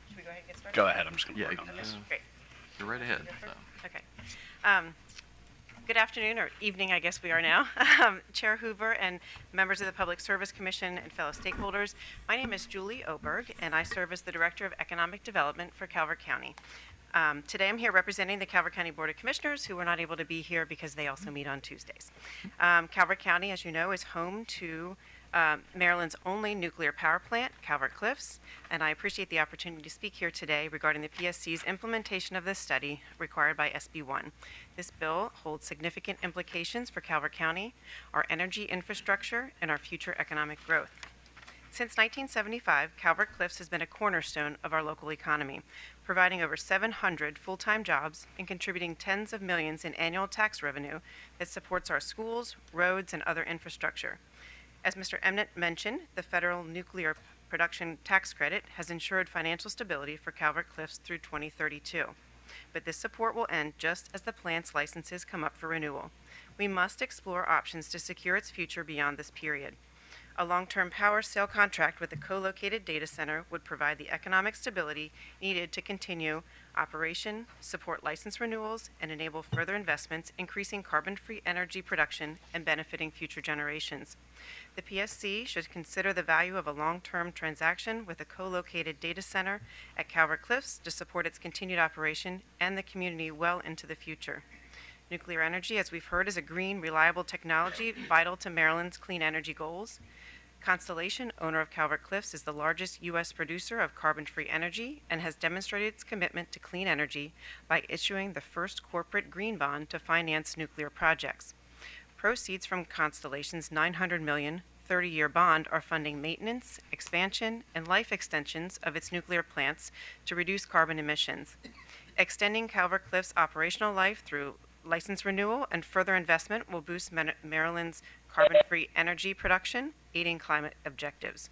Should we go ahead and get started? Go ahead, I'm just going to Yeah, work on this. Great. You're right ahead. So. Okay. Good afternoon, or evening, I guess we are now. Chair Hoover and members of the Public Service Commission and fellow stakeholders, my name is Julie Oberg, and I serve as the Director of Economic Development for Calvert County. Today I'm here representing the Calvert County Board of Commissioners, who were not able to be here because they also meet on Tuesdays. Calvert County, as you know, is home to Maryland's only nuclear power plant, Calvert Cliffs, and I appreciate the opportunity to speak here today regarding the PSC's implementation of this study required by SB 1. This bill holds significant implications for Calvert County, our energy infrastructure, and our future economic growth. Since 1975, Calvert Cliffs has been a cornerstone of our local economy, providing over 700 full-time jobs and contributing tens of millions in annual tax revenue that supports our schools, roads, and other infrastructure. As Mr. Emnett mentioned, the federal nuclear production tax credit has ensured financial stability for Calvert Cliffs through 2032. But this support will end just as the plant's licenses come up for renewal. We must explore options to secure its future beyond this period. A long-term power sale contract with a co-located data center would provide the economic stability needed to continue operation, support license renewals, and enable further investments, increasing carbon-free energy production and benefiting future generations. The PSC should consider the value of a long-term transaction with a co-located data center at Calvert Cliffs to support its continued operation and the community well into the future. Nuclear energy, as we've heard, is a green, reliable technology vital to Maryland's clean energy goals. Constellation, owner of Calvert Cliffs, is the largest U.S. producer of carbon-free energy and has demonstrated its commitment to clean energy by issuing the first corporate green bond to finance nuclear projects. Proceeds from Constellation's $900 million 30-year bond are funding maintenance, expansion, and life extensions of its nuclear plants to reduce carbon emissions. Extending Calvert Cliffs' operational life through license renewal and further investment will boost Maryland's carbon-free energy production, aiding climate objectives.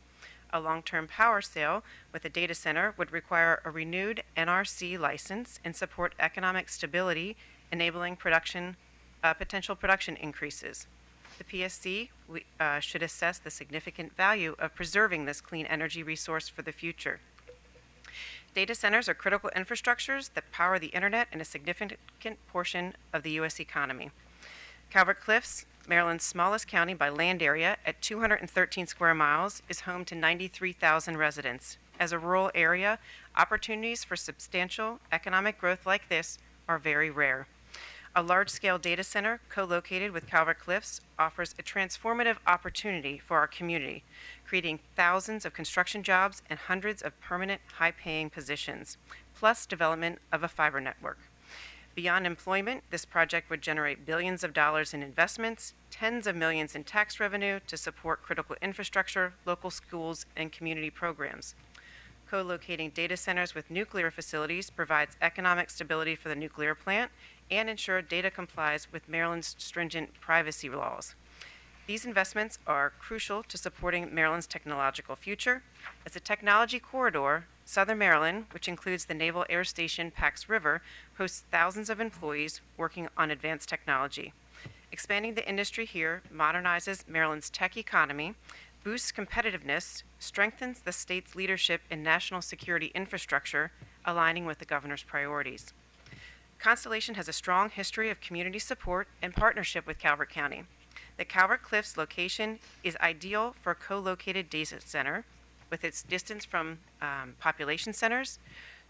A long-term power sale with a data center would require a renewed NRC license and support economic stability, enabling potential production increases. The PSC should assess the significant value of preserving this clean energy resource for the future. Data centers are critical infrastructures that power the internet and a significant portion of the U.S. economy. Calvert Cliffs, Maryland's smallest county by land area at 213 square miles, is home to 93,000 residents. As a rural area, opportunities for substantial economic growth like this are very rare. A large-scale data center co-located with Calvert Cliffs offers a transformative opportunity for our community, creating thousands of construction jobs and hundreds of permanent high-paying positions, plus development of a fiber network. Beyond employment, this project would generate billions of dollars in investments, tens of millions in tax revenue to support critical infrastructure, local schools, and community programs. Co-locating data centers with nuclear facilities provides economic stability for the nuclear plant and ensure data complies with Maryland's stringent privacy laws. These investments are crucial to supporting Maryland's technological future. As a technology corridor, Southern Maryland, which includes the Naval Air Station Pax River, hosts thousands of employees working on advanced technology. Expanding the industry here modernizes Maryland's tech economy, boosts competitiveness, strengthens the state's leadership in national security infrastructure, aligning with the governor's priorities. Constellation has a strong history of community support and partnership with Calvert County. The Calvert Cliffs location is ideal for a co-located data center with its distance from population centers,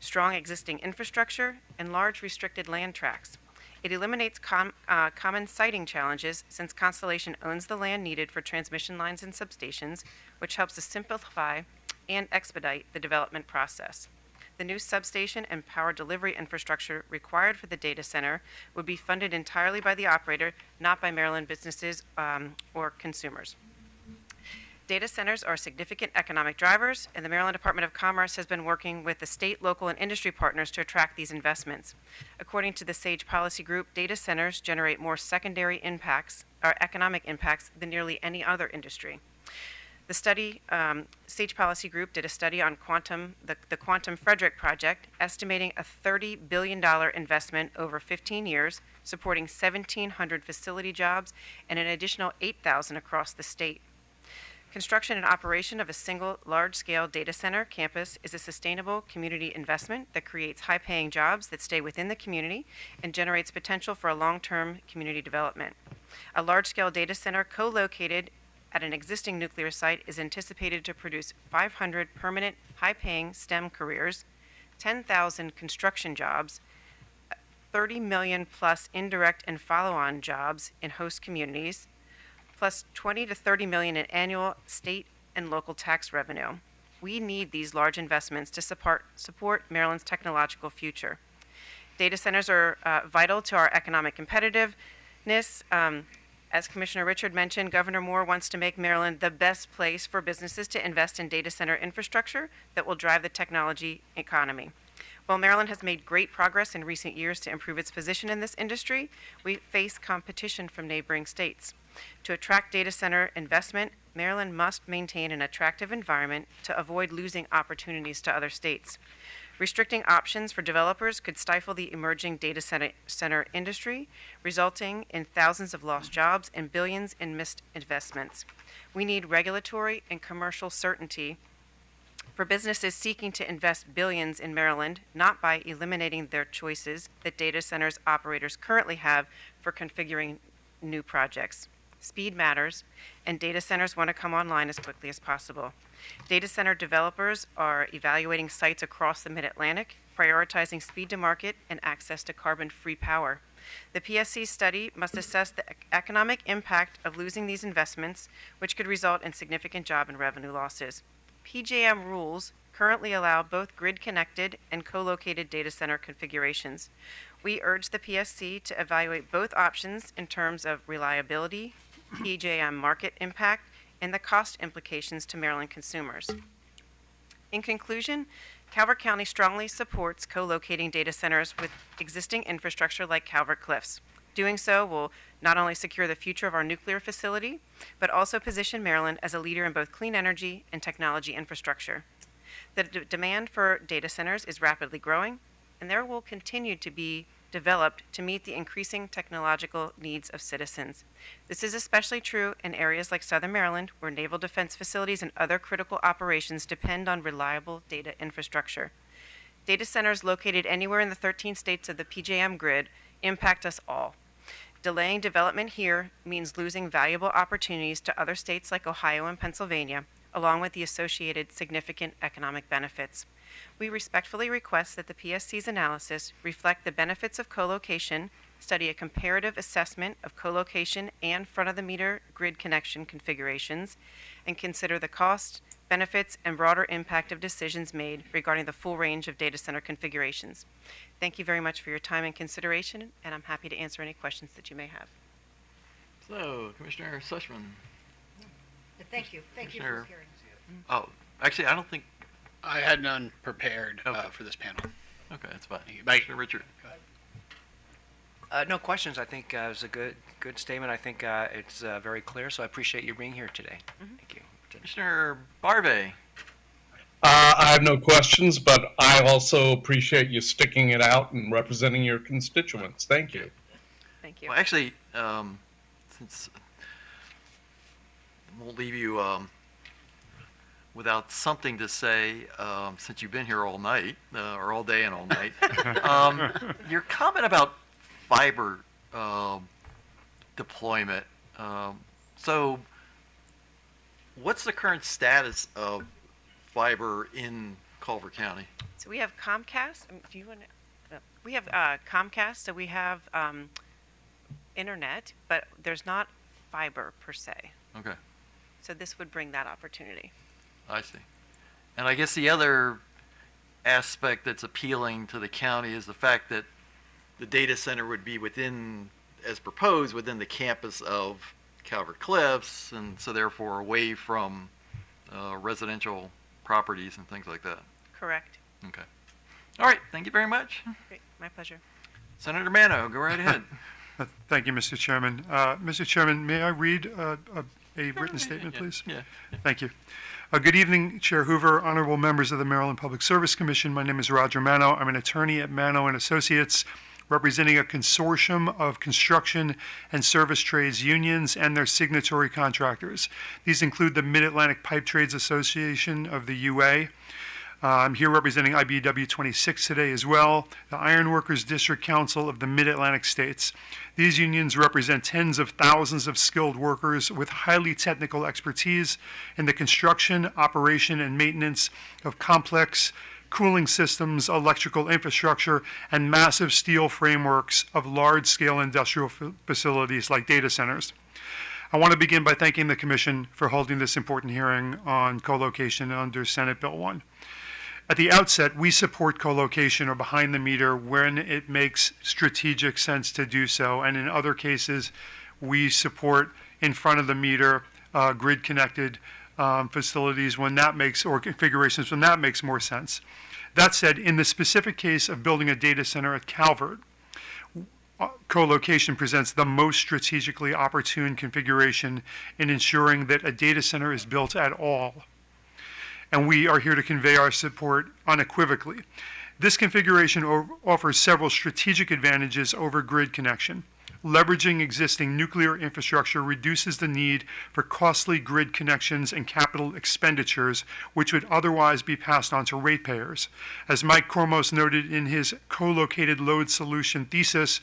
strong existing infrastructure, and large restricted land tracts. It eliminates common siting challenges since Constellation owns the land needed for transmission lines and substations, which helps to simplify and expedite the development process. The new substation and power delivery infrastructure required for the data center would be funded entirely by the operator, not by Maryland businesses or consumers. Data centers are significant economic drivers, and the Maryland Department of Commerce has been working with the state, local, and industry partners to attract these investments. According to the SAGE Policy Group, data centers generate more secondary impacts, or economic impacts, than nearly any other industry. The study, SAGE Policy Group did a study on the Quantum Frederick project, estimating a $30 billion investment over 15 years, supporting 1,700 facility jobs and an additional 8,000 across the state. Construction and operation of a single large-scale data center campus is a sustainable community investment that creates high-paying jobs that stay within the community and generates potential for a long-term community development. A large-scale data center co-located at an existing nuclear site is anticipated to produce 500 permanent, high-paying STEM careers, 10,000 construction jobs, 30 million plus indirect and follow-on jobs in host communities, plus 20 to 30 million in annual state and local tax revenue. We need these large investments to support Maryland's technological future. Data centers are vital to our economic competitiveness. As Commissioner Richard mentioned, Governor Moore wants to make Maryland the best place for businesses to invest in data center infrastructure that will drive the technology economy. While Maryland has made great progress in recent years to improve its position in this industry, we face competition from neighboring states. To attract data center investment, Maryland must maintain an attractive environment to avoid losing opportunities to other states. Restricting options for developers could stifle the emerging data center industry, resulting in thousands of lost jobs and billions in missed investments. We need regulatory and commercial certainty for businesses seeking to invest billions in Maryland, not by eliminating their choices that data centers operators currently have for configuring new projects. Speed matters, and data centers want to come online as quickly as possible. Data center developers are evaluating sites across the Mid-Atlantic, prioritizing speed to market and access to carbon-free power. The PSC study must assess the economic impact of losing these investments, which could result in significant job and revenue losses. PJM rules currently allow both grid-connected and co-located data center configurations. We urge the PSC to evaluate both options in terms of reliability, PJM market impact, and the cost implications to Maryland consumers. In conclusion, Calvert County strongly supports co-locating data centers with existing infrastructure like Calvert Cliffs. Doing so will not only secure the future of our nuclear facility, but also position Maryland as a leader in both clean energy and technology infrastructure. The demand for data centers is rapidly growing, and there will continue to be developed to meet the increasing technological needs of citizens. This is especially true in areas like Southern Maryland, where naval defense facilities and other critical operations depend on reliable data infrastructure. Data centers located anywhere in the 13 states of the PJM grid impact us all. Delaying development here means losing valuable opportunities to other states like Ohio and Pennsylvania, along with the associated significant economic benefits. We respectfully request that the PSC's analysis reflect the benefits of co-location, study a comparative assessment of co-location and front-of-the-meter grid connection configurations, and consider the cost, benefits, and broader impact of decisions made regarding the full range of data center configurations. Thank you very much for your time and consideration, and I'm happy to answer any questions that you may have. So, Commissioner Sushman. Thank you. Thank you Commissioner- for hearing. Oh, actually, I don't think, I had none prepared Okay. for this panel. okay, that's fine. Bye. Commissioner Richard. No questions. I think it was a good statement. I think it's very clear, so I appreciate you being here today. Thank you. Commissioner Barbe. I have no questions, but I also appreciate you sticking it out and representing your constituents. Thank you. Thank you. Well, actually, since I won't leave you without something to say, since you've been here all night, or all day and all night, your comment about fiber deployment. So, what's the current status of fiber in Culver County? So we have Comcast. Do you want to? We have Comcast, so we have internet, but there's not fiber per se. Okay, So this would bring that opportunity. I see. And I guess the other aspect that's appealing to the county is the fact that the data center would be within, as proposed, within the campus of Calvert Cliffs, and so therefore away from residential properties and things like that. Correct. Okay. All right. Thank you very much. Great. My pleasure. Senator Mano, go right ahead. Thank you, Mr. Chairman. Mr. Chairman, may I read a written statement, please? Yeah. Thank you. Good evening, Chair Hoover, honorable members of the Maryland Public Service Commission. My name is Roger Mano. I'm an attorney at Mano and Associates, representing a consortium of construction and service trades unions and their signatory contractors. These include the Mid-Atlantic Pipe Trades Association of the UA. I'm here representing IBW 26 today as well, the Iron Workers District Council of the Mid-Atlantic states. These unions represent tens of thousands of skilled workers with highly technical expertise in the construction, operation, and maintenance of complex cooling systems, electrical infrastructure, and massive steel frameworks of large-scale industrial facilities like data centers. I want to begin by thanking the Commission for holding this important hearing on co-location under Senate Bill 1. At the outset, we support co-location or behind the meter when it makes strategic sense to do so, and in other cases, we support in front of the meter grid-connected facilities when that makes, or configurations when that makes more sense. That said, in the specific case of building a data center at Calvert, co-location presents the most strategically opportune configuration in ensuring that a data center is built at all. And we are here to convey our support unequivocally. This configuration offers several strategic advantages over grid connection. Leveraging existing nuclear infrastructure reduces the need for costly grid connections and capital expenditures, which would otherwise be passed on to ratepayers. As Mike Kormos noted in his co-located load solution thesis,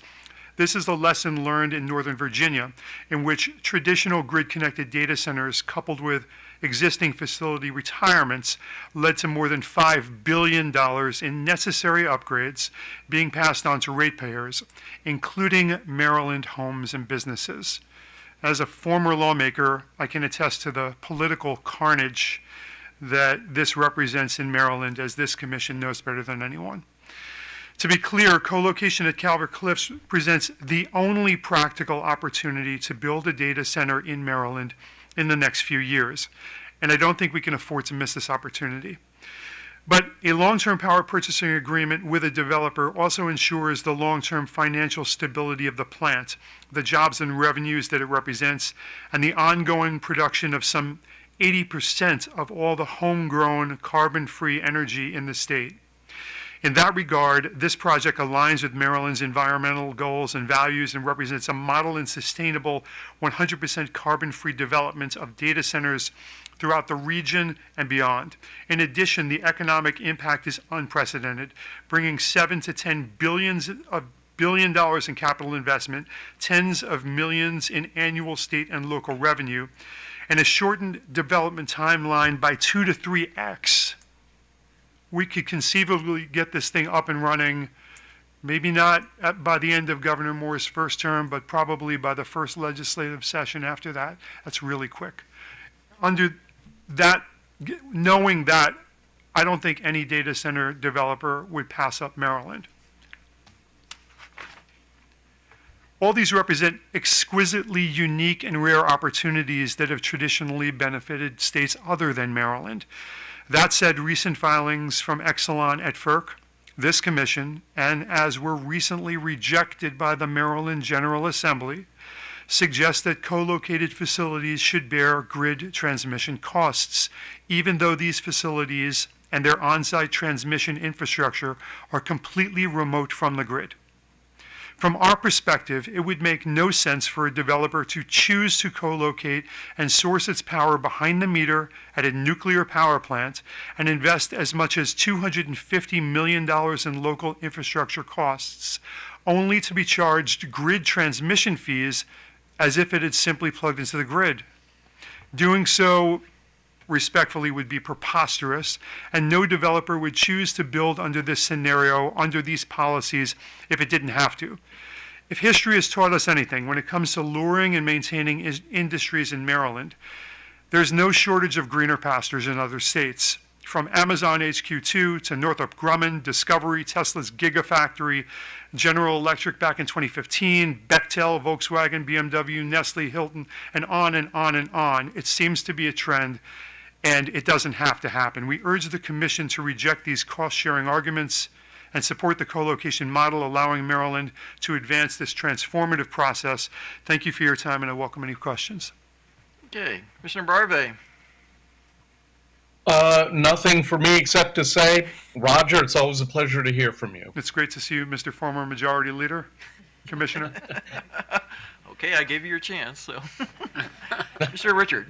this is a lesson learned in Northern Virginia, in which traditional grid-connected data centers coupled with existing facility retirements led to more than $5 billion in necessary upgrades being passed on to ratepayers, including Maryland homes and businesses. As a former lawmaker, I can attest to the political carnage that this represents in Maryland, as this commission knows better than anyone. To be clear, co-location at Calvert Cliffs presents the only practical opportunity to build a data center in Maryland in the next few years, and I don't think we can afford to miss this opportunity. But a long-term power purchasing agreement with a developer also ensures the long-term financial stability of the plant, the jobs and revenues that it represents, and the ongoing production of some 80% of all the homegrown carbon-free energy in the state. In that regard, this project aligns with Maryland's environmental goals and values and represents a model and sustainable 100% carbon-free development of data centers throughout the region and beyond. In addition, the economic impact is unprecedented, bringing $7 to $10 billion in capital investment, tens of millions in annual state and local revenue, and a shortened development timeline by 2 to 3x. We could conceivably get this thing up and running, maybe not by the end of Governor Moore's first term, but probably by the first legislative session after that. That's really quick. Under that, knowing that, I don't think any data center developer would pass up Maryland. All these represent exquisitely unique and rare opportunities that have traditionally benefited states other than Maryland. That said, recent filings from Exelon at FERC, this commission, and as were recently rejected by the Maryland General Assembly, suggest that co-located facilities should bear grid transmission costs, even though these facilities and their on-site transmission infrastructure are completely remote from the grid. From our perspective, it would make no sense for a developer to choose to co-locate and source its power behind the meter at a nuclear power plant and invest as much as $250 million in local infrastructure costs, only to be charged grid transmission fees as if it had simply plugged into the grid. Doing so, respectfully, would be preposterous, and no developer would choose to build under this scenario, under these policies, if it didn't have to. If history has taught us anything when it comes to luring and maintaining industries in Maryland, there's no shortage of greener pastures in other states. from Amazon HQ2 to Northrop Grumman, Discovery, Tesla's Gigafactory, General Electric back in 2015, Bechtel, Volkswagen, BMW, Nestle, Hilton, and on and on and on. It seems to be a trend, and it doesn't have to happen. We urge the Commission to reject these cost-sharing arguments and support the co-location model, allowing Maryland to advance this transformative process. Thank you for your time, and I welcome any questions. Okay, Commissioner Barve. Nothing for me except to say, Roger, it's always a pleasure to hear from you. It's great to see you, Mr. Former Majority Leader, Commissioner. Okay, I gave you your chance, so. Mr. Richard.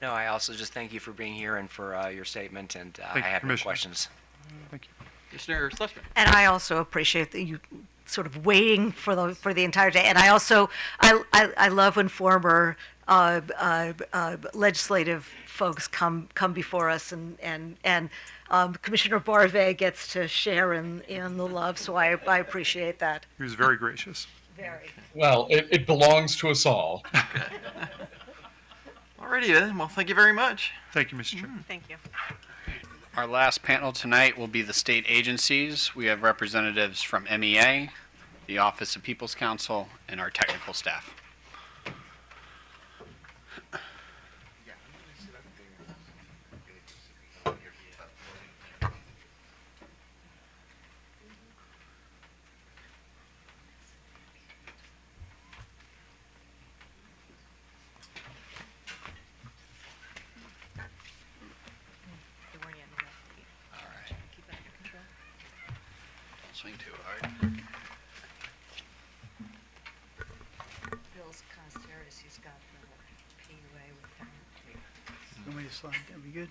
No, I also just thank you for being here and for your statement, and I Thank you, have no Commissioner. questions. Thank you. Commissioner Schlesman. And I also appreciate that you sort of waiting for the entire day. And I also I love when former legislative folks come before us, and Commissioner Barve gets to share in the love. So I appreciate that. He was very gracious. Very. Well, it belongs to us all. Alrighty then, well, thank you very much. Thank you, Mr. Chair. Thank you. Our last panel tonight will be the state agencies. We have representatives from MEA, the Office of People's Counsel, and our technical staff. Swing too hard. Bill's Constellation, he's got the PUA with him. Want me to slide? That'd be good.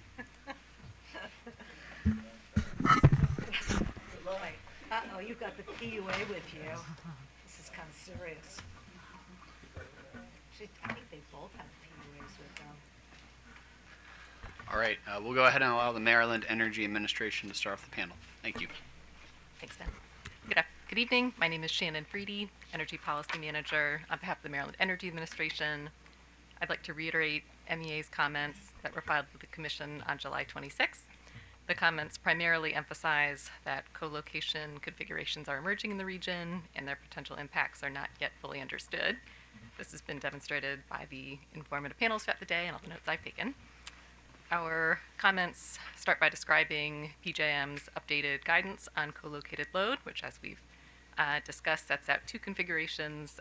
Uh-oh, you've got the PUA with you. This is kind of serious. I think they both have PUAs with them. All right, we'll go ahead and allow the Maryland Energy Administration to start off the panel. Thank you. Thanks, Ben. Good evening. My name is Shannon Freedy, Energy Policy Manager on behalf of the Maryland Energy Administration. I'd like to reiterate MEA's comments that were filed with the Commission on July 26th. The comments primarily emphasize that co-location configurations are emerging in the region and their potential impacts are not yet fully understood. This has been demonstrated by the informative panels throughout the day and all the notes I've taken. Our comments start by describing PJM's updated guidance on co-located load, which, as we've discussed, sets out two configurations,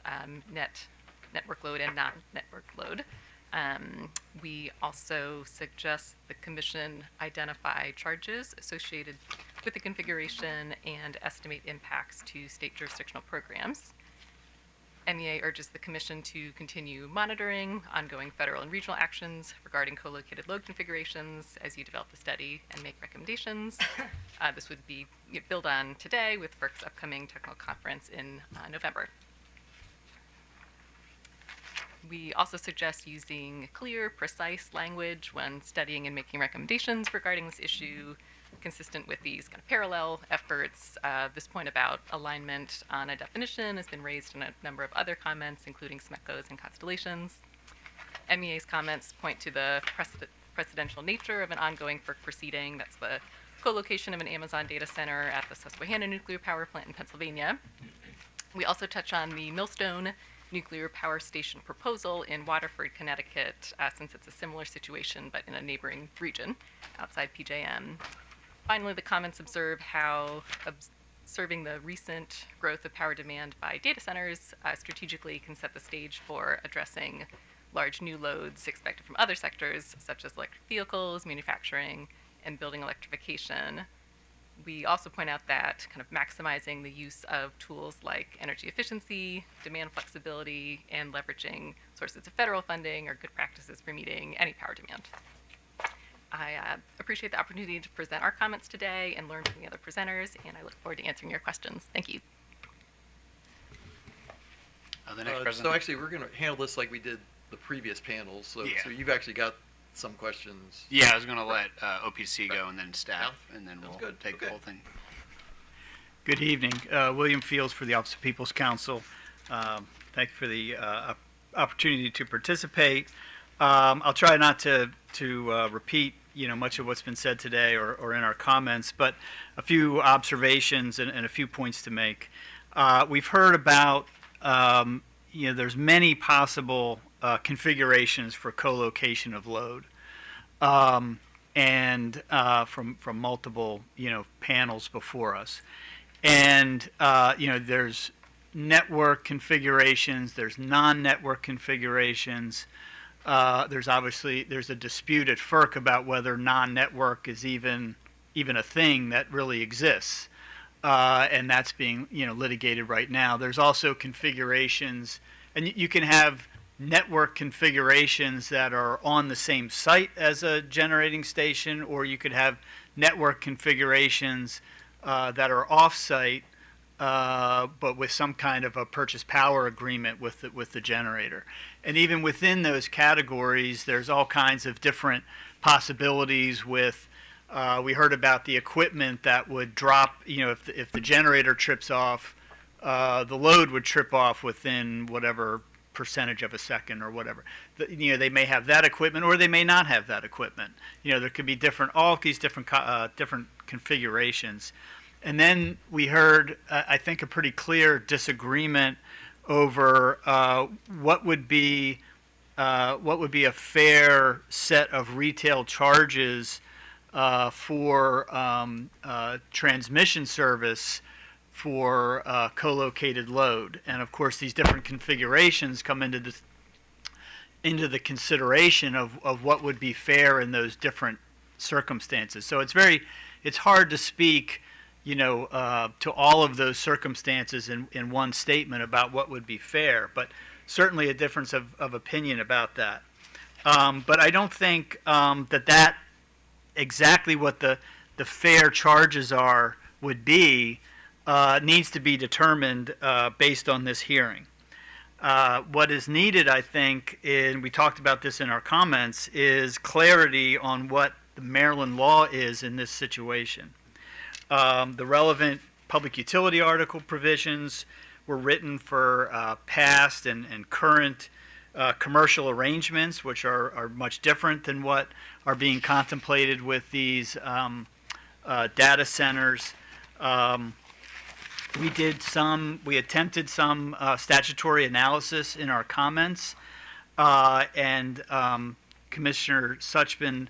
network load and non-network load. We also suggest the Commission identify charges associated with the configuration and estimate impacts to state jurisdictional programs. MEA urges the Commission to continue monitoring ongoing federal and regional actions regarding co-located load configurations as you develop the study and make recommendations. This would be built on today with FERC's upcoming technical conference in November. We also suggest using clear, precise language when studying and making recommendations regarding this issue, consistent with these kind of parallel efforts. This point about alignment on a definition has been raised in a number of other comments, including SMECOs and Constellations. MEA's comments point to the precedential nature of an ongoing FERC proceeding. That's the co-location of an Amazon data center at the Susquehanna nuclear power plant in Pennsylvania. We also touch on the Millstone nuclear power station proposal in Waterford, Connecticut, since it's a similar situation but in a neighboring region outside PJM. Finally, the comments observe how observing the recent growth of power demand by data centers strategically can set the stage for addressing large new loads expected from other sectors, such as electric vehicles, manufacturing, and building electrification. We also point out that kind of maximizing the use of tools like energy efficiency, demand flexibility, and leveraging sources of federal funding are good practices for meeting any power demand. I appreciate the opportunity to present our comments today and learn from the other presenters, and I look forward to answering your questions. Thank you. The next president. So actually, we're going to handle this like we did the previous panels. So, Yeah. so you've actually got some questions. Yeah, I was going to let OPC go and then staff, and then we'll good. take the whole thing. Good evening. William Fields for the Office of People's Counsel. Thank you for the opportunity to participate. I'll try not to repeat much of what's been said today or in our comments, but a few observations and a few points to make. We've heard about, there's many possible configurations for co-location of load, and from multiple, panels before us. And, there's network configurations, there's non-network configurations. There's a dispute at FERC about whether non-network is even a thing that really exists, and that's being litigated right now. There's also configurations, and you can have network configurations that are on the same site as a generating station, or you could have network configurations that are off-site, but with some kind of a purchase power agreement with the generator. And even within those categories, there's all kinds of different possibilities with, we heard about the equipment that would drop, if the generator trips off, the load would trip off within whatever percentage of a second or whatever. They may have that equipment or they may not have that equipment. There could be all these different configurations. And then we heard, I think, a pretty clear disagreement over what would be a fair set of retail charges for transmission service for co-located load. And of course, these different configurations come into the consideration of what would be fair in those different circumstances. So it's hard to speak to all of those circumstances in one statement about what would be fair, but certainly a difference of opinion about that. But I don't think that exactly what the fair charges would be needs to be determined based on this hearing. What is needed, I think, and we talked about this in our comments, is clarity on what the Maryland law is in this situation. The relevant public utility article provisions were written for past and current commercial arrangements, which are much different than what are being contemplated with these data centers. We attempted some statutory analysis in our comments, and Commissioner Suchman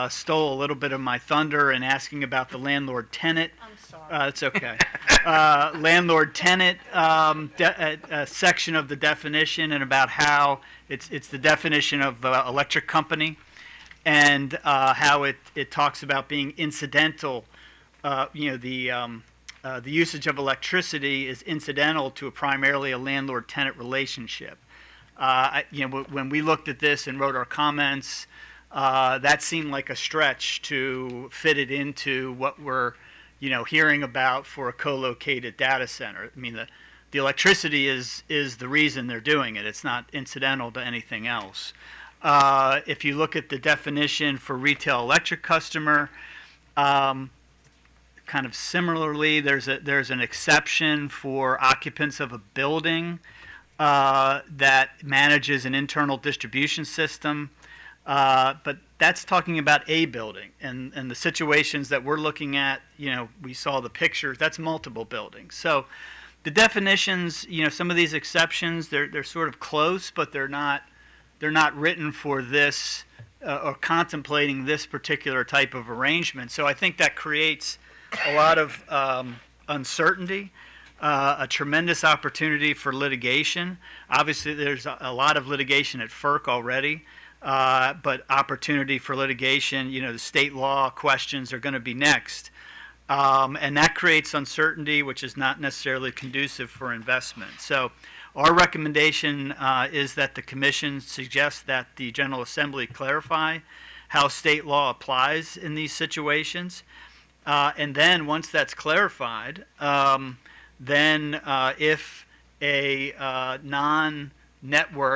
stole a little bit of my thunder in asking about the landlord-tenant. I'm sorry. It's okay. Landlord-tenant section of the definition, and about how it's the definition of electric company, and how it talks about being incidental. The usage of electricity is incidental to primarily a landlord-tenant relationship. When we looked at this and wrote our comments, that seemed like a stretch to fit it into what we're, hearing about for a co-located data center. I mean, the electricity is the reason they're doing it. It's not incidental to anything else. If you look at the definition for retail electric customer, kind of similarly, there's an exception for occupants of a building that manages an internal distribution system. But that's talking about a building, and the situations that we're looking at, we saw the pictures, that's multiple buildings. So the definitions, some of these exceptions, they're sort of close, but they're not written for this or contemplating this particular type of arrangement. So I think that creates a lot of uncertainty, a tremendous opportunity for litigation. Obviously, there's a lot of litigation at FERC already. But opportunity for litigation, the state law questions are going to be next. And that creates uncertainty, which is not necessarily conducive for investment. So our recommendation is that the Commission suggests that the General Assembly clarify how state law applies in these situations. And then once that's clarified, if a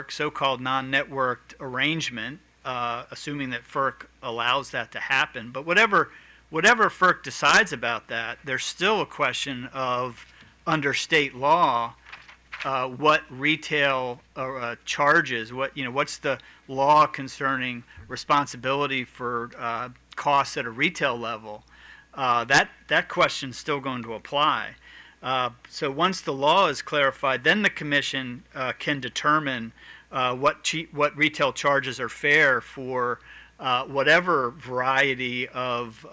so-called non-networked arrangement, assuming that FERC allows that to happen. But whatever FERC decides about that, there's still a question of, under state law, what retail charges, what's the law concerning responsibility for costs at a retail level, that question's still going to apply. So once the law is clarified, then the commission can determine what retail charges are fair for whatever variety of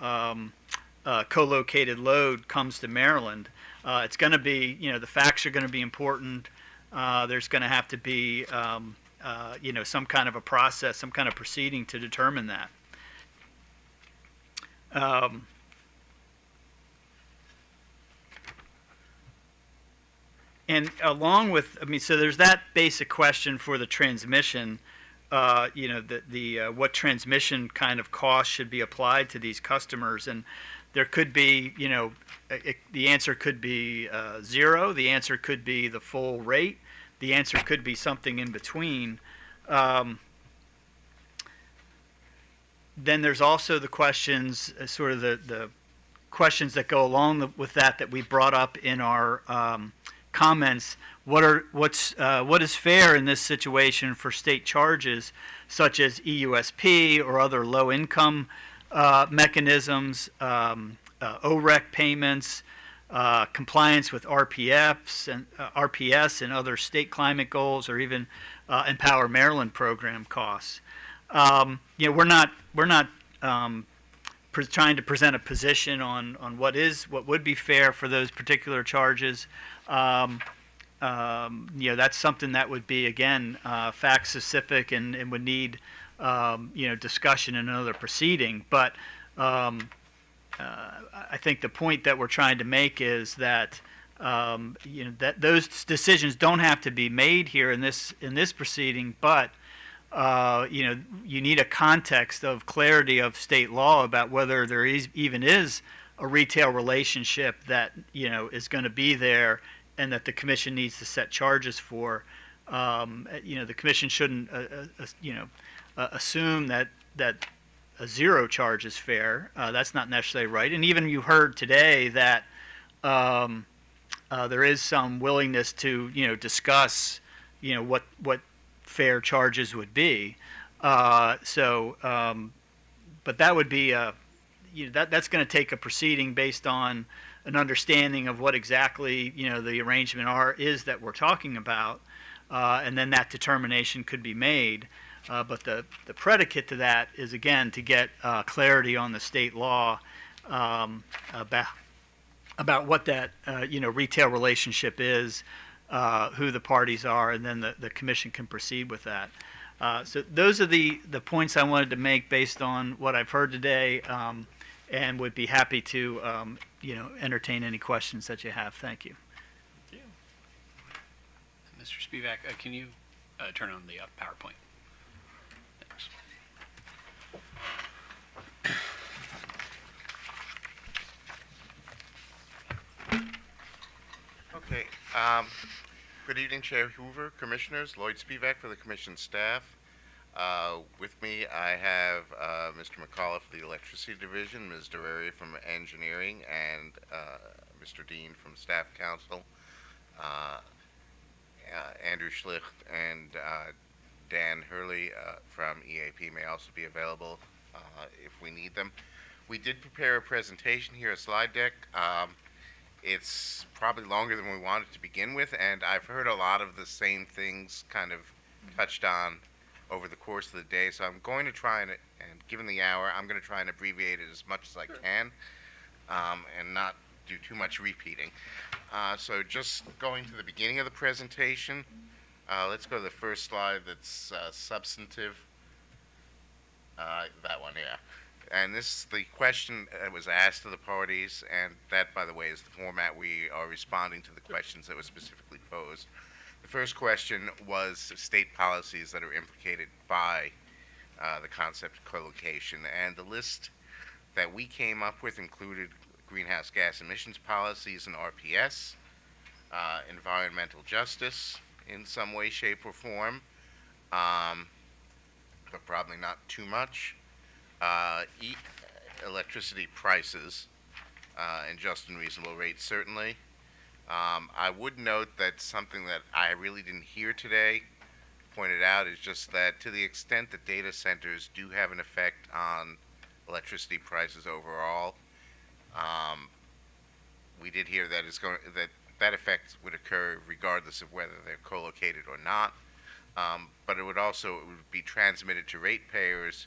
co-located load comes to Maryland. It's going to be, the facts are going to be important. There's going to have to be, some kind of a process, some kind of proceeding to determine that. And along with, so there's that basic question for the transmission, what transmission kind of cost should be applied to these customers. And there could be, the answer could be 0, the answer could be the full rate, the answer could be something in between. Then there's also the questions, sort of the questions that go along with that we brought up in our comments. What is fair in this situation for state charges such as EUSP or other low income mechanisms, OREC payments, compliance with RPS and other state climate goals, or even Empower Maryland program costs. We're not trying to present a position on what would be fair for those particular charges. That's something that would be, again, fact specific and would need discussion in another proceeding. But I think the point that we're trying to make is that that those decisions don't have to be made here in this proceeding, but you need a context of clarity of state law about whether there even is a retail relationship that is going to be there, and that the commission needs to set charges for. The commission shouldn't assume that a 0 charge is fair. That's not necessarily right. And even you heard today that there is some willingness to discuss what fair charges would be. But that would be that's going to take a proceeding based on an understanding of what exactly the arrangement is that we're talking about, and then that determination could be made. But the predicate to that is, again, to get clarity on the state law about what that retail relationship is, who the parties are, and then the commission can proceed with that. So those are the points I wanted to make based on what I've heard today, and would be happy to entertain any questions that you have. Thank you. Mr. Spivak, can you turn on the PowerPoint? Thanks. Okay. Good evening, Chair Hoover, Commissioners. Lloyd Spivak for the Commission staff. With me, I have Mr. McCullough for the Electricity Division, Ms. Dureri from Engineering, and Mr. Dean from Staff Council. Andrew Schlicht and Dan Hurley from EAP may also be available if we need them. We did prepare a presentation here, a slide deck. It's probably longer than we wanted to begin with, and I've heard a lot of the same things kind of touched on over the course of the day, so I'm going to try and given the hour, I'm going to try and abbreviate it as much as I can, and not do too much repeating. So just going to the beginning of the presentation, let's go to the first slide that's substantive. That one, yeah. And this is the question that was asked of the parties, and that, by the way, is the format we are responding to the questions that were specifically posed. The first question was state policies that are implicated by the concept of collocation, and the list that we came up with included greenhouse gas emissions policies and RPS, environmental justice in some way, shape, or form, but probably not too much, electricity prices and just and reasonable rates, certainly, I would note that something that I really didn't hear today pointed out is just that to the extent that data centers do have an effect on electricity prices overall, we did hear that that effect would occur regardless of whether they're co-located or not. But it would be transmitted to ratepayers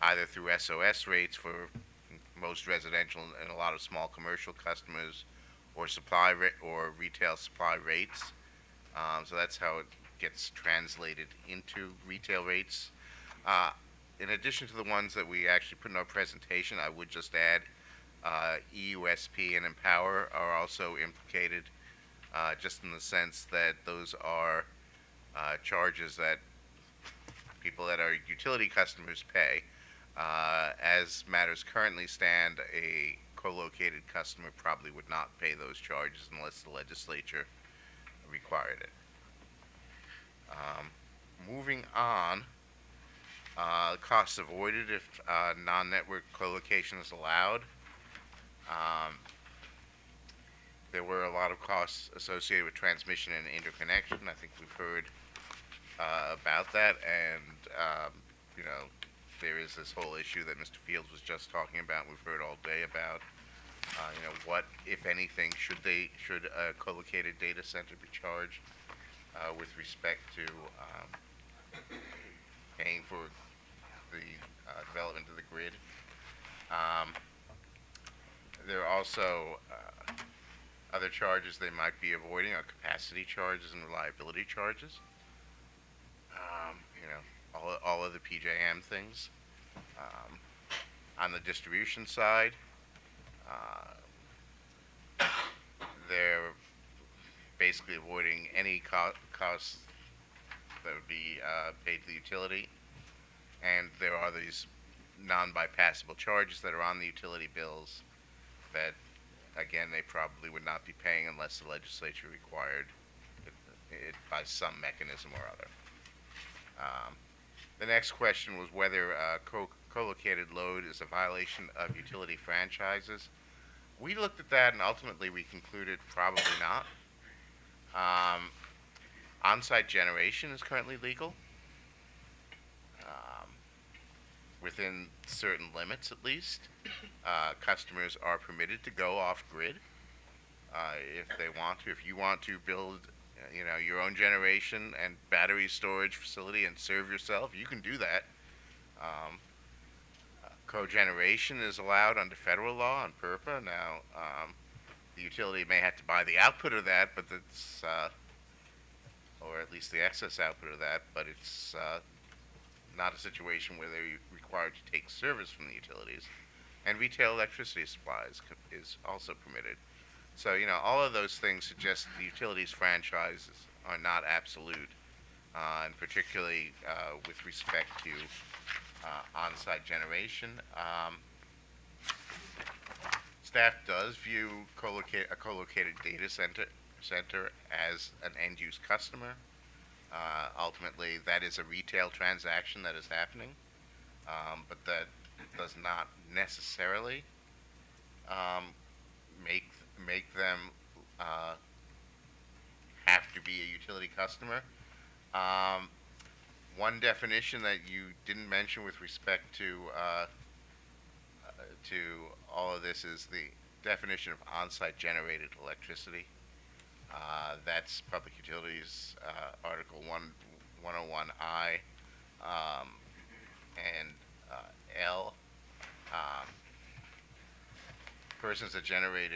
either through SOS rates for most residential and a lot of small commercial customers, or or retail supply rates. So that's how it gets translated into retail rates. In addition to the ones that we actually put in our presentation, I would just add EUSP and Empower are also implicated, just in the sense that those are charges that people that are utility customers pay. As matters currently stand, a co-located customer probably would not pay those charges unless the legislature required it. Moving on, costs avoided if non-network co-location is allowed. There were a lot of costs associated with transmission and interconnection. I think we've heard about that, and there is this whole issue that Mr. Fields was just talking about. We've heard all day about what, if anything, should a co-located data center be charged with respect to paying for the development of the grid. There are also other charges they might be avoiding are capacity charges and reliability charges. All of the PJM things. On the distribution side, they're basically avoiding any costs that would be paid to the utility. And there are these non-bypassable charges that are on the utility bills that, again, they probably would not be paying unless the legislature required it by some mechanism or other. The next question was whether co-located load is a violation of utility franchises. We looked at that and ultimately we concluded probably not. On-site generation is currently legal, within certain limits at least. Customers are permitted to go off-grid if they want to. If you want to build your own generation and battery storage facility and serve yourself, you can do that. Cogeneration is allowed under federal law on PURPA. Now, the utility may have to buy the output of that, but that's, or at least the excess output of that, but it's not a situation where they're required to take service from the utilities. And retail electricity supplies is also permitted. So, all of those things suggest the utilities franchises are not absolute, and particularly with respect to on-site generation. Staff does view a co-located data center as an end-use customer. Ultimately, that is a retail transaction that is happening, but that does not necessarily make them have to be a utility customer. One definition that you didn't mention with respect to all of this is the definition of on-site generated electricity. That's Public Utilities Article 101I and L. Persons that generate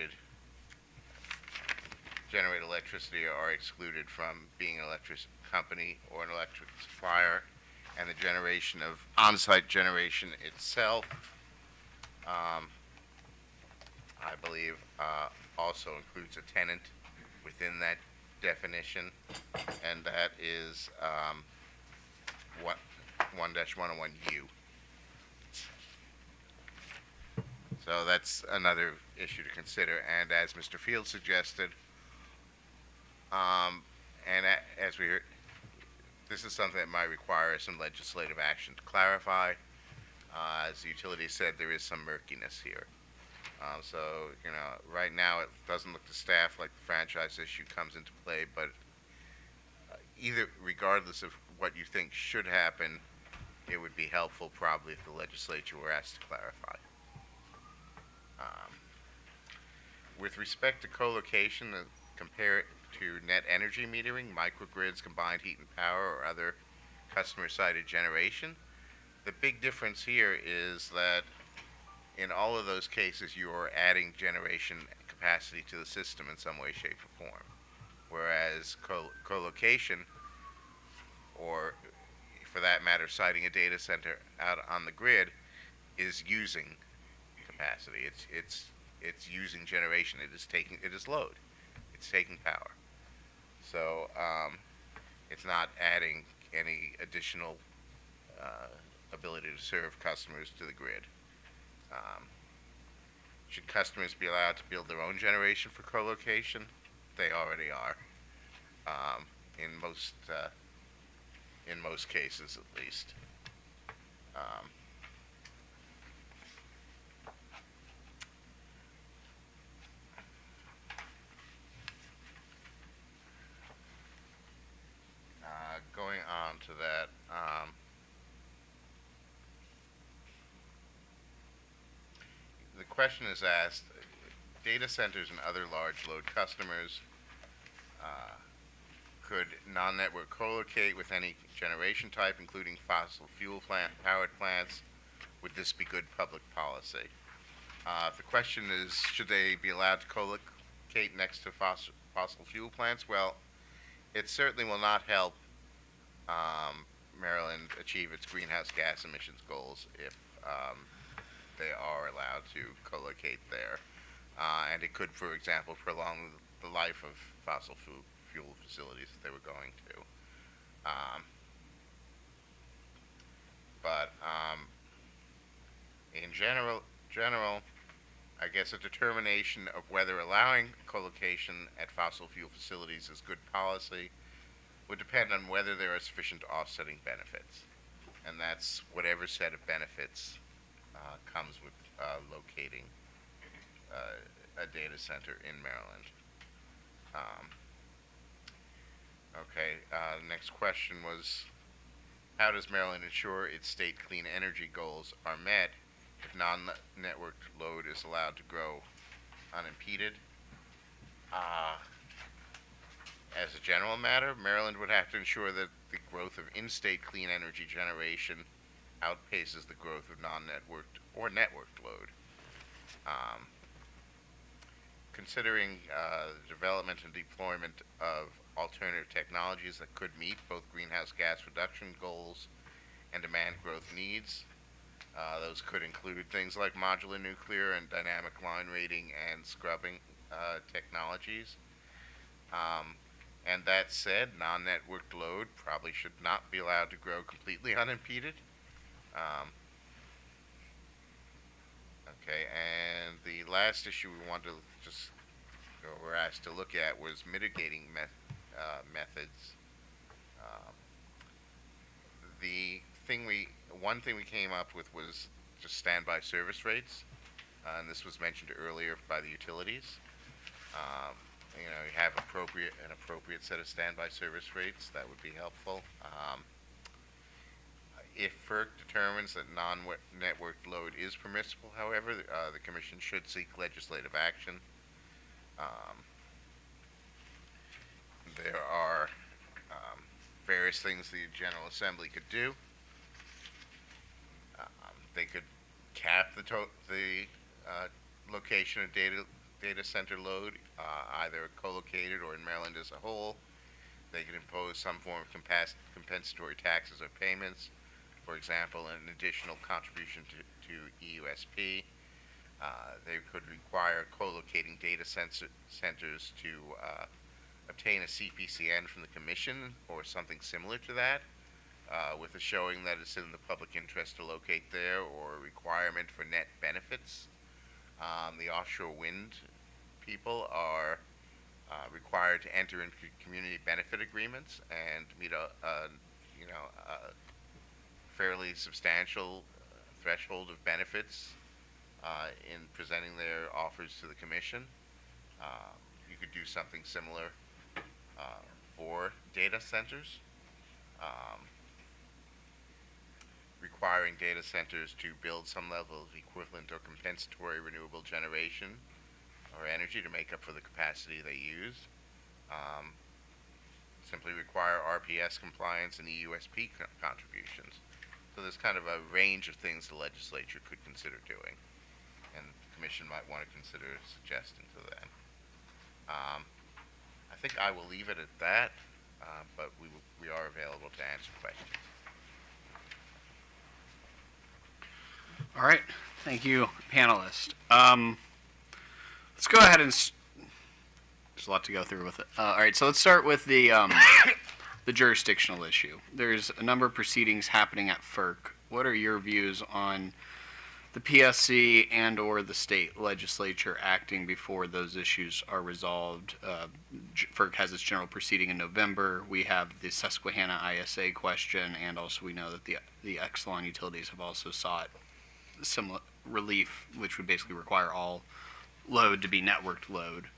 electricity are excluded from being an electric company or an electric supplier, and the generation of on-site generation itself, I believe, also includes a tenant within that definition, and that is 1-101U. So that's another issue to consider, and as Mr. Fields suggested, as we heard, this is something that might require some legislative action to clarify. As the utility said, there is some murkiness here. So, right now it doesn't look to staff like the franchise issue comes into play, but either, regardless of what you think should happen, it would be helpful probably if the legislature were asked to clarify. With respect to co-location, compare it to net energy metering, microgrids, combined heat and power, or other customer-sided generation, the big difference here is that in all of those cases, you are adding generation capacity to the system in some way, shape, or form. Whereas co-location, or for that matter, siting a data center out on the grid, is using capacity. It's using generation. It is load. It's taking power. So it's not adding any additional ability to serve customers to the grid. Should customers be allowed to build their own generation for co-location? They already are. In most cases, at least. Going on to that, the question is asked, data centers and other large load customers, could non-network co-locate with any generation type, including fossil fuel powered plants? Would this be good public policy? The question is, should they be allowed to co-locate next to fossil fuel plants? Well, it certainly will not help Maryland achieve its greenhouse gas emissions goals if they are allowed to co-locate there. And it could, for example, prolong the life of fossil fuel facilities if they were going to. But in general, I guess a determination of whether allowing co-location at fossil fuel facilities is good policy would depend on whether there are sufficient offsetting benefits. And that's whatever set of benefits comes with locating a data center in Maryland. The next question was, how does Maryland ensure its state clean energy goals are met if non-networked load is allowed to grow unimpeded? As a general matter, Maryland would have to ensure that the growth of in-state clean energy generation outpaces the growth of non-networked or networked load. Considering the development and deployment of alternative technologies that could meet both greenhouse gas reduction goals and demand growth needs, those could include things like modular nuclear and dynamic line rating and scrubbing technologies. And that said, non-networked load probably should not be allowed to grow completely unimpeded. And the last issue we wanted to were asked to look at was mitigating methods. One thing we came up with was just standby service rates, and this was mentioned earlier by the utilities. You have an appropriate set of standby service rates, that would be helpful. If FERC determines that non-networked load is permissible, however, the Commission should seek legislative action. There are various things the General Assembly could do. They could cap the location of data center load, either co-located or in Maryland as a whole. They could impose some form of compensatory taxes or payments. For example, an additional contribution to EUSP. They could require co-locating data centers to obtain a CPCN from the Commission or something similar to that, with a showing that it's in the public interest to locate there, or a requirement for net benefits. The offshore wind people are required to enter into community benefit agreements and meet a fairly substantial threshold of benefits in presenting their offers to the commission. You could do something similar for data centers, requiring data centers to build some level of equivalent or compensatory renewable generation or energy to make up for the capacity they use. Simply require RPS compliance and EUSP contributions. So there's kind of a range of things the legislature could consider doing, and the commission might want to consider suggesting to them. I think I will leave it at that, but we are available to answer questions. All right. Thank you, panelists. Let's go ahead and there's a lot to go through with it. All right, so let's start with the jurisdictional issue. There's a number of proceedings happening at FERC. What are your views on the PSC and or the state legislature acting before those issues are resolved? FERC has its general proceeding in November. We have the Susquehanna ISA question, and also we know that the Exelon utilities have also sought similar relief, which would basically require all load to be networked load.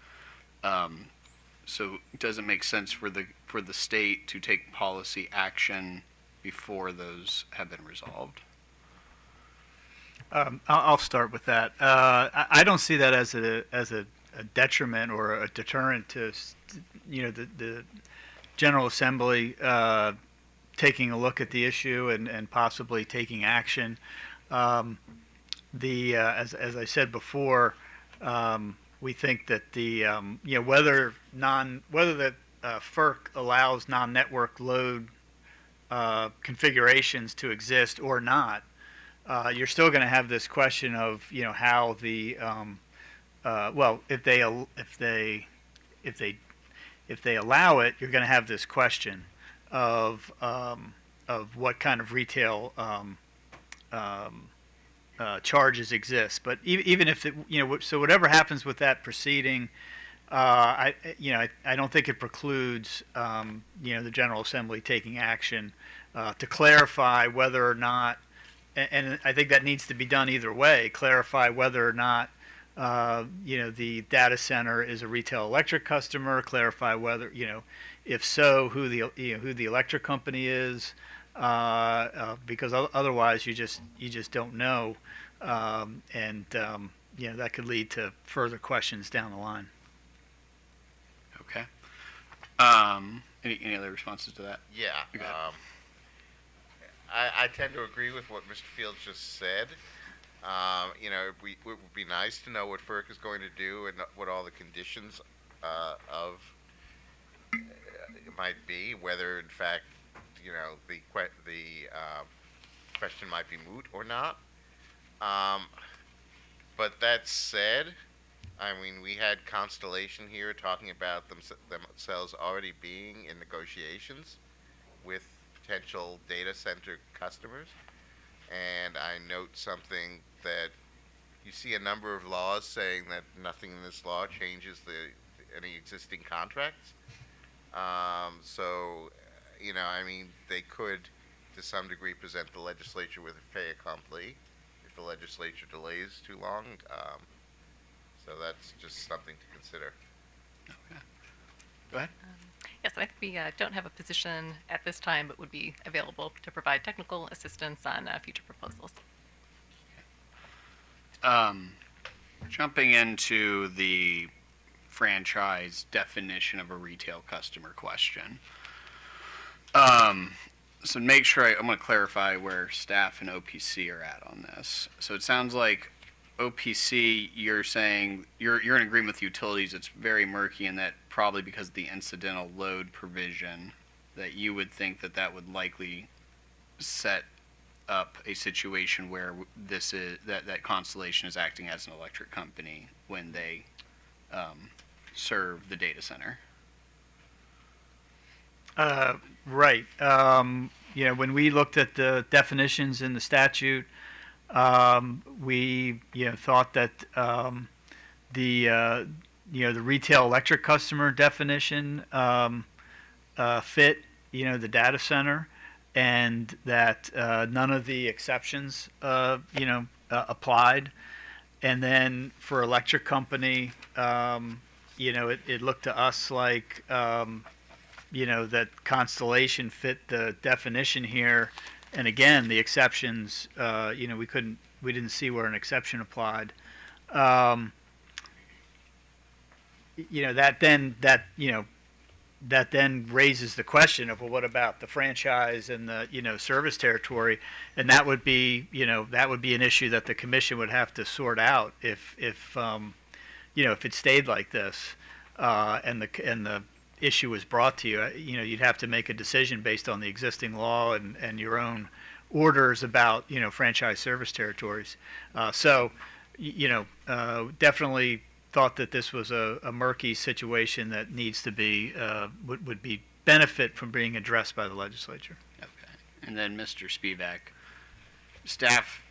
So does it make sense for the state to take policy action before those have been resolved? I'll start with that. I don't see that as a detriment or a deterrent to, the General Assembly taking a look at the issue and possibly taking action. As I said before, we think that whether the FERC allows non-network load configurations to exist or not, you're still going to have this question of how the if they allow it, you're going to have this question of what kind of retail charges exist. But even if so whatever happens with that proceeding, I don't think it precludes the General Assembly taking action to clarify whether or not, and I think that needs to be done either way, clarify whether or not the data center is a retail electric customer, clarify whether if so, who the electric company is, because otherwise you just don't know, and that could lead to further questions down the line. Okay. Any other responses to that? Yeah. I tend to agree with what Mr. Fields just said. It would be nice to know what FERC is going to do and what all the conditions of might be, whether in fact the question might be moot or not. But that said, we had Constellation here talking about themselves already being in negotiations with potential data center customers. And I note something that you see a number of laws saying that nothing in this law changes any existing contracts. They could, to some degree, present the legislature with a fait accompli if the legislature delays too long. So that's just something to consider. Okay. Go ahead. Yes, I think we don't have a position at this time, but would be available to provide technical assistance on future proposals. Jumping into the franchise definition of a retail customer question. So make sure I'm going to clarify where staff and OPC are at on this. So it sounds like OPC, you're saying you're in agreement with utilities. It's very murky, and that probably because of the incidental load provision, that you would think that would likely set up a situation where that Constellation is acting as an electric company when they serve the data center. Right. When we looked at the definitions in the statute, we thought that the retail electric customer definition fit the data center, and that none of the exceptions applied. And then for electric company, it looked to us like, that Constellation fit the definition here. And again, the exceptions, we didn't see where an exception applied. That then raises the question of, well, what about the franchise and the service territory? And that would be an issue that the commission would have to sort out if it stayed like this, and the issue was brought to you. You'd have to make a decision based on the existing law and your own orders about franchise service territories. Definitely thought that this was a murky situation that needs to be would be benefit from being addressed by the legislature. Okay. And then Mr. Spivak, staff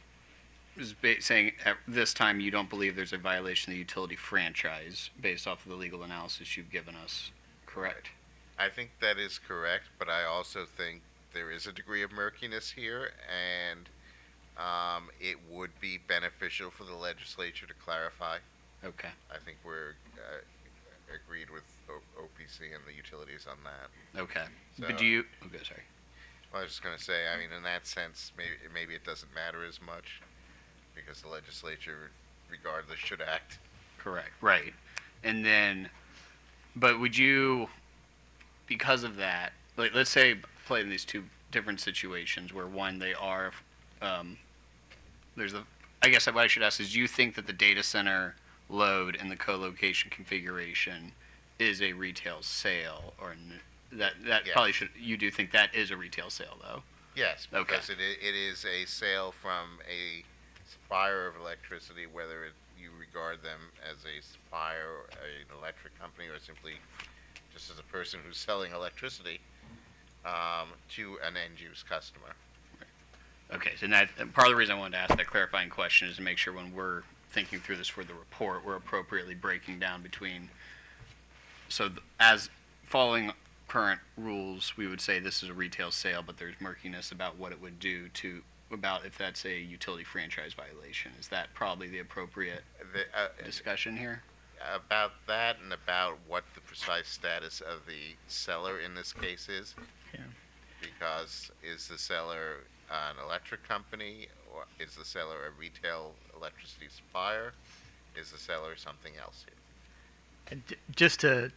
is saying at this time you don't believe there's a violation of the utility franchise based off of the legal analysis you've given us, correct? I think that is correct, but I also think there is a degree of murkiness here, and it would be beneficial for the legislature to clarify. Okay. I think we're agreed with OPC and the utilities on that. Okay. So, But do you? Okay, sorry. I was just going to say, I mean, in that sense, maybe it doesn't matter as much because the legislature, regardless, should act. Correct. Right. And then, but would you, because of that, like, let's say play in these two different situations where one, they are, I guess what I should ask is, do you think that the data center load and the co-location configuration is a retail sale, or that Yes. probably should, you do think that is a retail sale though? Yes, Okay. because it is a sale from a supplier of electricity, whether you regard them as a supplier, or an electric company, or simply just as a person who's selling electricity to an end-use customer. Okay, so that, and part of the reason I wanted to ask that clarifying question is to make sure when we're thinking through this for the report, we're appropriately breaking down between, as following current rules, we would say this is a retail sale, but there's murkiness about what it would do about if that's a utility franchise violation. Is that probably the appropriate discussion here? About that and about what the precise status of the seller in this case is. Yeah. Because is the seller an electric company, or is the seller a retail electricity supplier? Is the seller something else here? And just to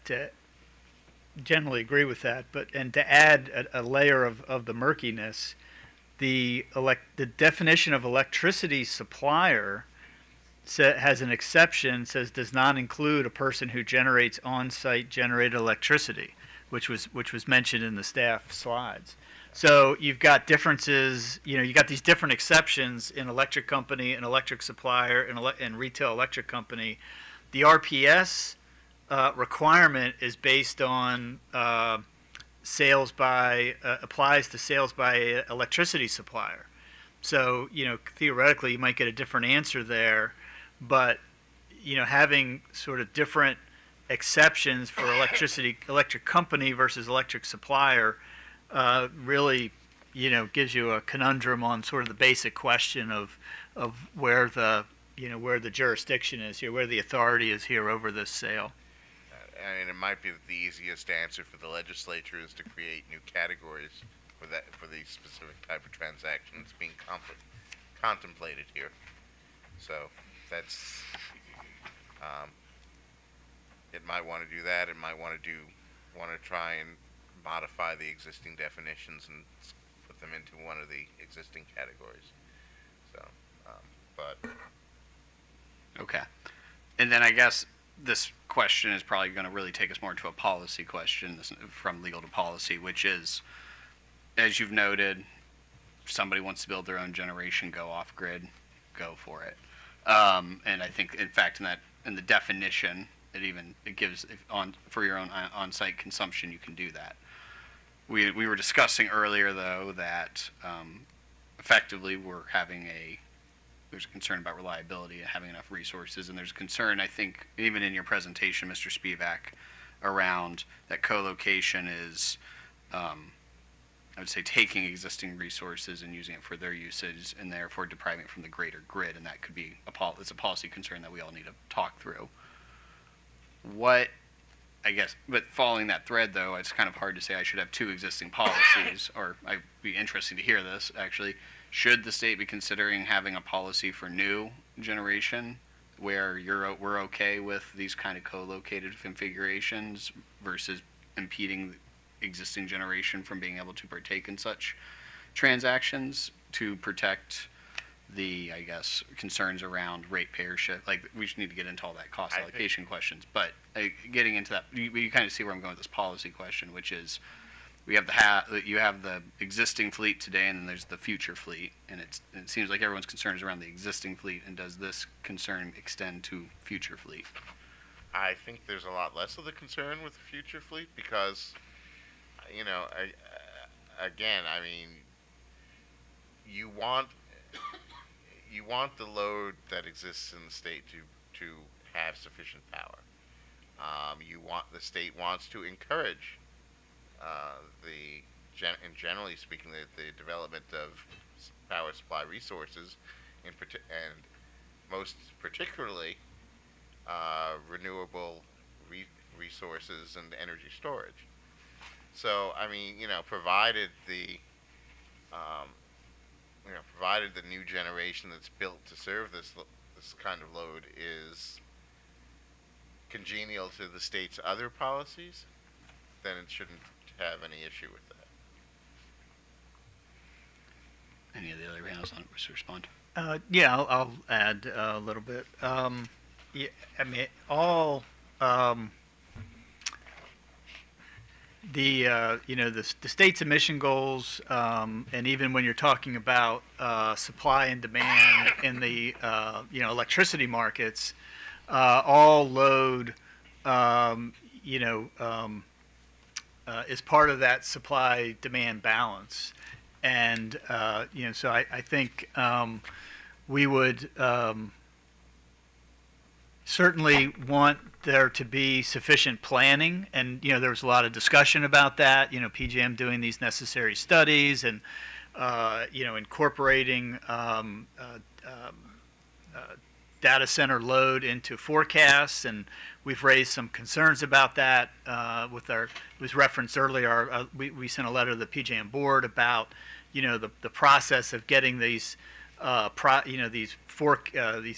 generally agree with that, and to add a layer of the murkiness, the definition of electricity supplier has an exception, says does not include a person who generates on-site generated electricity, which was mentioned in the staff slides. So you've got differences, you got these different exceptions in electric company, and electric supplier, and retail electric company. The RPS requirement is based on sales by, applies to sales by electricity supplier. So, theoretically you might get a different answer there, but, having sort of different exceptions for electric company versus electric supplier really, gives you a conundrum on sort of the basic question of where the jurisdiction is here, where the authority is here over this sale. And it might be that the easiest answer for the legislature is to create new categories for the specific type of transactions being contemplated here. So that's it might want to do that. It might want to try and modify the existing definitions and put them into one of the existing categories. So, but Okay. And then I guess this question is probably going to really take us more into a policy question, from legal to policy, which is, as you've noted, if somebody wants to build their own generation, go off grid, go for it. And I think, in fact, in the definition, it gives for your own on-site consumption, you can do that. We were discussing earlier, though, that effectively there's a concern about reliability and having enough resources, and there's a concern, I think, even in your presentation, Mr. Spivak, around that co-location is I would say, taking existing resources and using it for their usage, and therefore depriving it from the greater grid, and that could be it's a policy concern that we all need to talk through. What, I guess, but following that thread, though, it's kind of hard to say I should have two existing policies, or I'd be interesting to hear this, actually. Should the state be considering having a policy for new generation where we're okay with these kind of co-located configurations versus impeding existing generation from being able to partake in such transactions to protect the, I guess, concerns around ratepayership? Like, we should need to get into all that cost allocation questions, but getting into that, you kind of see where I'm going with this policy question, which is you have the existing fleet today, and then there's the future fleet, and it seems like everyone's concern is around the existing fleet, and does this concern extend to future fleet? I think there's a lot less of the concern with the future fleet because, again, I mean, you want the load that exists in the state to have sufficient power. The state wants to encourage and generally speaking, the development of power supply resources, and most particularly renewable resources and energy storage. So, I mean, provided the new generation that's built to serve this kind of load is congenial to the state's other policies, then it shouldn't have any issue with that. Any of the other panels want to respond? Yeah, I'll add a little bit. Yeah, I mean, all the state's emission goals, and even when you're talking about supply and demand in the electricity markets, all load is part of that supply demand balance. And so I think we would certainly want there to be sufficient planning, and there was a lot of discussion about that. PJM doing these necessary studies and incorporating data center load into forecasts, and we've raised some concerns about that. It was referenced earlier. We sent a letter to the PJM board about the process of getting these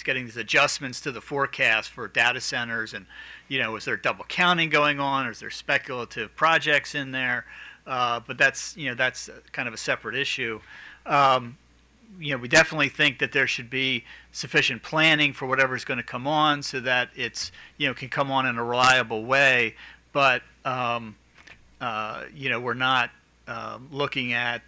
getting these adjustments to the forecast for data centers, and is there double counting going on, or is there speculative projects in there? But that's kind of a separate issue. We definitely think that there should be sufficient planning for whatever's going to come on, so that it's can come on in a reliable way. But we're not looking at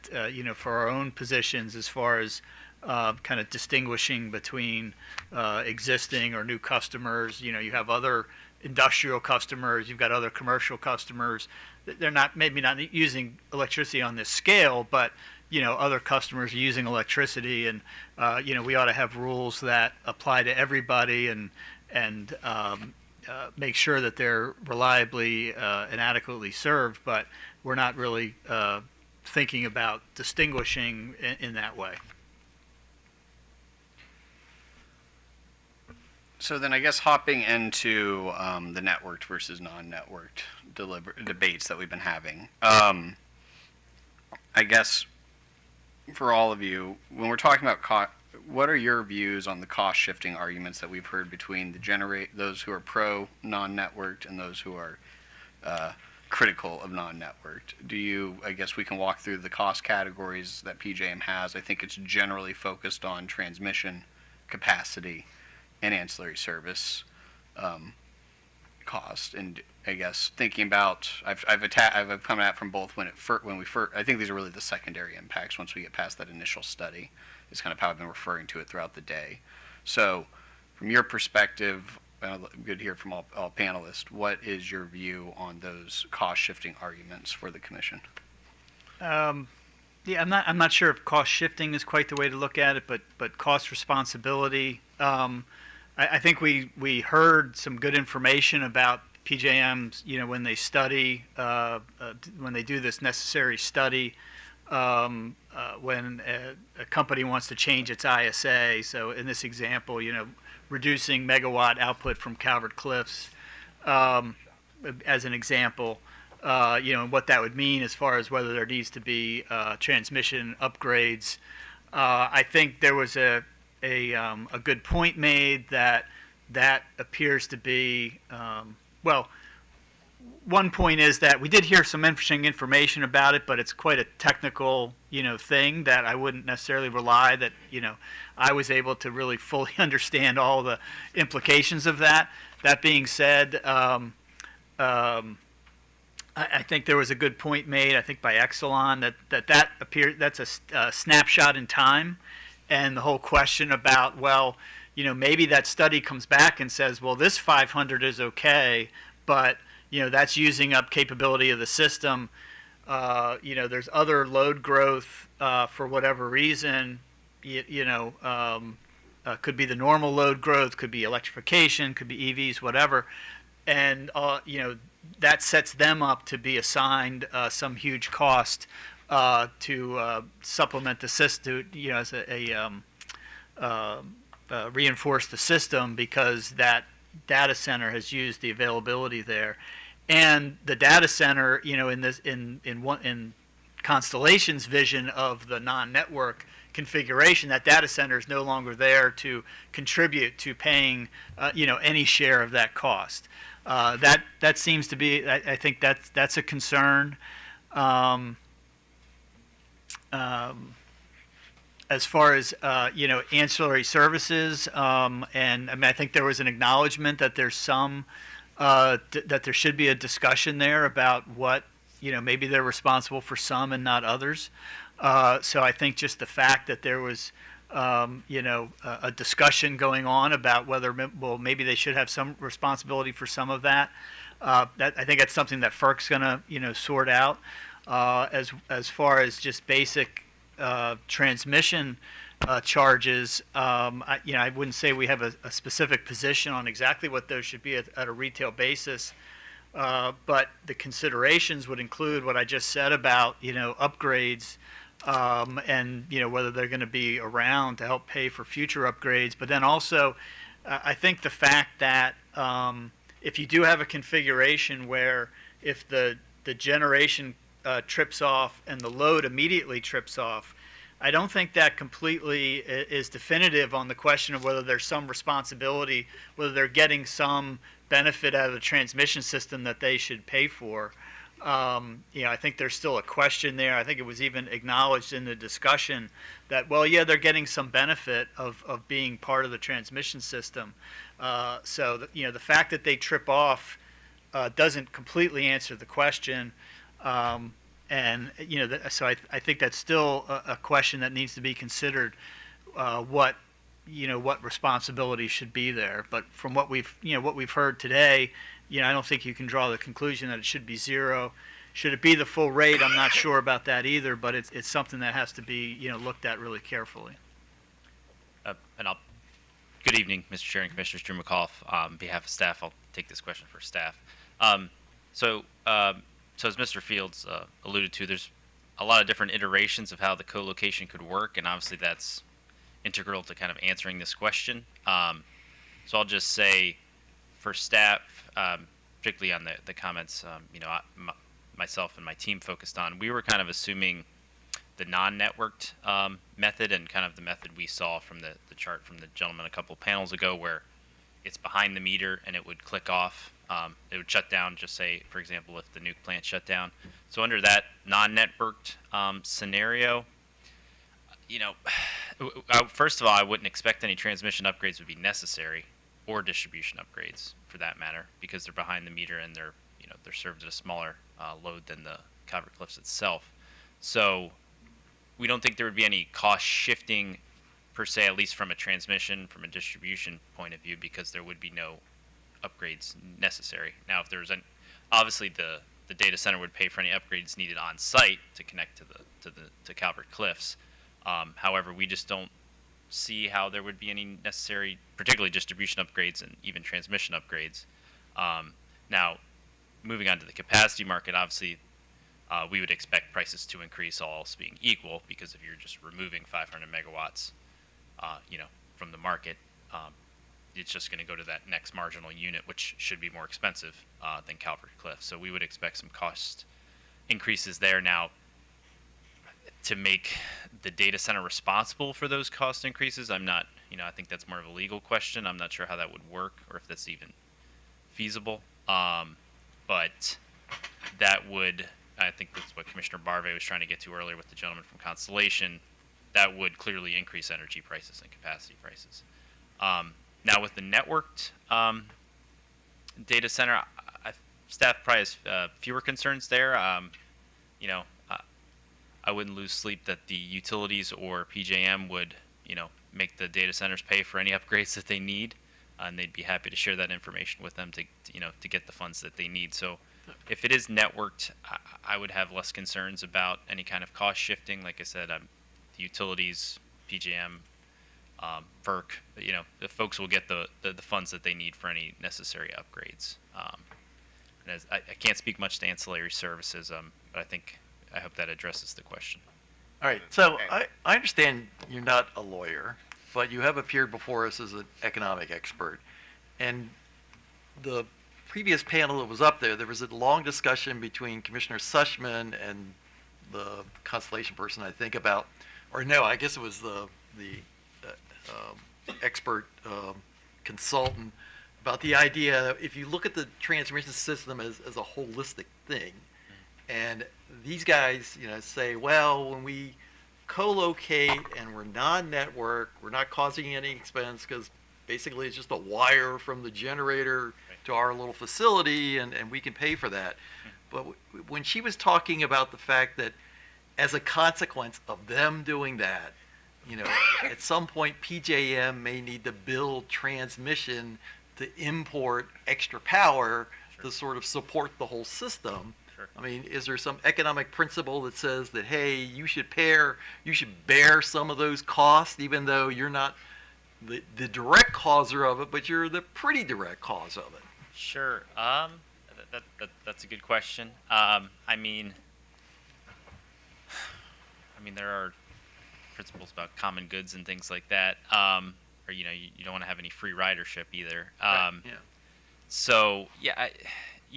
for our own positions as far as kind of distinguishing between existing or new customers. You have other industrial customers, you've got other commercial customers. They're maybe not using electricity on this scale, but other customers are using electricity, and we ought to have rules that apply to everybody, and make sure that they're reliably and adequately served. But we're not really thinking about distinguishing in that way. So then I guess hopping into the networked versus non-networked debates that we've been having. I guess for all of you, when we're talking about what are your views on the cost shifting arguments that we've heard between those who are pro non-networked and those who are critical of non-networked? I guess we can walk through the cost categories that PJM has. I think it's generally focused on transmission capacity and ancillary service cost. And I guess thinking about, I've come at from both when we first, I think these are really the secondary impacts once we get past that initial study, is kind of how I've been referring to it throughout the day. So from your perspective, good to hear from all panelists, what is your view on those cost shifting arguments for the commission? Yeah, I'm not sure if cost shifting is quite the way to look at it, but cost responsibility. I think we heard some good information about PJM's, when they study, when they do this necessary study, when a company wants to change its ISA. So in this example, reducing megawatt output from Calvert Cliffs, as an example, and what that would mean as far as whether there needs to be transmission upgrades. I think there was a good point made that appears to be, one point is that we did hear some interesting information about it, but it's quite a technical, thing that I wouldn't necessarily rely that, I was able to really fully understand all the implications of that. That being said, I think there was a good point made, I think by Exelon, that appears, that's a snapshot in time, and the whole question about, well, maybe that study comes back and says, well, this 500 is okay, but that's using up capability of the system. There's other load growth for whatever reason. Could be the normal load growth, could be electrification, could be EVs, whatever, and that sets them up to be assigned some huge cost to supplement the system, as reinforce the system, because that data center has used the availability there, and the data center, in Constellation's vision of the non-network configuration, that data center is no longer there to contribute to paying, any share of that cost. That seems to be, I think that's a concern. As far as ancillary services, and I think there was an acknowledgement that there's some that there should be a discussion there about what maybe they're responsible for some and not others. So I think just the fact that there was a discussion going on about whether maybe they should have some responsibility for some of that. That I think that's something that FERC's going to sort out. As far as just basic transmission charges, I wouldn't say we have a specific position on exactly what those should be at a retail basis, but the considerations would include what I just said about upgrades, and whether they're going to be around to help pay for future upgrades. But then also, I think the fact that if you do have a configuration where if the generation trips off and the load immediately trips off, I don't think that completely is definitive on the question of whether there's some responsibility, whether they're getting some benefit out of the transmission system that they should pay for. I think there's still a question there. I think it was even acknowledged in the discussion that, well, yeah, they're getting some benefit of being part of the transmission system. So, the fact that they trip off doesn't completely answer the question. So I think that's still a question that needs to be considered, what responsibility should be there. But from what we've heard today, I don't think you can draw the conclusion that it should be zero. Should it be the full rate? I'm not sure about that either, but it's something that has to be, looked at really carefully. Good evening, Mr. Chair and Commissioners. Drew McAuliffe. On behalf of staff, I'll take this question for staff. So as Mr. Fields alluded to, there's a lot of different iterations of how the co-location could work, and obviously that's integral to kind of answering this question. So I'll just say, for staff, particularly on the comments, myself and my team focused on, we were kind of assuming the non-networked method, and kind of the method we saw from the chart from the gentleman a couple panels ago, where it's behind the meter and it would click off. It would shut down, just say, for example, if the nuke plant shut down. So under that non-networked scenario, first of all, I wouldn't expect any transmission upgrades would be necessary, or distribution upgrades for that matter, because they're behind the meter and they're served at a smaller load than the Calvert Cliffs itself. So we don't think there would be any cost shifting per se, at least from a transmission, from a distribution point of view, because there would be no upgrades necessary. Now, if there's obviously the data center would pay for any upgrades needed on site to connect to Calvert Cliffs. However, we just don't see how there would be any necessary, particularly distribution upgrades and even transmission upgrades. Now, moving on to the capacity market, obviously we would expect prices to increase, all else being equal, because if you're just removing 500 megawatts, from the market, it's just going to go to that next marginal unit, which should be more expensive than Calvert Cliffs. So we would expect some cost increases there. Now, to make the data center responsible for those cost increases, I'm not, I think that's more of a legal question. I'm not sure how that would work or if that's even feasible. But that would, I think that's what Commissioner Barve was trying to get to earlier with the gentleman from Constellation, that would clearly increase energy prices and capacity prices. Now with the networked data center, staff probably has fewer concerns there. I wouldn't lose sleep that the utilities or PJM would, make the data centers pay for any upgrades that they need, and they'd be happy to share that information with them to get the funds that they need. So if it is networked, I would have less concerns about any kind of cost shifting. Like I said, the utilities, PJM, FERC, the folks will get the funds that they need for any necessary upgrades. And as I can't speak much to ancillary services, but I hope that addresses the question. All right, so I understand you're not a lawyer, but you have appeared before us as an economic expert. And the previous panel that was up there was a long discussion between Commissioner Sushman and the Constellation person, I think, about, or no, I guess it was the expert consultant, about the idea that if you look at the transmission system as a holistic thing, and these guys, say, well, when we co-locate and we're non-network, we're not causing any expense because basically it's just a wire from the generator to our little facility, and we can pay for that. But when she was talking about the fact that as a consequence of them doing that, at some point PJM may need to build transmission to import extra power to sort of support the whole system. I mean, is there some economic principle that says that, hey, you should bear some of those costs, even though you're not the direct causer of it, but you're the pretty direct cause of it? Sure. That's a good question. There are principles about common goods and things like that. Or you don't want to have any free ridership either. Right, yeah. So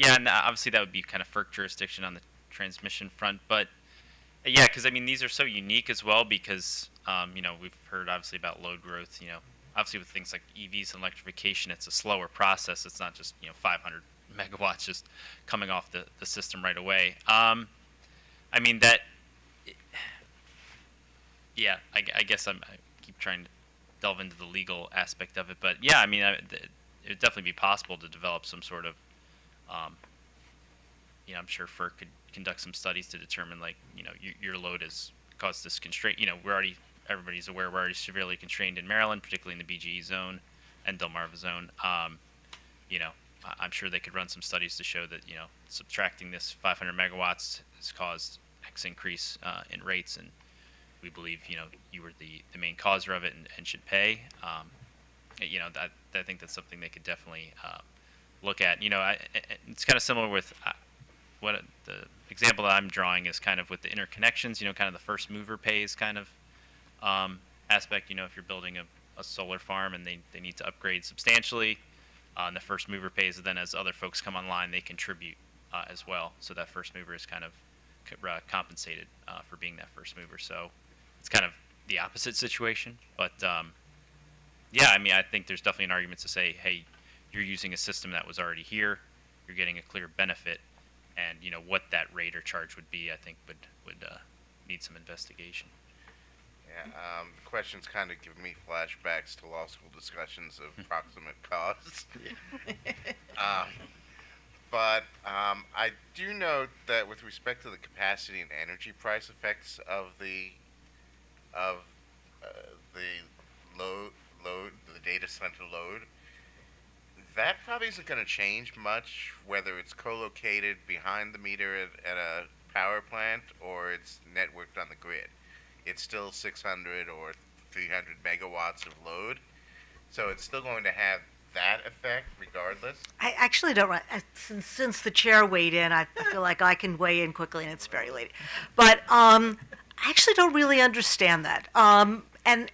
and obviously that would be kind of FERC jurisdiction on the transmission front. But because these are so unique as well because we've heard obviously about load growth. Obviously with things like EVs and electrification, it's a slower process. It's not just 500 megawatts just coming off the system right away. I guess I keep trying to delve into the legal aspect of it, but it would definitely be possible to develop some sort of, I'm sure FERC could conduct some studies to determine your load has caused this constraint. Everybody's aware we're already severely constrained in Maryland, particularly in the BGE zone and Delmarva zone. I'm sure they could run some studies to show that subtracting this 500 megawatts has caused X increase in rates, and we believe you were the main causer of it and should pay. I think that's something they could definitely look at. It's kind of similar with what the example that I'm drawing is kind of with the interconnections. Kind of the first mover pays kind of aspect. If you're building a solar farm and they need to upgrade substantially, and the first mover pays, and then as other folks come online, they contribute as well. So that first mover is kind of compensated for being that first mover. So it's kind of the opposite situation. But I think there's definitely an argument to say, hey, you're using a system that was already here. You're getting a clear benefit, and what that rate or charge would be, I think would need some investigation. Yeah, the questions kind of give me flashbacks to law school discussions of proximate cause. But I do note that with respect to the capacity and energy price effects of the data center load, that probably isn't going to change much, whether it's co-located behind the meter at a power plant or it's networked on the grid. It's still 600 or 300 megawatts of load, so it's still going to have that effect regardless? I actually don't. Since the chair weighed in, I feel like I can weigh in quickly, and it's very late. But I actually don't really understand that, and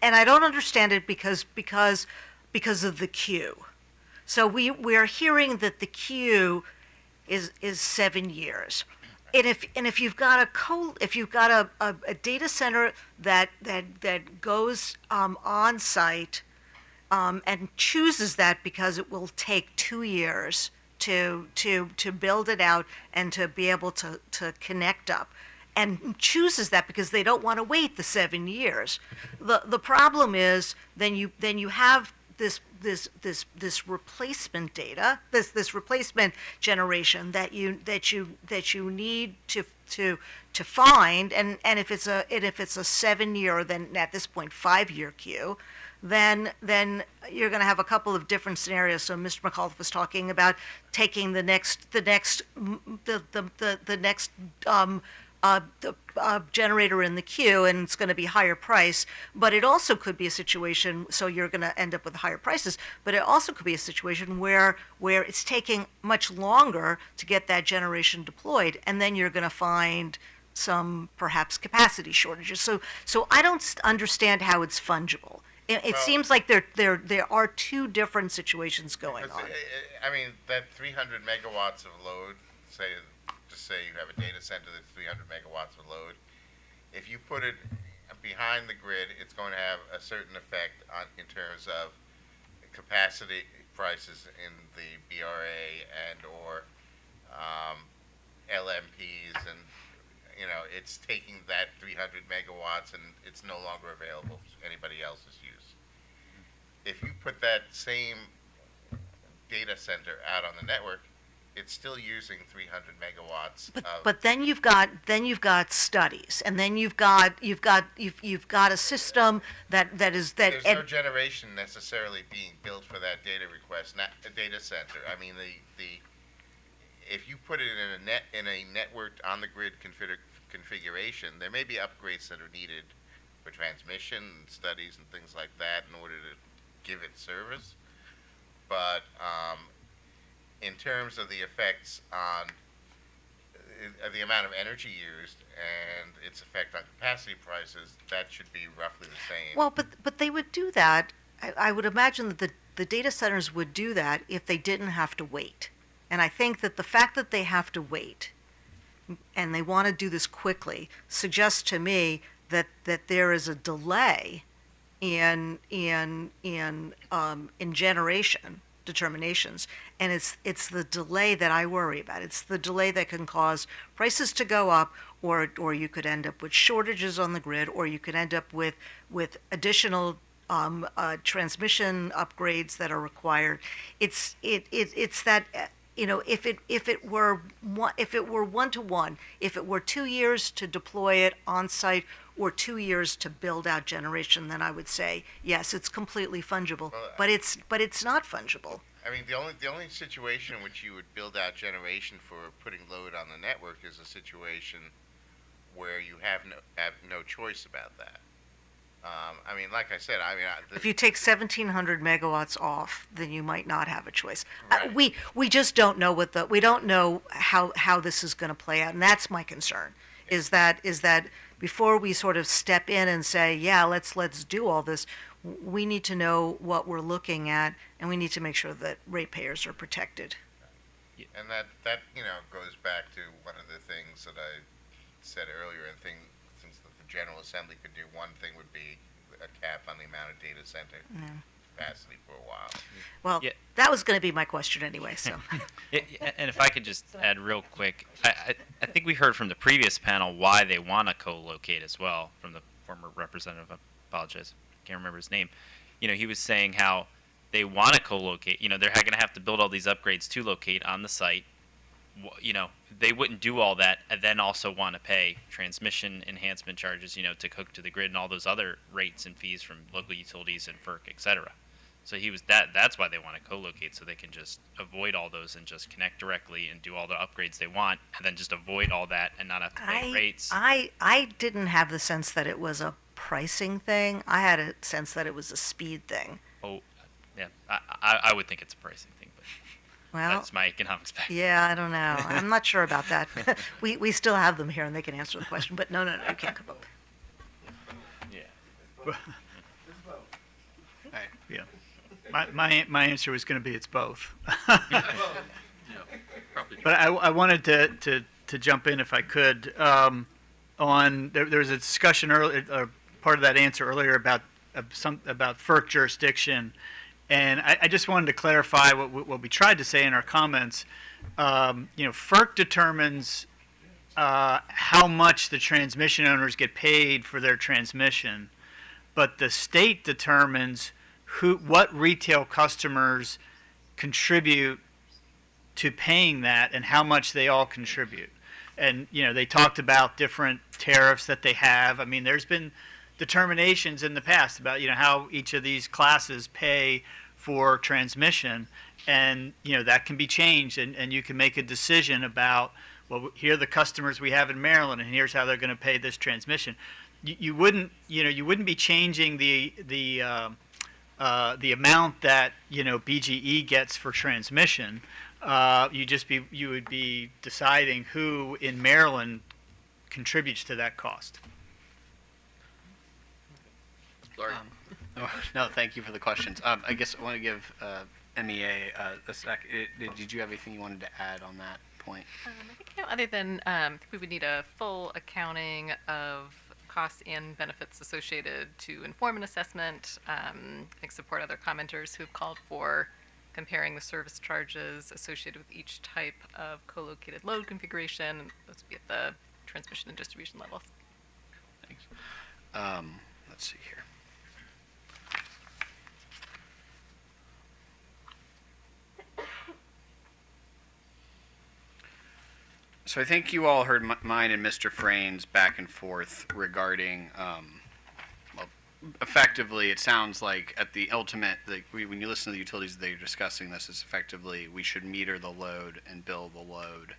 I don't understand it because of the queue. So we're hearing that the queue is 7 years. And if you've got a data center that goes on site and chooses that because it will take 2 years to build it out and to be able to connect up, and chooses that because they don't want to wait the 7 years. The problem is then you have this replacement data, this replacement generation that you need to find, and if it's a 7 year, then at this point 5 year queue, then you're going to have a couple of different scenarios. So Mr. McAuliffe was talking about taking the next generator in the queue, and it's going to be higher price. But it also could be a situation, so you're going to end up with higher prices. But it also could be a situation where it's taking much longer to get that generation deployed, and then you're going to find some perhaps capacity shortages. So I don't understand how it's fungible. It seems like there are two different situations going on. I mean, that 300 megawatts of load, just say you have a data center that's 300 megawatts of load. If you put it behind the grid, it's going to have a certain effect in terms of capacity prices in the BRA and or LMPs, and it's taking that 300 megawatts and it's no longer available for anybody else's use. If you put that same data center out on the network, it's still using 300 megawatts. But then you've got studies, and then you've got a system There's no generation necessarily being built for that data request, not a data center. I mean, if you put it in a networked on the grid configuration, there may be upgrades that are needed for transmission and studies and things like that in order to give it service. But in terms of the effects on the amount of energy used and its effect on capacity prices, that should be roughly the same. Well, but they would do that. I would imagine that the data centers would do that if they didn't have to wait. And I think that the fact that they have to wait and they want to do this quickly suggests to me that there is a delay in generation determinations, and it's the delay that I worry about. It's the delay that can cause prices to go up, or you could end up with shortages on the grid, or you could end up with additional transmission upgrades that are required. It's that if it were 1-to-1, if it were 2 years to deploy it on site or 2 years to build out generation, then I would say yes, it's completely fungible. But it's not fungible. I mean, the only situation in which you would build out generation for putting load on the network is a situation where you have no choice about that. I mean, like I said, If you take 1,700 megawatts off, then you might not have a choice. Right. We just don't know we don't know how this is going to play out, and that's my concern. Is that before we sort of step in and say, yeah, let's do all this, we need to know what we're looking at, and we need to make sure that ratepayers are protected. And that goes back to one of the things that I said earlier, and since the General Assembly could do one thing, would be a cap on the amount of data center capacity for a while. Well, that was going to be my question anyway. So, and if I could just add real quick, I think we heard from the previous panel why they want to co-locate as well, from the former representative. I apologize, can't remember his name. He was saying how they want to co-locate. They're going to have to build all these upgrades to locate on the site. They wouldn't do all that and then also want to pay transmission enhancement charges, to hook to the grid and all those other rates and fees from local utilities and FERC, et cetera. So that's why they want to co-locate, so they can just avoid all those and just connect directly and do all the upgrades they want, and then just avoid all that and not have to pay rates. I didn't have the sense that it was a pricing thing. I had a sense that it was a speed thing. Oh, yeah, I would think it's a pricing thing, but Well, that's my economics background. yeah, I don't know. I'm not sure about that. We still have them here and they can answer the question, but no, you can't come up. Yeah. My answer was going to be it's both. But I wanted to jump in if I could. There was a discussion earlier, part of that answer earlier about FERC jurisdiction, and I just wanted to clarify what we tried to say in our comments. FERC determines how much the transmission owners get paid for their transmission, but the state determines what retail customers contribute to paying that and how much they all contribute. And, they talked about different tariffs that they have. I mean, there's been determinations in the past about, how each of these classes pay for transmission. And, that can be changed and you can make a decision about, well, here are the customers we have in Maryland and here's how they're going to pay this transmission. You wouldn't be changing the amount that, BGE gets for transmission. You would be deciding who in Maryland contributes to that cost. No, thank you for the questions. I guess I want to give MEA a sec. Did you have anything you wanted to add on that point? I think, other than I think we would need a full accounting of costs and benefits associated to inform an assessment. I think support other commenters who have called for comparing the service charges associated with each type of co-located load configuration. Those would be at the transmission and distribution levels. Thanks. Let's see here. So I think you all heard mine and Mr. Frain's back and forth regarding, effectively, it sounds like at the ultimate, when you listen to the utilities, they're discussing this, is effectively we should meter the load and bill the load,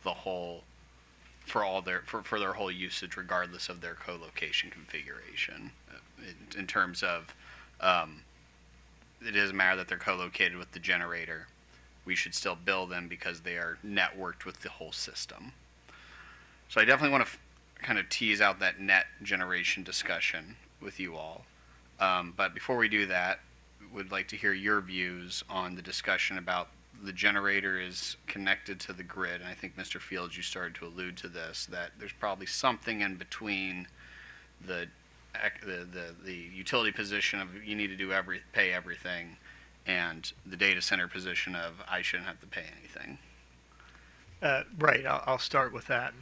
the whole, for their whole usage, regardless of their co-location configuration. In terms of, it doesn't matter that they're co-located with the generator. We should still bill them because they are networked with the whole system. So I definitely want to kind of tease out that net generation discussion with you all. But before we do that, would like to hear your views on the discussion about the generator is connected to the grid. And I think, Mr. Fields, you started to allude to this, that there's probably something in between the utility position of you need to pay everything, and the data center position of I shouldn't have to pay anything. Right. I'll start with that.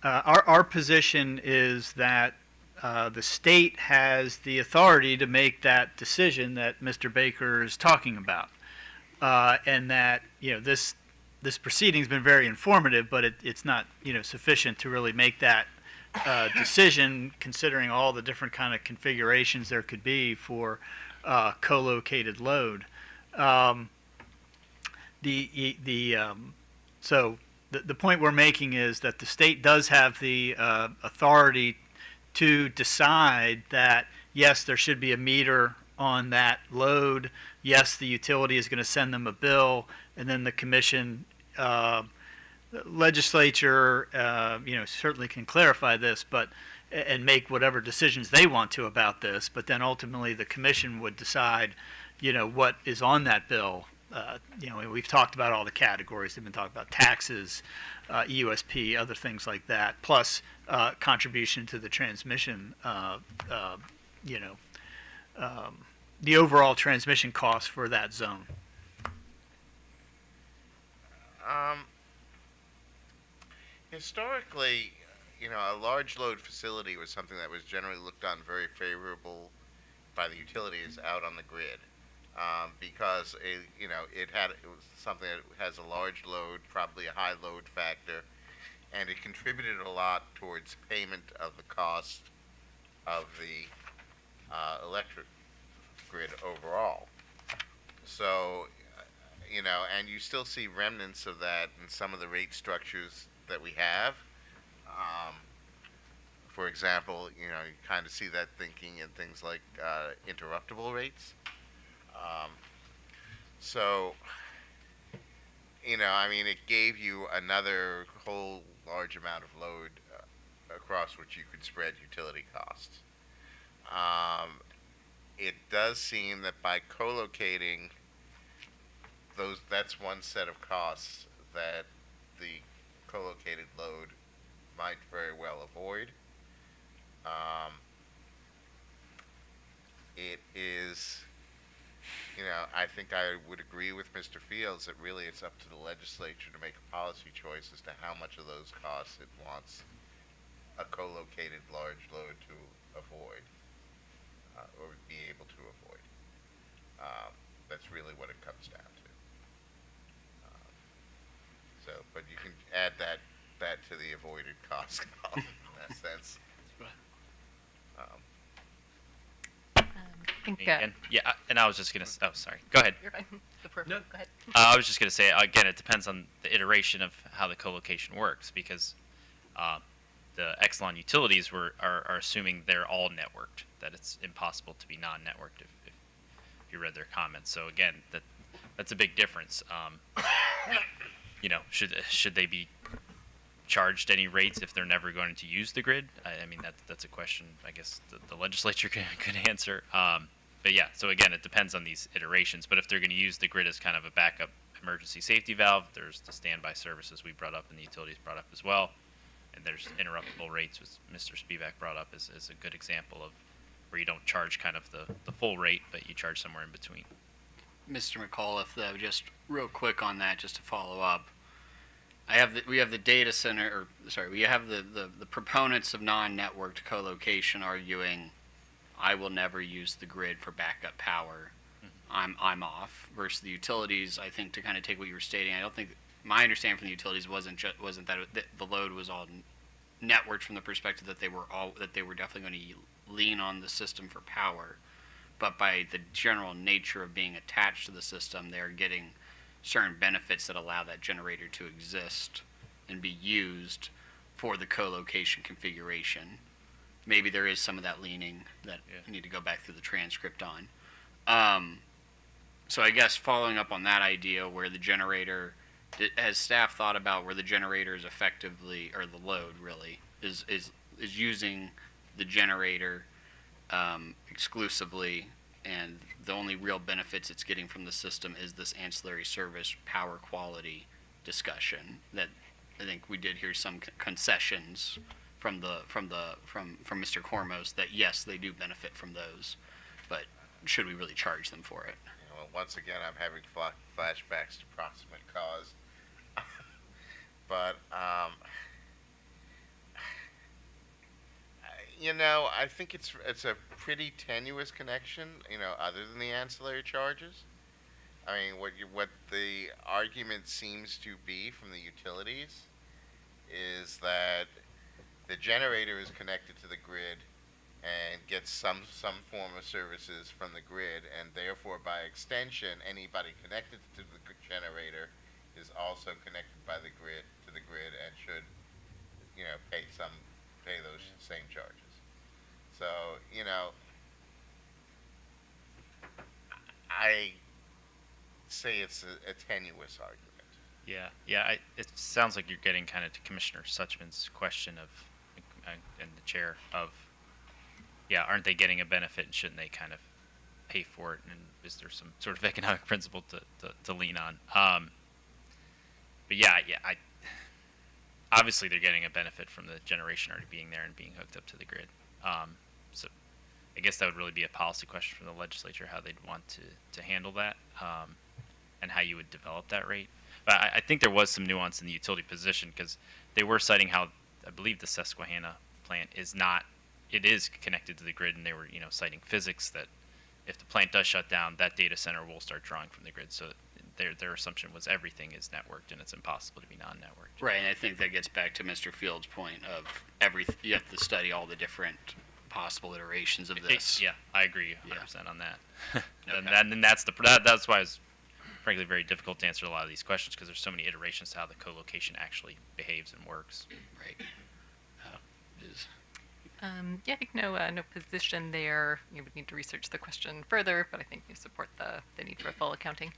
Our position is that the state has the authority to make that decision that Mr. Baker is talking about, and that this proceeding's been very informative, but it's not sufficient to really make that decision, considering all the different kind of configurations there could be for co-located load. So the point we're making is that the state does have the authority to decide that, yes, there should be a meter on that load. Yes, the utility is going to send them a bill, and then the commission, legislature, certainly can clarify this, and make whatever decisions they want to about this. But then ultimately, the commission would decide, what is on that bill. We've talked about all the categories. They've been talking about taxes, EUSP, other things like that, plus contribution to the transmission, the overall transmission cost for that zone. Historically, a large load facility was something that was generally looked on very favorable by the utilities out on the grid. Because it was something that has a large load, probably a high load factor, and it contributed a lot towards payment of the cost of the electric grid overall. So, and you still see remnants of that in some of the rate structures that we have. For example, you kind of see that thinking in things like interruptible rates. So, I mean, it gave you another whole large amount of load across which you could spread utility costs. It does seem that by co-locating that's one set of costs that the co-located load might very well avoid. It is, I think I would agree with Mr. Fields that really it's up to the legislature to make a policy choice as to how much of those costs it wants a co-located large load to avoid, or be able to avoid. That's really what it comes down to. But you can add that to the avoided cost column in that sense. I think, Yeah, and I was just gonna. Oh, sorry. Go ahead. you're fine. The perfect. Go ahead. I was just gonna say again, it depends on the iteration of how the co-location works because the Exelon utilities are assuming they're all networked, that it's impossible to be non-networked if you read their comments. So again, that's a big difference. Should they be charged any rates if they're never going to use the grid? I mean, that's a question I guess the legislature could answer. But yeah, so again, it depends on these iterations. But if they're going to use the grid as kind of a backup emergency safety valve, there's the standby services we brought up and the utilities brought up as well. And there's interruptible rates, which Mr. Spivak brought up as a good example of where you don't charge kind of the full rate, but you charge somewhere in between. Mr. McAuliffe, though, just real quick on that, just to follow up. We have the data center, we have the proponents of non-networked co-location arguing, I will never use the grid for backup power. I'm off. Versus the utilities, I think to kind of take what you were stating, I don't think my understanding from the utilities wasn't that the load was all networked from the perspective that they were definitely going to lean on the system for power, but by the general nature of being attached to the system, they're getting certain benefits that allow that generator to exist and be used for the co-location configuration. Maybe there is some of that leaning that I need to go back through the transcript on. So I guess following up on that idea where the generator, has staff thought about where the generator is effectively, or the load really, is using the generator exclusively, and the only real benefits it's getting from the system is this ancillary service power quality discussion that I think we did hear some concessions from Mr. Cormos that yes, they do benefit from those, but should we really charge them for it? Once again, I'm having flashbacks to proximate cause. But, I think it's a pretty tenuous connection, other than the ancillary charges. I mean, what the argument seems to be from the utilities is that the generator is connected to the grid and gets some form of services from the grid, and therefore, by extension, anybody connected to the generator is also connected by the grid to the grid and should, pay those same charges. So, I say it's a tenuous argument. Yeah. It sounds like you're getting kind of to Commissioner Suchman's question of, and the chair of, aren't they getting a benefit and shouldn't they kind of pay for it? And is there some sort of economic principle to lean on? But obviously they're getting a benefit from the generation already being there and being hooked up to the grid. So I guess that would really be a policy question for the legislature, how they'd want to handle that, and how you would develop that rate. But I think there was some nuance in the utility position because they were citing how I believe the Susquehanna plant is connected to the grid, and they were citing physics that if the plant does shut down, that data center will start drawing from the grid. So their assumption was everything is networked and it's impossible to be non-networked. Right, and I think that gets back to Mr. Field's point of you have to study all the different possible iterations of this. Yeah, I agree 100% on that. And that's why it's frankly very difficult to answer a lot of these questions because there's so many iterations to how the co-location actually behaves and works. Right. Yeah, I think no position there. You would need to research the question further, but I think you support the need for full accounting.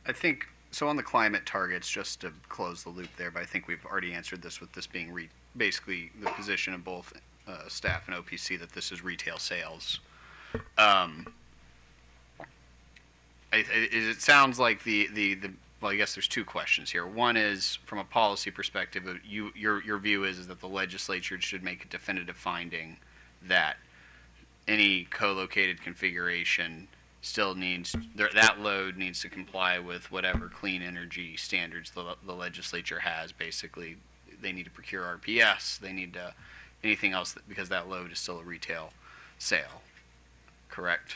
I think, so on the climate targets, just to close the loop there, but I think we've already answered this with this being basically the position of both staff and OPC that this is retail sales. It sounds like well, I guess there's two questions here. One is, from a policy perspective, your view is that the legislature should make a definitive finding that any co-located configuration still needs, that load needs to comply with whatever clean energy standards the legislature has. Basically, they need to procure RPS, they need to, anything else, because that load is still a retail sale, correct?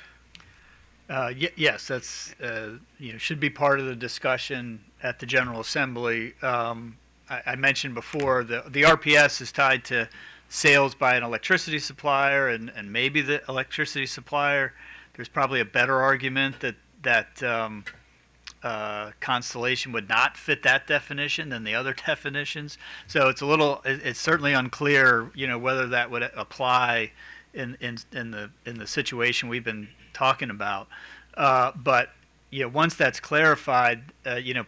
Yes, that's should be part of the discussion at the General Assembly. I mentioned before the RPS is tied to sales by an electricity supplier, and maybe the electricity supplier. There's probably a better argument that Constellation would not fit that definition than the other definitions. So it's certainly unclear, whether that would apply in the situation we've been talking about. But once that's clarified,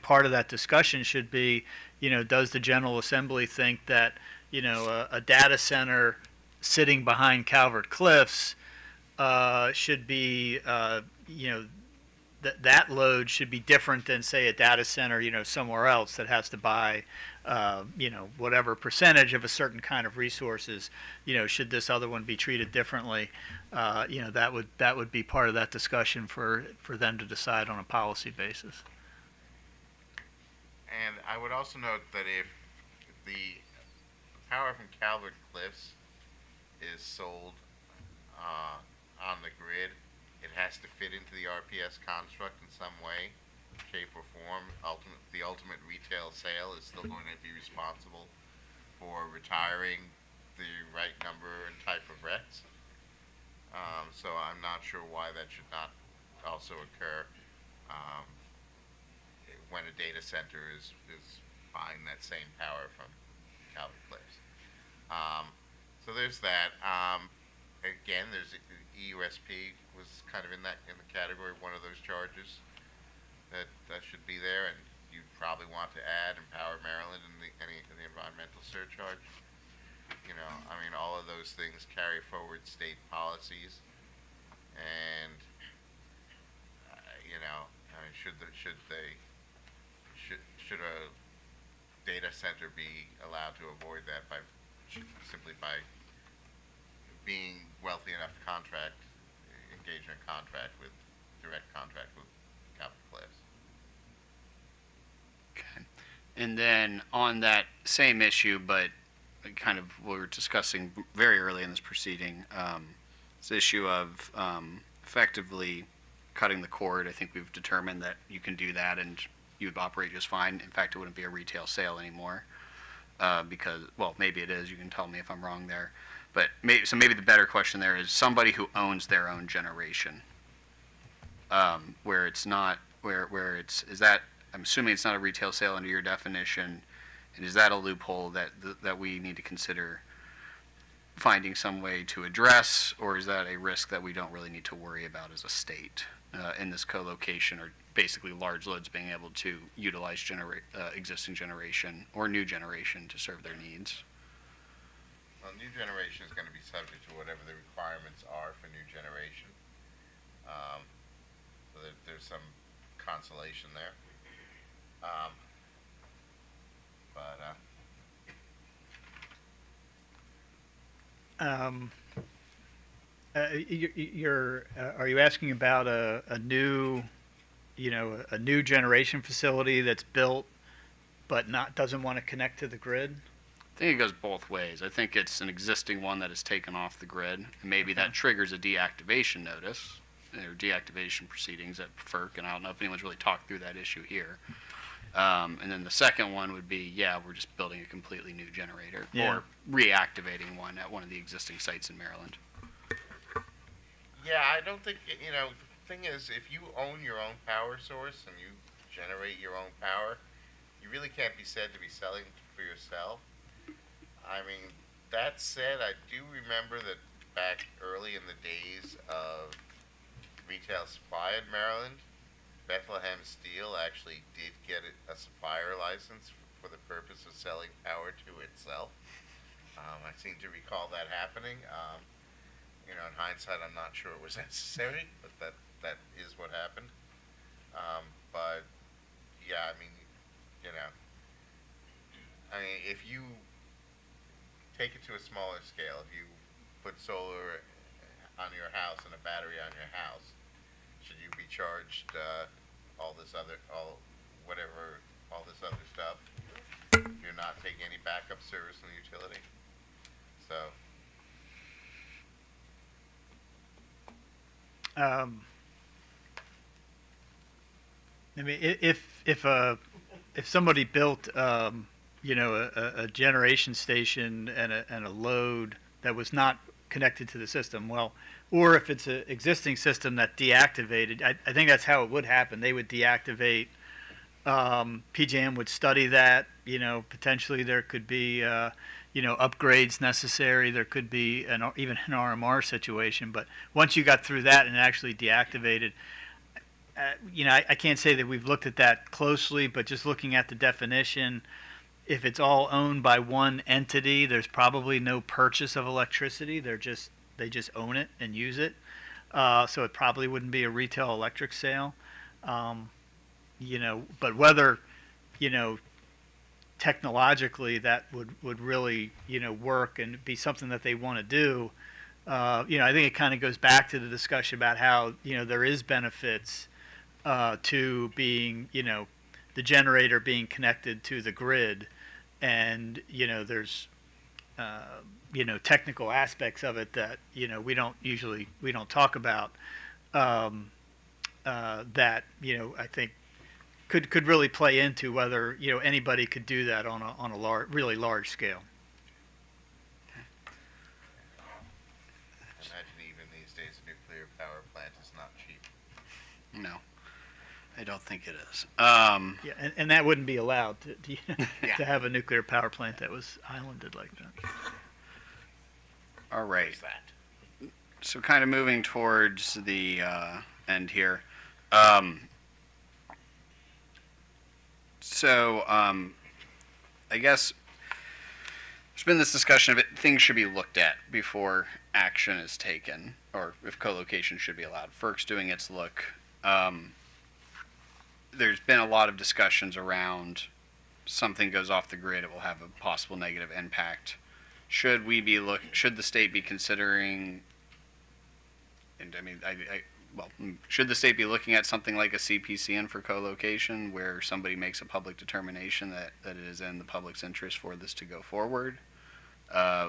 part of that discussion should be, does the General Assembly think that, a data center sitting behind Calvert Cliffs should be, that load should be different than, say, a data center, somewhere else that has to buy, whatever percentage of a certain kind of resources. Should this other one be treated differently? That would be part of that discussion for them to decide on a policy basis. And I would also note that if the power from Calvert Cliffs is sold on the grid, it has to fit into the RPS construct in some way, shape, or form. The ultimate retail sale is still going to be responsible for retiring the right number and type of RECs. So I'm not sure why that should not also occur when a data center is buying that same power from Calvert Cliffs. So there's that. Again, there's EUSP was kind of in the category of one of those charges that should be there, and you'd probably want to add Empower Maryland in the environmental surcharge. All of those things carry forward state policies, and should a data center be allowed to avoid that simply by being wealthy enough to engage in a direct contract with Calvert Cliffs? Okay. And then on that same issue, but kind of what we were discussing very early in this proceeding, this issue of effectively cutting the cord. I think we've determined that you can do that and you would operate just fine. In fact, it wouldn't be a retail sale anymore because, well, maybe it is. You can tell me if I'm wrong there. But maybe the better question there is somebody who owns their own generation, where it's not, where it's, is that, I'm assuming it's not a retail sale under your definition, and is that a loophole that we need to consider finding some way to address, or is that a risk that we don't really need to worry about as a state in this co-location, or basically large loads being able to utilize existing generation or new generation to serve their needs? Well, new generation is going to be subject to whatever the requirements are for new generation. So there's some consolation there. Are you asking about a new, a new generation facility that's built but doesn't want to connect to the grid? I think it goes both ways. I think it's an existing one that is taken off the grid, and maybe that triggers a deactivation notice or deactivation proceedings at FERC, and I don't know if anyone's really talked through that issue here. And then the second one would be, yeah, we're just building a completely new generator Yeah. or reactivating one at one of the existing sites in Maryland. Yeah, I don't think, the thing is, if you own your own power source and you generate your own power, you really can't be said to be selling for yourself. I mean, that said, I do remember that back early in the days of retail supply in Maryland, Bethlehem Steel actually did get a supplier license for the purpose of selling power to itself. I seem to recall that happening. In hindsight, I'm not sure it was necessary, but that is what happened. But yeah, if you take it to a smaller scale, if you put solar on your house and a battery on your house, should you be charged all this other stuff? You're not taking any backup service from the utility. So I mean, if somebody built, a generation station and a load that was not connected to the system, well, or if it's an existing system that deactivated, I think that's how it would happen. They would deactivate. PJM would study that. Potentially there could be, upgrades necessary. There could be even an RMR situation. But once you got through that and actually deactivated, I can't say that we've looked at that closely, but just looking at the definition, if it's all owned by one entity, there's probably no purchase of electricity. They just own it and use it. So it probably wouldn't be a retail electric sale. But whether, technologically that would really, work and be something that they want to do, I think it kind of goes back to the discussion about how, there is benefits to being, the generator being connected to the grid. And, there's, technical aspects of it that, we don't talk about, that, I think could really play into whether, anybody could do that on a really large scale. imagine even these days a nuclear power plant is not cheap. No, I don't think it is. Yeah, and that wouldn't be allowed to Yeah. have a nuclear power plant that was islanded like that. All right. So kind of moving towards the end here. I guess there's been this discussion of things should be looked at before action is taken, or if co-location should be allowed. FERC's doing its look. There's been a lot of discussions around something goes off the grid, it will have a possible negative impact. Should the state be considering, and should the state be looking at something like a CPCN for co-location, where somebody makes a public determination that it is in the public's interest for this to go forward,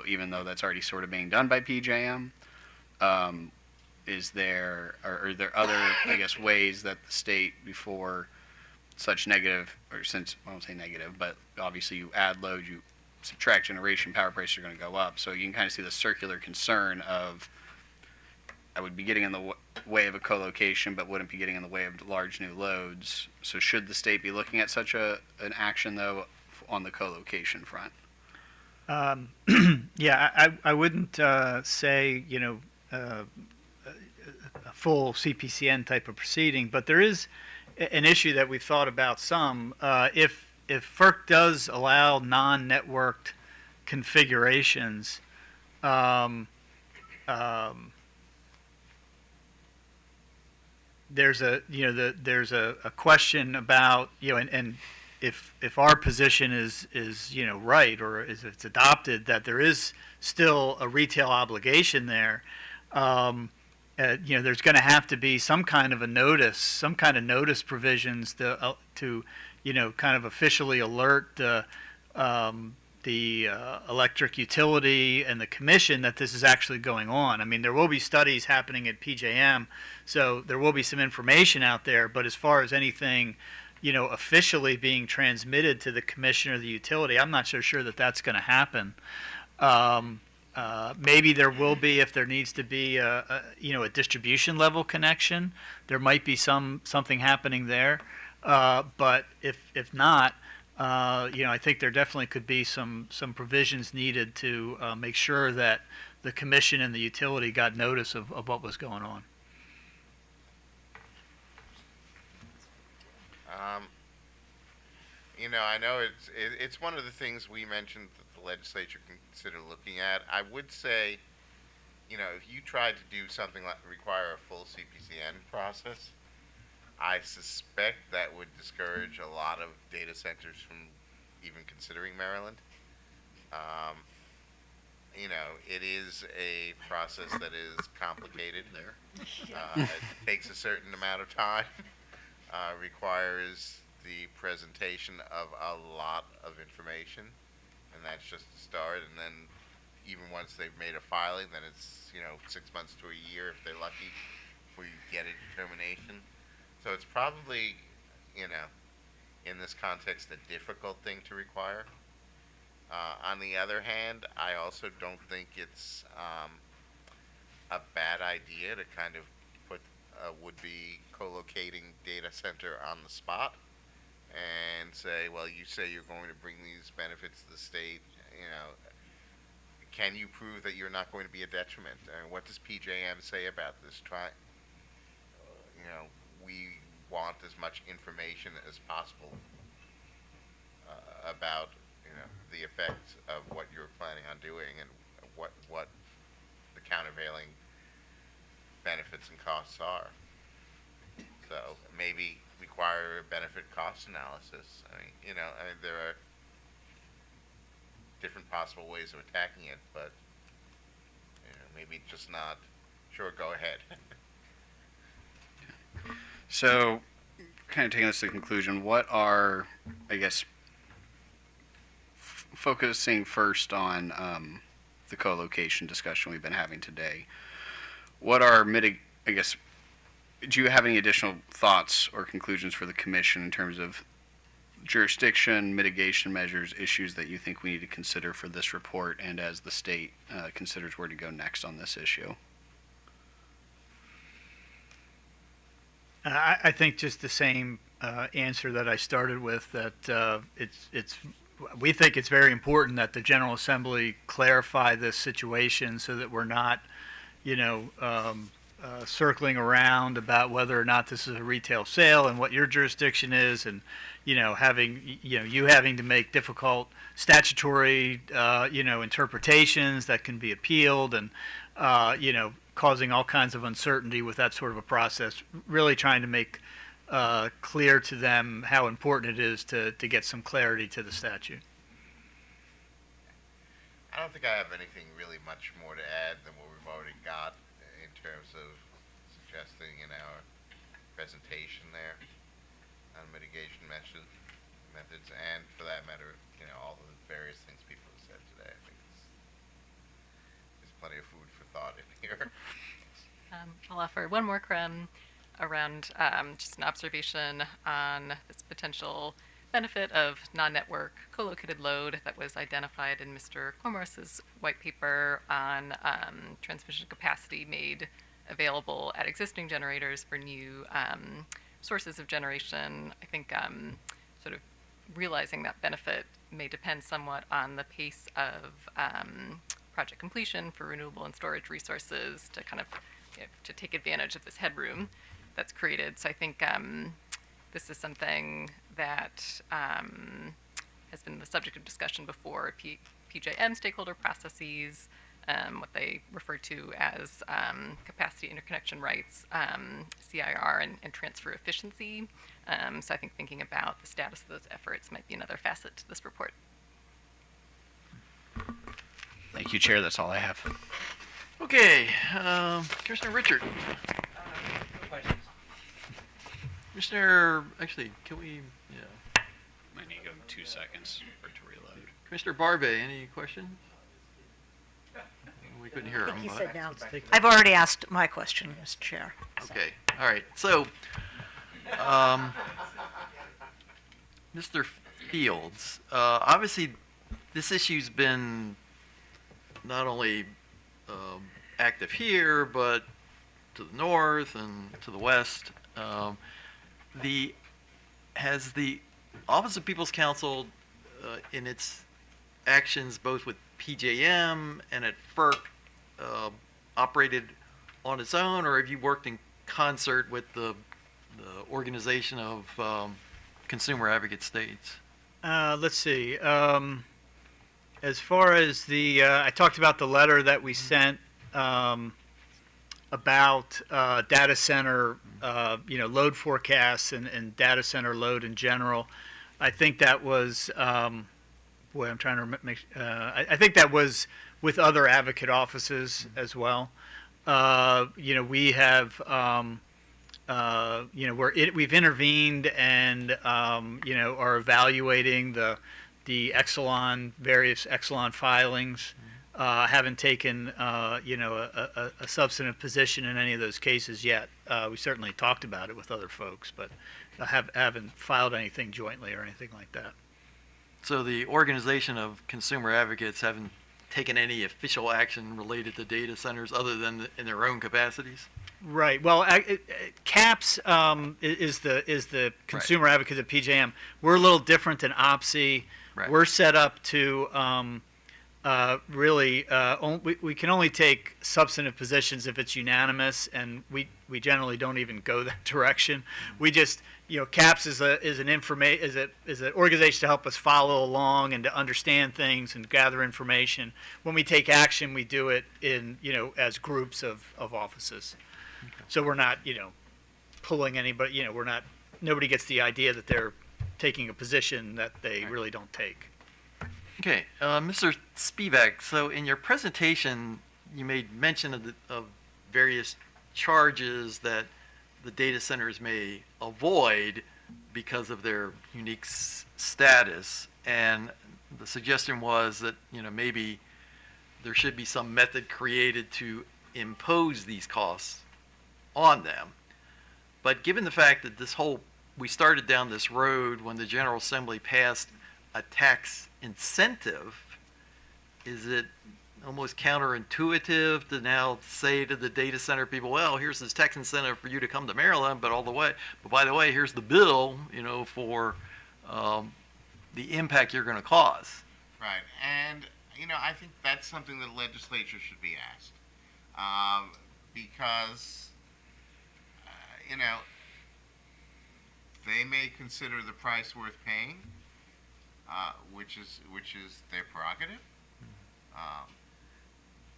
even though that's already sort of being done by PJM? Are there other, ways that the state, before such negative, or since, I won't say negative, but obviously you add load, you subtract generation, power prices are going to go up. So you can kind of see the circular concern of, I would be getting in the way of a co-location, but wouldn't be getting in the way of large new loads. So should the state be looking at such an action, though, on the co-location front? Yeah, I wouldn't say, a full CPCN type of proceeding, but there is an issue that we've thought about some. If FERC does allow non-networked configurations, there's a question about, and if our position is right, or if it's adopted, that there is still a retail obligation there, there's going to have to be some kind of notice provisions to kind of officially alert the the electric utility and the commission that this is actually going on. I mean, there will be studies happening at PJM, so there will be some information out there. But as far as anything, officially being transmitted to the commission or the utility, I'm not so sure that that's going to happen. Maybe there will be if there needs to be a distribution level connection. There might be something happening there. But if not, I think there definitely could be some provisions needed to make sure that the commission and the utility got notice of what was going on. I know it's one of the things we mentioned that the legislature can consider looking at. I would say, if you tried to do something like require a full CPCN process, I suspect that would discourage a lot of data centers from even considering Maryland. It is a process that is complicated. It takes a certain amount of time, requires the presentation of a lot of information, and that's just the start. And then even once they've made a filing, then it's 6 months to a year if they're lucky before you get a determination. So it's probably, in this context, a difficult thing to require. On the other hand, I also don't think it's a bad idea to kind of put a would-be co-locating data center on the spot and say, well, you say you're going to bring these benefits to the state, can you prove that you're not going to be a detriment? What does PJM say about this? We want as much information as possible about the effects of what you're planning on doing and what the countervailing benefits and costs are. So maybe require a benefit cost analysis. There are different possible ways of attacking it, but maybe just not. Sure, go ahead. So, kind of taking this to conclusion, what are, I guess, focusing first on the co-location discussion we've been having today, what are do you have any additional thoughts or conclusions for the commission in terms of jurisdiction, mitigation measures, issues that you think we need to consider for this report and as the state considers where to go next on this issue? I think just the same answer that I started with, that we think it's very important that the General Assembly clarify this situation so that we're not, circling around about whether or not this is a retail sale and what your jurisdiction is, and having you having to make difficult statutory interpretations that can be appealed, and causing all kinds of uncertainty with that sort of a process. Really trying to make clear to them how important it is to get some clarity to the statute. I don't think I have anything really much more to add than what we've already got in terms of suggesting in our presentation there on mitigation methods, and for that matter, all the various things people have said today. I think there's plenty of food for thought in here. I'll offer one more crumb around just an observation on this potential benefit of non-network co-located load that was identified in Mr. Cormorris's white paper on transmission capacity made available at existing generators for new sources of generation. I think sort of realizing that benefit may depend somewhat on the pace of project completion for renewable and storage resources to kind of to take advantage of this headroom that's created. So I think this is something that has been the subject of discussion before. PJM stakeholder processes, what they refer to as capacity interconnection rights, CIR, and transfer efficiency. So I think thinking about the status of those efforts might be another facet to this report. Thank you, Chair. That's all I have. Okay, Commissioner Richard. Commissioner, actually, can we, Might need to give him 2 seconds for it to reload. Commissioner Barbay, any questions? We couldn't hear I him. think he but- said now. I've already asked my question, Mr. Chair. Okay, all right. So, Mr. Fields, obviously, this issue's been not only active here, but to the north and to the west. Has the Office of People's Counsel, in its actions both with PJM and at FERC, operated on its own, or have you worked in concert with the organization of consumer advocate states? Let's see. As far as I talked about the letter that we sent about data center, load forecasts and data center load in general. I think that was, I'm trying to make. I think that was with other advocate offices as well. We have. We've intervened and are evaluating the various Exelon filings. Haven't taken a substantive position in any of those cases yet. We certainly talked about it with other folks, but haven't filed anything jointly or anything like that. So the organization of consumer advocates haven't taken any official action related to data centers other than in their own capacities? Right. Well, CAPS is the consumer advocate at PJM. We're a little different than OPSI. Right. We're set up to we can only take substantive positions if it's unanimous, and we generally don't even go that direction. We just CAPS is an organization to help us follow along and to understand things and gather information. When we take action, we do it in as groups of offices. Okay. So we're not pulling anybody. Nobody gets the idea that they're taking a position that they really don't take. Okay, Mr. Spivak, so in your presentation, you made mention of various charges that the data centers may avoid because of their unique status, and the suggestion was that maybe there should be some method created to impose these costs on them. But given the fact that we started down this road when the General Assembly passed a tax incentive, is it almost counterintuitive to now say to the data center people, well, here's this tax incentive for you to come to Maryland, but by the way, here's the bill, for the impact you're going to cause. Right, and I think that's something that the legislature should be asked, because they may consider the price worth paying, which is their prerogative.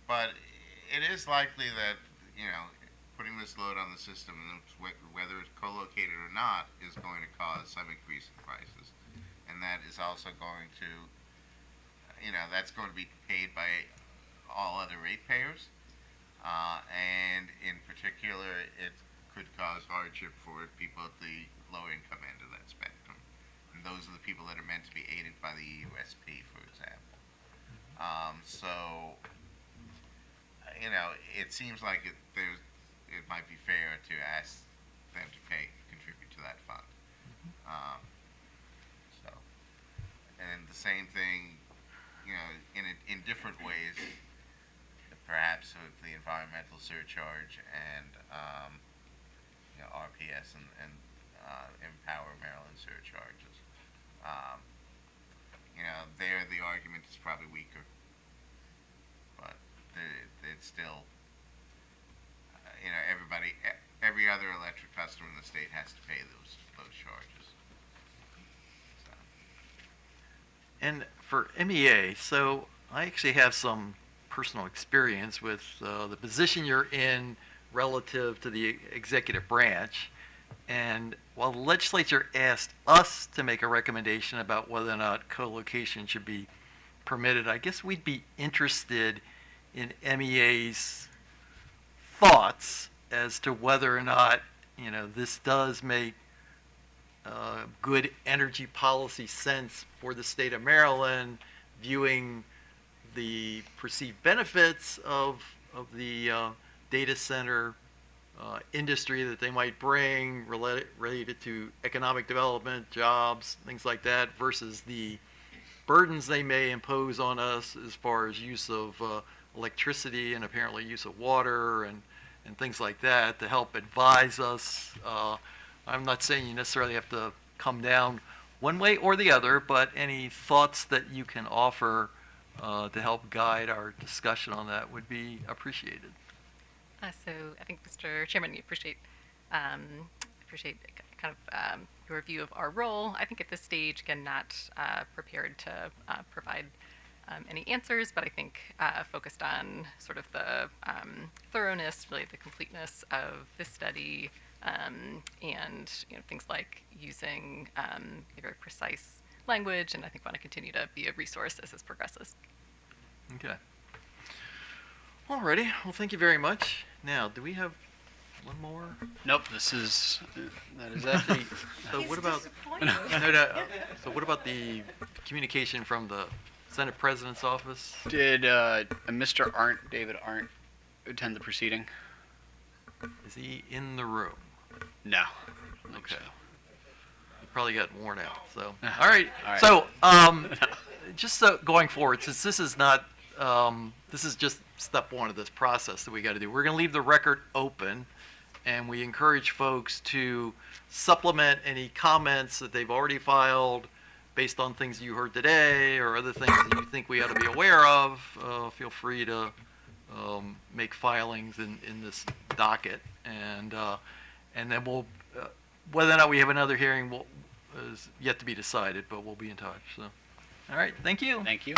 But it is likely that putting this load on the system, whether it's co-located or not, is going to cause some increase in prices, and that is also going to that's going to be paid by all other ratepayers, and in particular, it could cause hardship for people at the lower income end of that spectrum. And those are the people that are meant to be aided by the EUSP, for example. So, it seems like it might be fair to ask them to contribute to that fund. And the same thing, in different ways, perhaps with the environmental surcharge and RPS and Empower Maryland surcharges. There the argument is probably weaker, but it's still, every other electric customer in the state has to pay those charges. So. And for MEA, so I actually have some personal experience with the position you're in relative to the executive branch. And while the legislature asked us to make a recommendation about whether or not co-location should be permitted, I guess we'd be interested in MEA's thoughts as to whether or not, this does make good energy policy sense for the state of Maryland, viewing the perceived benefits of the data center industry that they might bring related to economic development, jobs, things like that, versus the burdens they may impose on us as far as use of electricity and apparently use of water and things like that, to help advise us. I'm not saying you necessarily have to come down one way or the other, but any thoughts that you can offer to help guide our discussion on that would be appreciated. So I think, Mr. Chairman, we appreciate kind of your view of our role. I think at this stage, again, not prepared to provide any answers, but I think focused on sort of the thoroughness, really the completeness of this study, and things like using very precise language, and I think want to continue to be a resource as this progresses. Okay. Alrighty. Well, thank you very much. Now, do we have one more? Nope, that is Actually, so what about so what about the communication from the Senate President's office? Did Mr. Arndt, David Arndt, attend the proceeding? Is he in the room? No. Okay. He probably got worn out. So all right. All right. So just so going forward, since this is not this is just step one of this process that we got to do. We're going to leave the record open, and we encourage folks to supplement any comments that they've already filed based on things you heard today or other things that you think we ought to be aware of. Feel free to make filings in this docket, and then we'll whether or not we have another hearing is yet to be decided, but we'll be in touch. So, all right, thank you. Thank you.